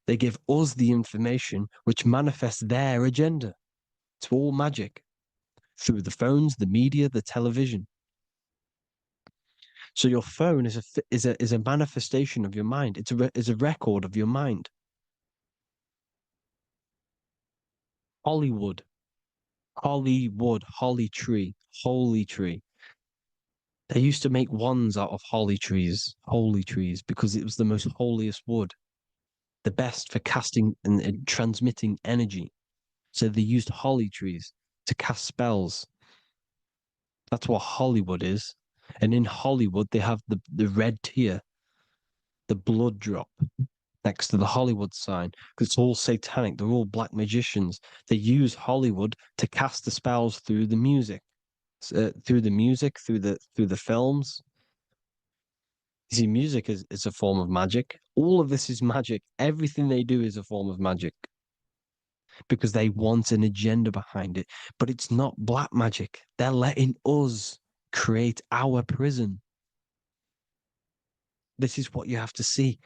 They give us the information which manifests their agenda. It's all magic through the phones, the media, the television. So your phone is a manifestation of your mind. It's a record of your mind. Hollywood, holly tree, holy tree. They used to make wands out of holy trees, holy trees, because it was the most holiest wood, the best for casting and transmitting energy. So they used holly trees to cast spells. That's what Hollywood is. And in Hollywood, they have the red tear, the blood drop next to the Hollywood sign, because it's all satanic. They're all black magicians. They use Hollywood to cast the spells through the music, through the films. You see, music is a form of magic. All of this is magic. Everything they do is a form of magic because they want an agenda behind it. But it's not black magic. They're letting us create our prison. This is what you have to see.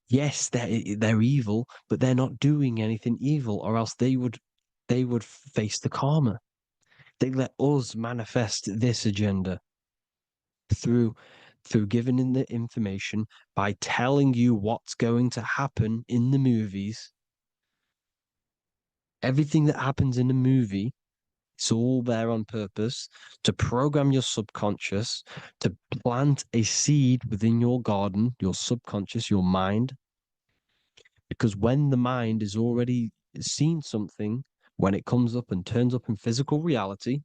Yes, they're evil, but they're not doing anything evil, or else they would face the karma. They let us manifest this agenda through giving in the information by telling you what's going to happen in the movies. Everything that happens in a movie, it's all there on purpose to program your subconscious, to plant a seed within your garden, your subconscious, your mind. Because when the mind is already seen something, when it comes up and turns up in physical reality,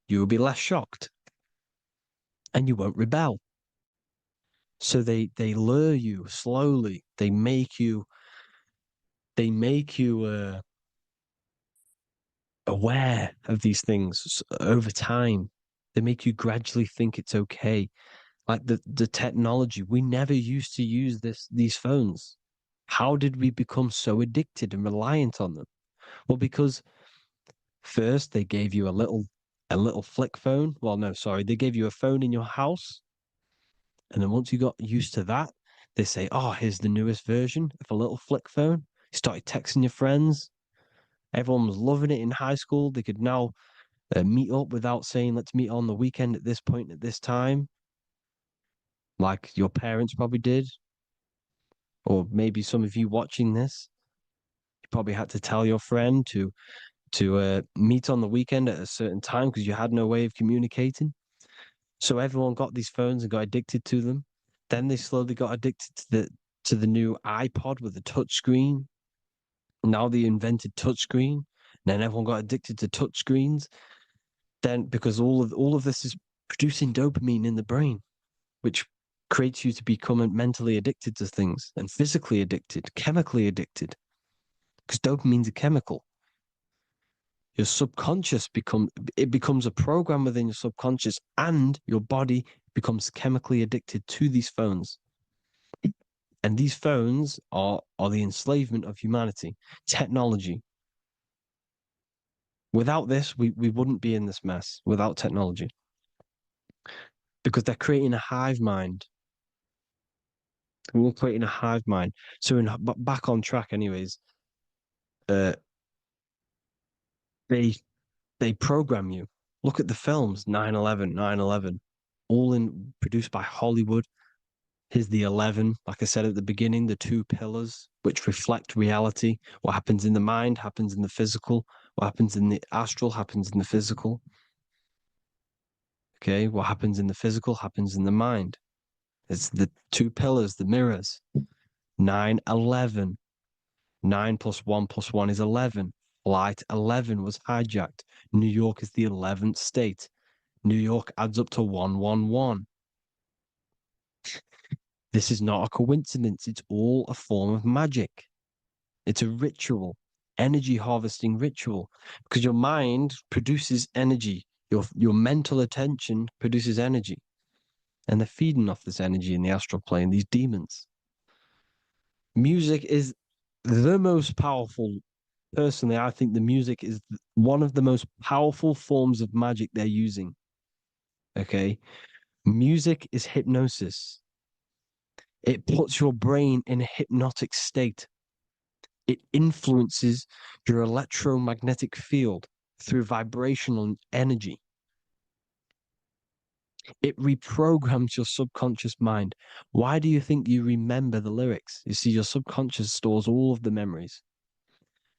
you will be less shocked and you won't rebel. So they lure you slowly. They make you aware of these things over time. They make you gradually think it's okay. Like the technology, we never used to use these phones. How did we become so addicted and reliant on them? Well, because first they gave you a little flick phone. Well, no, sorry, they gave you a phone in your house, and then once you got used to that, they say, "Oh, here's the newest version of a little flick phone." You started texting your friends. Everyone was loving it in high school. They could now meet up without saying, "Let's meet on the weekend at this point at this time," like your parents probably did, or maybe some of you watching this, you probably had to tell your friend to meet on the weekend at a certain time because you had no way of communicating. So everyone got these phones and got addicted to them. Then they slowly got addicted to the new iPod with the touch screen. Now they invented touch screen. Then everyone got addicted to touch screens. Then because all of this is producing dopamine in the brain, which creates you to become mentally addicted to things and physically addicted, chemically addicted. Because dopamine's a chemical. Your subconscious becomes a program within your subconscious, and your body becomes chemically addicted to these phones. And these phones are the enslavement of humanity, technology. Without this, we wouldn't be in this mess without technology. Because they're creating a hive mind. We're creating a hive mind. So back on track anyways, uh, they program you. Look at the films, 9/11, 9/11, all produced by Hollywood. Here's the 11, like I said at the beginning, the two pillars which reflect reality. What happens in the mind happens in the physical. What happens in the astral happens in the physical. Okay, what happens in the physical happens in the mind. It's the two pillars, the mirrors. 9/11. 9 plus 1 plus 1 is 11. Flight 11 was hijacked. New York is the 11th state. New York adds up to 111. This is not a coincidence. It's all a form of magic. It's a ritual, energy harvesting ritual, because your mind produces energy. Your mental attention produces energy, and they're feeding off this energy in the astral plane, these demons. Music is the most powerful. Personally, I think the music is one of the most powerful forms of magic they're using. Okay. Music is hypnosis. It puts your brain in a hypnotic state. It influences your electromagnetic field through vibrational energy. It reprograms your subconscious mind. Why do you think you remember the lyrics? You see, your subconscious stores all of the memories.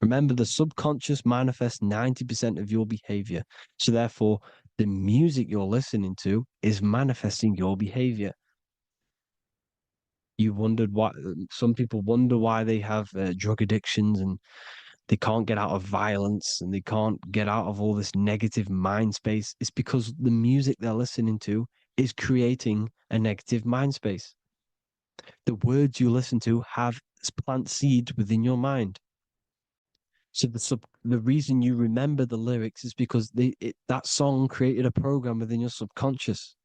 Remember, the subconscious manifests 90% of your behavior. So therefore, the music you're listening to is manifesting your behavior. You wondered why some people wonder why they have drug addictions and they can't get out of violence and they can't get out of all this negative mind space. It's because the music they're listening to is creating a negative mind space. The words you listen to have plant seeds within your mind. So the reason you remember the lyrics is because that song created a program within your subconscious.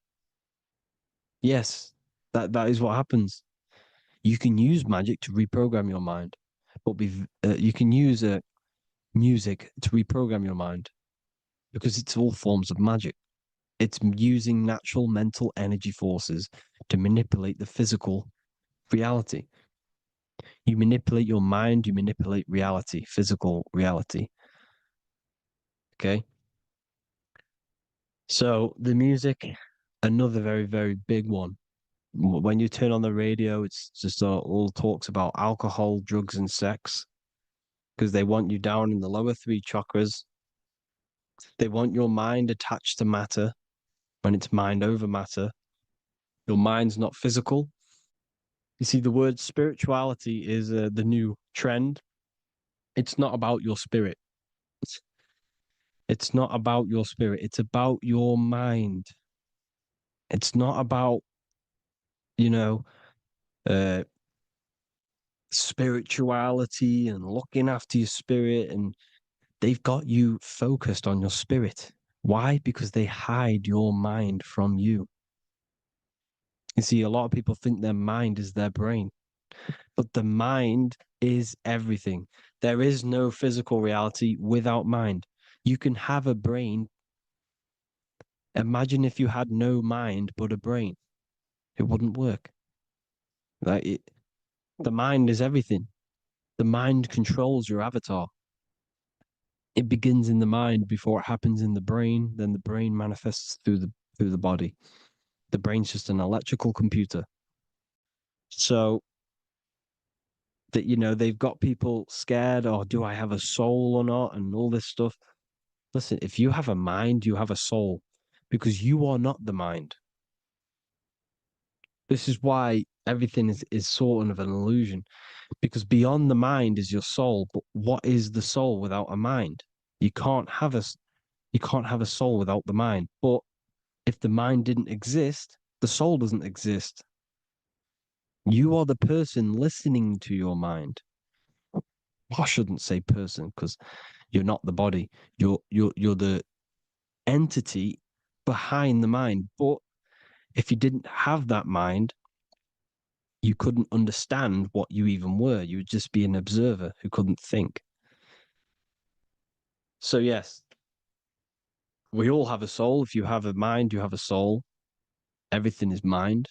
Yes, that is what happens. You can use magic to reprogram your mind, but you can use music to reprogram your mind because it's all forms of magic. It's using natural mental energy forces to manipulate the physical reality. You manipulate your mind, you manipulate reality, physical reality. Okay. So the music, another very, very big one. When you turn on the radio, it's just all talks about alcohol, drugs, and sex because they want you down in the lower three chakras. They want your mind attached to matter when it's mind over matter. Your mind's not physical. You see, the word spirituality is the new trend. It's not about your spirit. It's not about your spirit. It's about your mind. It's not about, you know, uh, spirituality and looking after your spirit. And they've got you focused on your spirit. Why? Because they hide your mind from you. You see, a lot of people think their mind is their brain, but the mind is everything. There is no physical reality without mind. You can have a brain. Imagine if you had no mind but a brain. It wouldn't work. The mind is everything. The mind controls your avatar. It begins in the mind before it happens in the brain. Then the brain manifests through the body. The brain's just an electrical computer. So that they've got people scared. Or do I have a soul or not? And all this stuff. Listen, if you have a mind, you have a soul, because you are not the mind. This is why everything is sort of an illusion, because beyond the mind is your soul. But what is the soul without a mind? You can't have a soul without the mind. But if the mind didn't exist, the soul doesn't exist. You are the person listening to your mind. I shouldn't say person because you're not the body. You're the entity behind the mind. But if you didn't have that mind, you couldn't understand what you even were. You would just be an observer who couldn't think. So yes, we all have a soul. If you have a mind, you have a soul. Everything is mind.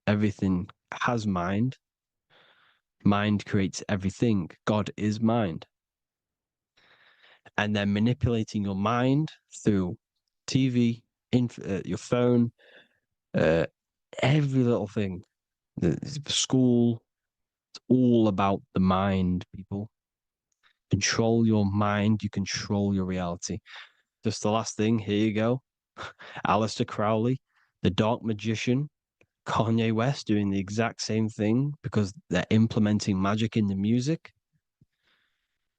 Everything has mind. Mind creates everything. God is mind. And then manipulating your mind through TV, your phone, uh, every little thing. The school, it's all about the mind, people. Control your mind, you control your reality. Just the last thing, here you go. Aleister Crowley, the Dark Magician, Kanye West doing the exact same thing because they're implementing magic in the music.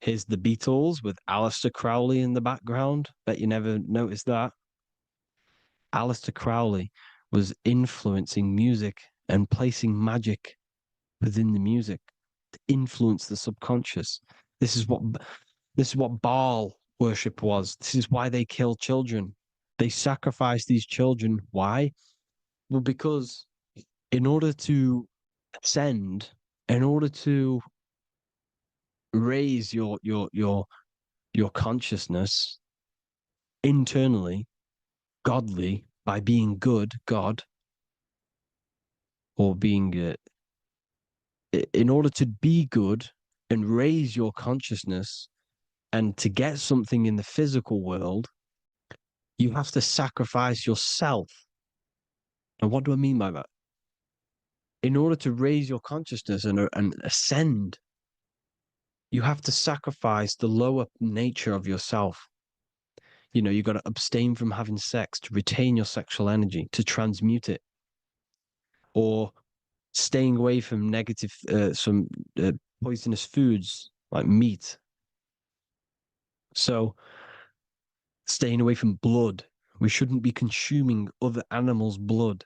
Here's the Beatles with Aleister Crowley in the background. Bet you never noticed that. Aleister Crowley was influencing music and placing magic within the music to influence the subconscious. This is what Baal worship was. This is why they kill children. They sacrifice these children. Why? Well, because in order to ascend, in order to raise your consciousness internally, godly, by being good, God, or being in order to be good and raise your consciousness and to get something in the physical world, you have to sacrifice yourself. And what do I mean by that? In order to raise your consciousness and ascend, you have to sacrifice the lower nature of yourself. You know, you got to abstain from having sex to retain your sexual energy, to transmute it, or staying away from negative, some poisonous foods like meat. So, staying away from blood. We shouldn't be consuming other animals' blood.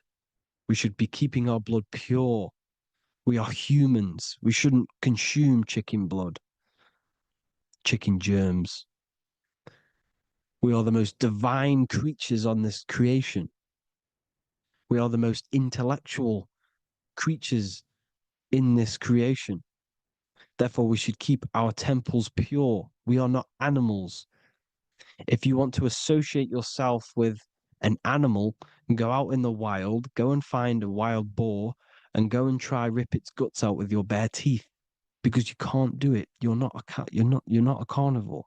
We should be keeping our blood pure. We are humans. We shouldn't consume chicken blood, chicken germs. We are the most divine creatures on this creation. We are the most intellectual creatures in this creation. Therefore, we should keep our temples pure. We are not animals. If you want to associate yourself with an animal, go out in the wild, go and find a wild boar and go and try rip its guts out with your bare teeth, because you can't do it. You're not a cat. You're not a carnivore.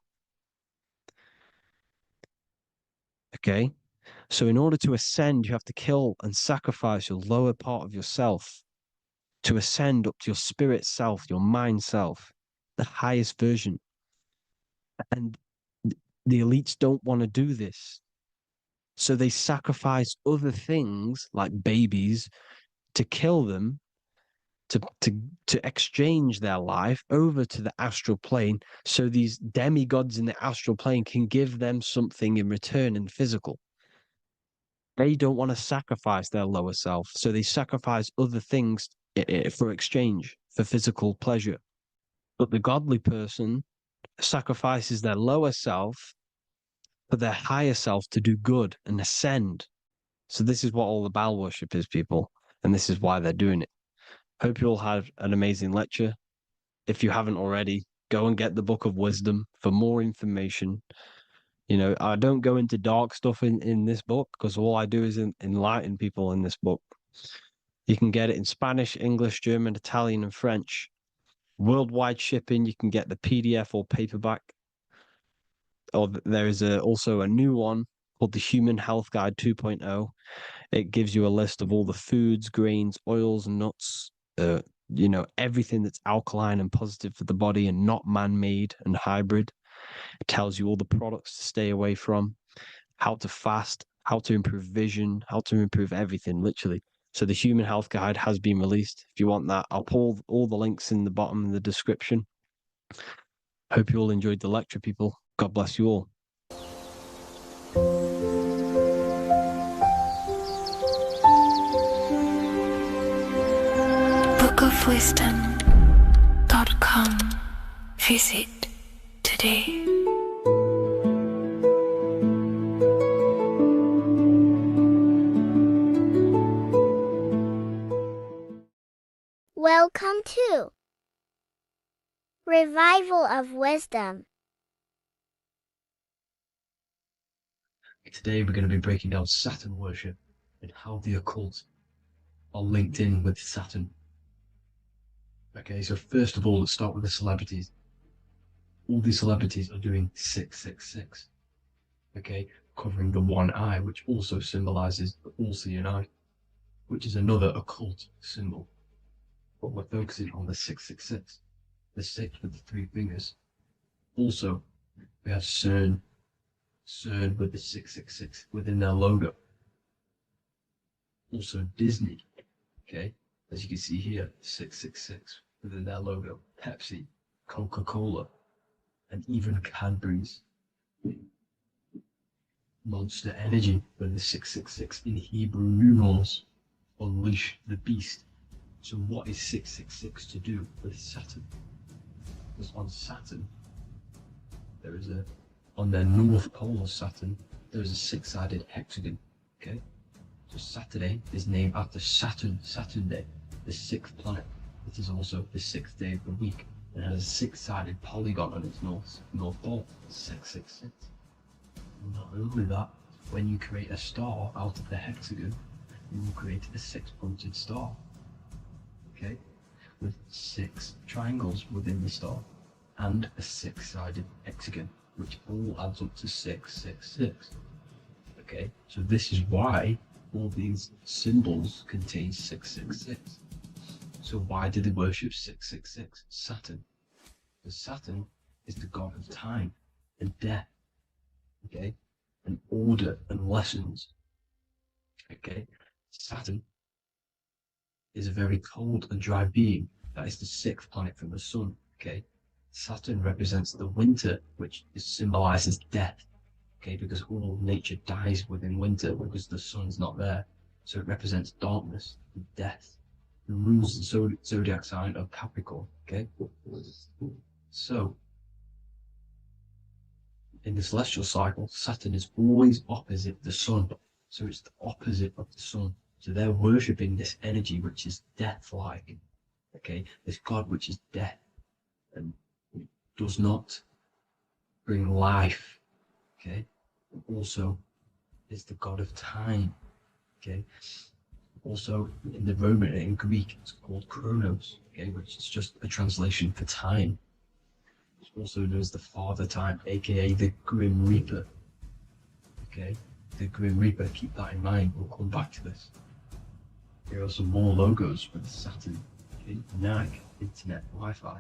Okay? So in order to ascend, you have to kill and sacrifice your lower part of yourself to ascend up to your spirit self, your mind self, the highest version. And the elites don't want to do this. So they sacrifice other things like babies to kill them, to exchange their life over to the astral plane, so these demigods in the astral plane can give them something in return in physical. They don't want to sacrifice their lower self, so they sacrifice other things for exchange, for physical pleasure. But the godly person sacrifices their lower self for their higher self to do good and ascend. So this is what all the Baal worship is, people, and this is why they're doing it. Hope you all had an amazing lecture. If you haven't already, go and get the Book of Wisdom for more information. You know, I don't go into dark stuff in this book, because all I do is enlighten people in this book. You can get it in Spanish, English, German, Italian, and French. Worldwide shipping. You can get the PDF or paperback. Or there is also a new one called the Human Health Guide 2.0. It gives you a list of all the foods, grains, oils, nuts, you know, everything that's alkaline and positive for the body and not man-made and hybrid. It tells you all the products to stay away from, how to fast, how to improve vision, how to improve everything, literally. So the Human Health Guide has been released. If you want that, I'll pull all the links in the bottom in the description. Hope you all enjoyed the lecture, people. God bless you all. bookofwisdom.com. Visit today. Welcome to Revival of Wisdom. Today we're going to be breaking down Saturn worship and how the occult are linked in with Saturn. Okay, so first of all, let's start with the celebrities. All these celebrities are doing 666. Okay, covering the one eye, which also symbolizes the all-seeing eye, which is another occult symbol. But we're focusing on the 666, the 6 with the 3 fingers. Also, we have CERN with the 666 within their logo. Also Disney, okay, as you can see here, 666 within their logo. Pepsi, Coca-Cola, and even Cadbury's. Monster energy, when the 666 in Hebrew numerals unleash the beast. So what is 666 to do with Saturn? Because on Saturn, there is on the north pole of Saturn, there is a six-sided hexagon, okay? So Saturday is named after Saturn Day, the sixth planet. It is also the sixth day of the week and has a six-sided polygon on its north pole, 666. Not only that, when you create a star out of the hexagon, you will create a six-pointed star, okay, with six triangles within the star and a six-sided hexagon, which all adds up to 666. Okay, so this is why all these symbols contain 666. So why do they worship 666? Saturn. Because Saturn is the god of time and death, okay, and order and lessons. Okay, Saturn is a very cold and dry being. That is the sixth planet from the sun. Okay, Saturn represents the winter, which symbolizes death. Okay, because all nature dies within winter because the sun's not there. So it represents darkness and death. It rules the zodiac sign of Capricorn. Okay, so in the celestial cycle, Saturn is always opposite the sun. So it's the opposite of the sun. So they're worshipping this energy which is death-like. Okay, this god which is death and does not bring life. Okay, also is the god of time. Okay, also in the Roman and in Greek it's called Chronos. Okay, which is just a translation for time. It's also known as the Father Time, aka the Grim Reaper. Okay, the Grim Reaper. Keep that in mind. We'll come back to this. Here are some more logos with Saturn. Okay, NAG, Internet, Wi-Fi.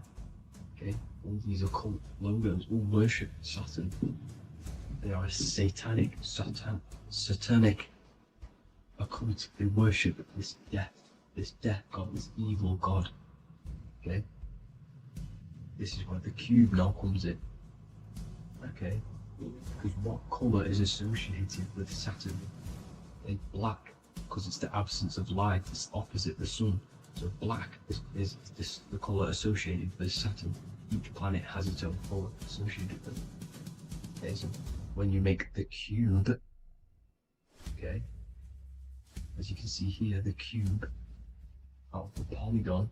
Okay, all these occult logos all worship Saturn. They are a satanic occult. They worship this death god, this evil god. Okay, this is where the cube now comes in. Okay, because what color is associated with Saturn? It's black, because it's the absence of light. It's opposite the sun. So black is the color associated with Saturn. Each planet has its own color associated with it. Okay, so when you make the cube, okay, as you can see here, the cube out of the polygon,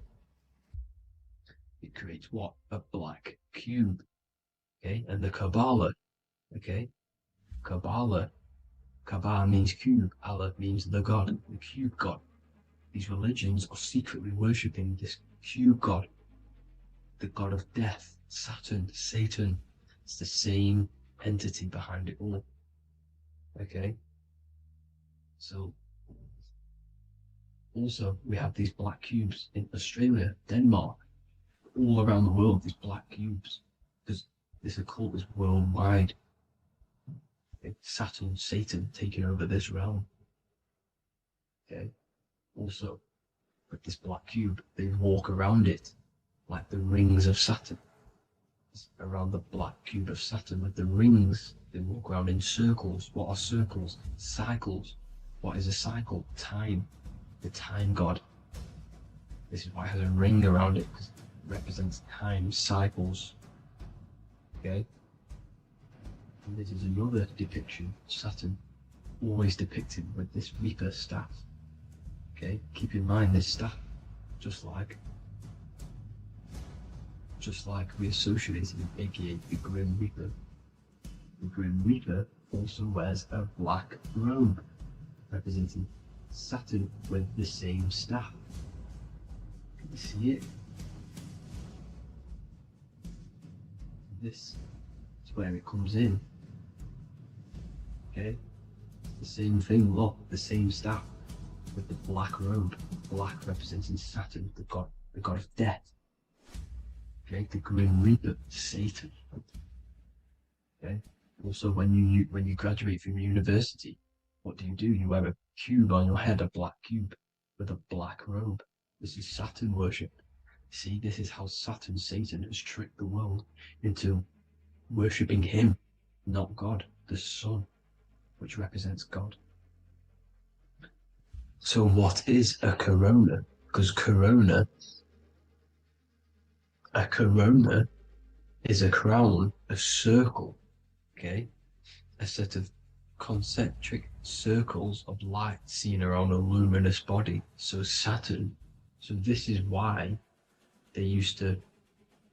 it creates what? A black cube. Okay, and the Kabbalah, okay, Kabbalah means cube, Allah means the god, the cube god. These religions are secretly worshipping this cube god, the god of death, Saturn, Satan. It's the same entity behind it all. Okay, so also we have these black cubes in Australia, Denmark, all around the world, these black cubes, because this occult is worldwide. It's Saturn, Satan taking over this realm. Okay, also with this black cube, they walk around it like the rings of Saturn. It's around the black cube of Saturn with the rings, they walk around in circles. What are circles? Cycles. What is a cycle? Time. The time god. This is why it has a ring around it, because it represents time, cycles. Okay, and this is another depiction of Saturn, always depicted with this Reaper staff. Okay, keep in mind this staff, just like we associated with aka the Grim Reaper. The Grim Reaper also wears a black robe, representing Saturn with the same staff. Can you see it? This is where it comes in. Okay, the same thing, look, the same staff with the black robe, black representing Saturn, the god of death. Okay, the Grim Reaper, Satan. Okay, also when you graduate from university, what do? You wear a cube on your head, a black cube with a black robe. This is Saturn worship. See, this is how Saturn, Satan has tricked the world into worshipping him, not God, the sun, which represents God. So what is a corona? Because a corona is a crown, a circle, okay? A set of concentric circles of light seen around a luminous body. So Saturn, so this is why they used to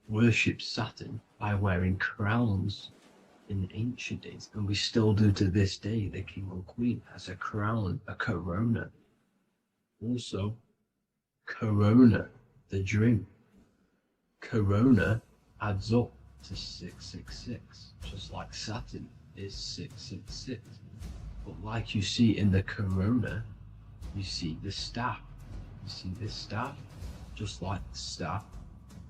worship Saturn by wearing crowns in ancient days, and we still do to this day. The king or queen has a crown, a corona. Also, corona, the drink. Corona adds up to 666, just like Saturn is 666. But like you see in the corona, you see the staff. You see this staff, just like the staff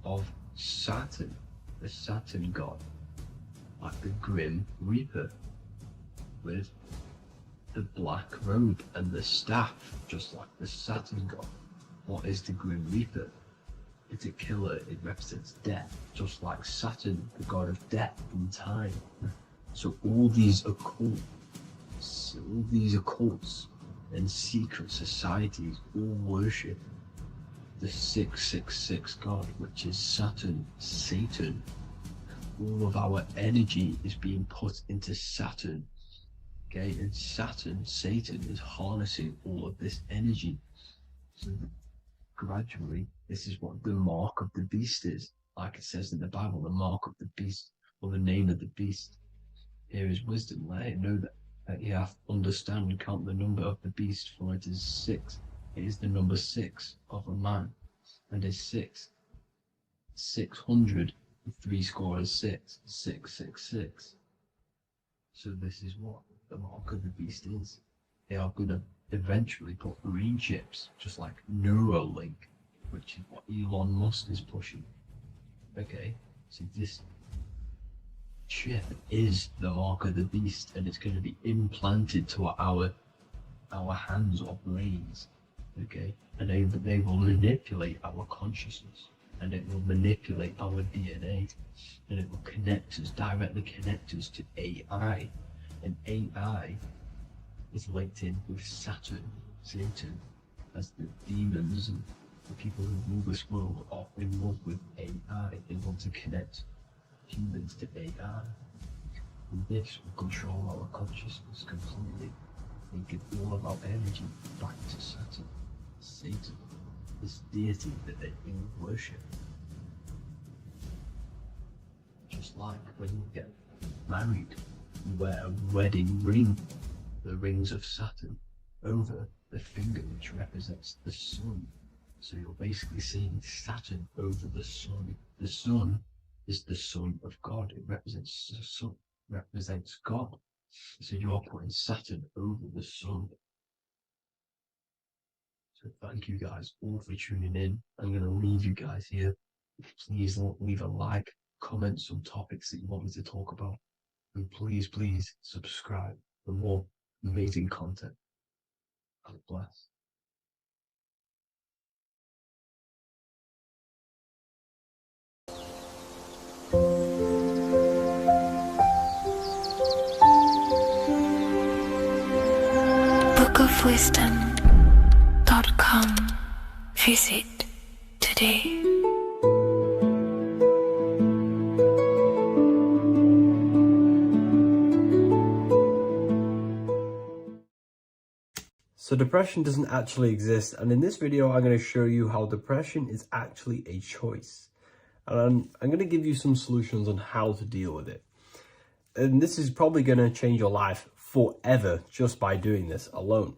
of Saturn, the Saturn god, like the Grim Reaper, with the black robe and the staff, just like the Saturn god. What is the Grim Reaper? It's a killer. It represents death, just like Saturn, the god of death and time. So all these occults and secret societies all worship the 666 god, which is Saturn, Satan. All of our energy is being put into Saturn, okay? And Saturn, Satan, is harnessing all of this energy. So gradually, this is what the mark of the beast is. Like it says in the Bible, the mark of the beast, or the name of the beast. Here is wisdom. Let it know that you have to understand and count the number of the beast, for it is 6. It is the number 6 of a man, and is 600, 6, 666. So this is what the mark of the beast is. They are going to eventually put green chips, just like Neuralink, which is what Elon Musk is pushing. Okay, so this chip is the mark of the beast, and it's going to be implanted to our hands or brains. Okay, and they will manipulate our consciousness, and it will manipulate our DNA, and it will directly connect us to AI, and AI is linked in with Saturn, Satan, as the demons and the people who rule this world are in love with AI. They want to connect humans to AI, and this will control our consciousness completely and give all of our energy back to Saturn, Satan, this deity that they all worship. Just like when you get married, you wear a wedding ring, the rings of Saturn, over the finger, which represents the sun. So you're basically seeing Saturn over the sun. The sun is the son of God. It represents the sun, represents God. So you are putting Saturn over the sun. So thank you guys all for tuning in. I'm going to leave you guys here. Please leave a like, comment some topics that you want me to talk about, and please subscribe for more amazing content. God bless. bookofwisdom.com. Visit today. So depression doesn't actually exist, and in this video I'm going to show you how depression is actually a choice. And I'm going to give you some solutions on how to deal with it. And this is probably going to change your life forever just by doing this alone.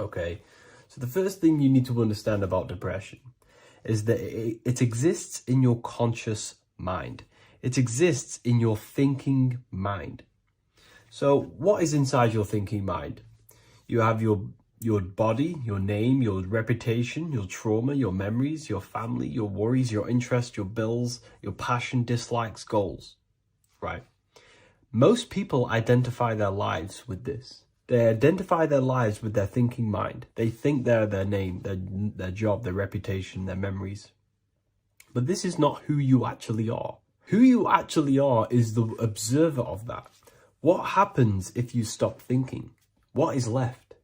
Okay, so the first thing you need to understand about depression is that it exists in your conscious mind. It exists in your thinking mind. So what is inside your thinking mind? You have your body, your name, your reputation, your trauma, your memories, your family, your worries, your interests, your bills, your passion, dislikes, goals, right? Most people identify their lives with this. They identify their lives with their thinking mind. They think they're their name, their job, their reputation, their memories. But this is not who you actually are. Who you actually are is the observer of that. What happens if you stop thinking? What is left?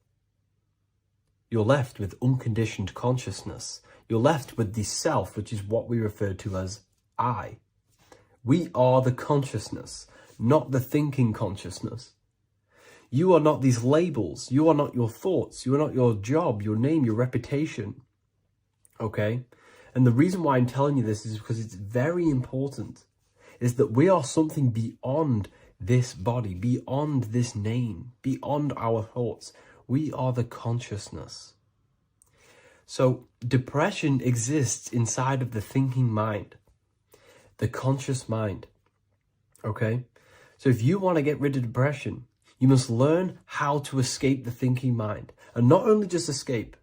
You're left with unconditioned consciousness. You're left with the self, which is what we refer to as I. We are the consciousness, not the thinking consciousness. You are not these labels. You are not your thoughts. You are not your job, your name, your reputation. Okay? And the reason why I'm telling you this is because it's very important, is that we are something beyond this body, beyond this name, beyond our thoughts. We are the consciousness. So depression exists inside of the thinking mind, the conscious mind. Okay? So if you want to get rid of depression, you must learn how to escape the thinking mind. And not only just escape,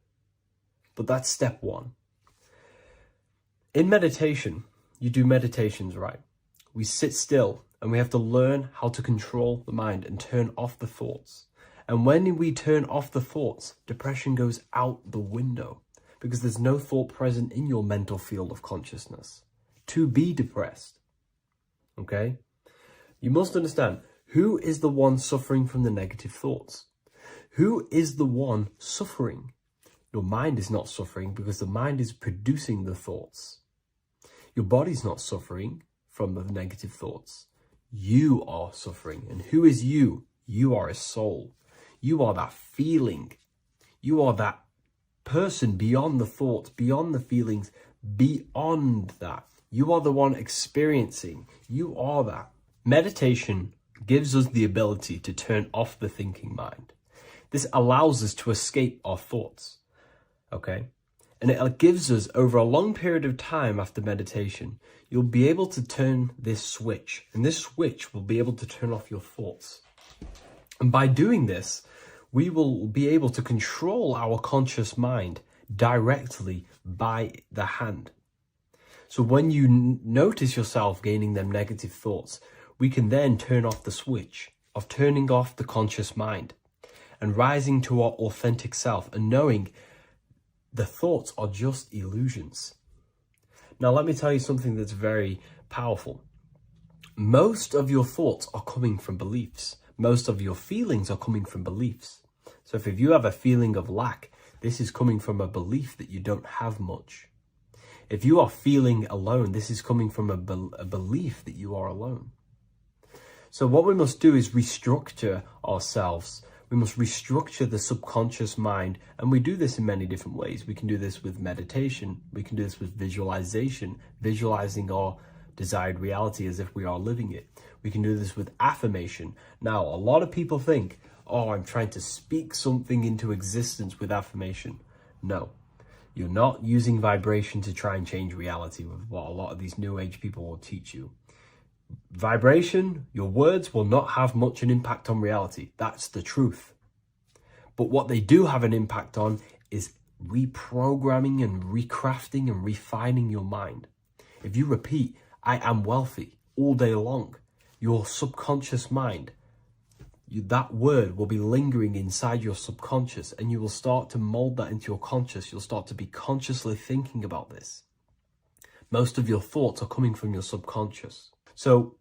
but that's step one. In meditation, you do meditations, right? We sit still and we have to learn how to control the mind and turn off the thoughts. And when we turn off the thoughts, depression goes out the window because there's no thought present in your mental field of consciousness to be depressed. Okay? You must understand, who is the one suffering from the negative thoughts? Who is the one suffering? Your mind is not suffering because the mind is producing the thoughts. Your body's not suffering from the negative thoughts. You are suffering. And who is you? You are a soul. You are that feeling. You are that person beyond the thoughts, beyond the feelings, beyond that. You are the one experiencing. You are that. Meditation gives us the ability to turn off the thinking mind. This allows us to escape our thoughts. Okay? And it gives us, over a long period of time after meditation, you'll be able to turn this switch. And this switch will be able to turn off your thoughts. And by doing this, we will be able to control our conscious mind directly by the hand. So when you notice yourself gaining them negative thoughts, we can then turn off the switch of turning off the conscious mind and rising to our authentic self and knowing the thoughts are just illusions. Now, let me tell you something that's very powerful. Most of your thoughts are coming from beliefs. Most of your feelings are coming from beliefs. So if you have a feeling of lack, this is coming from a belief that you don't have much. If you are feeling alone, this is coming from a belief that you are alone. So what we must do is restructure ourselves. We must restructure the subconscious mind. And we do this in many different ways. We can do this with meditation. We can do this with visualization, visualizing our desired reality as if we are living it. We can do this with affirmation. Now, a lot of people think, oh, I'm trying to speak something into existence with affirmation. No, you're not using vibration to try and change reality with what a lot of these new age people will teach you. Vibration, your words will not have much an impact on reality. That's the truth. But what they do have an impact on is reprogramming and recrafting and refining your mind. If you repeat, I am wealthy all day long, your subconscious mind, that word will be lingering inside your subconscious and you will start to mold that into your conscious. You'll start to be consciously thinking about this. Most of your thoughts are coming from your subconscious. So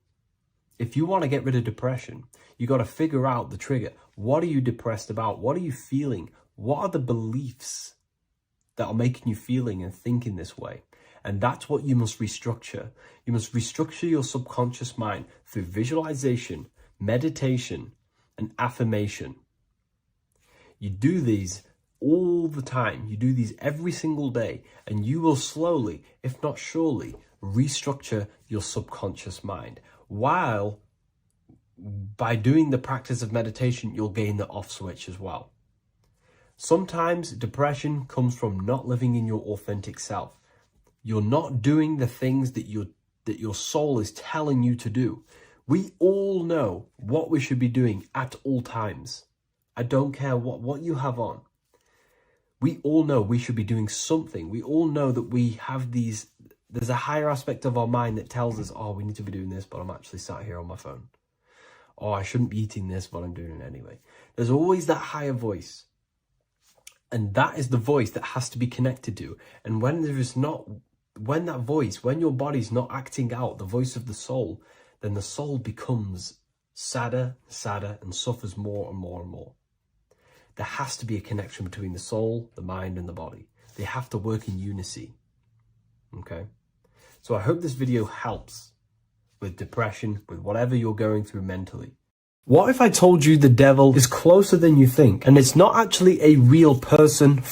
if you want to get rid of depression, you got to figure out the trigger. What are you depressed about? What are you feeling? What are the beliefs that are making you feeling and thinking this way? And that's what you must restructure. You must restructure your subconscious mind through visualization, meditation, and affirmation. You do these all the time. You do these every single day, and you will slowly, if not surely, restructure your subconscious mind. While by doing the practice of meditation, you'll gain the off switch as well. Sometimes depression comes from not living in your authentic self. You're not doing the things that your soul is telling you to do. We all know what we should be doing at all times. I don't care what you have on. We all know we should be doing something. We all know that we have there's a higher aspect of our mind that tells us, oh, we need to be doing this, but I'm actually sat here on my phone. Oh, I shouldn't be eating this, but I'm doing it anyway. There's always that higher voice. And that is the voice that has to be connected to. And when there is not when that voice, when your body's not acting out the voice of the soul, then the soul becomes sadder, sadder, and suffers more and more and more. There has to be a connection between the soul, the mind, and the body. They have to work in unison. Okay? So I hope this video helps with depression, with whatever you're going through mentally. What if I told you the devil is closer than you think, and it's not actually a real person,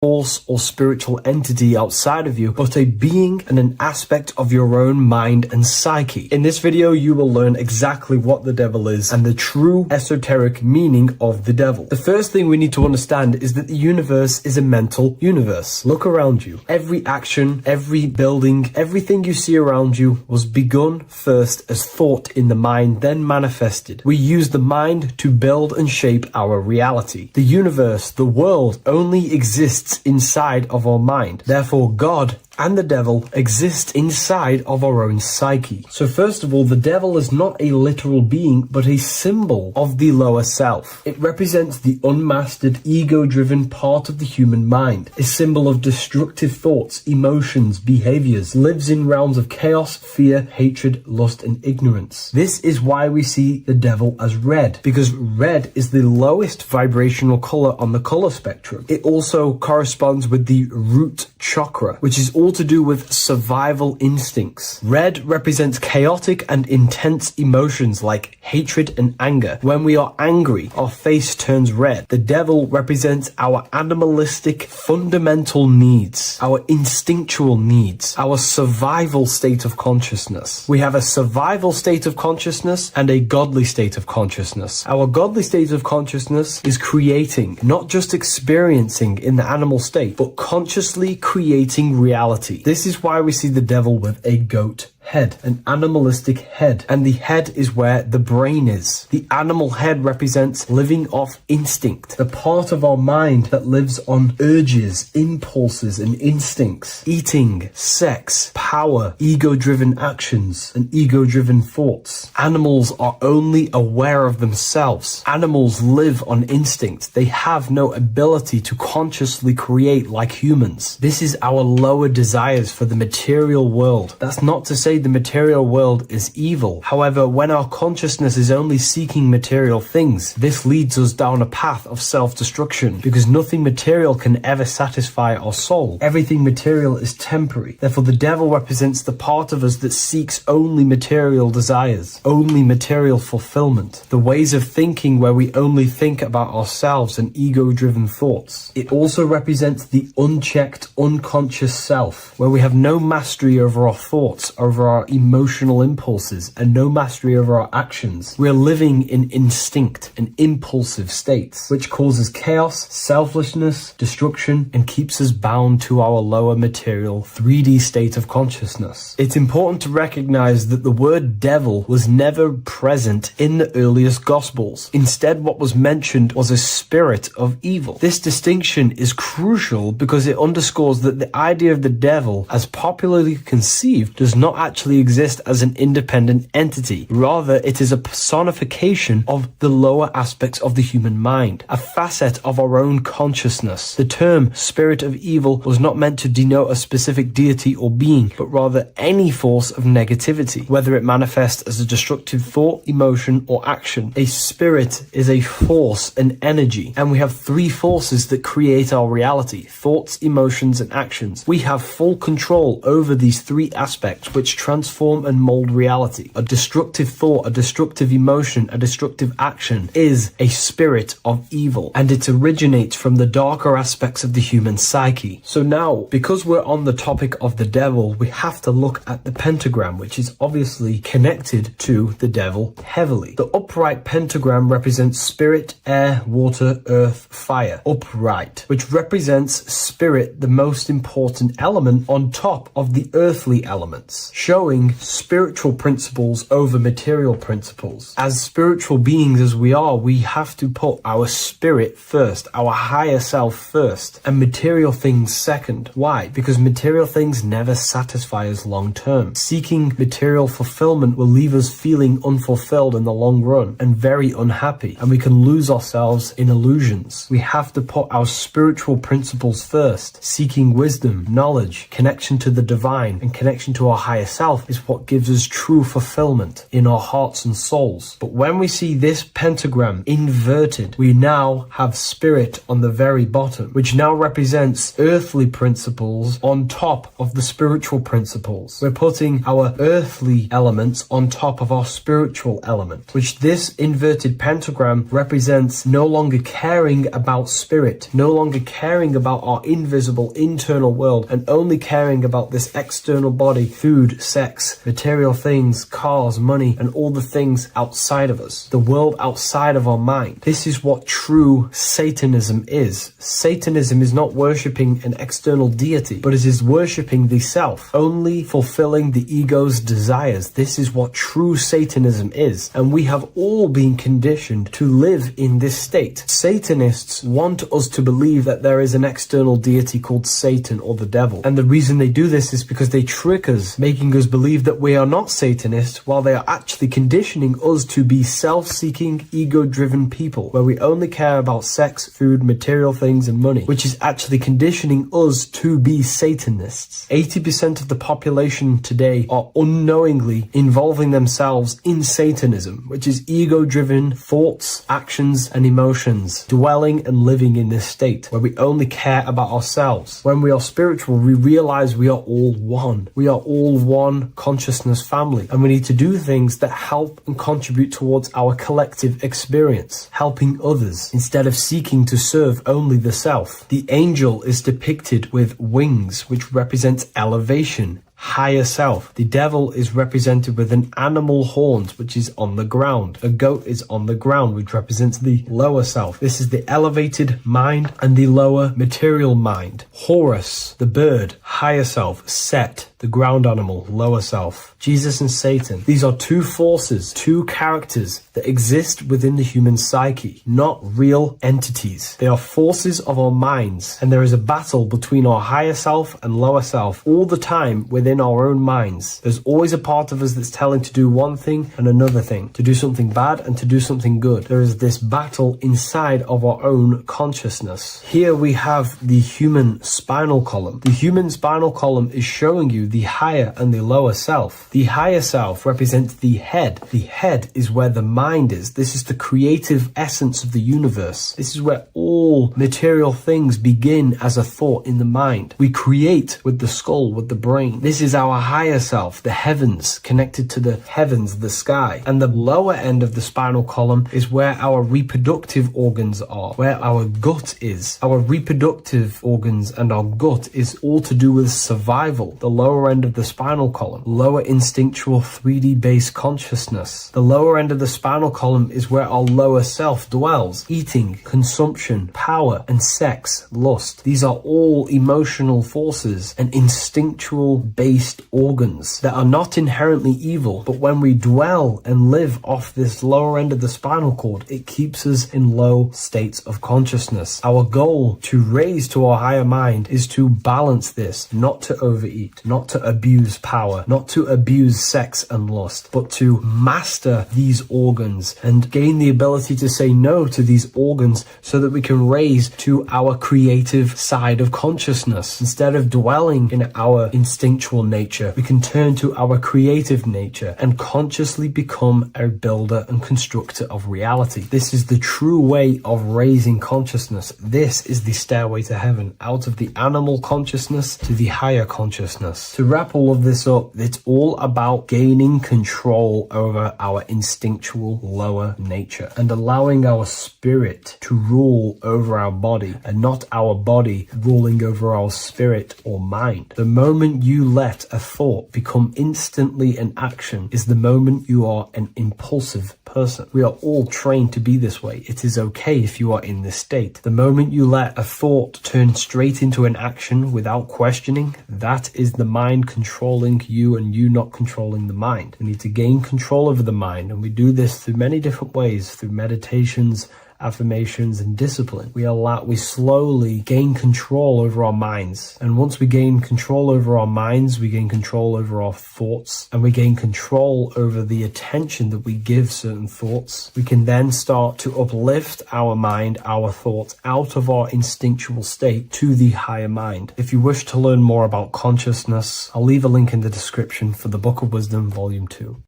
force, or spiritual entity outside of you, but a being and an aspect of your own mind and psyche? In this video, you will learn exactly what the devil is and the true esoteric meaning of the devil. The first thing we need to understand is that the universe is a mental universe. Look around you. Every action, every building, everything you see around you was begun first as thought in the mind, then manifested. We use the mind to build and shape our reality. The universe, the world, only exists inside of our mind. Therefore, God and the devil exist inside of our own psyche. So first of all, the devil is not a literal being, but a symbol of the lower self. It represents the unmastered, ego-driven part of the human mind, a symbol of destructive thoughts, emotions, behaviors, lives in realms of chaos, fear, hatred, lust, and ignorance. This is why we see the devil as red, because red is the lowest vibrational color on the color spectrum. It also corresponds with the root chakra, which is all to do with survival instincts. Red represents chaotic and intense emotions like hatred and anger. When we are angry, our face turns red. The devil represents our animalistic fundamental needs, our instinctual needs, our survival state of consciousness. We have a survival state of consciousness and a godly state of consciousness. Our godly state of consciousness is creating, not just experiencing in the animal state, but consciously creating reality. This is why we see the devil with a goat head, an animalistic head, and the head is where the brain is. The animal head represents living off instinct, the part of our mind that lives on urges, impulses, and instincts, eating, sex, power, ego-driven actions, and ego-driven thoughts. Animals are only aware of themselves. Animals live on instinct. They have no ability to consciously create like humans. This is our lower desires for the material world. That's not to say the material world is evil. However, when our consciousness is only seeking material things, this leads us down a path of self-destruction, because nothing material can ever satisfy our soul. Everything material is temporary. Therefore, the devil represents the part of us that seeks only material desires, only material fulfillment, the ways of thinking where we only think about ourselves and ego-driven thoughts. It also represents the unchecked, unconscious self, where we have no mastery over our thoughts, over our emotional impulses, and no mastery over our actions. We're living in instinct and impulsive states, which causes chaos, selflessness, destruction, and keeps us bound to our lower material 3D state of consciousness. It's important to recognize that the word devil was never present in the earliest Gospels. Instead, what was mentioned was a spirit of evil. This distinction is crucial because it underscores that the idea of the devil, as popularly conceived, does not actually exist as an independent entity. Rather, it is a personification of the lower aspects of the human mind, a facet of our own consciousness. The term spirit of evil was not meant to denote a specific deity or being, but rather any force of negativity, whether it manifests as a destructive thought, emotion, or action. A spirit is a force, an energy, and we have three forces that create our reality: thoughts, emotions, and actions. We have full control over these three aspects, which transform and mold reality. A destructive thought, a destructive emotion, a destructive action is a spirit of evil, and it originates from the darker aspects of the human psyche. So now, because we're on the topic of the devil, we have to look at the pentagram, which is obviously connected to the devil heavily. The upright pentagram represents spirit, air, water, earth, fire. Upright, which represents spirit, the most important element on top of the earthly elements, showing showing spiritual principles over material principles. As spiritual beings as we are, we have to put our spirit first, our higher self first, and material things second. Why? Because material things never satisfy us long term. Seeking material fulfillment will leave us feeling unfulfilled in the long run and very unhappy, and we can lose ourselves in illusions. We have to put our spiritual principles first. Seeking wisdom, knowledge, connection to the divine, and connection to our higher self is what gives us true fulfillment in our hearts and souls. But when we see this pentagram inverted, we now have spirit on the very bottom, which now represents earthly principles on top of the spiritual principles. We're putting our earthly elements on top of our spiritual element, which this inverted pentagram represents no longer caring about spirit, no longer caring about our invisible internal world, and only caring about this external body, food, sex, material things, cars, money, and all the things outside of us, the world outside of our mind. This is what true Satanism is. Satanism is not worshipping an external deity, but it is worshipping the self, only fulfilling the ego's desires. This is what true Satanism is, and we have all been conditioned to live in this state. Satanists want us to believe that there is an external deity called Satan or the devil, and the reason they do this is because they trick us, making us believe that we are not Satanists, while they are actually conditioning us to be self-seeking, ego-driven people, where we only care about sex, food, material things, and money, which is actually conditioning us to be Satanists. 80% of the population today are unknowingly involving themselves in Satanism, which is ego-driven thoughts, actions, and emotions, dwelling and living in this state where we only care about ourselves. When we are spiritual, we realize we are all one. We are all one consciousness family, and we need to do things that help and contribute towards our collective experience, helping others instead of seeking to serve only the self. The angel is depicted with wings, which represents elevation, higher self. The devil is represented with an animal horns, which is on the ground. A goat is on the ground, which represents the lower self. This is the elevated mind and the lower material mind. Horus, the bird, higher self. Set, the ground animal, lower self. Jesus and Satan. These are two forces, two characters that exist within the human psyche, not real entities. They are forces of our minds, and there is a battle between our higher self and lower self all the time within our own minds. There's always a part of us that's telling to do one thing and another thing, to do something bad and to do something good. There is this battle inside of our own consciousness. Here we have the human spinal column. The human spinal column is showing you the higher and the lower self. The higher self represents the head. The head is where the mind is. This is the creative essence of the universe. This is where all material things begin as a thought in the mind. We create with the skull, with the brain. This is our higher self, the heavens, connected to the heavens, the sky. And the lower end of the spinal column is where our reproductive organs are, where our gut is. Our reproductive organs and our gut is all to do with survival. The lower end of the spinal column, lower instinctual 3D based consciousness. The lower end of the spinal column is where our lower self dwells. Eating, consumption, power, and sex, lust. These are all emotional forces and instinctual based organs that are not inherently evil, but when we dwell and live off this lower end of the spinal cord, it keeps us in low states of consciousness. Our goal to raise to our higher mind is to balance this, not to overeat, not to abuse power, not to abuse sex and lust, but to master these organs and gain the ability to say no to these organs so that we can raise to our creative side of consciousness. Instead of dwelling in our instinctual nature, we can turn to our creative nature and consciously become a builder and constructor of reality. This is the true way of raising consciousness. This is the stairway to heaven, out of the animal consciousness to the higher consciousness. To wrap all of this up, it's all about gaining control over our instinctual lower nature and allowing our spirit to rule over our body and not our body ruling over our spirit or mind. The moment you let let a thought become instantly an action is the moment you are an impulsive person. We are all trained to be this way. It is okay if you are in this state. The moment you let a thought turn straight into an action without questioning, that is the mind controlling you and you not controlling the mind. We need to gain control over the mind, and we do this through many different ways, through meditations, affirmations, and discipline. We slowly gain control over our minds. And once we gain control over our minds, we gain control over our thoughts, and we gain control over the attention that we give certain thoughts. We can then start to uplift our mind, our thoughts, out of our instinctual state to the higher mind. If you wish to learn more about consciousness, I'll leave a link in the description for the Book of Wisdom, Volume 2.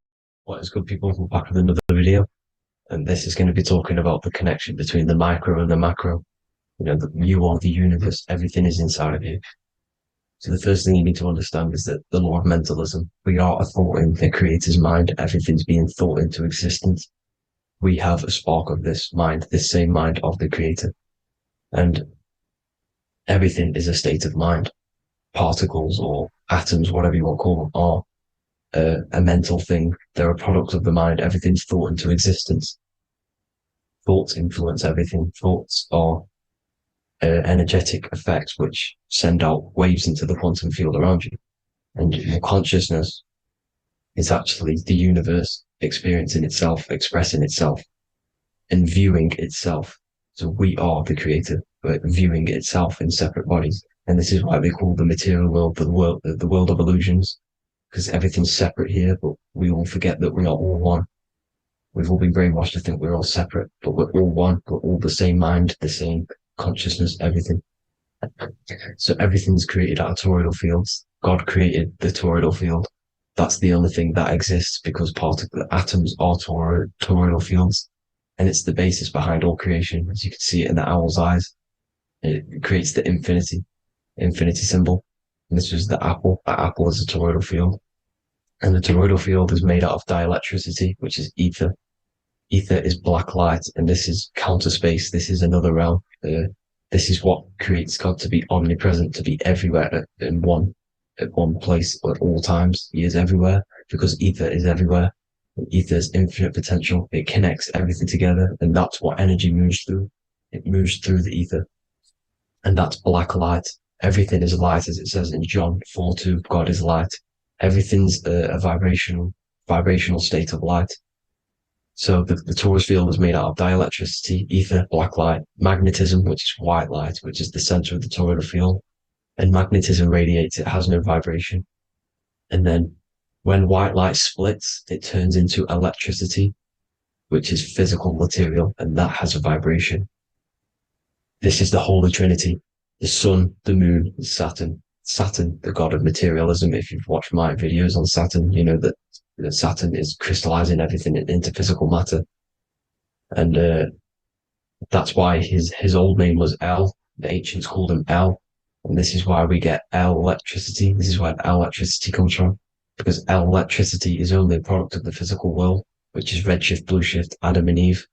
What is good, people? We're back with another video. And this is going to be talking about the connection between the micro and the macro. You are the universe. Everything is inside of you. So the first thing you need to understand is that the law of mentalism, we are a thought in the creator's mind. Everything's being thought into existence. We have a spark of this mind, this same mind of the creator. And everything is a state of mind. Particles or atoms, whatever you want to call them, are a mental thing. They're a product of the mind. Everything's thought into existence. Thoughts influence everything. Thoughts are energetic effects which send out waves into the quantum field around you. And your consciousness is actually the universe experiencing itself, expressing itself, and viewing itself. So we are the creator, but viewing itself in separate bodies. And this is why they call the material world the world of illusions. Because everything's separate here, but we all forget that we are all one. We've all been brainwashed to think we're all separate, but we're all one. We're all the same mind, the same consciousness, everything. So everything's created out of toroidal fields. God created the toroidal field. That's the only thing that exists because atoms are toroidal fields. And it's the basis behind all creation. As you can see it in the owl's eyes. It creates the infinity symbol. And this was the apple. That apple is a toroidal field. And the toroidal field is made out of dielectricity, which is ether. Ether is black light, and this is counter space. This is another realm. This is what creates God to be omnipresent, to be everywhere at one place at all times. He is everywhere because ether is everywhere. Ether is infinite potential. It connects everything together, and that's what energy moves through. It moves through the ether. And that's black light. Everything is light, as it says in John 4:2. God is light. Everything's a vibrational state of light. So the torus field is made out of dielectricity, ether, black light, magnetism, which is white light, which is the center of the toroidal field. And magnetism radiates, it has no vibration. And then when white light splits, it turns into electricity, which is physical material, and that has a vibration. This is the Holy Trinity. The sun, the moon, Saturn. Saturn, the god of materialism. If you've watched my videos on Saturn, you know that Saturn is crystallizing everything into physical matter. And that's why his old name was El. The ancients called him El. And this is why we get El electricity. This is where El electricity comes from. Because El electricity is only a product of the physical world, which is redshift, blueshift, Adam and Eve.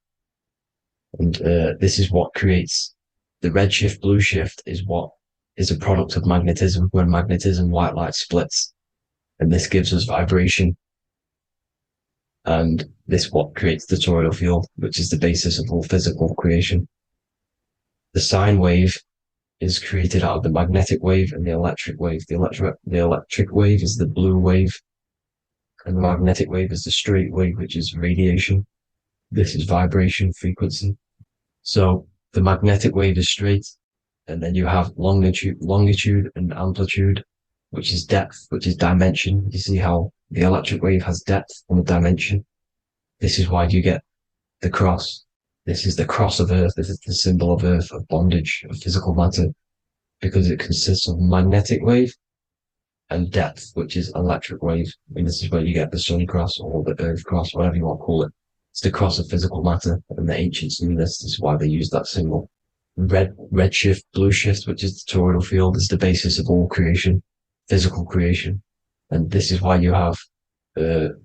And this is what creates the redshift, blueshift is a product of magnetism. When magnetism, white light splits, and this gives us vibration. And this what creates the toroidal field, which is the basis of all physical creation. The sine wave is created out of the magnetic wave and the electric wave. The electric wave is the blue wave, and the magnetic wave is the straight wave, which is radiation. This is vibration frequency. So the magnetic wave is straight, and then you have longitude and amplitude, which is depth, which is dimension. You see how the electric wave has depth and a dimension. This is why you get the cross. This is the cross of Earth. This is the symbol of Earth, of bondage, of physical matter, because it consists of magnetic wave and depth, which is electric wave. And this is where you get the sun cross or the Earth cross, whatever you want to call it. It's the cross of physical matter, and the ancients knew this. This is why they used that symbol. Redshift, blueshift, which is the toroidal field, is the basis of all creation, physical creation. And this is why you have the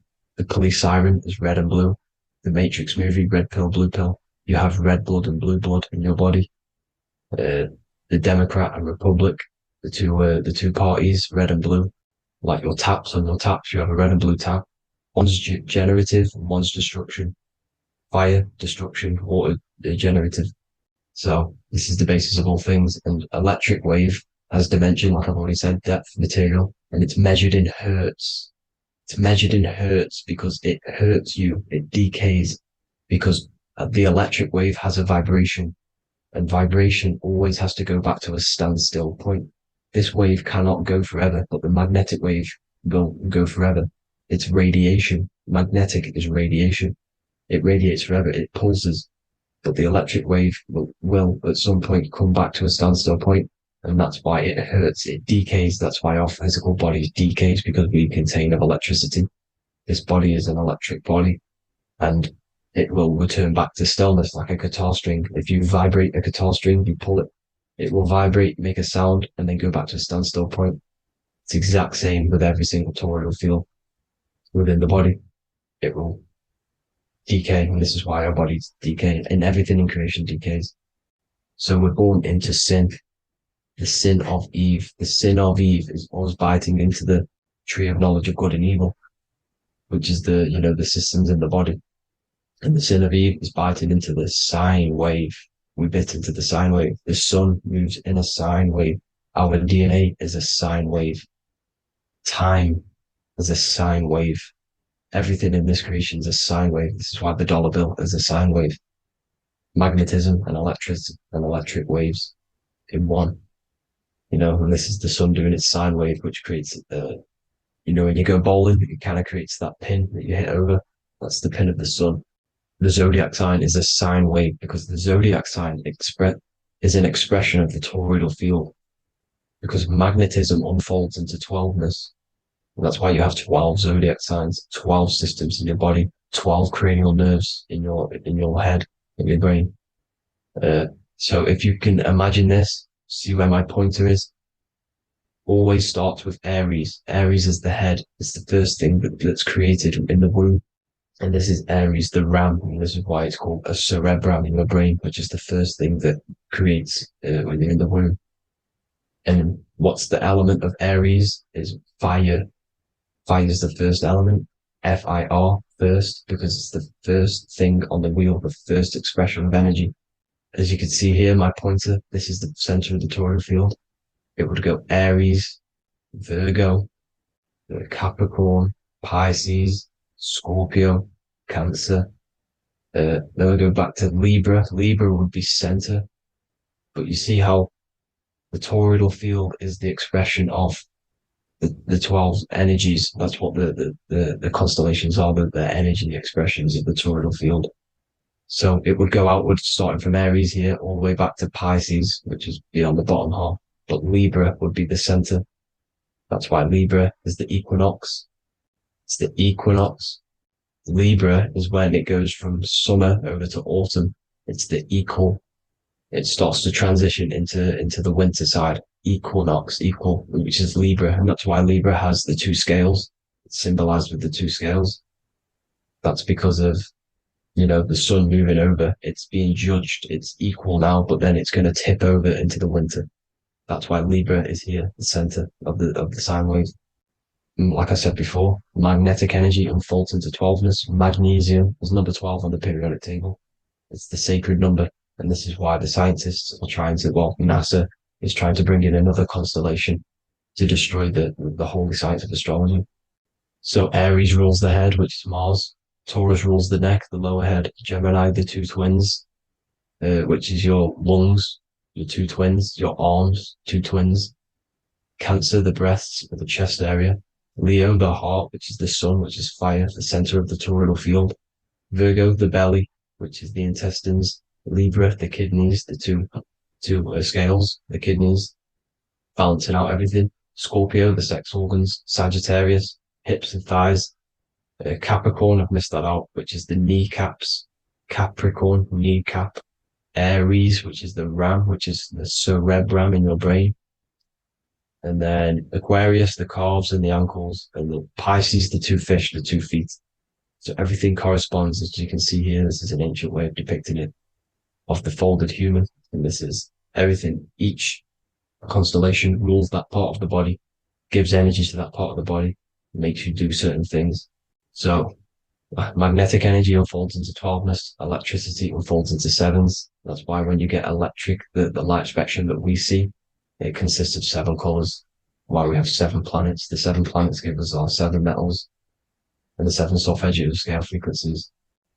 police siren is red and blue. The Matrix movie, red pill, blue pill. You have red blood and blue blood in your body. The Democrat and Republic, the two parties, red and blue. like your taps on your taps. You have a red and blue tap. One's generative, one's destruction. Fire, destruction, water, generative. So this is the basis of all things. And electric wave has dimension, like I've already said, depth, material, and it's measured in hertz. It's measured in hertz because it hurts you. It decays because the electric wave has a vibration, and vibration always has to go back to a standstill point. This wave cannot go forever, but the magnetic wave will go forever. It's radiation. Magnetic is radiation. It radiates forever. It pulses, but the electric wave will at some point come back to a standstill point, and that's why it hurts. It decays. That's why our physical body decays, because we contain of electricity. This body is an electric body, and it will return back to stillness like a guitar string. If you vibrate a guitar string, you pull it, it will vibrate, make a sound, and then go back to a standstill point. It's the exact same with every single toroidal field within the body. It will decay, and this is why our bodies decay, and everything in creation decays. So we're born into sin, the sin of Eve. The sin of Eve is always biting into the tree of knowledge of good and evil, which is the systems in the body. And the sin of Eve is biting into the sine wave. We bit into the sine wave. The sun moves in a sine wave. Our DNA is a sine wave. Time is a sine wave. Everything in this creation is a sine wave. This is why the dollar bill is a sine wave. Magnetism and electricity and electric waves in one. And this is the sun doing its sine wave, which creates, when you go bowling, it kind of creates that pin that you hit over. That's the pin of the sun. The zodiac sign is a sine wave because the zodiac sign is an expression of the toroidal field, because magnetism unfolds into 12ness. And that's why you have 12 zodiac signs, 12 systems in your body, 12 cranial nerves in your head, in your brain. So if you can imagine this, see where my pointer is. Always starts with Aries. Aries is the head. It's the first thing that's created in the womb. And this is Aries, the ram. And this is why it's called a cerebrum in your brain, which is the first thing that creates when you're in the womb. And what's the element of Aries is fire. Fire is the first element. Fire, first, because it's the first thing on the wheel, the first expression of energy. As you can see here, my pointer, this is the center of the toroidal field. It would go Aries, Virgo, Capricorn, Pisces, Scorpio, Cancer. Then we go back to Libra. Libra would be center. But you see how the toroidal field is the expression of the 12 energies. That's what the constellations are, the energy expressions of the toroidal field. So it would go outwards, starting from Aries here, all the way back to Pisces, which is beyond the bottom half. But Libra would be the center. That's why Libra is the equinox. It's the equinox. Libra is when it goes from summer over to autumn. It's the equal. It starts to transition into the winter side. Equinox, equal, which is Libra. And that's why Libra has the two scales. It's symbolized with the two scales. That's because of, the sun moving over. It's being judged. It's equal now, but then it's going to tip over into the winter. That's why Libra is here, the center of the sine wave. Like I said before, magnetic energy unfolds into 12ness. Magnesium is number 12 on the periodic table. It's the sacred number. And this is why the scientists are NASA is trying to bring in another constellation to destroy the holy science of astrology. So Aries rules the head, which is Mars. Taurus rules the neck, the lower head. Gemini, the two twins, which is your lungs, your two twins, your arms, two twins. Cancer, the breasts, or the chest area. Leo, the heart, which is the sun, which is fire, the center of the toroidal field. Virgo, the belly, which is the intestines. Libra, the kidneys, the two scales, the kidneys, balancing out everything. Scorpio, the sex organs. Sagittarius, hips and thighs. Capricorn, I've missed that out, which is the kneecaps. Capricorn, kneecap. Aries, which is the ram, which is the cerebrum in your brain. And then Aquarius, the calves and the ankles, and the Pisces, the two fish, the 2 feet. So everything corresponds, as you can see here. This is an ancient way of depicting it, of the folded human. And this is everything. Each constellation rules that part of the body. gives energy to that part of the body, makes you do certain things. So magnetic energy unfolds into 12ness, electricity unfolds into sevens. That's why when you get electric, the light spectrum that we see, it consists of 7 colors. Why we have 7 planets. The 7 planets give us our 7 metals and the 7 solfeggio scale frequencies.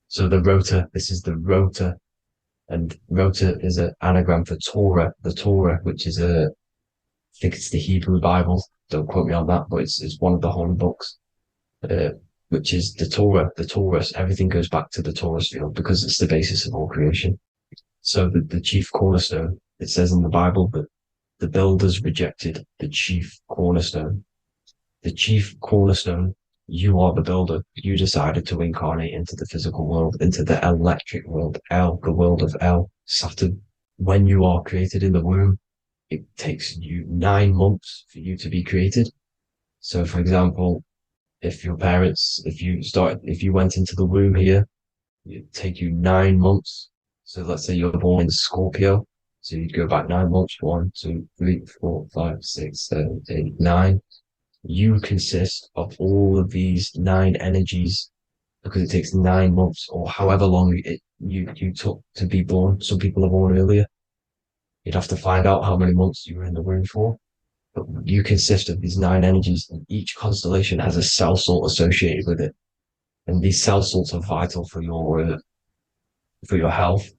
So the rotor, this is the rotor, and rotor is an anagram for Torah, the Torah, which is I think it's the Hebrew Bible. Don't quote me on that, but it's one of the holy books, which is the Torah, the Taurus. Everything goes back to the Taurus field because it's the basis of all creation. So the chief cornerstone, it says in the Bible that the builders rejected the chief cornerstone. The chief cornerstone, you are the builder. You decided to incarnate into the physical world, into the electric world, El, the world of El, Saturn. When you are created in the womb, it takes you 9 months for you to be created. So, for example, if your parents, if you went into the womb here, it'd take you 9 months. So let's say you're born in Scorpio. So you'd go back 9 months, 1, 2, 3, 4, 5, 6, 7, 8, 9. You consist of all of these 9 energies because it takes 9 months or however long you took to be born. Some people are born earlier. You'd have to find out how many months you were in the womb for. But you consist of these 9 energies, and each constellation has a cell salt associated with it. And these cell salts are vital for your health,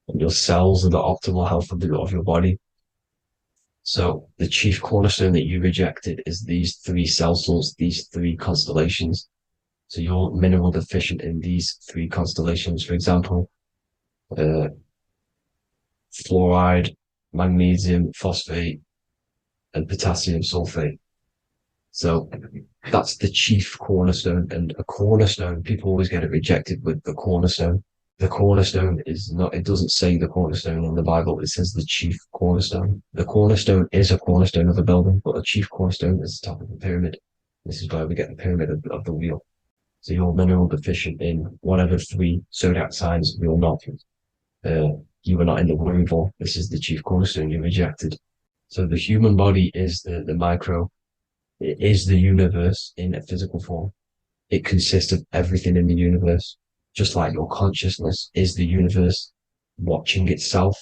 and your cells and the optimal health of your body. So the chief cornerstone that you rejected is these 3 cell salts, these 3 constellations. So you're mineral deficient in these 3 constellations. For example, fluoride, magnesium, phosphate, and potassium sulfate. So that's the chief cornerstone. And a cornerstone, people always get it rejected with the cornerstone. The cornerstone is not, it doesn't say the cornerstone in the Bible, it says the chief cornerstone. The cornerstone is a cornerstone of a building, but the chief cornerstone is the top of the pyramid. This is where we get the pyramid of the wheel. So you're mineral deficient in whatever 3 zodiac signs you're not. You were not in the womb for. This is the chief cornerstone you rejected. So the human body is the micro. It is the universe in a physical form. It consists of everything in the universe. Just like your consciousness is the universe watching itself,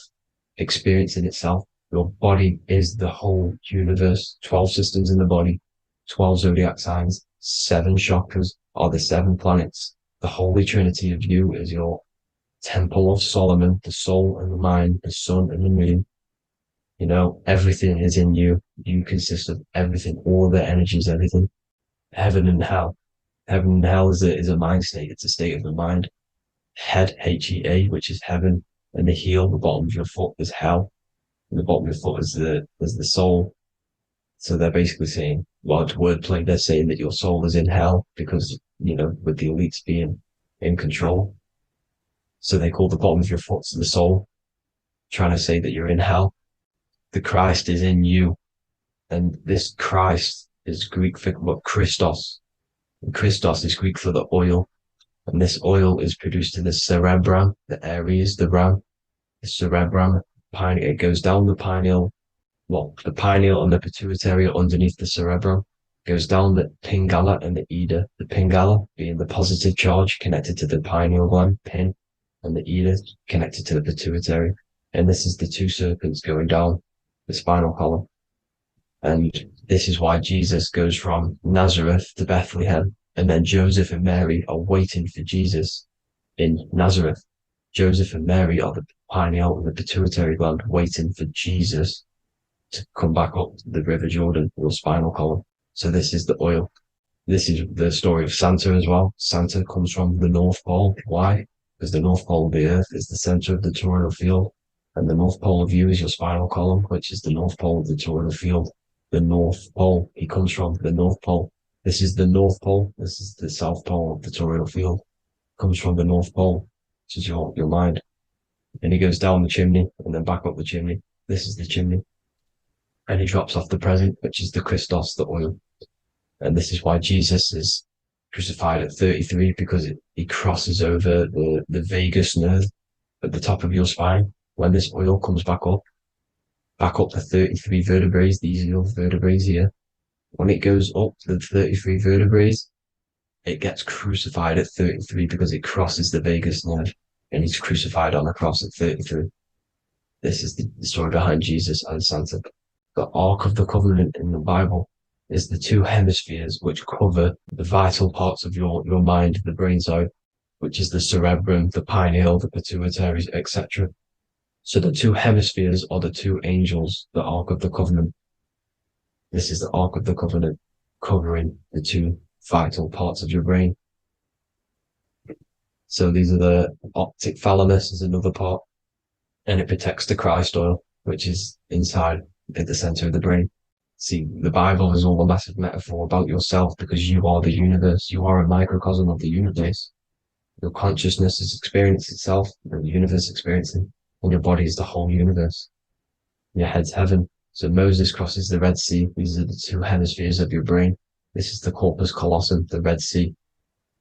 experiencing itself. Your body is the whole universe. 12 systems in the body, 12 zodiac signs, 7 chakras are the 7 planets. The Holy Trinity of you is your Temple of Solomon, the soul and the mind, the sun and the moon. You know, everything is in you. You consist of everything, all the energies, everything. Heaven and hell. Heaven and hell is a mind state. It's a state of the mind. Head, H-E-A, which is heaven, and the heel, the bottom of your foot, is hell. And the bottom of your foot is the soul. So they're basically saying, well, it's wordplay. They're saying that your soul is in hell because, you know, with the elites being in control. So they call the bottom of your foot the soul, trying to say that you're in hell. The Christ is in you. And this Christ is Greek for what? Christos. And Christos is Greek for the oil. And this oil is produced in the cerebrum, the Aries, the ram, the cerebrum. It goes down the pineal. Well, the pineal and the pituitary are underneath the cerebrum. Goes down the pingala and the ida. The pingala being the positive charge connected to the pineal gland, pin, and the ida connected to the pituitary. And this is the 2 serpents going down the spinal column. And this is why Jesus goes from Nazareth to Bethlehem, and then Joseph and Mary are waiting for Jesus in Nazareth. Joseph and Mary are the pineal and the pituitary gland waiting for Jesus to come back up the River Jordan, your spinal column. So this is the oil. This is the story of Santa as well. Santa comes from the North Pole. Why? Because the North Pole of the Earth is the center of the toroidal field, and the North Pole of you is your spinal column, which is the North Pole of the toroidal field. The North Pole, he comes from the North Pole. This is the North Pole. This is the South Pole of the toroidal field. Comes from the North Pole, which is your mind. And he goes down the chimney and then back up the chimney. This is the chimney. And he drops off the present, which is the Christos, the oil. And this is why Jesus is crucified at 33, because he crosses over the vagus nerve at the top of your spine. When this oil comes back up the 33 vertebrae, these are your vertebrae here. when it goes up the 33 vertebrae, it gets crucified at 33 because it crosses the vagus nerve, and he's crucified on a cross at 33. This is the story behind Jesus and Santa. The Ark of the Covenant in the Bible is the two hemispheres which cover the vital parts of your mind, the brain side, which is the cerebrum, the pineal, the pituitary, etc. So the two hemispheres are the two angels, the Ark of the Covenant. This is the Ark of the Covenant covering the two vital parts of your brain. So these are the optic thalamus is another part, and it protects the Christ oil, which is inside at the center of the brain. See, the Bible is all a massive metaphor about yourself because you are the universe. You are a microcosm of the universe. Your consciousness is experiencing itself, and the universe experiencing, and your body is the whole universe. Your head's heaven. So Moses crosses the Red Sea. These are the two hemispheres of your brain. This is the corpus callosum, the Red Sea.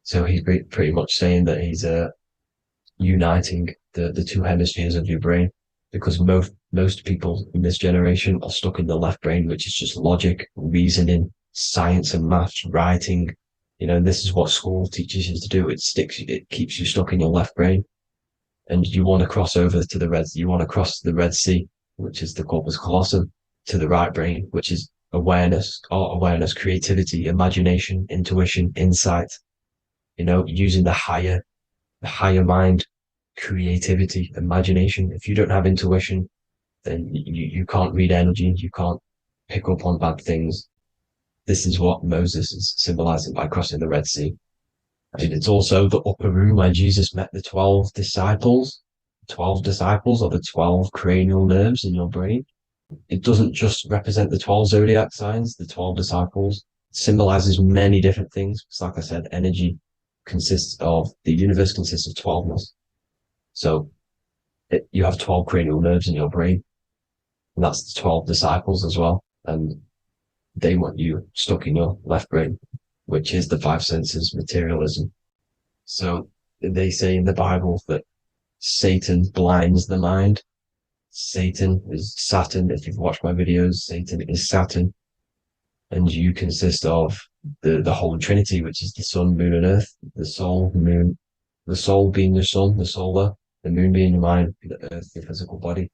So he's pretty much saying that he's uniting the two hemispheres of your brain, because most people in this generation are stuck in the left brain, which is just logic, reasoning, science and maths, writing. And this is what school teaches you to do. It keeps you stuck in your left brain. And you want to cross over to you want to cross the Red Sea, which is the corpus callosum, to the right brain, which is awareness, art awareness, creativity, imagination, intuition, insight, using the higher mind, creativity, imagination. If you don't have intuition, then you can't read energy, you can't pick up on bad things. This is what Moses is symbolizing by crossing the Red Sea. And it's also the upper room where Jesus met the 12 disciples. 12 disciples are the 12 cranial nerves in your brain. It doesn't just represent the 12 zodiac signs, the 12 disciples. It symbolizes many different things. It's like I said, the universe consists of 12ness. So you have 12 cranial nerves in your brain, and that's the 12 disciples as well. And they want you stuck in your left brain, which is the five senses, materialism. So they say in the Bible that Satan blinds the mind. Satan is Saturn. If you've watched my videos, Satan is Saturn. And you consist of the Holy Trinity, which is the sun, moon, and earth. The soul, moon, the soul being your sun, the solar, the moon being your mind, the earth, your physical body.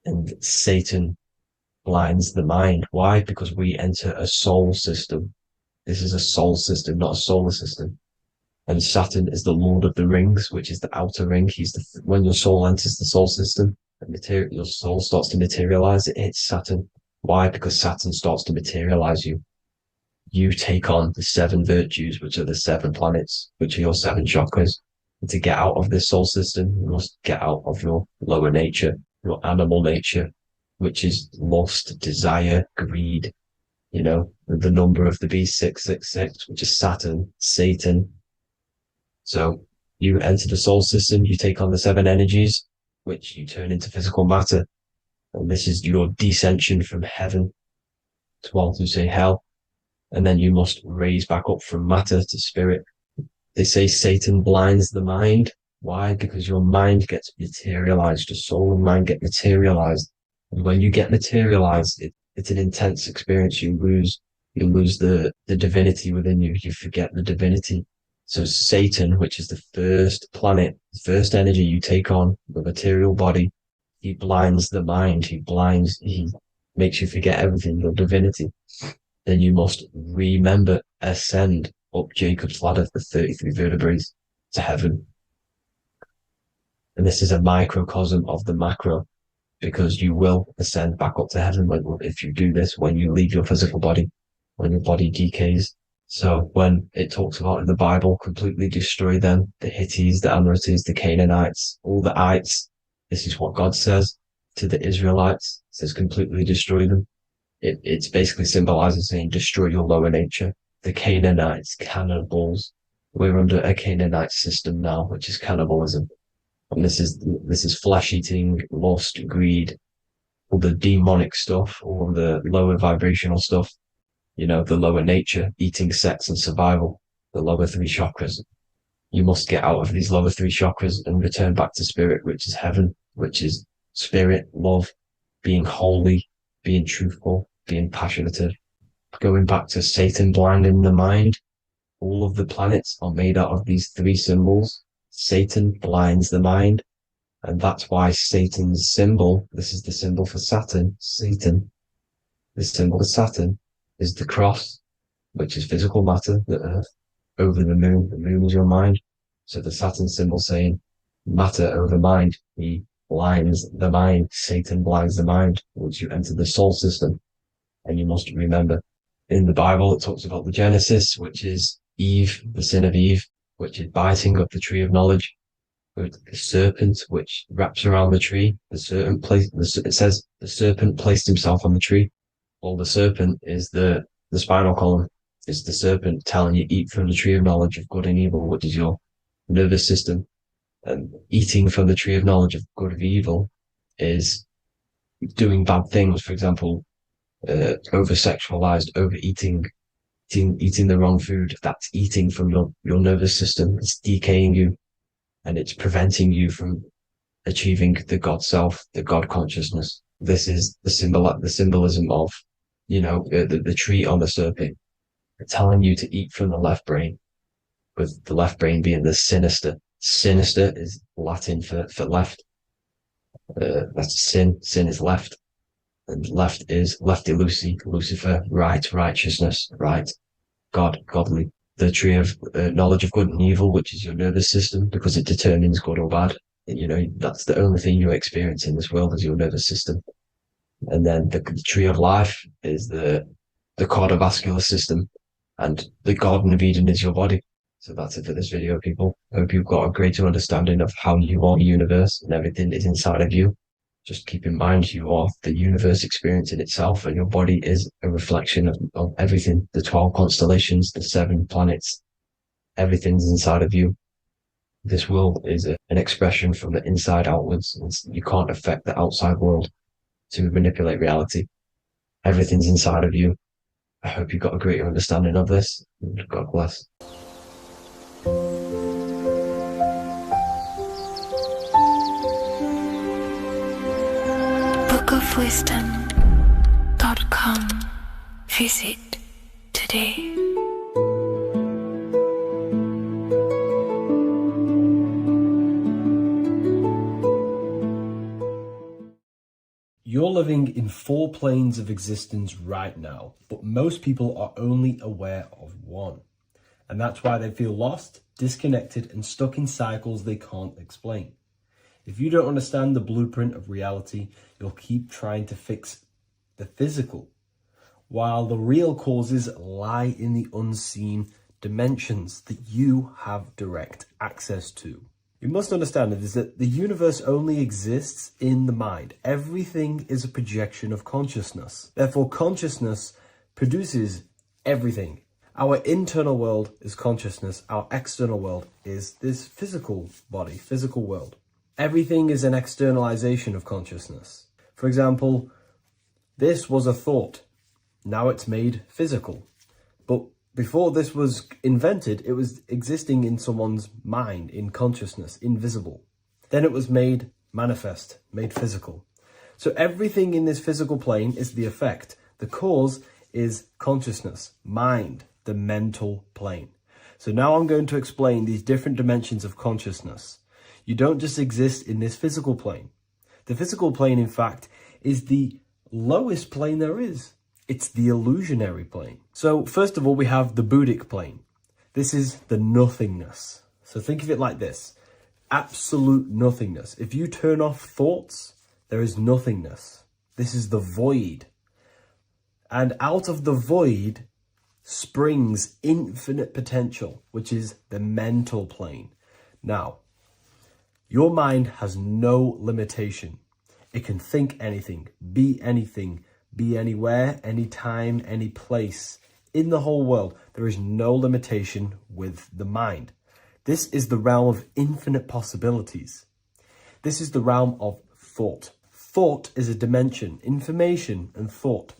And Satan blinds the mind. Why? Because we enter a soul system. This is a soul system, not a solar system. And Saturn is the Lord of the Rings, which is the outer ring. When your soul enters the soul system, your soul starts to materialize. It hits Saturn. Why? Because Saturn starts to materialize you. You take on the 7 virtues, which are the 7 planets, which are your 7 chakras. And to get out of this soul system, you must get out of your lower nature, your animal nature, which is lust, desire, greed. The number of the beast, 666, which is Saturn, Satan. So you enter the soul system, you take on the 7 energies, which you turn into physical matter. And this is your descension from heaven to what you say hell. And then you must raise back up from matter to spirit. They say Satan blinds the mind. Why? Because your mind gets materialized. Your soul and mind get materialized. And when you get materialized, it's an intense experience. You lose the divinity within you. You forget the divinity. So Satan, which is the first planet, the first energy you take on, the material body, he blinds the mind. He makes you forget everything, your divinity. Then you must ascend up Jacob's ladder, the 33 vertebrae, to heaven. And this is a microcosm of the macro, because you will ascend back up to heaven if you do this, when you leave your physical body, when your body decays. So when it talks about in the Bible, completely destroy them, the Hittites, the Amorites, the Canaanites, all the ites. This is what God says to the Israelites. It says completely destroy them. It's basically symbolizing saying destroy your lower nature. The Canaanites, cannibals. We're under a Canaanite system now, which is cannibalism. And this is flesh eating, lust, greed, all the demonic stuff, all the lower vibrational stuff, the lower nature, eating, sex, and survival, the lower 3 chakras. You must get out of these lower 3 chakras and return back to spirit, which is heaven, which is spirit, love, being holy, being truthful, being passionate. going back to Satan blinding the mind. All of the planets are made out of these three symbols. Satan blinds the mind. And that's why Satan's symbol, this is the symbol for Saturn, Satan, the symbol for Saturn is the cross, which is physical matter, the earth, over the moon is your mind. So the Saturn symbol saying matter over mind, he blinds the mind, Satan blinds the mind once you enter the soul system. And you must remember, in the Bible, it talks about the Genesis, which is Eve, the sin of Eve, which is biting of the tree of knowledge. The serpent which wraps around the tree, it says the serpent placed himself on the tree. Well, the serpent is the spinal column. It's the serpent telling you eat from the tree of knowledge of good and evil, which is your nervous system. And eating from the tree of knowledge of good and evil is doing bad things. For example, over-sexualized, overeating, eating the wrong food. That's eating from your nervous system. It's decaying you. And it's preventing you from achieving the God self, the God consciousness. This is the symbolism of, the tree on the serpent, telling you to eat from the left brain, with the left brain being the sinister. Sinister is Latin for left. That's sin. Sin is left. And left is lefty Lucy, Lucifer, right, righteousness, right, God, godly. The tree of knowledge of good and evil, which is your nervous system, because it determines good or bad. That's the only thing you experience in this world is your nervous system. And then the tree of life is the cardiovascular system, and the Garden of Eden is your body. So that's it for this video, people. I hope you've got a greater understanding of how you are the universe and everything is inside of you. Just keep in mind you are the universe experience in itself, and your body is a reflection of everything. The 12 constellations, the 7 planets, everything's inside of you. This world is an expression from the inside outwards. You can't affect the outside world to manipulate reality. Everything's inside of you. I hope you got a greater understanding of this. God bless. bookofwisdom.com. Visit today. You're living in 4 planes of existence right now, but most people are only aware of one. And that's why they feel lost, disconnected, and stuck in cycles they can't explain. If you don't understand the blueprint of reality, you'll keep trying to fix the physical, while the real causes lie in the unseen dimensions that you have direct access to. You must understand is that the universe only exists in the mind. Everything is a projection of consciousness. Therefore, consciousness produces everything. Our internal world is consciousness. Our external world is this physical body, physical world. Everything is an externalization of consciousness. For example, this was a thought. Now it's made physical. But before this was invented, it was existing in someone's mind, in consciousness, invisible. Then it was made manifest, made physical. So everything in this physical plane is the effect. The cause is consciousness, mind, the mental plane. So now I'm going to explain these different dimensions of consciousness. You don't just exist in this physical plane. The physical plane, in fact, is the lowest plane there is. It's the illusionary plane. So first of all, we have the Buddhic plane. This is the nothingness. So think of it like this. Absolute nothingness. If you turn off thoughts, there is nothingness. This is the void. And out of the void springs infinite potential, which is the mental plane. Now, your mind has no limitation. It can think anything, be anywhere, anytime, any place. In the whole world, there is no limitation with the mind. This is the realm of infinite possibilities. This is the realm of thought. Thought is a dimension, information and thought.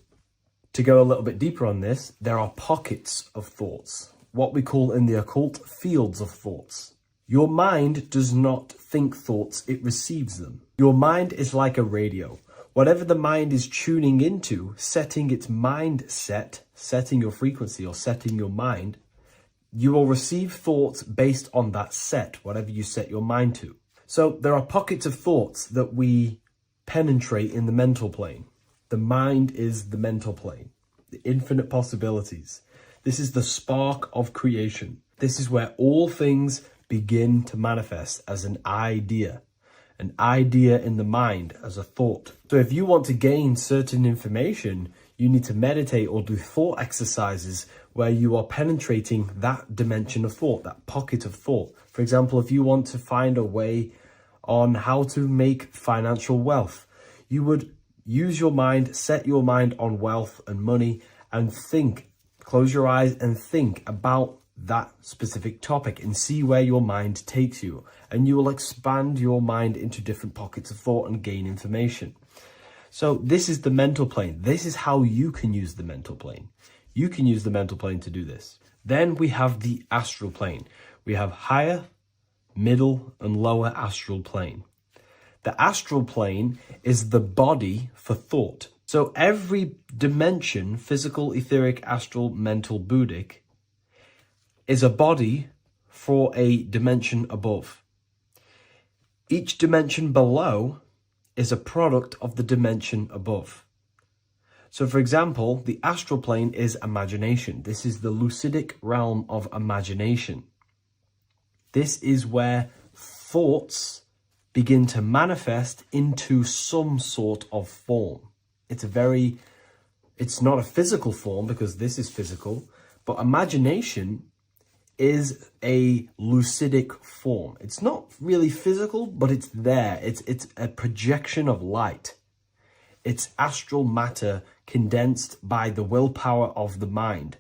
To go a little bit deeper on this, there are pockets of thoughts, what we call in the occult fields of thoughts. Your mind does not think thoughts, it receives them. Your mind is like a radio. Whatever the mind is tuning into, setting its mindset, setting your frequency or setting your mind, you will receive thoughts based on that set, whatever you set your mind to. So there are pockets of thoughts that we penetrate in the mental plane. The mind is the mental plane, the infinite possibilities. This is the spark of creation. This is where all things begin to manifest as an idea in the mind as a thought. So if you want to gain certain information, you need to meditate or do thought exercises where you are penetrating that dimension of thought, that pocket of thought. For example, if you want to find a way on how to make financial wealth, you would use your mind, set your mind on wealth and money, and think, close your eyes and think about that specific topic and see where your mind takes you. And you will expand your mind into different pockets of thought and gain information. So this is the mental plane. This is how you can use the mental plane. You can use the mental plane to do this. Then we have the astral plane. We have higher, middle, and lower astral plane. The astral plane is the body for thought. So every dimension, physical, etheric, astral, mental, Buddhic, is a body for a dimension above. Each dimension below is a product of the dimension above. So for example, the astral plane is imagination. This is the lucidic realm of imagination. This is where thoughts begin to manifest into some sort of form. It's not a physical form because this is physical, but imagination is a lucidic form. It's not really physical, but it's there. It's a projection of light. It's astral matter condensed by the willpower of the mind.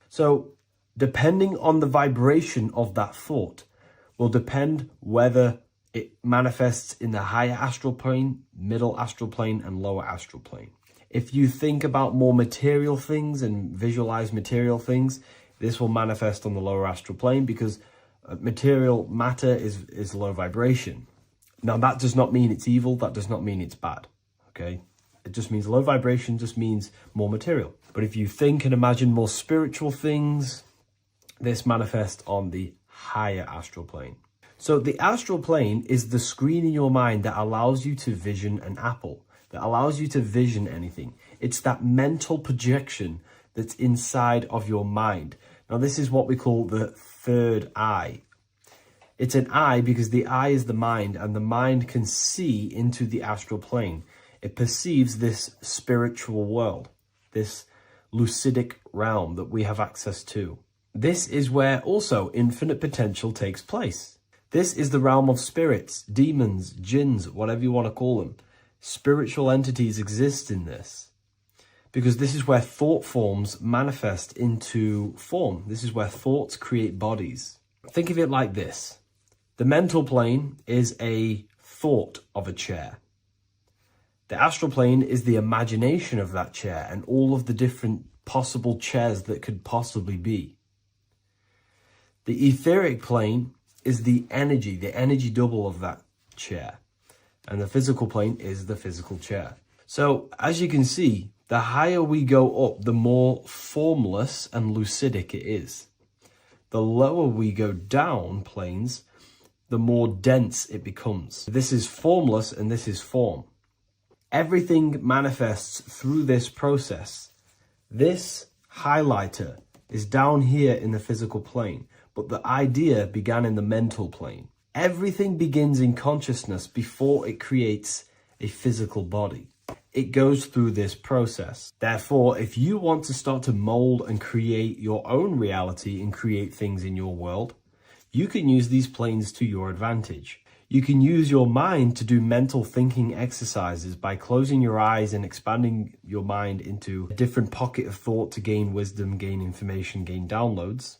So depending on the vibration of that thought will depend whether it manifests in the higher astral plane, middle astral plane, and lower astral plane. If you think about more material things and visualize material things, this will manifest on the lower astral plane because material matter is low vibration. Now, that does not mean it's evil. That does not mean it's bad. Okay? It just means low vibration just means more material. But if you think and imagine more spiritual things, this manifests on the higher astral plane. So the astral plane is the screen in your mind that allows you to vision an apple, that allows you to vision anything. It's that mental projection that's inside of your mind. Now, this is what we call the third eye. It's an eye because the eye is the mind, and the mind can see into the astral plane. It perceives this spiritual world, this lucidic realm that we have access to. This is where also infinite potential takes place. This is the realm of spirits, demons, jinns, whatever you want to call them. Spiritual entities exist in this. Because this is where thought forms manifest into form. This is where thoughts create bodies. Think of it like this. The mental plane is a thought of a chair. The astral plane is the imagination of that chair and all of the different possible chairs that could possibly be. The etheric plane is the energy double of that chair. And the physical plane is the physical chair. So, as you can see, the higher we go up, the more formless and lucidic it is. The lower we go down planes, the more dense it becomes. This is formless and this is form. Everything manifests through this process. This highlighter is down here in the physical plane, but the idea began in the mental plane. Everything begins in consciousness before it creates a physical body. It goes through this process. Therefore, if you want to start to mold and create your own reality and create things in your world, you can use these planes to your advantage. You can use your mind to do mental thinking exercises by closing your eyes and expanding your mind into a different pocket of thought to gain wisdom, gain information, gain downloads.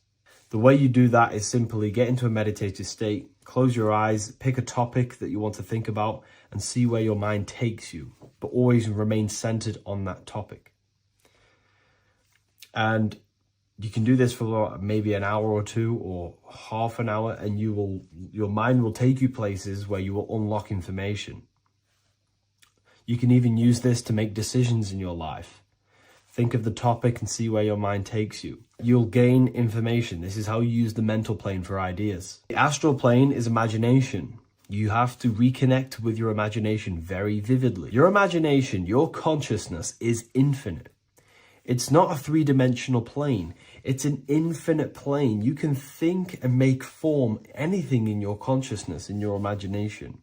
The way you do that is simply get into a meditative state, close your eyes, pick a topic that you want to think about, and see where your mind takes you, but always remain centered on that topic. And you can do this for maybe an hour or two or half an hour, and your mind will take you places where you will unlock information. You can even use this to make decisions in your life. Think of the topic and see where your mind takes you. You'll gain information. This is how you use the mental plane for ideas. The astral plane is imagination. You have to reconnect with your imagination very vividly. Your imagination, your consciousness is infinite. It's not a three-dimensional plane. It's an infinite plane. You can think and make form anything in your consciousness, in your imagination.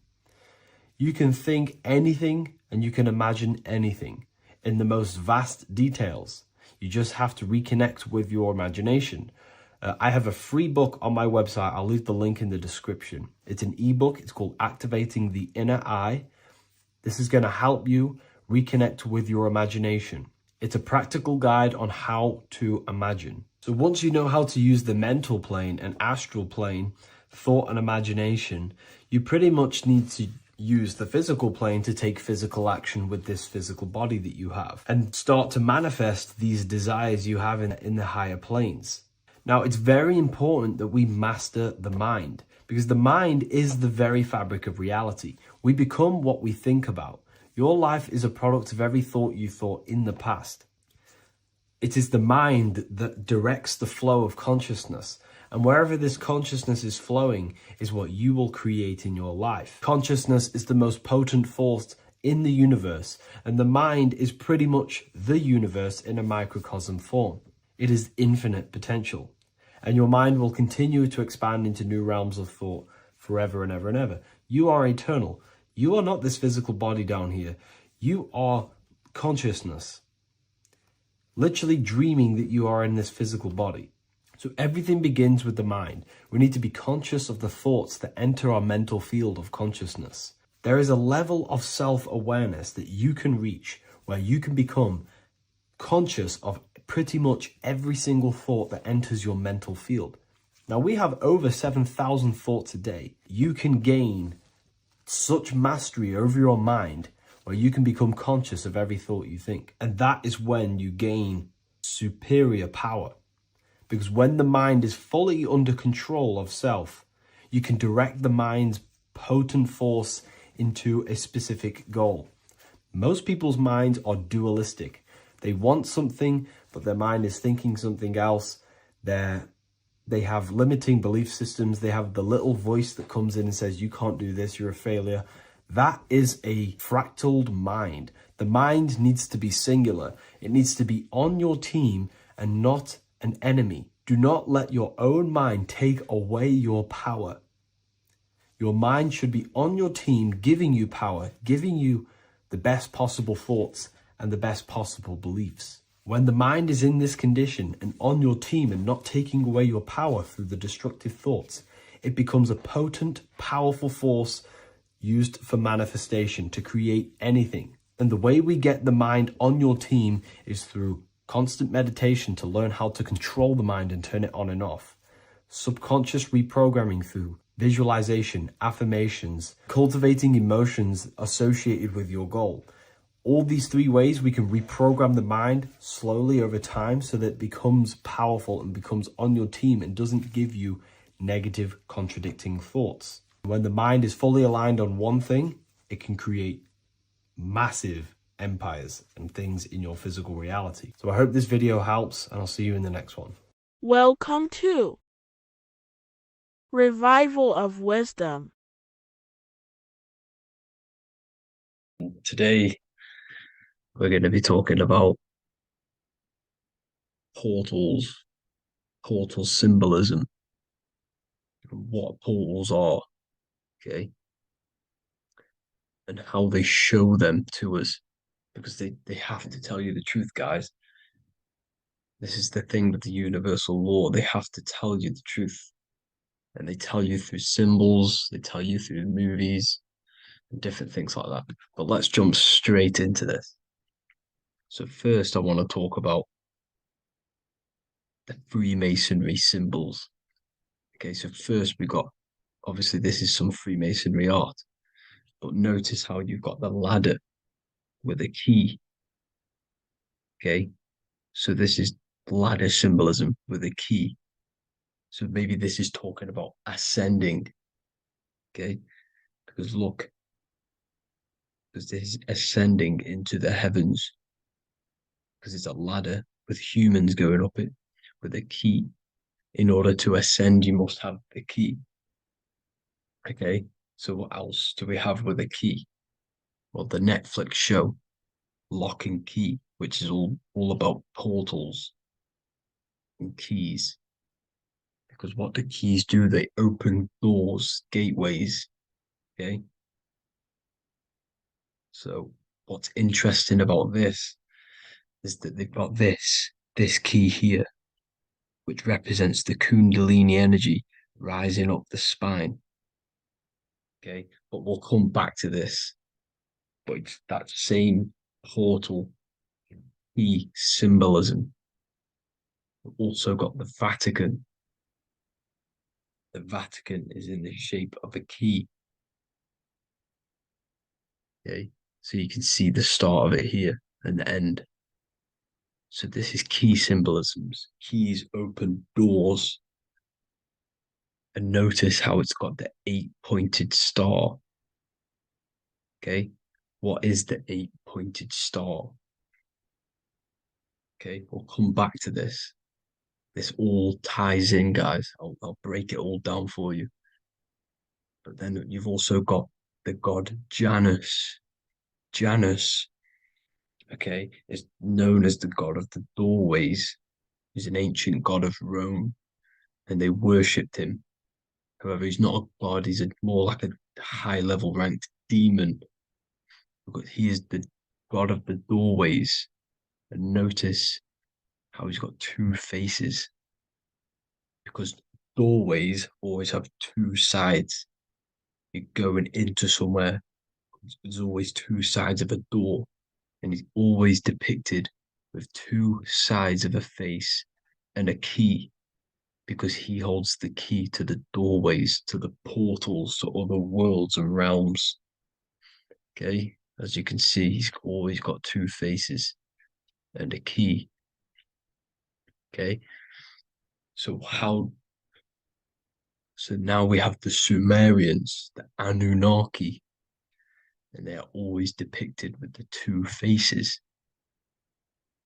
You can think anything and you can imagine anything in the most vast details. You just have to reconnect with your imagination. I have a free book on my website. I'll leave the link in the description. It's an ebook. It's called Activating the Inner Eye. This is going to help you reconnect with your imagination. It's a practical guide on how to imagine. So once you know how to use the mental plane and astral plane, thought and imagination, you pretty much need to use the physical plane to take physical action with this physical body that you have and start to manifest these desires you have in the higher planes. Now, it's very important that we master the mind, because the mind is the very fabric of reality. We become what we think about. Your life is a product of every thought you thought in the past. It is the mind that directs the flow of consciousness. And wherever this consciousness is flowing is what you will create in your life. Consciousness is the most potent force in the universe, and the mind is pretty much the universe in a microcosm form. It is infinite potential, and your mind will continue to expand into new realms of thought forever and ever and ever. You are eternal. You are not this physical body down here. You are consciousness, literally dreaming that you are in this physical body. So everything begins with the mind. We need to be conscious of the thoughts that enter our mental field of consciousness. There is a level of self-awareness that you can reach where you can become conscious of pretty much every single thought that enters your mental field. Now, we have over 7,000 thoughts a day. You can gain such mastery over your mind where you can become conscious of every thought you think. And that is when you gain superior power. Because when the mind is fully under control of self, you can direct the mind's potent force into a specific goal. Most people's minds are dualistic. They want something, but their mind is thinking something else. They have limiting belief systems. They have the little voice that comes in and says, you can't do this, you're a failure. That is a fractaled mind. The mind needs to be singular. It needs to be on your team and not an enemy. Do not let your own mind take away your power. Your mind should be on your team, giving you power, giving you the best possible thoughts and the best possible beliefs. When the mind is in this condition and on your team and not taking away your power through the destructive thoughts, it becomes a potent, powerful force used for manifestation to create anything. And the way we get the mind on your team is through constant meditation to learn how to control the mind and turn it on and off. Subconscious reprogramming through visualization, affirmations, cultivating emotions associated with your goal. All these three ways we can reprogram the mind slowly over time so that it becomes powerful and becomes on your team and doesn't give you negative contradicting thoughts. When the mind is fully aligned on one thing, it can create massive empires and things in your physical reality. So I hope this video helps, and I'll see you in the next one. Welcome to Revival of Wisdom. Today, we're going to be talking about portals, portal symbolism, what portals are, okay, and how they show them to us, because they have to tell you the truth, guys. This is the thing with the universal law. They have to tell you the truth. And they tell you through symbols, they tell you through movies, and different things like that. But let's jump straight into this. So first, I want to talk about the Freemasonry symbols. Okay, so first we got, obviously this is some Freemasonry art, but notice how you've got the ladder with a key. Okay, so this is ladder symbolism with a key. So maybe this is talking about ascending. Okay, because look, because this is ascending into the heavens, because it's a ladder with humans going up it with a key. In order to ascend, you must have the key. Okay, so what else do we have with a key? Well, the Netflix show Lock and Key, which is all about portals and keys. Because what the keys do, they open doors, gateways. Okay. So what's interesting about this is that they've got this key here, which represents the Kundalini energy rising up the spine. Okay, but we'll come back to this. But it's that same portal key symbolism. We've also got the Vatican. The Vatican is in the shape of a key. Okay, so you can see the start of it here and the end. So this is key symbolisms. Keys open doors. And notice how it's got the 8-pointed star. Okay, what is the 8-pointed star? Okay, we'll come back to this. This all ties in, guys. I'll break it all down for you. But then you've also got the god Janus. Janus, okay, is known as the god of the doorways. He's an ancient god of Rome, and they worshipped him. However, he's not a god, he's more like a high level ranked demon. Because he is the god of the doorways. And notice how he's got two faces. Because doorways always have two sides. You're going into somewhere, there's always two sides of a door. And he's always depicted with two sides of a face and a key, because he holds the key to the doorways, to the portals, to other worlds and realms. Okay, as you can see, he's always got two faces and a key. Okay, so now we have the Sumerians, the Anunnaki, and they are always depicted with the two faces.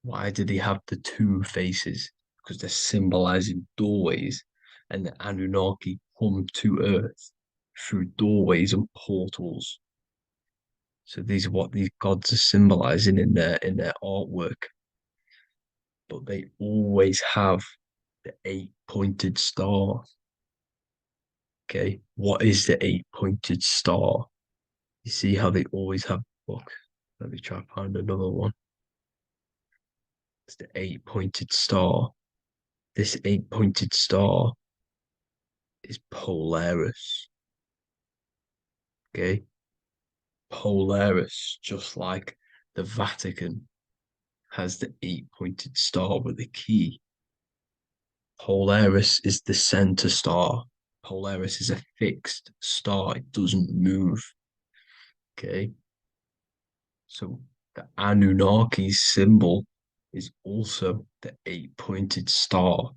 Why do they have the two faces? Because they're symbolizing doorways, and the Anunnaki come to Earth through doorways and portals. So these are what these gods are symbolizing in their artwork. But they always have the 8-pointed star. Okay, what is the 8-pointed star? You see how they always have. Look, let me try to find another one. It's the 8-pointed star. This 8-pointed star is Polaris. Okay, Polaris, just like the Vatican has the 8-pointed star with a key. Polaris is the center star. Polaris is a fixed star, it doesn't move. Okay, so the Anunnaki symbol is also the 8-pointed star.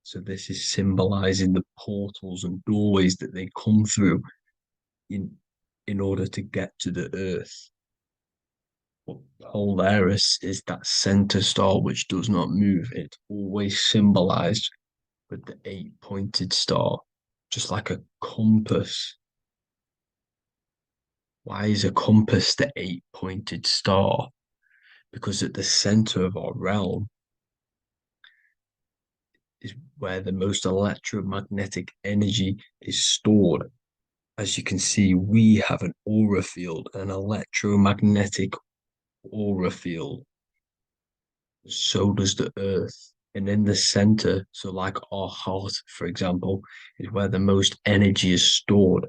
So this is symbolizing the portals and doorways that they come through in order to get to the earth. But Polaris is that center star which does not move. It's always symbolized with the 8-pointed star, just like a compass. Why is a compass the 8-pointed star? Because at the center of our realm is where the most electromagnetic energy is stored. As you can see, we have an aura field, an electromagnetic aura field. So does the earth. And in the center, so like our heart, for example, is where the most energy is stored.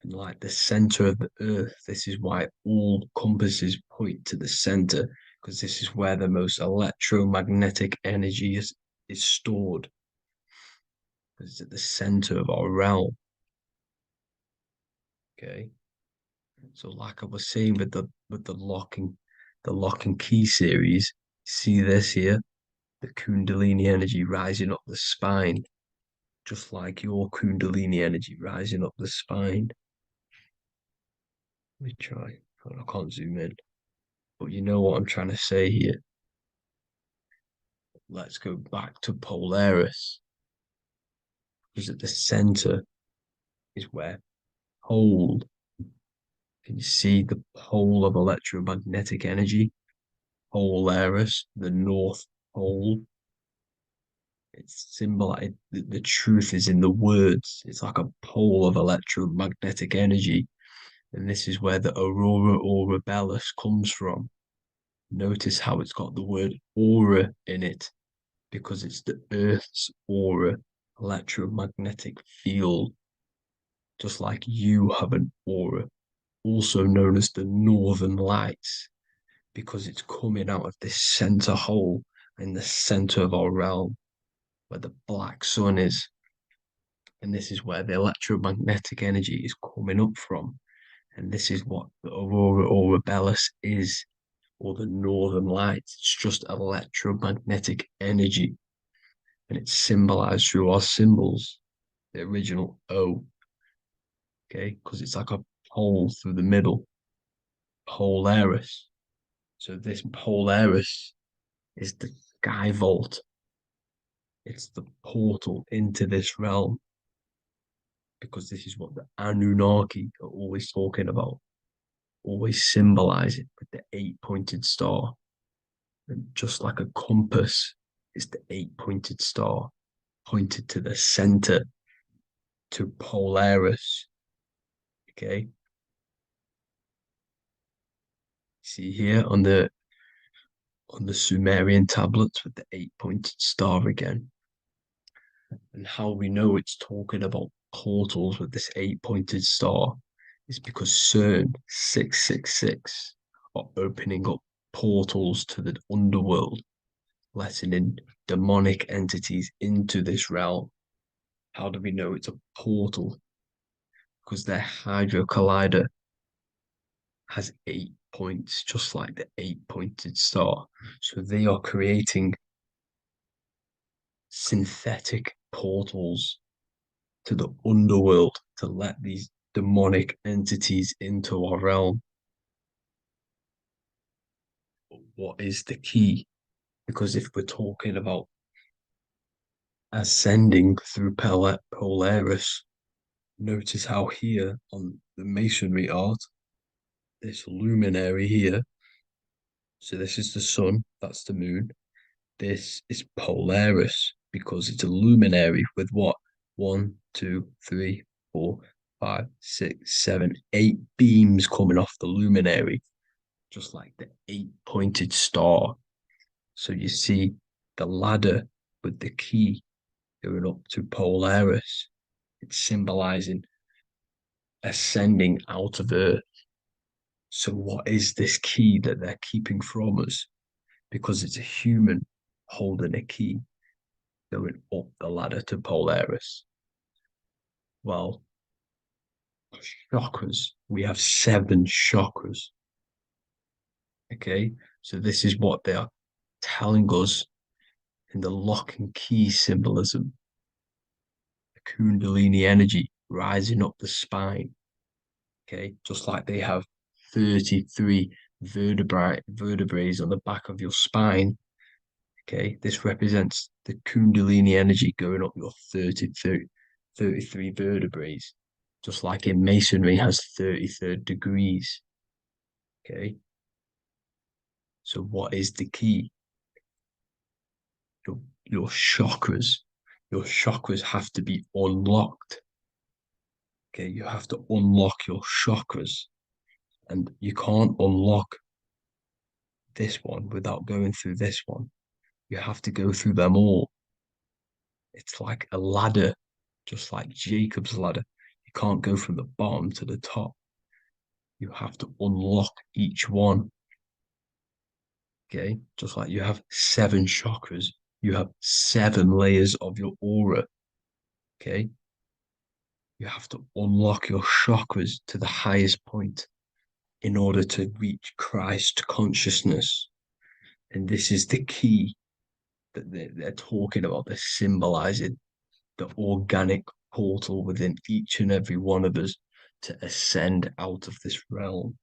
And like the center of the earth, this is why all compasses point to the center, because this is where the most electromagnetic energy is stored. Because it's at the center of our realm. Okay. So like I was saying with the lock and key series, see this here? The Kundalini energy rising up the spine, just like your Kundalini energy rising up the spine. me try. I can't zoom in. But you know what I'm trying to say here. Let's go back to Polaris. Because at the center is where pole. Can you see the pole of electromagnetic energy? Polaris, the North Pole. It's symbolized. The truth is in the words. It's like a pole of electromagnetic energy. And this is where the aurora borealis comes from. Notice how it's got the word aura in it because it's the Earth's aura, electromagnetic field, just like you have an aura, also known as the northern lights, because it's coming out of this center hole in the center of our realm where the black sun is. And this is where the electromagnetic energy is coming up from. And this is what the aurora borealis is, or the northern lights. It's just electromagnetic energy. And it's symbolized through our symbols, the original O, okay? Because it's like a pole through the middle, Polaris. So this Polaris is the sky vault. It's the portal into this realm. Because this is what the Anunnaki are always talking about, always symbolizing with the 8-pointed star. And just like a compass, it's the 8-pointed star pointed to the center, to Polaris. Okay. See here on the Sumerian tablets with the 8-pointed star again. And how we know it's talking about portals with this 8-pointed star is because CERN 666 are opening up portals to the underworld, letting in demonic entities into this realm. How do we know it's a portal? Because their Hydro Collider has 8 points, just like the 8-pointed star. So they are creating synthetic portals to the underworld to let these demonic entities into our realm. But what is the key? Because if we're talking about ascending through Polaris, notice how here on the masonry art, this luminary here, so this is the sun, that's the moon. This is Polaris because it's a luminary with what? 1, 2, 3, 4, 5, 6, 7, 8 beams coming off the luminary, just like the 8-pointed star. So you see the ladder with the key going up to Polaris. It's symbolizing ascending out of Earth. So what is this key that they're keeping from us? Because it's a human holding a key going up the ladder to Polaris. Well, chakras. We have 7 chakras. Okay, so this is what they are telling us in the lock and key symbolism. The Kundalini energy rising up the spine. Okay, just like they have 33 vertebrae on the back of your spine. Okay, this represents the Kundalini energy going up your 33 vertebrae, just like in Masonry has 33rd degrees. Okay, so what is the key? Your chakras. Your chakras have to be unlocked. Okay, you have to unlock your chakras, and you can't unlock this one without going through this one. You have to go through them all. It's like a ladder, just like Jacob's ladder. You can't go from the bottom to the top. You have to unlock each one. Okay, just like you have 7 chakras, you have 7 layers of your aura. Okay, you have to unlock your chakras to the highest point in order to reach Christ consciousness. And this is the key that they're talking about. They're symbolizing the organic portal within each and every one of us to ascend out of this realm.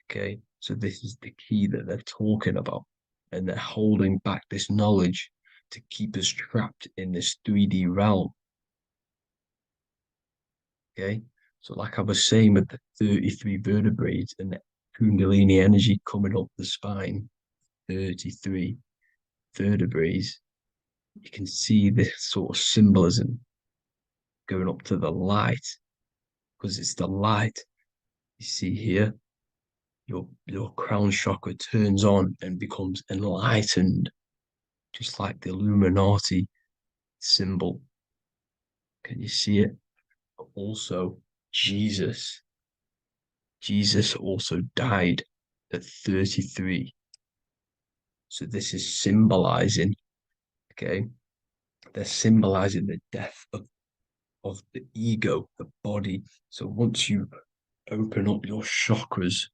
Okay, so this is the key that they're talking about, and they're holding back this knowledge to keep us trapped in this 3D realm. Okay, so like I was saying with the 33 vertebrae and the Kundalini energy coming up the spine, 33 vertebrae, you can see this sort of symbolism going up to the light, because it's the light. You see here, your crown chakra turns on and becomes enlightened, just like the Illuminati symbol. Can you see it? But also, Jesus also died at 33. So this is symbolizing, okay? They're symbolizing the death of the ego, the body. So once you open up your chakras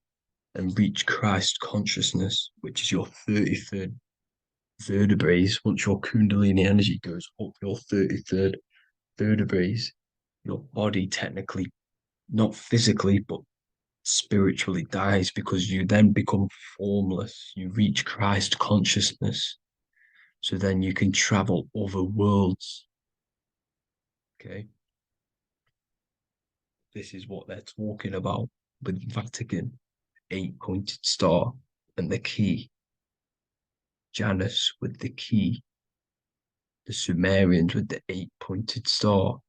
and reach Christ consciousness, which is your 33rd vertebrae, once your Kundalini energy goes up your 33rd vertebrae, your body technically, not physically, but spiritually dies, because you then become formless. You reach Christ consciousness. So then you can travel other worlds. Okay. This is what they're talking about with Vatican, 8-pointed star, and the key. Janus with the key. The Sumerians with the 8-pointed star.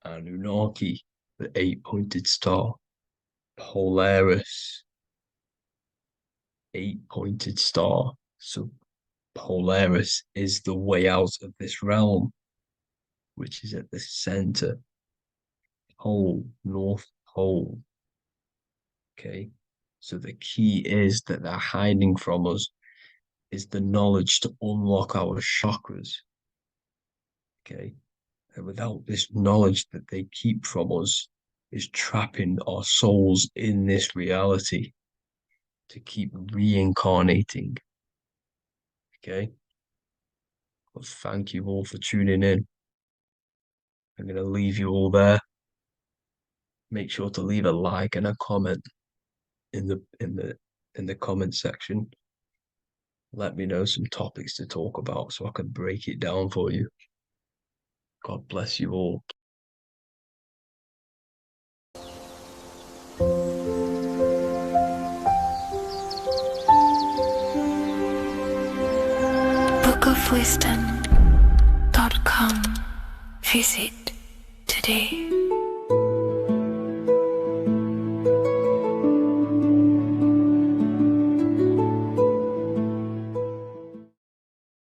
Anunnaki, the 8-pointed star. Polaris, 8-pointed star. So Polaris is the way out of this realm, which is at the center. Pole, North Pole. Okay, so the key is that they're hiding from us is the knowledge to unlock our chakras. Okay, and without this knowledge that they keep from us is trapping our souls in this reality to keep reincarnating. Okay, well, thank you all for tuning in. I'm going to leave you all there. Make sure to leave a like and a comment in the comment section. Let me know some topics to talk about so I can break it down for you. God bless you all. bookofwisdom.com. Visit today.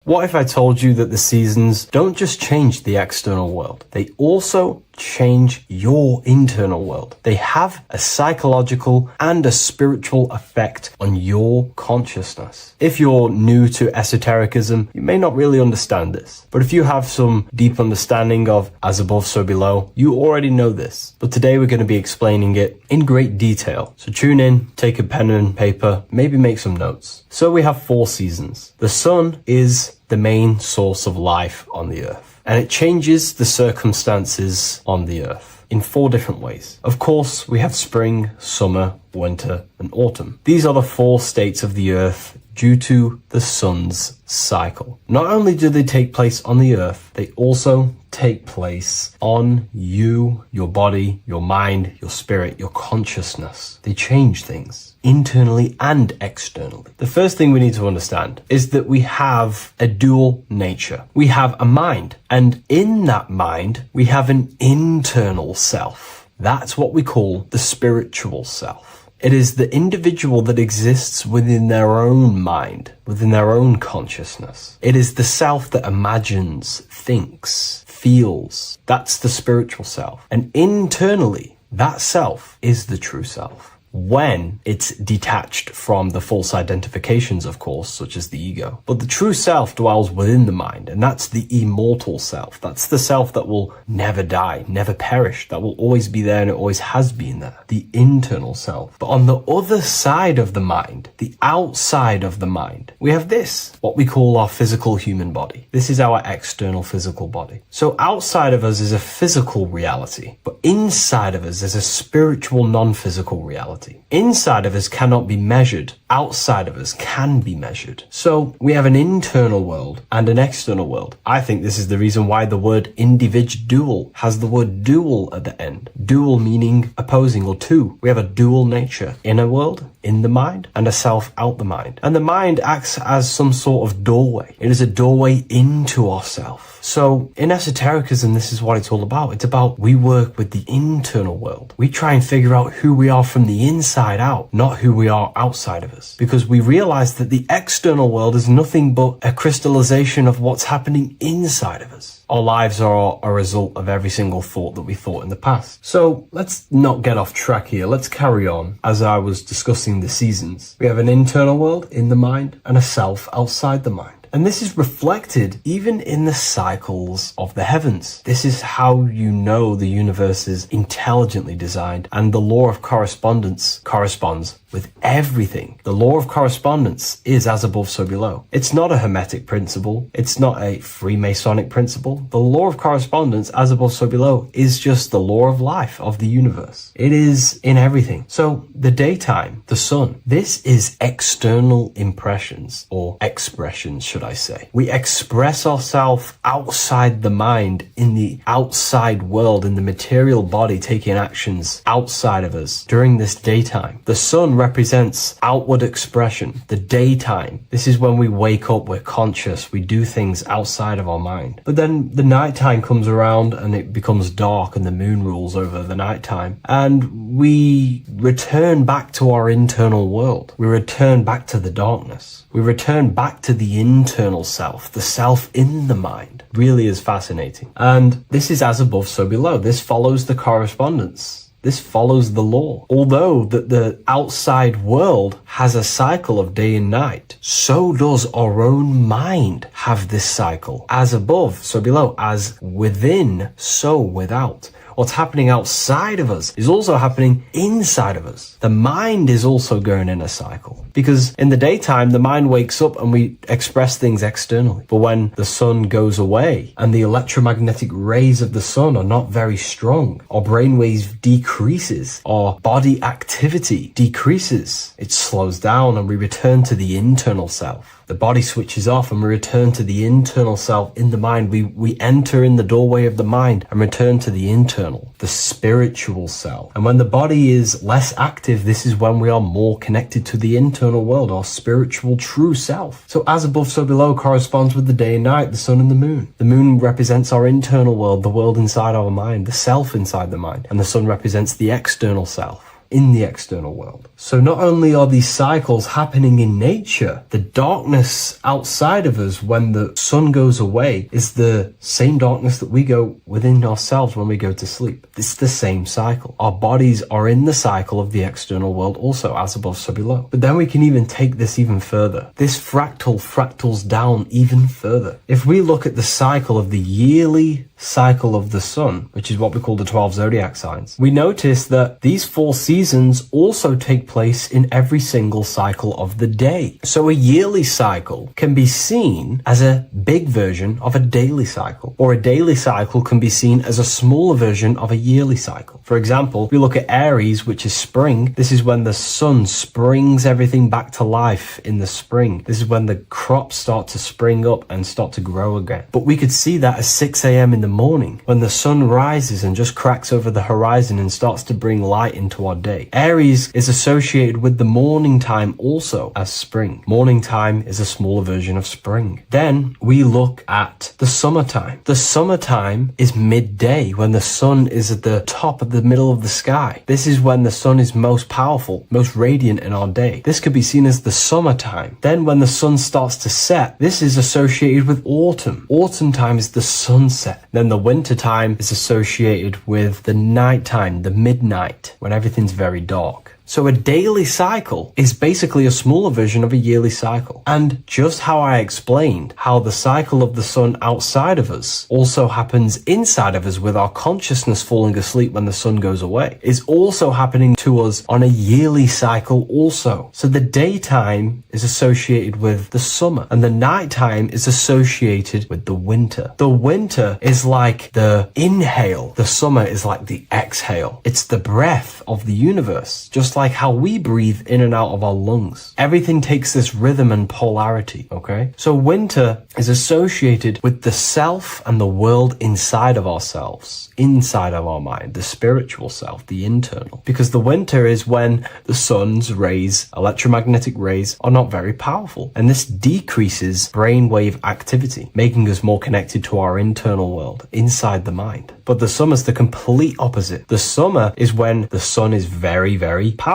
What if I told you that the seasons don't just change the external world, they also change your internal world? They have a psychological and a spiritual effect on your consciousness. If you're new to esotericism, you may not really understand this. But if you have some deep understanding of as above, so below, you already know this. But today we're going to be explaining it in great detail. So tune in, take a pen and paper, maybe make some notes. So we have 4 seasons. The sun is the main source of life on the earth, and it changes the circumstances on the earth in 4 different ways. Of course, we have spring, summer, winter, and autumn. These are the 4 states of the earth due to the sun's cycle. Not only do they take place on the earth, they also take place on you, your body, your mind, your spirit, your consciousness. They change things internally and externally. The first thing we need to understand is that we have a dual nature. We have a mind, and in that mind, we have an internal self. That's what we call the spiritual self. It is the individual that exists within their own mind, within their own consciousness. It is the self that imagines, thinks, feels. That's the spiritual self. And internally, that self is the true self. when it's detached from the false identifications, of course, such as the ego. But the true self dwells within the mind, and that's the immortal self. That's the self that will never die, never perish, that will always be there and it always has been there, the internal self. But on the other side of the mind, the outside of the mind, we have this, what we call our physical human body. This is our external physical body. So outside of us is a physical reality, but inside of us is a spiritual non-physical reality. Inside of us cannot be measured. Outside of us can be measured. So we have an internal world and an external world. I think this is the reason why the word individual has the word dual at the end. Dual meaning opposing or two. We have a dual nature. Inner world, in the mind, and a self out the mind. And the mind acts as some sort of doorway. It is a doorway into ourself. So in esotericism, this is what it's all about. It's about we work with the internal world. We try and figure out who we are from the inside out, not who we are outside of us. Because we realize that the external world is nothing but a crystallization of what's happening inside of us. Our lives are a result of every single thought that we thought in the past. So let's not get off track here. Let's carry on. As I was discussing the seasons, we have an internal world in the mind and a self outside the mind. And this is reflected even in the cycles of the heavens. This is how you know the universe is intelligently designed, and the law of correspondence corresponds with everything. The law of correspondence is as above, so below. It's not a Hermetic principle. It's not a Freemasonic principle. The law of correspondence, as above, so below, is just the law of life, of the universe. It is in everything. So the daytime, the sun, this is external impressions or expressions, should I say. We express ourselves outside the mind, in the outside world, in the material body, taking actions outside of us during this daytime. The sun represents outward expression, the daytime. This is when we wake up, we're conscious, we do things outside of our mind. But then the nighttime comes around and it becomes dark and the moon rules over the nighttime. And we return back to our internal world. We return back to the darkness. We return back to the internal self, the self in the mind. Really is fascinating. And this is as above, so below. This follows the correspondence. This follows the law. Although the outside world has a cycle of day and night, so does our own mind have this cycle. As above, so below. As within, so without. What's happening outside of us is also happening inside of us. The mind is also going in a cycle. Because in the daytime, the mind wakes up and we express things externally. But when the sun goes away and the electromagnetic rays of the sun are not very strong, our brainwave decreases, our body activity decreases. It slows down and we return to the internal self. The body switches off and we return to the internal self in the mind. We enter in the doorway of the mind and return to the internal, the spiritual self. And when the body is less active, this is when we are more connected to the internal world, our spiritual true self. So as above, so below corresponds with the day and night, the sun and the moon. The moon represents our internal world, the world inside our mind, the self inside the mind. And the sun represents the external self in the external world. So not only are these cycles happening in nature, the darkness outside of us when the sun goes away is the same darkness that we go within ourselves when we go to sleep. It's the same cycle. Our bodies are in the cycle of the external world also, as above, so below. But then we can even take this even further. This fractals down even further. If we look at the cycle of the yearly cycle of the sun, which is what we call the 12 zodiac signs, we notice that these 4 seasons also take place in every single cycle of the day. So a yearly cycle can be seen as a big version of a daily cycle, or a daily cycle can be seen as a smaller version of a yearly cycle. For example, if we look at Aries, which is spring, this is when the sun springs everything back to life in the spring. This is when the crops start to spring up and start to grow again. But we could see that at 6 a.m. in the morning, when the sun rises and just cracks over the horizon and starts to bring light into our day. Aries is associated with the morning time also as spring. Morning time is a smaller version of spring. Then we look at the summertime. The summertime is midday, when the sun is at the top of the middle of the sky. This is when the sun is most powerful, most radiant in our day. This could be seen as the summertime. Then when the sun starts to set, this is associated with autumn. Autumn time is the sunset. Then the winter time is associated with the nighttime, the midnight, when everything's very dark. So a daily cycle is basically a smaller version of a yearly cycle. And just how I explained how the cycle of the sun outside of us also happens inside of us with our consciousness falling asleep when the sun goes away, is also happening to us on a yearly cycle also. So the daytime is associated with the summer and the nighttime is associated with the winter. The winter is like the inhale. The summer is like the exhale. It's the breath of the universe, just like how we breathe in and out of our lungs. Everything takes this rhythm and polarity, okay? So winter is associated with the self and the world inside of ourselves, inside of our mind, the spiritual self, the internal. Because the winter is when the sun's rays, electromagnetic rays, are not very powerful. And this decreases brainwave activity, making us more connected to our internal world, inside the mind. But the summer's the complete opposite. The summer is when the sun is very, very powerful.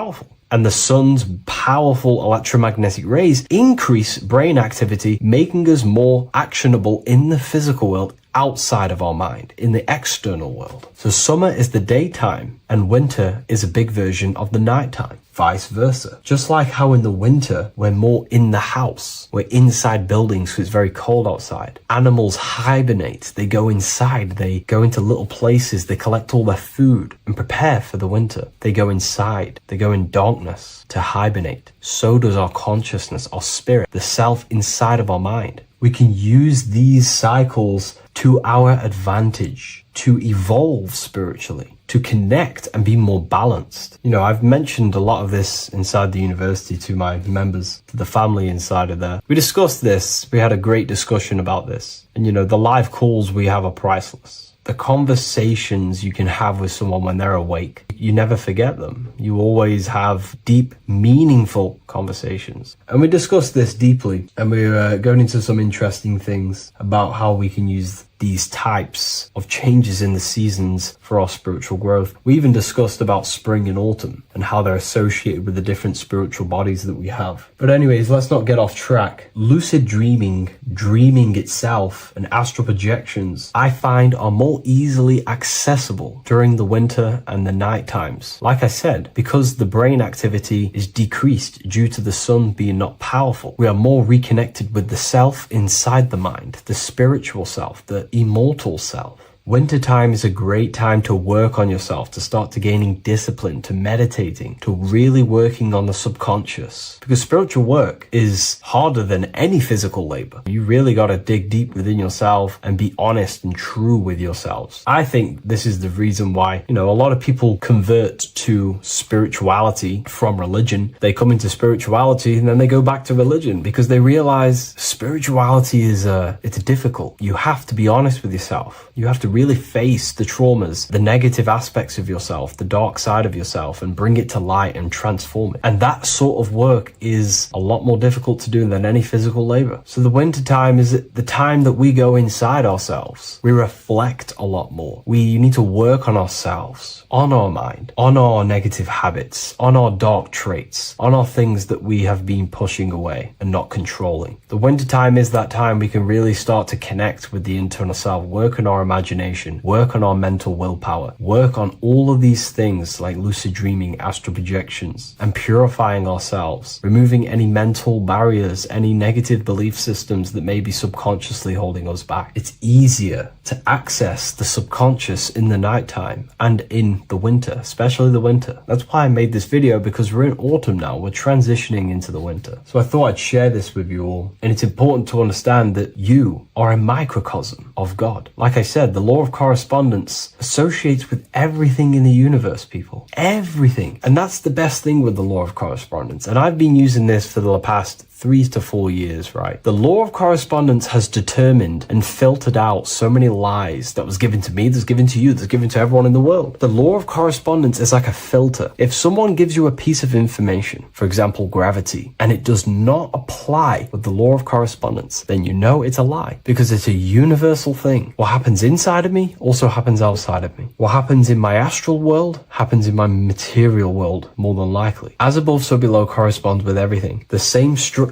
And the sun's powerful electromagnetic rays increase brain activity, making us more actionable in the physical world outside of our mind, in the external world. So summer is the daytime and winter is a big version of the nighttime. Vice versa. Just like how in the winter, we're more in the house. We're inside buildings because it's very cold outside. Animals hibernate. They go inside. They go into little places. They collect all their food and prepare for the winter. They go inside. They go in darkness to hibernate. So does our consciousness, our spirit, the self inside of our mind. We can use these cycles to our advantage, to evolve spiritually, to connect and be more balanced. You know, I've mentioned a lot of this inside the university to my members, to the family inside of there. We discussed this. We had a great discussion about this. And, you know, the live calls we have are priceless. The conversations you can have with someone when they're awake, you never forget them. You always have deep, meaningful conversations. And we discussed this deeply, and we're going into some interesting things about how we can use these types of changes in the seasons for our spiritual growth. We even discussed about spring and autumn and how they're associated with the different spiritual bodies that we have. But anyways, let's not get off track. Lucid dreaming, dreaming itself, and astral projections, I find are more easily accessible during the winter and the night times. Like I said, because the brain activity is decreased due to the sun being not powerful, we are more reconnected with the self inside the mind, the spiritual self, the immortal self. Wintertime is a great time to work on yourself, to start to gaining discipline, to meditating, to really working on the subconscious. Because spiritual work is harder than any physical labor. You really got to dig deep within yourself and be honest and true with yourselves. I think this is the reason why, you know, a lot of people convert to spirituality from religion. They come into spirituality and then they go back to religion because they realize spirituality is it's difficult. You have to be honest with yourself. You have to really face the traumas, the negative aspects of yourself, the dark side of yourself, and bring it to light and transform it. And that sort of work is a lot more difficult to do than any physical labor. So the winter time is the time that we go inside ourselves. We reflect a lot more. We need to work on ourselves, on our mind, on our negative habits, on our dark traits, on our things that we have been pushing away and not controlling. The winter time is that time we can really start to connect with the internal self, work on our imagination, work on our mental willpower, work on all of these things like lucid dreaming, astral projections, and purifying ourselves, removing any mental barriers, any negative belief systems that may be subconsciously holding us back. It's easier to access the subconscious in the nighttime and in the winter, especially the winter. That's why I made this video, because we're in autumn now. We're transitioning into the winter. So I thought I'd share this with you all. And it's important to understand that you are a microcosm of God. Like I said, the law of correspondence associates with everything in the universe, people. Everything. And that's the best thing with the law of correspondence. And I've been using this for the past 3 to 4 years, right? The law of correspondence has determined and filtered out so many lies that was given to me, that's given to you, that's given to everyone in the world. The law of correspondence is like a filter. If someone gives you a piece of information, for example, gravity, and it does not apply with the law of correspondence, then you know it's a lie, because it's a universal thing. What happens inside of me also happens outside of me. What happens in my astral world happens in my material world, more than likely. As above, so below corresponds with everything. The same structure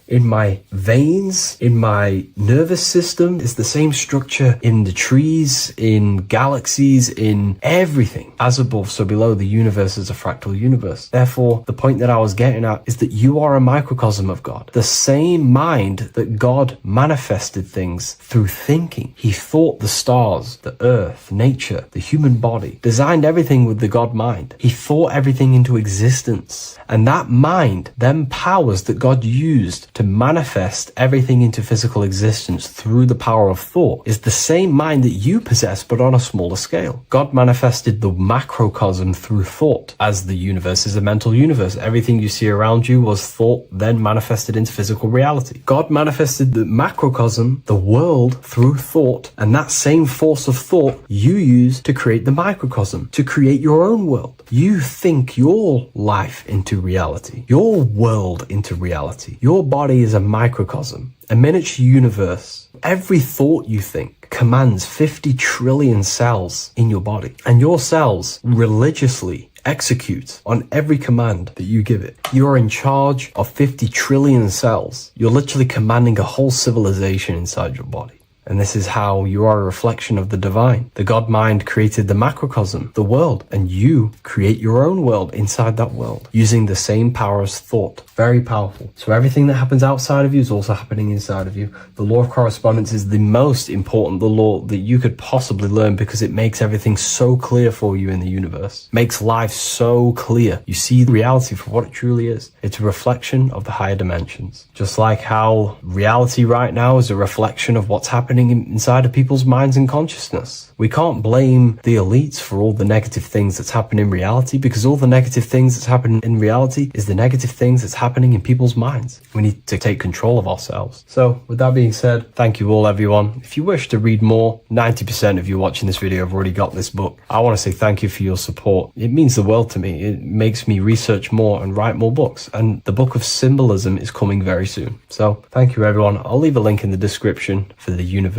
in my veins, in my nervous system. It's the same structure in the trees, in galaxies, in everything. As above, so below, the universe is a fractal universe. Therefore, the point that I was getting at is that you are a microcosm of God. The same mind that God manifested things through thinking. He thought the stars, the earth, nature, the human body, designed everything with the God mind. He thought everything into existence. And that mind, them powers that God used to manifest everything into physical existence through the power of thought, is the same mind that you possess, but on a smaller scale. God manifested the macrocosm through thought, as the universe is a mental universe. Everything you see around you was thought, then manifested into physical reality. God manifested the macrocosm, the world, through thought, and that same force of thought you use to create the microcosm, to create your own world. You think your life into reality, your world into reality. Your body is a microcosm, a miniature universe. Every thought you think commands 50 trillion cells in your body, and your cells religiously execute on every command that you give it. You're in charge of 50 trillion cells. You're literally commanding a whole civilization inside your body. And this is how you are a reflection of the divine. The God mind created the macrocosm, the world, and you create your own world inside that world using the same power as thought. Very powerful. So everything that happens outside of you is also happening inside of you. The law of correspondence is the most important, the law that you could possibly learn, because it makes everything so clear for you in the universe. Makes life so clear. You see the reality for what it truly is. It's a reflection of the higher dimensions. Just like how reality right now is a reflection of what's happening inside of people's minds and consciousness. We can't blame the elites for all the negative things that's happening in reality, because all the negative things that's happening in reality is the negative things that's happening in people's minds. We need to take control of ourselves. So with that being said, thank you all, everyone. If you wish to read more, 90% of you watching this video have already got this book. I want to say thank you for your support. It means the world to me. It makes me research more and write more books, and the book of symbolism is coming very soon. So thank you, everyone. I'll leave a link in the description for the university,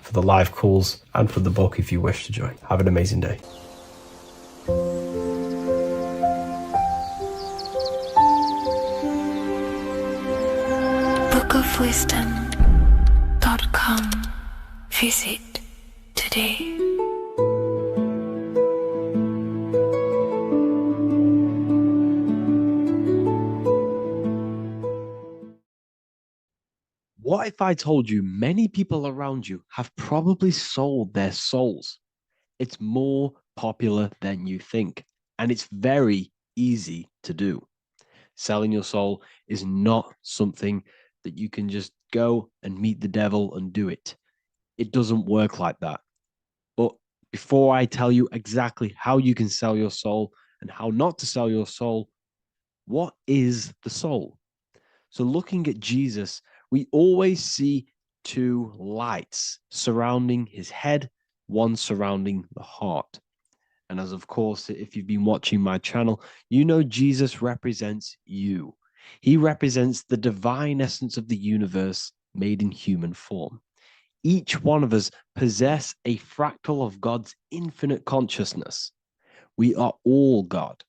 for the live calls, and for the book if you wish to join. Have an amazing day. bookofwisdom.com. Visit today. What if I told you many people around you have probably sold their souls? It's more popular than you think, and it's very easy to do. Selling your soul is not something that you can just go and meet the devil and do it. It doesn't work like that. But before I tell you exactly how you can sell your soul and how not to sell your soul, what is the soul? So looking at Jesus, we always see two lights surrounding his head, one surrounding the heart. And as of course, if you've been watching my channel, you know Jesus represents you. He represents the divine essence of the universe made in human form. Each one of us possess a fractal of God's infinite consciousness. We are all God.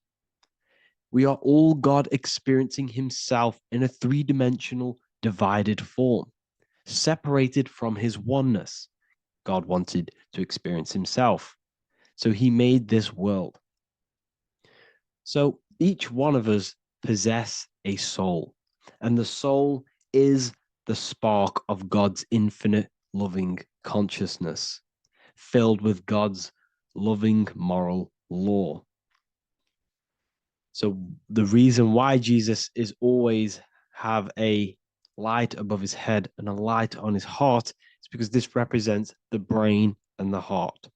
We are all God experiencing himself in a three-dimensional divided form, separated from his oneness. God wanted to experience himself, so he made this world. So each one of us possess a soul, and the soul is the spark of God's infinite loving consciousness, filled with God's loving moral law. So the reason why Jesus is always have a light above his head and a light on his heart is because this represents the brain and the heart.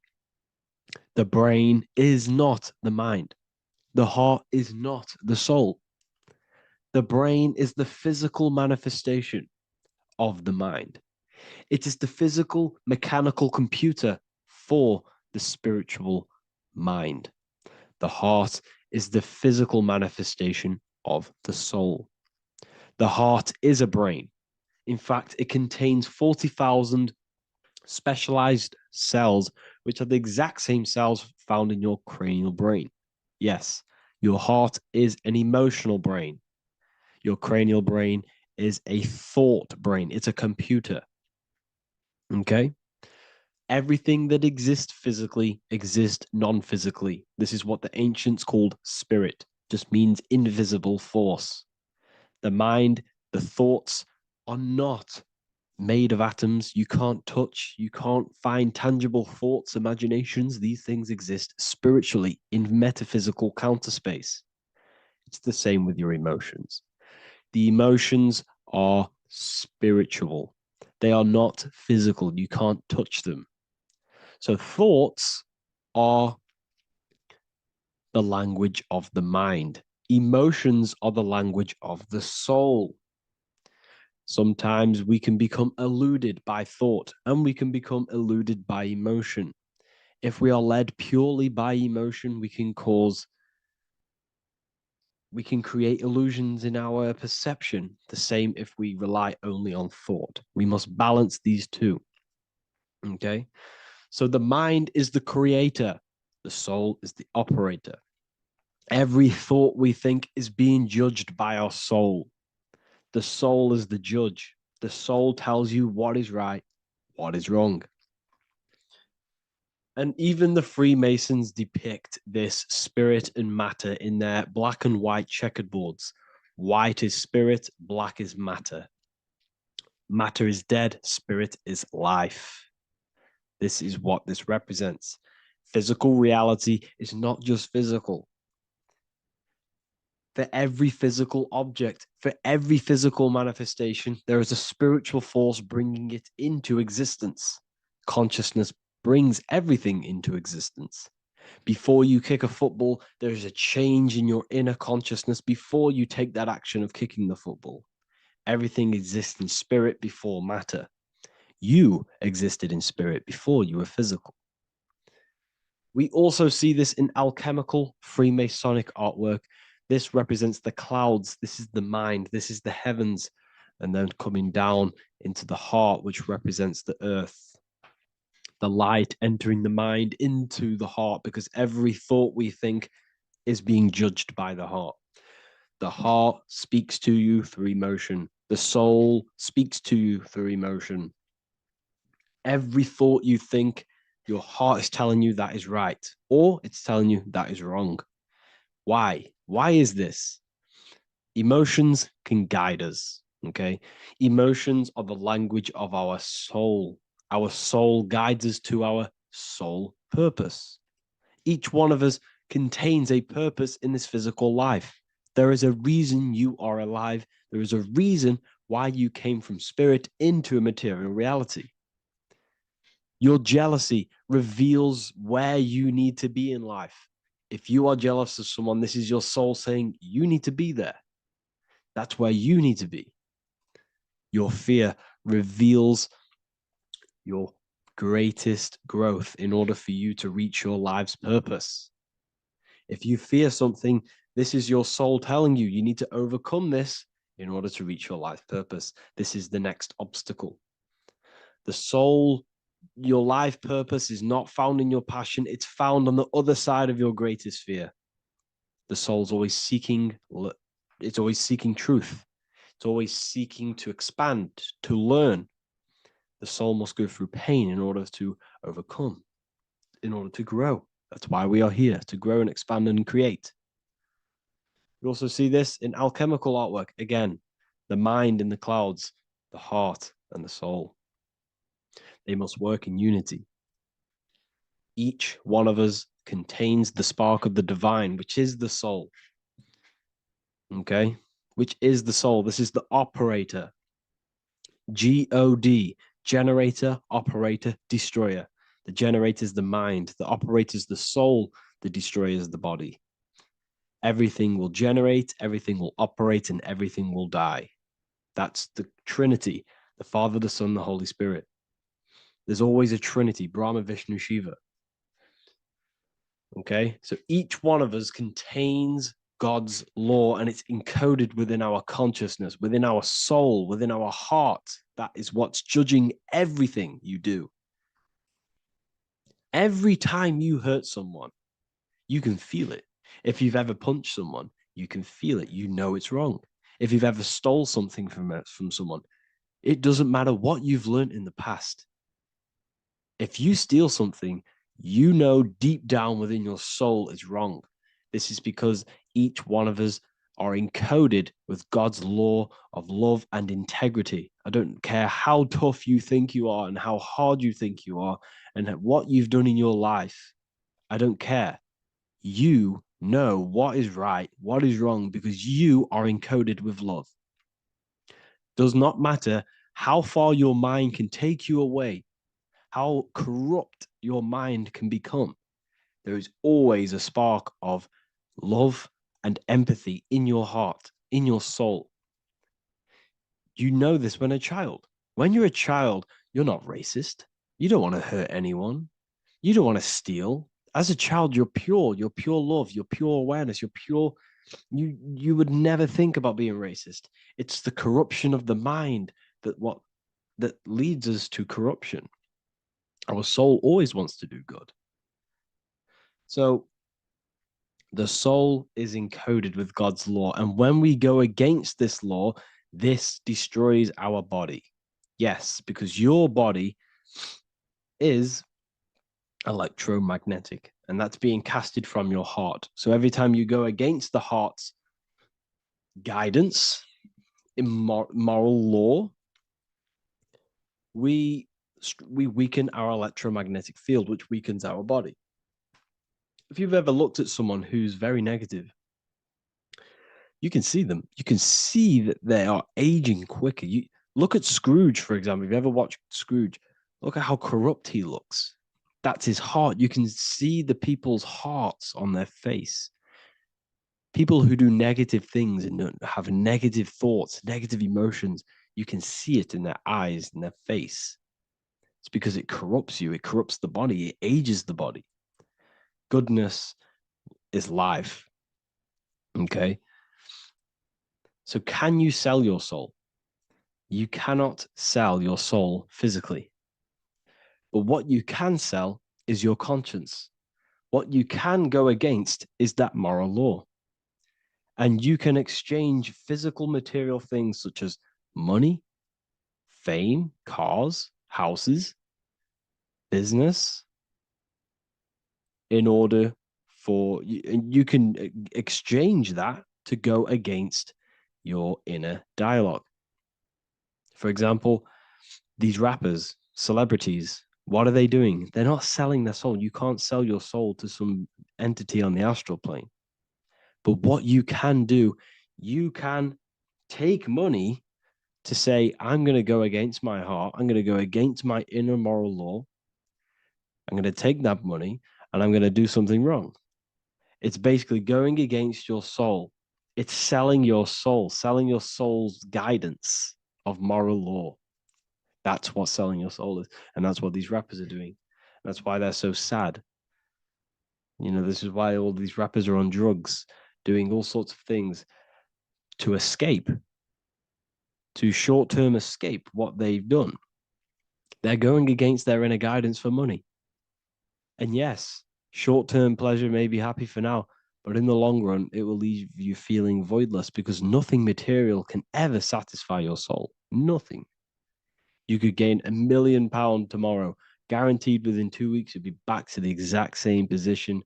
The brain is not the mind. The heart is not the soul. The brain is the physical manifestation of the mind. It is the physical mechanical computer for the spiritual mind. The heart is the physical manifestation of the soul. The heart is a brain. In fact, it contains 40,000 specialized cells, which are the exact same cells found in your cranial brain. Yes, your heart is an emotional brain. Your cranial brain is a thought brain. It's a computer. Okay? Everything that exists physically exists non-physically. This is what the ancients called spirit, just means invisible force. The mind, the thoughts are not made of atoms. You can't touch, you can't find tangible thoughts, imaginations. These things exist spiritually in metaphysical counterspace. It's the same with your emotions. The emotions are spiritual. They are not physical. You can't touch them. So thoughts are the language of the mind. Emotions are the language of the soul. Sometimes we can become eluded by thought and we can become eluded by emotion. If we are led purely by emotion, we can create illusions in our perception. The same if we rely only on thought. We must balance these two. Okay? So the mind is the creator, the soul is the operator. Every thought we think is being judged by our soul. The soul is the judge. The soul tells you what is right, what is wrong. And even the Freemasons depict this spirit and matter in their black and white checkered boards. White is spirit, black is matter. Matter is dead, spirit is life. This is what this represents. Physical reality is not just physical. For every physical object, for every physical manifestation, there is a spiritual force bringing it into existence. Consciousness brings everything into existence. Before you kick a football, there's a change in your inner consciousness before you take that action of kicking the football. Everything exists in spirit before matter. You existed in spirit before you were physical. We also see this in alchemical Freemasonic artwork. This represents the clouds. This is the mind. This is the heavens. And then coming down into the heart, which represents the earth. The light entering the mind into the heart, because every thought we think is being judged by the heart. The heart speaks to you through emotion. The soul speaks to you through emotion. Every thought you think, your heart is telling you that is right, or it's telling you that is wrong. Why? Why is this? Emotions can guide us, okay? Emotions are the language of our soul. Our soul guides us to our soul purpose. Each one of us contains a purpose in this physical life. There is a reason you are alive. There is a reason why you came from spirit into a material reality. Your jealousy reveals where you need to be in life. If you are jealous of someone, this is your soul saying you need to be there. That's where you need to be. Your fear reveals your greatest growth in order for you to reach your life's purpose. If you fear something, this is your soul telling you you need to overcome this in order to reach your life purpose. This is the next obstacle. The soul, your life purpose is not found in your passion. It's found on the other side of your greatest fear. The soul's always seeking, it's always seeking truth. It's always seeking to expand, to learn. The soul must go through pain in order to overcome, in order to grow. That's why we are here, to grow and expand and create. We also see this in alchemical artwork. Again, the mind in the clouds, the heart and the soul. They must work in unity. Each one of us contains the spark of the divine, which is the soul. Okay? Which is the soul. This is the operator. God, generator, operator, destroyer. The generator is the mind. The operator is the soul. The destroyer is the body. Everything will generate, everything will operate, and everything will die. That's the Trinity, the Father, the Son, the Holy Spirit. There's always a Trinity, Brahma, Vishnu, Shiva. Okay, so each one of us contains God's law, and it's encoded within our consciousness, within our soul, within our heart. That is what's judging everything you do. Every time you hurt someone, you can feel it. If you've ever punched someone, you can feel it. You know it's wrong. if you've ever stole something from someone, it doesn't matter what you've learned in the past. If you steal something, you know deep down within your soul is wrong. This is because each one of us are encoded with God's law of love and integrity. I don't care how tough you think you are and how hard you think you are and what you've done in your life. I don't care. You know what is right, what is wrong, because you are encoded with love. Does not matter how far your mind can take you away, how corrupt your mind can become. There is always a spark of love and empathy in your heart, in your soul. You know this when a child. When you're a child, you're not racist. You don't want to hurt anyone. You don't want to steal. As a child, you're pure love, you're pure awareness, you're pure. You would never think about being racist. It's the corruption of the mind that leads us to corruption. Our soul always wants to do good. So the soul is encoded with God's law. And when we go against this law, this destroys our body. Yes, because your body is electromagnetic, and that's being casted from your heart. So every time you go against the heart's guidance, in moral law, we weaken our electromagnetic field, which weakens our body. If you've ever looked at someone who's very negative, you can see them. You can see that they are aging quicker. You look at Scrooge, for example. If you ever watched Scrooge, look at how corrupt he looks. That's his heart. You can see the people's hearts on their face. People who do negative things and have negative thoughts, negative emotions, you can see it in their eyes and their face. It's because it corrupts you. It corrupts the body. It ages the body. Goodness is life. Okay. So can you sell your soul? You cannot sell your soul physically. But what you can sell is your conscience. What you can go against is that moral law. And you can exchange physical material things such as money, fame, cars, houses, business, in order for you can exchange that to go against your inner dialogue. For example, these rappers, celebrities, what are they doing? They're not selling their soul. You can't sell your soul to some entity on the astral plane. But what you can do, you can take money to say, I'm going to go against my heart. I'm going to go against my inner moral law. I'm going to take that money and I'm going to do something wrong. It's basically going against your soul. It's selling your soul's guidance of moral law. That's what selling your soul is. And that's what these rappers are doing. That's why they're so sad. You know, this is why all these rappers are on drugs, doing all sorts of things to escape, to short-term escape what they've done. They're going against their inner guidance for money. And yes, short-term pleasure may be happy for now, but in the long run, it will leave you feeling voidless because nothing material can ever satisfy your soul. Nothing. You could gain £1 million tomorrow, guaranteed within 2 weeks, you'll be back to the exact same position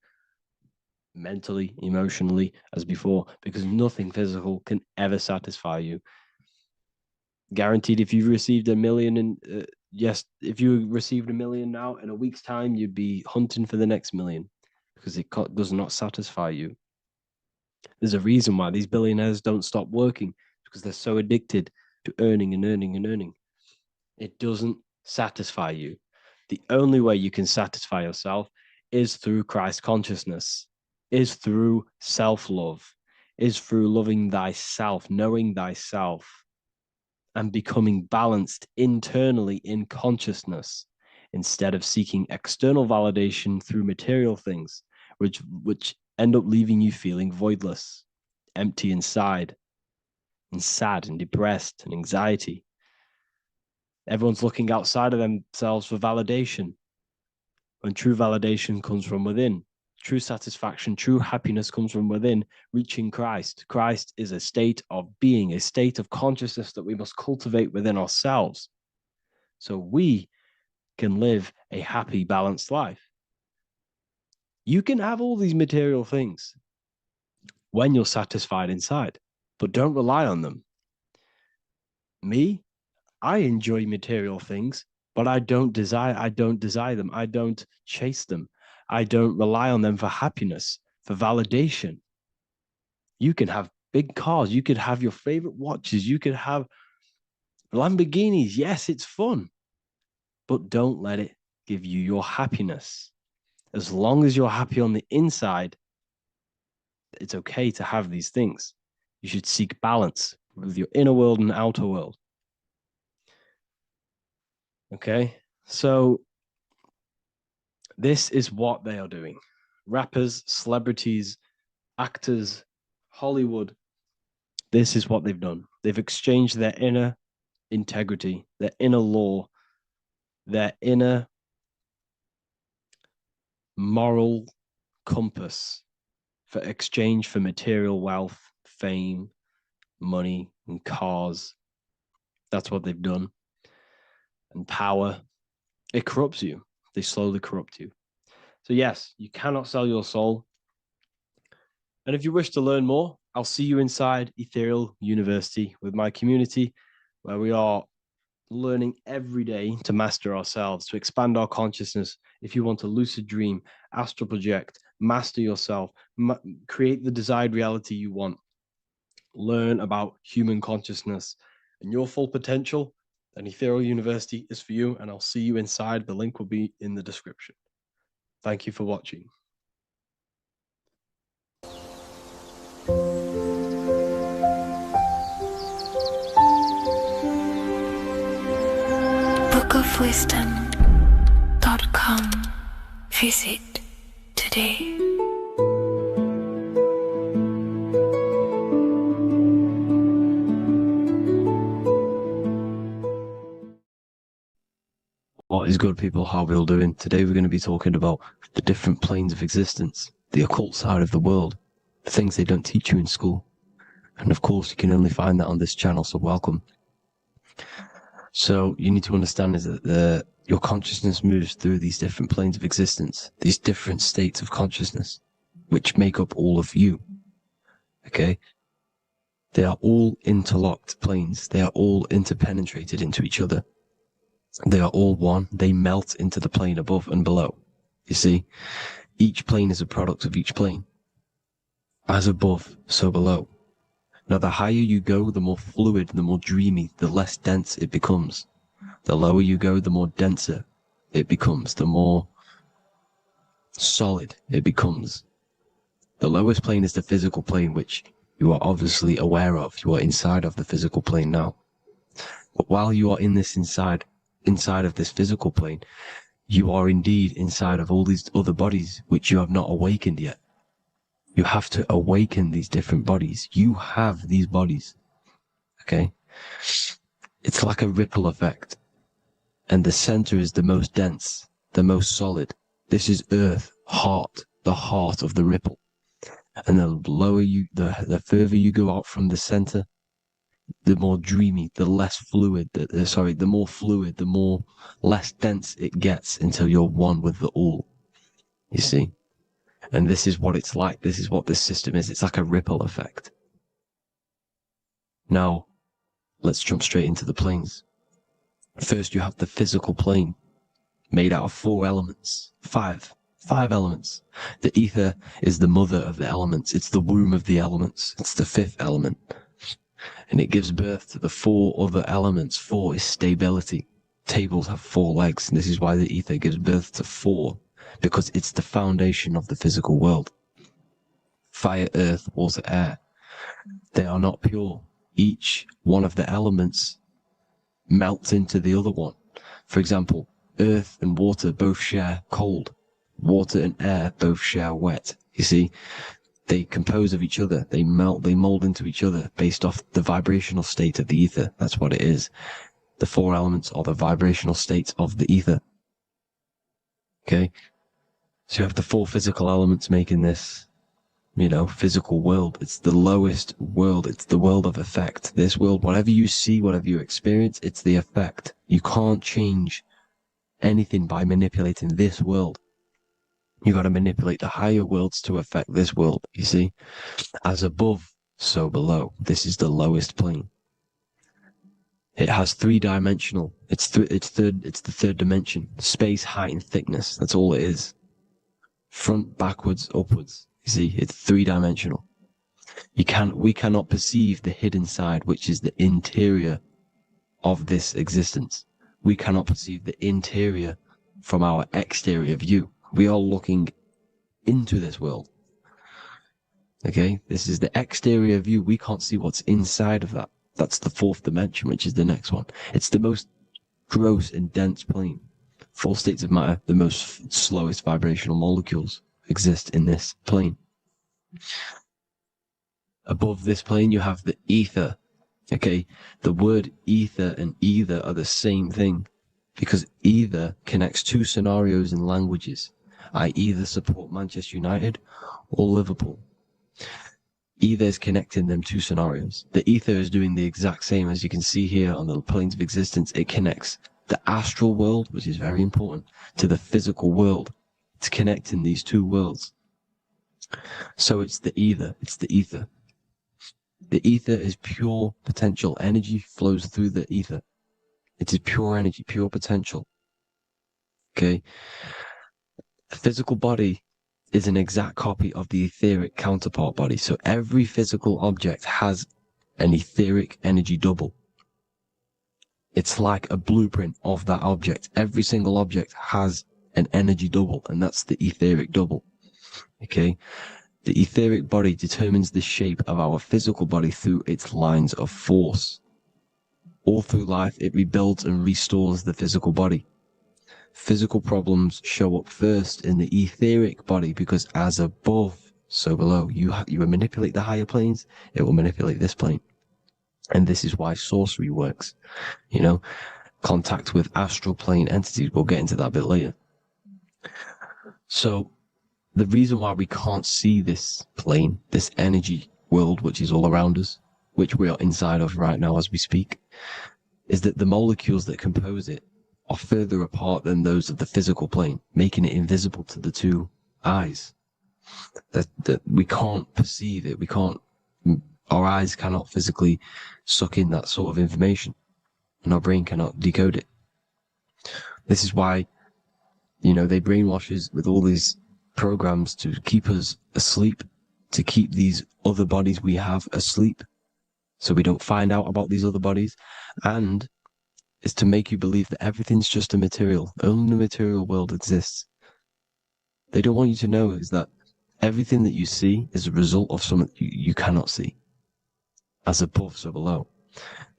mentally, emotionally as before, because nothing physical can ever satisfy you. Guaranteed, if you received $1 million in, yes, if you received $1 million now, in a week's time, you'd be hunting for the next million because it does not satisfy you. There's a reason why these billionaires don't stop working, because they're so addicted to earning and earning and earning. It doesn't satisfy you. The only way you can satisfy yourself is through Christ consciousness, is through self-love, is through loving thyself, knowing thyself, and becoming balanced internally in consciousness instead of seeking external validation through material things, which end up leaving you feeling voidless, empty inside, and sad and depressed and anxiety. Everyone's looking outside of themselves for validation when true validation comes from within. True satisfaction, true happiness comes from within, reaching Christ. Christ is a state of being, a state of consciousness that we must cultivate within ourselves so we can live a happy, balanced life. You can have all these material things when you're satisfied inside, but don't rely on them. Me, I enjoy material things, but I don't desire them. I don't chase them. I don't rely on them for happiness, for validation. You can have big cars. You could have your favorite watches. You could have Lamborghinis. Yes, it's fun, but don't let it give you your happiness. As long as you're happy on the inside, it's okay to have these things. You should seek balance with your inner world and outer world. Okay, so this is what they are doing. Rappers, celebrities, actors, Hollywood, this is what they've done. They've exchanged their inner integrity, their inner law, their inner moral compass for exchange for material wealth, fame, money, and cars. That's what they've done. And power. It corrupts you. They slowly corrupt you. So yes, you cannot sell your soul. And if you wish to learn more, I'll see you inside Ethereal University with my community, where we are learning every day to master ourselves, to expand our consciousness. If you want to lucid dream, astral project, master yourself, create the desired reality you want, learn about human consciousness and your full potential, then Ethereal University is for you, and I'll see you inside. The link will be in the description. Thank you for watching. bookofwisdom.com. Visit today. What is good, people? How are we all doing? Today we're going to be talking about the different planes of existence, the occult side of the world, the things they don't teach you in school. And of course, you can only find that on this channel, so welcome. So you need to understand is that your consciousness moves through these different planes of existence, these different states of consciousness, which make up all of you. Okay? They are all interlocked planes. They are all interpenetrated into each other. They are all one. They melt into the plane above and below. You see, each plane is a product of each plane. As above, so below. Now, the higher you go, the more fluid, the more dreamy, the less dense it becomes. The lower you go, the more denser it becomes, the more solid it becomes. The lowest plane is the physical plane, which you are obviously aware of. You are inside of the physical plane now. But while you are in this inside of this physical plane, you are indeed inside of all these other bodies which you have not awakened yet. You have to awaken these different bodies. You have these bodies. Okay? It's like a ripple effect. And the center is the most dense, the most solid. This is earth, heart, the heart of the ripple. And the lower you, the further you go out from the center, the more dreamy, the less fluid, the more fluid, the more less dense it gets until you're one with the all. You see? And this is what it's like. This is what this system is. It's like a ripple effect. Now, let's jump straight into the planes. First, you have the physical plane, made out of 4 elements. Five elements. The ether is the mother of the elements. It's the womb of the elements. It's the 5th element. And it gives birth to the 4 other elements. 4 is stability. Tables have 4 legs, and this is why the ether gives birth to 4. Because it's the foundation of the physical world. Fire, earth, water, air. They are not pure. Each one of the elements melts into the other one. For example, earth and water both share cold. Water and air both share wet. You see, they compose of each other. They melt, they mold into each other based off the vibrational state of the ether. That's what it is. The 4 elements are the vibrational states of the ether. Okay? So you have the four physical elements making this, physical world. It's the lowest world. It's the world of effect. This world, whatever you see, whatever you experience, it's the effect. You can't change anything by manipulating this world. You got to manipulate the higher worlds to affect this world, you see? As above, so below. This is the lowest plane. It has three-dimensional. It's the third dimension. Space, height, and thickness. That's all it is. Front, backwards, upwards. You see, it's three-dimensional. We cannot perceive the hidden side, which is the interior of this existence. We cannot perceive the interior from our exterior view. We are looking into this world. Okay, this is the exterior view. We can't see what's inside of that. That's the fourth dimension, which is the next one. It's the most gross and dense plane. Four states of matter, the most slowest vibrational molecules exist in this plane. Above this plane, you have the ether. Okay, the word ether and either are the same thing because either connects two scenarios in languages. I either support Manchester United or Liverpool. Either is connecting them two scenarios. The ether is doing the exact same as you can see here on the planes of existence. It connects the astral world, which is very important, to the physical world. It's connecting these two worlds. So it's the ether. It's the ether. The ether is pure potential. Energy flows through the ether. It is pure energy, pure potential. Okay? The physical body is an exact copy of the etheric counterpart body. So every physical object has an etheric energy double. It's like a blueprint of that object. Every single object has an energy double, and that's the etheric double. Okay? The etheric body determines the shape of our physical body through its lines of force. All through life, it rebuilds and restores the physical body. Physical problems show up first in the etheric body because as above, so below. You manipulate the higher planes, it will manipulate this plane. And this is why sorcery works. Contact with astral plane entities. We'll get into that a bit later. So, the reason why we can't see this plane, this energy world, which is all around us, which we are inside of right now as we speak, is that the molecules that compose it are further apart than those of the physical plane, making it invisible to the two eyes. That we can't perceive it. Our eyes cannot physically suck in that sort of information, and our brain cannot decode it. This is why, they brainwash us with all these programs to keep us asleep, to keep these other bodies we have asleep, so we don't find out about these other bodies, and is to make you believe that everything's just a material. Only the material world exists. They don't want you to know is that everything that you see is a result of something you cannot see. As above, so below.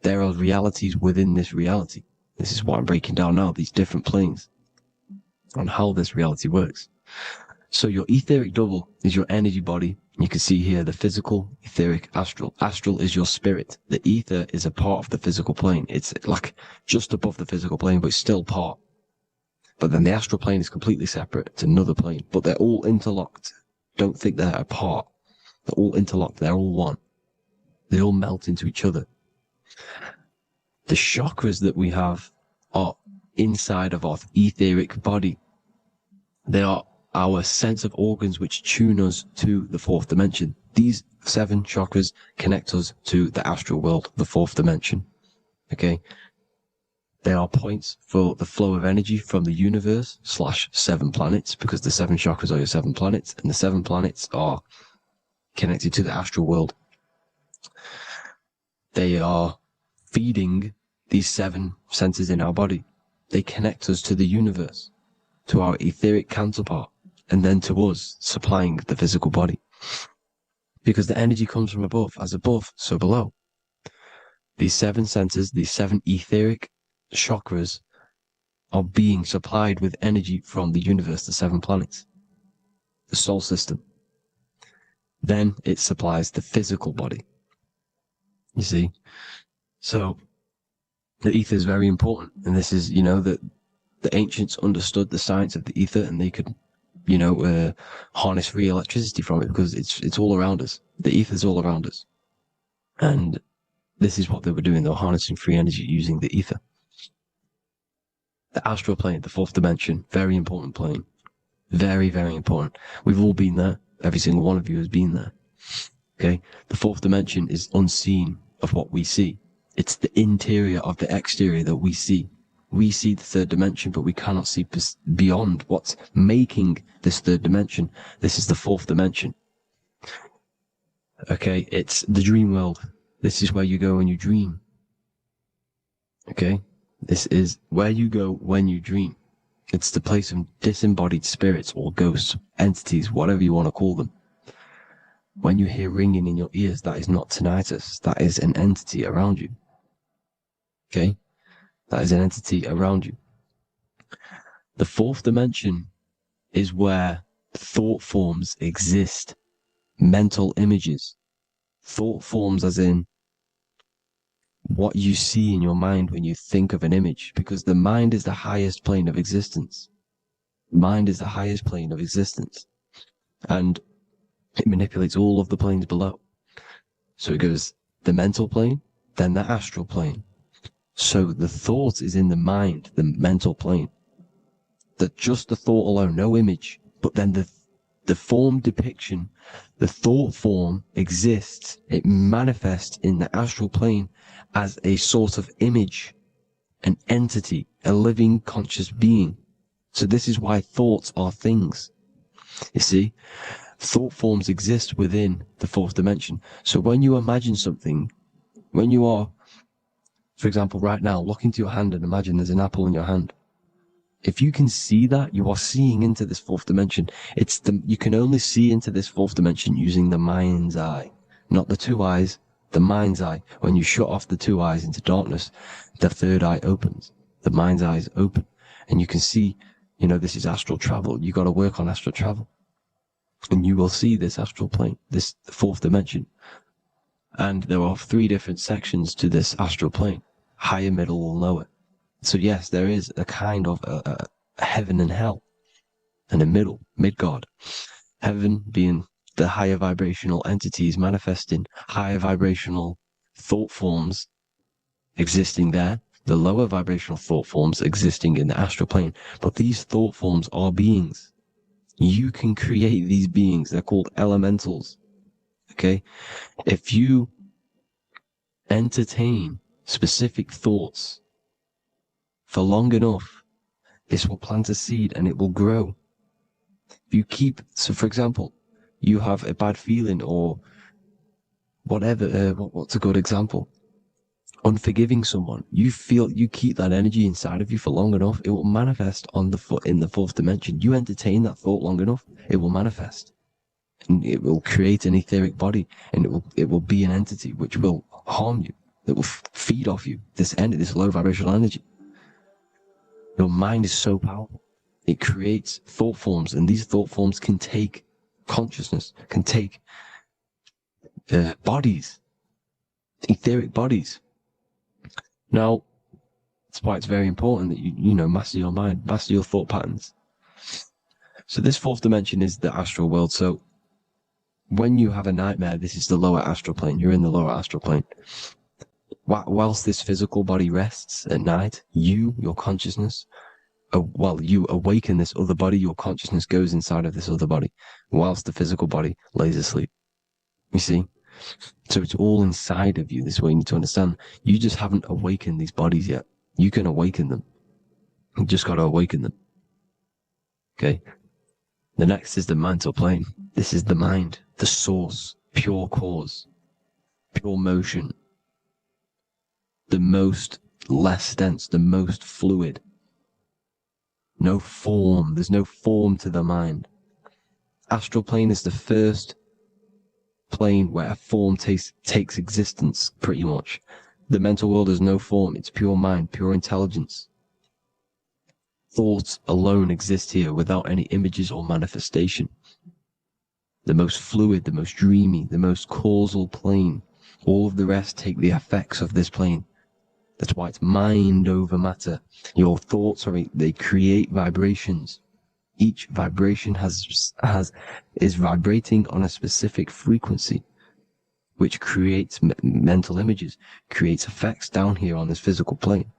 There are realities within this reality. This is what I'm breaking down now, these different planes, on how this reality works. So your etheric double is your energy body. You can see here the physical, etheric, astral. Astral is your spirit. The ether is a part of the physical plane. It's like just above the physical plane, but it's still part. But then the astral plane is completely separate. It's another plane, but they're all interlocked. Don't think they're apart. They're all interlocked. They're all one. They all melt into each other. The chakras that we have are inside of our etheric body. They are our sense of organs which tune us to the fourth dimension. These 7 chakras connect us to the astral world, the fourth dimension. Okay? They are points for the flow of energy from the universe / 7 planets, because the 7 chakras are your 7 planets, and the 7 planets are connected to the astral world. They are feeding these 7 centers in our body. They connect us to the universe, to our etheric counterpart, and then to us, supplying the physical body. Because the energy comes from above. As above, so below. These 7 centers, these 7 etheric chakras, are being supplied with energy from the universe, the 7 planets, the solar system. Then it supplies the physical body. You see? So, the ether is very important. And this is, that the ancients understood the science of the ether, and they could harness free electricity from it, because it's all around us. The ether's all around us. And this is what they were doing. They were harnessing free energy using the ether. The astral plane, the fourth dimension, very important plane. Very, very important. We've all been there. Every single one of you has been there. Okay? The fourth dimension is unseen of what we see. It's the interior of the exterior that we see. We see the third dimension, but we cannot see beyond what's making this third dimension. This is the fourth dimension. Okay? It's the dream world. This is where you go when you dream. Okay? This is where you go when you dream. It's the place of disembodied spirits or ghosts, entities, whatever you want to call them. When you hear ringing in your ears, that is not tinnitus. That is an entity around you. Okay? That is an entity around you. The fourth dimension is where thought forms exist. Mental images. Thought forms as in what you see in your mind when you think of an image, because the mind is the highest plane of existence. Mind is the highest plane of existence. And it manipulates all of the planes below. So it goes the mental plane, then the astral plane. So the thought is in the mind, the mental plane. That just the thought alone, no image, but then the form depiction, the thought form exists. It manifests in the astral plane as a sort of image, an entity, a living conscious being. So this is why thoughts are things. You see, thought forms exist within the fourth dimension. So when you imagine something, when you are, for example, right now, look into your hand and imagine there's an apple in your hand. If you can see that, you are seeing into this fourth dimension. You can only see into this fourth dimension using the mind's eye, not the two eyes, the mind's eye. When you shut off the two eyes into darkness, the third eye opens. The mind's eye is open. And you can see, this is astral travel. You got to work on astral travel. And you will see this astral plane, this fourth dimension. And there are 3 different sections to this astral plane: higher, middle, or lower. So yes, there is a kind of a heaven and hell, and a mid-God. Heaven being the higher vibrational entities manifesting higher vibrational thought forms existing there, the lower vibrational thought forms existing in the astral plane. But these thought forms are beings. You can create these beings. They're called elementals. Okay? If you entertain specific thoughts for long enough, this will plant a seed and it will grow. If you so for example, you have a bad feeling or whatever, what's a good example? Unforgiving someone. You keep that energy inside of you for long enough, it will manifest in the fourth dimension. You entertain that thought long enough, it will manifest. And it will create an etheric body, and it will be an entity which will harm you. It will feed off you, this low vibrational energy. Your mind is so powerful. It creates thought forms, and these thought forms can take consciousness, can take bodies, etheric bodies. Now, that's why it's very important that you master your mind, master your thought patterns. So this fourth dimension is the astral world. So when you have a nightmare, this is the lower astral plane. You're in the lower astral plane. Whilst this physical body rests at night, your consciousness, you awaken this other body, your consciousness goes inside of this other body, whilst the physical body lays asleep. You see? So it's all inside of you. This is what you need to understand. You just haven't awakened these bodies yet. You can awaken them. You just got to awaken them. Okay? The next is the mental plane. This is the mind, the source, pure cause, pure motion, the most less dense, the most fluid. No form. There's no form to the mind. Astral plane is the first plane where a form takes existence, pretty much. The mental world has no form. It's pure mind, pure intelligence. Thoughts alone exist here without any images or manifestation. The most fluid, the most dreamy, the most causal plane. All of the rest take the effects of this plane. That's why it's mind over matter. Your thoughts they create vibrations. Each vibration is vibrating on a specific frequency, which creates mental images, creates effects down here on this physical plane.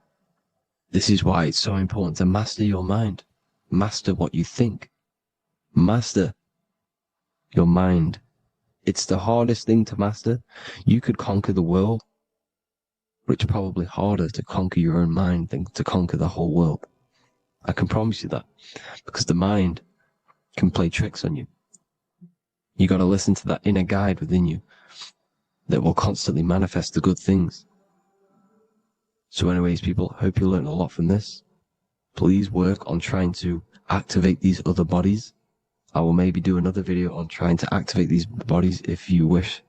This is why it's so important to master your mind, master what you think, master your mind. It's the hardest thing to master. You could conquer the world, but it's probably harder to conquer your own mind than to conquer the whole world. I can promise you that, because the mind can play tricks on you. You got to listen to that inner guide within you that will constantly manifest the good things. So anyways, people, hope you learned a lot from this. Please work on trying to activate these other bodies. I will maybe do another video on trying to activate these bodies if you wish.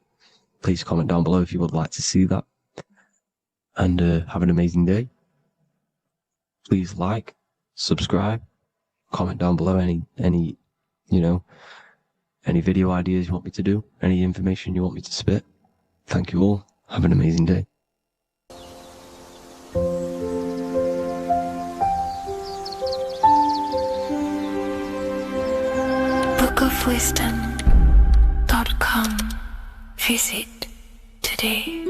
Please comment down below if you would like to see that. And have an amazing day. Please like, subscribe, comment down below any video ideas you want me to do, any information you want me to spit. Thank you all. Have an amazing day. bookofwisdom.com. Visit today.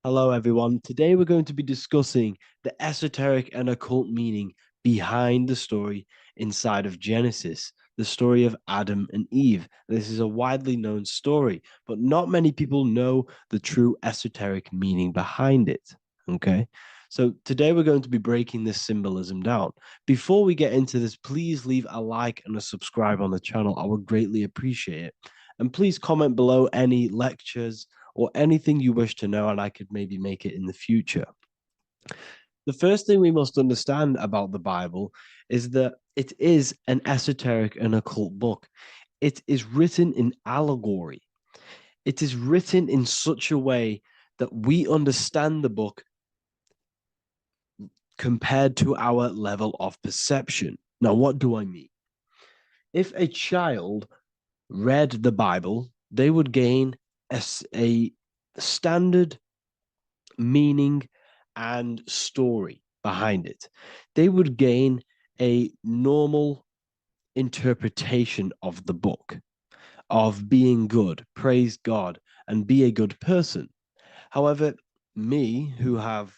Hello, everyone. Today we're going to be discussing the esoteric and occult meaning behind the story inside of Genesis, the story of Adam and Eve. This is a widely known story, but not many people know the true esoteric meaning behind it. Okay. So today we're going to be breaking this symbolism down. Before we get into this, please leave a like and a subscribe on the channel. I would greatly appreciate it. And please comment below any lectures or anything you wish to know, and I could maybe make it in the future. The first thing we must understand about the Bible is that it is an esoteric and occult book. It is written in allegory. It is written in such a way that we understand the book compared to our level of perception. Now, what do I mean? If a child read the Bible, they would gain a standard meaning and story behind it. They would gain a normal interpretation of the book, of being good, praise God, and be a good person. However, me, who have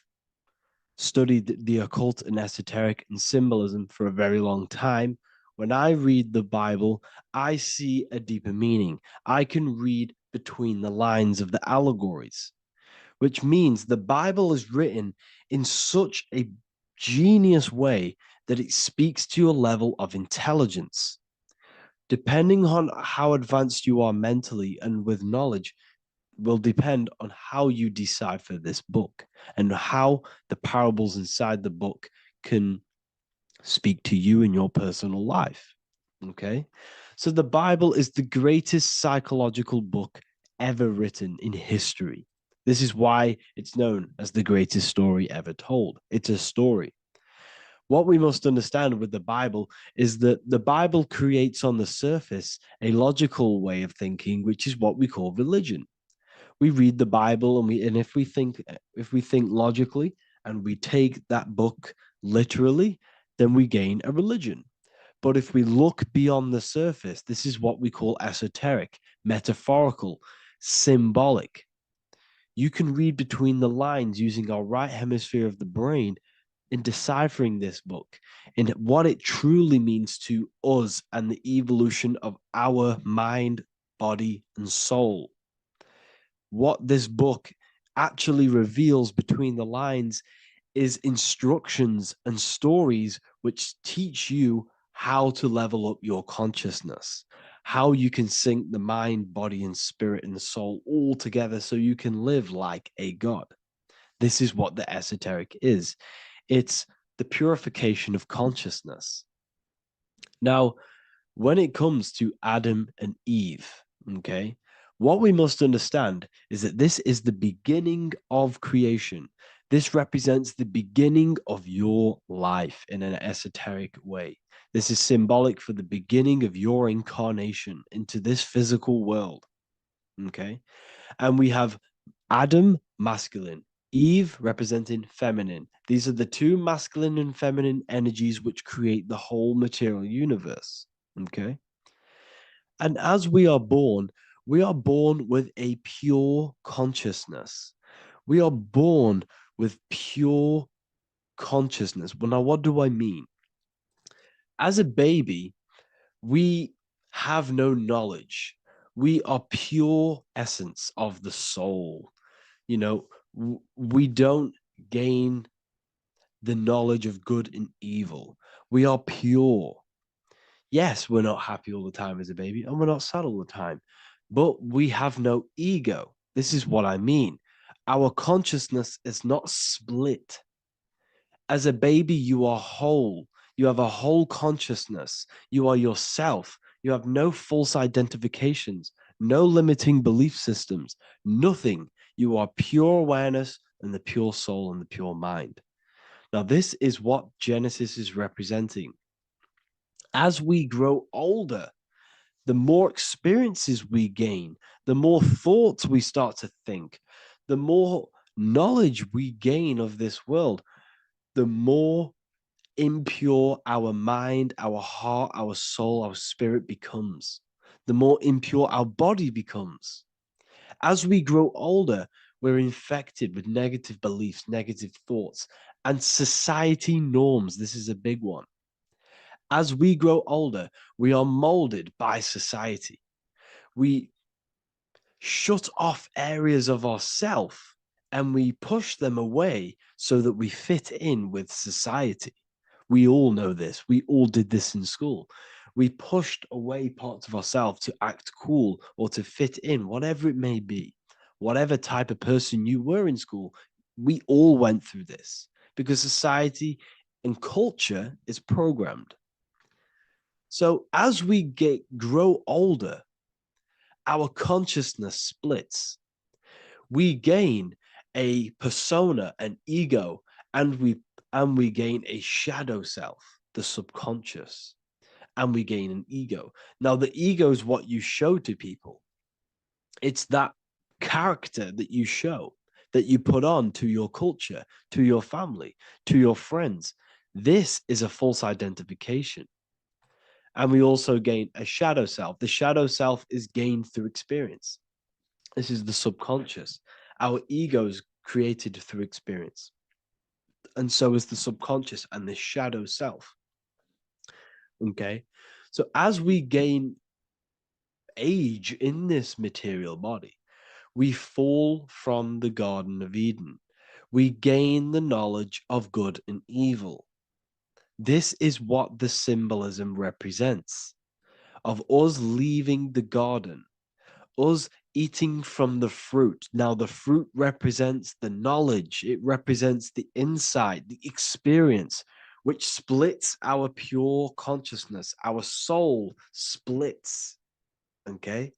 studied the occult and esoteric and symbolism for a very long time, when I read the Bible, I see a deeper meaning. I can read between the lines of the allegories, which means the Bible is written in such a genius way that it speaks to your level of intelligence. Depending on how advanced you are mentally and with knowledge, will depend on how you decipher this book and how the parables inside the book can speak to you in your personal life. Okay. So the Bible is the greatest psychological book ever written in history. This is why it's known as the greatest story ever told. It's a story. What we must understand with the Bible is that the Bible creates on the surface a logical way of thinking, which is what we call religion. We read the Bible and if we think logically and we take that book literally, then we gain a religion. But if we look beyond the surface, this is what we call esoteric, metaphorical, symbolic. You can read between the lines using our right hemisphere of the brain in deciphering this book and what it truly means to us and the evolution of our mind, body, and soul. What this book actually reveals between the lines is instructions and stories which teach you how to level up your consciousness, how you can sync the mind, body, and spirit and the soul all together so you can live like a god. This is what the esoteric is. It's the purification of consciousness. Now, when it comes to Adam and Eve, okay, what we must understand is that this is the beginning of creation. This represents the beginning of your life in an esoteric way. This is symbolic for the beginning of your incarnation into this physical world. Okay. And we have Adam, masculine, Eve representing feminine. These are the two masculine and feminine energies which create the whole material universe. Okay. And as we are born with a pure consciousness. We are born with pure consciousness. Well, now, what do I mean? As a baby, we have no knowledge. We are pure essence of the soul. You know, we don't gain the knowledge of good and evil. We are pure. Yes, we're not happy all the time as a baby, and we're not sad all the time, but we have no ego. This is what I mean. Our consciousness is not split. As a baby, you are whole. You have a whole consciousness. You are yourself. You have no false identifications, no limiting belief systems, nothing. You are pure awareness and the pure soul and the pure mind. Now, this is what Genesis is representing. As we grow older, the more experiences we gain, the more thoughts we start to think, the more knowledge we gain of this world, the more impure our mind, our heart, our soul, our spirit becomes, the more impure our body becomes. As we grow older, we're infected with negative beliefs, negative thoughts, and society norms. This is a big one. As we grow older, we are molded by society. We shut off areas of ourself and we push them away so that we fit in with society. We all know this. We all did this in school. We pushed away parts of ourselves to act cool or to fit in, whatever it may be. Whatever type of person you were in school, we all went through this because society and culture is programmed. So as we grow older, our consciousness splits. We gain a persona, an ego, and we gain a shadow self, the subconscious, and we gain an ego. Now, the ego is what you show to people. It's that character that you show, that you put on to your culture, to your family, to your friends. This is a false identification. And we also gain a shadow self. The shadow self is gained through experience. This is the subconscious. Our ego is created through experience. And so is the subconscious and the shadow self. Okay. So as we gain age in this material body, we fall from the Garden of Eden. We gain the knowledge of good and evil. This is what the symbolism represents of us leaving the garden, us eating from the fruit. Now, the fruit represents the knowledge, it represents the insight, the experience, which splits our pure consciousness. Our soul splits. Okay.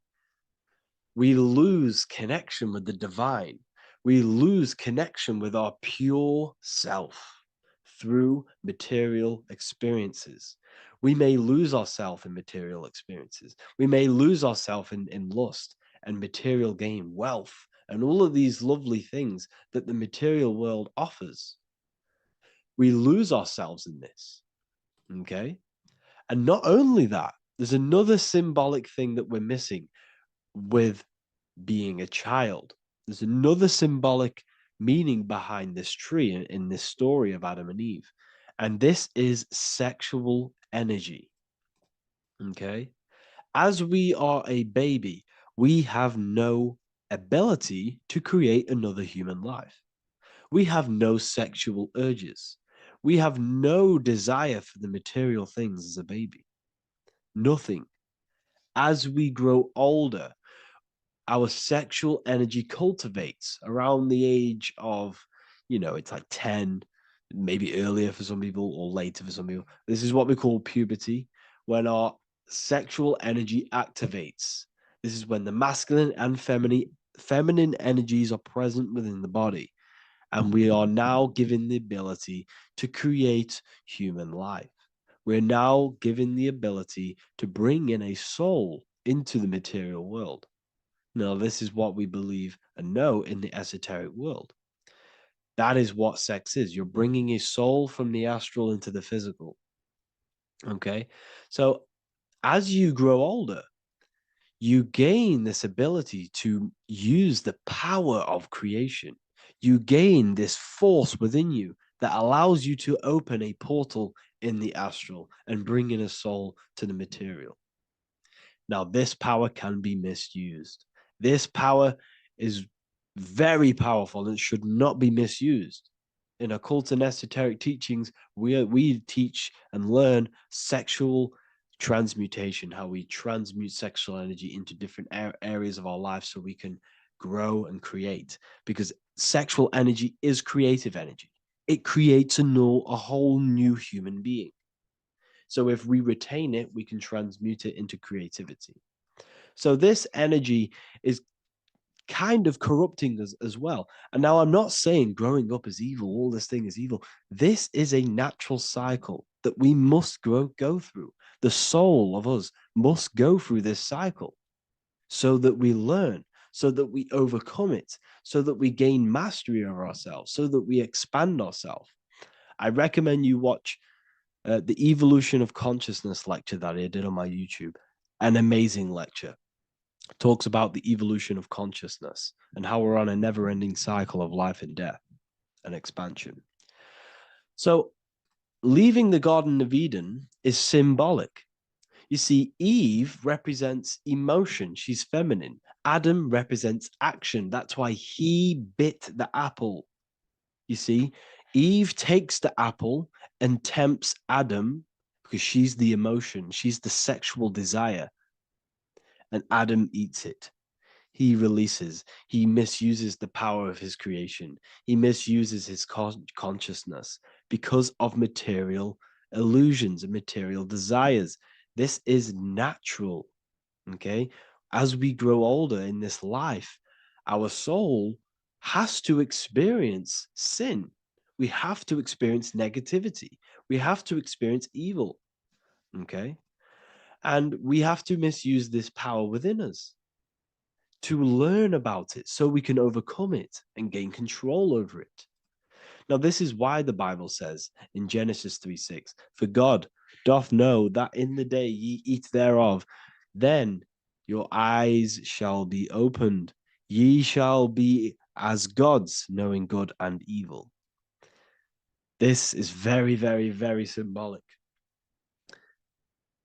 We lose connection with the divine. We lose connection with our pure self through material experiences. We may lose ourselves in material experiences. We may lose ourselves in lust and material gain, wealth, and all of these lovely things that the material world offers. We lose ourselves in this. Okay. And not only that, there's another symbolic thing that we're missing with being a child. There's another symbolic meaning behind this tree in this story of Adam and Eve. And this is sexual energy. Okay. As we are a baby, we have no ability to create another human life. We have no sexual urges. We have no desire for the material things as a baby. Nothing. As we grow older, our sexual energy cultivates around the age of, it's like 10, maybe earlier for some people or later for some people. This is what we call puberty, when our sexual energy activates. This is when the masculine and feminine energies are present within the body. And we are now given the ability to create human life. We're now given the ability to bring in a soul into the material world. No, this is what we believe and know in the esoteric world. That is what sex is. You're bringing a soul from the astral into the physical. Okay. So as you grow older, you gain this ability to use the power of creation. You gain this force within you that allows you to open a portal in the astral and bring in a soul to the material. Now, this power can be misused. This power is very powerful and should not be misused. In occult and esoteric teachings, we teach and learn sexual transmutation, how we transmute sexual energy into different areas of our life so we can grow and create. Because sexual energy is creative energy. It creates a whole new human being. So if we retain it, we can transmute it into creativity. So this energy is kind of corrupting us as well. And now I'm not saying growing up is evil, all this thing is evil. This is a natural cycle that we must go through. The soul of us must go through this cycle so that we learn, so that we overcome it, so that we gain mastery of ourselves, so that we expand ourselves. I recommend you watch the Evolution of Consciousness lecture that I did on my YouTube. An amazing lecture. Talks about the evolution of consciousness and how we're on a never-ending cycle of life and death and expansion. So leaving the Garden of Eden is symbolic. You see, Eve represents emotion. She's feminine. Adam represents action. That's why he bit the apple. You see, Eve takes the apple and tempts Adam because she's the emotion. She's the sexual desire. And Adam eats it. He releases, he misuses the power of his creation. He misuses his consciousness because of material illusions and material desires. This is natural. Okay. As we grow older in this life, our soul has to experience sin. We have to experience negativity. We have to experience evil. Okay. And we have to misuse this power within us to learn about it so we can overcome it and gain control over it. Now, this is why the Bible says in Genesis 3:6, for God doth know that in the day ye eat thereof, then your eyes shall be opened. Ye shall be as gods, knowing good and evil. This is very, very, very symbolic.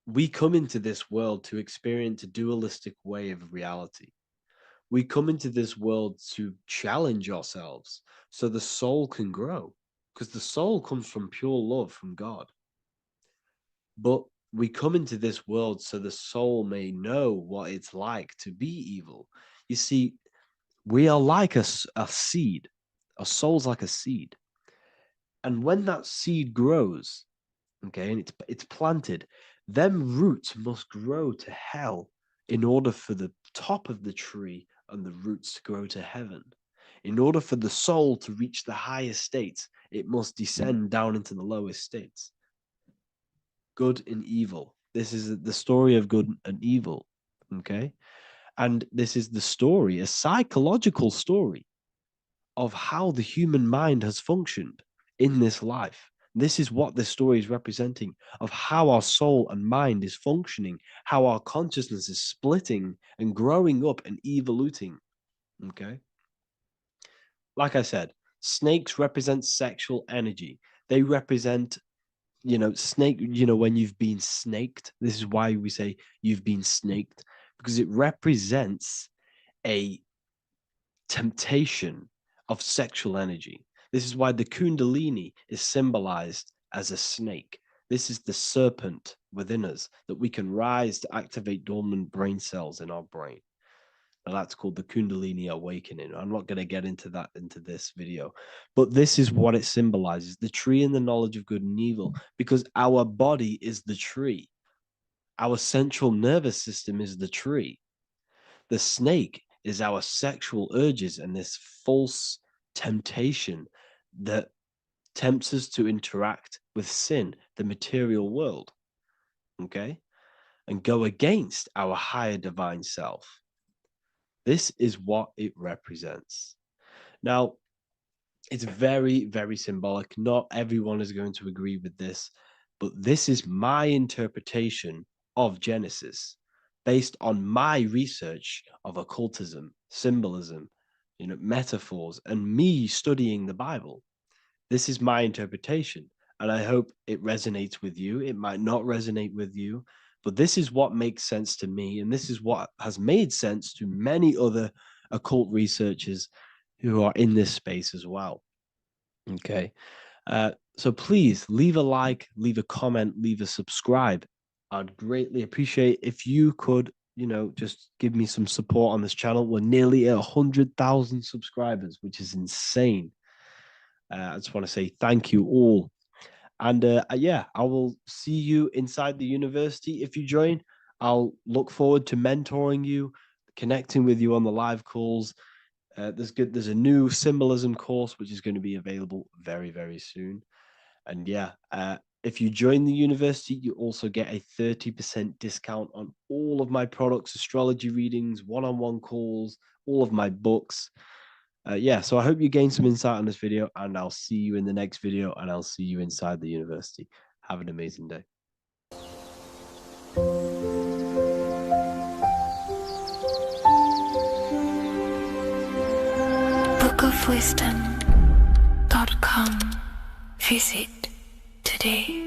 We come into this world to experience a dualistic way of reality. We come into this world to challenge ourselves so the soul can grow, because the soul comes from pure love from God. But we come into this world so the soul may know what it's like to be evil. You see, we are like a seed. Our soul's like a seed. And when that seed grows, okay, and it's planted, them roots must grow to hell in order for the top of the tree and the roots to grow to heaven. In order for the soul to reach the highest states, it must descend down into the lowest states. Good and evil. This is the story of good and evil, okay? And this is the story, a psychological story of how the human mind has functioned in this life. This is what this story is representing of how our soul and mind is functioning, how our consciousness is splitting and growing up and evoluting. Okay. Like I said, snakes represent sexual energy. They represent, snake, when you've been snaked. This is why we say you've been snaked, because it represents a temptation of sexual energy. This is why the Kundalini is symbolized as a snake. This is the serpent within us that we can rise to activate dormant brain cells in our brain. Now that's called the Kundalini Awakening. I'm not going to get into that into this video, but this is what it symbolizes, the tree and the knowledge of good and evil, because our body is the tree. Our central nervous system is the tree. The snake is our sexual urges and this false temptation that tempts us to interact with sin, the material world, okay, and go against our higher divine self. This is what it represents. Now, it's very, very symbolic. Not everyone is going to agree with this, but this is my interpretation of Genesis based on my research of occultism, symbolism, metaphors, and me studying the Bible. This is my interpretation, and I hope it resonates with you. It might not resonate with you, but this is what makes sense to me, and this is what has made sense to many other occult researchers who are in this space as well. Okay. So please leave a like, leave a comment, leave a subscribe. I'd greatly appreciate if you could, just give me some support on this channel. We're nearly at 100,000 subscribers, which is insane. I just want to say thank you all. And yeah, I will see you inside the university if you join. I'll look forward to mentoring you, connecting with you on the live calls. There's a new symbolism course which is going to be available very, very soon. And yeah, if you join the university, you also get a 30% discount on all of my products, astrology readings, one-on-one calls, all of my books. Yeah, so I hope you gain some insight on this video, and I'll see you in the next video, and I'll see you inside the university. Have an amazing day. bookofwisdom.com. Visit today.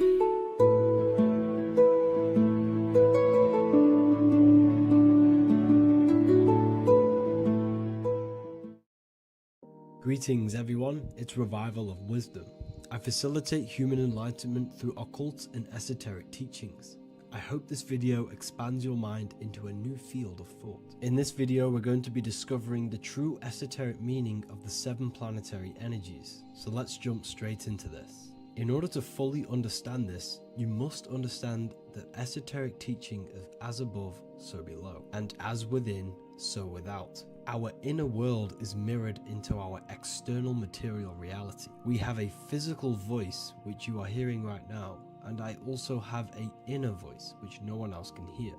Greetings everyone, it's Revival of Wisdom. I facilitate human enlightenment through occult and esoteric teachings. I hope this video expands your mind into a new field of thought. In this video, we're going to be discovering the true esoteric meaning of the 7 planetary energies. So let's jump straight into this. In order to fully understand this, you must understand the esoteric teaching of as above, so below, and as within, so without. Our inner world is mirrored into our external material reality. We have a physical voice, which you are hearing right now, and I also have an inner voice, which no one else can hear.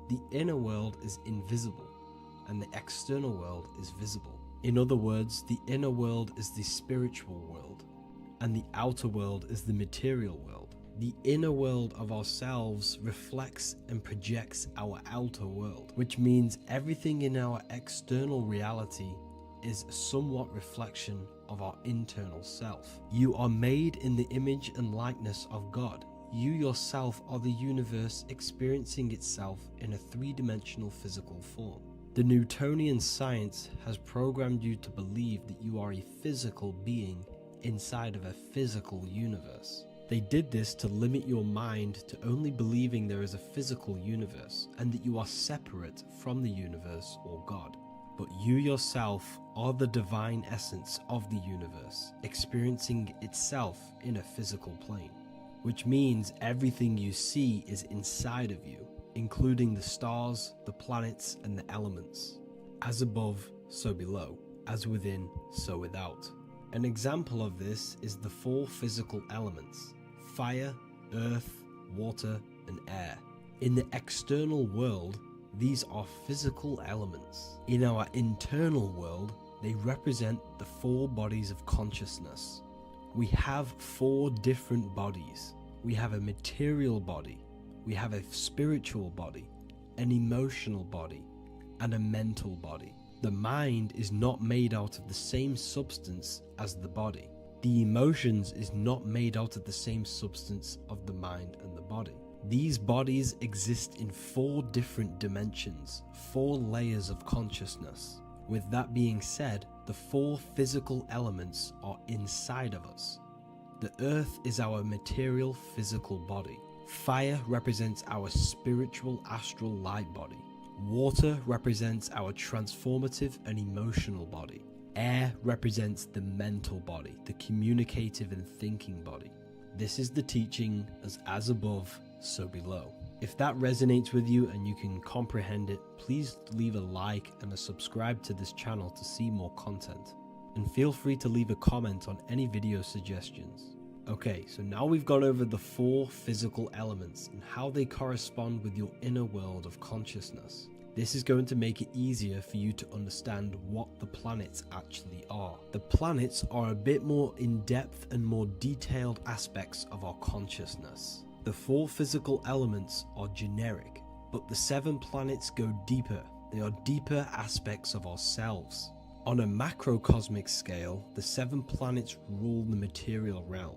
The inner world is invisible, and the external world is visible. In other words, the inner world is the spiritual world, and the outer world is the material world. The inner world of ourselves reflects and projects our outer world, which means everything in our external reality is somewhat reflection of our internal self. You are made in the image and likeness of God. You yourself are the universe experiencing itself in a 3-dimensional physical form. The Newtonian science has programmed you to believe that you are a physical being inside of a physical universe. They did this to limit your mind to only believing there is a physical universe and that you are separate from the universe or God. But you yourself are the divine essence of the universe, experiencing itself in a physical plane, which means everything you see is inside of you, including the stars, the planets, and the elements. As above, so below. As within, so without. An example of this is the 4 physical elements: fire, earth, water, and air. In the external world, these are physical elements. In our internal world, they represent the 4 bodies of consciousness. We have 4 different bodies. We have a material body, we have a spiritual body, an emotional body, and a mental body. The mind is not made out of the same substance as the body. The emotions is not made out of the same substance of the mind and the body. These bodies exist in 4 different dimensions, 4 layers of consciousness. With that being said, the 4 physical elements are inside of us. The earth is our material physical body. Fire represents our spiritual astral light body. Water represents our transformative and emotional body. Air represents the mental body, the communicative and thinking body. This is the teaching as above, so below. If that resonates with you and you can comprehend it, please leave a like and a subscribe to this channel to see more content. And feel free to leave a comment on any video suggestions. Okay, so now we've gone over the 4 physical elements and how they correspond with your inner world of consciousness. This is going to make it easier for you to understand what the planets actually are. The planets are a bit more in-depth and more detailed aspects of our consciousness. The 4 physical elements are generic, but the 7 planets go deeper. They are deeper aspects of ourselves. On a macrocosmic scale, the 7 planets rule the material realm.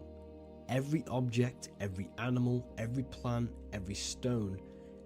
Every object, every animal, every plant, every stone,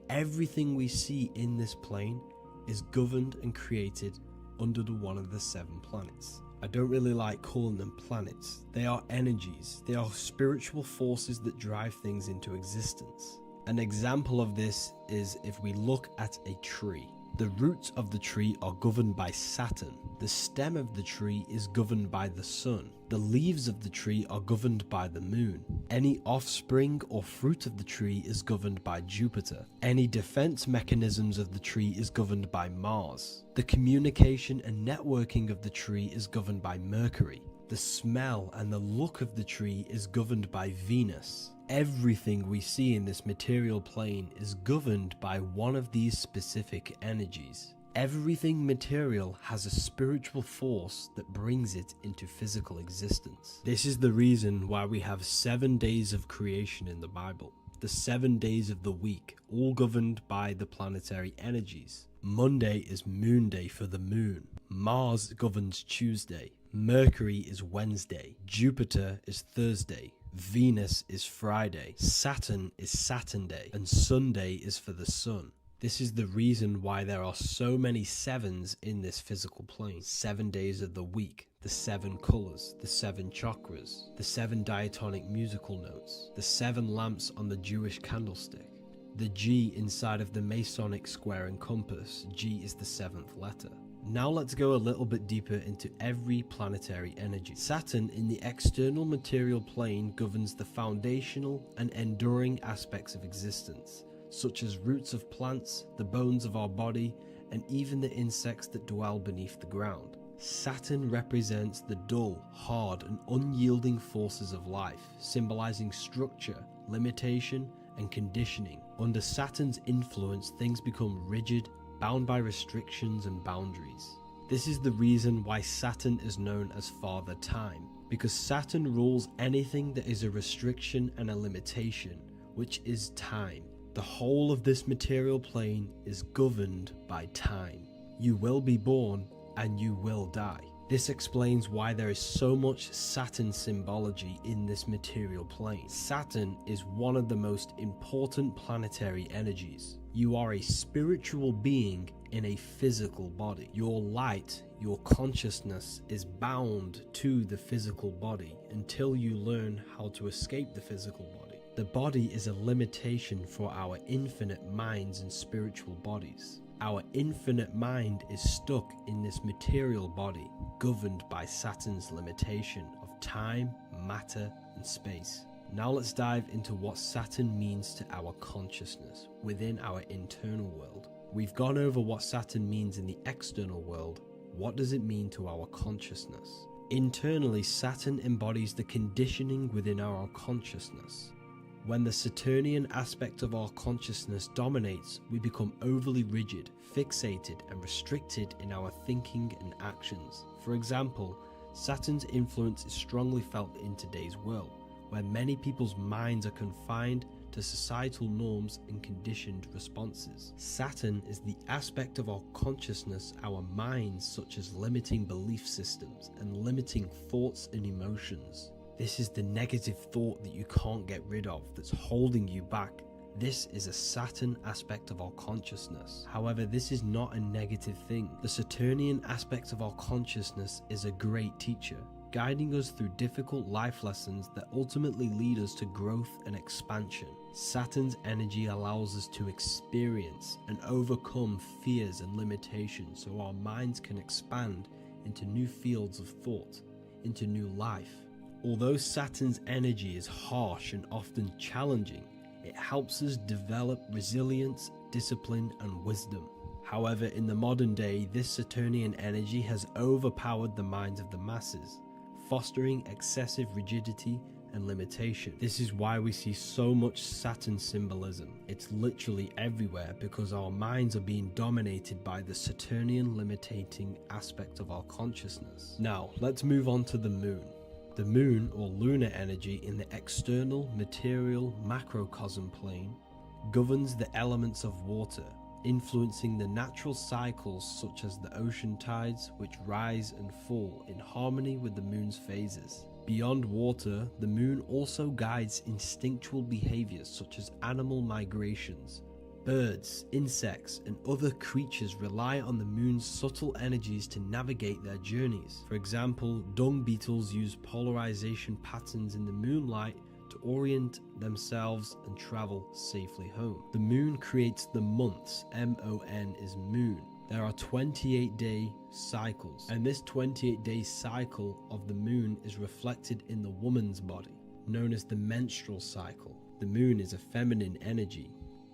everything we see in this plane is governed and created under one of the 7 planets. I don't really like calling them planets. They are energies. They are spiritual forces that drive things into existence. An example of this is if we look at a tree. The roots of the tree are governed by Saturn. The stem of the tree is governed by the sun. The leaves of the tree are governed by the moon. Any offspring or fruit of the tree is governed by Jupiter. Any defense mechanisms of the tree is governed by Mars. The communication and networking of the tree is governed by Mercury. The smell and the look of the tree is governed by Venus. Everything we see in this material plane is governed by one of these specific energies. Everything material has a spiritual force that brings it into physical existence. This is the reason why we have 7 days of creation in the Bible. The 7 days of the week, all governed by the planetary energies. Monday is moon day for the moon. Mars governs Tuesday. Mercury is Wednesday. Jupiter is Thursday. Venus is Friday. Saturn is Saturday. And Sunday is for the sun. This is the reason why there are so many 7s in this physical plane. 7 days of the week, the 7 colors, the 7 chakras, the 7 diatonic musical notes, the 7 lamps on the Jewish candlestick, the G inside of the Masonic square and compass. G is the 7th letter. Now let's go a little bit deeper into every planetary energy. Saturn in the external material plane governs the foundational and enduring aspects of existence, such as roots of plants, the bones of our body, and even the insects that dwell beneath the ground. Saturn represents the dull, hard, and unyielding forces of life, symbolizing structure, limitation, and conditioning. Under Saturn's influence, things become rigid, bound by restrictions and boundaries. This is the reason why Saturn is known as Father Time, because Saturn rules anything that is a restriction and a limitation, which is time. The whole of this material plane is governed by time. You will be born and you will die. This explains why there is so much Saturn symbology in this material plane. Saturn is one of the most important planetary energies. You are a spiritual being in a physical body. Your light, your consciousness is bound to the physical body until you learn how to escape the physical body. The body is a limitation for our infinite minds and spiritual bodies. Our infinite mind is stuck in this material body, governed by Saturn's limitation of time, matter, and space. Now let's dive into what Saturn means to our consciousness within our internal world. We've gone over what Saturn means in the external world. What does it mean to our consciousness? Internally, Saturn embodies the conditioning within our consciousness. When the Saturnian aspect of our consciousness dominates, we become overly rigid, fixated, and restricted in our thinking and actions. For example, Saturn's influence is strongly felt in today's world, where many people's minds are confined to societal norms and conditioned responses. Saturn is the aspect of our consciousness, our minds, such as limiting belief systems and limiting thoughts and emotions. This is the negative thought that you can't get rid of, that's holding you back. This is a Saturn aspect of our consciousness. However, this is not a negative thing. The Saturnian aspect of our consciousness is a great teacher, guiding us through difficult life lessons that ultimately lead us to growth and expansion. Saturn's energy allows us to experience and overcome fears and limitations so our minds can expand into new fields of thought, into new life. Although Saturn's energy is harsh and often challenging, it helps us develop resilience, discipline, and wisdom. However, in the modern day, this Saturnian energy has overpowered the minds of the masses, fostering excessive rigidity and limitation. This is why we see so much Saturn symbolism. It's literally everywhere because our minds are being dominated by the Saturnian limiting aspect of our consciousness. Now, let's move on to the moon. The moon, or lunar energy in the external material macrocosm plane, governs the elements of water, influencing the natural cycles such as the ocean tides, which rise and fall in harmony with the moon's phases. Beyond water, the moon also guides instinctual behaviors such as animal migrations. Birds, insects, and other creatures rely on the moon's subtle energies to navigate their journeys. For example, dung beetles use polarization patterns in the moonlight to orient themselves and travel safely home. The moon creates the months. M-O-N is moon. There are 28-day cycles, and this 28-day cycle of the moon is reflected in the woman's body, known as the menstrual cycle. The moon is a feminine energy,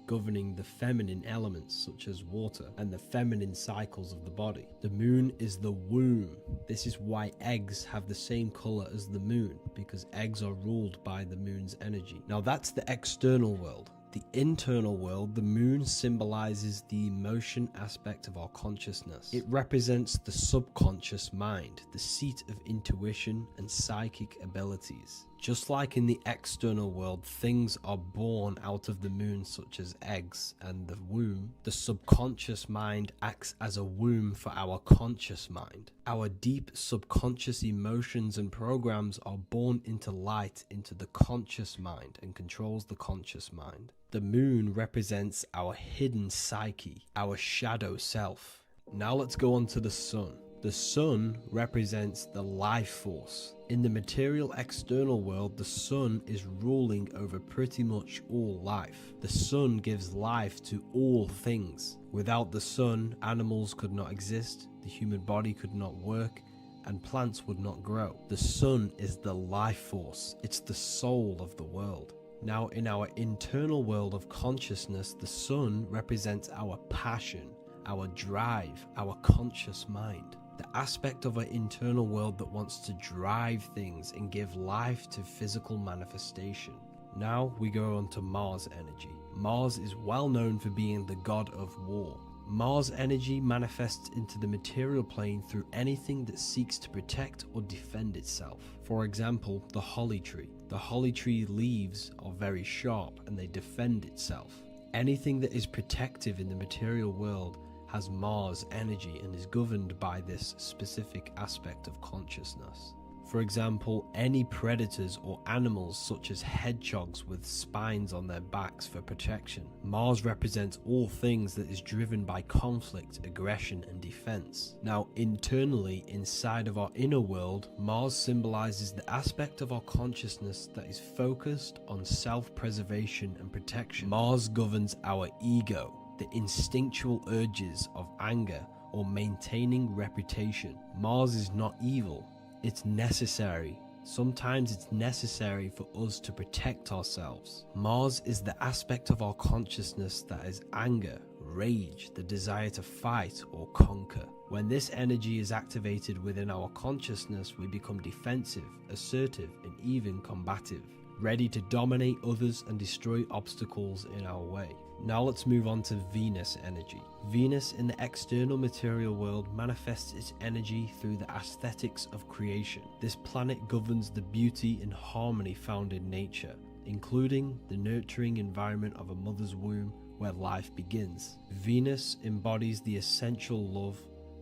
governing the feminine elements such as water and the feminine cycles of the body. The moon is the womb. This is why eggs have the same color as the moon, because eggs are ruled by the moon's energy. Now that's the external world. The internal world, the moon symbolizes the emotion aspect of our consciousness. It represents the subconscious mind, the seat of intuition and psychic abilities. Just like in the external world, things are born out of the moon, such as eggs and the womb. The subconscious mind acts as a womb for our conscious mind. Our deep subconscious emotions and programs are born into light into the conscious mind and controls the conscious mind. The moon represents our hidden psyche, our shadow self. Now let's go on to the sun. The sun represents the life force. In the material external world, the sun is ruling over pretty much all life. The sun gives life to all things. Without the sun, animals could not exist, the human body could not work, and plants would not grow. The sun is the life force. It's the soul of the world. Now, in our internal world of consciousness, the sun represents our passion, our drive, our conscious mind. The aspect of our internal world that wants to drive things and give life to physical manifestation. Now we go on to Mars energy. Mars is well known for being the god of war. Mars energy manifests into the material plane through anything that seeks to protect or defend itself. For example, the holly tree. The holly tree leaves are very sharp and they defend itself. Anything that is protective in the material world has Mars energy and is governed by this specific aspect of consciousness. For example, any predators or animals such as hedgehogs with spines on their backs for protection. Mars represents all things that is driven by conflict, aggression, and defense. Now, internally, inside of our inner world, Mars symbolizes the aspect of our consciousness that is focused on self-preservation and protection. Mars governs our ego, the instinctual urges of anger or maintaining reputation. Mars is not evil, it's necessary. Sometimes it's necessary for us to protect ourselves. Mars is the aspect of our consciousness that is anger, rage, the desire to fight or conquer. When this energy is activated within our consciousness, we become defensive, assertive, and even combative, ready to dominate others and destroy obstacles in our way. Now let's move on to Venus energy. Venus in the external material world manifests its energy through the aesthetics of creation. This planet governs the beauty and harmony found in nature, including the nurturing environment of a mother's womb where life begins. Venus embodies the essential love,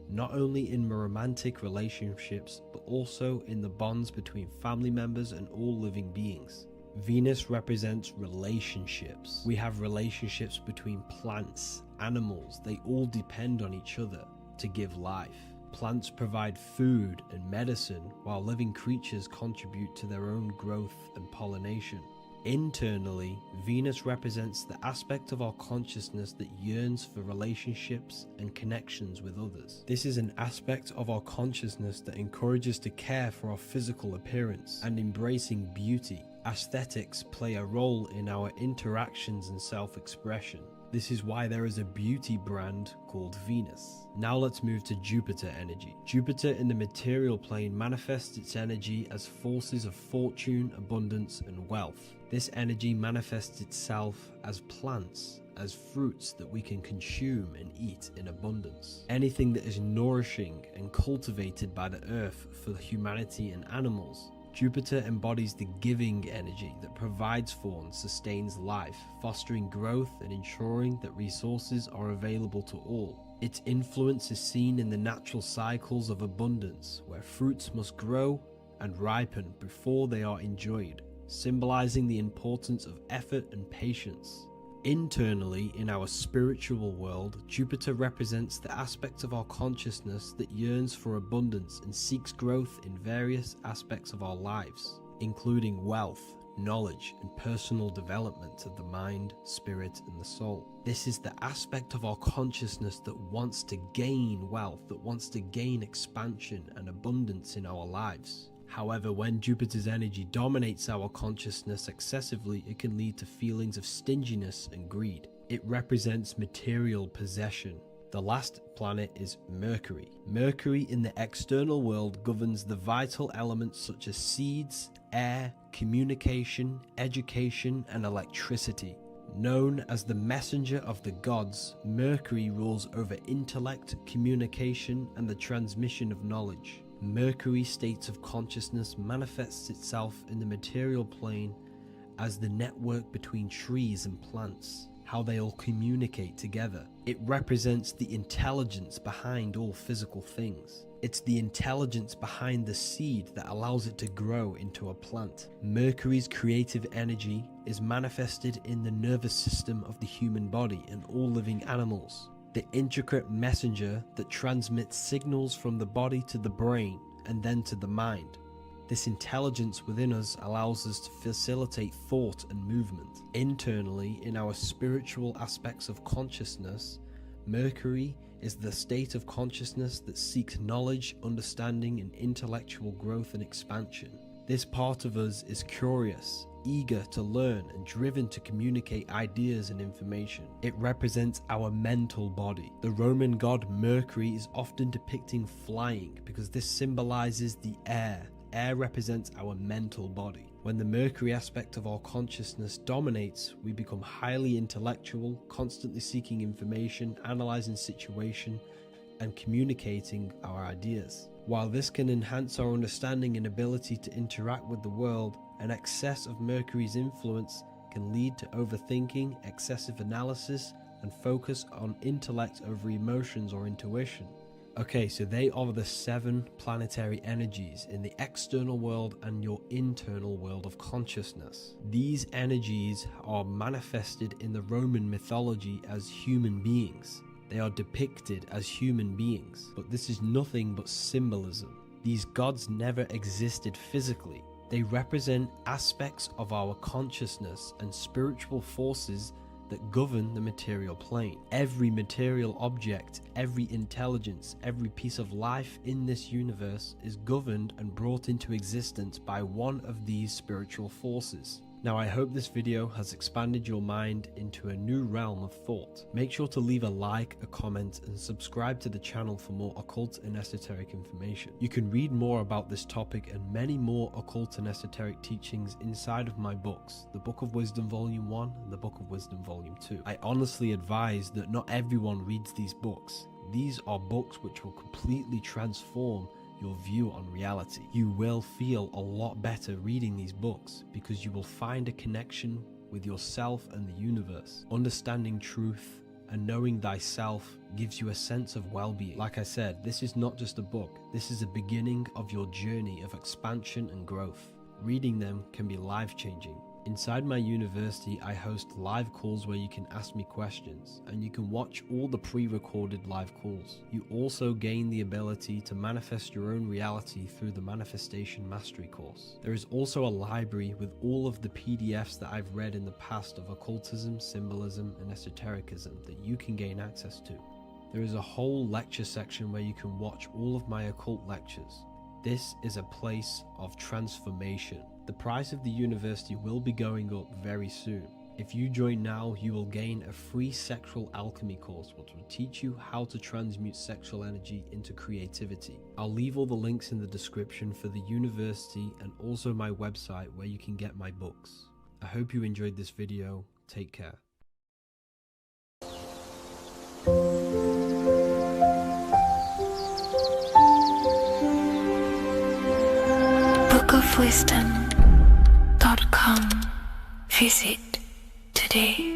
not only in romantic relationships, but also in the bonds between family members and all living beings. Venus represents relationships. We have relationships between plants, animals. They all depend on each other to give life. Plants provide food and medicine, while living creatures contribute to their own growth and pollination. Internally, Venus represents the aspect of our consciousness that yearns for relationships and connections with others. This is an aspect of our consciousness that encourages to care for our physical appearance and embracing beauty. Aesthetics play a role in our interactions and self-expression. This is why there is a beauty brand called Venus. Now let's move to Jupiter energy. Jupiter in the material plane manifests its energy as forces of fortune, abundance, and wealth. This energy manifests itself as plants, as fruits that we can consume and eat in abundance. Anything that is nourishing and cultivated by the earth for humanity and animals. Jupiter embodies the giving energy that provides for and sustains life, fostering growth and ensuring that resources are available to all. Its influence is seen in the natural cycles of abundance, where fruits must grow and ripen before they are enjoyed, symbolizing the importance of effort and patience. Internally, in our spiritual world, Jupiter represents the aspect of our consciousness that yearns for abundance and seeks growth in various aspects of our lives, including wealth, knowledge, and personal development of the mind, spirit, and the soul. This is the aspect of our consciousness that wants to gain wealth, that wants to gain expansion and abundance in our lives. However, when Jupiter's energy dominates our consciousness excessively, it can lead to feelings of stinginess and greed. It represents material possession. The last planet is Mercury. Mercury in the external world governs the vital elements such as seeds, air, communication, education, and electricity. Known as the messenger of the gods, Mercury rules over intellect, communication, and the transmission of knowledge. Mercury's states of consciousness manifests itself in the material plane as the network between trees and plants, how they all communicate together. It represents the intelligence behind all physical things. It's the intelligence behind the seed that allows it to grow into a plant. Mercury's creative energy is manifested in the nervous system of the human body and all living animals. The intricate messenger that transmits signals from the body to the brain and then to the mind. This intelligence within us allows us to facilitate thought and movement. Internally, in our spiritual aspects of consciousness, Mercury is the state of consciousness that seeks knowledge, understanding, and intellectual growth and expansion. This part of us is curious, eager to learn, and driven to communicate ideas and information. It represents our mental body. The Roman god Mercury is often depicting flying because this symbolizes the air. Air represents our mental body. When the Mercury aspect of our consciousness dominates, we become highly intellectual, constantly seeking information, analyzing situation, and communicating our ideas. While this can enhance our understanding and ability to interact with the world, an excess of Mercury's influence can lead to overthinking, excessive analysis, and focus on intellect over emotions or intuition. Okay, so they are the 7 planetary energies in the external world and your internal world of consciousness. These energies are manifested in the Roman mythology as human beings. They are depicted as human beings, but this is nothing but symbolism. These gods never existed physically. They represent aspects of our consciousness and spiritual forces that govern the material plane. Every material object, every intelligence, every piece of life in this universe is governed and brought into existence by one of these spiritual forces. Now, I hope this video has expanded your mind into a new realm of thought. Make sure to leave a like, a comment, and subscribe to the channel for more occult and esoteric information. You can read more about this topic and many more occult and esoteric teachings inside of my books, the Book of Wisdom Volume 1 and the Book of Wisdom Volume 2. I honestly advise that not everyone reads these books. These are books which will completely transform your view on reality. You will feel a lot better reading these books because you will find a connection with yourself and the universe. Understanding truth and knowing thyself gives you a sense of well-being. Like I said, this is not just a book. This is a beginning of your journey of expansion and growth. Reading them can be life-changing. Inside my university, I host live calls where you can ask me questions, and you can watch all the pre-recorded live calls. You also gain the ability to manifest your own reality through the Manifestation Mastery course. There is also a library with all of the PDFs that I've read in the past of occultism, symbolism, and esotericism that you can gain access to. There is a whole lecture section where you can watch all of my occult lectures. This is a place of transformation. The price of the university will be going up very soon. If you join now, you will gain a free sexual alchemy course which will teach you how to transmute sexual energy into creativity. I'll leave all the links in the description for the university and also my website where you can get my books. I hope you enjoyed this video. Take care. bookofwisdom.com. Visit today.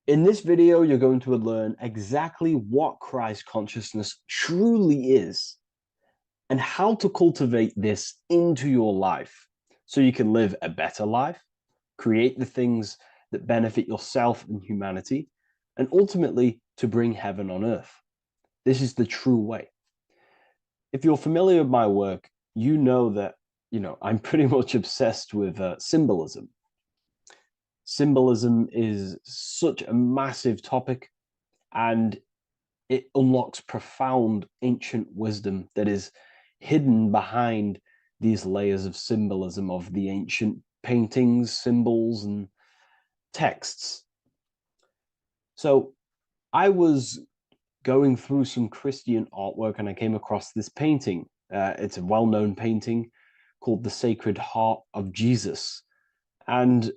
In this video, you're going to learn exactly what Christ consciousness truly is and how to cultivate this into your life so you can live a better life, create the things that benefit yourself and humanity, and ultimately to bring heaven on earth. This is the true way. If you're familiar with my work, you know that, I'm pretty much obsessed with symbolism. Symbolism is such a massive topic, and it unlocks profound ancient wisdom that is hidden behind these layers of symbolism of the ancient paintings, symbols, and texts. So I was going through some Christian artwork and I came across this painting. It's a well-known painting called The Sacred Heart of Jesus. And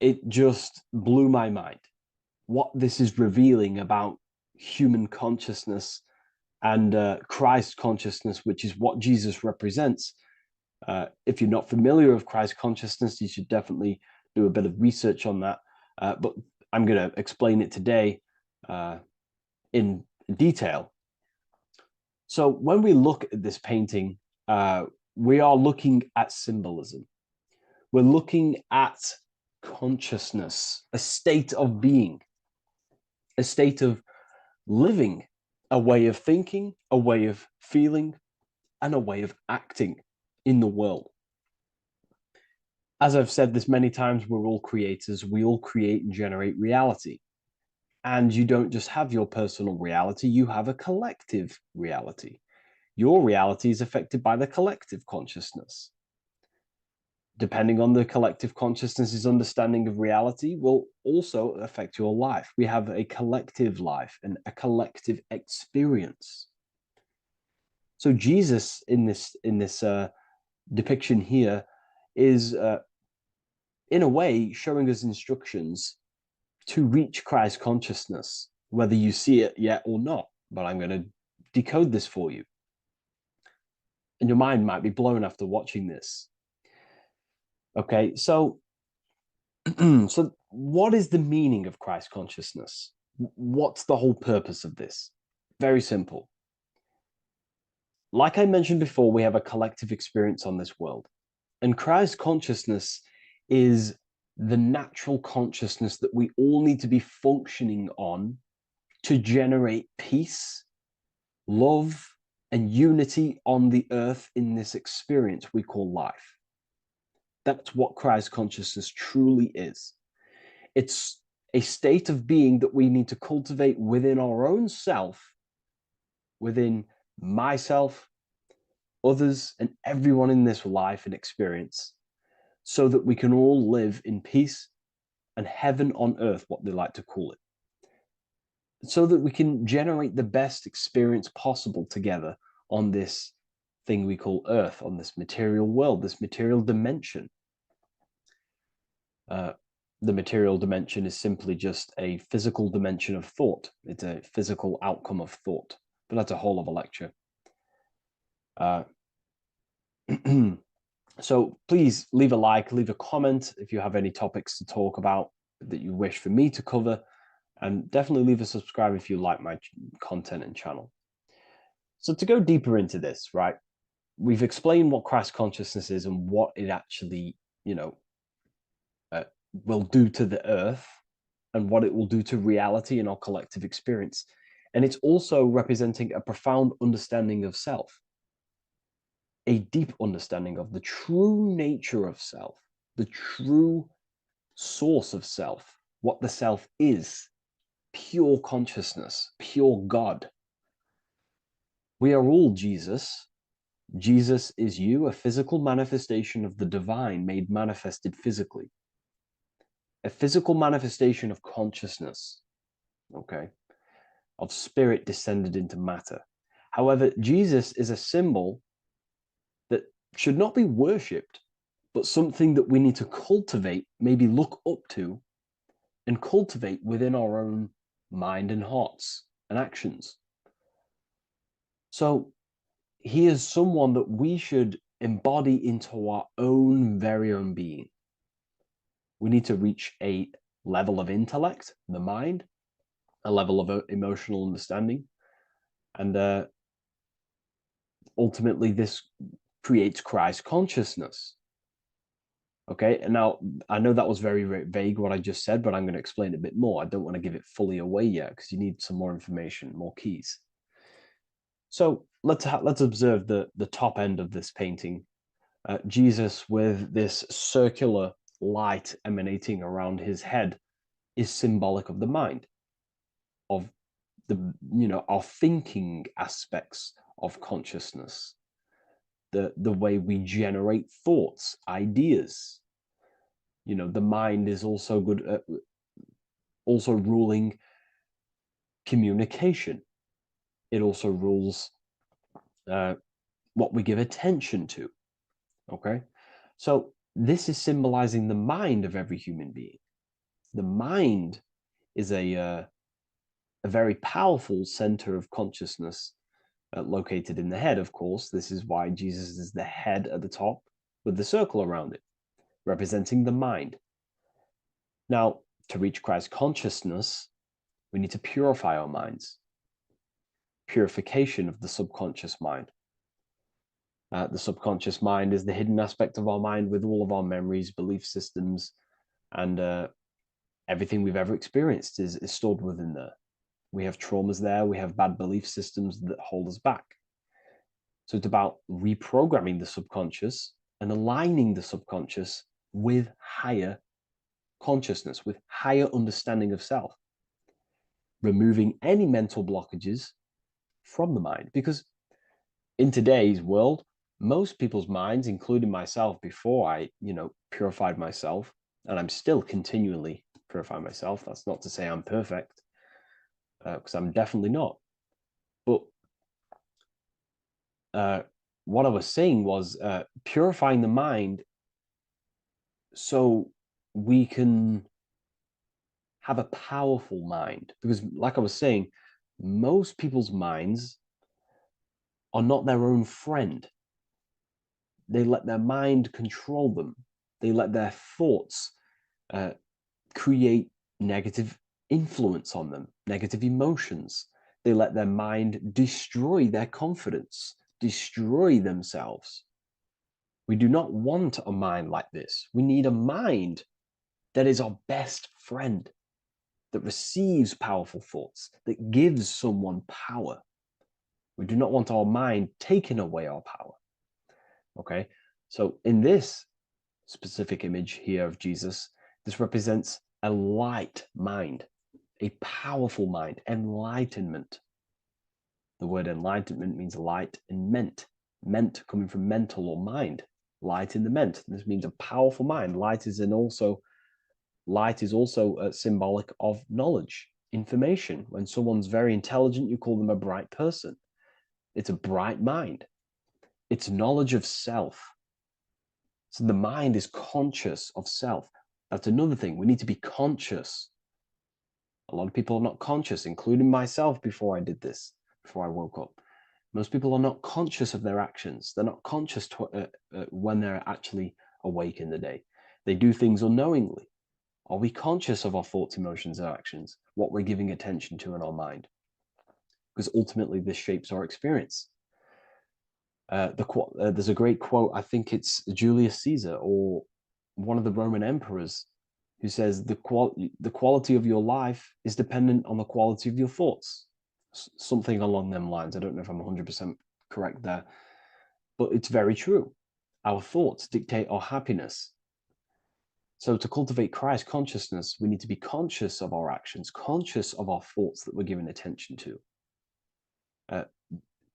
it just blew my mind what this is revealing about human consciousness and Christ consciousness, which is what Jesus represents. If you're not familiar with Christ consciousness, you should definitely do a bit of research on that. But I'm going to explain it today in detail. So when we look at this painting, we are looking at symbolism. We're looking at consciousness, a state of being, a state of living, a way of thinking, a way of feeling, and a way of acting in the world. As I've said this many times, we're all creators. We all create and generate reality. And you don't just have your personal reality, you have a collective reality. Your reality is affected by the collective consciousness. Depending on the collective consciousness's understanding of reality will also affect your life. We have a collective life and a collective experience. So Jesus in this depiction here is in a way showing us instructions to reach Christ consciousness, whether you see it yet or not. But I'm going to decode this for you. And your mind might be blown after watching this. Okay, so so what is the meaning of Christ consciousness? What's the whole purpose of this? Very simple. Like I mentioned before, we have a collective experience on this world. And Christ consciousness is the natural consciousness that we all need to be functioning on to generate peace, love, and unity on the earth in this experience we call life. That's what Christ consciousness truly is. It's a state of being that we need to cultivate within our own self, within myself, others, and everyone in this life and experience, so that we can all live in peace and heaven on earth, what they like to call it, so that we can generate the best experience possible together on this thing we call earth, on this material world, this material dimension. The material dimension is simply just a physical dimension of thought. It's a physical outcome of thought, but that's a whole other lecture. So please leave a like, leave a comment if you have any topics to talk about that you wish for me to cover, and definitely leave a subscribe if you like my content and channel. So to go deeper into this, right, we've explained what Christ consciousness is and what it actually, will do to the earth and what it will do to reality and our collective experience. And it's also representing a profound understanding of self, a deep understanding of the true nature of self, the true source of self, what the self is, pure consciousness, pure God. We are all Jesus. Jesus is you, a physical manifestation of the divine made manifested physically. A physical manifestation of consciousness, okay, of spirit descended into matter. However, Jesus is a symbol that should not be worshipped, but something that we need to cultivate, maybe look up to, and cultivate within our own mind and hearts and actions. So he is someone that we should embody into our own very own being. We need to reach a level of intellect, the mind, a level of emotional understanding, and ultimately this creates Christ consciousness. Okay, and now I know that was very, very vague what I just said, but I'm going to explain it a bit more. I don't want to give it fully away yet because you need some more information, more keys. So let's observe the top end of this painting. Jesus with this circular light emanating around his head is symbolic of the mind, of our thinking aspects of consciousness, the way we generate thoughts, ideas. The mind is also good at also ruling communication. It also rules what we give attention to. Okay, so this is symbolizing the mind of every human being. The mind is a very powerful center of consciousness located in the head, of course. This is why Jesus is the head at the top with the circle around it, representing the mind. Now, to reach Christ consciousness, we need to purify our minds. Purification of the subconscious mind. The subconscious mind is the hidden aspect of our mind with all of our memories, belief systems, and everything we've ever experienced is stored within there. We have traumas there, we have bad belief systems that hold us back. So it's about reprogramming the subconscious and aligning the subconscious with higher consciousness, with higher understanding of self, removing any mental blockages from the mind. Because in today's world, most people's minds, including myself, before I, purified myself, and I'm still continually purifying myself. That's not to say I'm perfect, because I'm definitely not. But what I was saying was purifying the mind so we can have a powerful mind. Because, like I was saying, most people's minds are not their own friend. They let their mind control them. They let their thoughts create negative influence on them, negative emotions. They let their mind destroy their confidence, destroy themselves. We do not want a mind like this. We need a mind that is our best friend, that receives powerful thoughts, that gives someone power. We do not want our mind taking away our power. Okay, so in this specific image here of Jesus, this represents a light mind, a powerful mind, enlightenment. The word enlightenment means light and ment coming from mental or mind, light in the ment. This means a powerful mind. Light is also symbolic of knowledge, information. When someone's very intelligent, you call them a bright person. It's a bright mind. It's knowledge of self. So the mind is conscious of self. That's another thing. We need to be conscious. A lot of people are not conscious, including myself before I did this, before I woke up. Most people are not conscious of their actions. They're not conscious when they're actually awake in the day. They do things unknowingly. Are we conscious of our thoughts, emotions, and actions, what we're giving attention to in our mind? Because ultimately this shapes our experience. There's a great quote, I think it's Julius Caesar or one of the Roman emperors, who says the quality of your life is dependent on the quality of your thoughts. Something along them lines. I don't know if I'm 100% correct there, but it's very true. Our thoughts dictate our happiness. So to cultivate Christ consciousness, we need to be conscious of our actions, conscious of our thoughts that we're giving attention to.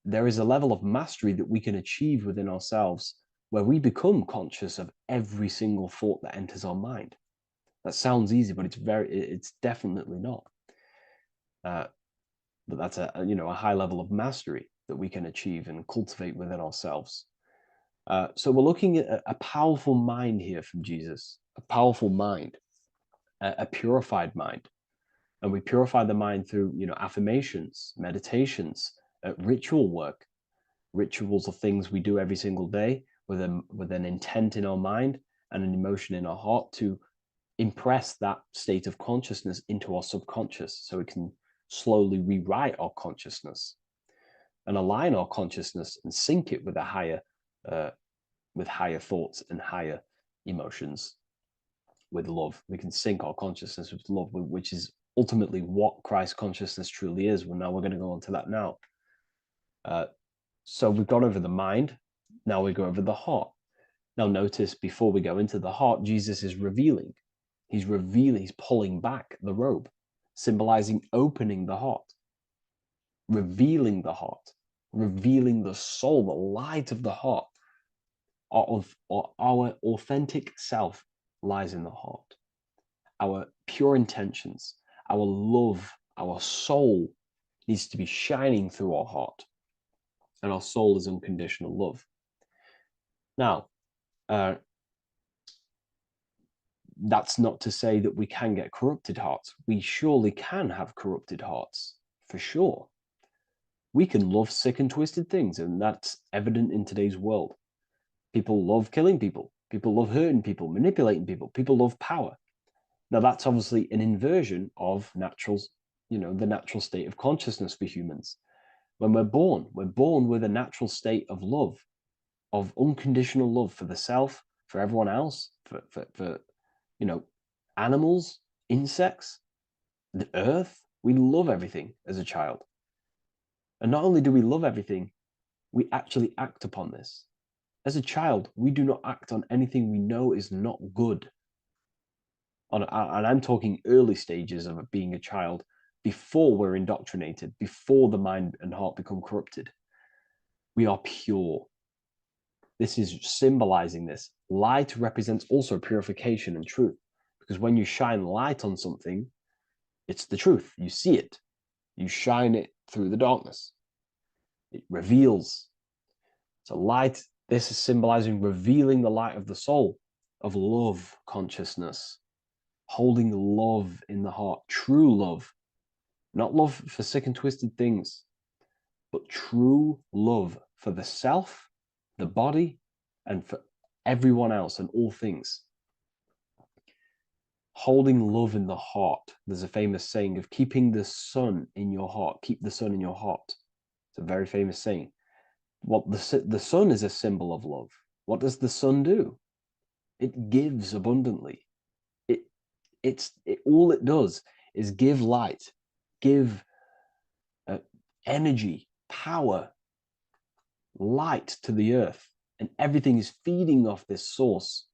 There is a level of mastery that we can achieve within ourselves where we become conscious of every single thought that enters our mind. That sounds easy, but it's definitely not. But that's a high level of mastery that we can achieve and cultivate within ourselves. So we're looking at a powerful mind here from Jesus, a powerful mind, a purified mind. And we purify the mind through, affirmations, meditations, ritual work. Rituals are things we do every single day with an intent in our mind and an emotion in our heart to impress that state of consciousness into our subconscious, so we can slowly rewrite our consciousness and align our consciousness and sync it with higher thoughts and higher emotions, with love. We can sync our consciousness with love, which is ultimately what Christ consciousness truly is. Well, now we're going to go on to that now. So we've gone over the mind. Now we go over the heart. Now notice, before we go into the heart, Jesus is revealing. He's pulling back the robe, symbolizing opening the heart, revealing the heart, revealing the soul, the light of the heart. Our authentic self lies in the heart. Our pure intentions, our love, our soul needs to be shining through our heart. And our soul is unconditional love. Now, that's not to say that we can get corrupted hearts. We surely can have corrupted hearts, for sure. We can love sick and twisted things, and that's evident in today's world. People love killing people. People love hurting people, manipulating people. People love power. Now, that's obviously an inversion of the natural state of consciousness for humans. When we're born with a natural state of love, of unconditional love for the self, for everyone else, for animals, insects, the earth. We love everything as a child. And not only do we love everything, we actually act upon this. As a child, we do not act on anything we know is not good. And I'm talking early stages of being a child, before we're indoctrinated, before the mind and heart become corrupted. We are pure. This is symbolizing this. Light represents also purification and truth, because when you shine light on something, it's the truth. You see it. You shine it through the darkness. It reveals. So light, this is symbolizing revealing the light of the soul, of love consciousness, holding love in the heart, true love, not love for sick and twisted things, but true love for the self, the body, and for everyone else and all things. Holding love in the heart. There's a famous saying of keeping the sun in your heart. Keep the sun in your heart. It's a very famous saying. What the sun is a symbol of love. What does the sun do? It gives abundantly. All it does is give light, give energy, power, light to the earth, and everything is feeding off this source.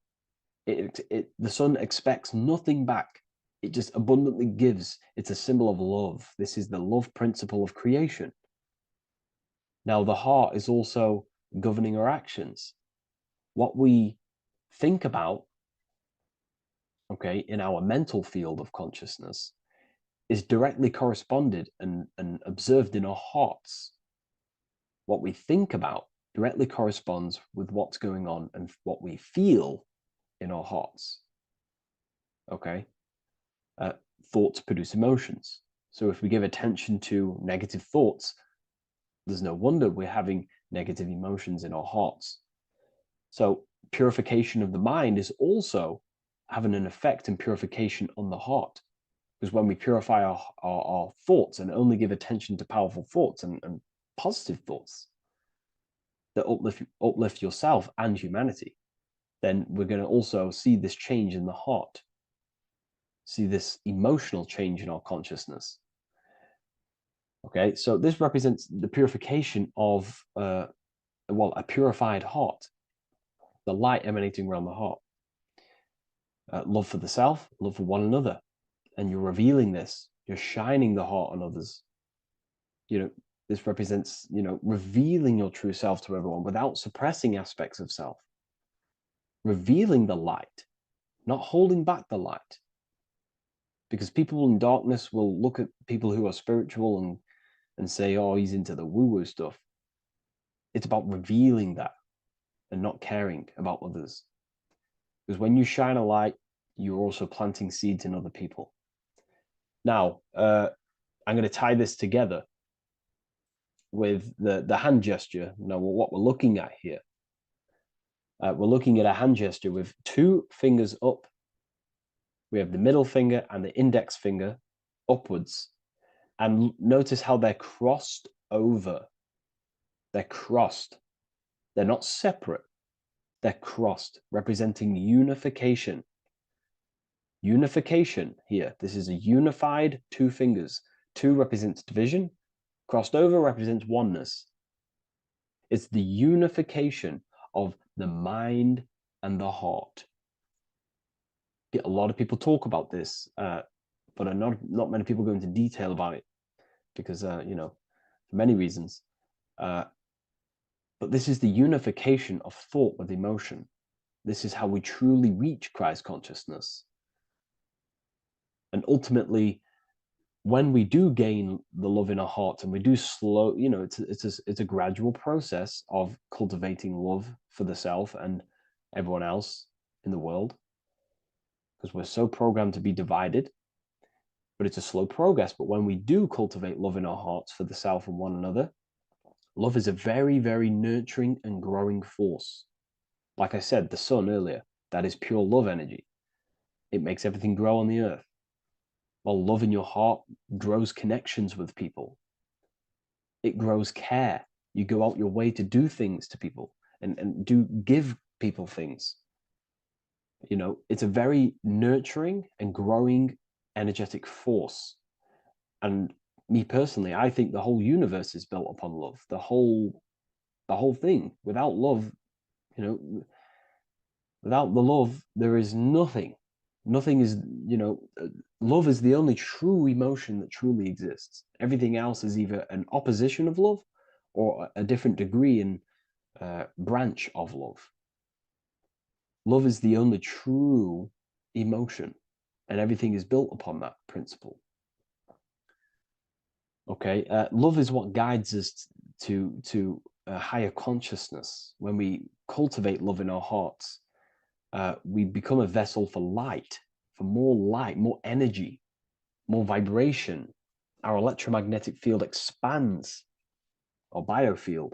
The sun expects nothing back. It just abundantly gives. It's a symbol of love. This is the love principle of creation. Now, the heart is also governing our actions. What we think about, okay, in our mental field of consciousness is directly corresponded and observed in our hearts. What we think about directly corresponds with what's going on and what we feel in our hearts. Okay? Thoughts produce emotions. So if we give attention to negative thoughts, there's no wonder we're having negative emotions in our hearts. So purification of the mind is also having an effect in purification on the heart. Because when we purify our thoughts and only give attention to powerful thoughts and positive thoughts that uplift yourself and humanity, then we're going to also see this change in the heart, see this emotional change in our consciousness. Okay, so this represents the purification of, a purified heart, the light emanating around the heart. love for the self, love for one another. And you're revealing this. You're shining the heart on others. This represents, revealing your true self to everyone without suppressing aspects of self. Revealing the light, not holding back the light. Because people in darkness will look at people who are spiritual and say, oh, he's into the woo-woo stuff. It's about revealing that and not caring about others. Because when you shine a light, you're also planting seeds in other people. Now, I'm going to tie this together with the hand gesture. Now, what we're looking at here, we're looking at a hand gesture with 2 fingers up. We have the middle finger and the index finger upwards. And notice how they're crossed over. They're crossed. They're not separate. They're crossed, representing unification. Unification here. This is a unified 2 fingers. 2 represents division. Crossed over represents oneness. It's the unification of the mind and the heart. A lot of people talk about this, but not many people go into detail about it because, for many reasons. But this is the unification of thought with emotion. This is how we truly reach Christ consciousness. And ultimately, when we do gain the love in our hearts and we do slow, it's a gradual process of cultivating love for the self and everyone else in the world, because we're so programmed to be divided. But it's a slow progress. But when we do cultivate love in our hearts for the self and one another, love is a very, very nurturing and growing force. Like I said, the sun earlier, that is pure love energy. It makes everything grow on the earth. While love in your heart grows connections with people. It grows care. You go out your way to do things to people and give people things. It's a very nurturing and growing energetic force. And me personally, I think the whole universe is built upon love. The whole thing. Without love, without the love, there is nothing. Nothing is, love is the only true emotion that truly exists. Everything else is either an opposition of love or a different degree and branch of love. Love is the only true emotion, and everything is built upon that principle. Okay, love is what guides us to a higher consciousness. When we cultivate love in our hearts, we become a vessel for light, more energy, more vibration. Our electromagnetic field expands, or biofield,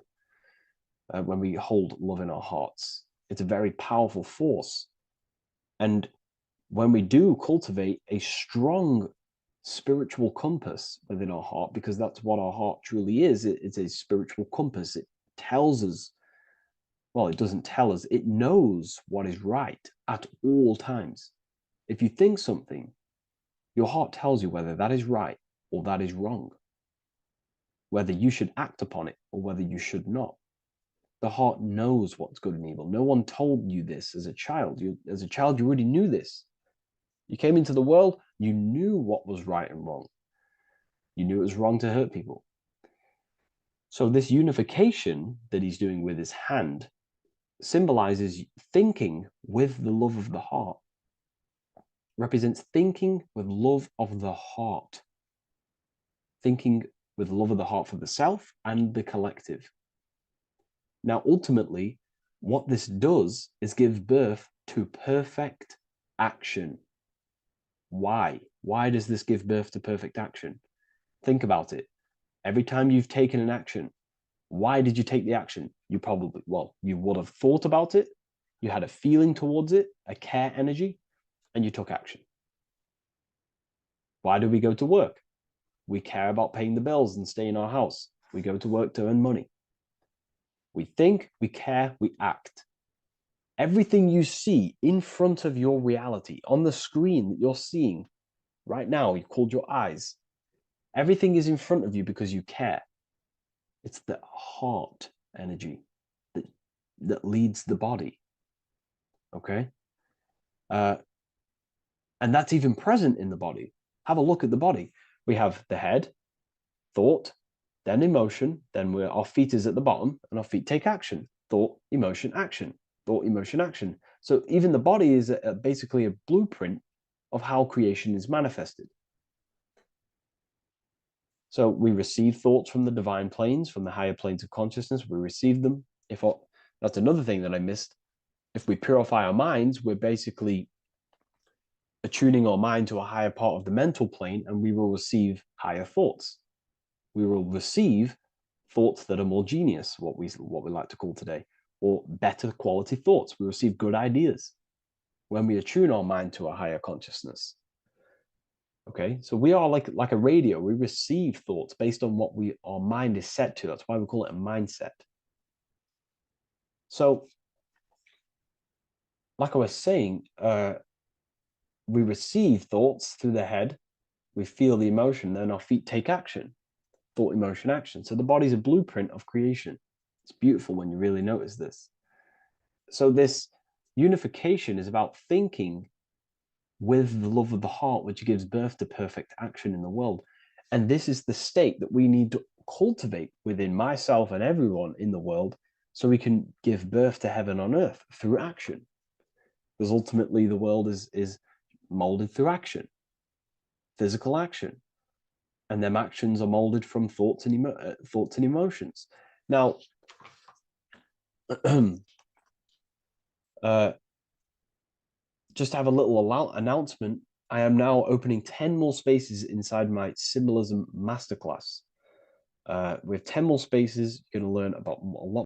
when we hold love in our hearts. It's a very powerful force. And when we do cultivate a strong spiritual compass within our heart, because that's what our heart truly is, it's a spiritual compass. It tells us, well, it doesn't tell us, it knows what is right at all times. If you think something, your heart tells you whether that is right or that is wrong, whether you should act upon it or whether you should not. The heart knows what's good and evil. No one told you this as a child. As a child, you already knew this. You came into the world, you knew what was right and wrong. You knew it was wrong to hurt people. So this unification that he's doing with his hand symbolizes thinking with the love of the heart. Represents thinking with love of the heart. Thinking with love of the heart for the self and the collective. Now, ultimately, what this does is give birth to perfect action. Why? Why does this give birth to perfect action? Think about it. Every time you've taken an action, why did you take the action? You would have thought about it, you had a feeling towards it, a care energy, and you took action. Why do we go to work? We care about paying the bills and stay in our house. We go to work to earn money. We think, we care, we act. Everything you see in front of your reality, on the screen that you're seeing right now, you've called your eyes. Everything is in front of you because you care. It's the heart energy that leads the body. Okay? And that's even present in the body. Have a look at the body. We have the head, thought, then emotion, then our feet is at the bottom, and our feet take action. Thought, emotion, action. Thought, emotion, action. So even the body is basically a blueprint of how creation is manifested. So we receive thoughts from the divine planes, from the higher planes of consciousness. We receive them. That's another thing that I missed. If we purify our minds, we're basically attuning our mind to a higher part of the mental plane, and we will receive higher thoughts. We will receive thoughts that are more genius, what we like to call today, or better quality thoughts. We receive good ideas when we attune our mind to a higher consciousness. Okay, so we are like a radio. We receive thoughts based on what our mind is set to. That's why we call it a mindset. So, like I was saying, we receive thoughts through the head. We feel the emotion, then our feet take action. Thought, emotion, action. So the body's a blueprint of creation. It's beautiful when you really notice this. So this unification is about thinking with the love of the heart, which gives birth to perfect action in the world. And this is the state that we need to cultivate within myself and everyone in the world, so we can give birth to heaven on earth through action. Because ultimately the world is molded through action, physical action. And them actions are molded from thoughts and emotions. Now, just to have a little announcement, I am now opening 10 more spaces inside my symbolism masterclass. With 10 more spaces, you're going to learn about a lot